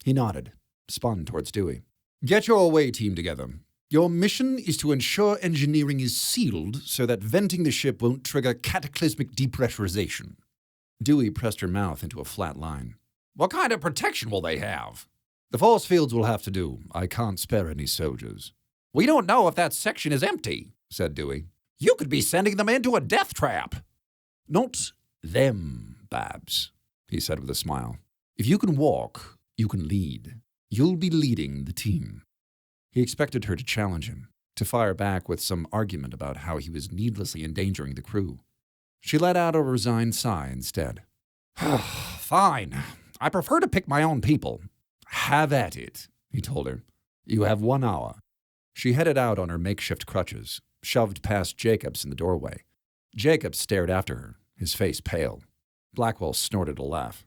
He nodded, spun towards Dewey. Get your away team together. Your mission is to ensure engineering is sealed so that venting the ship won't trigger cataclysmic depressurization. Dewey pressed her mouth into a flat line. What kind of protection will they have? The force fields will have to do. I can't spare any soldiers. We don't know if that section is empty, said Dewey. You could be sending them into a death trap. Not them, Babs, he said with a smile. If you can walk, you can lead. You'll be leading the team. He expected her to challenge him, to fire back with some argument about how he was needlessly endangering the crew. She let out a resigned sigh instead. Fine. I prefer to pick my own people. Have at it, he told her. You have 1 hour. She headed out on her makeshift crutches, shoved past Jacobs in the doorway. Jacobs stared after her, his face pale. Blackwell snorted a laugh.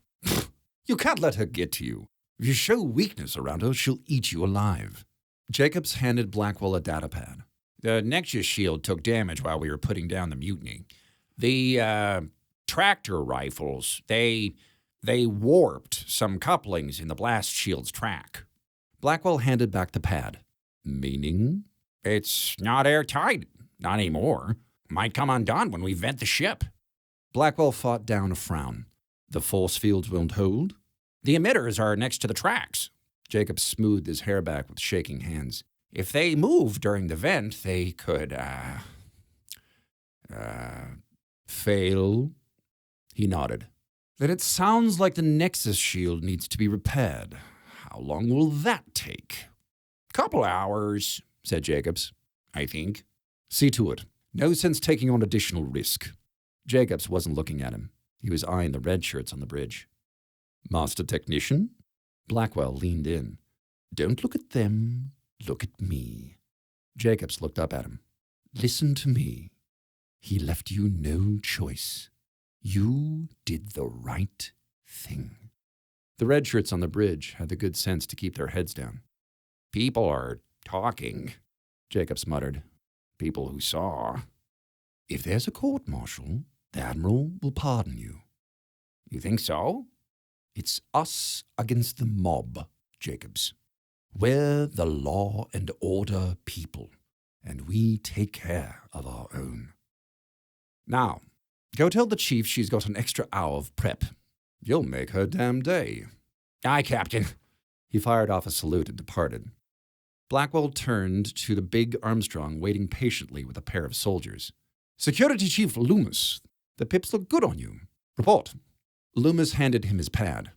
You can't let her get to you. If you show weakness around her, she'll eat you alive. Jacobs handed Blackwell a datapad. The Nexus shield took damage while we were putting down the mutiny. The tractor rifles, they warped some couplings in the blast shield's track. Blackwell handed back the pad. Meaning? It's not airtight. Not anymore. Might come undone when we vent the ship. Blackwell fought down a frown. The force fields won't hold? The emitters are next to the tracks. Jacob smoothed his hair back with shaking hands. If they move during the vent, they could, fail? He nodded. Then it sounds like the Nexus shield needs to be repaired. How long will that take? Couple hours, said Jacobs. I think. See to it. No sense taking on additional risk. Jacobs wasn't looking at him. He was eyeing the red shirts on the bridge. Master technician? Blackwell leaned in. Don't look at them. Look at me. Jacobs looked up at him. Listen to me. He left you no choice. You did the right thing. The red shirts on the bridge had the good sense to keep their heads down. People are talking, Jacobs muttered. People who saw. If there's a court-martial, the Admiral will pardon you. You think so? It's us against the mob, Jacobs. We're the law and order people, and we take care of our own. Now, go tell the chief she's got an extra hour of prep. You'll make her damn day. Aye, Captain. He fired off a salute and departed. Blackwell turned to the big Armstrong waiting patiently with a pair of soldiers. "Security Chief Loomis, the pips look good on you. Report." Loomis handed him his pad.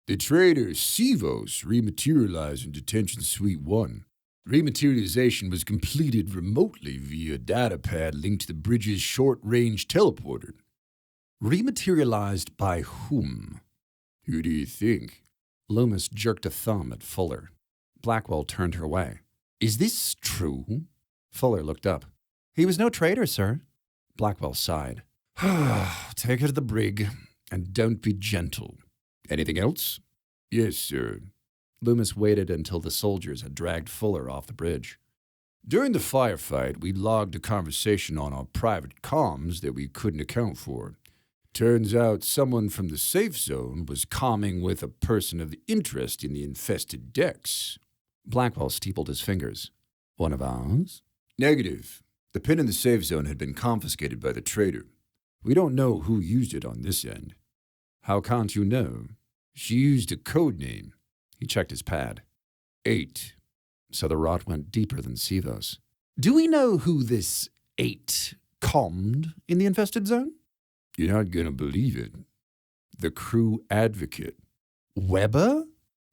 "The traitor Sivos rematerialized in Detention Suite 1. Rematerialization was completed remotely via data pad linked to the bridge's short-range teleporter." "Rematerialized by whom?" "Who do you think?" Loomis jerked a thumb at Fuller. Blackwell turned her away. "Is this true?" Fuller looked up. "He was no traitor, sir." Blackwell sighed. "Take her to the brig, and don't be gentle. Anything else?" "Yes, sir." Loomis waited until the soldiers had dragged Fuller off the bridge. "During the firefight, we logged a conversation on our private comms that we couldn't account for. Turns out someone from the safe zone was comming with a person of interest in the infested decks." Blackwell steepled his fingers. "One of ours?" "Negative. The pin in the safe zone had been confiscated by the traitor. We don't know who used it on this end." "How can't you know?" "She used a code name." He checked his pad. 8. So the rot went deeper than Sivos. "Do we know who this 8 commed in the infested zone?" "You're not going to believe it. The crew advocate." "Weber?"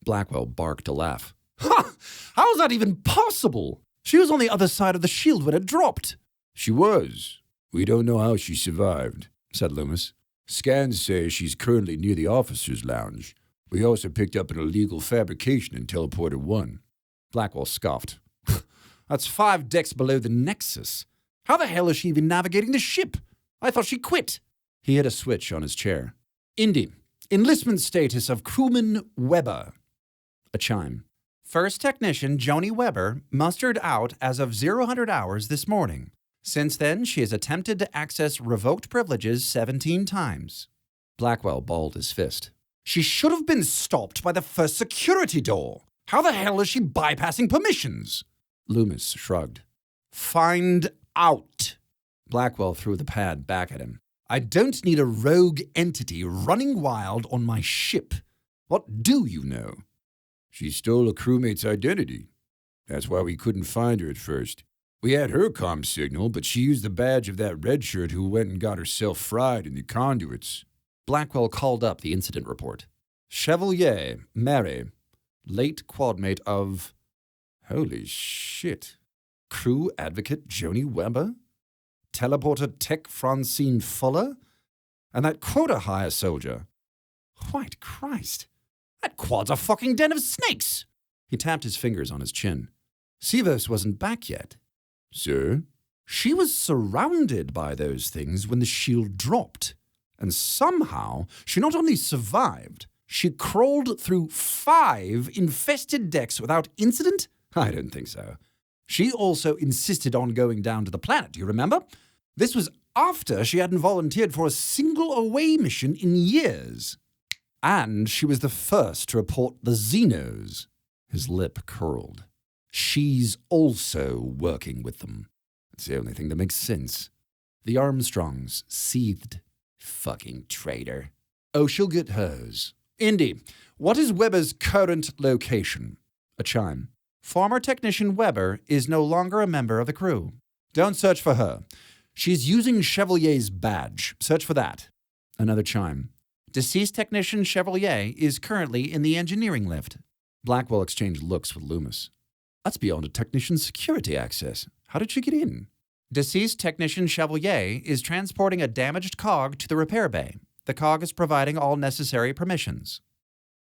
Blackwell barked a laugh. "Ha! How's that even possible? She was on the other side of the shield when it dropped." "She was. We don't know how she survived," said Loomis. "Scans say she's currently near the officers' lounge. We also picked up an illegal fabrication in Teleporter 1. Blackwell scoffed. "That's 5 decks below the Nexus. How the hell is she even navigating the ship? I thought she quit." He hit a switch on his chair. "Indy, enlistment status of crewman Weber." A chime. "First technician Joni Weber mustered out as of 0000 hours this morning. Since then, she has attempted to access revoked privileges 17 times. Blackwell balled his fist. "She should have been stopped by the first security door. How the hell is she bypassing permissions?" Loomis shrugged. "Find out." Blackwell threw the pad back at him. "I don't need a rogue entity running wild on my ship. What do you know?" "She stole a crewmate's identity. That's why we couldn't find her at first. We had her comm signal, but she used the badge of that redshirt who went and got herself fried in the conduits." Blackwell called up the incident report. "Chevalier, Mary, late quadmate of..." Holy shit. Crew advocate Joni Weber? Teleporter tech Francine Fuller? And that quota hire soldier? White Christ. That quad's a fucking den of snakes! He tapped his fingers on his chin. Sivos wasn't back yet. "Sir?" She was surrounded by those things when the shield dropped. And somehow, she not only survived, she crawled through 5 infested decks without incident? I don't think so. She also insisted on going down to the planet, do you remember? This was after she hadn't volunteered for a single away mission in years. And she was the first to report the Xenos. His lip curled. She's also working with them. It's the only thing that makes sense. The Armstrongs seethed. Fucking traitor. Oh, she'll get hers. Indy, what is Weber's current location? A chime. Former technician Weber is no longer a member of the crew. Don't search for her. She's using Chevalier's badge. Search for that. Another chime. Deceased technician Chevalier is currently in the engineering lift. Blackwell exchanged looks with Loomis. That's beyond a technician's security access. How did she get in? Deceased technician Chevalier is transporting a damaged cog to the repair bay. The cog is providing all necessary permissions.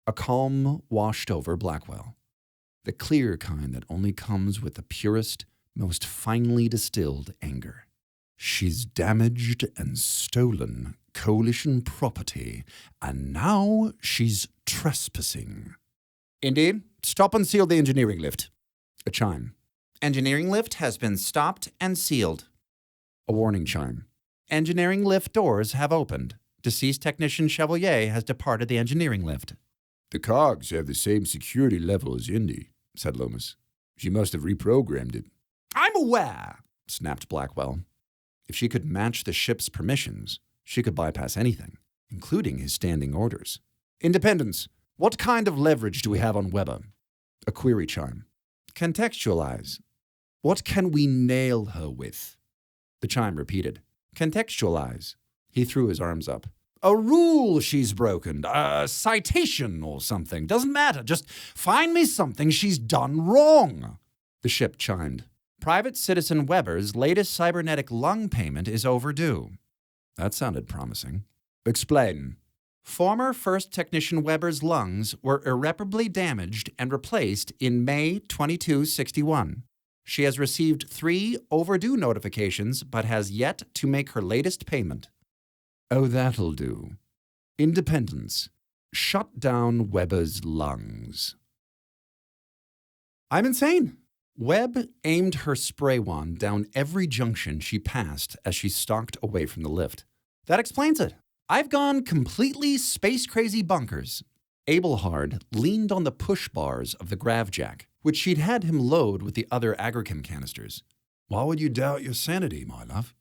A calm washed over Blackwell. The clear kind that only comes with the purest, most finely distilled anger. She's damaged and stolen coalition property, and now she's trespassing. Indy, stop and seal the engineering lift. A chime. Engineering lift has been stopped and sealed. A warning chime. Engineering lift doors have opened. Deceased technician Chevalier has departed the engineering lift. "The cogs have the same security level as Indy," said Loomis. "She must have reprogrammed it." "I'm aware," snapped Blackwell. If she could match the ship's permissions, she could bypass anything, including his standing orders. Independence, what kind of leverage do we have on Weber? A query chime. Contextualize. What can we nail her with? The chime repeated. Contextualize. He threw his arms up. A rule she's broken, a citation or something. Doesn't matter. Just find me something she's done wrong. The ship chimed. Private Citizen Weber's latest cybernetic lung payment is overdue. That sounded promising. Explain. Former First Technician Weber's lungs were irreparably damaged and replaced in May 2261. She has received 3 overdue notifications but has yet to make her latest payment. Oh, that'll do. Independence. Shut down Weber's lungs. I'm insane. Webb aimed her spray wand down every junction she passed as she stalked away from the lift. That explains it. I've gone completely space-crazy bonkers. Abelhard leaned on the push bars of the gravjack, which she'd had him load with the other agrichem canisters. Why would you doubt your sanity, my love?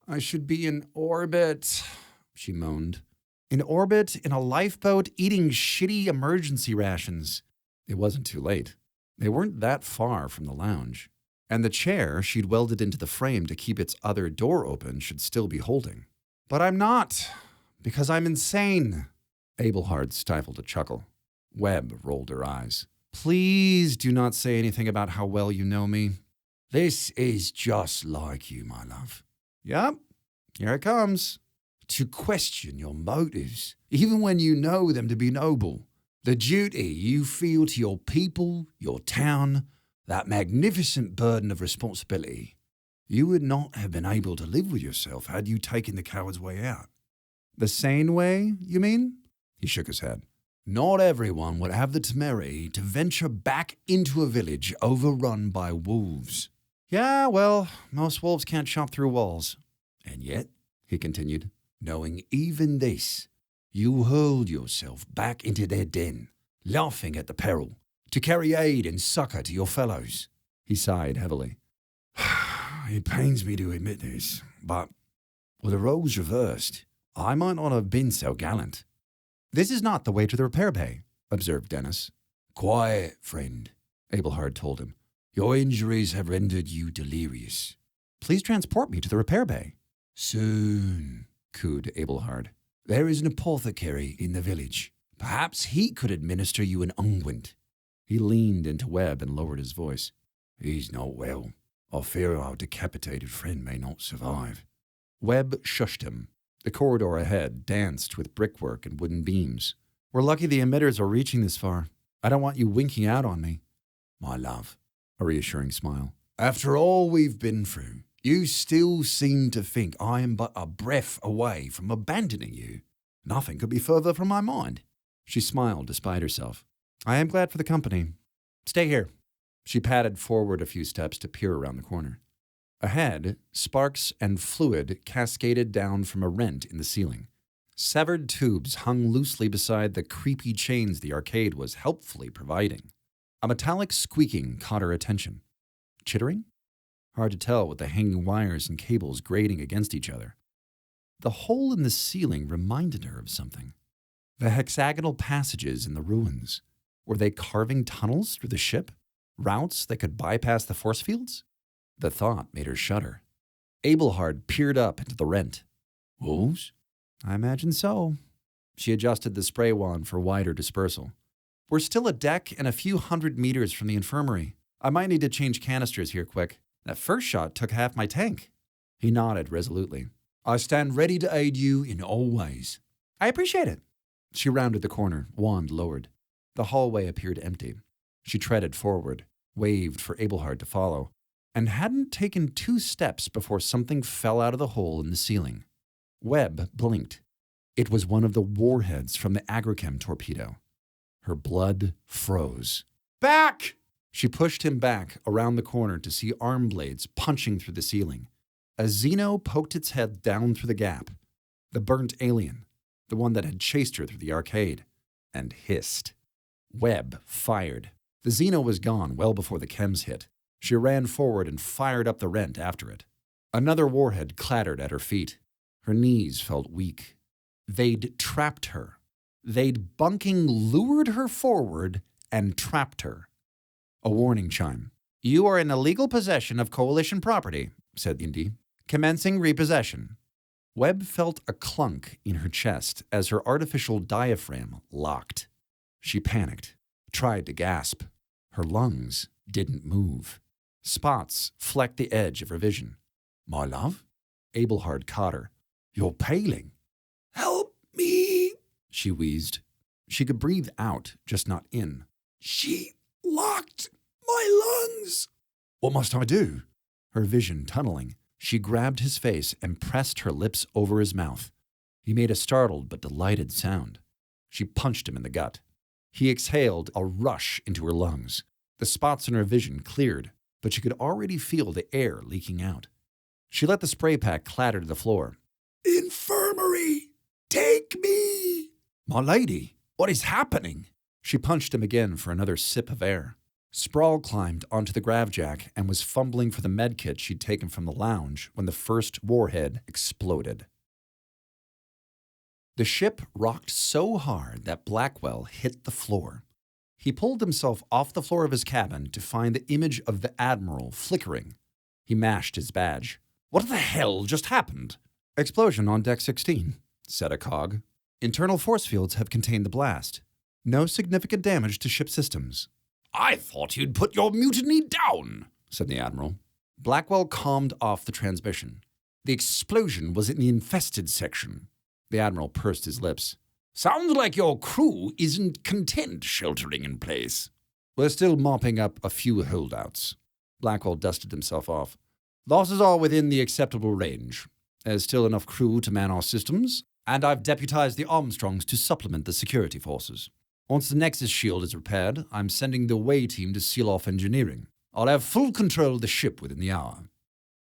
I should be in orbit, she moaned. In orbit, in a lifeboat, eating shitty emergency rations. It wasn't too late. They weren't that far from the lounge, and the chair she'd welded into the frame to keep its other door open should still be holding. But I'm not, because I'm insane. Abelhard stifled a chuckle. Webb rolled her eyes. Please do not say anything about how well you know me. This is just like you, my love. Yup, here it comes. To question your motives, even when you know them to be noble. The duty you feel to your people, your town, that magnificent burden of responsibility. You would not have been able to live with yourself had you taken the coward's way out. The sane way, you mean? He shook his head. Not everyone would have the temerity to venture back into a village overrun by wolves. Yeah, well, most wolves can't chomp through walls. And yet, he continued, knowing even this, you hurled yourself back into their den, laughing at the peril, to carry aid and succor to your fellows. He sighed heavily. It pains me to admit this, but with the roles reversed, I might not have been so gallant. This is not the way to the repair bay, observed Dennis. Quiet, friend, Abelhard told him. Your injuries have rendered you delirious. Please transport me to the repair bay. Soon, cooed Abelhard. There is an apothecary in the village. Perhaps he could administer you an unguent. He leaned into Webb and lowered his voice. He's not well. I fear our decapitated friend may not survive. Webb shushed him. The corridor ahead danced with brickwork and wooden beams. We're lucky the emitters are reaching this far. I don't want you winking out on me. My love, a reassuring smile. After all we've been through, you still seem to think I am but a breath away from abandoning you. Nothing could be further from my mind. She smiled despite herself. I am glad for the company. Stay here. She padded forward a few steps to peer around the corner. Ahead, sparks and fluid cascaded down from a rent in the ceiling. Severed tubes hung loosely beside the creepy chains the arcade was helpfully providing. A metallic squeaking caught her attention. Chittering? Hard to tell with the hanging wires and cables grating against each other. The hole in the ceiling reminded her of something. The hexagonal passages in the ruins. Were they carving tunnels through the ship? Routes that could bypass the force fields? The thought made her shudder. Abelhard peered up into the rent. Wolves? I imagine so. She adjusted the spray wand for wider dispersal. We're still a deck and a few 100 meters from the infirmary. I might need to change canisters here quick. That first shot took half my tank. He nodded resolutely. I stand ready to aid you in all ways. I appreciate it. She rounded the corner, wand lowered. The hallway appeared empty. She treaded forward, waved for Abelhard to follow, and hadn't taken 2 steps before something fell out of the hole in the ceiling. Webb blinked. It was one of the warheads from the agrichem torpedo. Her blood froze. Back! She pushed him back around the corner to see arm blades punching through the ceiling. A Xeno poked its head down through the gap. The burnt alien, the one that had chased her through the arcade, and hissed. Webb fired. The Xeno was gone well before the chems hit. She ran forward and fired up the rent after it. Another warhead clattered at her feet. Her knees felt weak. They'd trapped her. They'd bunking lured her forward and trapped her. A warning chime. You are in illegal possession of coalition property, said Indy. Commencing repossession. Webb felt a clunk in her chest as her artificial diaphragm locked. She panicked, tried to gasp. Her lungs didn't move. Spots flecked the edge of her vision. My love? Abelhard caught her. You're paling. Help me, she wheezed. She could breathe out, just not in. She locked my lungs. What must I do? Her vision tunneling. She grabbed his face and pressed her lips over his mouth. He made a startled but delighted sound. She punched him in the gut. He exhaled a rush into her lungs. The spots in her vision cleared, but she could already feel the air leaking out. She let the spray pack clatter to the floor. Infirmary! Take me! My lady, what is happening? She punched him again for another sip of air. Sprawl climbed onto the gravjack and was fumbling for the medkit she'd taken from the lounge when the first warhead exploded. The ship rocked so hard that Blackwell hit the floor. He pulled himself off the floor of his cabin to find the image of the Admiral flickering. He mashed his badge. What the hell just happened? Explosion on deck 16, said a cog. Internal force fields have contained the blast. No significant damage to ship systems. I thought you'd put your mutiny down, said the Admiral. Blackwell calmed off the transmission. The explosion was in the infested section. The Admiral pursed his lips. Sounds like your crew isn't content sheltering in place. We're still mopping up a few holdouts. Blackwell dusted himself off. Losses are within the acceptable range. There's still enough crew to man our systems, and I've deputized the Armstrongs to supplement the security forces. Once the Nexus shield is repaired, I'm sending the Way team to seal off engineering. I'll have full control of the ship within the hour.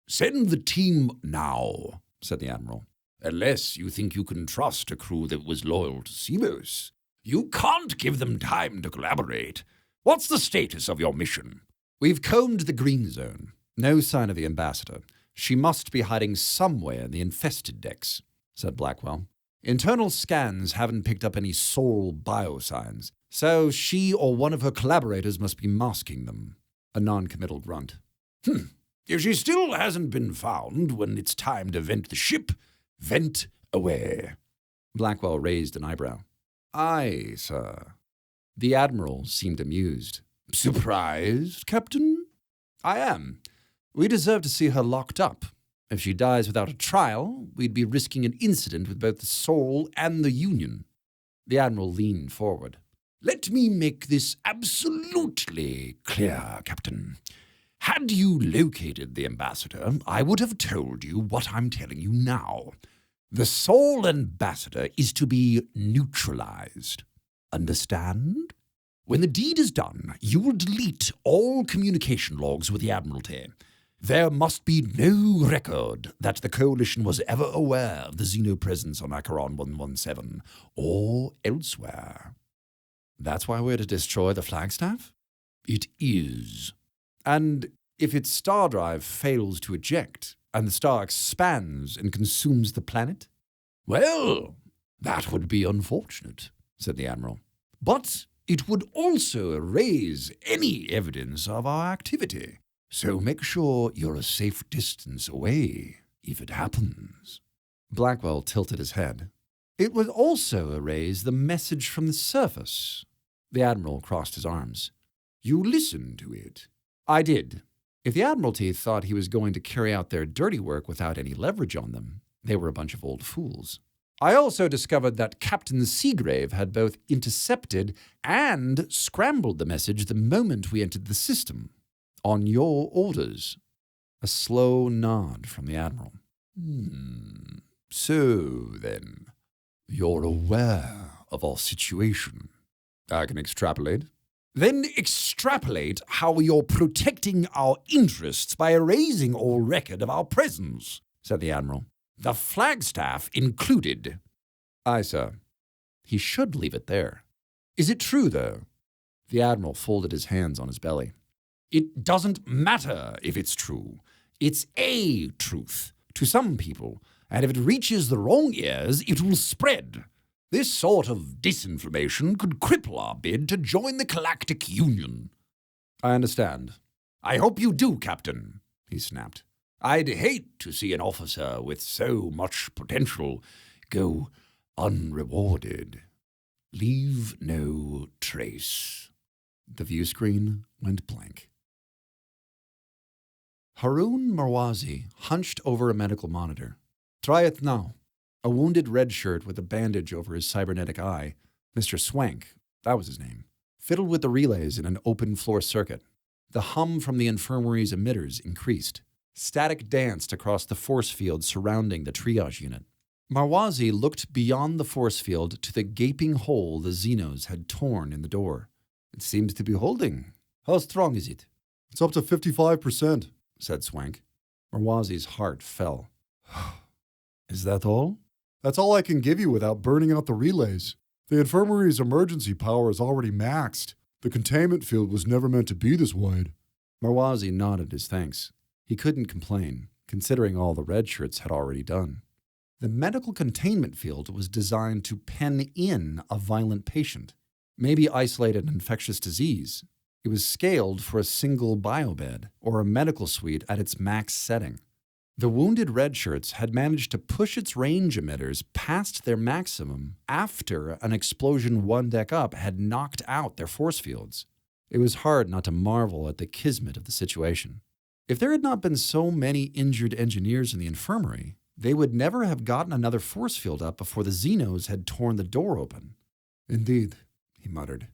Send the team now, said the Admiral. Unless you think you can trust a crew that was loyal to Semos. You can't give them time to collaborate. What's the status of your mission? We've combed the green zone. No sign of the ambassador. She must be hiding somewhere in the infested decks, said Blackwell. Internal scans haven't picked up any soul biosigns, so she or one of her collaborators must be masking them. A non-committal grunt. If she still hasn't been found when it's time to vent the ship, vent away. Blackwell raised an eyebrow. Aye, sir. The Admiral seemed amused. Surprised, Captain? I am. We deserve to see her locked up. If she dies without a trial, we'd be risking an incident with both the Soul and the Union. The Admiral leaned forward. Let me make this absolutely clear, Captain. Had you located the ambassador, I would have told you what I'm telling you now. The Soul ambassador is to be neutralized. Understand? When the deed is done, you will delete all communication logs with the Admiralty. There must be no record that the Coalition was ever aware of the Xeno presence on Acheron 117 or elsewhere. That's why we're to destroy the flagstaff? It is. And if its star drive fails to eject, and the star expands and consumes the planet? Well, that would be unfortunate, said the Admiral. But it would also erase any evidence of our activity. So make sure you're a safe distance away if it happens. Blackwell tilted his head. It would also erase the message from the surface. The Admiral crossed his arms. You listened to it. I did. If the Admiralty thought he was going to carry out their dirty work without any leverage on them, they were a bunch of old fools. I also discovered that Captain Seagrave had both intercepted and scrambled the message the moment we entered the system. On your orders. A slow nod from the Admiral. So, then, you're aware of our situation. I can extrapolate. Then extrapolate how you're protecting our interests by erasing all record of our presence, said the Admiral. The flagstaff included. Aye, sir. He should leave it there. Is it true, though? The Admiral folded his hands on his belly. It doesn't matter if it's true. It's a truth to some people, and if it reaches the wrong ears, it will spread. This sort of disinformation could cripple our bid to join the Galactic Union. I understand. I hope you do, Captain, he snapped. I'd hate to see an officer with so much potential go unrewarded. Leave no trace. The view screen went blank. Haroun Marwazi hunched over a medical monitor. Try it now. A wounded red shirt with a bandage over his cybernetic eye, Mr. Swank, that was his name, fiddled with the relays in an open floor circuit. The hum from the infirmary's emitters increased. Static danced across the force field surrounding the triage unit. Marwazi looked beyond the force field to the gaping hole the Xenos had torn in the door. It seems to be holding. How strong is it? It's up to 55%, said Swank. Marwazi's heart fell. Is that all? That's all I can give you without burning out the relays. The infirmary's emergency power is already maxed. The containment field was never meant to be this wide. Marwazi nodded his thanks. He couldn't complain, considering all the red shirts had already done. The medical containment field was designed to pen in a violent patient, maybe isolate an infectious disease. It was scaled for a single biobed or a medical suite at its max setting. The wounded red shirts had managed to push its range emitters past their maximum after an explosion one deck up had knocked out their force fields. It was hard not to marvel at the kismet of the situation. If there had not been so many injured engineers in the infirmary, they would never have gotten another force field up before the Xenos had torn the door open. Indeed, he muttered.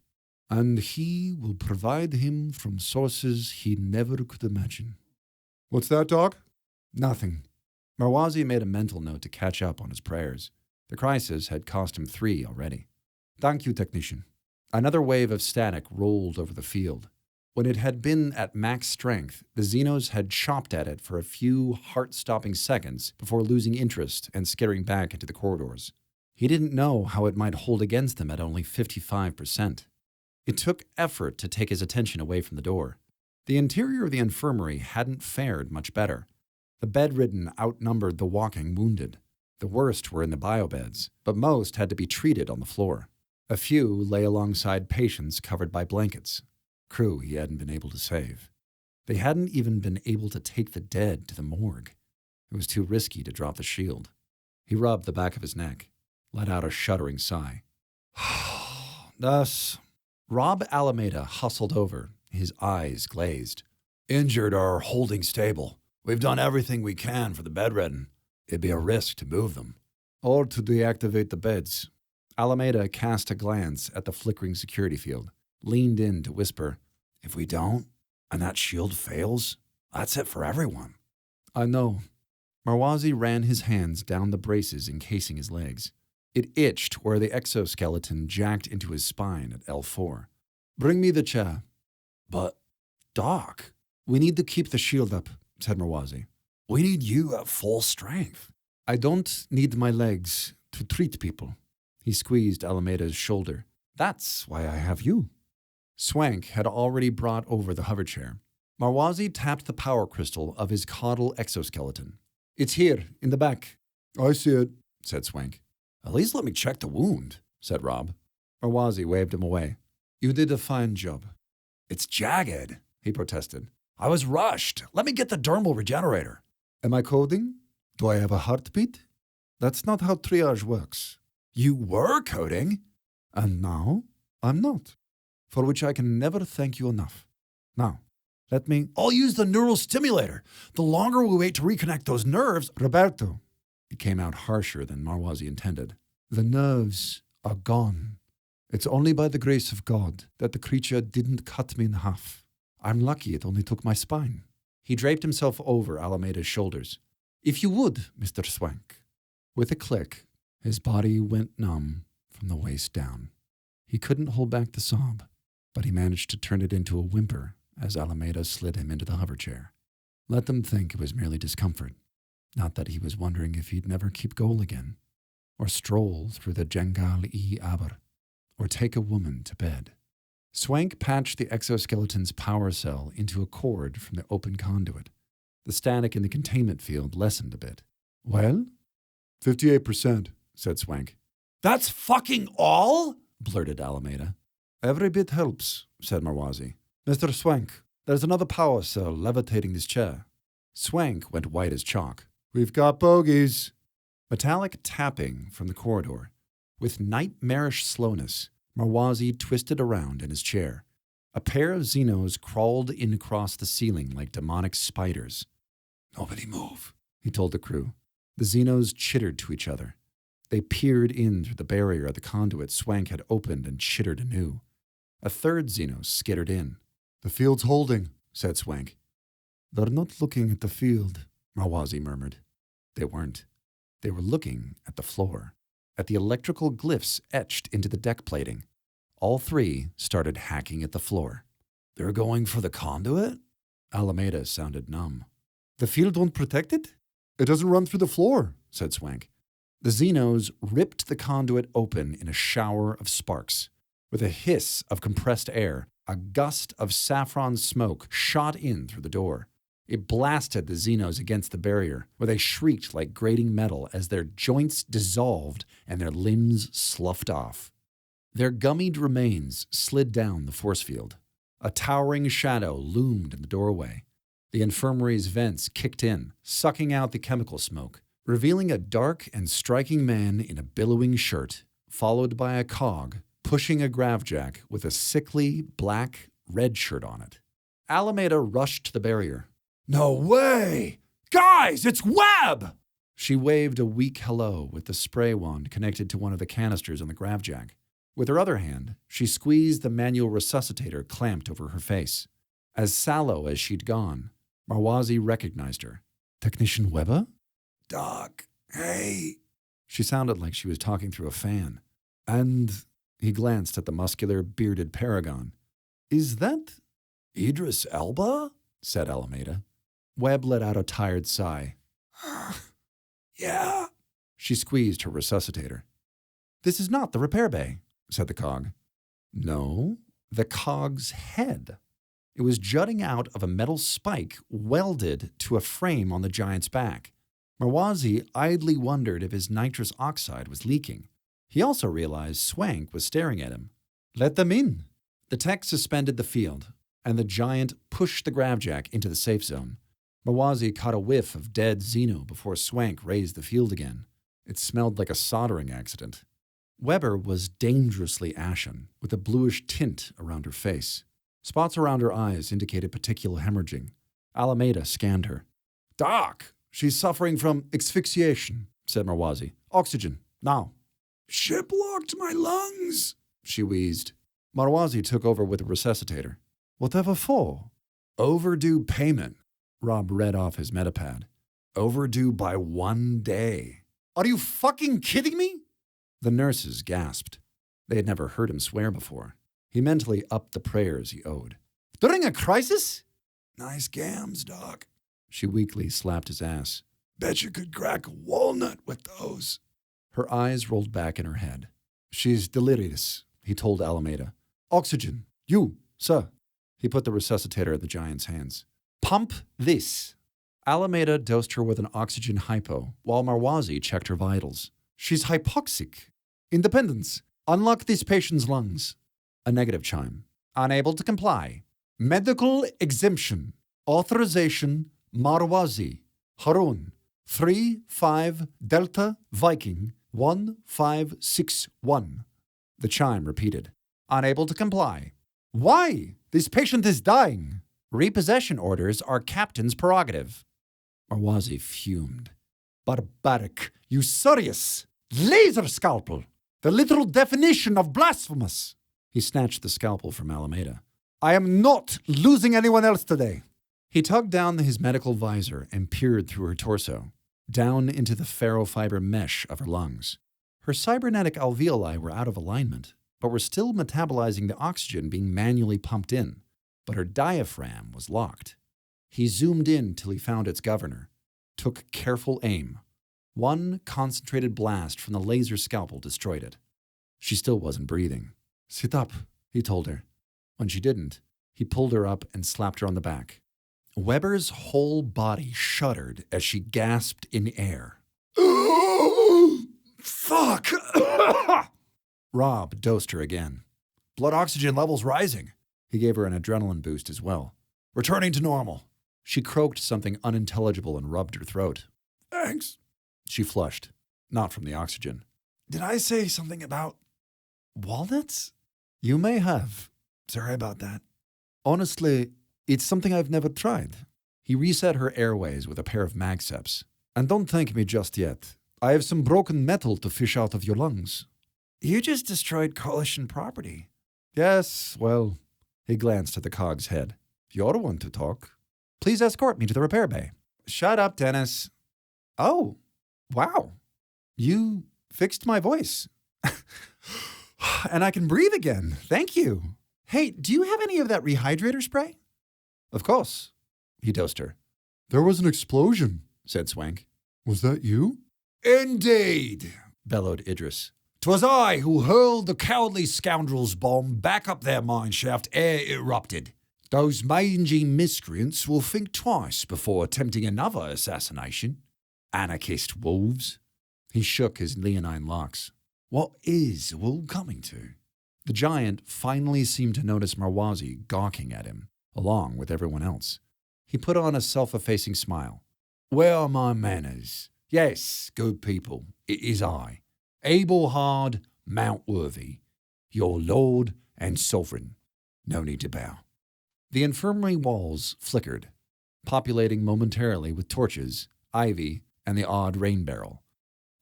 And he will provide him from sources he never could imagine. What's that, Doc? Nothing. Marwazi made a mental note to catch up on his prayers. The crisis had cost him 3 already. Thank you, technician. Another wave of static rolled over the field. When it had been at max strength, the Xenos had chopped at it for a few heart-stopping seconds before losing interest and skittering back into the corridors. He didn't know how it might hold against them at only 55%. It took effort to take his attention away from the door. The interior of the infirmary hadn't fared much better. The bedridden outnumbered the walking wounded. The worst were in the biobeds, but most had to be treated on the floor. A few lay alongside patients covered by blankets, crew he hadn't been able to save. They hadn't even been able to take the dead to the morgue. It was too risky to drop the shield. He rubbed the back of his neck, let out a shuddering sigh. Thus, Rob Alameda hustled over, his eyes glazed. Injured are holding stable. We've done everything we can for the bedridden. It'd be a risk to move them. Or to deactivate the beds. Alameda cast a glance at the flickering security field, leaned in to whisper, If we don't, and that shield fails, that's it for everyone. I know. Marwazi ran his hands down the braces encasing his legs. It itched where the exoskeleton jacked into his spine at L4. Bring me the chair. But, Doc, we need to keep the shield up, said Marwazi. We need you at full strength. I don't need my legs to treat people. He squeezed Alameda's shoulder. That's why I have you. Swank had already brought over the hover chair. Marwazi tapped the power crystal of his caudal exoskeleton. It's here, in the back. I see it, said Swank. At least let me check the wound, said Rob. Marwazi waved him away. You did a fine job. It's jagged, he protested. I was rushed. Let me get the dermal regenerator. Am I coding? Do I have a heartbeat? That's not how triage works. You were coding? And now, I'm not. For which I can never thank you enough. Now, let me... I'll use the neural stimulator. The longer we wait to reconnect those nerves... Roberto. It came out harsher than Marwazi intended. The nerves are gone. It's only by the grace of God that the creature didn't cut me in half. I'm lucky it only took my spine. He draped himself over Alameda's shoulders. If you would, Mr. Swank. With a click, his body went numb from the waist down. He couldn't hold back the sob, but he managed to turn it into a whimper as Alameda slid him into the hover chair. Let them think it was merely discomfort, not that he was wondering if he'd never keep goal again, or stroll through the Jangal-i-Aber, or take a woman to bed. Swank patched the exoskeleton's power cell into a cord from the open conduit. The static in the containment field lessened a bit. Well? 58%, said Swank. That's fucking all? Blurted Alameda. Every bit helps, said Marwazi. Mr. Swank, there's another power cell levitating this chair. Swank went white as chalk. We've got bogeys. Metallic tapping from the corridor. With nightmarish slowness, Marwazi twisted around in his chair. A pair of Xenos crawled in across the ceiling like demonic spiders. Nobody move, he told the crew. The Xenos chittered to each other. They peered in through the barrier of the conduit Swank had opened and chittered anew. A third Xeno skittered in. The field's holding, said Swank. They're not looking at the field, Marwazi murmured. They weren't. They were looking at the floor, at the electrical glyphs etched into the deck plating. All three started hacking at the floor. They're going for the conduit? Alameda sounded numb. The field won't protect it? It doesn't run through the floor, said Swank. The Xenos ripped the conduit open in a shower of sparks. With a hiss of compressed air, a gust of saffron smoke shot in through the door. It blasted the Xenos against the barrier, where they shrieked like grating metal as their joints dissolved and their limbs sloughed off. Their gummied remains slid down the force field. A towering shadow loomed in the doorway. The infirmary's vents kicked in, sucking out the chemical smoke, revealing a dark and striking man in a billowing shirt, followed by a cog pushing a gravjack with a sickly black red shirt on it. Alameda rushed to the barrier. No way! Guys, it's Webb! She waved a weak hello with the spray wand connected to one of the canisters on the gravjack. With her other hand, she squeezed the manual resuscitator clamped over her face. As sallow as she'd gone, Marwazi recognized her. Technician Webber? Doc, hey. She sounded like she was talking through a fan. And he glanced at the muscular, bearded paragon. Is that Idris Elba? Said Alameda. Webb let out a tired sigh. Yeah. She squeezed her resuscitator. This is not the repair bay, said the cog. No, the cog's head. It was jutting out of a metal spike welded to a frame on the giant's back. Marwazi idly wondered if his nitrous oxide was leaking. He also realized Swank was staring at him. Let them in. The tech suspended the field, and the giant pushed the gravjack into the safe zone. Marwazi caught a whiff of dead Xeno before Swank raised the field again. It smelled like a soldering accident. Weber was dangerously ashen, with a bluish tint around her face. Spots around her eyes indicated petechial hemorrhaging. Alameda scanned her. Doc, she's suffering from asphyxiation, said Marwazi. Oxygen, now. Ship locked my lungs, she wheezed. Marwazi took over with a resuscitator. Whatever for? Overdue payment, Rob read off his metapad. Overdue by 1 day. Are you fucking kidding me? The nurses gasped. They had never heard him swear before. He mentally upped the prayers he owed. During a crisis? Nice gams, Doc. She weakly slapped his ass. Bet you could crack a walnut with those. Her eyes rolled back in her head. She's delirious, he told Alameda. Oxygen. You, sir. He put the resuscitator in the giant's hands. Pump this. Alameda dosed her with an oxygen hypo, while Marwazi checked her vitals. She's hypoxic. Independence. Unlock this patient's lungs. A negative chime. Unable to comply. Medical exemption. Authorization. Marwazi. Harun. 3-5 Delta Viking 1561. The chime repeated. Unable to comply. Why? This patient is dying. Repossession orders are captain's prerogative. Marwazi fumed. Barbaric, usurious, laser scalpel, the literal definition of blasphemous. He snatched the scalpel from Alameda. I am not losing anyone else today. He tugged down his medical visor and peered through her torso, down into the ferrofiber mesh of her lungs. Her cybernetic alveoli were out of alignment, but were still metabolizing the oxygen being manually pumped in. But her diaphragm was locked. He zoomed in till he found its governor, took careful aim. One concentrated blast from the laser scalpel destroyed it. She still wasn't breathing. Sit up, he told her. When she didn't, he pulled her up and slapped her on the back. Weber's whole body shuddered as she gasped in air. Fuck! Rob dosed her again. Blood oxygen levels rising. He gave her an adrenaline boost as well. "Returning to normal." She croaked something unintelligible and rubbed her throat. Thanks. She flushed, not from the oxygen. Did I say something about walnuts? You may have. Sorry about that. Honestly, it's something I've never tried. He reset her airways with a pair of magseps. And don't thank me just yet. I have some broken metal to fish out of your lungs. You just destroyed coalition property. Yes, well, he glanced at the cog's head. You're one to talk. Please escort me to the repair bay. Shut up, Dennis. Oh, wow. You fixed my voice. And I can breathe again. Thank you. Hey, do you have any of that rehydrator spray? Of course. He dosed her. There was an explosion, said Swank. Was that you? Indeed, bellowed Idris. 'Twas I who hurled the cowardly scoundrel's bomb back up their mineshaft ere it erupted. Those mangy miscreants will think twice before attempting another assassination. Anarchist wolves. He shook his leonine locks. What is the world coming to? The giant finally seemed to notice Marwazi gawking at him, along with everyone else. He put on a self-effacing smile. Where are my manners? Yes, good people, it is I, Abelhard Mountworthy, your lord and sovereign. No need to bow. The infirmary walls flickered, populating momentarily with torches, ivy, and the odd rain barrel.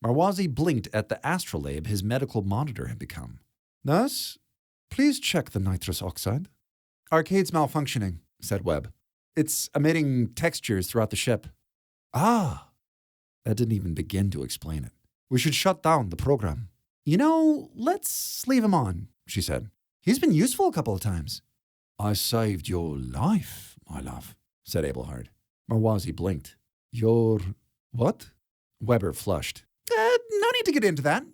Marwazi blinked at the astrolabe his medical monitor had become. Nurse, please check the nitrous oxide. Arcade's malfunctioning, said Webb. It's emitting textures throughout the ship. Ah! That didn't even begin to explain it. We should shut down the program. You know, let's leave him on, she said. He's been useful a couple of times. I saved your life, my love, said Abelhard. Marwazi blinked. Your what? Weber flushed. No need to get into that.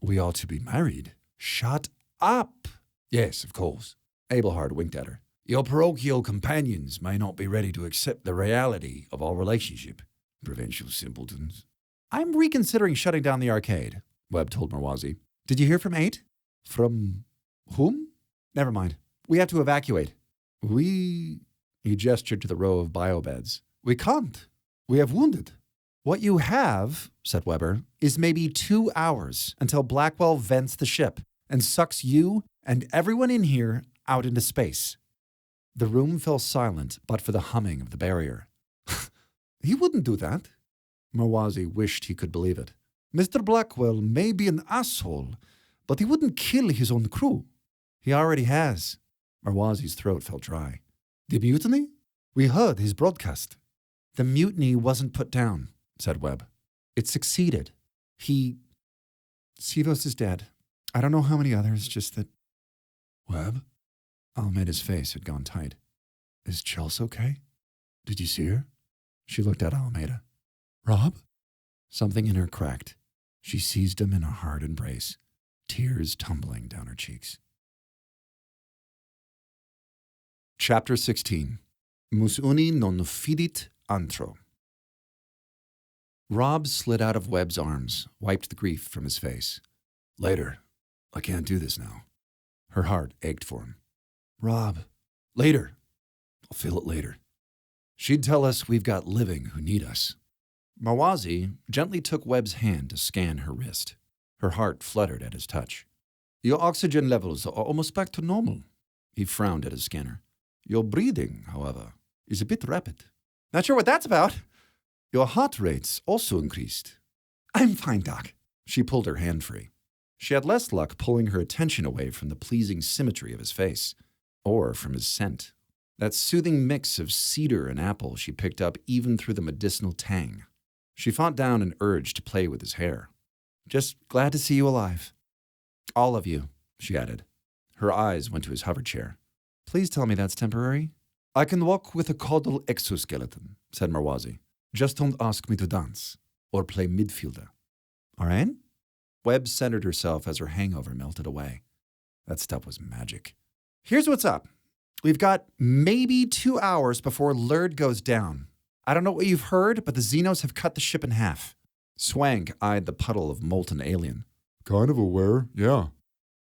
We are to be married. Shut up. Yes, of course. Abelhard winked at her. Your parochial companions may not be ready to accept the reality of our relationship, provincial simpletons. I'm reconsidering shutting down the arcade, Webb told Marwazi. Did you hear from 8? From whom? Never mind. We have to evacuate. He gestured to the row of biobeds. We can't. We have wounded. What you have, said Weber, is maybe 2 hours until Blackwell vents the ship and sucks you and everyone in here out into space. The room fell silent but for the humming of the barrier. He wouldn't do that. Marwazi wished he could believe it. Mr. Blackwell may be an asshole, but he wouldn't kill his own crew. He already has. Marwazi's throat felt dry. The mutiny? We heard his broadcast. The mutiny wasn't put down, said Webb. It succeeded. Sivos is dead. I don't know how many others, just that... Webb? Almeida's face had gone tight. Is Chelsea okay? Did you see her? She looked at Almeida. Rob? Something in her cracked. She seized him in a hard embrace, tears tumbling down her cheeks. Chapter 16. Mus uni non fidit antro. Rob slid out of Webb's arms, wiped the grief from his face. Later. I can't do this now. Her heart ached for him. Rob. Later. I'll feel it later. She'd tell us we've got living who need us. Marwazi gently took Webb's hand to scan her wrist. Her heart fluttered at his touch. Your oxygen levels are almost back to normal. He frowned at his scanner. Your breathing, however, is a bit rapid. Not sure what that's about. Your heart rate's also increased. I'm fine, Doc. She pulled her hand free. She had less luck pulling her attention away from the pleasing symmetry of his face, or from his scent. That soothing mix of cedar and apple she picked up even through the medicinal tang. She fought down an urge to play with his hair. Just glad to see you alive. All of you, she added. Her eyes went to his hover chair. Please tell me that's temporary. I can walk with a caudal exoskeleton, said Marwazi. Just don't ask me to dance or play midfielder. All right? Webb centered herself as her hangover melted away. That stuff was magic. Here's what's up. We've got maybe 2 hours before Lurd goes down. I don't know what you've heard, but the Xenos have cut the ship in half. Swank eyed the puddle of molten alien. Kind of aware, yeah.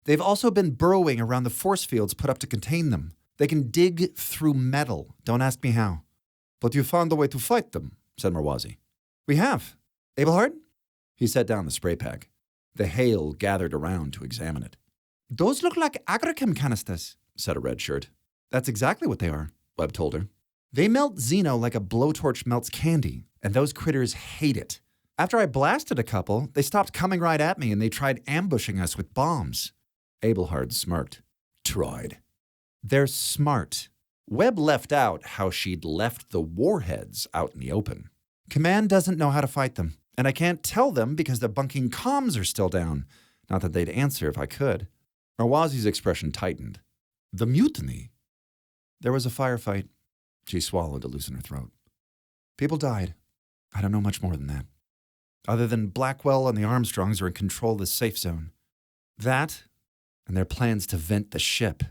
They've also been burrowing around the force fields put up to contain them. They can dig through metal. Don't ask me how. But you found a way to fight them, said Marwazi. We have. Abelhard? He set down the spray pack. The hail gathered around to examine it. Those look like agrichem canisters, said a red shirt. That's exactly what they are, Webb told her. They melt Xeno like a blowtorch melts candy, and those critters hate it. After I blasted a couple, they stopped coming right at me and they tried ambushing us with bombs. Abelhard smirked. Tried. They're smart. Webb left out how she'd left the warheads out in the open. Command doesn't know how to fight them, and I can't tell them because their bunking comms are still down. Not that they'd answer if I could. Marwazi's expression tightened. The mutiny. There was a firefight. She swallowed to loosen her throat. People died. I don't know much more than that. Other than Blackwell and the Armstrongs are in control of the safe zone. That, and their plans to vent the ship.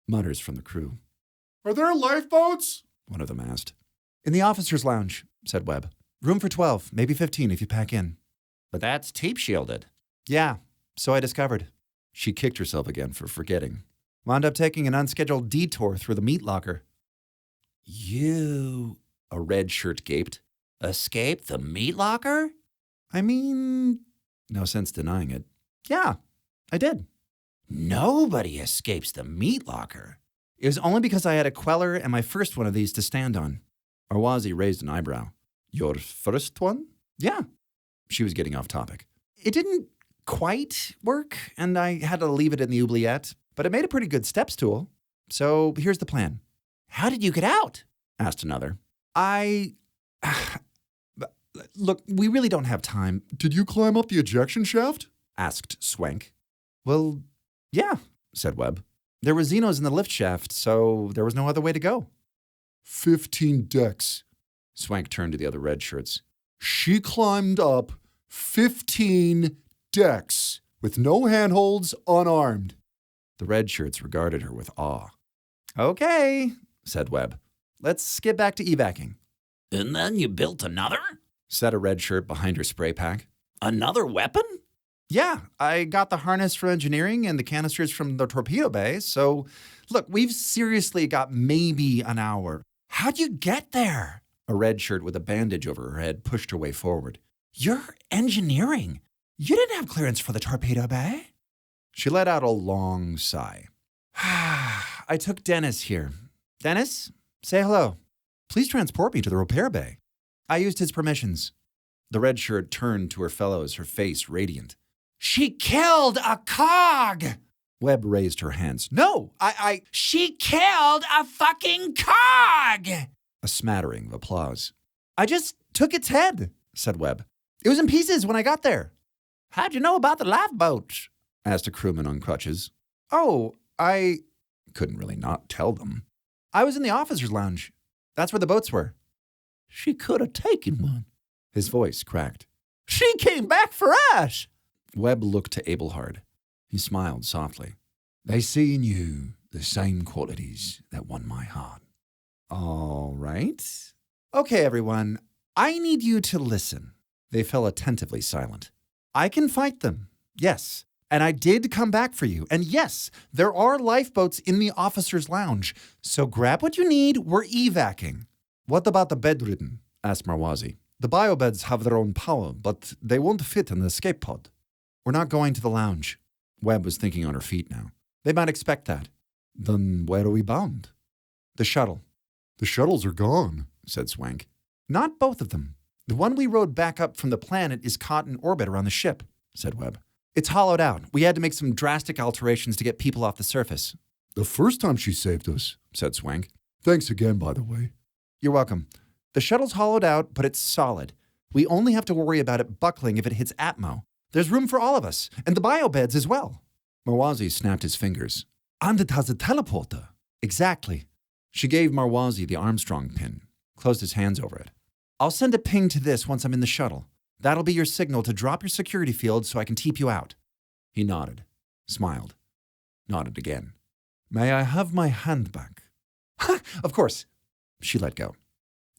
Mutters from the crew. Are there lifeboats? One of them asked. In the officer's lounge, said Webb. Room for 12, maybe 15 if you pack in. But that's tape-shielded. Yeah, so I discovered. She kicked herself again for forgetting. Wound up taking an unscheduled detour through the meat locker. You, a red shirt gaped. escaped the meat locker? I mean, No sense denying it. yeah, I did. Nobody escapes the meat locker. It was only because I had a queller and my first one of these to stand on. Marwazi raised an eyebrow. Your first one? Yeah, She was getting off topic. it didn't quite work, and I had to leave it in the oubliette, but it made a pretty good step stool. So here's the plan. How did you get out? Asked another. Look, we really don't have time. Did you climb up the ejection shaft? Asked Swank. Well, yeah, Said Webb. there were Xenos in the lift shaft, so there was no other way to go. 15 decks. Swank turned to the other red shirts. She climbed up 15 decks with no handholds, unarmed. The red shirts regarded her with awe. Okay, Said Webb. let's get back to evacing. And then you built another? Said a red shirt behind her spray pack. Another weapon? Yeah, I got the harness for engineering and the canisters from the torpedo bay, so look, we've seriously got maybe an hour. How'd you get there? A red shirt with a bandage over her head pushed her way forward. You're engineering. You didn't have clearance for the torpedo bay? She let out a long sigh. I took Dennis here. Dennis, say hello. Please transport me to the repair bay. I used his permissions. The red shirt turned to her fellows, her face radiant. She killed a cog! Webb raised her hands. No, She killed a fucking cog! A smattering of applause. I just took its head, Said Webb. It was in pieces when I got there. How'd you know about the lifeboats? Asked a crewman on crutches. Oh, Couldn't really not tell them. I was in the officer's lounge. That's where the boats were. She could have taken one. His voice cracked. She came back for us. Webb looked to Abelhard. He smiled softly. They see in you the same qualities that won my heart. All right. Okay, everyone. I need you to listen. They fell attentively silent. I can fight them. Yes. And I did come back for you. And yes, there are lifeboats in the officer's lounge. So grab what you need. We're evacing. What about the bedridden? Asked Marwazi. The biobeds have their own power, but they won't fit in the escape pod. We're not going to the lounge. Webb was thinking on her feet now. They might expect that. Then where are we bound? The shuttle. The shuttles are gone. Said Swank. Not both of them. The one we rode back up from the planet is caught in orbit around the ship. Said Webb. It's hollowed out. We had to make some drastic alterations to get people off the surface. The first time she saved us. Said Swank. Thanks again, by the way. You're welcome. The shuttle's hollowed out, but it's solid. We only have to worry about it buckling if it hits Atmo. There's room for all of us, and the biobeds as well. Marwazi snapped his fingers. And it has a teleporter. Exactly. She gave Marwazi the Armstrong pin, closed his hands over it. I'll send a ping to this once I'm in the shuttle. That'll be your signal to drop your security field so I can teep you out. He nodded, smiled, nodded again. May I have my hand back? Of course. She let go.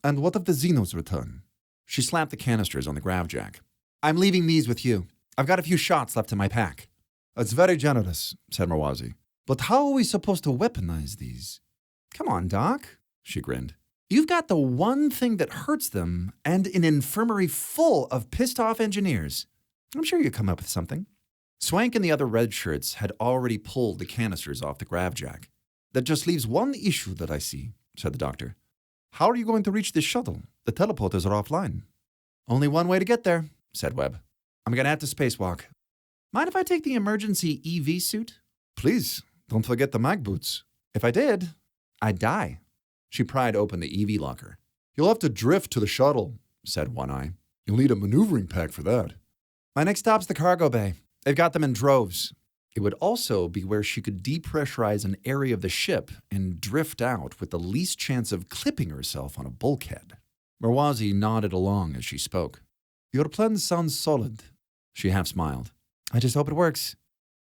And what if the Xenos return? She slapped the canisters on the grav jack. I'm leaving these with you. I've got a few shots left in my pack. That's very generous, Said Marwazi. but how are we supposed to weaponize these? Come on, Doc, she grinned. You've got the one thing that hurts them and an infirmary full of pissed-off engineers. I'm sure you'll come up with something. Swank and the other red shirts had already pulled the canisters off the grav jack. That just leaves one issue that I see, said the doctor. How are you going to reach this shuttle? The teleporters are offline. Only one way to get there, said Webb. I'm going to have to spacewalk. Mind if I take the emergency EV suit? Please, don't forget the mag boots. If I did, I'd die. She pried open the EV locker. You'll have to drift to the shuttle, said One Eye. You'll need a maneuvering pack for that. My next stop's the cargo bay. They've got them in droves. It would also be where she could depressurize an area of the ship and drift out with the least chance of clipping herself on a bulkhead. Merwazi nodded along as she spoke. Your plan sounds solid. She half smiled. I just hope it works.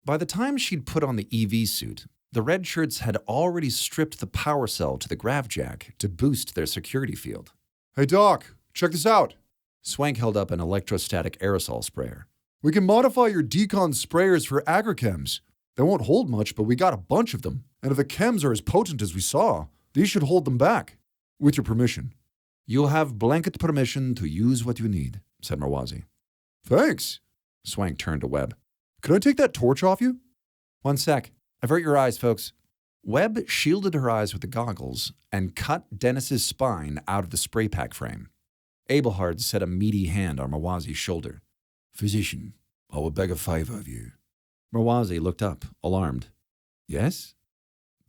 By the time she'd put on the EV suit, the red shirts had already stripped the power cell to the grav jack to boost their security field. Hey, Doc, check this out. Swank held up an electrostatic aerosol sprayer. We can modify your decon sprayers for agrochems. They won't hold much, but we got a bunch of them. And if the chems are as potent as we saw, these should hold them back. With your permission. You'll have blanket permission to use what you need, said Merwazi. Thanks. Swank turned to Webb. Could I take that torch off you? One sec. Avert your eyes, folks. Webb shielded her eyes with the goggles and cut Dennis's spine out of the spray pack frame. Abelhard set a meaty hand on Merwazi's shoulder. Physician, I would beg a favor of you. Merwazi looked up, alarmed. Yes?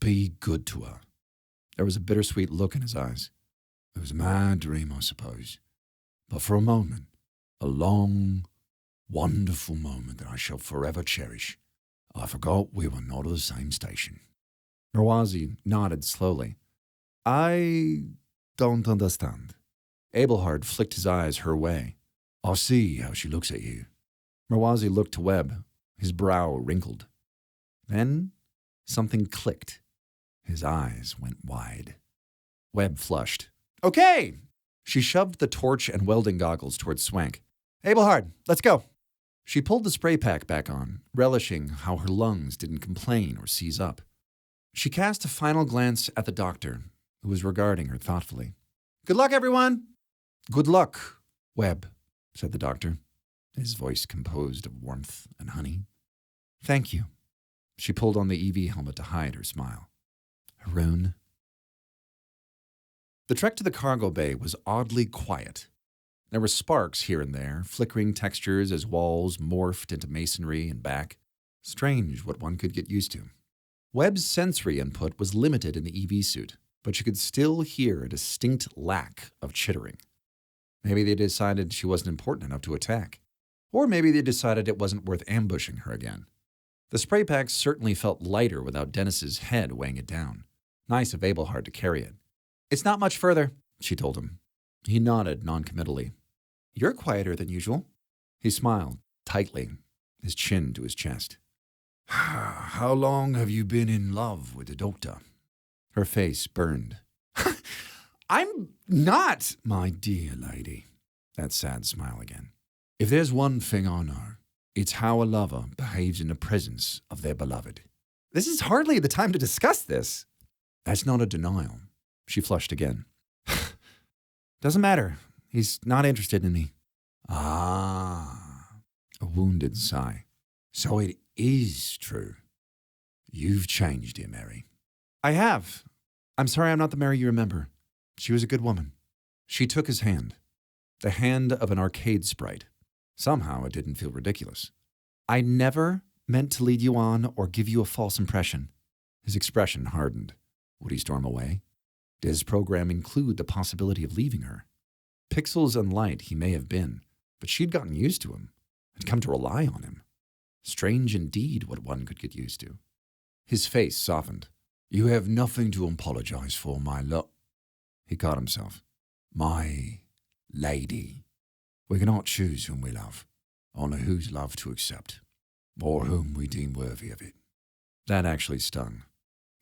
Be good to her. There was a bittersweet look in his eyes. It was a mad dream, I suppose. But for a moment, a long, wonderful moment that I shall forever cherish, I forgot we were not at the same station. Merwazi nodded slowly. I don't understand. Abelhard flicked his eyes her way. I see how she looks at you. Merwazi looked to Webb, his brow wrinkled. Then something clicked. His eyes went wide. Webb flushed. Okay! She shoved the torch and welding goggles towards Swank. Abelhard, let's go. She pulled the spray pack back on, relishing how her lungs didn't complain or seize up. She cast a final glance at the doctor, who was regarding her thoughtfully. Good luck, everyone! Good luck, Webb, said the doctor, his voice composed of warmth and honey. Thank you. She pulled on the EV helmet to hide her smile. Haroon. The trek to the cargo bay was oddly quiet. There were sparks here and there, flickering textures as walls morphed into masonry and back. Strange what one could get used to. Webb's sensory input was limited in the EV suit, but she could still hear a distinct lack of chittering. Maybe they decided she wasn't important enough to attack. Or maybe they decided it wasn't worth ambushing her again. The spray pack certainly felt lighter without Dennis's head weighing it down. Nice of Abelhard to carry it. It's not much further, she told him. He nodded noncommittally. You're quieter than usual. He smiled, tightly, his chin to his chest. How long have you been in love with the doctor? Her face burned. I'm not, my dear lady. That sad smile again. If there's one thing I know, it's how a lover behaves in the presence of their beloved. This is hardly the time to discuss this. That's not a denial. She flushed again. Doesn't matter. He's not interested in me. Ah, a wounded sigh. So it is true. You've changed, dear Mary. I have. I'm sorry I'm not the Mary you remember. She was a good woman. She took his hand. The hand of an arcade sprite. Somehow it didn't feel ridiculous. I never meant to lead you on or give you a false impression. His expression hardened. Would he storm away? Did his program include the possibility of leaving her? Pixels and light he may have been, but she'd gotten used to him, had come to rely on him. Strange indeed what one could get used to. His face softened. You have nothing to apologize for, my He caught himself. My lady. We cannot choose whom we love, only whose love to accept, or whom we deem worthy of it. That actually stung.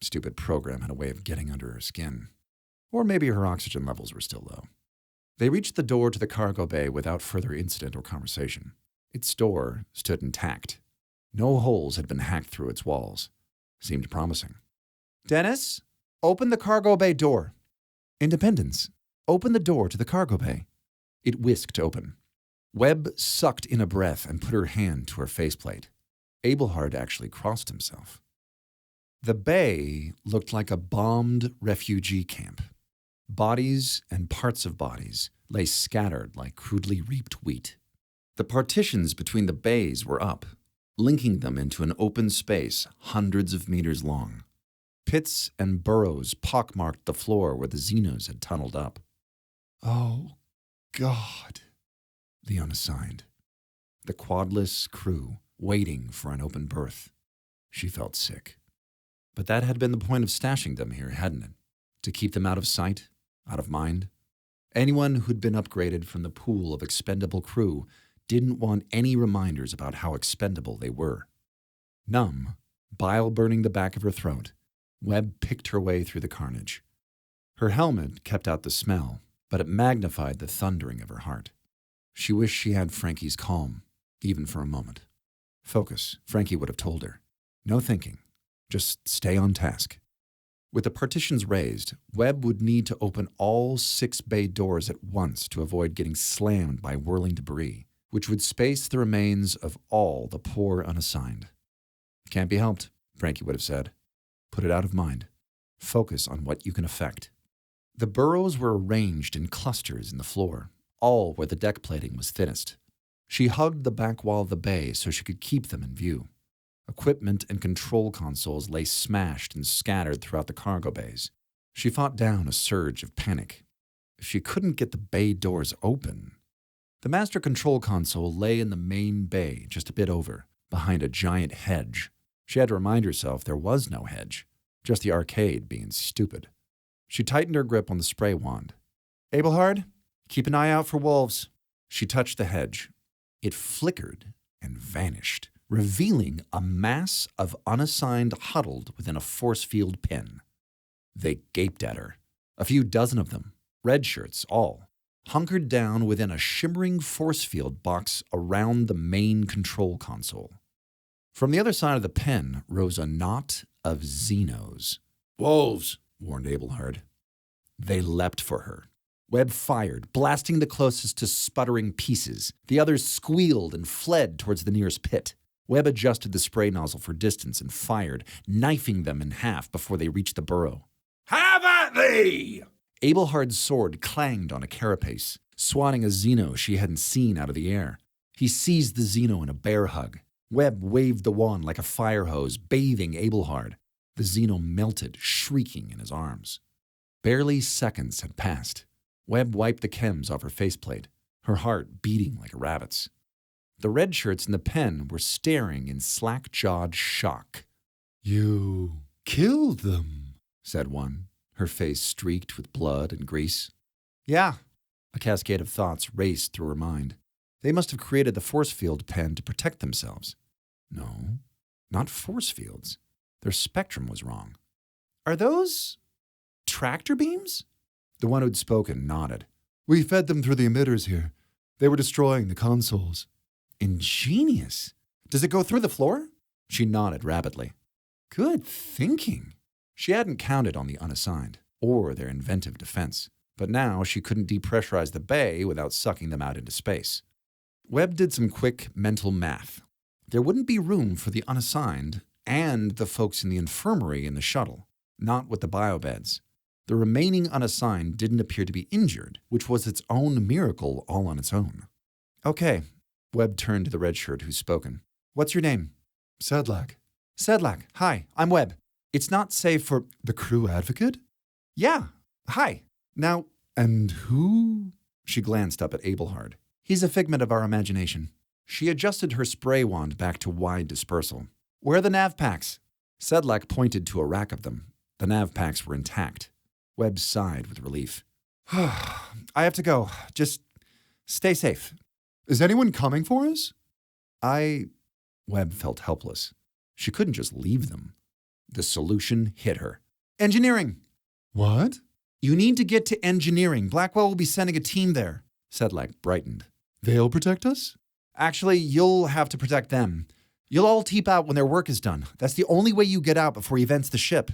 Stupid program had a way of getting under her skin. Or maybe her oxygen levels were still low. They reached the door to the cargo bay without further incident or conversation. Its door stood intact. No holes had been hacked through its walls. Seemed promising. Dennis? Open the cargo bay door. Independence, open the door to the cargo bay. It whisked open. Webb sucked in a breath and put her hand to her faceplate. Abelhard actually crossed himself. The bay looked like a bombed refugee camp. Bodies and parts of bodies lay scattered like crudely reaped wheat. The partitions between the bays were up, linking them into an open space hundreds of meters long. Pits and burrows pockmarked the floor where the Xenos had tunneled up. Oh, God. The unassigned. The quadless crew waiting for an open berth. She felt sick. But that had been the point of stashing them here, hadn't it? To keep them out of sight, out of mind. Anyone who'd been upgraded from the pool of expendable crew didn't want any reminders about how expendable they were. Numb, bile burning the back of her throat, Webb picked her way through the carnage. Her helmet kept out the smell, but it magnified the thundering of her heart. She wished she had Frankie's calm, even for a moment. Focus, Frankie would have told her. No thinking. Just stay on task. With the partitions raised, Webb would need to open all 6 bay doors at once to avoid getting slammed by whirling debris, which would space the remains of all the poor unassigned. Can't be helped, Frankie would have said. Put it out of mind. Focus on what you can affect. The burrows were arranged in clusters in the floor, all where the deck plating was thinnest. She hugged the back wall of the bay so she could keep them in view. Equipment and control consoles lay smashed and scattered throughout the cargo bays. She fought down a surge of panic. If she couldn't get the bay doors open... The master control console lay in the main bay just a bit over, behind a giant hedge. She had to remind herself there was no hedge, just the arcade being stupid. She tightened her grip on the spray wand. Abelhard, keep an eye out for wolves. She touched the hedge. It flickered and vanished, revealing a mass of unassigned huddled within a force field pin. They gaped at her. A few dozen of them, red shirts all, hunkered down within a shimmering force field box around the main control console. From the other side of the pen rose a knot of Xenos. Wolves, warned Abelhard. They leapt for her. Webb fired, blasting the closest to sputtering pieces. The others squealed and fled towards the nearest pit. Webb adjusted the spray nozzle for distance and fired, knifing them in half before they reached the burrow. have at thee! Abelhard's sword clanged on a carapace, swatting a Xeno she hadn't seen out of the air. He seized the Xeno in a bear hug. Webb waved the wand like a fire hose, bathing Abelhard. The Xeno melted, shrieking in his arms. Barely seconds had passed. Webb wiped the chems off her faceplate, her heart beating like a rabbit's. The red shirts in the pen were staring in slack-jawed shock. You killed them, said one, her face streaked with blood and grease. Yeah, a cascade of thoughts raced through her mind. They must have created the force field pen to protect themselves. No, not force fields. Their spectrum was wrong. Are those tractor beams? The one who'd spoken nodded. We fed them through the emitters here. They were destroying the consoles. Ingenious. Does it go through the floor? She nodded rapidly. Good thinking. She hadn't counted on the unassigned, or their inventive defense, but now she couldn't depressurize the bay without sucking them out into space. Webb did some quick mental math. There wouldn't be room for the unassigned and the folks in the infirmary in the shuttle, not with the biobeds. The remaining unassigned didn't appear to be injured, which was its own miracle all on its own. Okay, Webb turned to the red shirt who's spoken. What's your name? Sedlak. Sedlak. Hi, I'm Webb. It's not safe for... The crew advocate? Yeah. Hi. Now... And who? She glanced up at Abelhard. He's a figment of our imagination. She adjusted her spray wand back to wide dispersal. Where are the nav packs? Sedlak pointed to a rack of them. The nav packs were intact. Webb sighed with relief. I have to go. Just stay safe. Is anyone coming for us? Webb felt helpless. She couldn't just leave them. The solution hit her. Engineering. What? You need to get to engineering. Blackwell will be sending a team there. Sedlak brightened. They'll protect us? Actually, you'll have to protect them. You'll all teep out when their work is done. That's the only way you get out before he vents the ship.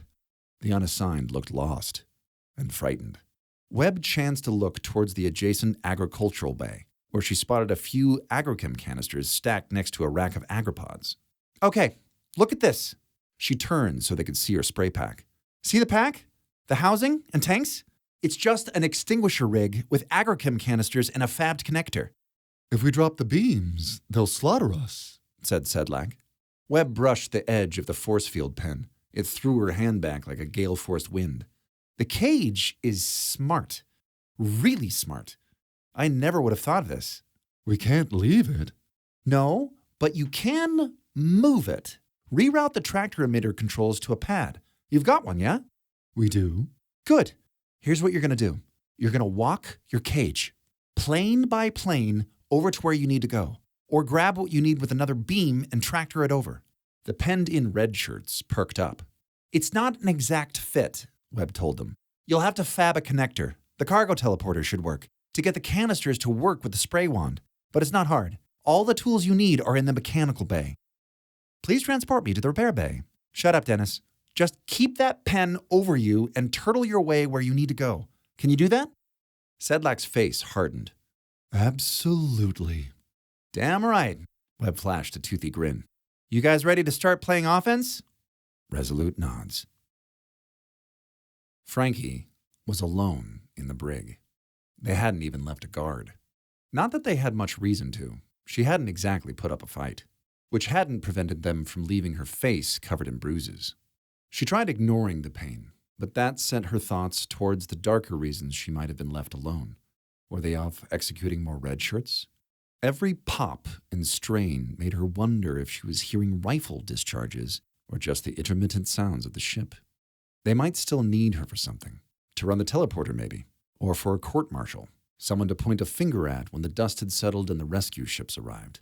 The unassigned looked lost and frightened. Webb chanced to look towards the adjacent agricultural bay, where she spotted a few agrochem canisters stacked next to a rack of agropods. Okay, look at this. She turned so they could see her spray pack. See the pack? The housing and tanks? It's just an extinguisher rig with agrochem canisters and a fabbed connector. If we drop the beams, they'll slaughter us, said Sedlak. Webb brushed the edge of the force field pen. It threw her hand back like a gale-forced wind. The cage is smart. Really smart. I never would have thought of this. We can't leave it. No, but you can move it. Reroute the tractor emitter controls to a pad. You've got one, yeah? We do. Good. Here's what you're going to do. You're going to walk your cage, plane by plane, over to where you need to go. Or grab what you need with another beam and tractor it over. The penned-in red shirts perked up. It's not an exact fit, Webb told them. You'll have to fab a connector. The cargo teleporter should work, to get the canisters to work with the spray wand. But it's not hard. All the tools you need are in the mechanical bay. Please transport me to the repair bay. Shut up, Dennis. Just keep that pen over you and turtle your way where you need to go. Can you do that? Sedlak's face hardened. Absolutely. Damn right, Webb flashed a toothy grin. You guys ready to start playing offense? Resolute nods. Frankie was alone in the brig. They hadn't even left a guard. Not that they had much reason to. She hadn't exactly put up a fight, which hadn't prevented them from leaving her face covered in bruises. She tried ignoring the pain, but that sent her thoughts towards the darker reasons she might have been left alone. Were they off executing more red shirts? Every pop and strain made her wonder if she was hearing rifle discharges or just the intermittent sounds of the ship. They might still need her for something, to run the teleporter maybe, or for a court-martial, someone to point a finger at when the dust had settled and the rescue ships arrived.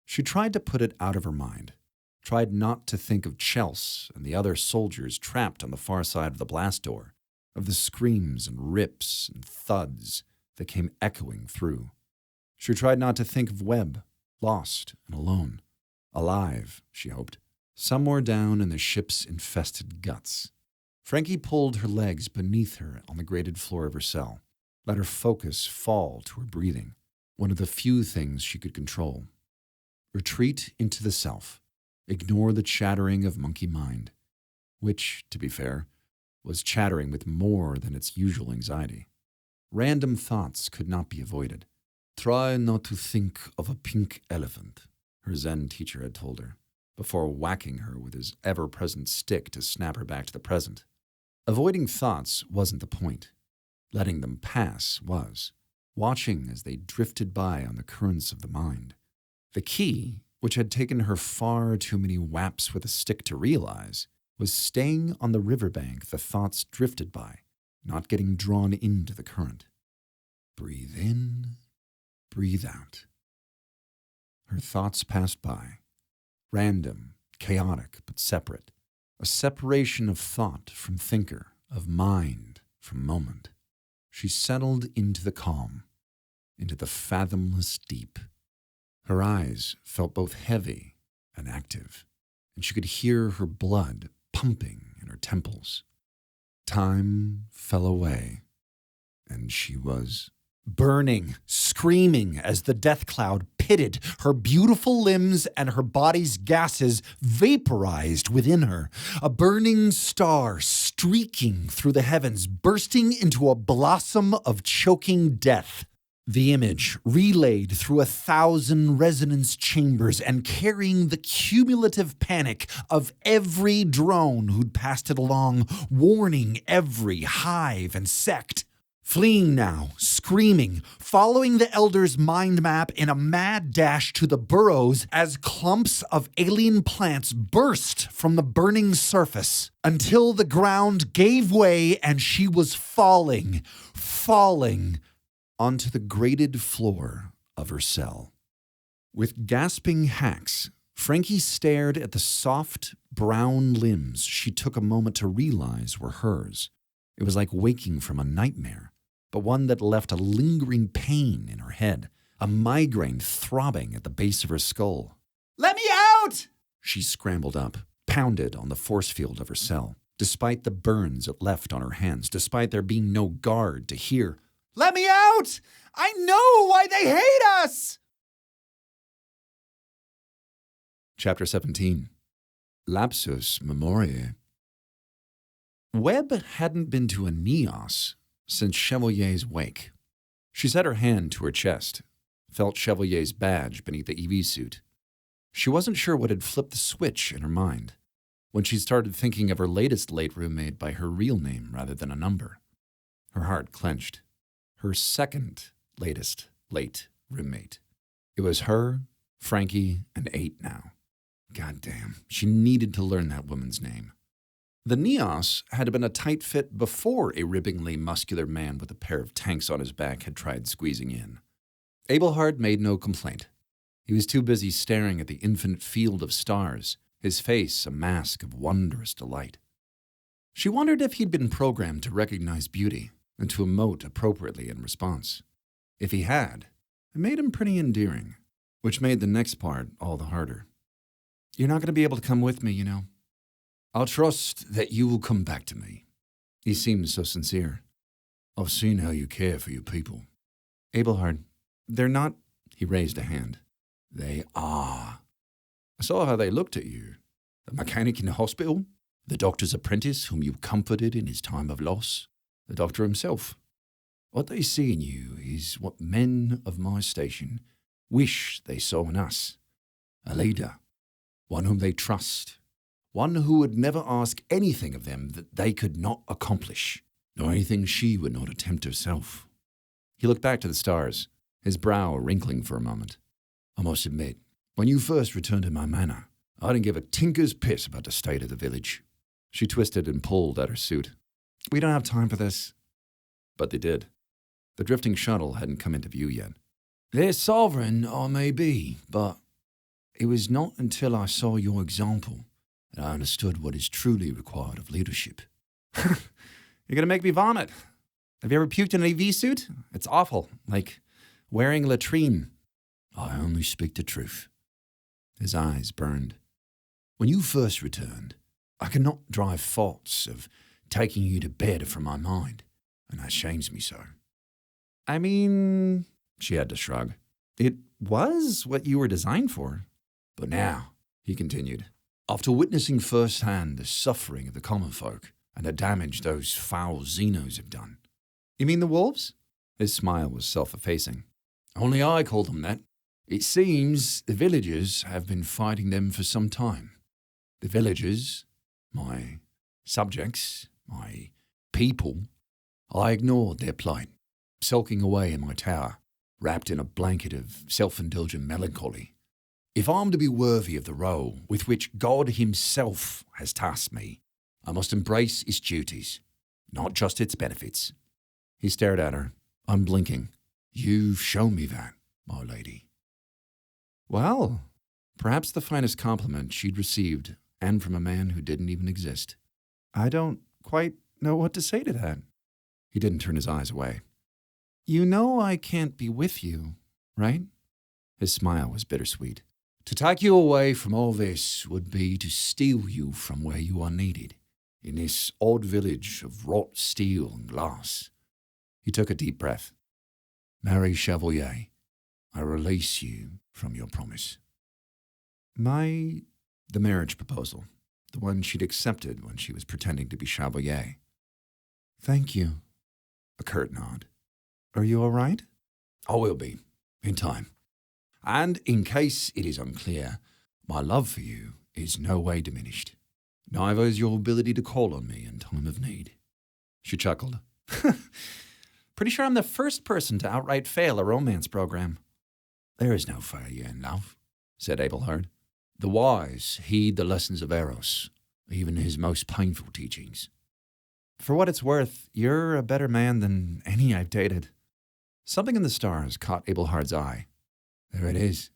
She tried to put it out of her mind, tried not to think of Chelsea and the other soldiers trapped on the far side of the blast door, of the screams and rips and thuds that came echoing through. She tried not to think of Webb, lost and alone, alive, she hoped, somewhere down in the ship's infested guts. Frankie pulled her legs beneath her on the grated floor of her cell, let her focus fall to her breathing, one of the few things she could control. Retreat into the self, ignore the chattering of monkey mind, which, to be fair, was chattering with more than its usual anxiety. Random thoughts could not be avoided. Try not to think of a pink elephant, her Zen teacher had told her, before whacking her with his ever-present stick to snap her back to the present. Avoiding thoughts wasn't the point. Letting them pass was, watching as they drifted by on the currents of the mind. The key, which had taken her far too many whaps with a stick to realize, was staying on the riverbank the thoughts drifted by, not getting drawn into the current. Breathe in, breathe out. Her thoughts passed by, random, chaotic, but separate. A separation of thought from thinker, of mind from moment. She settled into the calm, into the fathomless deep. Her eyes felt both heavy and active, and she could hear her blood pumping in her temples. Time fell away, and she was burning, screaming as the death cloud pitted. Her beautiful limbs and her body's gases vaporized within her. A burning star streaking through the heavens, bursting into a blossom of choking death. The image relayed through 1,000 resonance chambers and carrying the cumulative panic of every drone who'd passed it along, warning every hive and sect. Fleeing now, screaming, following the Elder's mind map in a mad dash to the burrows as clumps of alien plants burst from the burning surface until the ground gave way and she was falling onto the grated floor of her cell. With gasping hacks, Frankie stared at the soft, brown limbs she took a moment to realize were hers. It was like waking from a nightmare, but one that left a lingering pain in her head, a migraine throbbing at the base of her skull. "Let me out!" She scrambled up, pounded on the force field of her cell. Despite the burns it left on her hands, despite there being no guard to hear, "Let me out! I know why they hate us!" Chapter 17. Lapsus Memoriae. Webb hadn't been to a Neos since Chevalier's wake. She set her hand to her chest, felt Chevalier's badge beneath the EV suit. She wasn't sure what had flipped the switch in her mind when she started thinking of her latest late roommate by her real name rather than a number. Her heart clenched. Her second latest late roommate. It was her, Frankie, and 8 now. Goddamn, she needed to learn that woman's name. The Neos had been a tight fit before a rippingly muscular man with a pair of tanks on his back had tried squeezing in. Abelhard made no complaint. He was too busy staring at the infinite field of stars, his face a mask of wondrous delight. She wondered if he'd been programmed to recognize beauty and to emote appropriately in response. If he had, it made him pretty endearing, which made the next part all the harder. "You're not going to be able to come with me, you know. I'll trust that you will come back to me." He seemed so sincere. "I've seen how you care for your people." "Abelhard, they're not—" He raised a hand. "They are. I saw how they looked at you. The mechanic in the hospital, the doctor's apprentice whom you comforted in his time of loss, the doctor himself. What they see in you is what men of my station wish they saw in us. A leader. One whom they trust, one who would never ask anything of them that they could not accomplish, nor anything she would not attempt herself." He looked back to the stars, his brow wrinkling for a moment. "I must admit, when you first returned to my manor, I didn't give a tinker's piss about the state of the village." She twisted and pulled at her suit. "We don't have time for this." But they did. The drifting shuttle hadn't come into view yet. "Their sovereign I may be, but it was not until I saw your example that I understood what is truly required of leadership." "You're going to make me vomit. Have you ever puked in an EV suit? It's awful, like wearing a latrine." "I only speak the truth." His eyes burned. "When you first returned, I could not drive thoughts of taking you to bed from my mind, and that shames me so." "I mean," she had to shrug, "it was what you were designed for." "But now," he continued, "after witnessing firsthand the suffering of the common folk and the damage those foul Xenos have done." "You mean the wolves?" His smile was self-effacing. "Only I call them that. It seems the villagers have been fighting them for some time. The villagers, my subjects, my people, I ignored their plight, sulking away in my tower, wrapped in a blanket of self-indulgent melancholy. If I'm to be worthy of the role with which God himself has tasked me, I must embrace its duties, not just its benefits." He stared at her, unblinking. "You've shown me that, my lady." Well, perhaps the finest compliment she'd received, and from a man who didn't even exist. "I don't quite know what to say to that." He didn't turn his eyes away. "You know I can't be with you, right?" His smile was bittersweet. "To take you away from all this would be to steal you from where you are needed, in this odd village of wrought steel and glass." He took a deep breath. "Marie Chevalier, I release you from your promise." The marriage proposal, the one she'd accepted when she was pretending to be Chevalier. "Thank you." A curt nod. "Are you all right?" "I will be, in time. And in case it is unclear, my love for you is no way diminished. Neither is your ability to call on me in time of need." She chuckled. "Pretty sure I'm the first person to outright fail a romance program." "There is no failure in love," said Abelhard. "The wise heed the lessons of Eros, even his most painful teachings." "For what it's worth, you're a better man than any I've dated." Something in the stars caught Abelhard's eye. There it is.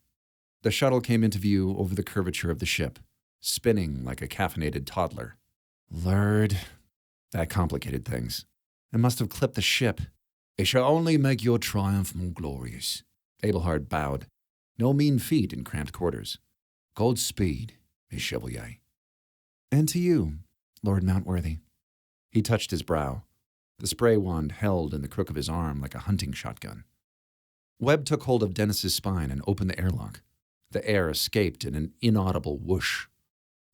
The shuttle came into view over the curvature of the ship, spinning like a caffeinated toddler. Lord, that complicated things. It must have clipped the ship. "It shall only make your triumph more glorious." Abelhard bowed. No mean feat in cramped quarters. "Godspeed, Miss Chevalier." "And to you," Lord Mountworthy. He touched his brow, the spray wand held in the crook of his arm like a hunting shotgun. Webb took hold of Dennis's spine and opened the airlock. The air escaped in an inaudible whoosh.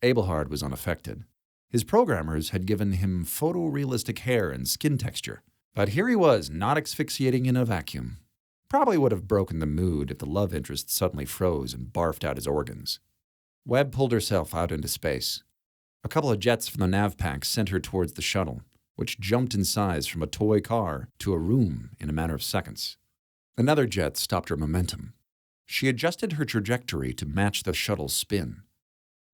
Abelhard was unaffected. His programmers had given him photorealistic hair and skin texture, but here he was, not asphyxiating in a vacuum. Probably would have broken the mood if the love interest suddenly froze and barfed out his organs. Webb pulled herself out into space. A couple of jets from the nav pack sent her towards the shuttle, which jumped in size from a toy car to a room in a matter of seconds. Another jet stopped her momentum. She adjusted her trajectory to match the shuttle's spin.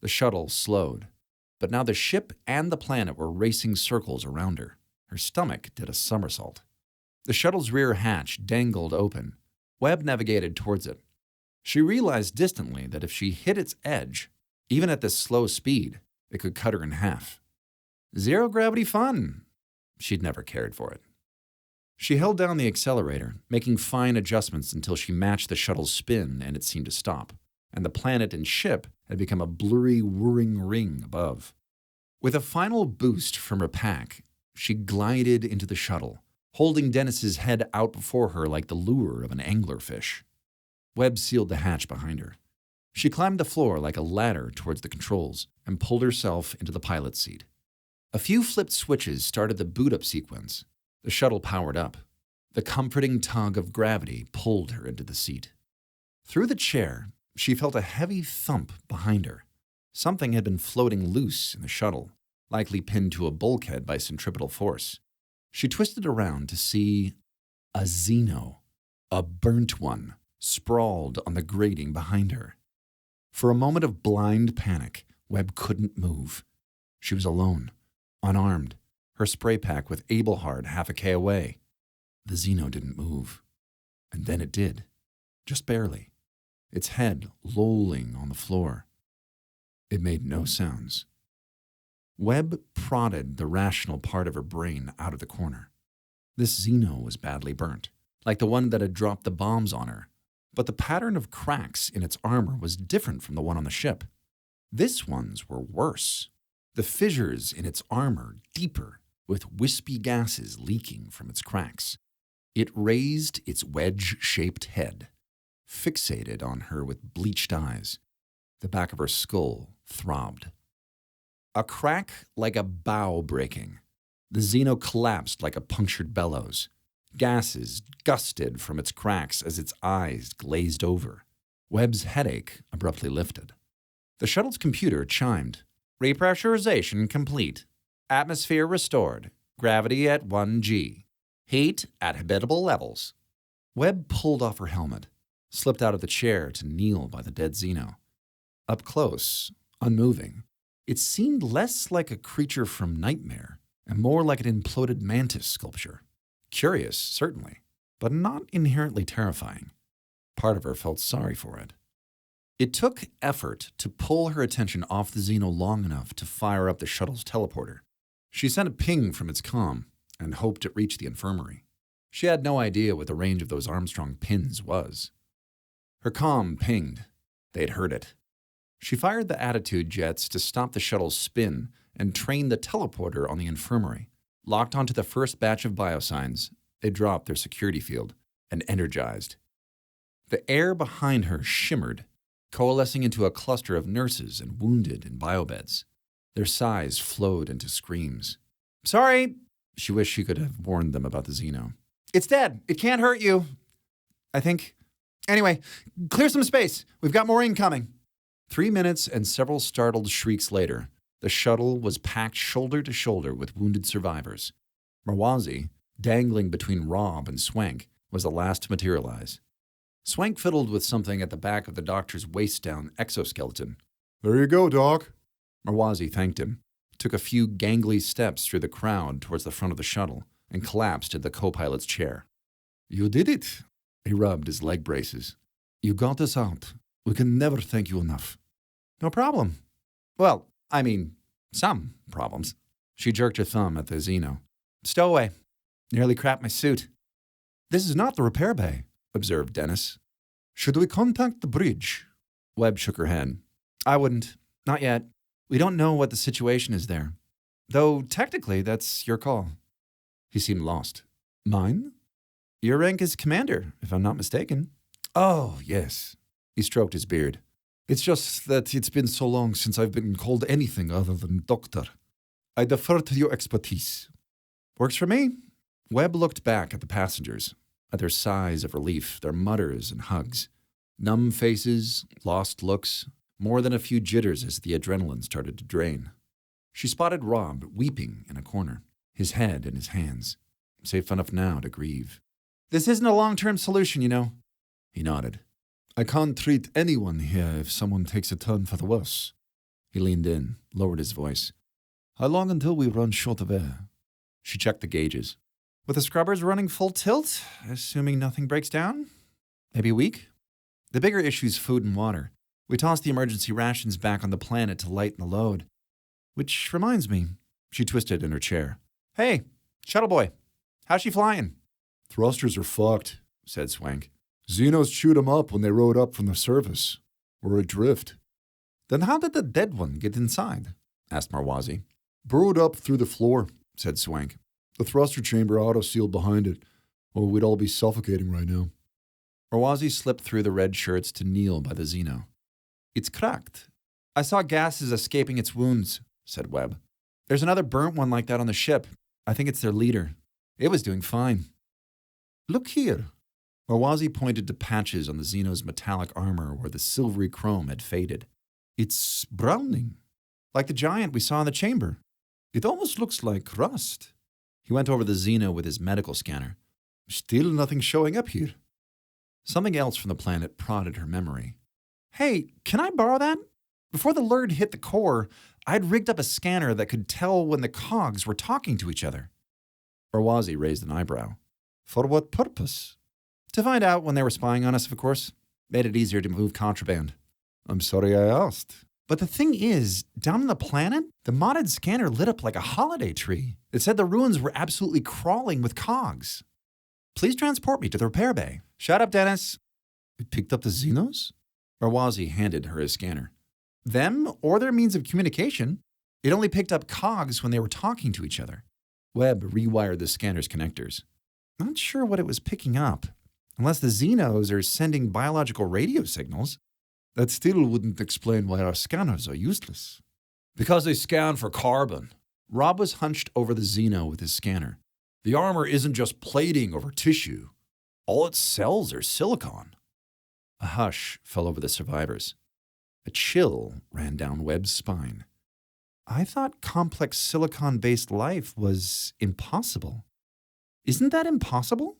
The shuttle slowed, but now the ship and the planet were racing circles around her. Her stomach did a somersault. The shuttle's rear hatch dangled open. Webb navigated towards it. She realized distantly that if she hit its edge, even at this slow speed, it could cut her in half. Zero-gravity fun. She'd never cared for it. She held down the accelerator, making fine adjustments until she matched the shuttle's spin and it seemed to stop, and the planet and ship had become a blurry, whirring ring above. With a final boost from her pack, she glided into the shuttle, holding Dennis's head out before her like the lure of an anglerfish. Webb sealed the hatch behind her. She climbed the floor like a ladder towards the controls and pulled herself into the pilot's seat. A few flipped switches started the boot-up sequence. The shuttle powered up. The comforting tug of gravity pulled her into the seat. Through the chair, she felt a heavy thump behind her. Something had been floating loose in the shuttle, likely pinned to a bulkhead by centripetal force. She twisted around to see a Xeno, a burnt one, sprawled on the grating behind her. For a moment of blind panic, Webb couldn't move. She was alone, unarmed, her spray pack with Abelhard half a K away. The Xeno didn't move. And then it did, just barely, its head lolling on the floor. It made no sounds. Webb prodded the rational part of her brain out of the corner. This Xeno was badly burnt, like the one that had dropped the bombs on her, but the pattern of cracks in its armor was different from the one on the ship. This one's were worse. The fissures in its armor deeper, with wispy gases leaking from its cracks. It raised its wedge-shaped head, fixated on her with bleached eyes. The back of her skull throbbed. A crack like a bow breaking. The Xeno collapsed like a punctured bellows. Gases gusted from its cracks as its eyes glazed over. Webb's headache abruptly lifted. The shuttle's computer chimed. Repressurization complete. Atmosphere restored. Gravity at 1G. Heat at habitable levels. Webb pulled off her helmet, slipped out of the chair to kneel by the dead Xeno. Up close, unmoving, it seemed less like a creature from Nightmare and more like an imploded mantis sculpture. Curious, certainly, but not inherently terrifying. Part of her felt sorry for it. It took effort to pull her attention off the Xeno long enough to fire up the shuttle's teleporter. She sent a ping from its comm and hoped it reached the infirmary. She had no idea what the range of those Armstrong pins was. Her comm pinged. They'd heard it. She fired the attitude jets to stop the shuttle's spin and trained the teleporter on the infirmary. Locked onto the first batch of biosigns, they dropped their security field and energized. The air behind her shimmered, coalescing into a cluster of nurses and wounded in biobeds. Their sighs flowed into screams. Sorry, she wished she could have warned them about the Xeno. It's dead. It can't hurt you. I think. Anyway, clear some space. We've got more incoming. 3 minutes and several startled shrieks later, the shuttle was packed shoulder to shoulder with wounded survivors. Marwazi, dangling between Rob and Swank, was the last to materialize. Swank fiddled with something at the back of the doctor's waist-down exoskeleton. There you go, Doc. Marwazi thanked him, took a few gangly steps through the crowd towards the front of the shuttle, and collapsed in the co-pilot's chair. You did it. He rubbed his leg braces. You got us out. We can never thank you enough. No problem. Well, I mean, some problems. She jerked her thumb at the Xeno. Stowaway. Nearly crapped my suit. This is not the repair bay, observed Dennis. Should we contact the bridge? Webb shook her head. I wouldn't. Not yet. We don't know what the situation is there. Though technically, that's your call. He seemed lost. Mine? Your rank is commander, if I'm not mistaken. Oh, yes. He stroked his beard. It's just that it's been so long since I've been called anything other than doctor. I defer to your expertise. Works for me. Webb looked back at the passengers, at their sighs of relief, their mutters and hugs. Numb faces, lost looks, more than a few jitters as the adrenaline started to drain. She spotted Rob weeping in a corner, his head in his hands, safe enough now to grieve. This isn't a long-term solution, you know. He nodded. I can't treat anyone here if someone takes a turn for the worse. He leaned in, lowered his voice. How long until we run short of air? She checked the gauges. With the scrubbers running full tilt, assuming nothing breaks down, maybe a week? The bigger issue's food and water. We tossed the emergency rations back on the planet to lighten the load. Which reminds me, she twisted in her chair. Hey, shuttle boy, how's she flying? Thrusters are fucked, said Swank. Xenos chewed 'em up when they rode up from the surface. We're adrift. Then how did the dead one get inside? Asked Marwazi. Burrowed up through the floor, said Swank. The thruster chamber auto-sealed behind it, or we'd all be suffocating right now. Marwazi slipped through the red shirts to kneel by the Xeno. It's cracked. I saw gases escaping its wounds, said Webb. There's another burnt one like that on the ship. I think it's their leader. It was doing fine. Look here. Marwazi pointed to patches on the Xeno's metallic armor where the silvery chrome had faded. It's browning, like the giant we saw in the chamber. It almost looks like rust. He went over the Xeno with his medical scanner. Still nothing showing up here. Something else from the planet prodded her memory. Hey, can I borrow that? Before the lurd hit the core, I'd rigged up a scanner that could tell when the cogs were talking to each other. Marwazi raised an eyebrow. For what purpose? To find out when they were spying on us, of course. Made it easier to move contraband. I'm sorry I asked. But the thing is, down on the planet, the modded scanner lit up like a holiday tree. It said the ruins were absolutely crawling with cogs. Please transport me to the repair bay. Shut up, Dennis. It picked up the Xenos? Marwazi handed her his scanner. Them or their means of communication. It only picked up cogs when they were talking to each other. Webb rewired the scanner's connectors. Not sure what it was picking up. Unless the Xenos are sending biological radio signals. That still wouldn't explain why our scanners are useless. Because they scan for carbon. Rob was hunched over the Xeno with his scanner. The armor isn't just plating over tissue. All its cells are silicon. A hush fell over the survivors. A chill ran down Webb's spine. I thought complex silicon-based life was impossible. Isn't that impossible?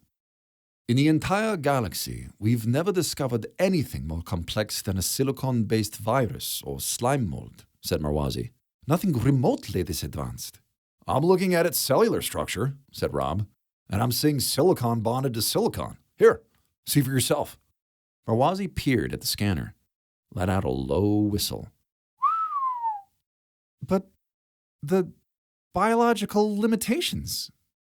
In the entire galaxy, we've never discovered anything more complex than a silicon-based virus or slime mold, said Marwazi. Nothing remotely this advanced. I'm looking at its cellular structure, said Rob, and I'm seeing silicon bonded to silicon. Here, see for yourself. Marwazi peered at the scanner, let out a low whistle. But the biological limitations.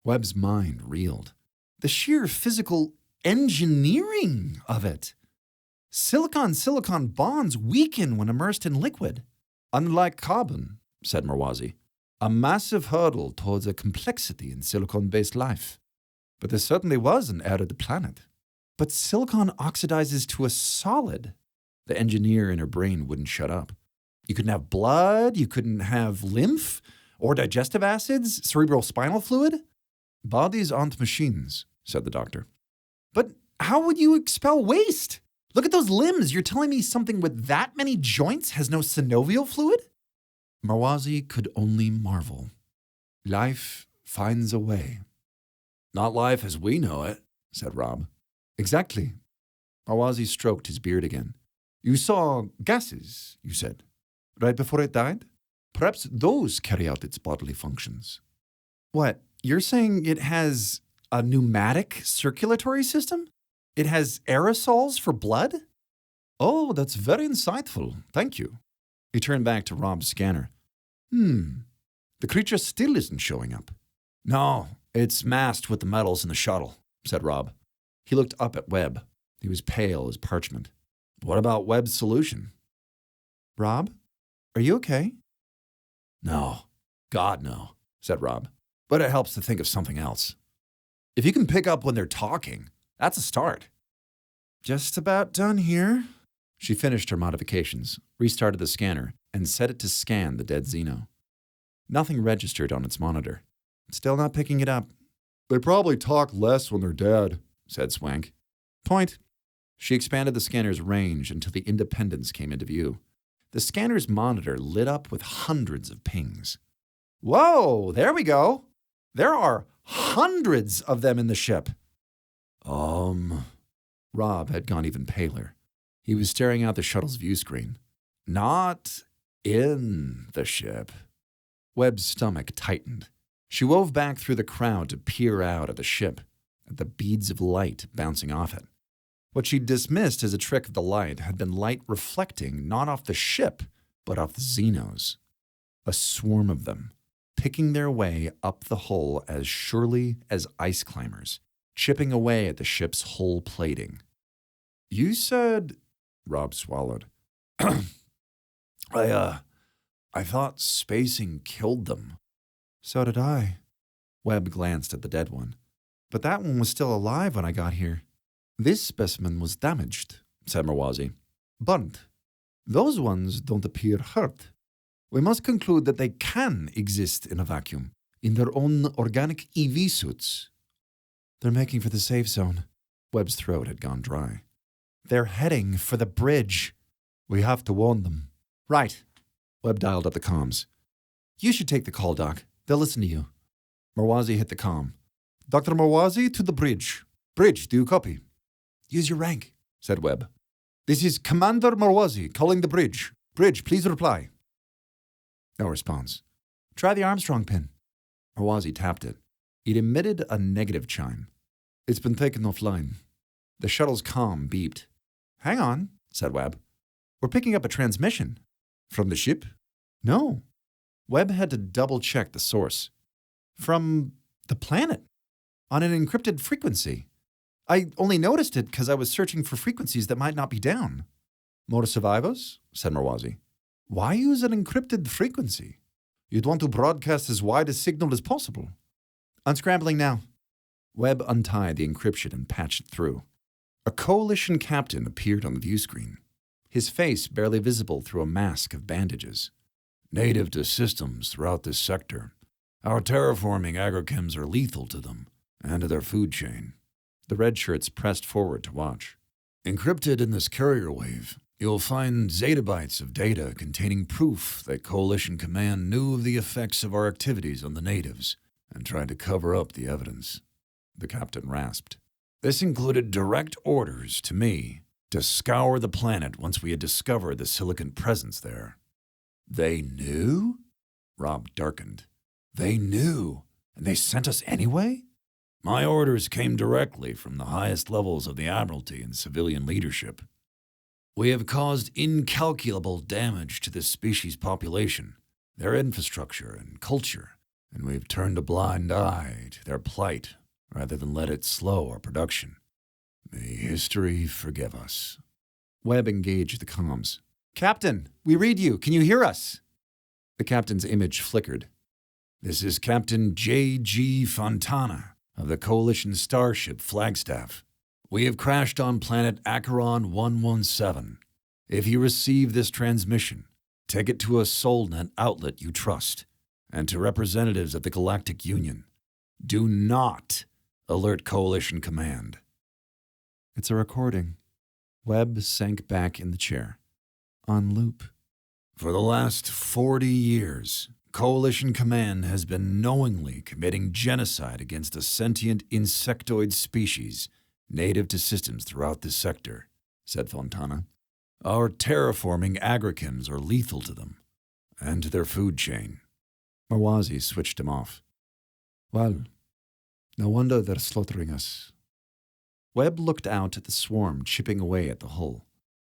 Webb's mind reeled. The sheer physical engineering of it. Silicon-silicon bonds weaken when immersed in liquid. Unlike carbon, said Marwazi. A massive hurdle towards a complexity in silicon-based life. But there certainly was an heir to the planet. But silicon oxidizes to a solid. The engineer in her brain wouldn't shut up. You couldn't have blood, you couldn't have lymph, or digestive acids, cerebral spinal fluid. Bodies aren't machines, said the doctor. But how would you expel waste? Look at those limbs. You're telling me something with that many joints has no synovial fluid? Marwazi could only marvel. Life finds a way. Not life as we know it, said Rob. Exactly. Marwazi stroked his beard again. You saw gases, you said, right before it died? Perhaps those carry out its bodily functions. What? You're saying it has a pneumatic circulatory system? It has aerosols for blood? Oh, that's very insightful. Thank you. He turned back to Rob's scanner. The creature still isn't showing up. No, it's masked with the metals in the shuttle, said Rob. He looked up at Webb. He was pale as parchment. What about Webb's solution? Rob, are you okay? No, God, no, said Rob. But it helps to think of something else. If you can pick up when they're talking, that's a start. Just about done here. She finished her modifications, restarted the scanner, and set it to scan the dead Xeno. Nothing registered on its monitor. Still not picking it up. They probably talk less when they're dead, said Swank. Point. She expanded the scanner's range until the Independence came into view. The scanner's monitor lit up with hundreds of pings. Whoa, there we go. There are hundreds of them in the ship. Rob had gone even paler. He was staring out the shuttle's view screen. Not in the ship. Webb's stomach tightened. She wove back through the crowd to peer out at the ship, at the beads of light bouncing off it. What she'd dismissed as a trick of the light had been light reflecting not off the ship, but off the Xenos. A swarm of them, picking their way up the hull as surely as ice climbers, chipping away at the ship's hull plating. You said... Rob swallowed. I thought spacing killed them. So did I. Webb glanced at the dead one. But that one was still alive when I got here. This specimen was damaged, said Marwazi. Burnt. Those ones don't appear hurt. We must conclude that they can exist in a vacuum, in their own organic EV suits. They're making for the safe zone. Webb's throat had gone dry. They're heading for the bridge. We have to warn them. Right. Webb dialed up the comms. You should take the call, Doc. They'll listen to you. Marwazi hit the comm. Dr. Marwazi to the bridge. Bridge, do you copy? Use your rank, said Webb. This is Commander Marwazi calling the bridge. Bridge, please reply. No response. Try the Armstrong pin. Marwazi tapped it. It emitted a negative chime. It's been taken offline. The shuttle's comm beeped. Hang on, said Webb. We're picking up a transmission. From the ship? No. Webb had to double-check the source. From the planet. On an encrypted frequency. I only noticed it because I was searching for frequencies that might not be down. More survivors? Said Marwazi. Why use an encrypted frequency? You'd want to broadcast as wide a signal as possible. Unscrambling now. Webb untied the encryption and patched it through. A coalition captain appeared on the view screen, his face barely visible through a mask of bandages. Native to systems throughout this sector, our terraforming agrochems are lethal to them and to their food chain. The red shirts pressed forward to watch. Encrypted in this carrier wave, you'll find zettabytes of data containing proof that Coalition Command knew of the effects of our activities on the natives and tried to cover up the evidence. The captain rasped. This included direct orders to me to scour the planet once we had discovered the silicon presence there. They knew? Rob darkened. They knew, and they sent us anyway? My orders came directly from the highest levels of the Admiralty and civilian leadership. We have caused incalculable damage to this species' population, their infrastructure and culture, and we've turned a blind eye to their plight rather than let it slow our production. May history forgive us. Webb engaged the comms. Captain, we read you. Can you hear us? The captain's image flickered. This is Captain J.G. Fontana of the Coalition Starship Flagstaff. We have crashed on planet Acheron 117. If you receive this transmission, take it to a SolNet outlet you trust, and to representatives of the Galactic Union. Do not alert Coalition Command. It's a recording. Webb sank back in the chair. On loop. For the last 40 years, Coalition Command has been knowingly committing genocide against a sentient insectoid species native to systems throughout this sector, said Fontana. Our terraforming agrochems are lethal to them and to their food chain. Marwazi switched him off. Well, no wonder they're slaughtering us. Webb looked out at the swarm chipping away at the hull.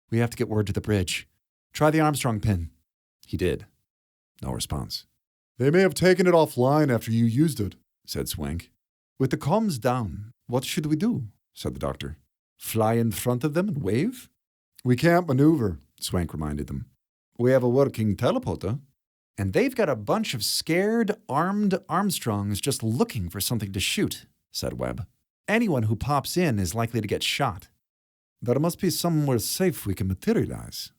We have to get word to the bridge. Try the Armstrong pin. He did. No response. They may have taken it offline after you used it, said Swank. With the comms down, what should we do? Said the doctor. Fly in front of them and wave? We can't maneuver, Swank reminded them. We have a working teleporter. And they've got a bunch of scared, armed Armstrongs just looking for something to shoot, said Webb. Anyone who pops in is likely to get shot. There must be somewhere safe we can materialize.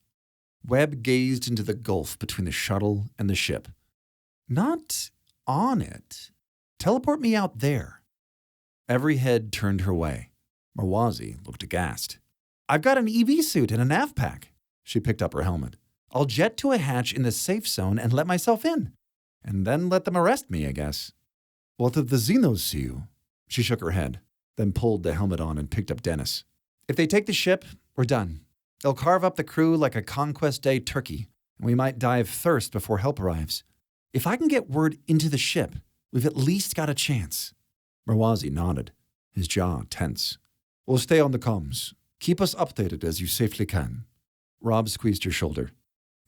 Webb gazed into the gulf between the shuttle and the ship. Not on it. Teleport me out there. Every head turned her way. Marwazi looked aghast. I've got an EV suit and a nav pack. She picked up her helmet. I'll jet to a hatch in the safe zone and let myself in. And then let them arrest me, I guess. What if the Xenos see you? She shook her head, then pulled the helmet on and picked up Dennis. If they take the ship, we're done. They'll carve up the crew like a Conquest Day turkey, and we might die of thirst before help arrives. If I can get word into the ship, we've at least got a chance. Marwazi nodded, his jaw tense. We'll stay on the comms. Keep us updated as you safely can. Rob squeezed her shoulder.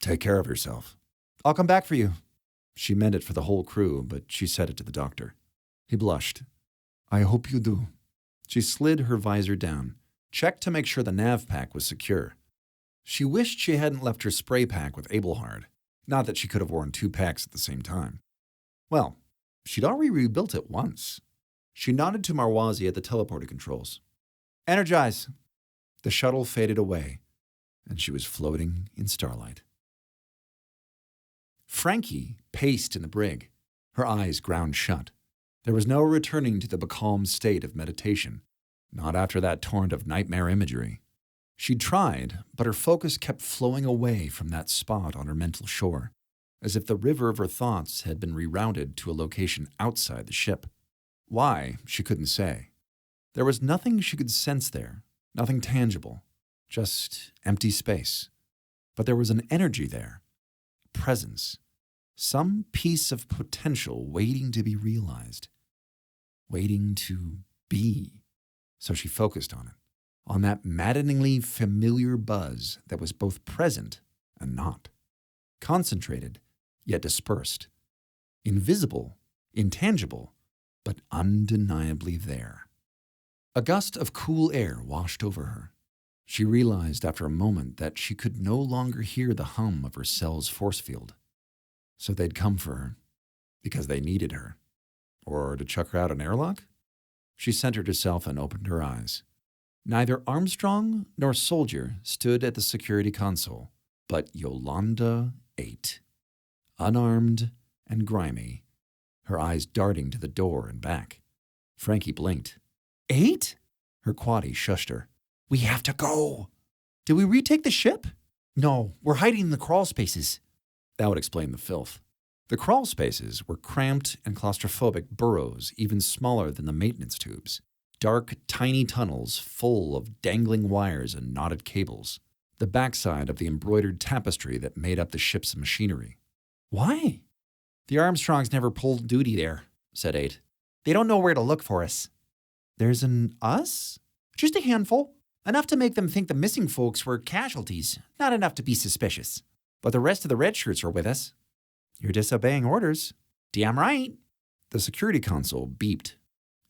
Take care of yourself. I'll come back for you. She meant it for the whole crew, but she said it to the doctor. He blushed. I hope you do. She slid her visor down, checked to make sure the nav pack was secure. She wished she hadn't left her spray pack with Abelhard. Not that she could have worn 2 packs at the same time. Well, she'd already rebuilt it once. She nodded to Marwazi at the teleporter controls. Energize! The shuttle faded away, and she was floating in starlight. Frankie paced in the brig, her eyes ground shut. There was no returning to the becalmed state of meditation, not after that torrent of nightmare imagery. She'd tried, but her focus kept flowing away from that spot on her mental shore, as if the river of her thoughts had been rerouted to a location outside the ship. Why, she couldn't say. There was nothing she could sense there, nothing tangible, just empty space. But there was an energy there, a presence, some piece of potential waiting to be realized, waiting to be. So she focused on it, on that maddeningly familiar buzz that was both present and not, concentrated yet dispersed, invisible, intangible, but undeniably there. A gust of cool air washed over her. She realized after a moment that she could no longer hear the hum of her cell's force field. So they'd come for her, because they needed her. Or to chuck her out an airlock? She centered herself and opened her eyes. Neither Armstrong nor soldier stood at the security console, but Yolanda ate, unarmed and grimy, her eyes darting to the door and back. Frankie blinked. 8? Her quaddie shushed her. We have to go. Did we retake the ship? No, we're hiding in the crawl spaces. That would explain the filth. The crawl spaces were cramped and claustrophobic burrows even smaller than the maintenance tubes. Dark, tiny tunnels full of dangling wires and knotted cables. The backside of the embroidered tapestry that made up the ship's machinery. Why? The Armstrongs never pulled duty there, said 8. They don't know where to look for us. There's an us? Just a handful. Enough to make them think the missing folks were casualties, not enough to be suspicious. But the rest of the red shirts are with us. You're disobeying orders. Damn right. The security console beeped.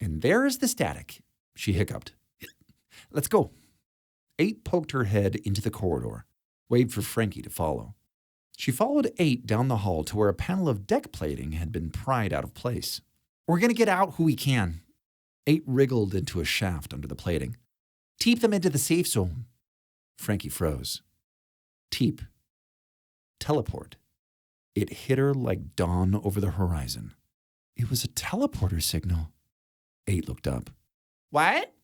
And there is the static. She hiccuped. Let's go. 8 poked her head into the corridor, waved for Frankie to follow. She followed 8 down the hall to where a panel of deck plating had been pried out of place. We're going to get out who we can. 8 wriggled into a shaft under the plating. Teep them into the safe zone. Frankie froze. Teep. Teleport. It hit her like dawn over the horizon. It was a teleporter signal. 8 looked up. What?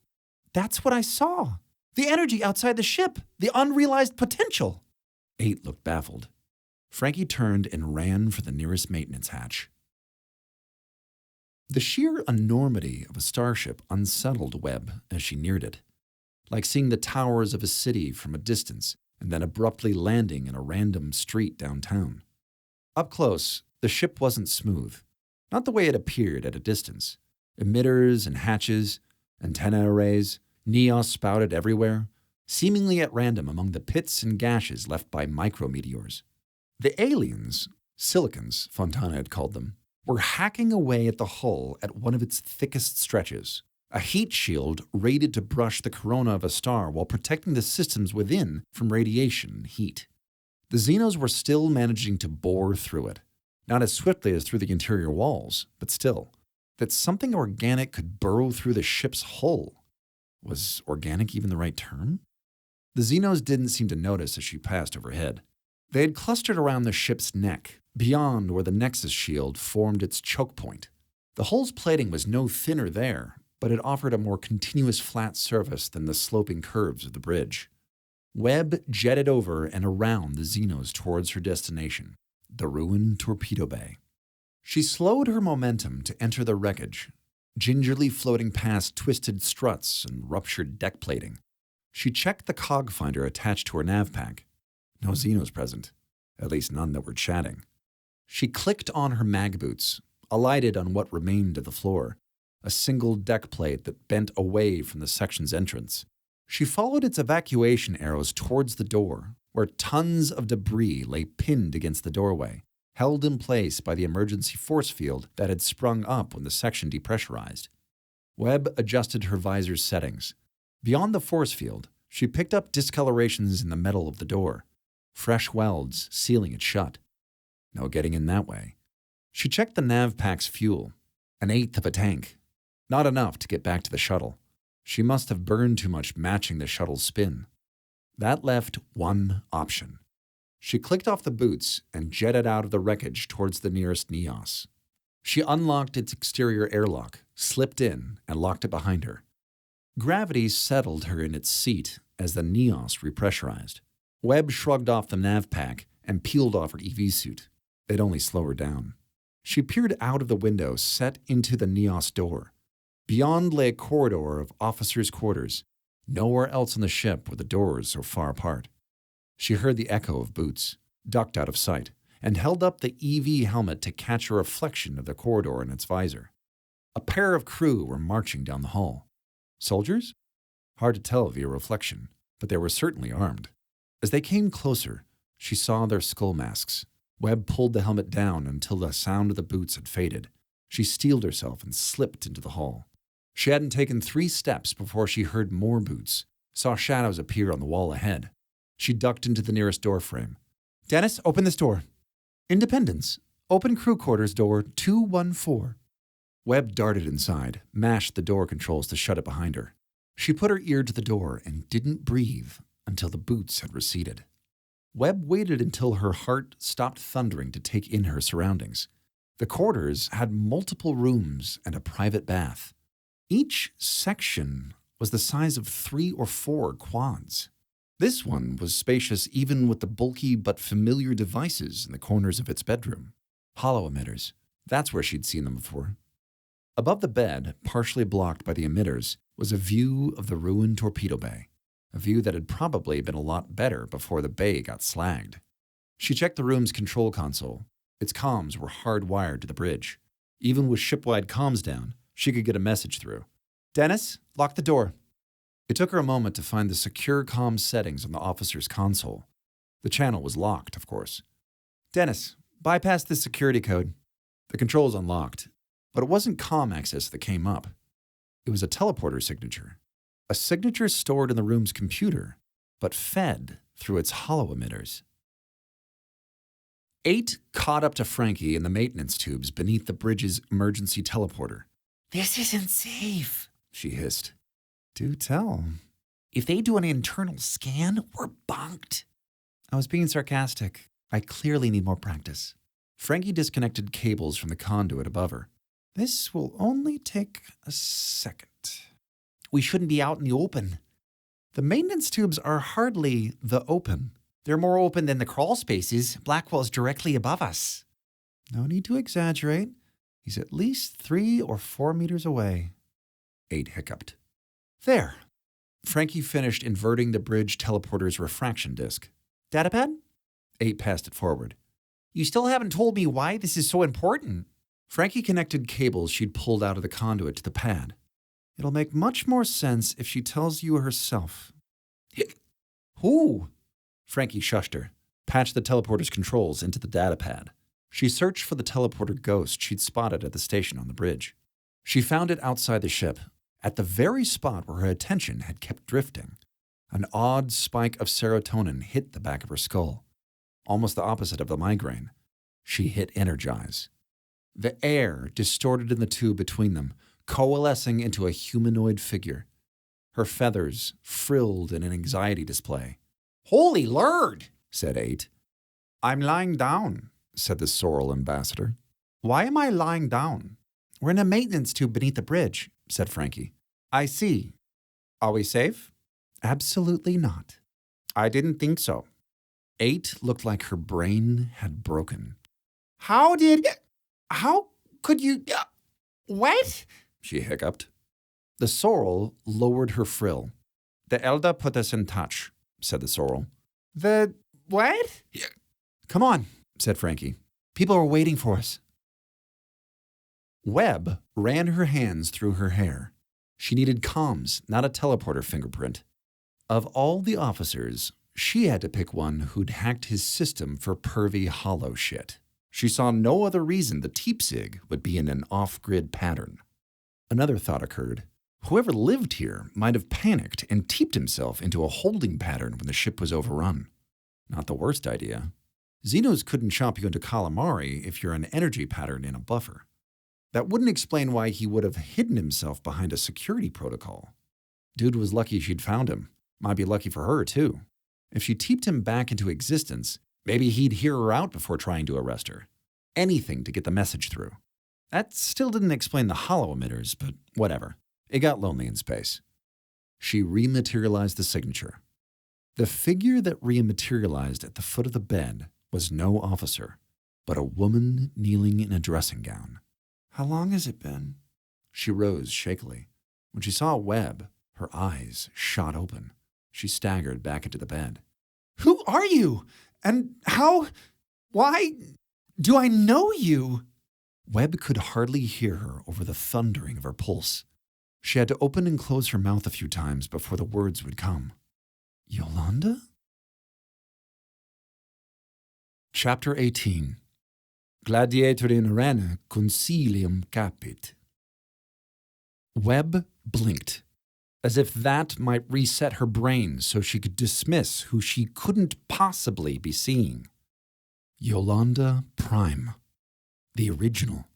That's what I saw. The energy outside the ship. The unrealized potential. 8 looked baffled. Frankie turned and ran for the nearest maintenance hatch. The sheer enormity of a starship unsettled Webb as she neared it, like seeing the towers of a city from a distance and then abruptly landing in a random street downtown. Up close, the ship wasn't smooth, not the way it appeared at a distance. Emitters and hatches, antenna arrays, neos spouted everywhere, seemingly at random among the pits and gashes left by micrometeors. The aliens, silicons, Fontana had called them, were hacking away at the hull at one of its thickest stretches, a heat shield rated to brush the corona of a star while protecting the systems within from radiation and heat. The Xenos were still managing to bore through it, Not as swiftly as through the interior walls, but still. That something organic could burrow through the ship's hull. Was organic even the right term? The Xenos didn't seem to notice as she passed overhead. They had clustered around the ship's neck, beyond where the Nexus shield formed its choke point. The hull's plating was no thinner there, but it offered a more continuous flat surface than the sloping curves of the bridge. Webb jetted over and around the Xenos towards her destination, the ruined torpedo bay. She slowed her momentum to enter the wreckage, gingerly floating past twisted struts and ruptured deck plating. She checked the cog finder attached to her nav pack. No Xenos present, at least none that were chatting. She clicked on her mag boots, alighted on what remained of the floor, a single deck plate that bent away from the section's entrance. She followed its evacuation arrows towards the door, where tons of debris lay pinned against the doorway, held in place by the emergency force field that had sprung up when the section depressurized. Webb adjusted her visor's settings. Beyond the force field, she picked up discolorations in the metal of the door, fresh welds sealing it shut. No getting in that way. She checked the nav pack's fuel, 1/8 of a tank. Not enough to get back to the shuttle. She must have burned too much matching the shuttle's spin. That left one option. She clicked off the boots and jetted out of the wreckage towards the nearest Neos. She unlocked its exterior airlock, slipped in, and locked it behind her. Gravity settled her in its seat as the Neos repressurized. Webb shrugged off the nav pack and peeled off her EV suit. They'd only slow her down. She peered out of the window set into the Neos door. Beyond lay a corridor of officers' quarters. Nowhere else on the ship were the doors so far apart. She heard the echo of boots, ducked out of sight, and held up the EV helmet to catch a reflection of the corridor in its visor. A pair of crew were marching down the hall. Soldiers? Hard to tell via reflection, but they were certainly armed. As they came closer, she saw their skull masks. Webb pulled the helmet down until the sound of the boots had faded. She steeled herself and slipped into the hall. She hadn't taken 3 steps before she heard more boots, saw shadows appear on the wall ahead. She ducked into the nearest doorframe. "Dennis, open this door." "Independence. Open crew quarters door 214. Webb darted inside, mashed the door controls to shut it behind her. She put her ear to the door and didn't breathe until the boots had receded. Webb waited until her heart stopped thundering to take in her surroundings. The quarters had multiple rooms and a private bath. Each section was the size of 3 or 4 quads. This one was spacious even with the bulky but familiar devices in the corners of its bedroom. Hollow emitters. That's where she'd seen them before. Above the bed, partially blocked by the emitters, was a view of the ruined torpedo bay. A view that had probably been a lot better before the bay got slagged. She checked the room's control console. Its comms were hardwired to the bridge. Even with shipwide comms down, she could get a message through. "Dennis, lock the door." It took her a moment to find the secure comms settings on the officer's console. The channel was locked, of course. "Dennis, bypass this security code." The controls unlocked, but it wasn't comm access that came up. It was a teleporter signature. A signature stored in the room's computer, but fed through its hollow emitters. 8 caught up to Frankie in the maintenance tubes beneath the bridge's emergency teleporter. "This isn't safe," she hissed. "Do tell. "If they do an internal scan, we're bunked." I was being sarcastic. I clearly need more practice. Frankie disconnected cables from the conduit above her. "This will only take a second." "We shouldn't be out in the open." "The maintenance tubes are hardly the open." "They're more open than the crawl spaces. Blackwell's directly above us." "No need to exaggerate. He's at least 3 or 4 meters away." 8 hiccuped. "There." Frankie finished inverting the bridge teleporter's refraction disk. "Datapad?" 8 passed it forward. "You still haven't told me why this is so important." Frankie connected cables she'd pulled out of the conduit to the pad. "It'll make much more sense if she tells you herself." "Who?" Frankie shushed her, patched the teleporter's controls into the datapad. She searched for the teleporter ghost she'd spotted at the station on the bridge. She found it outside the ship, at the very spot where her attention had kept drifting. An odd spike of serotonin hit the back of her skull, almost the opposite of the migraine. She hit energize. The air distorted in the tube between them, coalescing into a humanoid figure. Her feathers frilled in an anxiety display. Holy Lord, said 8. I'm lying down, said the sorrel ambassador. Why am I lying down? We're in a maintenance tube beneath the bridge, said Frankie. I see. Are we safe? Absolutely not. I didn't think so. 8 looked like her brain had broken. How could you, what? She hiccuped. The sorrel lowered her frill. The elder put us in touch, said the sorrel. The what? Come on, said Frankie. People are waiting for us. Webb ran her hands through her hair. She needed comms, not a teleporter fingerprint. Of all the officers, she had to pick one who'd hacked his system for pervy hollow shit. She saw no other reason the Teepsig would be in an off-grid pattern. Another thought occurred. Whoever lived here might have panicked and teeped himself into a holding pattern when the ship was overrun. Not the worst idea. Xenos couldn't chop you into calamari if you're an energy pattern in a buffer. That wouldn't explain why he would have hidden himself behind a security protocol. Dude was lucky she'd found him. Might be lucky for her, too. If she teeped him back into existence, maybe he'd hear her out before trying to arrest her. Anything to get the message through. That still didn't explain the hollow emitters, but whatever. It got lonely in space. She rematerialized the signature. The figure that rematerialized at the foot of the bed was no officer, but a woman kneeling in a dressing gown. How long has it been? She rose shakily. When she saw Webb, her eyes shot open. She staggered back into the bed. Who are you? And why do I know you? Webb could hardly hear her over the thundering of her pulse. She had to open and close her mouth a few times before the words would come. Yolanda? Chapter 18. Gladiator in arena Consilium capit. Webb blinked, as if that might reset her brain so she could dismiss who she couldn't possibly be seeing. Yolanda Prime. The original.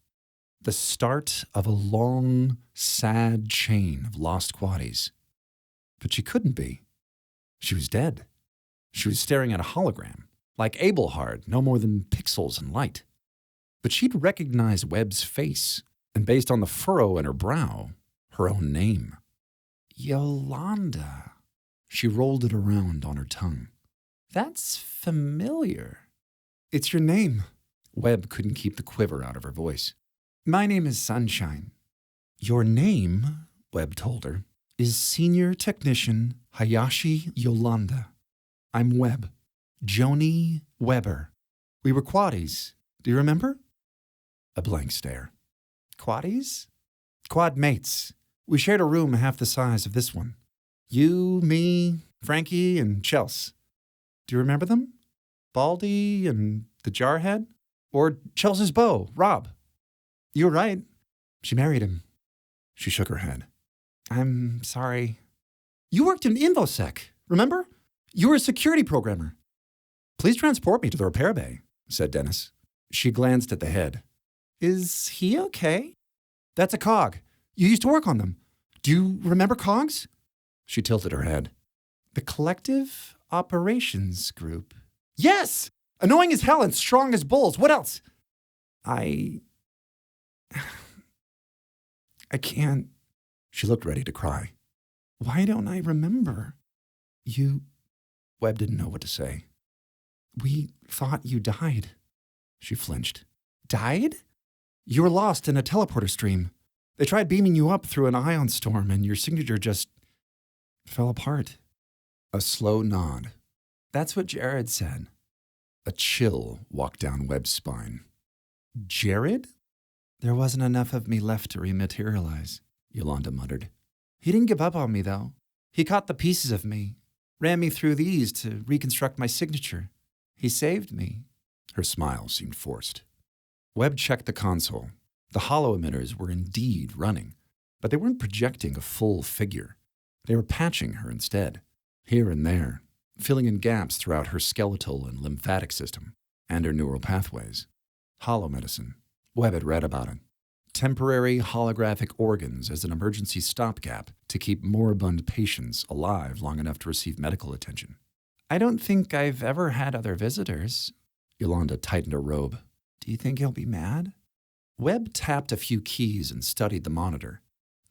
The start of a long, sad chain of lost quaddies. But she couldn't be. She was dead. She was staring at a hologram, like Abelhard, no more than pixels in light. But she'd recognize Webb's face, and based on the furrow in her brow, her own name. Yolanda. She rolled it around on her tongue. That's familiar. It's your name. Webb couldn't keep the quiver out of her voice. My name is Sunshine. Your name, Webb told her, is Senior Technician Hayashi Yolanda. I'm Webb. Joni Weber. We were quaddies. Do you remember? A blank stare. Quaddies? Quad mates. We shared a room half the size of this one. You, me, Frankie, and Chels. Do you remember them? Baldy and the Jarhead? Or Chels's beau, Rob? You're right. She married him. She shook her head. I'm sorry. You worked in InfoSec, remember? You were a security programmer. Please transport me to the repair bay, said Dennis. She glanced at the head. Is he okay? That's a cog. You used to work on them. Do you remember cogs? She tilted her head. The Collective Operations Group. Yes! Annoying as hell and strong as bulls. What else? I can't. She looked ready to cry. Why don't I remember? You... Webb didn't know what to say. We thought you died. She flinched. Died? You were lost in a teleporter stream. They tried beaming you up through an ion storm and your signature just fell apart. A slow nod. That's what Jared said. A chill walked down Webb's spine. Jared? There wasn't enough of me left to rematerialize, Yolanda muttered. He didn't give up on me, though. He caught the pieces of me, ran me through these to reconstruct my signature. He saved me. Her smile seemed forced. Webb checked the console. The hollow emitters were indeed running, but they weren't projecting a full figure. They were patching her instead, here and there, filling in gaps throughout her skeletal and lymphatic system and her neural pathways. Hollow medicine. Webb had read about it. Temporary holographic organs as an emergency stopgap to keep moribund patients alive long enough to receive medical attention. I don't think I've ever had other visitors. Yolanda tightened her robe. Do you think he'll be mad? Webb tapped a few keys and studied the monitor.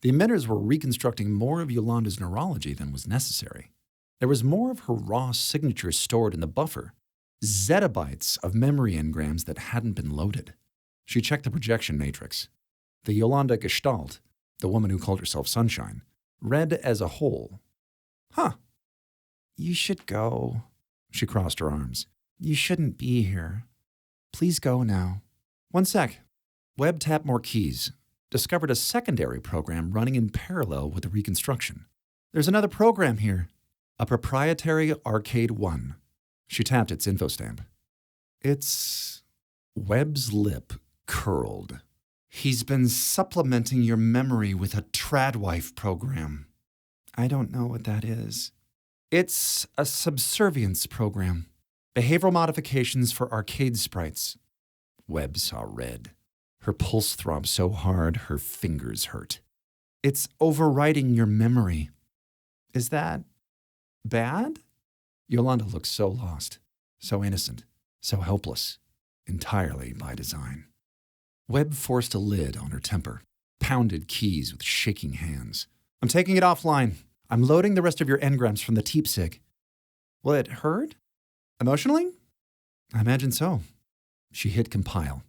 The emitters were reconstructing more of Yolanda's neurology than was necessary. There was more of her raw signature stored in the buffer, zettabytes of memory engrams that hadn't been loaded. She checked the projection matrix. The Yolanda Gestalt, the woman who called herself Sunshine, read as a whole. Huh. You should go. She crossed her arms. You shouldn't be here. Please go now. One sec. Webb tapped more keys, discovered a secondary program running in parallel with the reconstruction. There's another program here. A proprietary Arcade 1. She tapped its info stamp. It's... Webb's lip curled. He's been supplementing your memory with a tradwife program. I don't know what that is. It's a subservience program. Behavioral modifications for arcade sprites. Webb saw red. Her pulse throbbed so hard her fingers hurt. It's overwriting your memory. Is that bad? Yolanda looked so lost, so innocent, so helpless, entirely by design. Webb forced a lid on her temper, pounded keys with shaking hands. I'm taking it offline. I'm loading the rest of your engrams from the TeepSig. Will it hurt? Emotionally? I imagine so. She hit compile.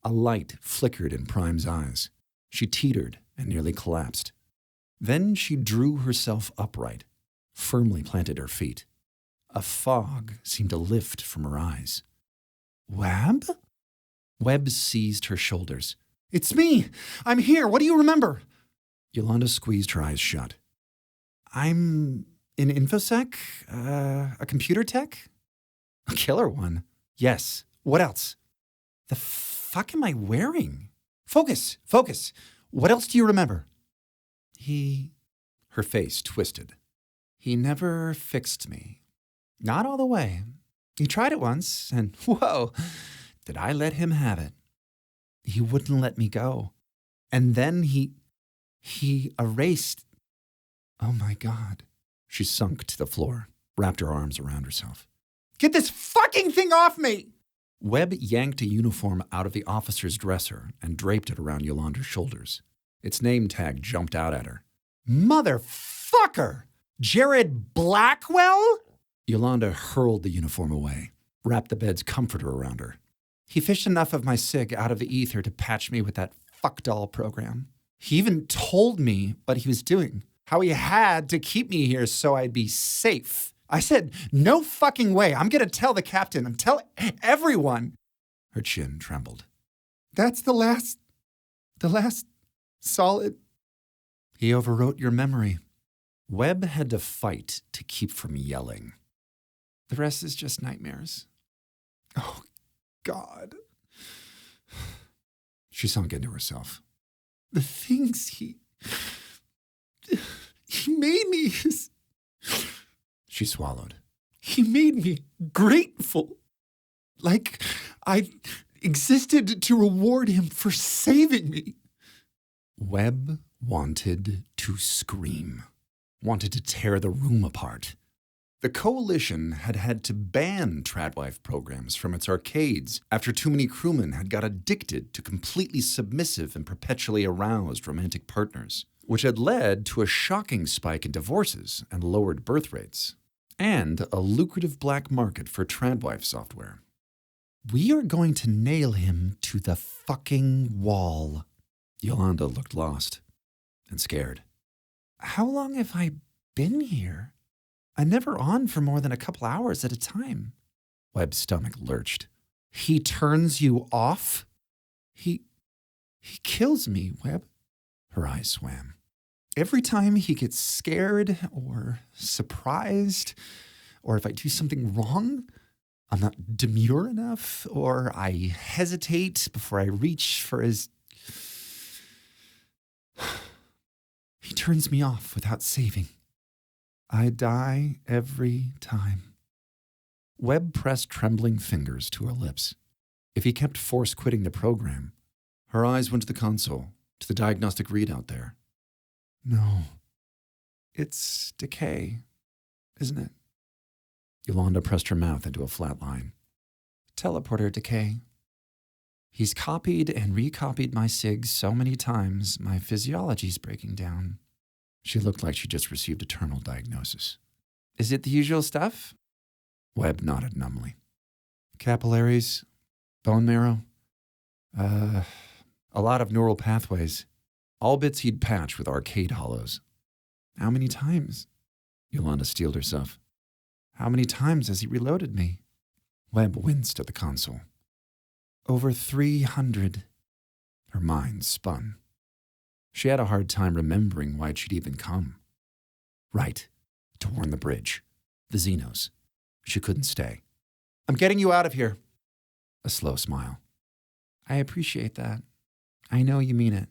A light flickered in Prime's eyes. She teetered and nearly collapsed. Then she drew herself upright, firmly planted her feet. A fog seemed to lift from her eyes. Webb? Webb seized her shoulders. It's me! I'm here! What do you remember? Yolanda squeezed her eyes shut. I'm in InfoSec? A computer tech? A killer one. Yes. What else? The fuck am I wearing? Focus! What else do you remember? Her face twisted. He never fixed me. Not all the way. He tried it once, and whoa, did I let him have it. He wouldn't let me go. And then he erased. Oh my God. She sunk to the floor, wrapped her arms around herself. Get this fucking thing off me! Webb yanked a uniform out of the officer's dresser and draped it around Yolanda's shoulders. Its name tag jumped out at her. Motherfucker! Jared Blackwell? Yolanda hurled the uniform away, wrapped the bed's comforter around her. He fished enough of my sig out of the ether to patch me with that fuckdoll program. He even told me what he was doing, how he had to keep me here so I'd be safe. I said, no fucking way. I'm going to tell the captain. I'm telling everyone. Her chin trembled. That's the last solid. He overwrote your memory. Webb had to fight to keep from yelling. The rest is just nightmares. Oh, God. She sunk into herself. The things he made me. She swallowed. He made me grateful. Like I existed to reward him for saving me. Webb wanted to scream, wanted to tear the room apart. The Coalition had had to ban tradwife programs from its arcades after too many crewmen had got addicted to completely submissive and perpetually aroused romantic partners, which had led to a shocking spike in divorces and lowered birth rates, and a lucrative black market for tradwife software. We are going to nail him to the fucking wall. Yolanda looked lost and scared. How long have I been here? I'm never on for more than a couple hours at a time. Webb's stomach lurched. He turns you off? He kills me, Webb. Her eyes swam. Every time he gets scared or surprised, or if I do something wrong, I'm not demure enough, or I hesitate before I reach for his... He turns me off without saving. I die every time. Webb pressed trembling fingers to her lips. If he kept force quitting the program, Her eyes went to the console, to the diagnostic readout there. no, it's decay, isn't it? Yolanda pressed her mouth into a flat line. Teleporter decay. He's copied and recopied my SIGs so many times, my physiology's breaking down. She looked like she just received a terminal diagnosis. Is it the usual stuff? Webb nodded numbly. Capillaries, bone marrow, a lot of neural pathways, all bits he'd patch with arcade hollows. How many times? Yolanda steeled herself. How many times has he reloaded me? Webb winced at the console. Over 300. Her mind spun. She had a hard time remembering why she'd even come. Right, to warn the bridge. The Xenos. She couldn't stay. I'm getting you out of here. A slow smile. I appreciate that. I know you mean it.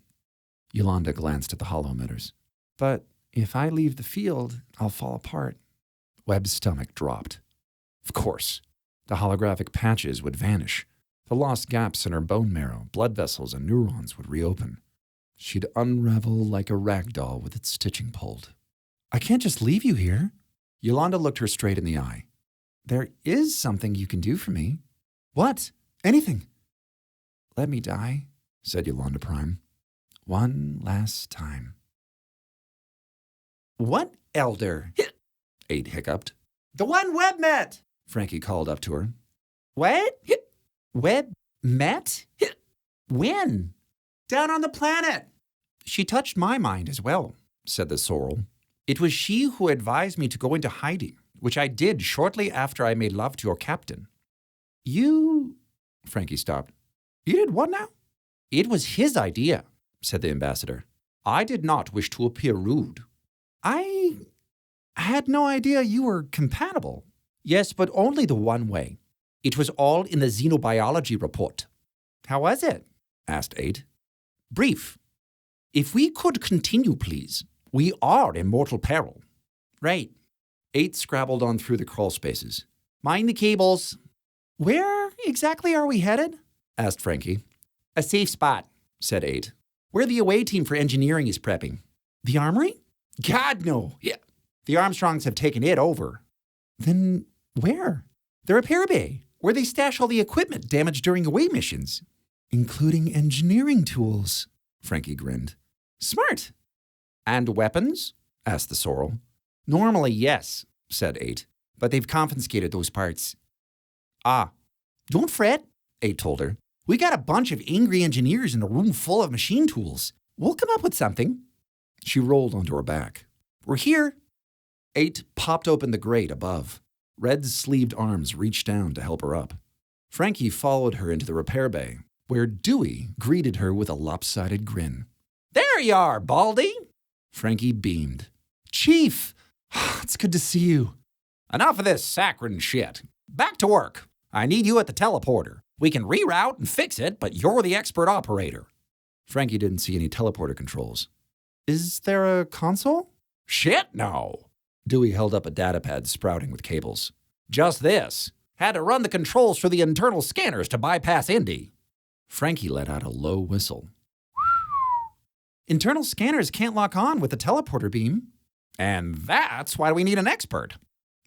Yolanda glanced at the hollow emitters. But if I leave the field, I'll fall apart. Webb's stomach dropped. Of course. The holographic patches would vanish. The lost gaps in her bone marrow, blood vessels, and neurons would reopen. She'd unravel like a rag doll with its stitching pulled. I can't just leave you here. Yolanda looked her straight in the eye. There is something you can do for me. What? Anything. Let me die, said Yolanda Prime. One last time. What elder? 8 hiccuped. The one Webb met! Frankie called up to her. What? Webb met? When? Down on the planet. She touched my mind as well, said the sorrel. It was she who advised me to go into hiding, which I did shortly after I made love to your captain. You... Frankie stopped. You did what now? It was his idea, said the ambassador. I did not wish to appear rude. I had no idea you were compatible. Yes, but only the one way. It was all in the xenobiology report. How was it? Asked 8. Brief. If we could continue, please. We are in mortal peril. Right. 8 scrabbled on through the crawl spaces. Mind the cables. Where exactly are we headed? Asked Frankie. A safe spot, said 8. Where the away team for engineering is prepping. The armory? God, no. Yeah. The Armstrongs have taken it over. Then where? The repair bay, where they stash all the equipment damaged during away missions. Including engineering tools, Frankie grinned. Smart. And weapons? Asked the sorrel. Normally, yes, said 8. But they've confiscated those parts. Ah. Don't fret, 8 told her. We got a bunch of angry engineers in a room full of machine tools. We'll come up with something. She rolled onto her back. We're here. 8 popped open the grate above. Red's sleeved arms reached down to help her up. Frankie followed her into the repair bay, where Dewey greeted her with a lopsided grin. There you are, Baldy. Frankie beamed. Chief, it's good to see you. Enough of this saccharine shit. Back to work. I need you at the teleporter. We can reroute and fix it, but you're the expert operator. Frankie didn't see any teleporter controls. Is there a console? Shit, no. Dewey held up a datapad sprouting with cables. Just this. Had to run the controls for the internal scanners to bypass Indy. Frankie let out a low whistle. Internal scanners can't lock on with the teleporter beam. And that's why we need an expert.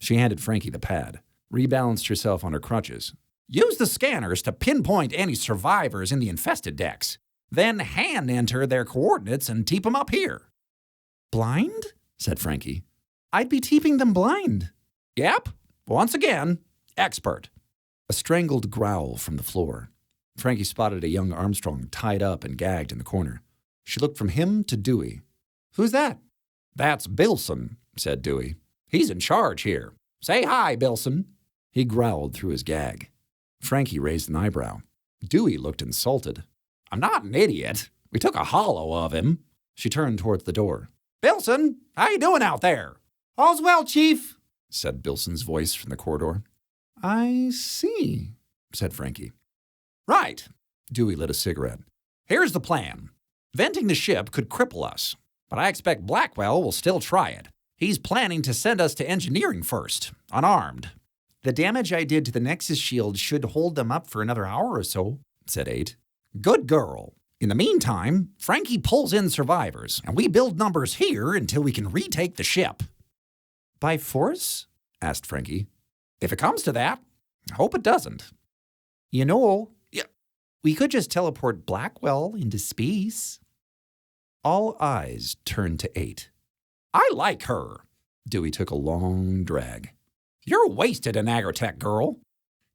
She handed Frankie the pad, rebalanced herself on her crutches. Use the scanners to pinpoint any survivors in the infested decks. Then hand enter their coordinates and teep them up here. Blind? Said Frankie. I'd be teeping them blind. Yep. Once again, expert. A strangled growl from the floor. Frankie spotted a young Armstrong tied up and gagged in the corner. She looked from him to Dewey. Who's that? That's Bilson, said Dewey. He's in charge here. Say hi, Bilson. He growled through his gag. Frankie raised an eyebrow. Dewey looked insulted. I'm not an idiot. We took a hollow of him. She turned towards the door. Bilson, how you doing out there? All's well, Chief, said Bilson's voice from the corridor. I see, said Frankie. Right. Dewey lit a cigarette. Here's the plan. Venting the ship could cripple us, but I expect Blackwell will still try it. He's planning to send us to engineering first, unarmed. The damage I did to the Nexus shield should hold them up for another hour or so, said 8. Good girl. In the meantime, Frankie pulls in survivors, and we build numbers here until we can retake the ship. By force? Asked Frankie. If it comes to that, I hope it doesn't. You know, we could just teleport Blackwell into space. All eyes turned to 8. I like her. Dewey took a long drag. You're wasted, an agrotech girl.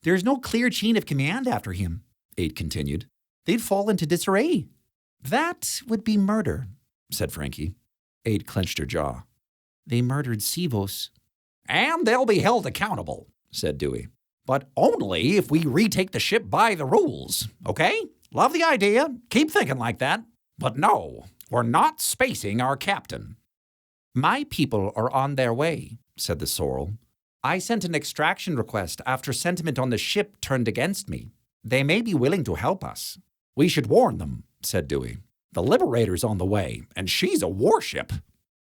There's no clear chain of command after him, 8 continued. They'd fall into disarray. That would be murder, said Frankie. 8 clenched her jaw. They murdered Sivos. And they'll be held accountable, said Dewey. But only if we retake the ship by the rules, okay? Love the idea. Keep thinking like that. But no, we're not spacing our captain. My people are on their way, said the Sorrel. I sent an extraction request after sentiment on the ship turned against me. They may be willing to help us. We should warn them, said Dewey. The Liberator's on the way, and she's a warship.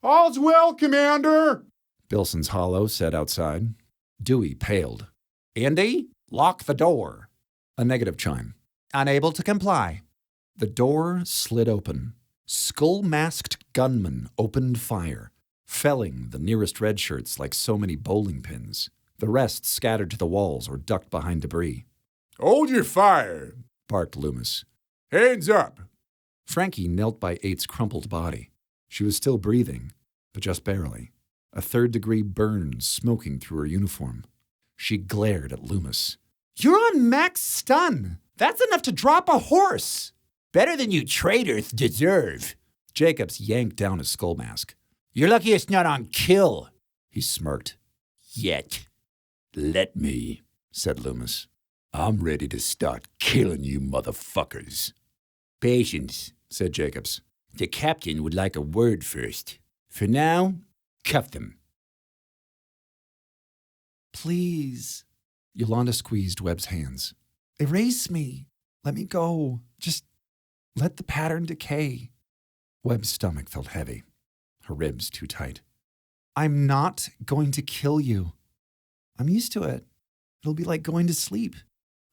All's well, Commander, Bilson's Hollow said outside. Dewey paled. Indy, lock the door. A negative chime. Unable to comply. The door slid open. Skull-masked gunmen opened fire, felling the nearest redshirts like so many bowling pins. The rest scattered to the walls or ducked behind debris. Hold your fire, barked Loomis. Hands up. Frankie knelt by 8's crumpled body. She was still breathing, but just barely. A 3rd-degree burn smoking through her uniform. She glared at Loomis. You're on max stun. That's enough to drop a horse. Better than you traitors deserve. Jacobs yanked down his skull mask. You're lucky it's not on kill, he smirked. Yet. Let me, said Loomis. I'm ready to start killing you motherfuckers. Patience, said Jacobs. The captain would like a word first. For now, cuff them. Please. Yolanda squeezed Webb's hands. Erase me. Let me go. Just let the pattern decay. Webb's stomach felt heavy, her ribs too tight. I'm not going to kill you. I'm used to it. It'll be like going to sleep.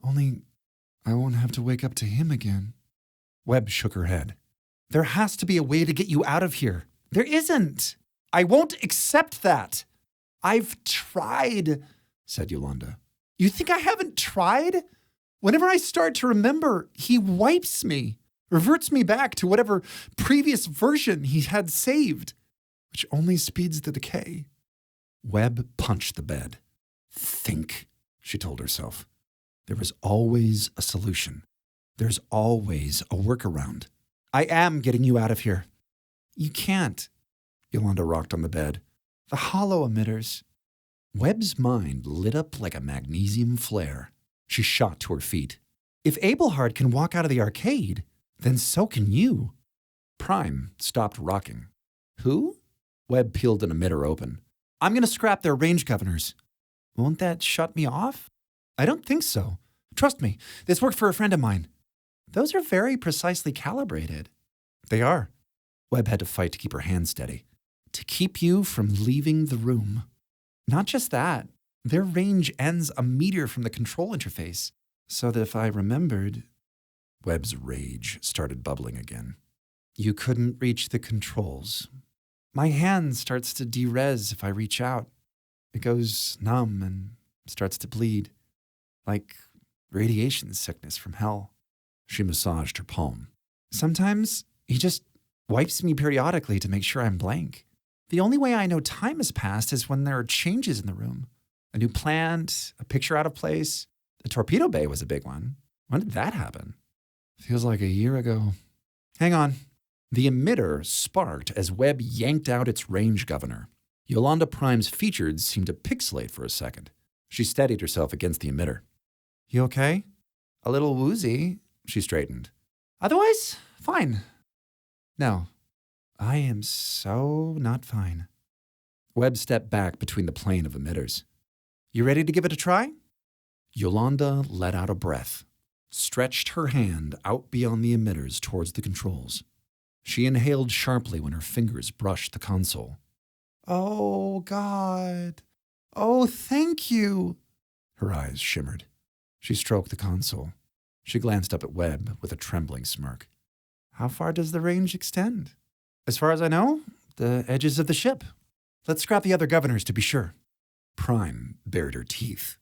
Only I won't have to wake up to him again. Webb shook her head. There has to be a way to get you out of here. There isn't. I won't accept that. I've tried, said Yolanda. You think I haven't tried? Whenever I start to remember, he wipes me, reverts me back to whatever previous version he had saved, which only speeds the decay. Webb punched the bed. Think, she told herself. There was always a solution. There's always a workaround. I am getting you out of here. You can't. Yolanda rocked on the bed. The hollow emitters. Webb's mind lit up like a magnesium flare. She shot to her feet. If Abelhard can walk out of the arcade, then so can you. Prime stopped rocking. Who? Webb peeled an emitter open. I'm going to scrap their range governors. Won't that shut me off? I don't think so. Trust me, this worked for a friend of mine. Those are very precisely calibrated. They are. Webb had to fight to keep her hand steady. To keep you from leaving the room. Not just that, their range ends a meter from the control interface, so that if I remembered... Webb's rage started bubbling again. You couldn't reach the controls. My hand starts to de-res if I reach out. It goes numb and starts to bleed, like radiation sickness from hell. She massaged her palm. Sometimes he just wipes me periodically to make sure I'm blank. The only way I know time has passed is when there are changes in the room. A new plant, a picture out of place. The torpedo bay was a big one. When did that happen? Feels like a year ago. Hang on. The emitter sparked as Webb yanked out its range governor. Yolanda Prime's features seemed to pixelate for a second. She steadied herself against the emitter. You okay? A little woozy, she straightened. Otherwise, fine. No, I am so not fine. Webb stepped back between the plane of emitters. You ready to give it a try? Yolanda let out a breath, stretched her hand out beyond the emitters towards the controls. She inhaled sharply when her fingers brushed the console. Oh, God. Oh, thank you. Her eyes shimmered. She stroked the console. She glanced up at Webb with a trembling smirk. How far does the range extend? As far as I know, the edges of the ship. Let's scrap the other governors to be sure. Prime bared her teeth.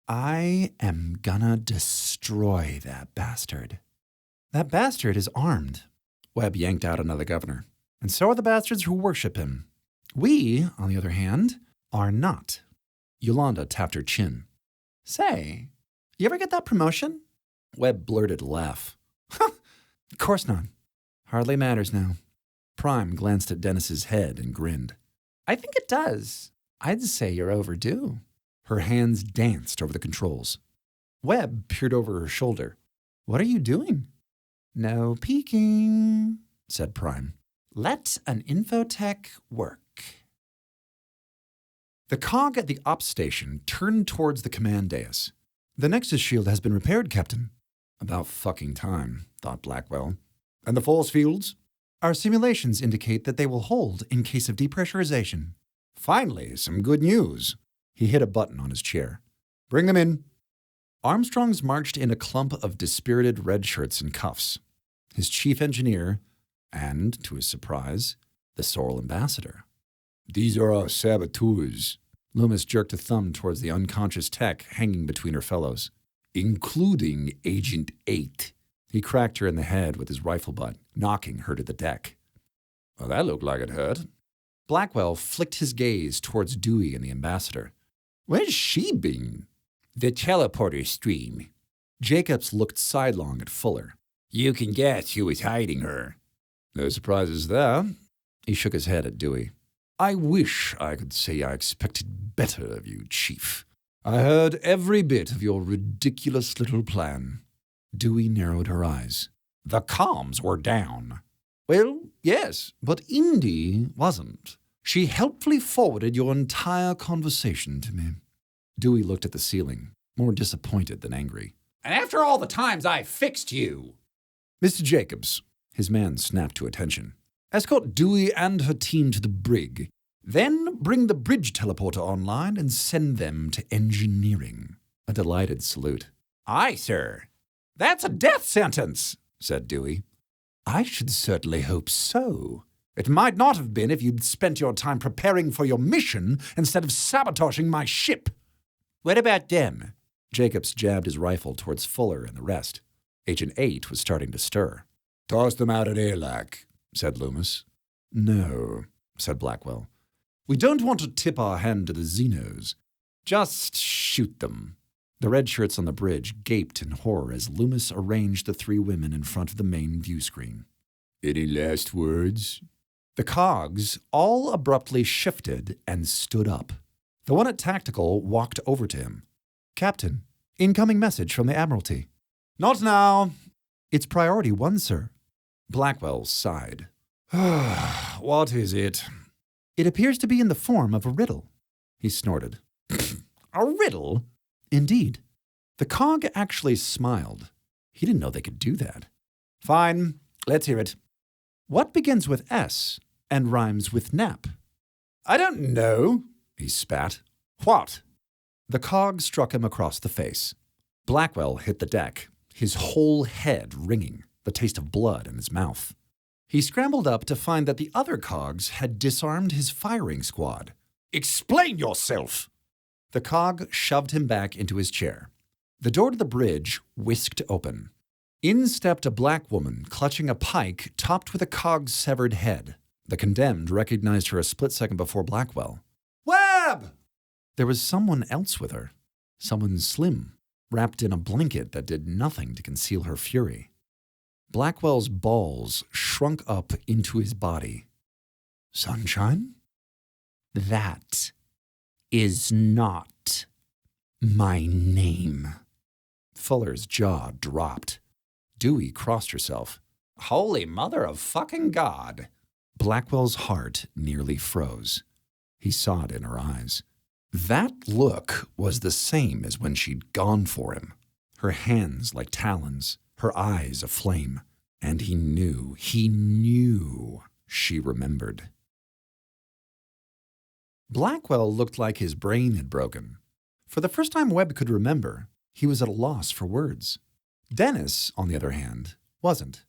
I am gonna destroy that bastard. That bastard is armed. Webb yanked out another governor. And so are the bastards who worship him. We, on the other hand, are not. Yolanda tapped her chin. Say, you ever get that promotion? Webb blurted a laugh. Of course not. Hardly matters now. Prime glanced at Dennis's head and grinned. I think it does. I'd say you're overdue. Her hands danced over the controls. Webb peered over her shoulder. What are you doing? No peeking, said Prime. Let an infotech work. The cog at the ops station turned towards the command dais. The Nexus shield has been repaired, Captain. About fucking time, thought Blackwell. And the force fields? Our simulations indicate that they will hold in case of depressurization. Finally, some good news. He hit a button on his chair. Bring them in. Armstrong's marched in a clump of dispirited red shirts and cuffs. His chief engineer, and, to his surprise, the Sorrel ambassador. These are our saboteurs. Loomis jerked a thumb towards the unconscious tech hanging between her fellows. Including Agent 8. He cracked her in the head with his rifle butt, knocking her to the deck. Well, that looked like it hurt. Blackwell flicked his gaze towards Dewey and the ambassador. Where's she been? The teleporter stream. Jacobs looked sidelong at Fuller. You can guess who was hiding her. No surprises there. He shook his head at Dewey. I wish I could say I expected better of you, Chief. I heard every bit of your ridiculous little plan. Dewey narrowed her eyes. The comms were down. Well, yes, but Indy wasn't. She helpfully forwarded your entire conversation to me. Dewey looked at the ceiling, more disappointed than angry. And after all the times I fixed you. Mr. Jacobs, his man snapped to attention. Escort Dewey and her team to the brig. Then bring the bridge teleporter online and send them to engineering. A delighted salute. Aye, sir. That's a death sentence, said Dewey. I should certainly hope so. It might not have been if you'd spent your time preparing for your mission instead of sabotaging my ship. What about them? Jacobs jabbed his rifle towards Fuller and the rest. Agent 8 was starting to stir. Toss them out at airlock, said Loomis. No, said Blackwell. We don't want to tip our hand to the Xenos. Just shoot them. The red shirts on the bridge gaped in horror as Loomis arranged the three women in front of the main view screen. Any last words? The cogs all abruptly shifted and stood up. The one at Tactical walked over to him. Captain, incoming message from the Admiralty. Not now. It's priority 1, sir. Blackwell sighed. What is it? It appears to be in the form of a riddle. He snorted. A riddle? Indeed. The cog actually smiled. He didn't know they could do that. Fine, let's hear it. What begins with S and rhymes with nap? I don't know, he spat. What? The cog struck him across the face. Blackwell hit the deck, his whole head ringing, the taste of blood in his mouth. He scrambled up to find that the other cogs had disarmed his firing squad. Explain yourself! The cog shoved him back into his chair. The door to the bridge whisked open. In stepped a black woman clutching a pike topped with a cog's severed head. The condemned recognized her a split second before Blackwell. Webb! There was someone else with her. Someone slim, wrapped in a blanket that did nothing to conceal her fury. Blackwell's balls shrunk up into his body. Sunshine? That is not my name. Fuller's jaw dropped. Dewey crossed herself. Holy mother of fucking God! Blackwell's heart nearly froze. He saw it in her eyes. That look was the same as when she'd gone for him. Her hands like talons, her eyes aflame. And he knew she remembered. Blackwell looked like his brain had broken. For the first time Webb could remember, he was at a loss for words. Dennis, on the other hand, wasn't.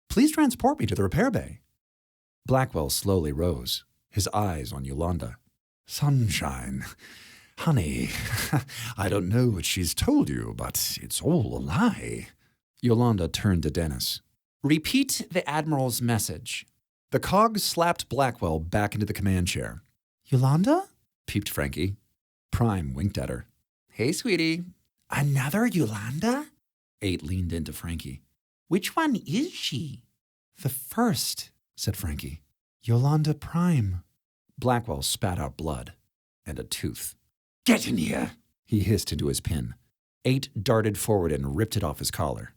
Please transport me to the repair bay. Blackwell slowly rose, his eyes on Yolanda. Sunshine. Honey, I don't know what she's told you, but it's all a lie. Yolanda turned to Dennis. Repeat the Admiral's message. The cog slapped Blackwell back into the command chair. Yolanda? Peeped Frankie. Prime winked at her. Hey, sweetie. Another Yolanda? 8 leaned into Frankie. Which one is she? The first, said Frankie. Yolanda Prime. Blackwell spat out blood and a tooth. Get in here, he hissed into his pin. 8 darted forward and ripped it off his collar.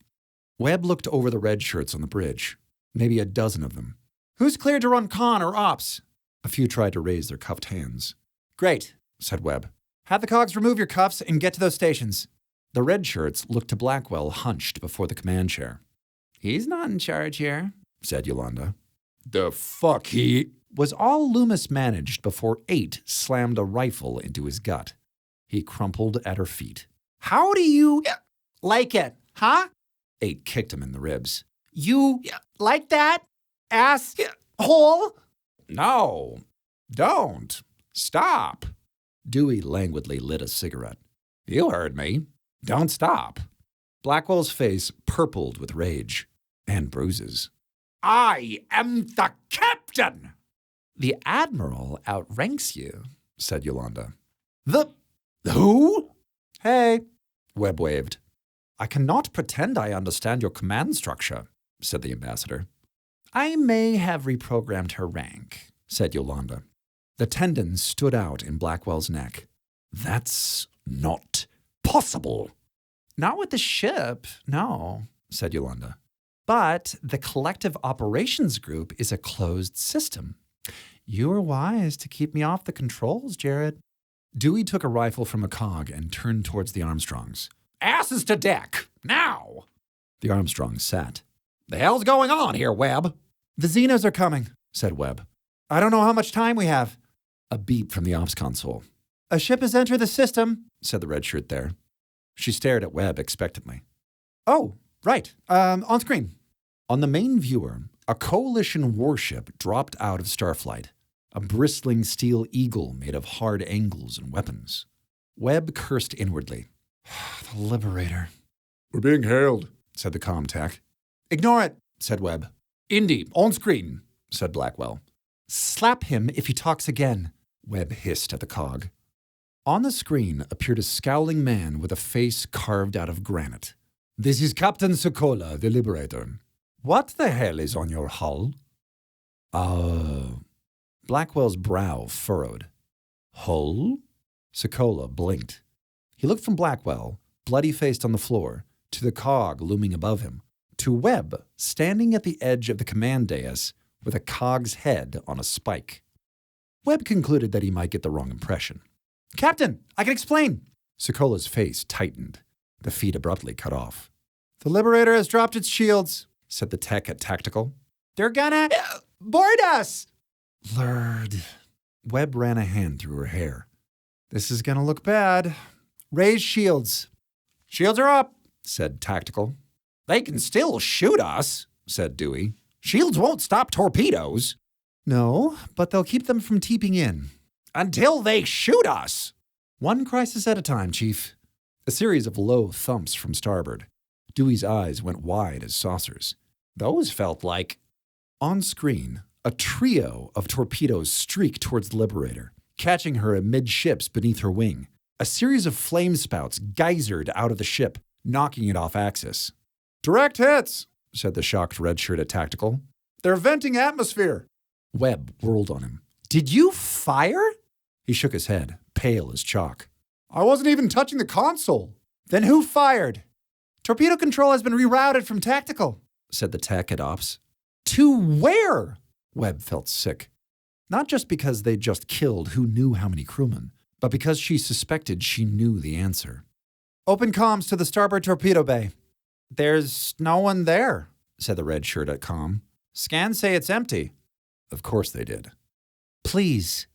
Webb looked over the red shirts on the bridge. Maybe a dozen of them. Who's cleared to run con or ops? A few tried to raise their cuffed hands. Great, said Webb. Have the cogs remove your cuffs and get to those stations. The red shirts looked to Blackwell hunched before the command chair. He's not in charge here, said Yolanda. The fuck he... Was all Loomis managed before 8 slammed a rifle into his gut. He crumpled at her feet. How do you like it, huh? 8 kicked him in the ribs. You like that? Ass hole? No, don't. Stop. Dewey languidly lit a cigarette. You heard me. Don't stop. Blackwell's face purpled with rage and bruises. I am the captain! The Admiral outranks you, said Yolanda. The... who? Hey, Webb waved. I cannot pretend I understand your command structure, said the ambassador. I may have reprogrammed her rank, said Yolanda. The tendon stood out in Blackwell's neck. That's not possible. Not with the ship, no, said Yolanda. But the Collective Operations Group is a closed system. You were wise to keep me off the controls, Jared. Dewey took a rifle from a cog and turned towards the Armstrongs. Asses to deck, now! The Armstrongs sat. The hell's going on here, Webb? The Xenos are coming, said Webb. I don't know how much time we have. A beep from the ops console. A ship has entered the system, said the red shirt there. She stared at Webb expectantly. Oh, right. On screen. On the main viewer, a coalition warship dropped out of Starflight, a bristling steel eagle made of hard angles and weapons. Webb cursed inwardly. The Liberator. We're being hailed, said the comm tech. Ignore it, said Webb. Indy, on screen, said Blackwell. Slap him if he talks again, Webb hissed at the cog. On the screen appeared a scowling man with a face carved out of granite. This is Captain Sokola, the Liberator. What the hell is on your hull? Blackwell's brow furrowed. Hull? Sokola blinked. He looked from Blackwell, bloody-faced on the floor, to the cog looming above him, to Webb standing at the edge of the command dais with a cog's head on a spike. Webb concluded that he might get the wrong impression. Captain, I can explain. Sokola's face tightened, the feed abruptly cut off. The Liberator has dropped its shields, said the tech at Tactical. They're gonna board us. Lord. Webb ran a hand through her hair. This is gonna look bad. Raise shields. Shields are up, said Tactical. They can still shoot us, said Dewey. Shields won't stop torpedoes. No, but they'll keep them from teeping in. Until they shoot us. One crisis at a time, Chief. A series of low thumps from starboard. Dewey's eyes went wide as saucers. Those felt like... On screen, a trio of torpedoes streaked towards the Liberator, catching her amidships beneath her wing. A series of flame spouts geysered out of the ship, knocking it off axis. Direct hits, said the shocked red shirt at Tactical. They're venting atmosphere. Webb whirled on him. Did you fire? He shook his head, pale as chalk. I wasn't even touching the console. Then who fired? Torpedo control has been rerouted from Tactical, said the tech at Ops. To where? Webb felt sick. Not just because they'd just killed who knew how many crewmen, but because she suspected she knew the answer. Open comms to the starboard torpedo bay. There's no one there, said the red shirt at comm. Scans say it's empty. Of course they did. Please.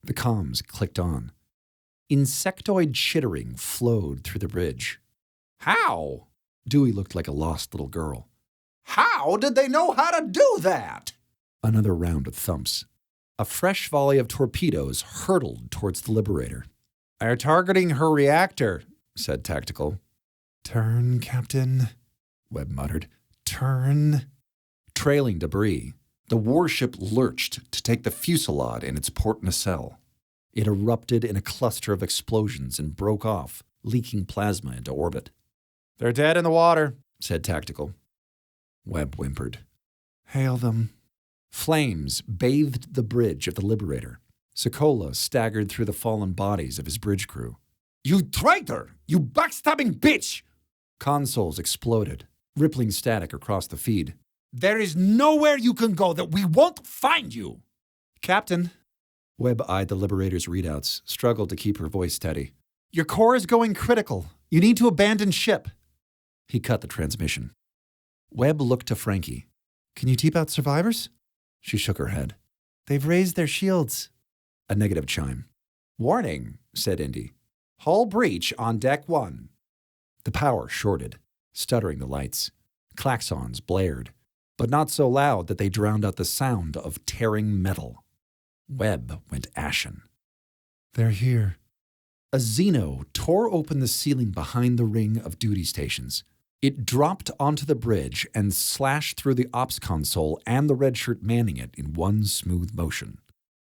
The comms clicked on. Insectoid chittering flowed through the bridge. How? Dewey looked like a lost little girl. How did they know how to do that? Another round of thumps. A fresh volley of torpedoes hurtled towards the Liberator. They're targeting her reactor, said Tactical. Turn, Captain, Webb muttered. turn. Trailing debris, the warship lurched to take the fusillade in its port nacelle. It erupted in a cluster of explosions and broke off, leaking plasma into orbit. They're dead in the water, said Tactical. Webb whimpered. Hail them. Flames bathed the bridge of the Liberator. Sokola staggered through the fallen bodies of his bridge crew. You traitor! You backstabbing bitch! Consoles exploded, rippling static across the feed. There is nowhere you can go that we won't find you! Captain, Webb eyed the Liberator's readouts, struggled to keep her voice steady. your core is going critical. You need to abandon ship. He cut the transmission. Webb looked to Frankie. Can you keep out survivors? She shook her head. They've raised their shields. A negative chime. Warning, said Indy. Hull breach on deck 1. The power shorted, stuttering the lights. Klaxons blared, but not so loud that they drowned out the sound of tearing metal. Webb went ashen. They're here. A Xeno tore open the ceiling behind the ring of duty stations. It dropped onto the bridge and slashed through the ops console and the red shirt manning it in one smooth motion.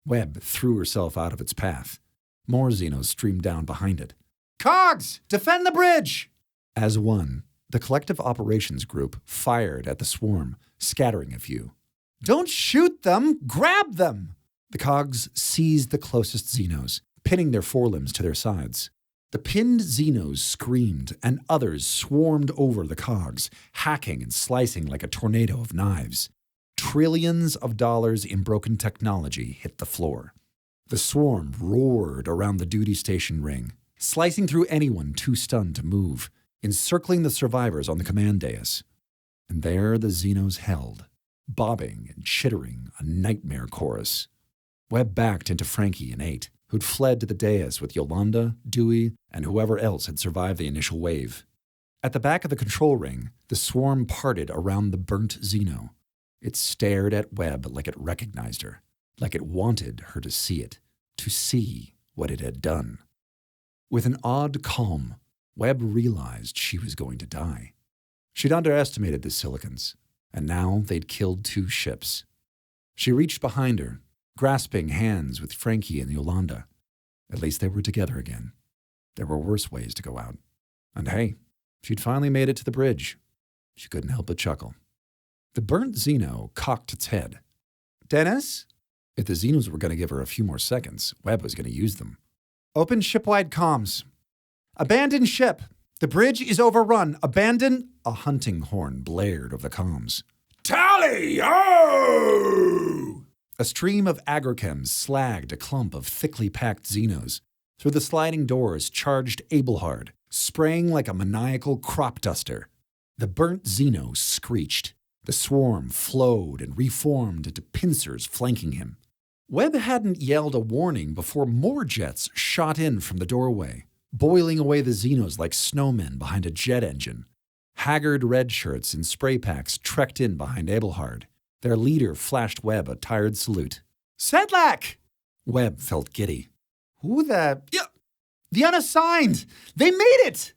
Webb threw herself out of its path. More Xenos streamed down behind it. Cogs, defend the bridge! As one, the collective operations group fired at the swarm, scattering a few. Don't shoot them! Grab them! The cogs seized the closest Xenos, pinning their forelimbs to their sides. The pinned Xenos screamed, and others swarmed over the cogs, hacking and slicing like a tornado of knives. Trillions of dollars in broken technology hit the floor. The swarm roared around the duty station ring, slicing through anyone too stunned to move, encircling the survivors on the command dais. And there the Xenos held, bobbing and chittering a nightmare chorus. Webb backed into Frankie and 8, who'd fled to the dais with Yolanda, Dewey, and whoever else had survived the initial wave. At the back of the control ring, the swarm parted around the burnt Xeno. It stared at Webb like it recognized her, like it wanted her to see it, to see what it had done. With an odd calm, Webb realized she was going to die. She'd underestimated the Silicons, and now they'd killed 2 ships. She reached behind her, grasping hands with Frankie and Yolanda. At least they were together again. There were worse ways to go out. And hey, she'd finally made it to the bridge. She couldn't help but chuckle. The burnt Xeno cocked its head. Dennis? If the Xenos were going to give her a few more seconds, Webb was going to use them. Open shipwide comms. Abandon ship. The bridge is overrun. Abandon... A hunting horn blared over the comms. Tally-ho! A stream of agrochems slagged a clump of thickly packed Xenos. Through the sliding doors charged Abelhard, spraying like a maniacal crop duster. The burnt Xeno screeched. The swarm flowed and reformed into pincers flanking him. Webb hadn't yelled a warning before more jets shot in from the doorway, boiling away the Xenos like snowmen behind a jet engine. Haggard red shirts in spray packs trekked in behind Abelhard. Their leader flashed Webb a tired salute. Sedlak! Webb felt giddy. Who the... The unassigned! They made it!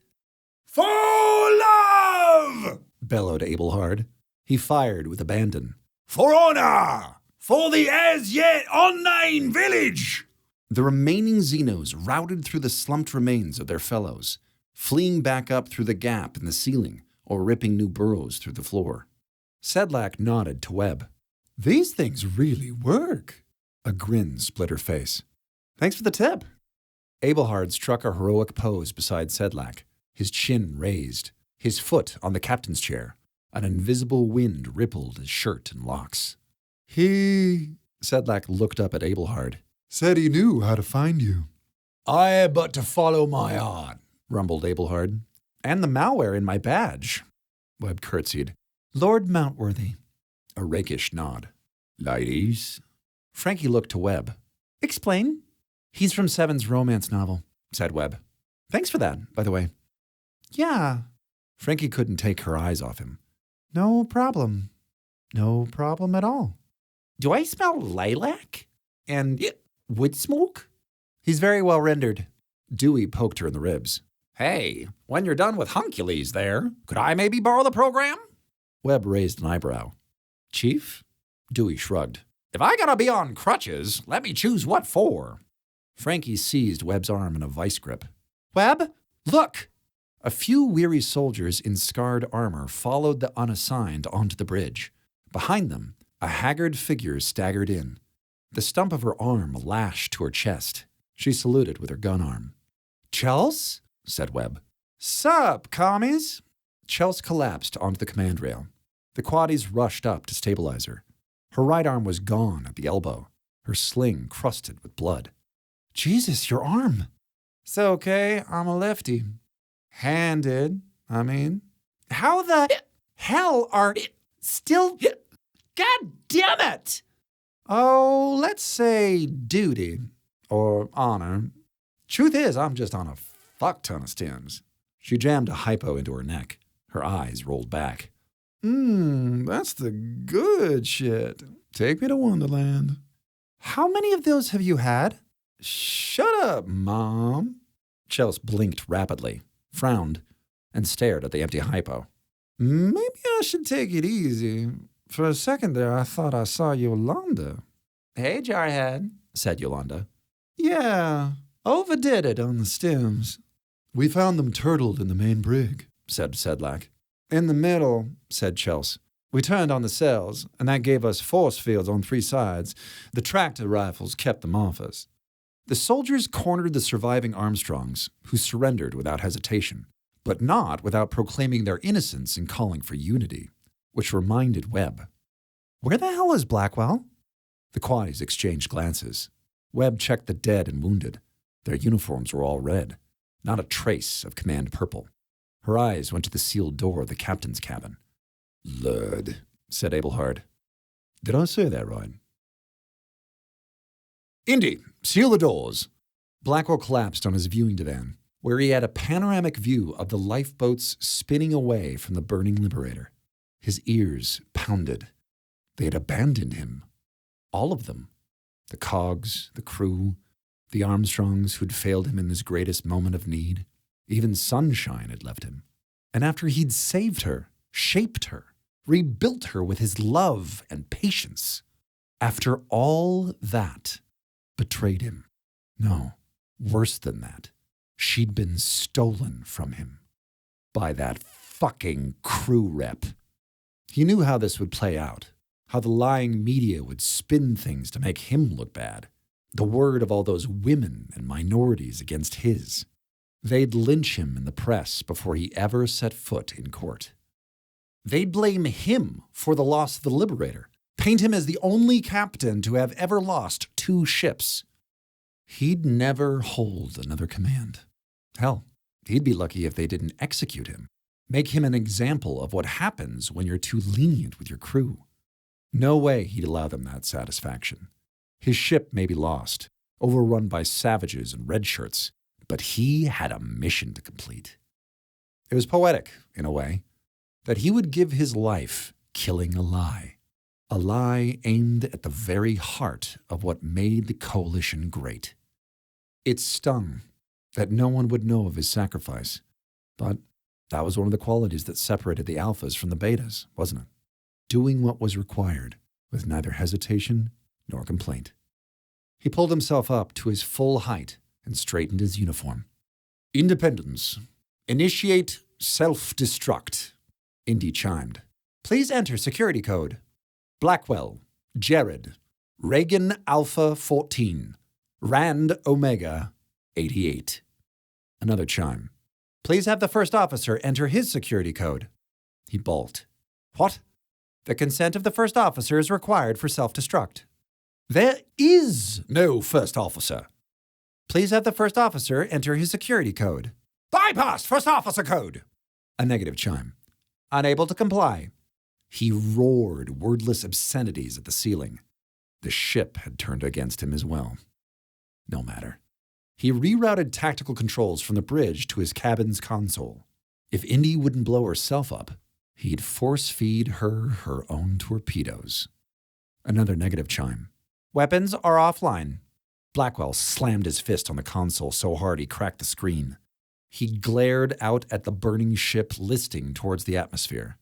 For love! Bellowed Abelhard. He fired with abandon. For honor! For the as yet unknown village! The remaining Xenos routed through the slumped remains of their fellows, fleeing back up through the gap in the ceiling or ripping new burrows through the floor. Sedlak nodded to Webb. These things really work. A grin split her face. Thanks for the tip. Abelhard struck a heroic pose beside Sedlak, his chin raised, his foot on the captain's chair. An invisible wind rippled his shirt and locks. He... Sedlak looked up at Abelhard. Said he knew how to find you. I had but to follow my heart, rumbled Abelhard. And the malware in my badge. Webb curtsied. Lord Mountworthy. A rakish nod. Ladies? Frankie looked to Webb. Explain. He's from Seven's romance novel. said Webb. Thanks for that, by the way. Yeah. Frankie couldn't take her eyes off him. No problem. No problem at all. Do I smell lilac? And wood smoke? He's very well rendered. Dewey poked her in the ribs. Hey, when you're done with Huncules there, could I maybe borrow the program? Webb raised an eyebrow. Chief? Dewey shrugged. If I gotta be on crutches, let me choose what for. Frankie seized Webb's arm in a vice grip. Webb, look! A few weary soldiers in scarred armor followed the unassigned onto the bridge. Behind them, a haggard figure staggered in. The stump of her arm lashed to her chest. She saluted with her gun arm. Chels? Said Webb. Sup, commies? Chels collapsed onto the command rail. The quaddies rushed up to stabilize her. Her right arm was gone at the elbow, her sling crusted with blood. Jesus, your arm. It's okay, I'm a lefty. Handed, I mean. How the hell are still... God damn it! Oh, let's say duty or honor. Truth is, I'm just on a fuck ton of stims. She jammed a hypo into her neck. Her eyes rolled back. That's the good shit. Take me to Wonderland. How many of those have you had? Shut up, Mom. Chels blinked rapidly, frowned, and stared at the empty hypo. Maybe I should take it easy. For a second there, I thought I saw Yolanda. Hey, Jarhead, said Yolanda. Yeah, overdid it on the stims. We found them turtled in the main brig, said Sedlak. In the middle, said Chels. We turned on the cells, and that gave us force fields on 3 sides. The tractor rifles kept them off us. The soldiers cornered the surviving Armstrongs, who surrendered without hesitation, but not without proclaiming their innocence and calling for unity, which reminded Webb. Where the hell is Blackwell? The quaddies exchanged glances. Webb checked the dead and wounded. Their uniforms were all red, not a trace of command purple. Her eyes went to the sealed door of the captain's cabin. Lord, said Abelhard. Did I say that right? Indy, seal the doors. Blackwell collapsed on his viewing divan, where he had a panoramic view of the lifeboats spinning away from the burning Liberator. His ears pounded. They had abandoned him. All of them. The cogs, the crew, the Armstrongs who'd failed him in his greatest moment of need. Even Sunshine had left him. And after he'd saved her, shaped her, rebuilt her with his love and patience, after all that, betrayed him. No, worse than that. She'd been stolen from him. By that fucking crew rep. He knew how this would play out, how the lying media would spin things to make him look bad. The word of all those women and minorities against his. They'd lynch him in the press before he ever set foot in court. They'd blame him for the loss of the Liberator, paint him as the only captain to have ever lost 2 ships. He'd never hold another command. Hell, he'd be lucky if they didn't execute him, make him an example of what happens when you're too lenient with your crew. No way he'd allow them that satisfaction. His ship may be lost, overrun by savages and red shirts, but he had a mission to complete. It was poetic, in a way, that he would give his life killing a lie aimed at the very heart of what made the coalition great. It stung that no one would know of his sacrifice, but that was one of the qualities that separated the alphas from the betas, wasn't it? Doing what was required with neither hesitation nor complaint. He pulled himself up to his full height and straightened his uniform. Independence. Initiate self-destruct. Indy chimed. Please enter security code. Blackwell, Jared, Reagan Alpha 14, Rand Omega 88. Another chime. Please have the first officer enter his security code. He balked. What? The consent of the first officer is required for self-destruct. There is no first officer. Please have the first officer enter his security code. Bypass first officer code. A negative chime. Unable to comply. He roared wordless obscenities at the ceiling. The ship had turned against him as well. No matter. He rerouted tactical controls from the bridge to his cabin's console. If Indy wouldn't blow herself up, he'd force-feed her own torpedoes. Another negative chime. Weapons are offline. Blackwell slammed his fist on the console so hard he cracked the screen. He glared out at the burning ship listing towards the atmosphere.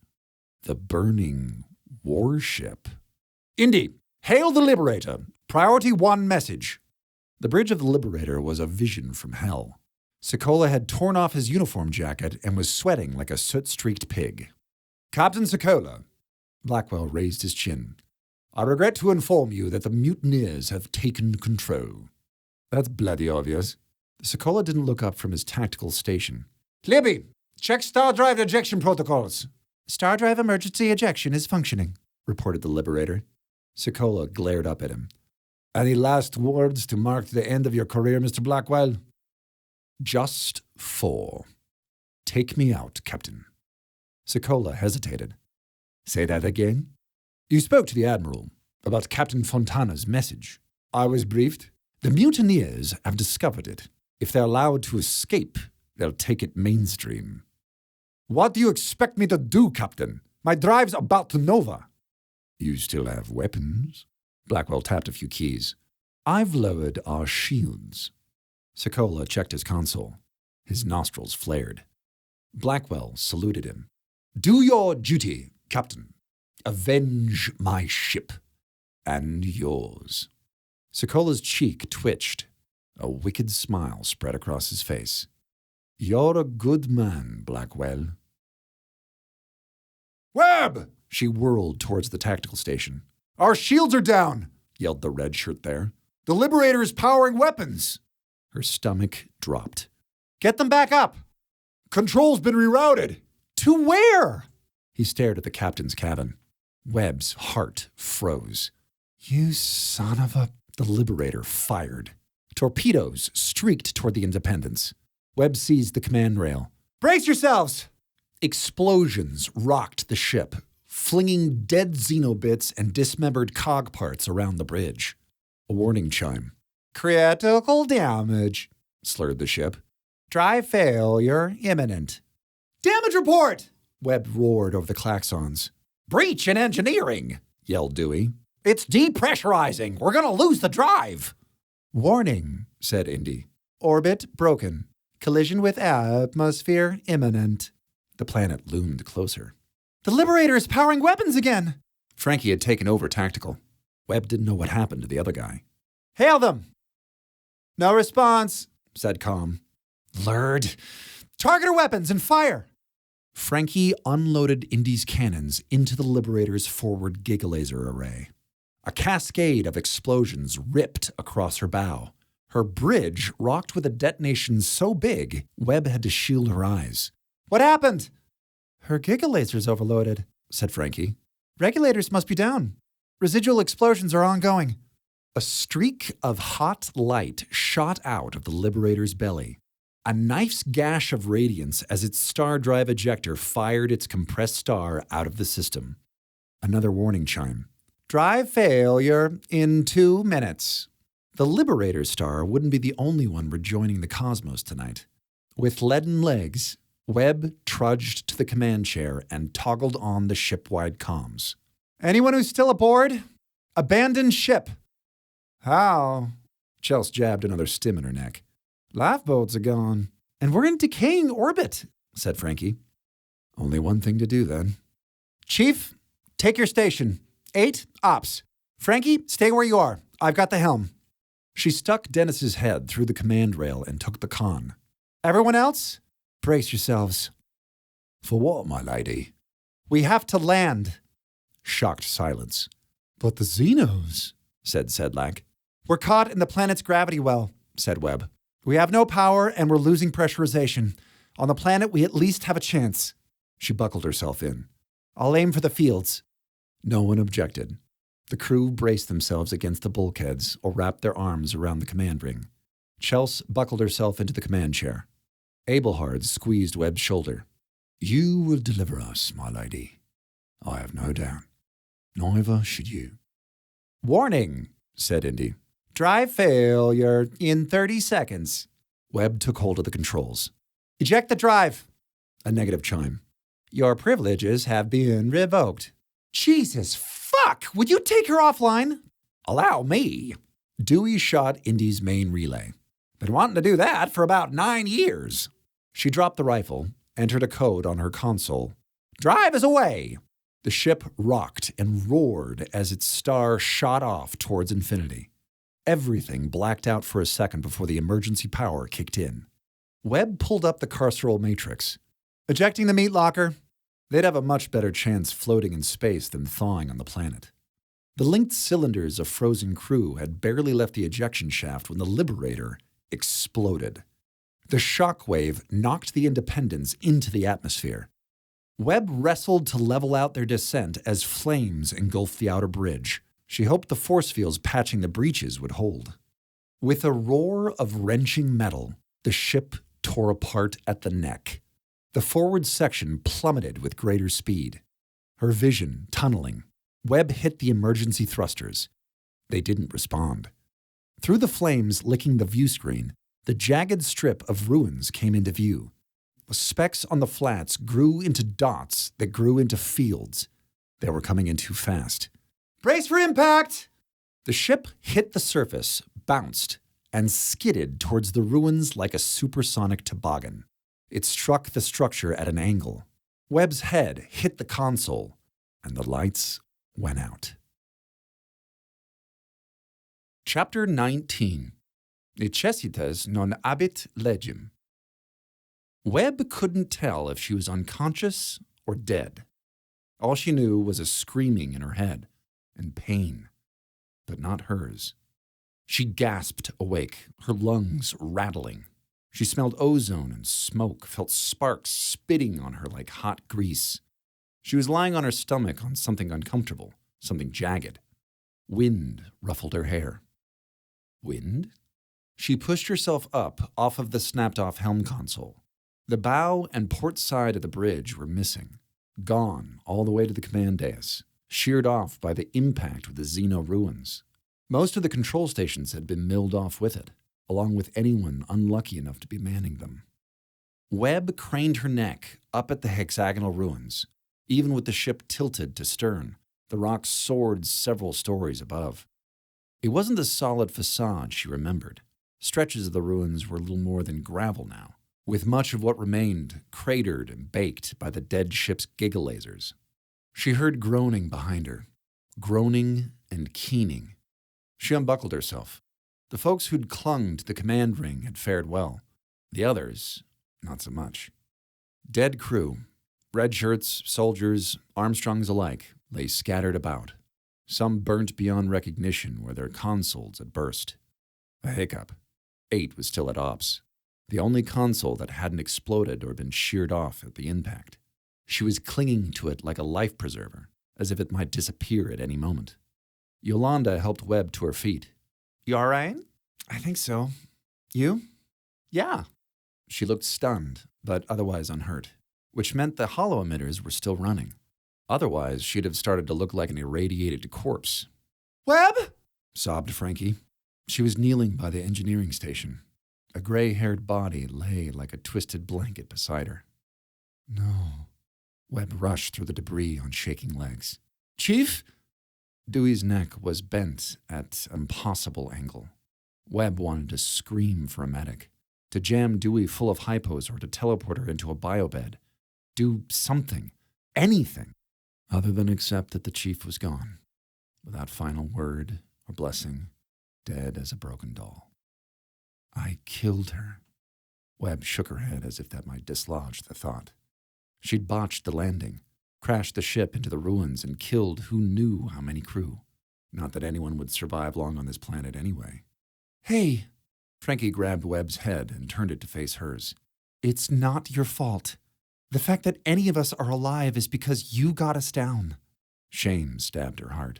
The burning warship. Indy, hail the Liberator. Priority 1 message. The bridge of the Liberator was a vision from hell. Sokola had torn off his uniform jacket and was sweating like a soot-streaked pig. Captain Sokola. Blackwell raised his chin. I regret to inform you that the mutineers have taken control. That's bloody obvious. Sokola didn't look up from his tactical station. Libby, check star drive ejection protocols. Star drive emergency ejection is functioning, reported the Liberator. Sokola glared up at him. Any last words to mark the end of your career, Mr. Blackwell? Just 4. Take me out, Captain. Sokola hesitated. Say that again? You spoke to the Admiral about Captain Fontana's message. I was briefed. The mutineers have discovered it. If they're allowed to escape, they'll take it mainstream. What do you expect me to do, Captain? My drive's about to nova. You still have weapons? Blackwell tapped a few keys. I've lowered our shields. Sokola checked his console. His nostrils flared. Blackwell saluted him. Do your duty, Captain. Avenge my ship. And yours. Sokola's cheek twitched. A wicked smile spread across his face. You're a good man, Blackwell. Webb! She whirled towards the tactical station. Our shields are down, yelled the red shirt there. The Liberator is powering weapons. Her stomach dropped. Get them back up. Control's been rerouted. To where? He stared at the captain's cabin. Webb's heart froze. You son of a... The Liberator fired. Torpedoes streaked toward the Independence. Webb seized the command rail. Brace yourselves! Explosions rocked the ship, flinging dead xenobits and dismembered cog parts around the bridge. A warning chime. Critical damage, slurred the ship. Drive failure imminent. Damage report! Webb roared over the klaxons. Breach in engineering, yelled Dewey. It's depressurizing. We're going to lose the drive. Warning, said Indy. Orbit broken. Collision with atmosphere imminent. The planet loomed closer. The Liberator is powering weapons again. Frankie had taken over tactical. Webb didn't know what happened to the other guy. Hail them. No response, said Com. Lurd. Target her weapons and fire. Frankie unloaded Indy's cannons into the Liberator's forward gigalaser array. A cascade of explosions ripped across her bow. Her bridge rocked with a detonation so big, Webb had to shield her eyes. What happened? Her gigalaser's overloaded, said Frankie. Regulators must be down. Residual explosions are ongoing. A streak of hot light shot out of the Liberator's belly. A knife's gash of radiance as its star drive ejector fired its compressed star out of the system. Another warning chime. Drive failure in 2 minutes. The Liberator star wouldn't be the only one rejoining the cosmos tonight. With leaden legs, Webb trudged to the command chair and toggled on the ship-wide comms. Anyone who's still aboard? Abandon ship. How? Chelsea jabbed another stim in her neck. Lifeboats are gone. And we're in decaying orbit, said Frankie. Only one thing to do then. Chief, take your station. 8, ops. Frankie, stay where you are. I've got the helm. She stuck Dennis's head through the command rail and took the con. Everyone else, brace yourselves. For what, my lady? We have to land. Shocked silence. But the Xenos, said Sedlak. We're caught in the planet's gravity well, said Webb. We have no power and we're losing pressurization. On the planet, we at least have a chance. She buckled herself in. I'll aim for the fields. No one objected. The crew braced themselves against the bulkheads or wrapped their arms around the command ring. Chelsea buckled herself into the command chair. Abelhard squeezed Webb's shoulder. You will deliver us, my lady. I have no doubt. Neither should you. Warning, said Indy. Drive failure in 30 seconds. Webb took hold of the controls. Eject the drive. A negative chime. Your privileges have been revoked. Jesus fuck! Would you take her offline? Allow me. Dewey shot Indy's main relay. Been wanting to do that for about 9 years. She dropped the rifle, entered a code on her console. Drive is away. The ship rocked and roared as its star shot off towards infinity. Everything blacked out for a second before the emergency power kicked in. Webb pulled up the carceral matrix. Ejecting the meat locker. They'd have a much better chance floating in space than thawing on the planet. The linked cylinders of frozen crew had barely left the ejection shaft when the Liberator exploded. The shockwave knocked the Independence into the atmosphere. Webb wrestled to level out their descent as flames engulfed the outer bridge. She hoped the force fields patching the breaches would hold. With a roar of wrenching metal, the ship tore apart at the neck. The forward section plummeted with greater speed. Her vision tunneling. Webb hit the emergency thrusters. They didn't respond. Through the flames licking the view screen, the jagged strip of ruins came into view. Specks on the flats grew into dots that grew into fields. They were coming in too fast. Brace for impact! The ship hit the surface, bounced, and skidded towards the ruins like a supersonic toboggan. It struck the structure at an angle. Webb's head hit the console, and the lights went out. Chapter 19. Necessitas non habet legem. Webb couldn't tell if she was unconscious or dead. All she knew was a screaming in her head and pain, but not hers. She gasped awake, her lungs rattling. She smelled ozone and smoke, felt sparks spitting on her like hot grease. She was lying on her stomach on something uncomfortable, something jagged. Wind ruffled her hair. Wind? She pushed herself up off of the snapped-off helm console. The bow and port side of the bridge were missing, gone all the way to the command dais, sheared off by the impact with the Xeno ruins. Most of the control stations had been milled off with it, along with anyone unlucky enough to be manning them. Webb craned her neck up at the hexagonal ruins. Even with the ship tilted to stern, the rocks soared several stories above. It wasn't the solid facade she remembered. Stretches of the ruins were little more than gravel now, with much of what remained cratered and baked by the dead ship's gigalasers. She heard groaning behind her, groaning and keening. She unbuckled herself. The folks who'd clung to the command ring had fared well. The others, not so much. Dead crew, red shirts, soldiers, Armstrongs alike, lay scattered about. Some burnt beyond recognition where their consoles had burst. A hiccup. 8 was still at ops. The only console that hadn't exploded or been sheared off at the impact. She was clinging to it like a life preserver, as if it might disappear at any moment. Yolanda helped Webb to her feet. You all right? I think so. You? Yeah. She looked stunned, but otherwise unhurt, which meant the hollow emitters were still running. Otherwise, she'd have started to look like an irradiated corpse. Webb? Sobbed Frankie. She was kneeling by the engineering station. A gray-haired body lay like a twisted blanket beside her. No. Webb rushed through the debris on shaking legs. Chief? Dewey's neck was bent at an impossible angle. Webb wanted to scream for a medic, to jam Dewey full of hypos or to teleport her into a biobed. Do something, anything, other than accept that the chief was gone, without final word or blessing, dead as a broken doll. I killed her. Webb shook her head as if that might dislodge the thought. She'd botched the landing, crashed the ship into the ruins, and killed who knew how many crew. Not that anyone would survive long on this planet anyway. Hey! Frankie grabbed Webb's head and turned it to face hers. It's not your fault. The fact that any of us are alive is because you got us down. Shame stabbed her heart.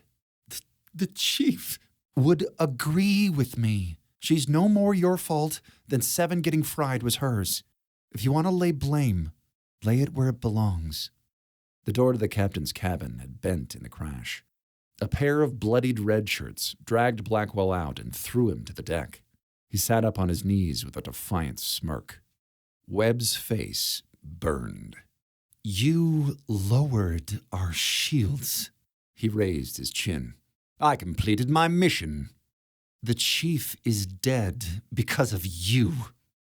The chief would agree with me. She's no more your fault than 7 getting fried was hers. If you want to lay blame, lay it where it belongs. The door to the captain's cabin had bent in the crash. A pair of bloodied red shirts dragged Blackwell out and threw him to the deck. He sat up on his knees with a defiant smirk. Webb's face burned. You lowered our shields. He raised his chin. I completed my mission. The chief is dead because of you.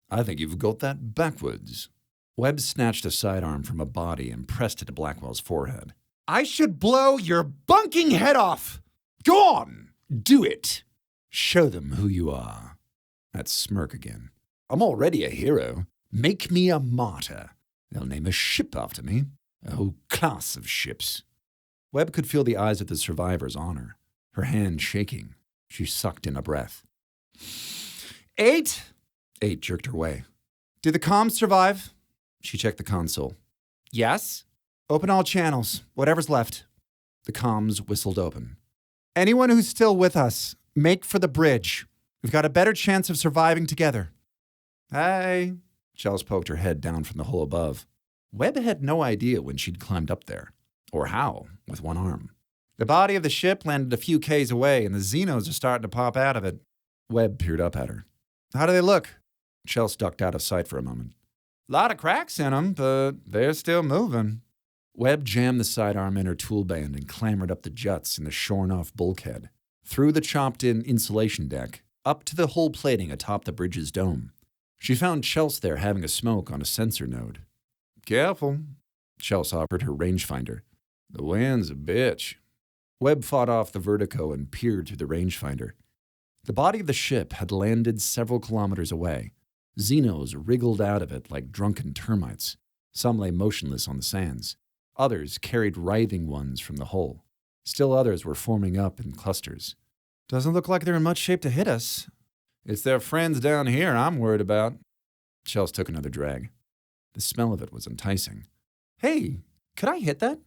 I think you've got that backwards. Webb snatched a sidearm from a body and pressed it to Blackwell's forehead. I should blow your bunking head off. Go on, do it. Show them who you are. That smirk again. I'm already a hero. Make me a martyr. They'll name a ship after me. A whole class of ships. Webb could feel the eyes of the survivors on her, her hand shaking. She sucked in a breath. 8? 8 jerked her way. Did the comms survive? She checked the console. Yes. Open all channels, whatever's left. The comms whistled open. Anyone who's still with us, make for the bridge. We've got a better chance of surviving together. Hey. Shells poked her head down from the hole above. Webb had no idea when she'd climbed up there, or how, with one arm. The body of the ship landed a few Ks away, and the Xenos are starting to pop out of it. Webb peered up at her. How do they look? Shells ducked out of sight for a moment. A lot of cracks in them, but they're still moving. Webb jammed the sidearm in her toolband and clambered up the juts in the shorn-off bulkhead, through the chopped-in insulation deck, up to the hull plating atop the bridge's dome. She found Chels there having a smoke on a sensor node. Careful. Chels offered her rangefinder. The wind's a bitch. Webb fought off the vertigo and peered through the rangefinder. The body of the ship had landed several kilometers away. Xenos wriggled out of it like drunken termites. Some lay motionless on the sands. Others carried writhing ones from the hull. Still others were forming up in clusters. Doesn't look like they're in much shape to hit us. It's their friends down here I'm worried about. Chels took another drag. The smell of it was enticing. Hey, could I hit that?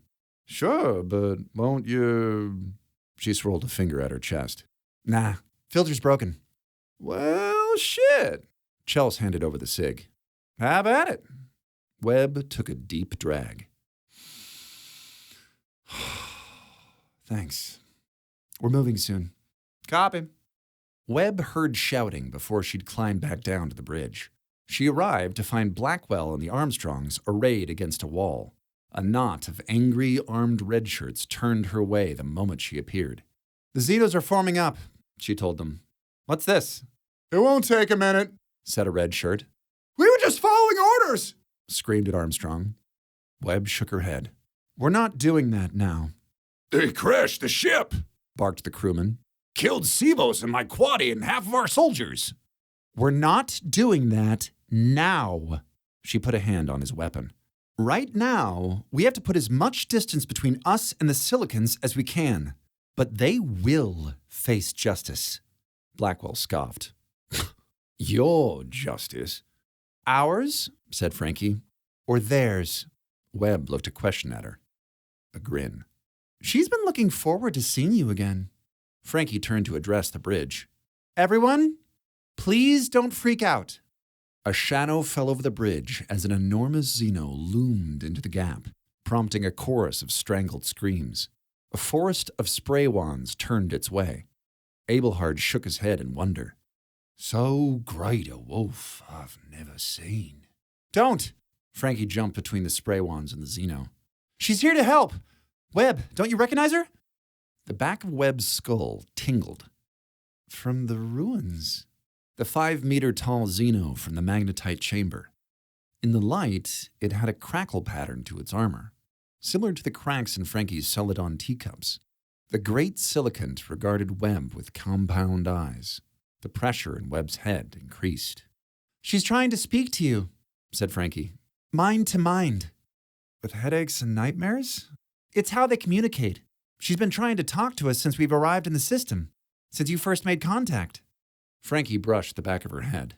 Sure, but won't you... She swirled a finger at her chest. Nah, filter's broken. Well, shit. Chels handed over the cig. Have at it. Webb took a deep drag. Thanks. We're moving soon. Copy. Webb heard shouting before she'd climbed back down to the bridge. She arrived to find Blackwell and the Armstrongs arrayed against a wall. A knot of angry, armed redshirts turned her way the moment she appeared. The Xenos are forming up, she told them. What's this? It won't take a minute, said a redshirt. We were just following orders, screamed at Armstrong. Webb shook her head. We're not doing that now. They crashed the ship, barked the crewman. Killed Sebos and my quaddy and half of our soldiers. We're not doing that now. She put a hand on his weapon. Right now, we have to put as much distance between us and the Silicons as we can. But they will face justice. Blackwell scoffed. Your justice? Ours, said Frankie. Or theirs? Webb looked a question at her. A grin. She's been looking forward to seeing you again. Frankie turned to address the bridge. Everyone, please don't freak out. A shadow fell over the bridge as an enormous Xeno loomed into the gap, prompting a chorus of strangled screams. A forest of spray wands turned its way. Abelhard shook his head in wonder. So great a wolf I've never seen. Don't! Frankie jumped between the spray wands and the Xeno. She's here to help! Webb, don't you recognize her? The back of Webb's skull tingled. From the ruins. The 5-meter-tall Xeno from the magnetite chamber. In the light, it had a crackle pattern to its armor, similar to the cracks in Frankie's Celadon teacups. The great silicant regarded Webb with compound eyes. The pressure in Webb's head increased. She's trying to speak to you, said Frankie. Mind to mind. With headaches and nightmares? It's how they communicate. She's been trying to talk to us since we've arrived in the system, since you first made contact. Frankie brushed the back of her head.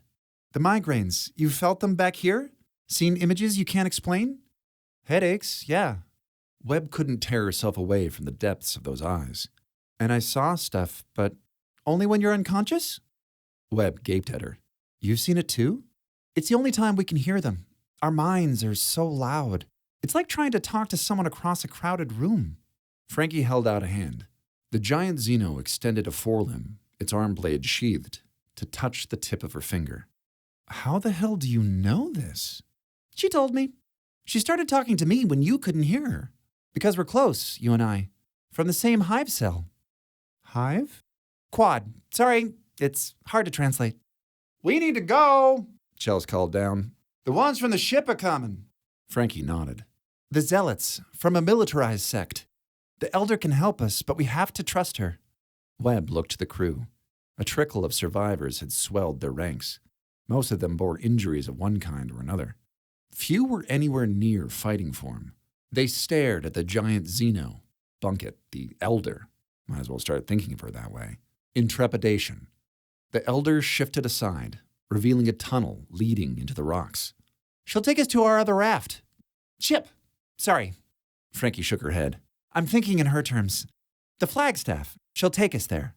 The migraines, you felt them back here? Seen images you can't explain? Headaches, yeah. Webb couldn't tear herself away from the depths of those eyes. And I saw stuff, but only when you're unconscious? Webb gaped at her. You've seen it too? It's the only time we can hear them. Our minds are so loud. It's like trying to talk to someone across a crowded room. Frankie held out a hand. The giant Xeno extended a forelimb, its arm blade sheathed, to touch the tip of her finger. How the hell do you know this? She told me. She started talking to me when you couldn't hear her. Because we're close, you and I. From the same hive cell. Hive? Quod. Sorry, it's hard to translate. We need to go, Chels called down. The ones from the ship are coming. Frankie nodded. The zealots, from a militarized sect. The elder can help us, but we have to trust her. Webb looked to the crew. A trickle of survivors had swelled their ranks. Most of them bore injuries of one kind or another. Few were anywhere near fighting form. They stared at the giant Xeno, Bunket, the elder. Might as well start thinking of her that way. In trepidation. The elder shifted aside, revealing a tunnel leading into the rocks. She'll take us to our other raft. Ship. Sorry. Frankie shook her head. I'm thinking in her terms. The Flagstaff. She'll take us there.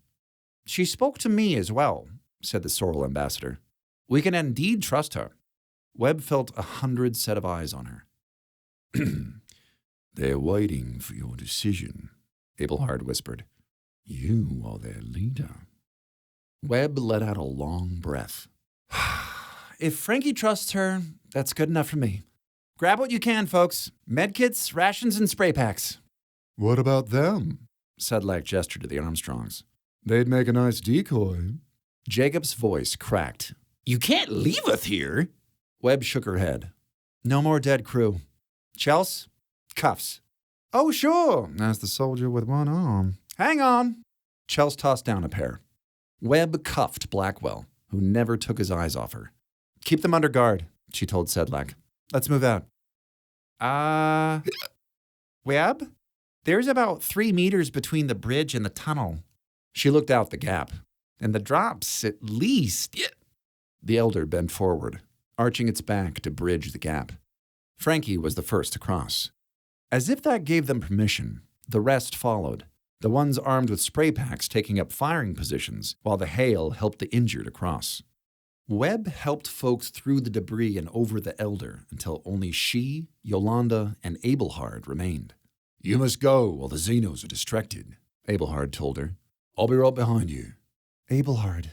She spoke to me as well, said the Sorrel ambassador. We can indeed trust her. Webb felt 100 set of eyes on her. They're waiting for your decision, Abelhard whispered. You are their leader. Webb let out a long breath. If Frankie trusts her, that's good enough for me. Grab what you can, folks. Medkits, rations, and spray packs. What about them? Sedlak gestured to the Armstrongs. They'd make a nice decoy. Jacob's voice cracked. You can't leave us here. Webb shook her head. No more dead crew. Chels, cuffs. Oh, sure, asked the soldier with one arm. Hang on. Chels tossed down a pair. Webb cuffed Blackwell, who never took his eyes off her. Keep them under guard, she told Sedlak. Let's move out. Webb? There's about 3 meters between the bridge and the tunnel. She looked out the gap. And the drops, at least. The elder bent forward, arching its back to bridge the gap. Frankie was the first to cross. As if that gave them permission, the rest followed, the ones armed with spray packs taking up firing positions, while the hail helped the injured across. Webb helped folks through the debris and over the elder until only she, Yolanda, and Abelhard remained. You must go while the Xenos are distracted, Abelhard told her. I'll be right behind you. Abelhard.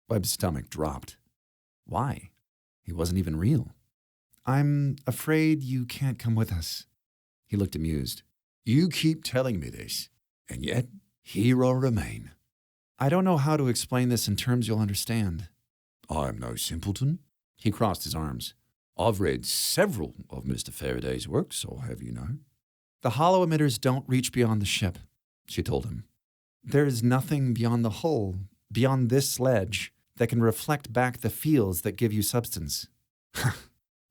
Webb's stomach dropped. Why? He wasn't even real. I'm afraid you can't come with us. He looked amused. You keep telling me this, and yet here I remain. I don't know how to explain this in terms you'll understand. I'm no simpleton. He crossed his arms. I've read several of Mr. Faraday's works, I'll have you know. The hollow emitters don't reach beyond the ship, she told him. There is nothing beyond the hull, beyond this sledge, that can reflect back the fields that give you substance.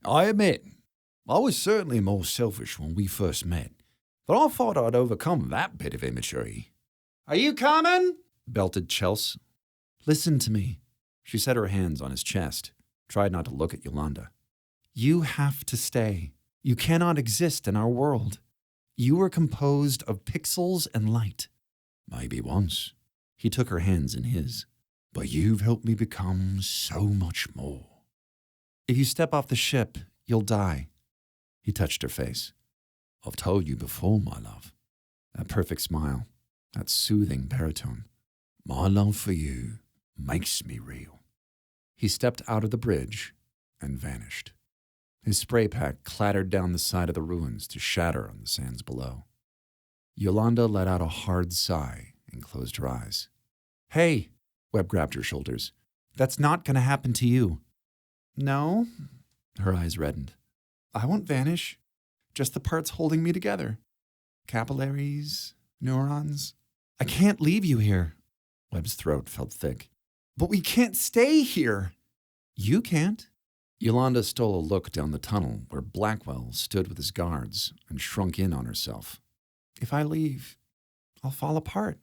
I admit, I was certainly more selfish when we first met, but I thought I'd overcome that bit of immaturity. Are you coming? Belted Chels. Listen to me. She set her hands on his chest, tried not to look at Yolanda. You have to stay. You cannot exist in our world. You are composed of pixels and light. Maybe once. He took her hands in his. But you've helped me become so much more. If you step off the ship, you'll die. He touched her face. I've told you before, my love. That perfect smile, that soothing baritone. My love for you makes me real. He stepped out of the bridge and vanished. His spray pack clattered down the side of the ruins to shatter on the sands below. Yolanda let out a hard sigh and closed her eyes. Hey, Webb grabbed her shoulders. That's not going to happen to you. No? Her eyes reddened. I won't vanish. Just the parts holding me together. Capillaries, neurons. I can't leave you here. Webb's throat felt thick. But we can't stay here. You can't. Yolanda stole a look down the tunnel where Blackwell stood with his guards and shrunk in on herself. If I leave, I'll fall apart.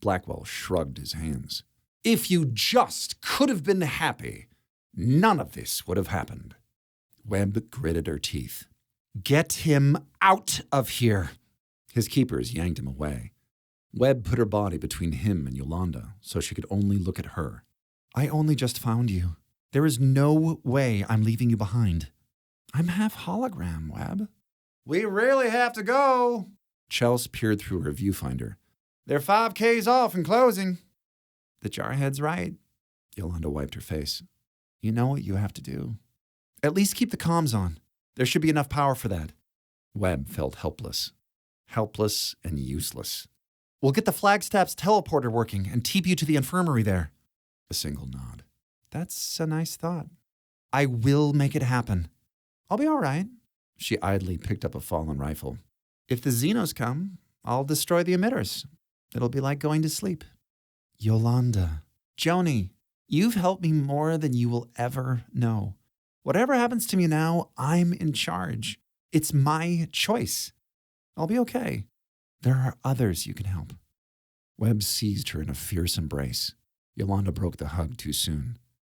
Blackwell shrugged his hands. If you just could have been happy, none of this would have happened. Webb gritted her teeth. Get him out of here. His keepers yanked him away. Webb put her body between him and Yolanda so she could only look at her. I only just found you. There is no way I'm leaving you behind. I'm half hologram, Webb. We really have to go. Chels peered through her viewfinder. They're 5Ks off and closing. The jarhead's right. Yolanda wiped her face. You know what you have to do. At least keep the comms on. There should be enough power for that. Webb felt helpless. Helpless and useless. We'll get the Flagstaff's teleporter working and TP you to the infirmary there. A single nod. That's a nice thought. I will make it happen. I'll be all right. She idly picked up a fallen rifle. If the Xenos come, I'll destroy the emitters. It'll be like going to sleep. Yolanda, Joni, you've helped me more than you will ever know. Whatever happens to me now, I'm in charge. It's my choice. I'll be okay. There are others you can help. Webb seized her in a fierce embrace. Yolanda broke the hug too soon,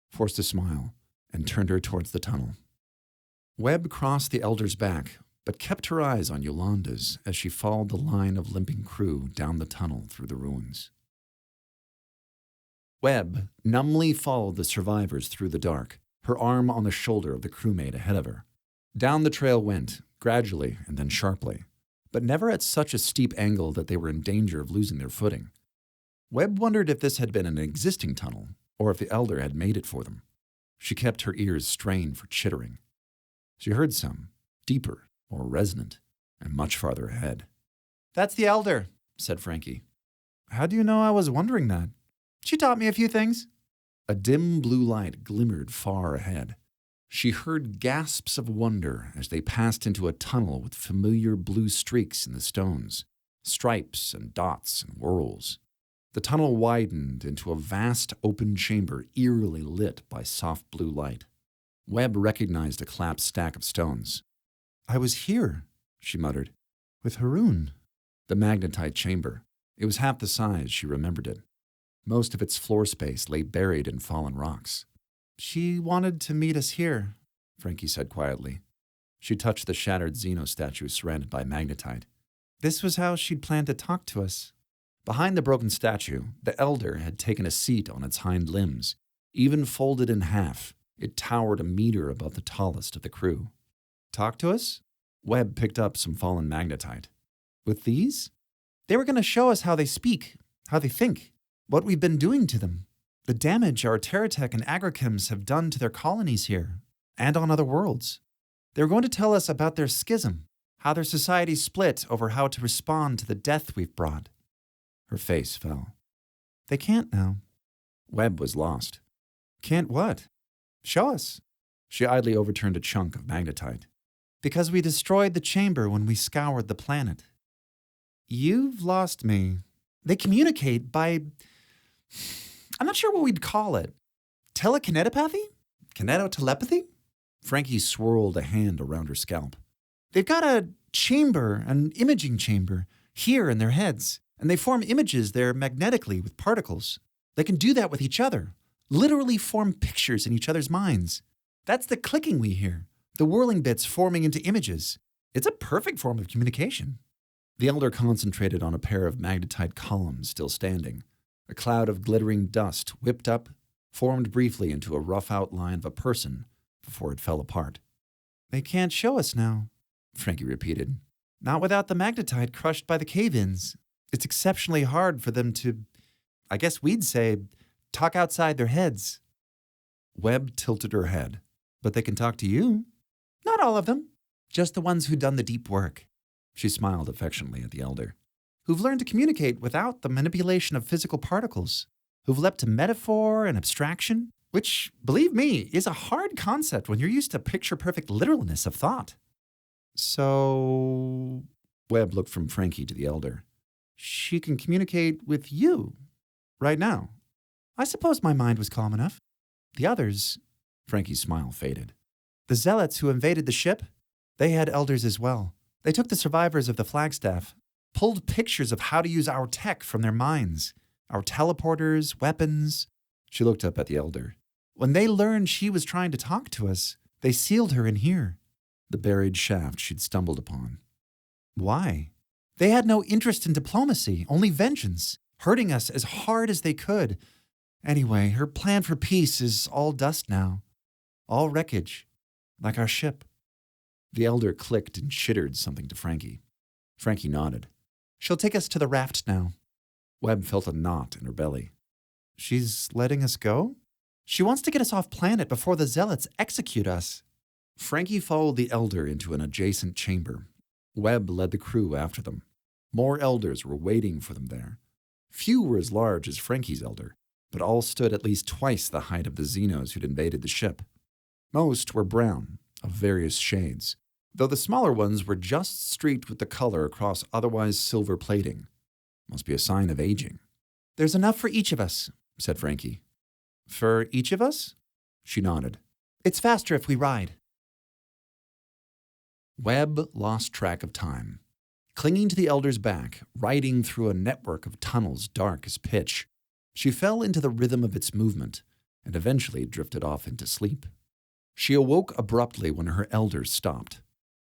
forced a smile, and turned her towards the tunnel. Webb crossed the elder's back, but kept her eyes on Yolanda's as she followed the line of limping crew down the tunnel through the ruins. Webb numbly followed the survivors through the dark, her arm on the shoulder of the crewmate ahead of her. Down the trail went, gradually and then sharply, but never at such a steep angle that they were in danger of losing their footing. Webb wondered if this had been an existing tunnel, or if the elder had made it for them. She kept her ears strained for chittering. She heard some, deeper, more resonant, and much farther ahead. That's the elder, said Frankie. How do you know I was wondering that? She taught me a few things. A dim blue light glimmered far ahead. She heard gasps of wonder as they passed into a tunnel with familiar blue streaks in the stones, stripes and dots and whorls. The tunnel widened into a vast open chamber eerily lit by soft blue light. Webb recognized a collapsed stack of stones. I was here, she muttered, with Haroun. The magnetite chamber. It was half the size she remembered it. Most of its floor space lay buried in fallen rocks. She wanted to meet us here, Frankie said quietly. She touched the shattered Xeno statue surrounded by magnetite. This was how she'd planned to talk to us. Behind the broken statue, the elder had taken a seat on its hind limbs. Even folded in half, it towered a meter above the tallest of the crew. Talk to us? Webb picked up some fallen magnetite. With these? They were going to show us how they speak, how they think, what we've been doing to them, the damage our Teratech and Agrochems have done to their colonies here and on other worlds. They were going to tell us about their schism, how their society split over how to respond to the death we've brought. Her face fell. They can't now. Webb was lost. Can't what? Show us. She idly overturned a chunk of magnetite. Because we destroyed the chamber when we scoured the planet. You've lost me. They communicate by... I'm not sure what we'd call it. Telekinetopathy? Kinetotelepathy? Frankie swirled a hand around her scalp. They've got a chamber, an imaging chamber, here in their heads, and they form images there magnetically with particles. They can do that with each other, literally form pictures in each other's minds. That's the clicking we hear, the whirling bits forming into images. It's a perfect form of communication. The elder concentrated on a pair of magnetite columns still standing. A cloud of glittering dust whipped up, formed briefly into a rough outline of a person before it fell apart. They can't show us now, Frankie repeated. Not without the magnetite crushed by the cave-ins. It's exceptionally hard for them to, I guess we'd say, talk outside their heads. Webb tilted her head. But they can talk to you. Not all of them. Just the ones who've done the deep work. She smiled affectionately at the elder. Who've learned to communicate without the manipulation of physical particles. Who've leapt to metaphor and abstraction, which, believe me, is a hard concept when you're used to picture-perfect literalness of thought. So... Webb looked from Frankie to the elder. She can communicate with you, right now. I suppose my mind was calm enough. The others... Frankie's smile faded. The zealots who invaded the ship, they had elders as well. They took the survivors of the Flagstaff, pulled pictures of how to use our tech from their minds, our teleporters, weapons. She looked up at the elder. When they learned she was trying to talk to us, they sealed her in here. The buried shaft she'd stumbled upon. Why? They had no interest in diplomacy, only vengeance, hurting us as hard as they could. Anyway, her plan for peace is all dust now. All wreckage, like our ship. The elder clicked and chittered something to Frankie. Frankie nodded. She'll take us to the raft now. Webb felt a knot in her belly. She's letting us go? She wants to get us off planet before the zealots execute us. Frankie followed the elder into an adjacent chamber. Webb led the crew after them. More elders were waiting for them there. Few were as large as Frankie's elder, but all stood at least twice the height of the Xenos who'd invaded the ship. Most were brown, of various shades, though the smaller ones were just streaked with the color across otherwise silver plating. Must be a sign of aging. There's enough for each of us, said Frankie. For each of us? She nodded. It's faster if we ride. Webb lost track of time. Clinging to the elder's back, riding through a network of tunnels dark as pitch, she fell into the rhythm of its movement and eventually drifted off into sleep. She awoke abruptly when her elder stopped.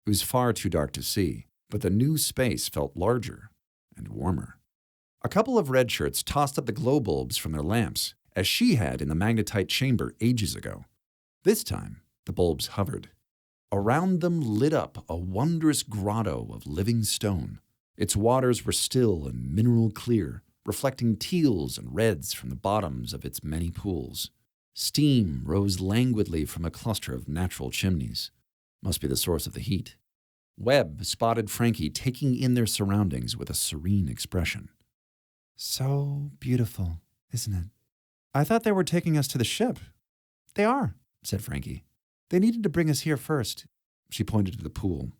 It was far too dark to see, but the new space felt larger and warmer. A couple of red shirts tossed up the glow bulbs from their lamps, as she had in the magnetite chamber ages ago. This time, the bulbs hovered. Around them lit up a wondrous grotto of living stone. Its waters were still and mineral clear, reflecting teals and reds from the bottoms of its many pools. Steam rose languidly from a cluster of natural chimneys. Must be the source of the heat. Webb spotted Frankie taking in their surroundings with a serene expression. So beautiful, isn't it? I thought they were taking us to the ship. They are, said Frankie. They needed to bring us here first. She pointed to the pool.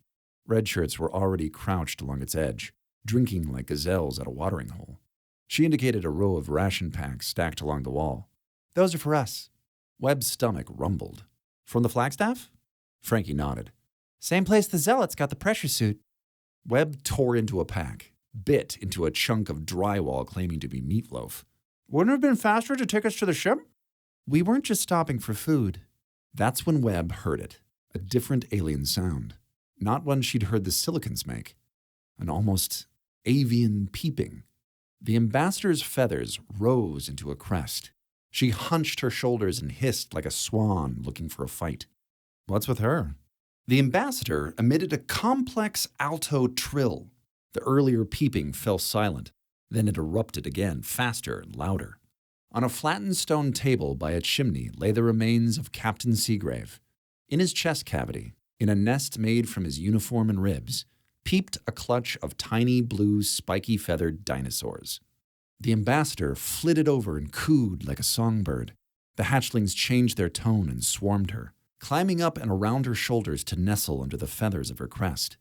Red shirts were already crouched along its edge, drinking like gazelles at a watering hole. She indicated a row of ration packs stacked along the wall. Those are for us. Webb's stomach rumbled. From the Flagstaff? Frankie nodded. Same place the zealots got the pressure suit. Webb tore into a pack, bit into a chunk of drywall claiming to be meatloaf. Wouldn't it have been faster to take us to the ship? We weren't just stopping for food. That's when Webb heard it, a different alien sound, not one she'd heard the silicons make, an almost avian peeping. The ambassador's feathers rose into a crest. She hunched her shoulders and hissed like a swan looking for a fight. What's with her? The ambassador emitted a complex alto trill. The earlier peeping fell silent. Then it erupted again, faster and louder. On a flattened stone table by a chimney lay the remains of Captain Seagrave. In his chest cavity, in a nest made from his uniform and ribs, peeped a clutch of tiny blue spiky-feathered dinosaurs. The ambassador flitted over and cooed like a songbird. The hatchlings changed their tone and swarmed her, climbing up and around her shoulders to nestle under the feathers of her crest.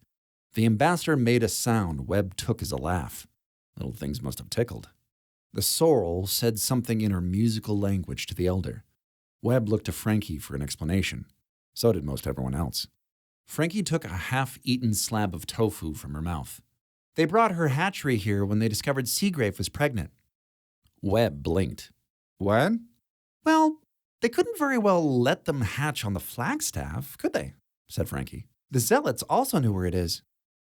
The ambassador made a sound Webb took as a laugh. Little things must have tickled. The sorrel said something in her musical language to the elder. Webb looked to Frankie for an explanation. So did most everyone else. Frankie took a half-eaten slab of tofu from her mouth. They brought her hatchery here when they discovered Seagrave was pregnant. Webb blinked. What? Well, they couldn't very well let them hatch on the Flagstaff, could they? Said Frankie. The zealots also knew where it is.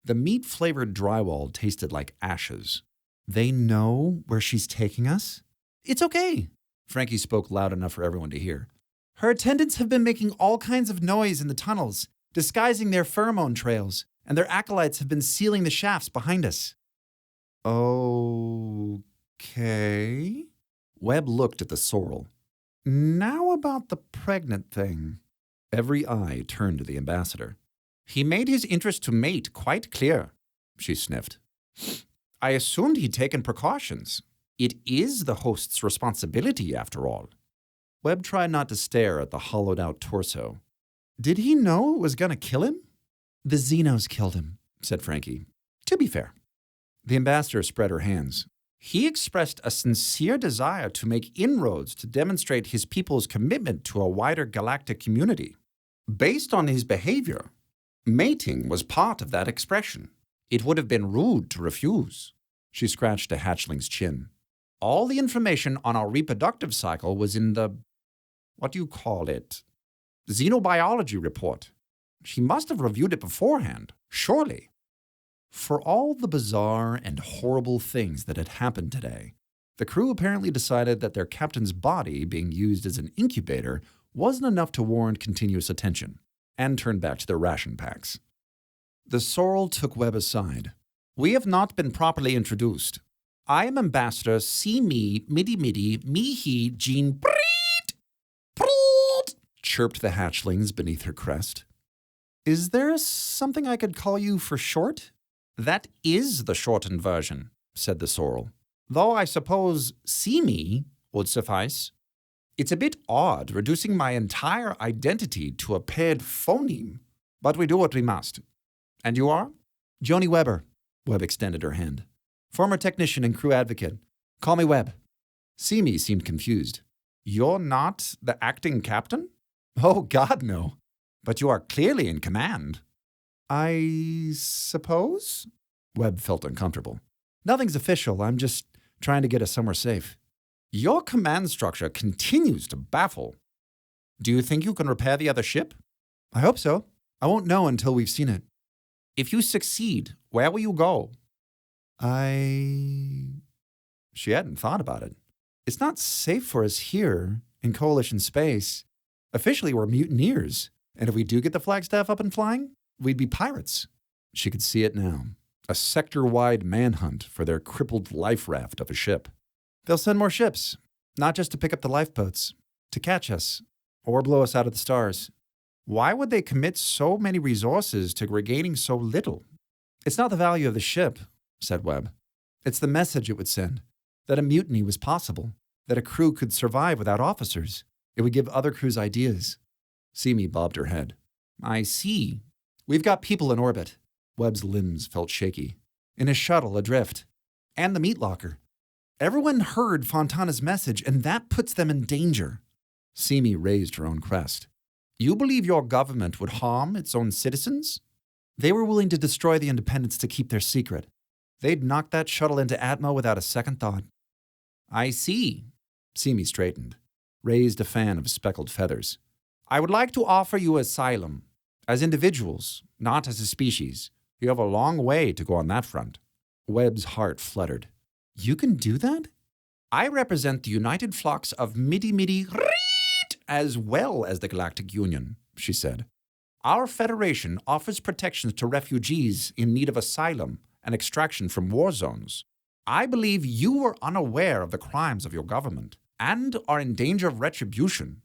The meat-flavored drywall tasted like ashes. They know where she's taking us? It's okay. Frankie spoke loud enough for everyone to hear. Her attendants have been making all kinds of noise in the tunnels, disguising their pheromone trails, and their acolytes have been sealing the shafts behind us. Okay. Webb looked at the sorrel. Now about the pregnant thing. Every eye turned to the ambassador. He made his interest to mate quite clear, she sniffed. I assumed he'd taken precautions. It is the host's responsibility, after all. Webb tried not to stare at the hollowed-out torso. Did he know it was going to kill him? The Xenos killed him, said Frankie. To be fair. The ambassador spread her hands. He expressed a sincere desire to make inroads to demonstrate his people's commitment to a wider galactic community. Based on his behavior, mating was part of that expression. It would have been rude to refuse. She scratched a hatchling's chin. All the information on our reproductive cycle was in the, what do you call it, xenobiology report. He must have reviewed it beforehand, surely. For all the bizarre and horrible things that had happened today, the crew apparently decided that their captain's body being used as an incubator wasn't enough to warrant continuous attention, and turned back to their ration packs. The sorrel took Webb aside. We have not been properly introduced. I am Ambassador See Me Midi Mihi Jean Preet, Preet, chirped the hatchlings beneath her crest. Is there something I could call you for short? That is the shortened version, said the sorrel. Though I suppose See Me would suffice. It's a bit odd reducing my entire identity to a paired phoneme, but we do what we must. And you are? Joni Weber. Webb extended her hand. Former technician and crew advocate. Call me Webb. See Me seemed confused. You're not the acting captain? Oh, God, no. But you are clearly in command. I suppose? Webb felt uncomfortable. Nothing's official. I'm just trying to get us somewhere safe. Your command structure continues to baffle. Do you think you can repair the other ship? I hope so. I won't know until we've seen it. If you succeed, where will you go? She hadn't thought about it. It's not safe for us here in Coalition space. Officially, we're mutineers. And if we do get the flagstaff up and flying, we'd be pirates. She could see it now. A sector-wide manhunt for their crippled life raft of a ship. They'll send more ships, not just to pick up the lifeboats, to catch us, or blow us out of the stars. Why would they commit so many resources to regaining so little? It's not the value of the ship, said Webb. It's the message it would send, that a mutiny was possible, that a crew could survive without officers. It would give other crews ideas. Simi bobbed her head. I see. We've got people in orbit. Webb's limbs felt shaky. In a shuttle adrift. And the meat locker. Everyone heard Fontana's message, and that puts them in danger. Simi raised her own crest. You believe your government would harm its own citizens? They were willing to destroy the independents to keep their secret. They'd knock that shuttle into Atmo without a second thought. I see. Simi straightened, raised a fan of speckled feathers. I would like to offer you asylum. As individuals, not as a species. You have a long way to go on that front. Webb's heart fluttered. You can do that? I represent the united flocks of Midi as well as the Galactic Union, she said. Our federation offers protections to refugees in need of asylum and extraction from war zones. I believe you are unaware of the crimes of your government and are in danger of retribution.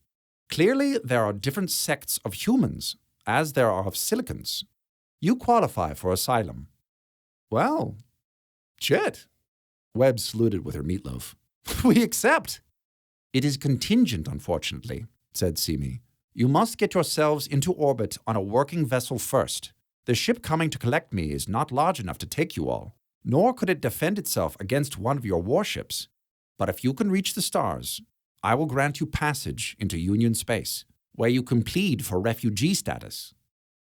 Clearly, there are different sects of humans, as there are of silicons. You qualify for asylum. Well, shit. Webb saluted with her meatloaf. We accept. It is contingent, unfortunately, said Simi. You must get yourselves into orbit on a working vessel first. The ship coming to collect me is not large enough to take you all, nor could it defend itself against one of your warships. But if you can reach the stars, I will grant you passage into Union space, where you can plead for refugee status.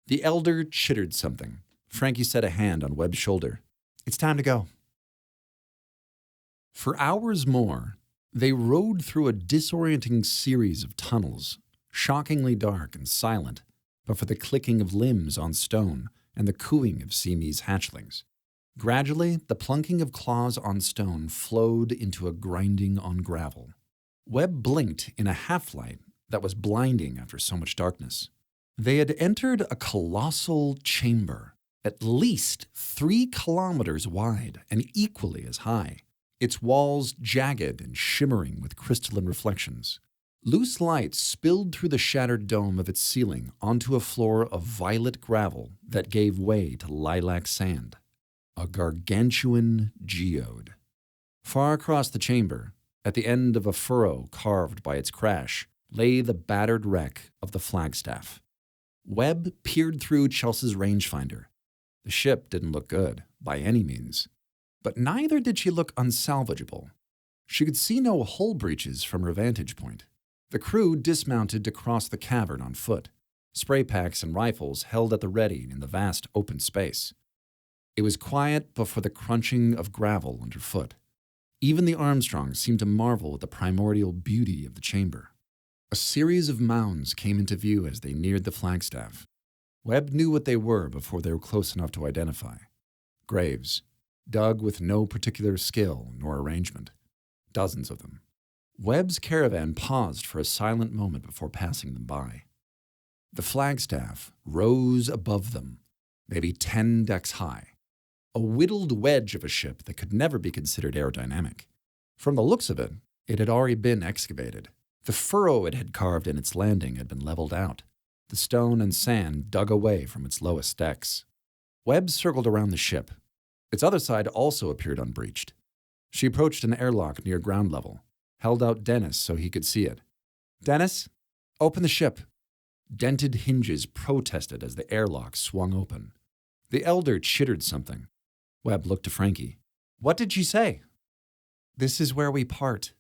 The elder chittered something. Frankie set a hand on Webb's shoulder. It's time to go. For hours more, they rode through a disorienting series of tunnels, shockingly dark and silent, but for the clicking of limbs on stone and the cooing of Simi's hatchlings. Gradually, the plunking of claws on stone flowed into a grinding on gravel. Webb blinked in a half-light that was blinding after so much darkness. They had entered a colossal chamber, at least 3 kilometers wide and equally as high, its walls jagged and shimmering with crystalline reflections. Loose light spilled through the shattered dome of its ceiling onto a floor of violet gravel that gave way to lilac sand. A gargantuan geode. Far across the chamber, at the end of a furrow carved by its crash, lay the battered wreck of the flagstaff. Webb peered through Chelsea's rangefinder. The ship didn't look good, by any means. But neither did she look unsalvageable. She could see no hull breaches from her vantage point. The crew dismounted to cross the cavern on foot, spray packs and rifles held at the ready in the vast open space. It was quiet but for the crunching of gravel underfoot. Even the Armstrongs seemed to marvel at the primordial beauty of the chamber. A series of mounds came into view as they neared the flagstaff. Webb knew what they were before they were close enough to identify. Graves, dug with no particular skill nor arrangement. Dozens of them. Webb's caravan paused for a silent moment before passing them by. The flagstaff rose above them, maybe 10 decks high. A whittled wedge of a ship that could never be considered aerodynamic. From the looks of it, it had already been excavated. The furrow it had carved in its landing had been leveled out, the stone and sand dug away from its lowest decks. Webb circled around the ship. Its other side also appeared unbreached. She approached an airlock near ground level, held out Dennis so he could see it. "Dennis, open the ship." Dented hinges protested as the airlock swung open. The elder chittered something. Webb looked to Frankie. "What did she say?" "This is where we part."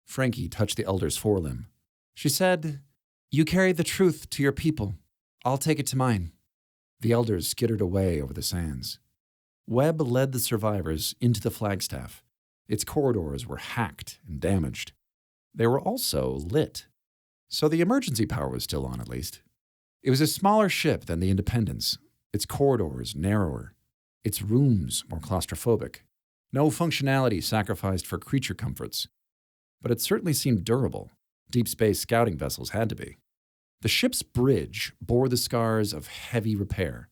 Frankie touched the elder's forelimb. "She said, 'You carry the truth to your people. I'll take it to mine.'" The elders skittered away over the sands. Webb led the survivors into the flagstaff. Its corridors were hacked and damaged. They were also lit. So the emergency power was still on, at least. It was a smaller ship than the Independence, its corridors narrower, its rooms more claustrophobic. No functionality sacrificed for creature comforts. But it certainly seemed durable. Deep space scouting vessels had to be. The ship's bridge bore the scars of heavy repair,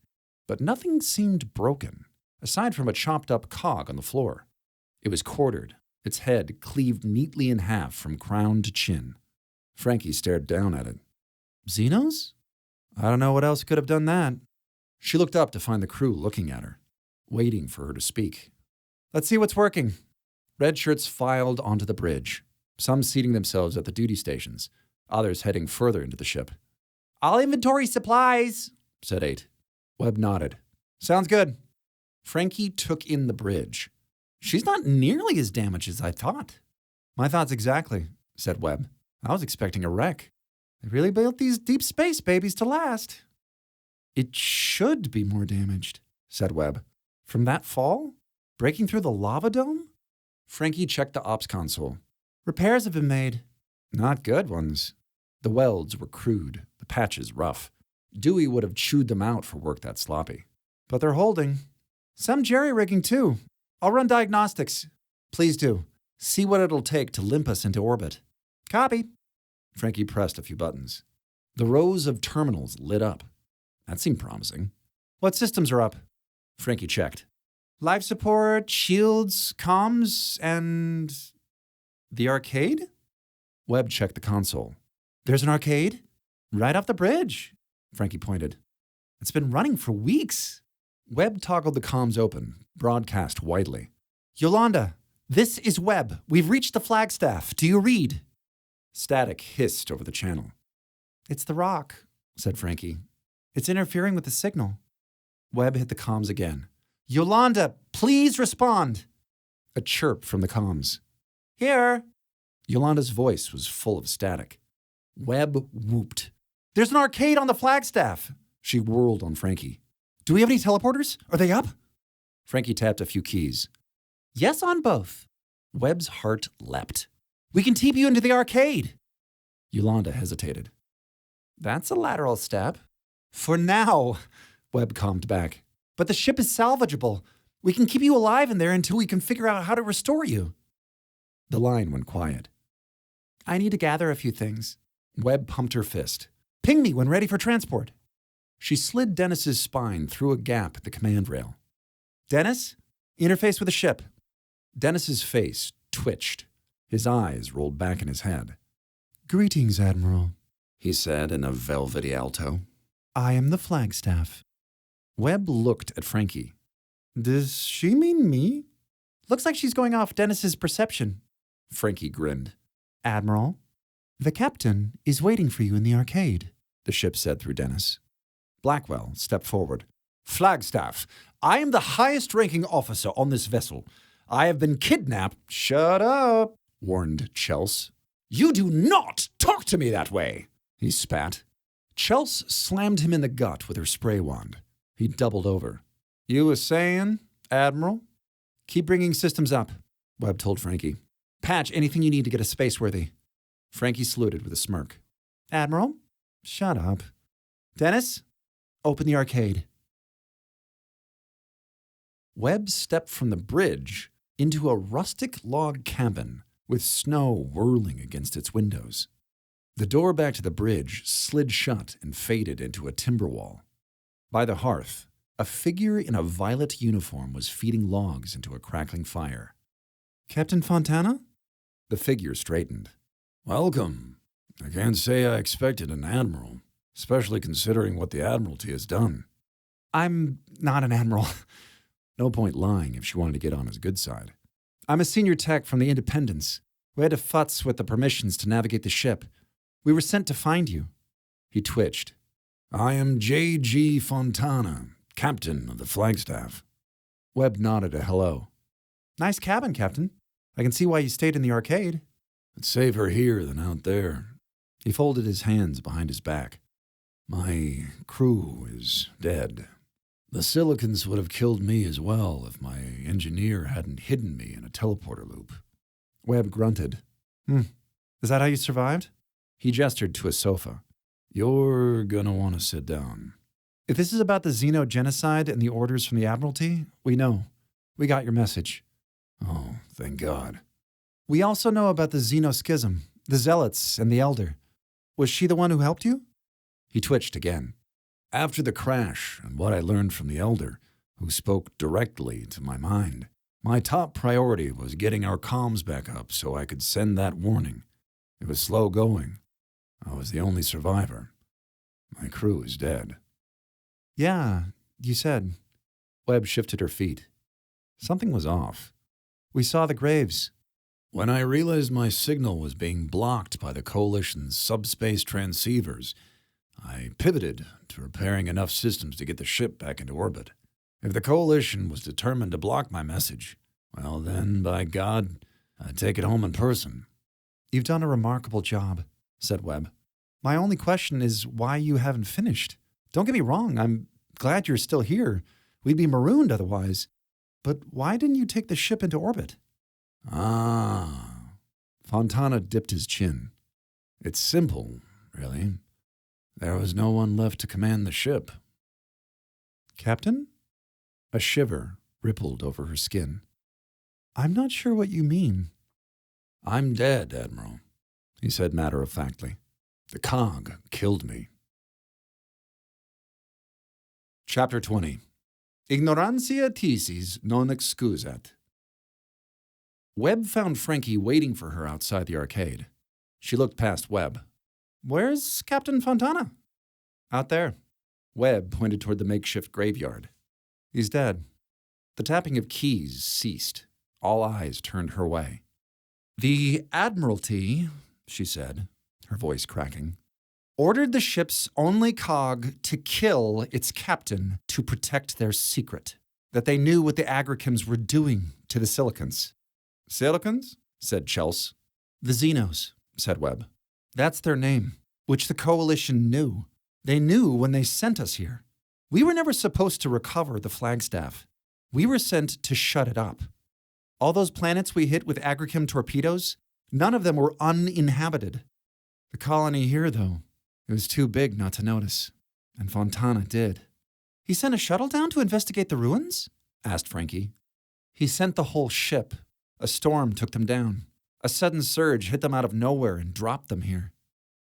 but nothing seemed broken, aside from a chopped-up cog on the floor. It was quartered, its head cleaved neatly in half from crown to chin. Frankie stared down at it. "Xenos? I don't know what else could have done that." She looked up to find the crew looking at her, waiting for her to speak. "Let's see what's working." Red shirts filed onto the bridge, some seating themselves at the duty stations, others heading further into the ship. "I'll inventory supplies," said 8. Webb nodded. "Sounds good." Frankie took in the bridge. "She's not nearly as damaged as I thought." "My thoughts exactly," said Webb. "I was expecting a wreck. They really built these deep space babies to last." "It should be more damaged," said Webb. "From that fall? Breaking through the lava dome?" Frankie checked the ops console. "Repairs have been made." "Not good ones." The welds were crude, the patches rough. Dewey would have chewed them out for work that sloppy. "But they're holding. Some jerry-rigging, too. I'll run diagnostics." "Please do. See what it'll take to limp us into orbit." "Copy." Frankie pressed a few buttons. The rows of terminals lit up. That seemed promising. "What systems are up?" Frankie checked. "Life support, shields, comms, and... the arcade?" Webb checked the console. "There's an arcade? Right off the bridge," Frankie pointed. "It's been running for weeks." Webb toggled the comms open, broadcast widely. "Yolanda, this is Webb. We've reached the flagstaff. Do you read?" Static hissed over the channel. "It's the rock," said Frankie. "It's interfering with the signal." Webb hit the comms again. "Yolanda, please respond." A chirp from the comms. "Here." Yolanda's voice was full of static. Webb whooped. "There's an arcade on the flagstaff." She whirled on Frankie. "Do we have any teleporters? Are they up?" Frankie tapped a few keys. "Yes on both." Webb's heart leapt. "We can TP you into the arcade." Yolanda hesitated. "That's a lateral step." "For now," Webb calmed back. "But the ship is salvageable. We can keep you alive in there until we can figure out how to restore you." The line went quiet. "I need to gather a few things." Webb pumped her fist. "Ping me when ready for transport." She slid Dennis's spine through a gap at the command rail. "Dennis, interface with the ship." Dennis's face twitched. His eyes rolled back in his head. "Greetings, Admiral," he said in a velvety alto. "I am the Flagstaff." Webb looked at Frankie. "Does she mean me?" "Looks like she's going off Dennis's perception." Frankie grinned. "Admiral, the captain is waiting for you in the arcade," the ship said through Dennis. Blackwell stepped forward. "Flagstaff, I am the highest-ranking officer on this vessel. I have been kidnapped." "Shut up," warned Chels. "You do not talk to me that way," he spat. Chels slammed him in the gut with her spray wand. He doubled over. "You were saying, Admiral?" "Keep bringing systems up," Webb told Frankie. "Patch anything you need to get us spaceworthy." Frankie saluted with a smirk. "Admiral?" "Shut up." "Dennis, open the arcade." Webb stepped from the bridge into a rustic log cabin with snow whirling against its windows. The door back to the bridge slid shut and faded into a timber wall. By the hearth, A figure in a violet uniform was feeding logs into a crackling fire. Captain Fontana? The figure straightened. Welcome. I can't say I expected an admiral, especially considering what the Admiralty has done. I'm not an admiral. No point lying if she wanted to get on his good side. I'm a senior tech from the Independence. We had to futz with the permissions to navigate the ship. We were sent to find you. He twitched. I am J.G. Fontana, captain of the Flagstaff. Webb nodded a hello. Nice cabin, Captain. I can see why you stayed in the arcade. It's safer here than out there. He folded his hands behind his back. My crew is dead. The Silicans would have killed me as well if my engineer hadn't hidden me in a teleporter loop. Webb grunted. Is that how you survived? He gestured to a sofa. You're gonna want to sit down. If this is about the xenogenocide and the orders from the Admiralty, we know. We got your message. Oh, thank God. We also know about the xenoschism, the Zealots, and the Elder. Was she the one who helped you? He twitched again. After the crash and what I learned from the Elder, who spoke directly to my mind, my top priority was getting our comms back up so I could send that warning. It was slow going. I was the only survivor. My crew is dead. Yeah, you said. Webb shifted her feet. Something was off. We saw the graves. When I realized my signal was being blocked by the Coalition's subspace transceivers, I pivoted to repairing enough systems to get the ship back into orbit. If the Coalition was determined to block my message, well then, by God, I'd take it home in person. You've done a remarkable job, said Webb. My only question is why you haven't finished. Don't get me wrong, I'm glad you're still here. We'd be marooned otherwise. But why didn't you take the ship into orbit? Fontana dipped his chin. It's simple, really. There was no one left to command the ship. Captain? A shiver rippled over her skin. I'm not sure what you mean. I'm dead, Admiral, he said matter-of-factly. The cog killed me. Chapter 20. Ignorantia thesis non excusat. Webb found Frankie waiting for her outside the arcade. She looked past Webb. Where's Captain Fontana? Out there. Webb pointed toward the makeshift graveyard. He's dead. The tapping of keys ceased. All eyes turned her way. The Admiralty, she said, her voice cracking, ordered the ship's only cog to kill its captain to protect their secret, that they knew what the Agrichams were doing to the Silicans. Silicans? Said Chels. The Xenos, said Webb. That's their name, which the Coalition knew. They knew when they sent us here. We were never supposed to recover the Flagstaff. We were sent to shut it up. All those planets we hit with Agricham torpedoes, none of them were uninhabited. The colony here, though, it was too big not to notice. And Fontana did. He sent a shuttle down to investigate the ruins? Asked Frankie. He sent the whole ship. A storm took them down. A sudden surge hit them out of nowhere and dropped them here.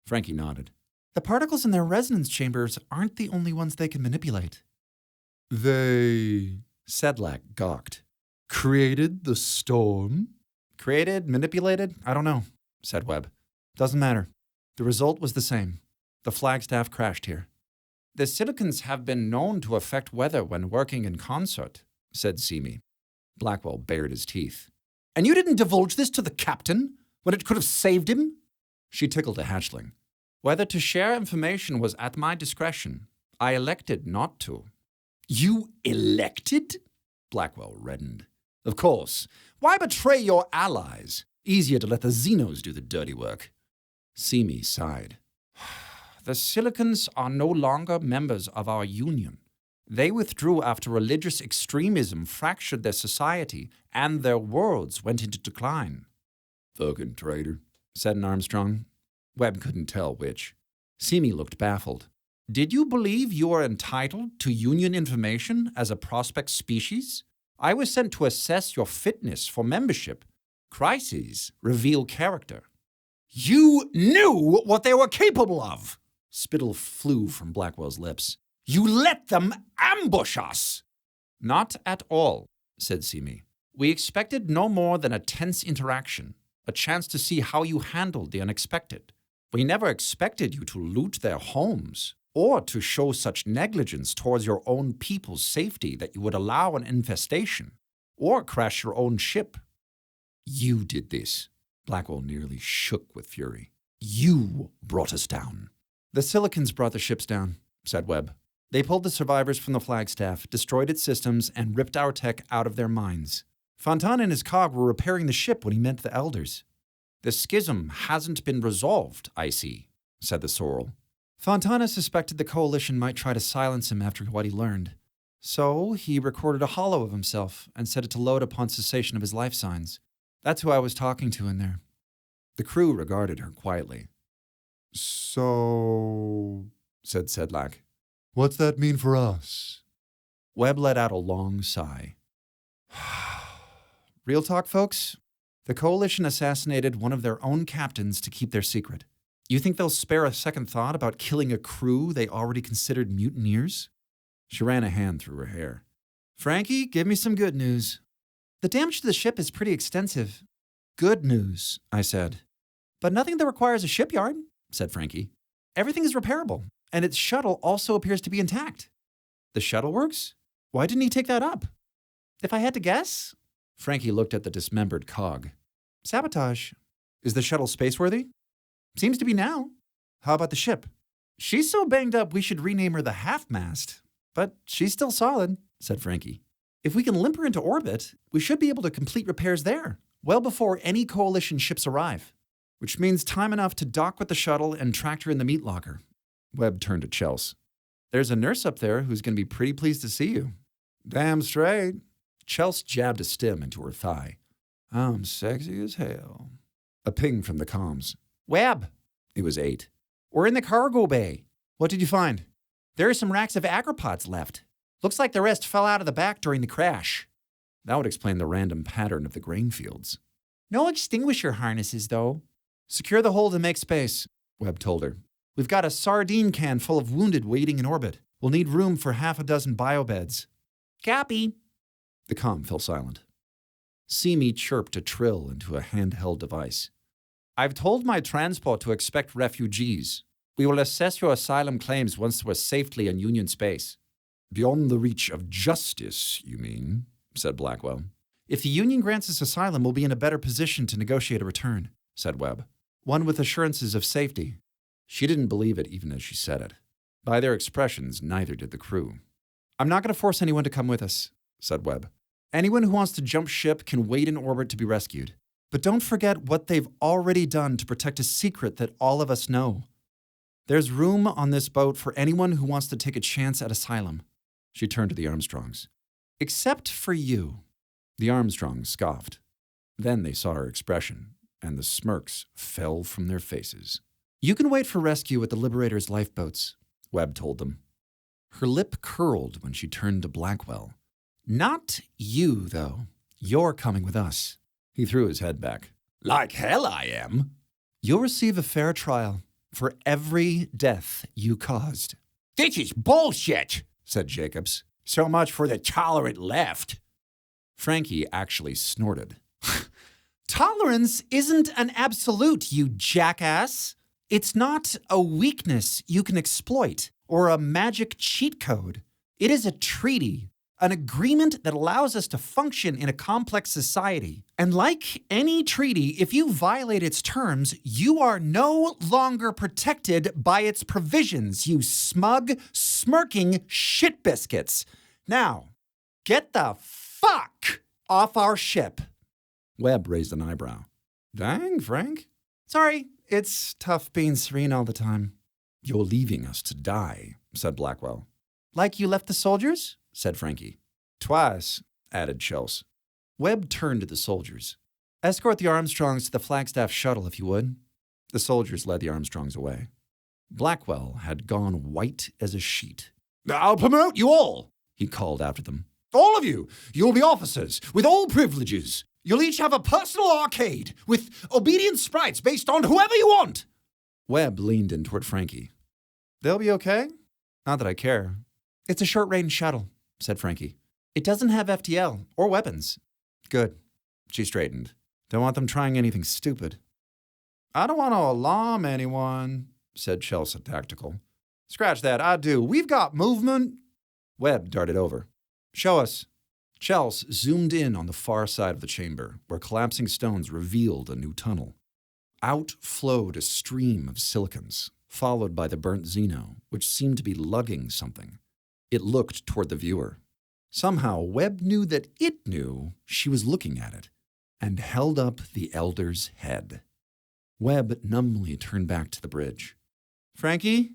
Frankie nodded. The particles in their resonance chambers aren't the only ones they can manipulate. They... Sedlak gawked. created the storm? Created? Manipulated? I don't know, said Webb. Doesn't matter. The result was the same. The Flagstaff crashed here. The Silicans have been known to affect weather when working in concert, said Simi. Blackwell bared his teeth. And you didn't divulge this to the captain when it could have saved him? She tickled a hatchling. Whether to share information was at my discretion. I elected not to. You elected? Blackwell reddened. Of course. Why betray your allies? Easier to let the Xenos do the dirty work. Simi sighed. The Silicans are no longer members of our union. They withdrew after religious extremism fractured their society and their worlds went into decline. Fucking traitor, said an Armstrong. Webb couldn't tell which. Simi looked baffled. Did you believe you are entitled to union information as a prospect species? I was sent to assess your fitness for membership. Crises reveal character. You knew what they were capable of! Spittle flew from Blackwell's lips. You let them ambush us! Not at all, said Simi. We expected no more than a tense interaction, a chance to see how you handled the unexpected. We never expected you to loot their homes, or to show such negligence towards your own people's safety that you would allow an infestation, or crash your own ship. You did this. Blackwell nearly shook with fury. You brought us down. The Silicans brought the ships down, said Webb. They pulled the survivors from the flagstaff, destroyed its systems, and ripped our tech out of their minds. Fontana and his cog were repairing the ship when he met the elders. The schism hasn't been resolved, I see, said the Sorrel. Fontana suspected the coalition might try to silence him after what he learned. So he recorded a hollow of himself and set it to load upon cessation of his life signs. That's who I was talking to in there. The crew regarded her quietly. So, said Sedlak. What's that mean for us? Webb let out a long sigh. Real talk, folks? The coalition assassinated one of their own captains to keep their secret. You think they'll spare a second thought about killing a crew they already considered mutineers? She ran a hand through her hair. Frankie, give me some good news. The damage to the ship is pretty extensive. Good news, I said. But nothing that requires a shipyard, said Frankie. Everything is repairable, and its shuttle also appears to be intact. The shuttle works? Why didn't he take that up? If I had to guess? Frankie looked at the dismembered cog. Sabotage. Is the shuttle spaceworthy? Seems to be now. How about the ship? She's so banged up we should rename her the Half-Mast. But she's still solid, said Frankie. If we can limp her into orbit, we should be able to complete repairs there, well before any coalition ships arrive. Which means time enough to dock with the shuttle and track her in the meat locker. Webb turned to Chels. There's a nurse up there who's going to be pretty pleased to see you. Damn straight. Chels jabbed a stem into her thigh. I'm sexy as hell. A ping from the comms. Webb! It was 8. We're in the cargo bay. What did you find? There are some racks of agropods left. Looks like the rest fell out of the back during the crash. That would explain the random pattern of the grain fields. No extinguisher harnesses, though. Secure the hold and make space, Webb told her. We've got a sardine can full of wounded waiting in orbit. We'll need room for 6 biobeds. Copy. The comm fell silent. Simi chirped a trill into a handheld device. I've told my transport to expect refugees. We will assess your asylum claims once we're safely in Union space. Beyond the reach of justice, you mean, said Blackwell. If the Union grants us asylum, we'll be in a better position to negotiate a return, said Webb. One with assurances of safety. She didn't believe it even as she said it. By their expressions, neither did the crew. I'm not going to force anyone to come with us, said Webb. Anyone who wants to jump ship can wait in orbit to be rescued. But don't forget what they've already done to protect a secret that all of us know. There's room on this boat for anyone who wants to take a chance at asylum. She turned to the Armstrongs. Except for you. The Armstrongs scoffed. Then they saw her expression, and the smirks fell from their faces. You can wait for rescue at the Liberator's lifeboats, Webb told them. Her lip curled when she turned to Blackwell. Not you, though. You're coming with us. He threw his head back. Like hell I am. You'll receive a fair trial for every death you caused. This is bullshit, said Jacobs. So much for the tolerant left. Frankie actually snorted. Tolerance isn't an absolute, you jackass. It's not a weakness you can exploit or a magic cheat code. It is a treaty, an agreement that allows us to function in a complex society. And like any treaty, if you violate its terms, you are no longer protected by its provisions, you smug, smirking shit biscuits. Now, get the fuck off our ship. Webb raised an eyebrow. Dang, Frank. Sorry, it's tough being serene all the time. You're leaving us to die, said Blackwell. Like you left the soldiers? Said Frankie. Twice, added Chels. Webb turned to the soldiers. Escort the Armstrongs to the Flagstaff shuttle, if you would. The soldiers led the Armstrongs away. Blackwell had gone white as a sheet. I'll promote you all, he called after them. All of you. You'll be officers with all privileges. You'll each have a personal arcade with obedient sprites based on whoever you want. Webb leaned in toward Frankie. They'll be okay. Not that I care. It's a short-range shuttle, said Frankie. It doesn't have FTL or weapons. Good. She straightened. Don't want them trying anything stupid. I don't want to alarm anyone, said Chelsea tactical. Scratch that, I do. We've got movement. Webb darted over. Show us. Chelsea zoomed in on the far side of the chamber, where collapsing stones revealed a new tunnel. Out flowed a stream of silicons, followed by the burnt Xeno, which seemed to be lugging something. It looked toward the viewer. Somehow, Webb knew that it knew she was looking at it, and held up the elder's head. Webb numbly turned back to the bridge. Frankie,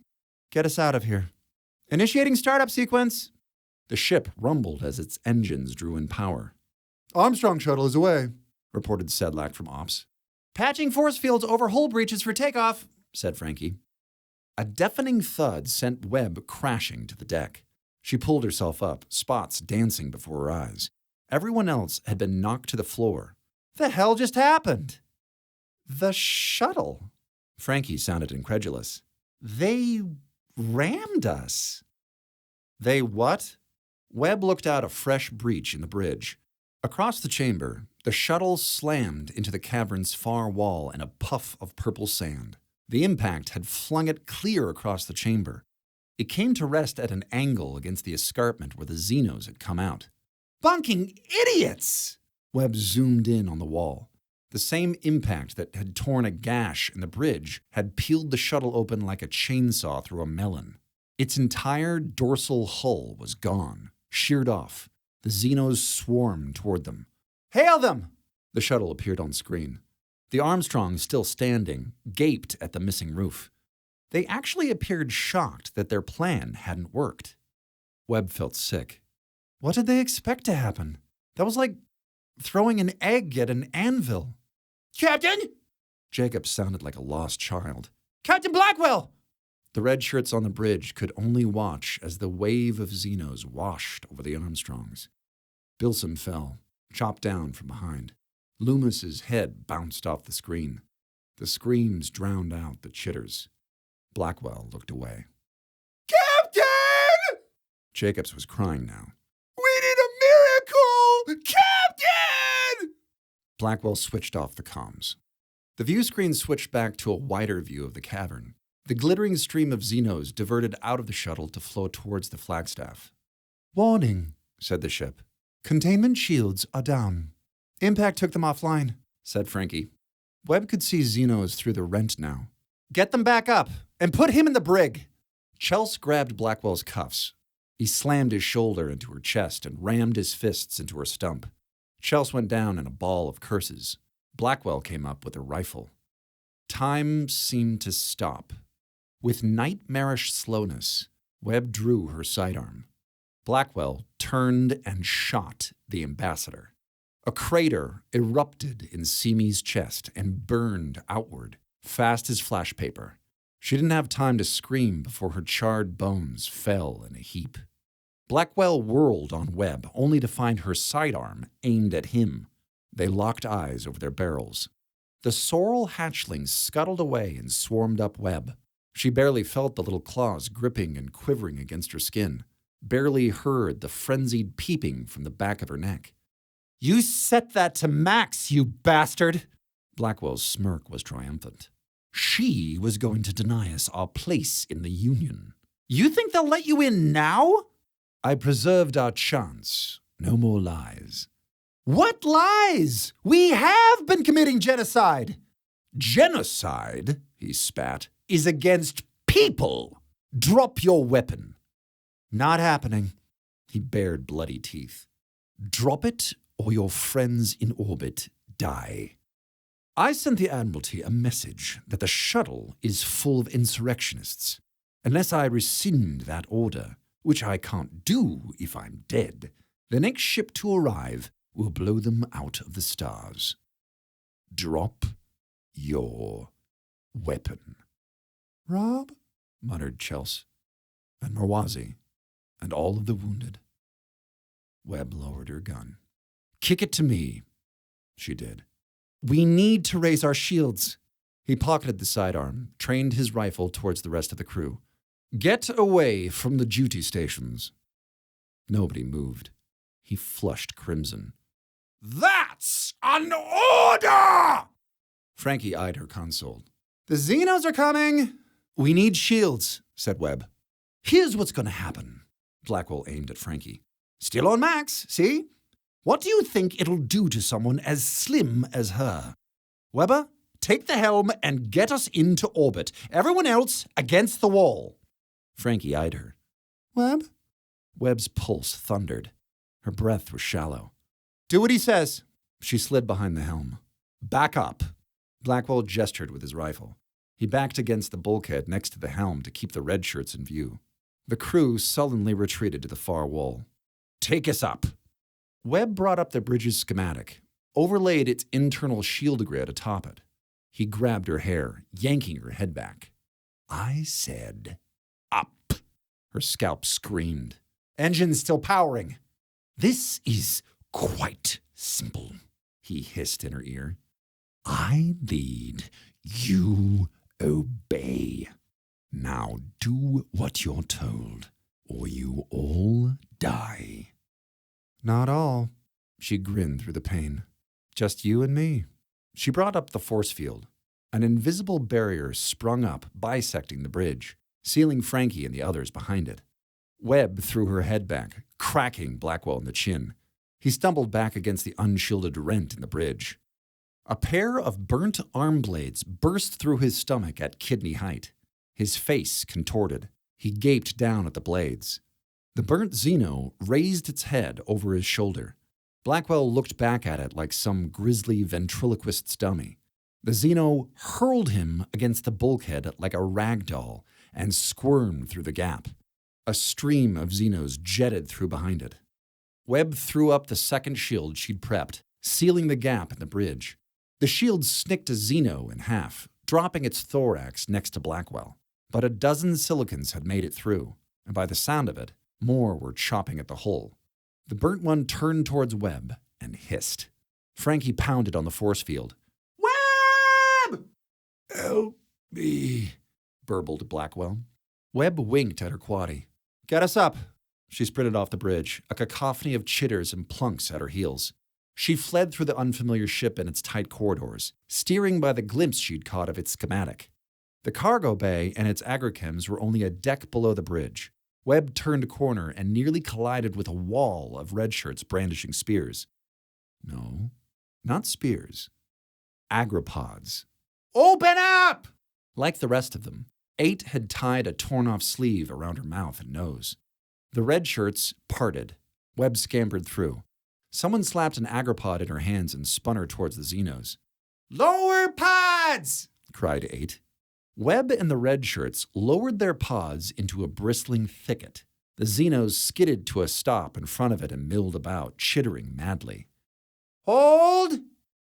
get us out of here. Initiating startup sequence. The ship rumbled as its engines drew in power. Armstrong shuttle is away, reported Sedlak from Ops. Patching force fields over hull breaches for takeoff, said Frankie. A deafening thud sent Webb crashing to the deck. She pulled herself up, spots dancing before her eyes. Everyone else had been knocked to the floor. The hell just happened? The shuttle. Frankie sounded incredulous. They rammed us. They what? Webb looked out a fresh breach in the bridge. Across the chamber, the shuttle slammed into the cavern's far wall in a puff of purple sand. The impact had flung it clear across the chamber. It came to rest at an angle against the escarpment where the Xenos had come out. Bunking idiots! Webb zoomed in on the wall. The same impact that had torn a gash in the bridge had peeled the shuttle open like a chainsaw through a melon. Its entire dorsal hull was gone, sheared off. The Xenos swarmed toward them. Hail them! The shuttle appeared on screen. The Armstrongs, still standing, gaped at the missing roof. They actually appeared shocked that their plan hadn't worked. Webb felt sick. What did they expect to happen? That was like throwing an egg at an anvil. Captain! Jacob sounded like a lost child. Captain Blackwell! The red shirts on the bridge could only watch as the wave of Xenos washed over the Armstrongs. Bilsam fell, chopped down from behind. Loomis's head bounced off the screen. The screams drowned out the chitters. Blackwell looked away. Captain! Jacobs was crying now. We need a miracle! Captain! Blackwell switched off the comms. The view screen switched back to a wider view of the cavern. The glittering stream of Xenos diverted out of the shuttle to flow towards the flagstaff. Warning, said the ship. Containment shields are down. Impact took them offline, said Frankie. Webb could see Xenos through the rent now. Get them back up and put him in the brig. Chelsea grabbed Blackwell's cuffs. He slammed his shoulder into her chest and rammed his fists into her stump. Chelsea went down in a ball of curses. Blackwell came up with a rifle. Time seemed to stop. With nightmarish slowness, Webb drew her sidearm. Blackwell turned and shot the ambassador. A crater erupted in Simi's chest and burned outward, fast as flash paper. She didn't have time to scream before her charred bones fell in a heap. Blackwell whirled on Webb, only to find her sidearm aimed at him. They locked eyes over their barrels. The sorrel hatchling scuttled away and swarmed up Webb. She barely felt the little claws gripping and quivering against her skin, barely heard the frenzied peeping from the back of her neck. You set that to max, you bastard! Blackwell's smirk was triumphant. She was going to deny us our place in the Union. You think they'll let you in now? I preserved our chance. No more lies. What lies? We have been committing genocide. Genocide, he spat, is against people. Drop your weapon. Not happening. He bared bloody teeth. Drop it, or your friends in orbit die. I sent the Admiralty a message that the shuttle is full of insurrectionists. Unless I rescind that order, which I can't do if I'm dead, the next ship to arrive will blow them out of the stars. Drop your weapon. Rob, muttered Chelsea, and Marwazi, and all of the wounded. Webb lowered her gun. Kick it to me. She did. We need to raise our shields. He pocketed the sidearm, trained his rifle towards the rest of the crew. Get away from the duty stations. Nobody moved. He flushed crimson. That's an order! Frankie eyed her console. The Xenos are coming! We need shields, said Webb. Here's what's going to happen. Blackwell aimed at Frankie. Still on max, see? What do you think it'll do to someone as slim as her? Webber, take the helm and get us into orbit. Everyone else against the wall. Frankie eyed her. Webb? Webb's pulse thundered. Her breath was shallow. Do what he says. She slid behind the helm. Back up. Blackwell gestured with his rifle. He backed against the bulkhead next to the helm to keep the red shirts in view. The crew sullenly retreated to the far wall. Take us up. Webb brought up the bridge's schematic, overlaid its internal shield grid atop it. He grabbed her hair, yanking her head back. I said, up. Her scalp screamed. Engines still powering. This is quite simple, he hissed in her ear. I lead, you obey. Now do what you're told, or you all die. Not all. She grinned through the pain. Just you and me. She brought up the force field. An invisible barrier sprung up, bisecting the bridge, sealing Frankie and the others behind it. Webb threw her head back, cracking Blackwell in the chin. He stumbled back against the unshielded rent in the bridge. A pair of burnt arm blades burst through his stomach at kidney height. His face contorted. He gaped down at the blades. The burnt Xeno raised its head over his shoulder. Blackwell looked back at it like some grisly ventriloquist's dummy. The Xeno hurled him against the bulkhead like a rag doll and squirmed through the gap. A stream of Xenos jetted through behind it. Webb threw up the second shield she'd prepped, sealing the gap in the bridge. The shield snicked a Xeno in half, dropping its thorax next to Blackwell. But a dozen silicons had made it through, and by the sound of it, more were chopping at the hull. The burnt one turned towards Webb and hissed. Frankie pounded on the force field. Webb! Help me, burbled Blackwell. Webb winked at her quaddie. Get us up. She sprinted off the bridge, a cacophony of chitters and plunks at her heels. She fled through the unfamiliar ship and its tight corridors, steering by the glimpse she'd caught of its schematic. The cargo bay and its agrochems were only a deck below the bridge. Webb turned a corner and nearly collided with a wall of red shirts brandishing spears. No, not spears. Agropods. Open up! Like the rest of them, 8 had tied a torn-off sleeve around her mouth and nose. The red shirts parted. Webb scampered through. Someone slapped an agropod in her hands and spun her towards the Xenos. Lower pods! Cried 8. Webb and the red shirts lowered their pods into a bristling thicket. The Xenos skidded to a stop in front of it and milled about, chittering madly. Hold!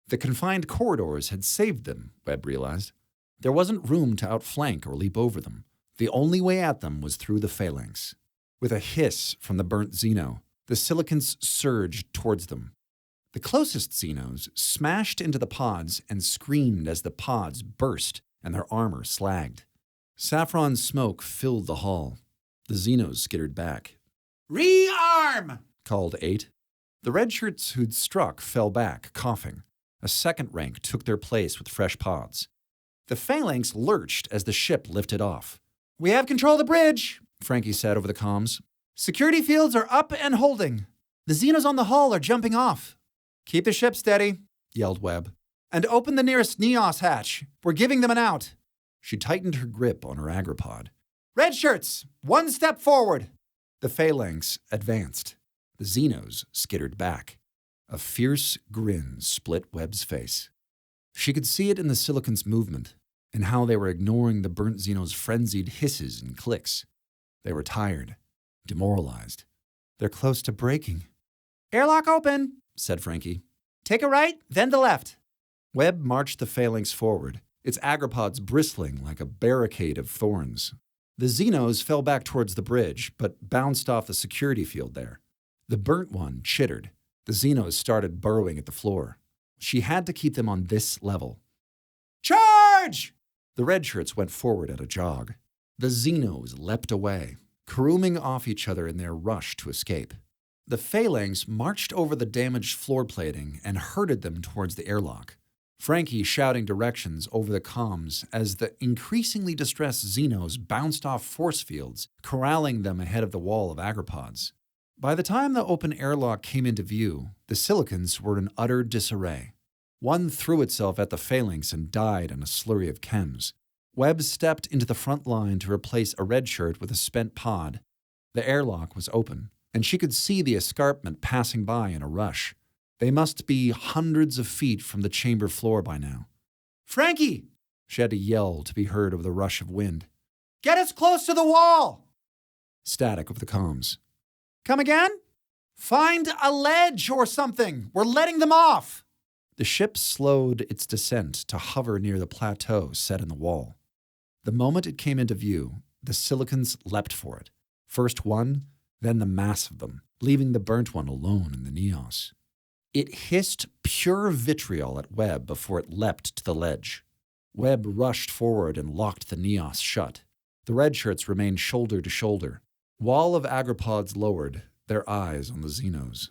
The confined corridors had saved them, Webb realized. There wasn't room to outflank or leap over them. The only way at them was through the phalanx. With a hiss from the burnt Xeno, the silicons surged towards them. The closest Xenos smashed into the pods and screamed as the pods burst and their armor slagged. Saffron smoke filled the hall. The Xenos skittered back. Rearm! Called 8. The red shirts who'd struck fell back, coughing. A second rank took their place with fresh pods. The phalanx lurched as the ship lifted off. We have control of the bridge, Frankie said over the comms. Security fields are up and holding. The Xenos on the hull are jumping off. Keep the ship steady, yelled Webb. And open the nearest Neos hatch. We're giving them an out. She tightened her grip on her agropod. Red shirts, 1 step forward. The phalanx advanced. The Xenos skittered back. A fierce grin split Webb's face. She could see it in the Silicon's movement, in how they were ignoring the burnt Xenos' frenzied hisses and clicks. They were tired, demoralized. They're close to breaking. Airlock open, said Frankie. Take a right, then the left. Webb marched the phalanx forward, its agropods bristling like a barricade of thorns. The Xenos fell back towards the bridge, but bounced off the security field there. The burnt one chittered. The Xenos started burrowing at the floor. She had to keep them on this level. Charge! The red shirts went forward at a jog. The Xenos leapt away, caroming off each other in their rush to escape. The phalanx marched over the damaged floor plating and herded them towards the airlock, Frankie shouting directions over the comms as the increasingly distressed Xenos bounced off force fields, corralling them ahead of the wall of agropods. By the time the open airlock came into view, the silicons were in utter disarray. One threw itself at the phalanx and died in a slurry of chems. Webb stepped into the front line to replace a red shirt with a spent pod. The airlock was open, and she could see the escarpment passing by in a rush. They must be hundreds of feet from the chamber floor by now. "Frankie!" She had to yell to be heard over the rush of wind. "Get us close to the wall!" Static over the comms. "Come again?" "Find a ledge or something! We're letting them off!" The ship slowed its descent to hover near the plateau set in the wall. The moment it came into view, the silicons leapt for it. First one, then the mass of them, leaving the burnt one alone in the Neos. It hissed pure vitriol at Webb before it leapt to the ledge. Webb rushed forward and locked the Neos shut. The red shirts remained shoulder to shoulder. Wall of agropods lowered, their eyes on the Xenos.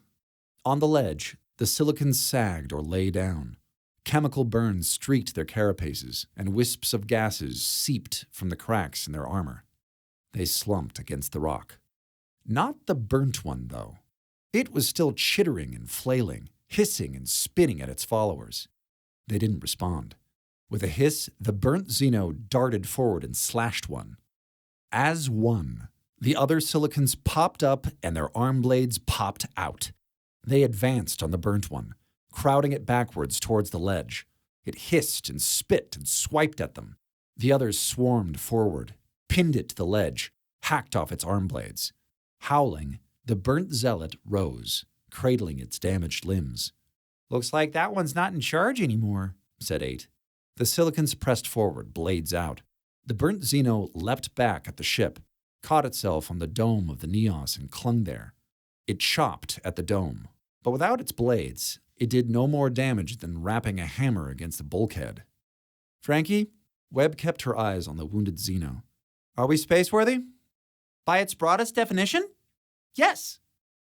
On the ledge, the silicons sagged or lay down. Chemical burns streaked their carapaces, and wisps of gases seeped from the cracks in their armor. They slumped against the rock. Not the burnt one, though. It was still chittering and flailing, hissing and spinning at its followers. They didn't respond. With a hiss, the burnt Xeno darted forward and slashed one. As one, the other silicons popped up and their arm blades popped out. They advanced on the burnt one, crowding it backwards towards the ledge. It hissed and spit and swiped at them. The others swarmed forward, pinned it to the ledge, hacked off its arm blades. Howling, the burnt zealot rose, cradling its damaged limbs. "Looks like that one's not in charge anymore," said 8. The silicons pressed forward, blades out. The burnt Xeno leapt back at the ship, caught itself on the dome of the Neos and clung there. It chopped at the dome, but without its blades, it did no more damage than rapping a hammer against the bulkhead. "Frankie?" Webb kept her eyes on the wounded Xeno. "Are we spaceworthy?" "By its broadest definition? Yes."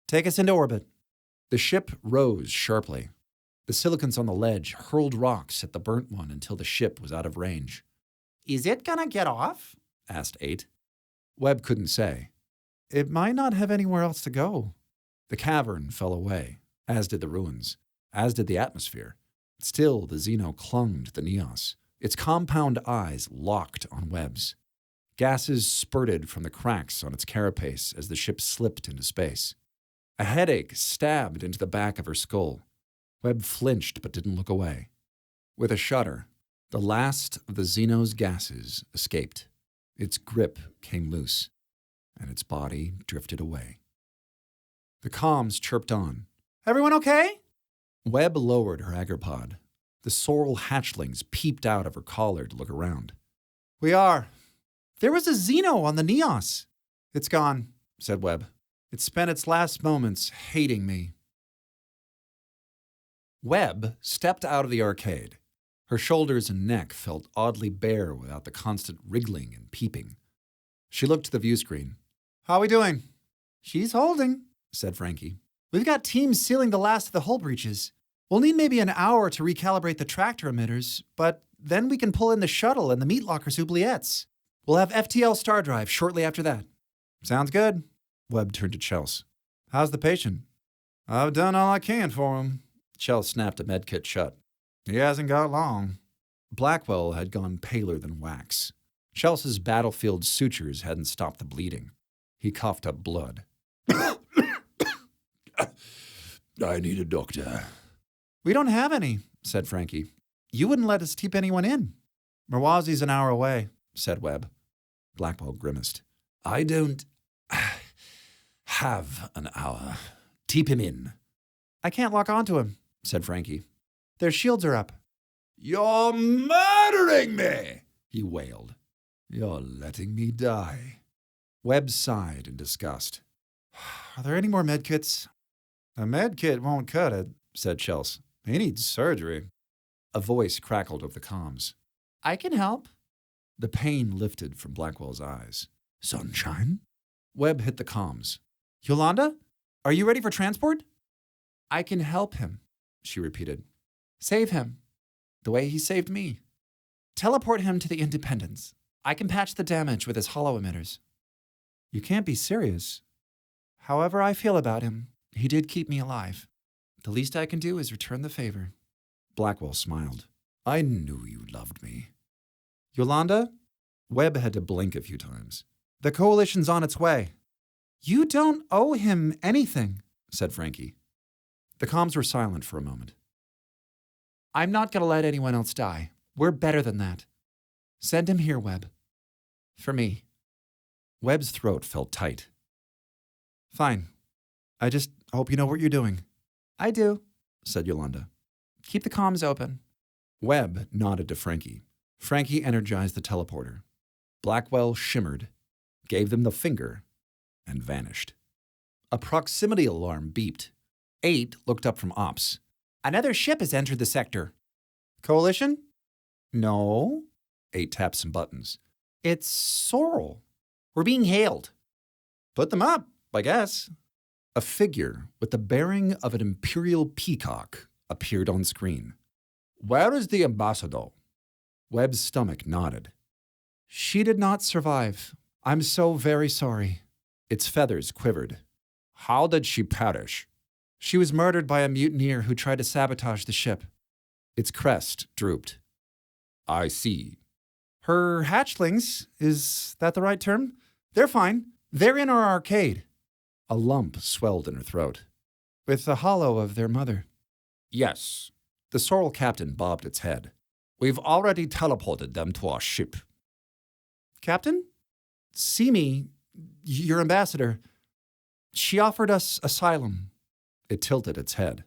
"Take us into orbit." The ship rose sharply. The silicons on the ledge hurled rocks at the burnt one until the ship was out of range. "Is it gonna get off?" asked 8. Webb couldn't say. "It might not have anywhere else to go." The cavern fell away, as did the ruins, as did the atmosphere. Still, the Xeno clung to the Neos, its compound eyes locked on Webb's. Gases spurted from the cracks on its carapace as the ship slipped into space. A headache stabbed into the back of her skull. Webb flinched but didn't look away. With a shudder, the last of the Xeno's gases escaped. Its grip came loose, and its body drifted away. The comms chirped on. "Everyone okay?" Webb lowered her agropod. The sorrel hatchlings peeped out of her collar to look around. "We are. There was a Xeno on the Neos." "It's gone," said Webb. "It spent its last moments hating me." Webb stepped out of the arcade. Her shoulders and neck felt oddly bare without the constant wriggling and peeping. She looked to the view screen. "How are we doing?" "She's holding," said Frankie. "We've got teams sealing the last of the hull breaches. We'll need maybe an hour to recalibrate the tractor emitters, but then we can pull in the shuttle and the meat locker's oubliettes. We'll have FTL star drive shortly after that." "Sounds good." Webb turned to Chels. "How's the patient?" "I've done all I can for him." Chels snapped a medkit shut. "He hasn't got long." Blackwell had gone paler than wax. Chels's battlefield sutures hadn't stopped the bleeding. He coughed up blood. I need a doctor. "We don't have any," said Frankie. "You wouldn't let us keep anyone in." "Merwazi's an hour away," said Webb. Blackwell grimaced. I don't have an hour. Keep him in. "I can't lock onto him," said Frankie. "Their shields are up." You're murdering me, he wailed. You're letting me die. Webb sighed in disgust. "Are there any more medkits?" "A medkit won't cut it," said Chels. "He needs surgery." A voice crackled over the comms. "I can help." The pain lifted from Blackwell's eyes. Sunshine? Webb hit the comms. "Yolanda?" Are you ready for transport? I can help him, she repeated. Save him, the way he saved me. Teleport him to the Independence. I can patch the damage with his hollow emitters. You can't be serious. However I feel about him, he did keep me alive. The least I can do is return the favor. Blackwell smiled. I knew you loved me. Yolanda? Webb had to blink a few times. The coalition's on its way. You don't owe him anything, said Frankie. The comms were silent for a moment. I'm not going to let anyone else die. We're better than that. Send him here, Webb. For me. Webb's throat felt tight. Fine. I just hope you know what you're doing. I do, said Yolanda. Keep the comms open. Webb nodded to Frankie. Frankie energized the teleporter. Blackwell shimmered, gave them the finger, and vanished. A proximity alarm beeped. 8 looked up from Ops. Another ship has entered the sector. Coalition? No. 8 tapped some buttons. It's Sorrel. We're being hailed. Put them up, I guess. A figure with the bearing of an imperial peacock appeared on screen. Where is the ambassador? Webb's stomach nodded. She did not survive. I'm so very sorry. Its feathers quivered. How did she perish? She was murdered by a mutineer who tried to sabotage the ship. Its crest drooped. I see. Her hatchlings, is that the right term? They're fine. They're in our arcade. A lump swelled in her throat. With the hollow of their mother. Yes. The sorrel captain bobbed its head. We've already teleported them to our ship. Captain? Simi, your ambassador, she offered us asylum. It tilted its head.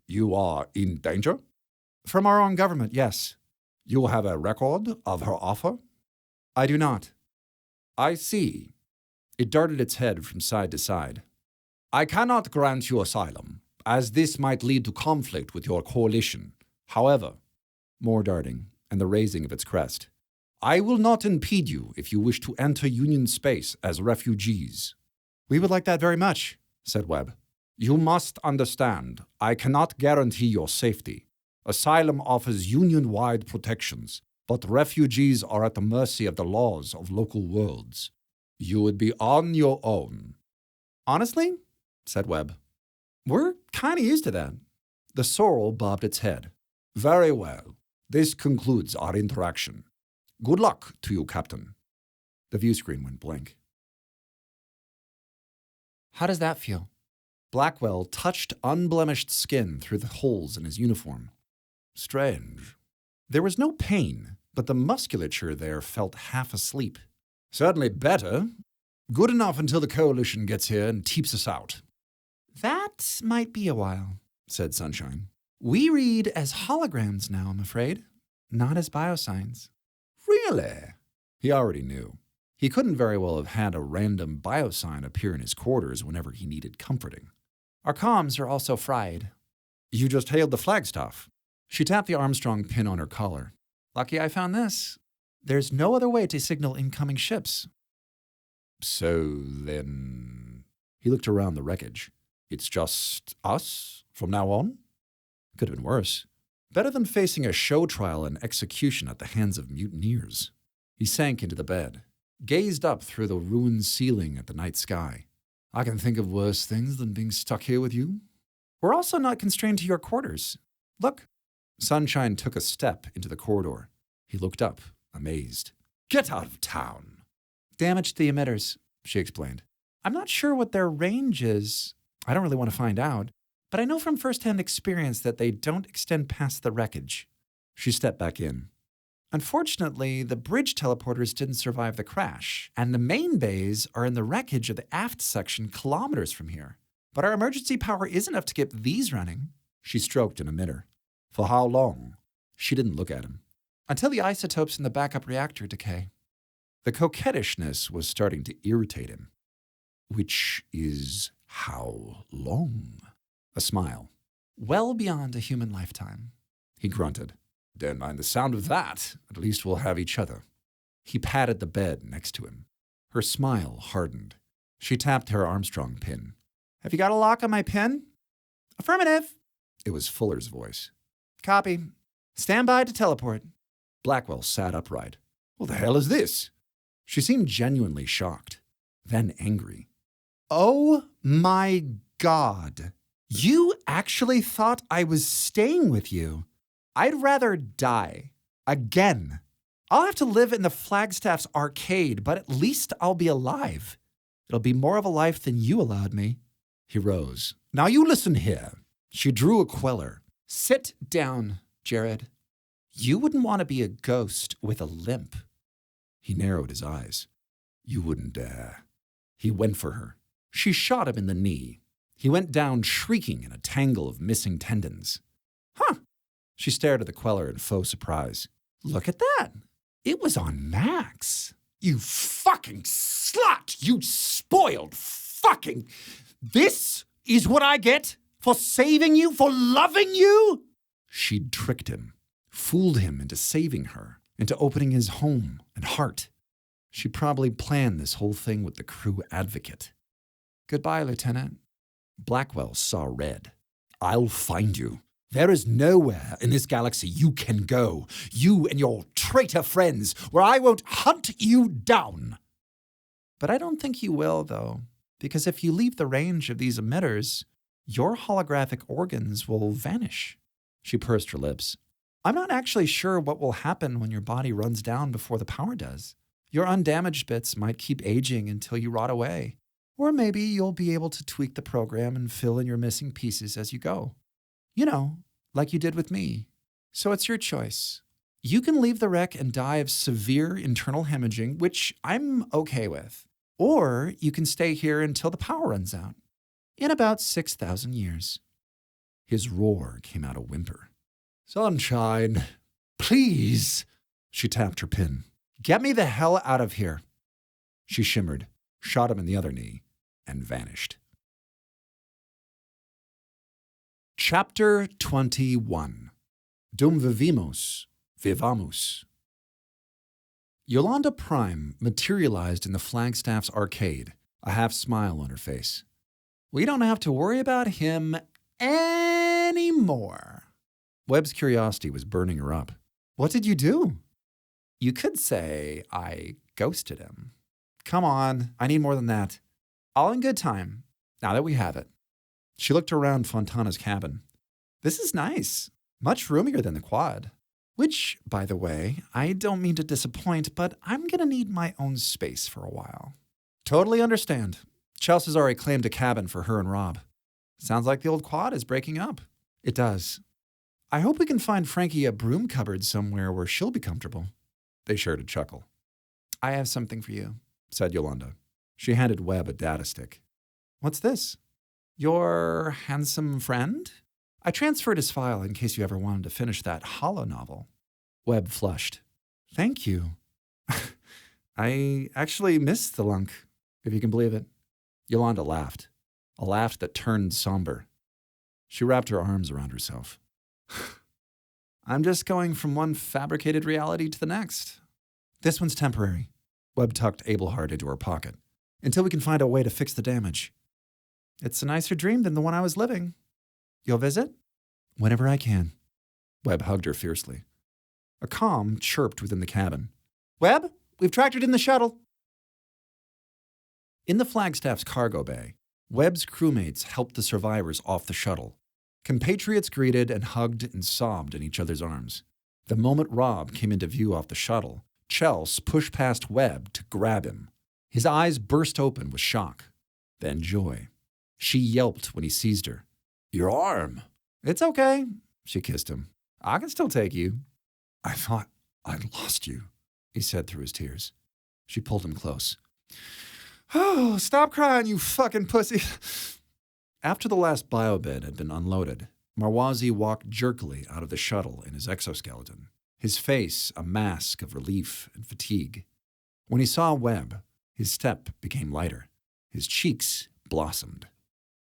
You are in danger? From our own government, yes. You have a record of her offer? I do not. I see. It darted its head from side to side. I cannot grant you asylum, as this might lead to conflict with your coalition. However, more darting and the raising of its crest. I will not impede you if you wish to enter Union space as refugees. We would like that very much, said Webb. You must understand, I cannot guarantee your safety. Asylum offers Union-wide protections, but refugees are at the mercy of the laws of local worlds. You would be on your own. Honestly, said Webb, we're kind of used to that. The sorrel bobbed its head. Very well. This concludes our interaction. Good luck to you, Captain. The view screen went blank. How does that feel? Blackwell touched unblemished skin through the holes in his uniform. Strange. There was no pain, but the musculature there felt half asleep. Certainly better. Good enough until the coalition gets here and teeps us out. That might be a while, said Sunshine. We read as holograms now, I'm afraid, not as biosigns. Really? He already knew. He couldn't very well have had a random biosign appear in his quarters whenever he needed comforting. Our comms are also fried. You just hailed the flagstaff. She tapped the Armstrong pin on her collar. Lucky I found this. There's no other way to signal incoming ships. So then... He looked around the wreckage. It's just us from now on? Could have been worse. Better than facing a show trial and execution at the hands of mutineers. He sank into the bed, gazed up through the ruined ceiling at the night sky. I can think of worse things than being stuck here with you. We're also not constrained to your quarters. Look. Sunshine took a step into the corridor. He looked up, amazed. Get out of town. Damage to the emitters, she explained. I'm not sure what their range is. I don't really want to find out. But I know from first-hand experience that they don't extend past the wreckage. She stepped back in. Unfortunately, the bridge teleporters didn't survive the crash, and the main bays are in the wreckage of the aft section kilometers from here. But our emergency power is enough to get these running. She stroked an emitter. For how long? She didn't look at him. Until the isotopes in the backup reactor decay. The coquettishness was starting to irritate him. Which is how long? A smile. Well beyond a human lifetime. He grunted. Don't mind the sound of that. At least we'll have each other. He patted the bed next to him. Her smile hardened. She tapped her Armstrong pin. Have you got a lock on my pin? Affirmative. It was Fuller's voice. Copy. Stand by to teleport. Blackwell sat upright. What the hell is this? She seemed genuinely shocked, then angry. Oh my God. You actually thought I was staying with you. I'd rather die. Again. I'll have to live in the Flagstaff's arcade, but at least I'll be alive. It'll be more of a life than you allowed me. He rose. Now you listen here. She drew a queller. Sit down, Jared. You wouldn't want to be a ghost with a limp. He narrowed his eyes. You wouldn't dare. He went for her. She shot him in the knee. He went down shrieking in a tangle of missing tendons. Huh. She stared at the queller in faux surprise. Look at that. It was on max. You fucking slut! You spoiled fucking... This is what I get for saving you, for loving you? She'd tricked him, fooled him into saving her, into opening his home and heart. She probably planned this whole thing with the crew advocate. Goodbye, Lieutenant. Blackwell saw red. I'll find you. There is nowhere in this galaxy you can go, you and your traitor friends, where I won't hunt you down. But I don't think you will, though, because if you leave the range of these emitters, your holographic organs will vanish. She pursed her lips. I'm not actually sure what will happen when your body runs down before the power does. Your undamaged bits might keep aging until you rot away. Or maybe you'll be able to tweak the program and fill in your missing pieces as you go. You know, like you did with me. So it's your choice. You can leave the wreck and die of severe internal hemorrhaging, which I'm okay with. Or you can stay here until the power runs out. In about 6,000 years. His roar came out a whimper. Sunshine, please. She tapped her pin. Get me the hell out of here. She shimmered, shot him in the other knee, and vanished. Chapter 21. Dum vivimus, vivamus. Yolanda Prime materialized in the Flagstaff's arcade, a half-smile on her face. We don't have to worry about him anymore. Webb's curiosity was burning her up. What did you do? You could say I ghosted him. Come on, I need more than that. All in good time, now that we have it. She looked around Fontana's cabin. This is nice. Much roomier than the Quod. Which, by the way, I don't mean to disappoint, but I'm going to need my own space for a while. Totally understand. Chelsea's already claimed a cabin for her and Rob. Sounds like the old Quod is breaking up. It does. I hope we can find Frankie a broom cupboard somewhere where she'll be comfortable. They shared a chuckle. I have something for you, said Yolanda. She handed Webb a data stick. What's this? Your handsome friend? I transferred his file in case you ever wanted to finish that Hollow novel. Webb flushed. Thank you. I actually missed the lunk, if you can believe it. Yolanda laughed, a laugh that turned somber. She wrapped her arms around herself. I'm just going from one fabricated reality to the next. This one's temporary. Webb tucked Abelhard into her pocket. Until we can find a way to fix the damage. It's a nicer dream than the one I was living. You'll visit? Whenever I can. Webb hugged her fiercely. A comm chirped within the cabin. Webb, we've tracked it in the shuttle. In the Flagstaff's cargo bay, Webb's crewmates helped the survivors off the shuttle. Compatriots greeted and hugged and sobbed in each other's arms. The moment Rob came into view off the shuttle, Chels pushed past Webb to grab him. His eyes burst open with shock, then joy. She yelped when he seized her. Your arm. It's okay. She kissed him. I can still take you. I thought I'd lost you, he said through his tears. She pulled him close. Oh, stop crying, you fucking pussy. After the last biobed had been unloaded, Marwazi walked jerkily out of the shuttle in his exoskeleton, his face a mask of relief and fatigue. When he saw Webb, his step became lighter. His cheeks blossomed.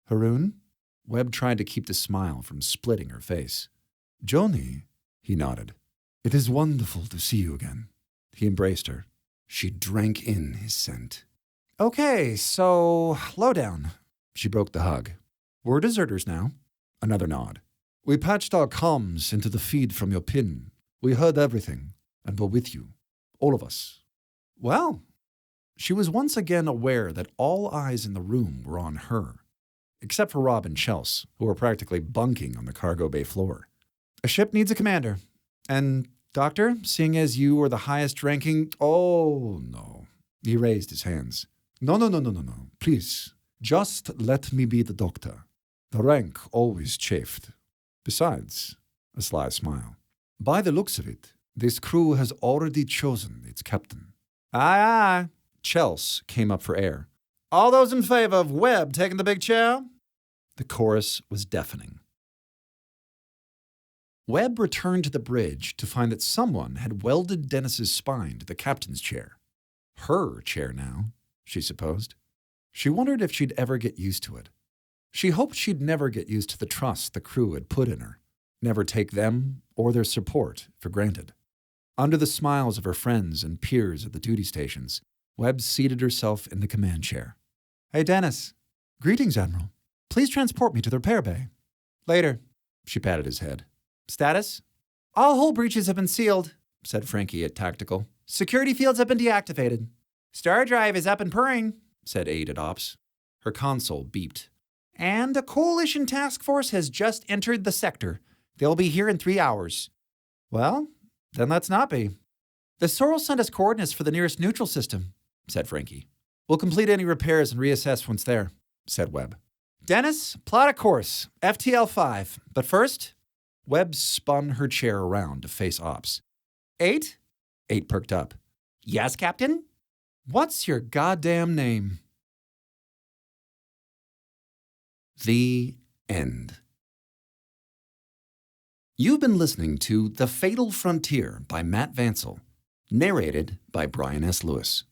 Haroon? Webb tried to keep the smile from splitting her face. Johnny, he nodded. It is wonderful to see you again. He embraced her. She drank in his scent. Okay, so, lowdown. She broke the hug. We're deserters now. Another nod. We patched our comms into the feed from your pin. We heard everything, and were with you. All of us. Well, she was once again aware that all eyes in the room were on her, except for Rob and Chels, who were practically bunking on the cargo bay floor. A ship needs a commander. And, Doctor, seeing as you are the highest ranking... Oh, no. He raised his hands. No. Please, just let me be the doctor. The rank always chafed. Besides, a sly smile. By the looks of it, this crew has already chosen its captain. Aye. Chels came up for air. All those in favor of Webb taking the big chair? The chorus was deafening. Webb returned to the bridge to find that someone had welded Dennis's spine to the captain's chair. Her chair now, she supposed. She wondered if she'd ever get used to it. She hoped she'd never get used to the trust the crew had put in her, never take them or their support for granted. Under the smiles of her friends and peers at the duty stations, Webb seated herself in the command chair. Hey, Dennis. Greetings, Admiral. Please transport me to the repair bay. Later. She patted his head. Status? All hull breaches have been sealed, said Frankie at Tactical. Security fields have been deactivated. Star drive is up and purring, said Aide at Ops. Her console beeped. And a coalition task force has just entered the sector. They'll be here in 3 hours. Well, then let's not be. The Sorrel sent us coordinates for the nearest neutral system, said Frankie. We'll complete any repairs and reassess once there, said Webb. Dennis, plot a course, FTL 5. But first... Webb spun her chair around to face Ops. 8? 8 perked up. Yes, Captain? What's your goddamn name? The end. You've been listening to The Fatal Frontier by Matt Vancil, narrated by Brian S. Lewis.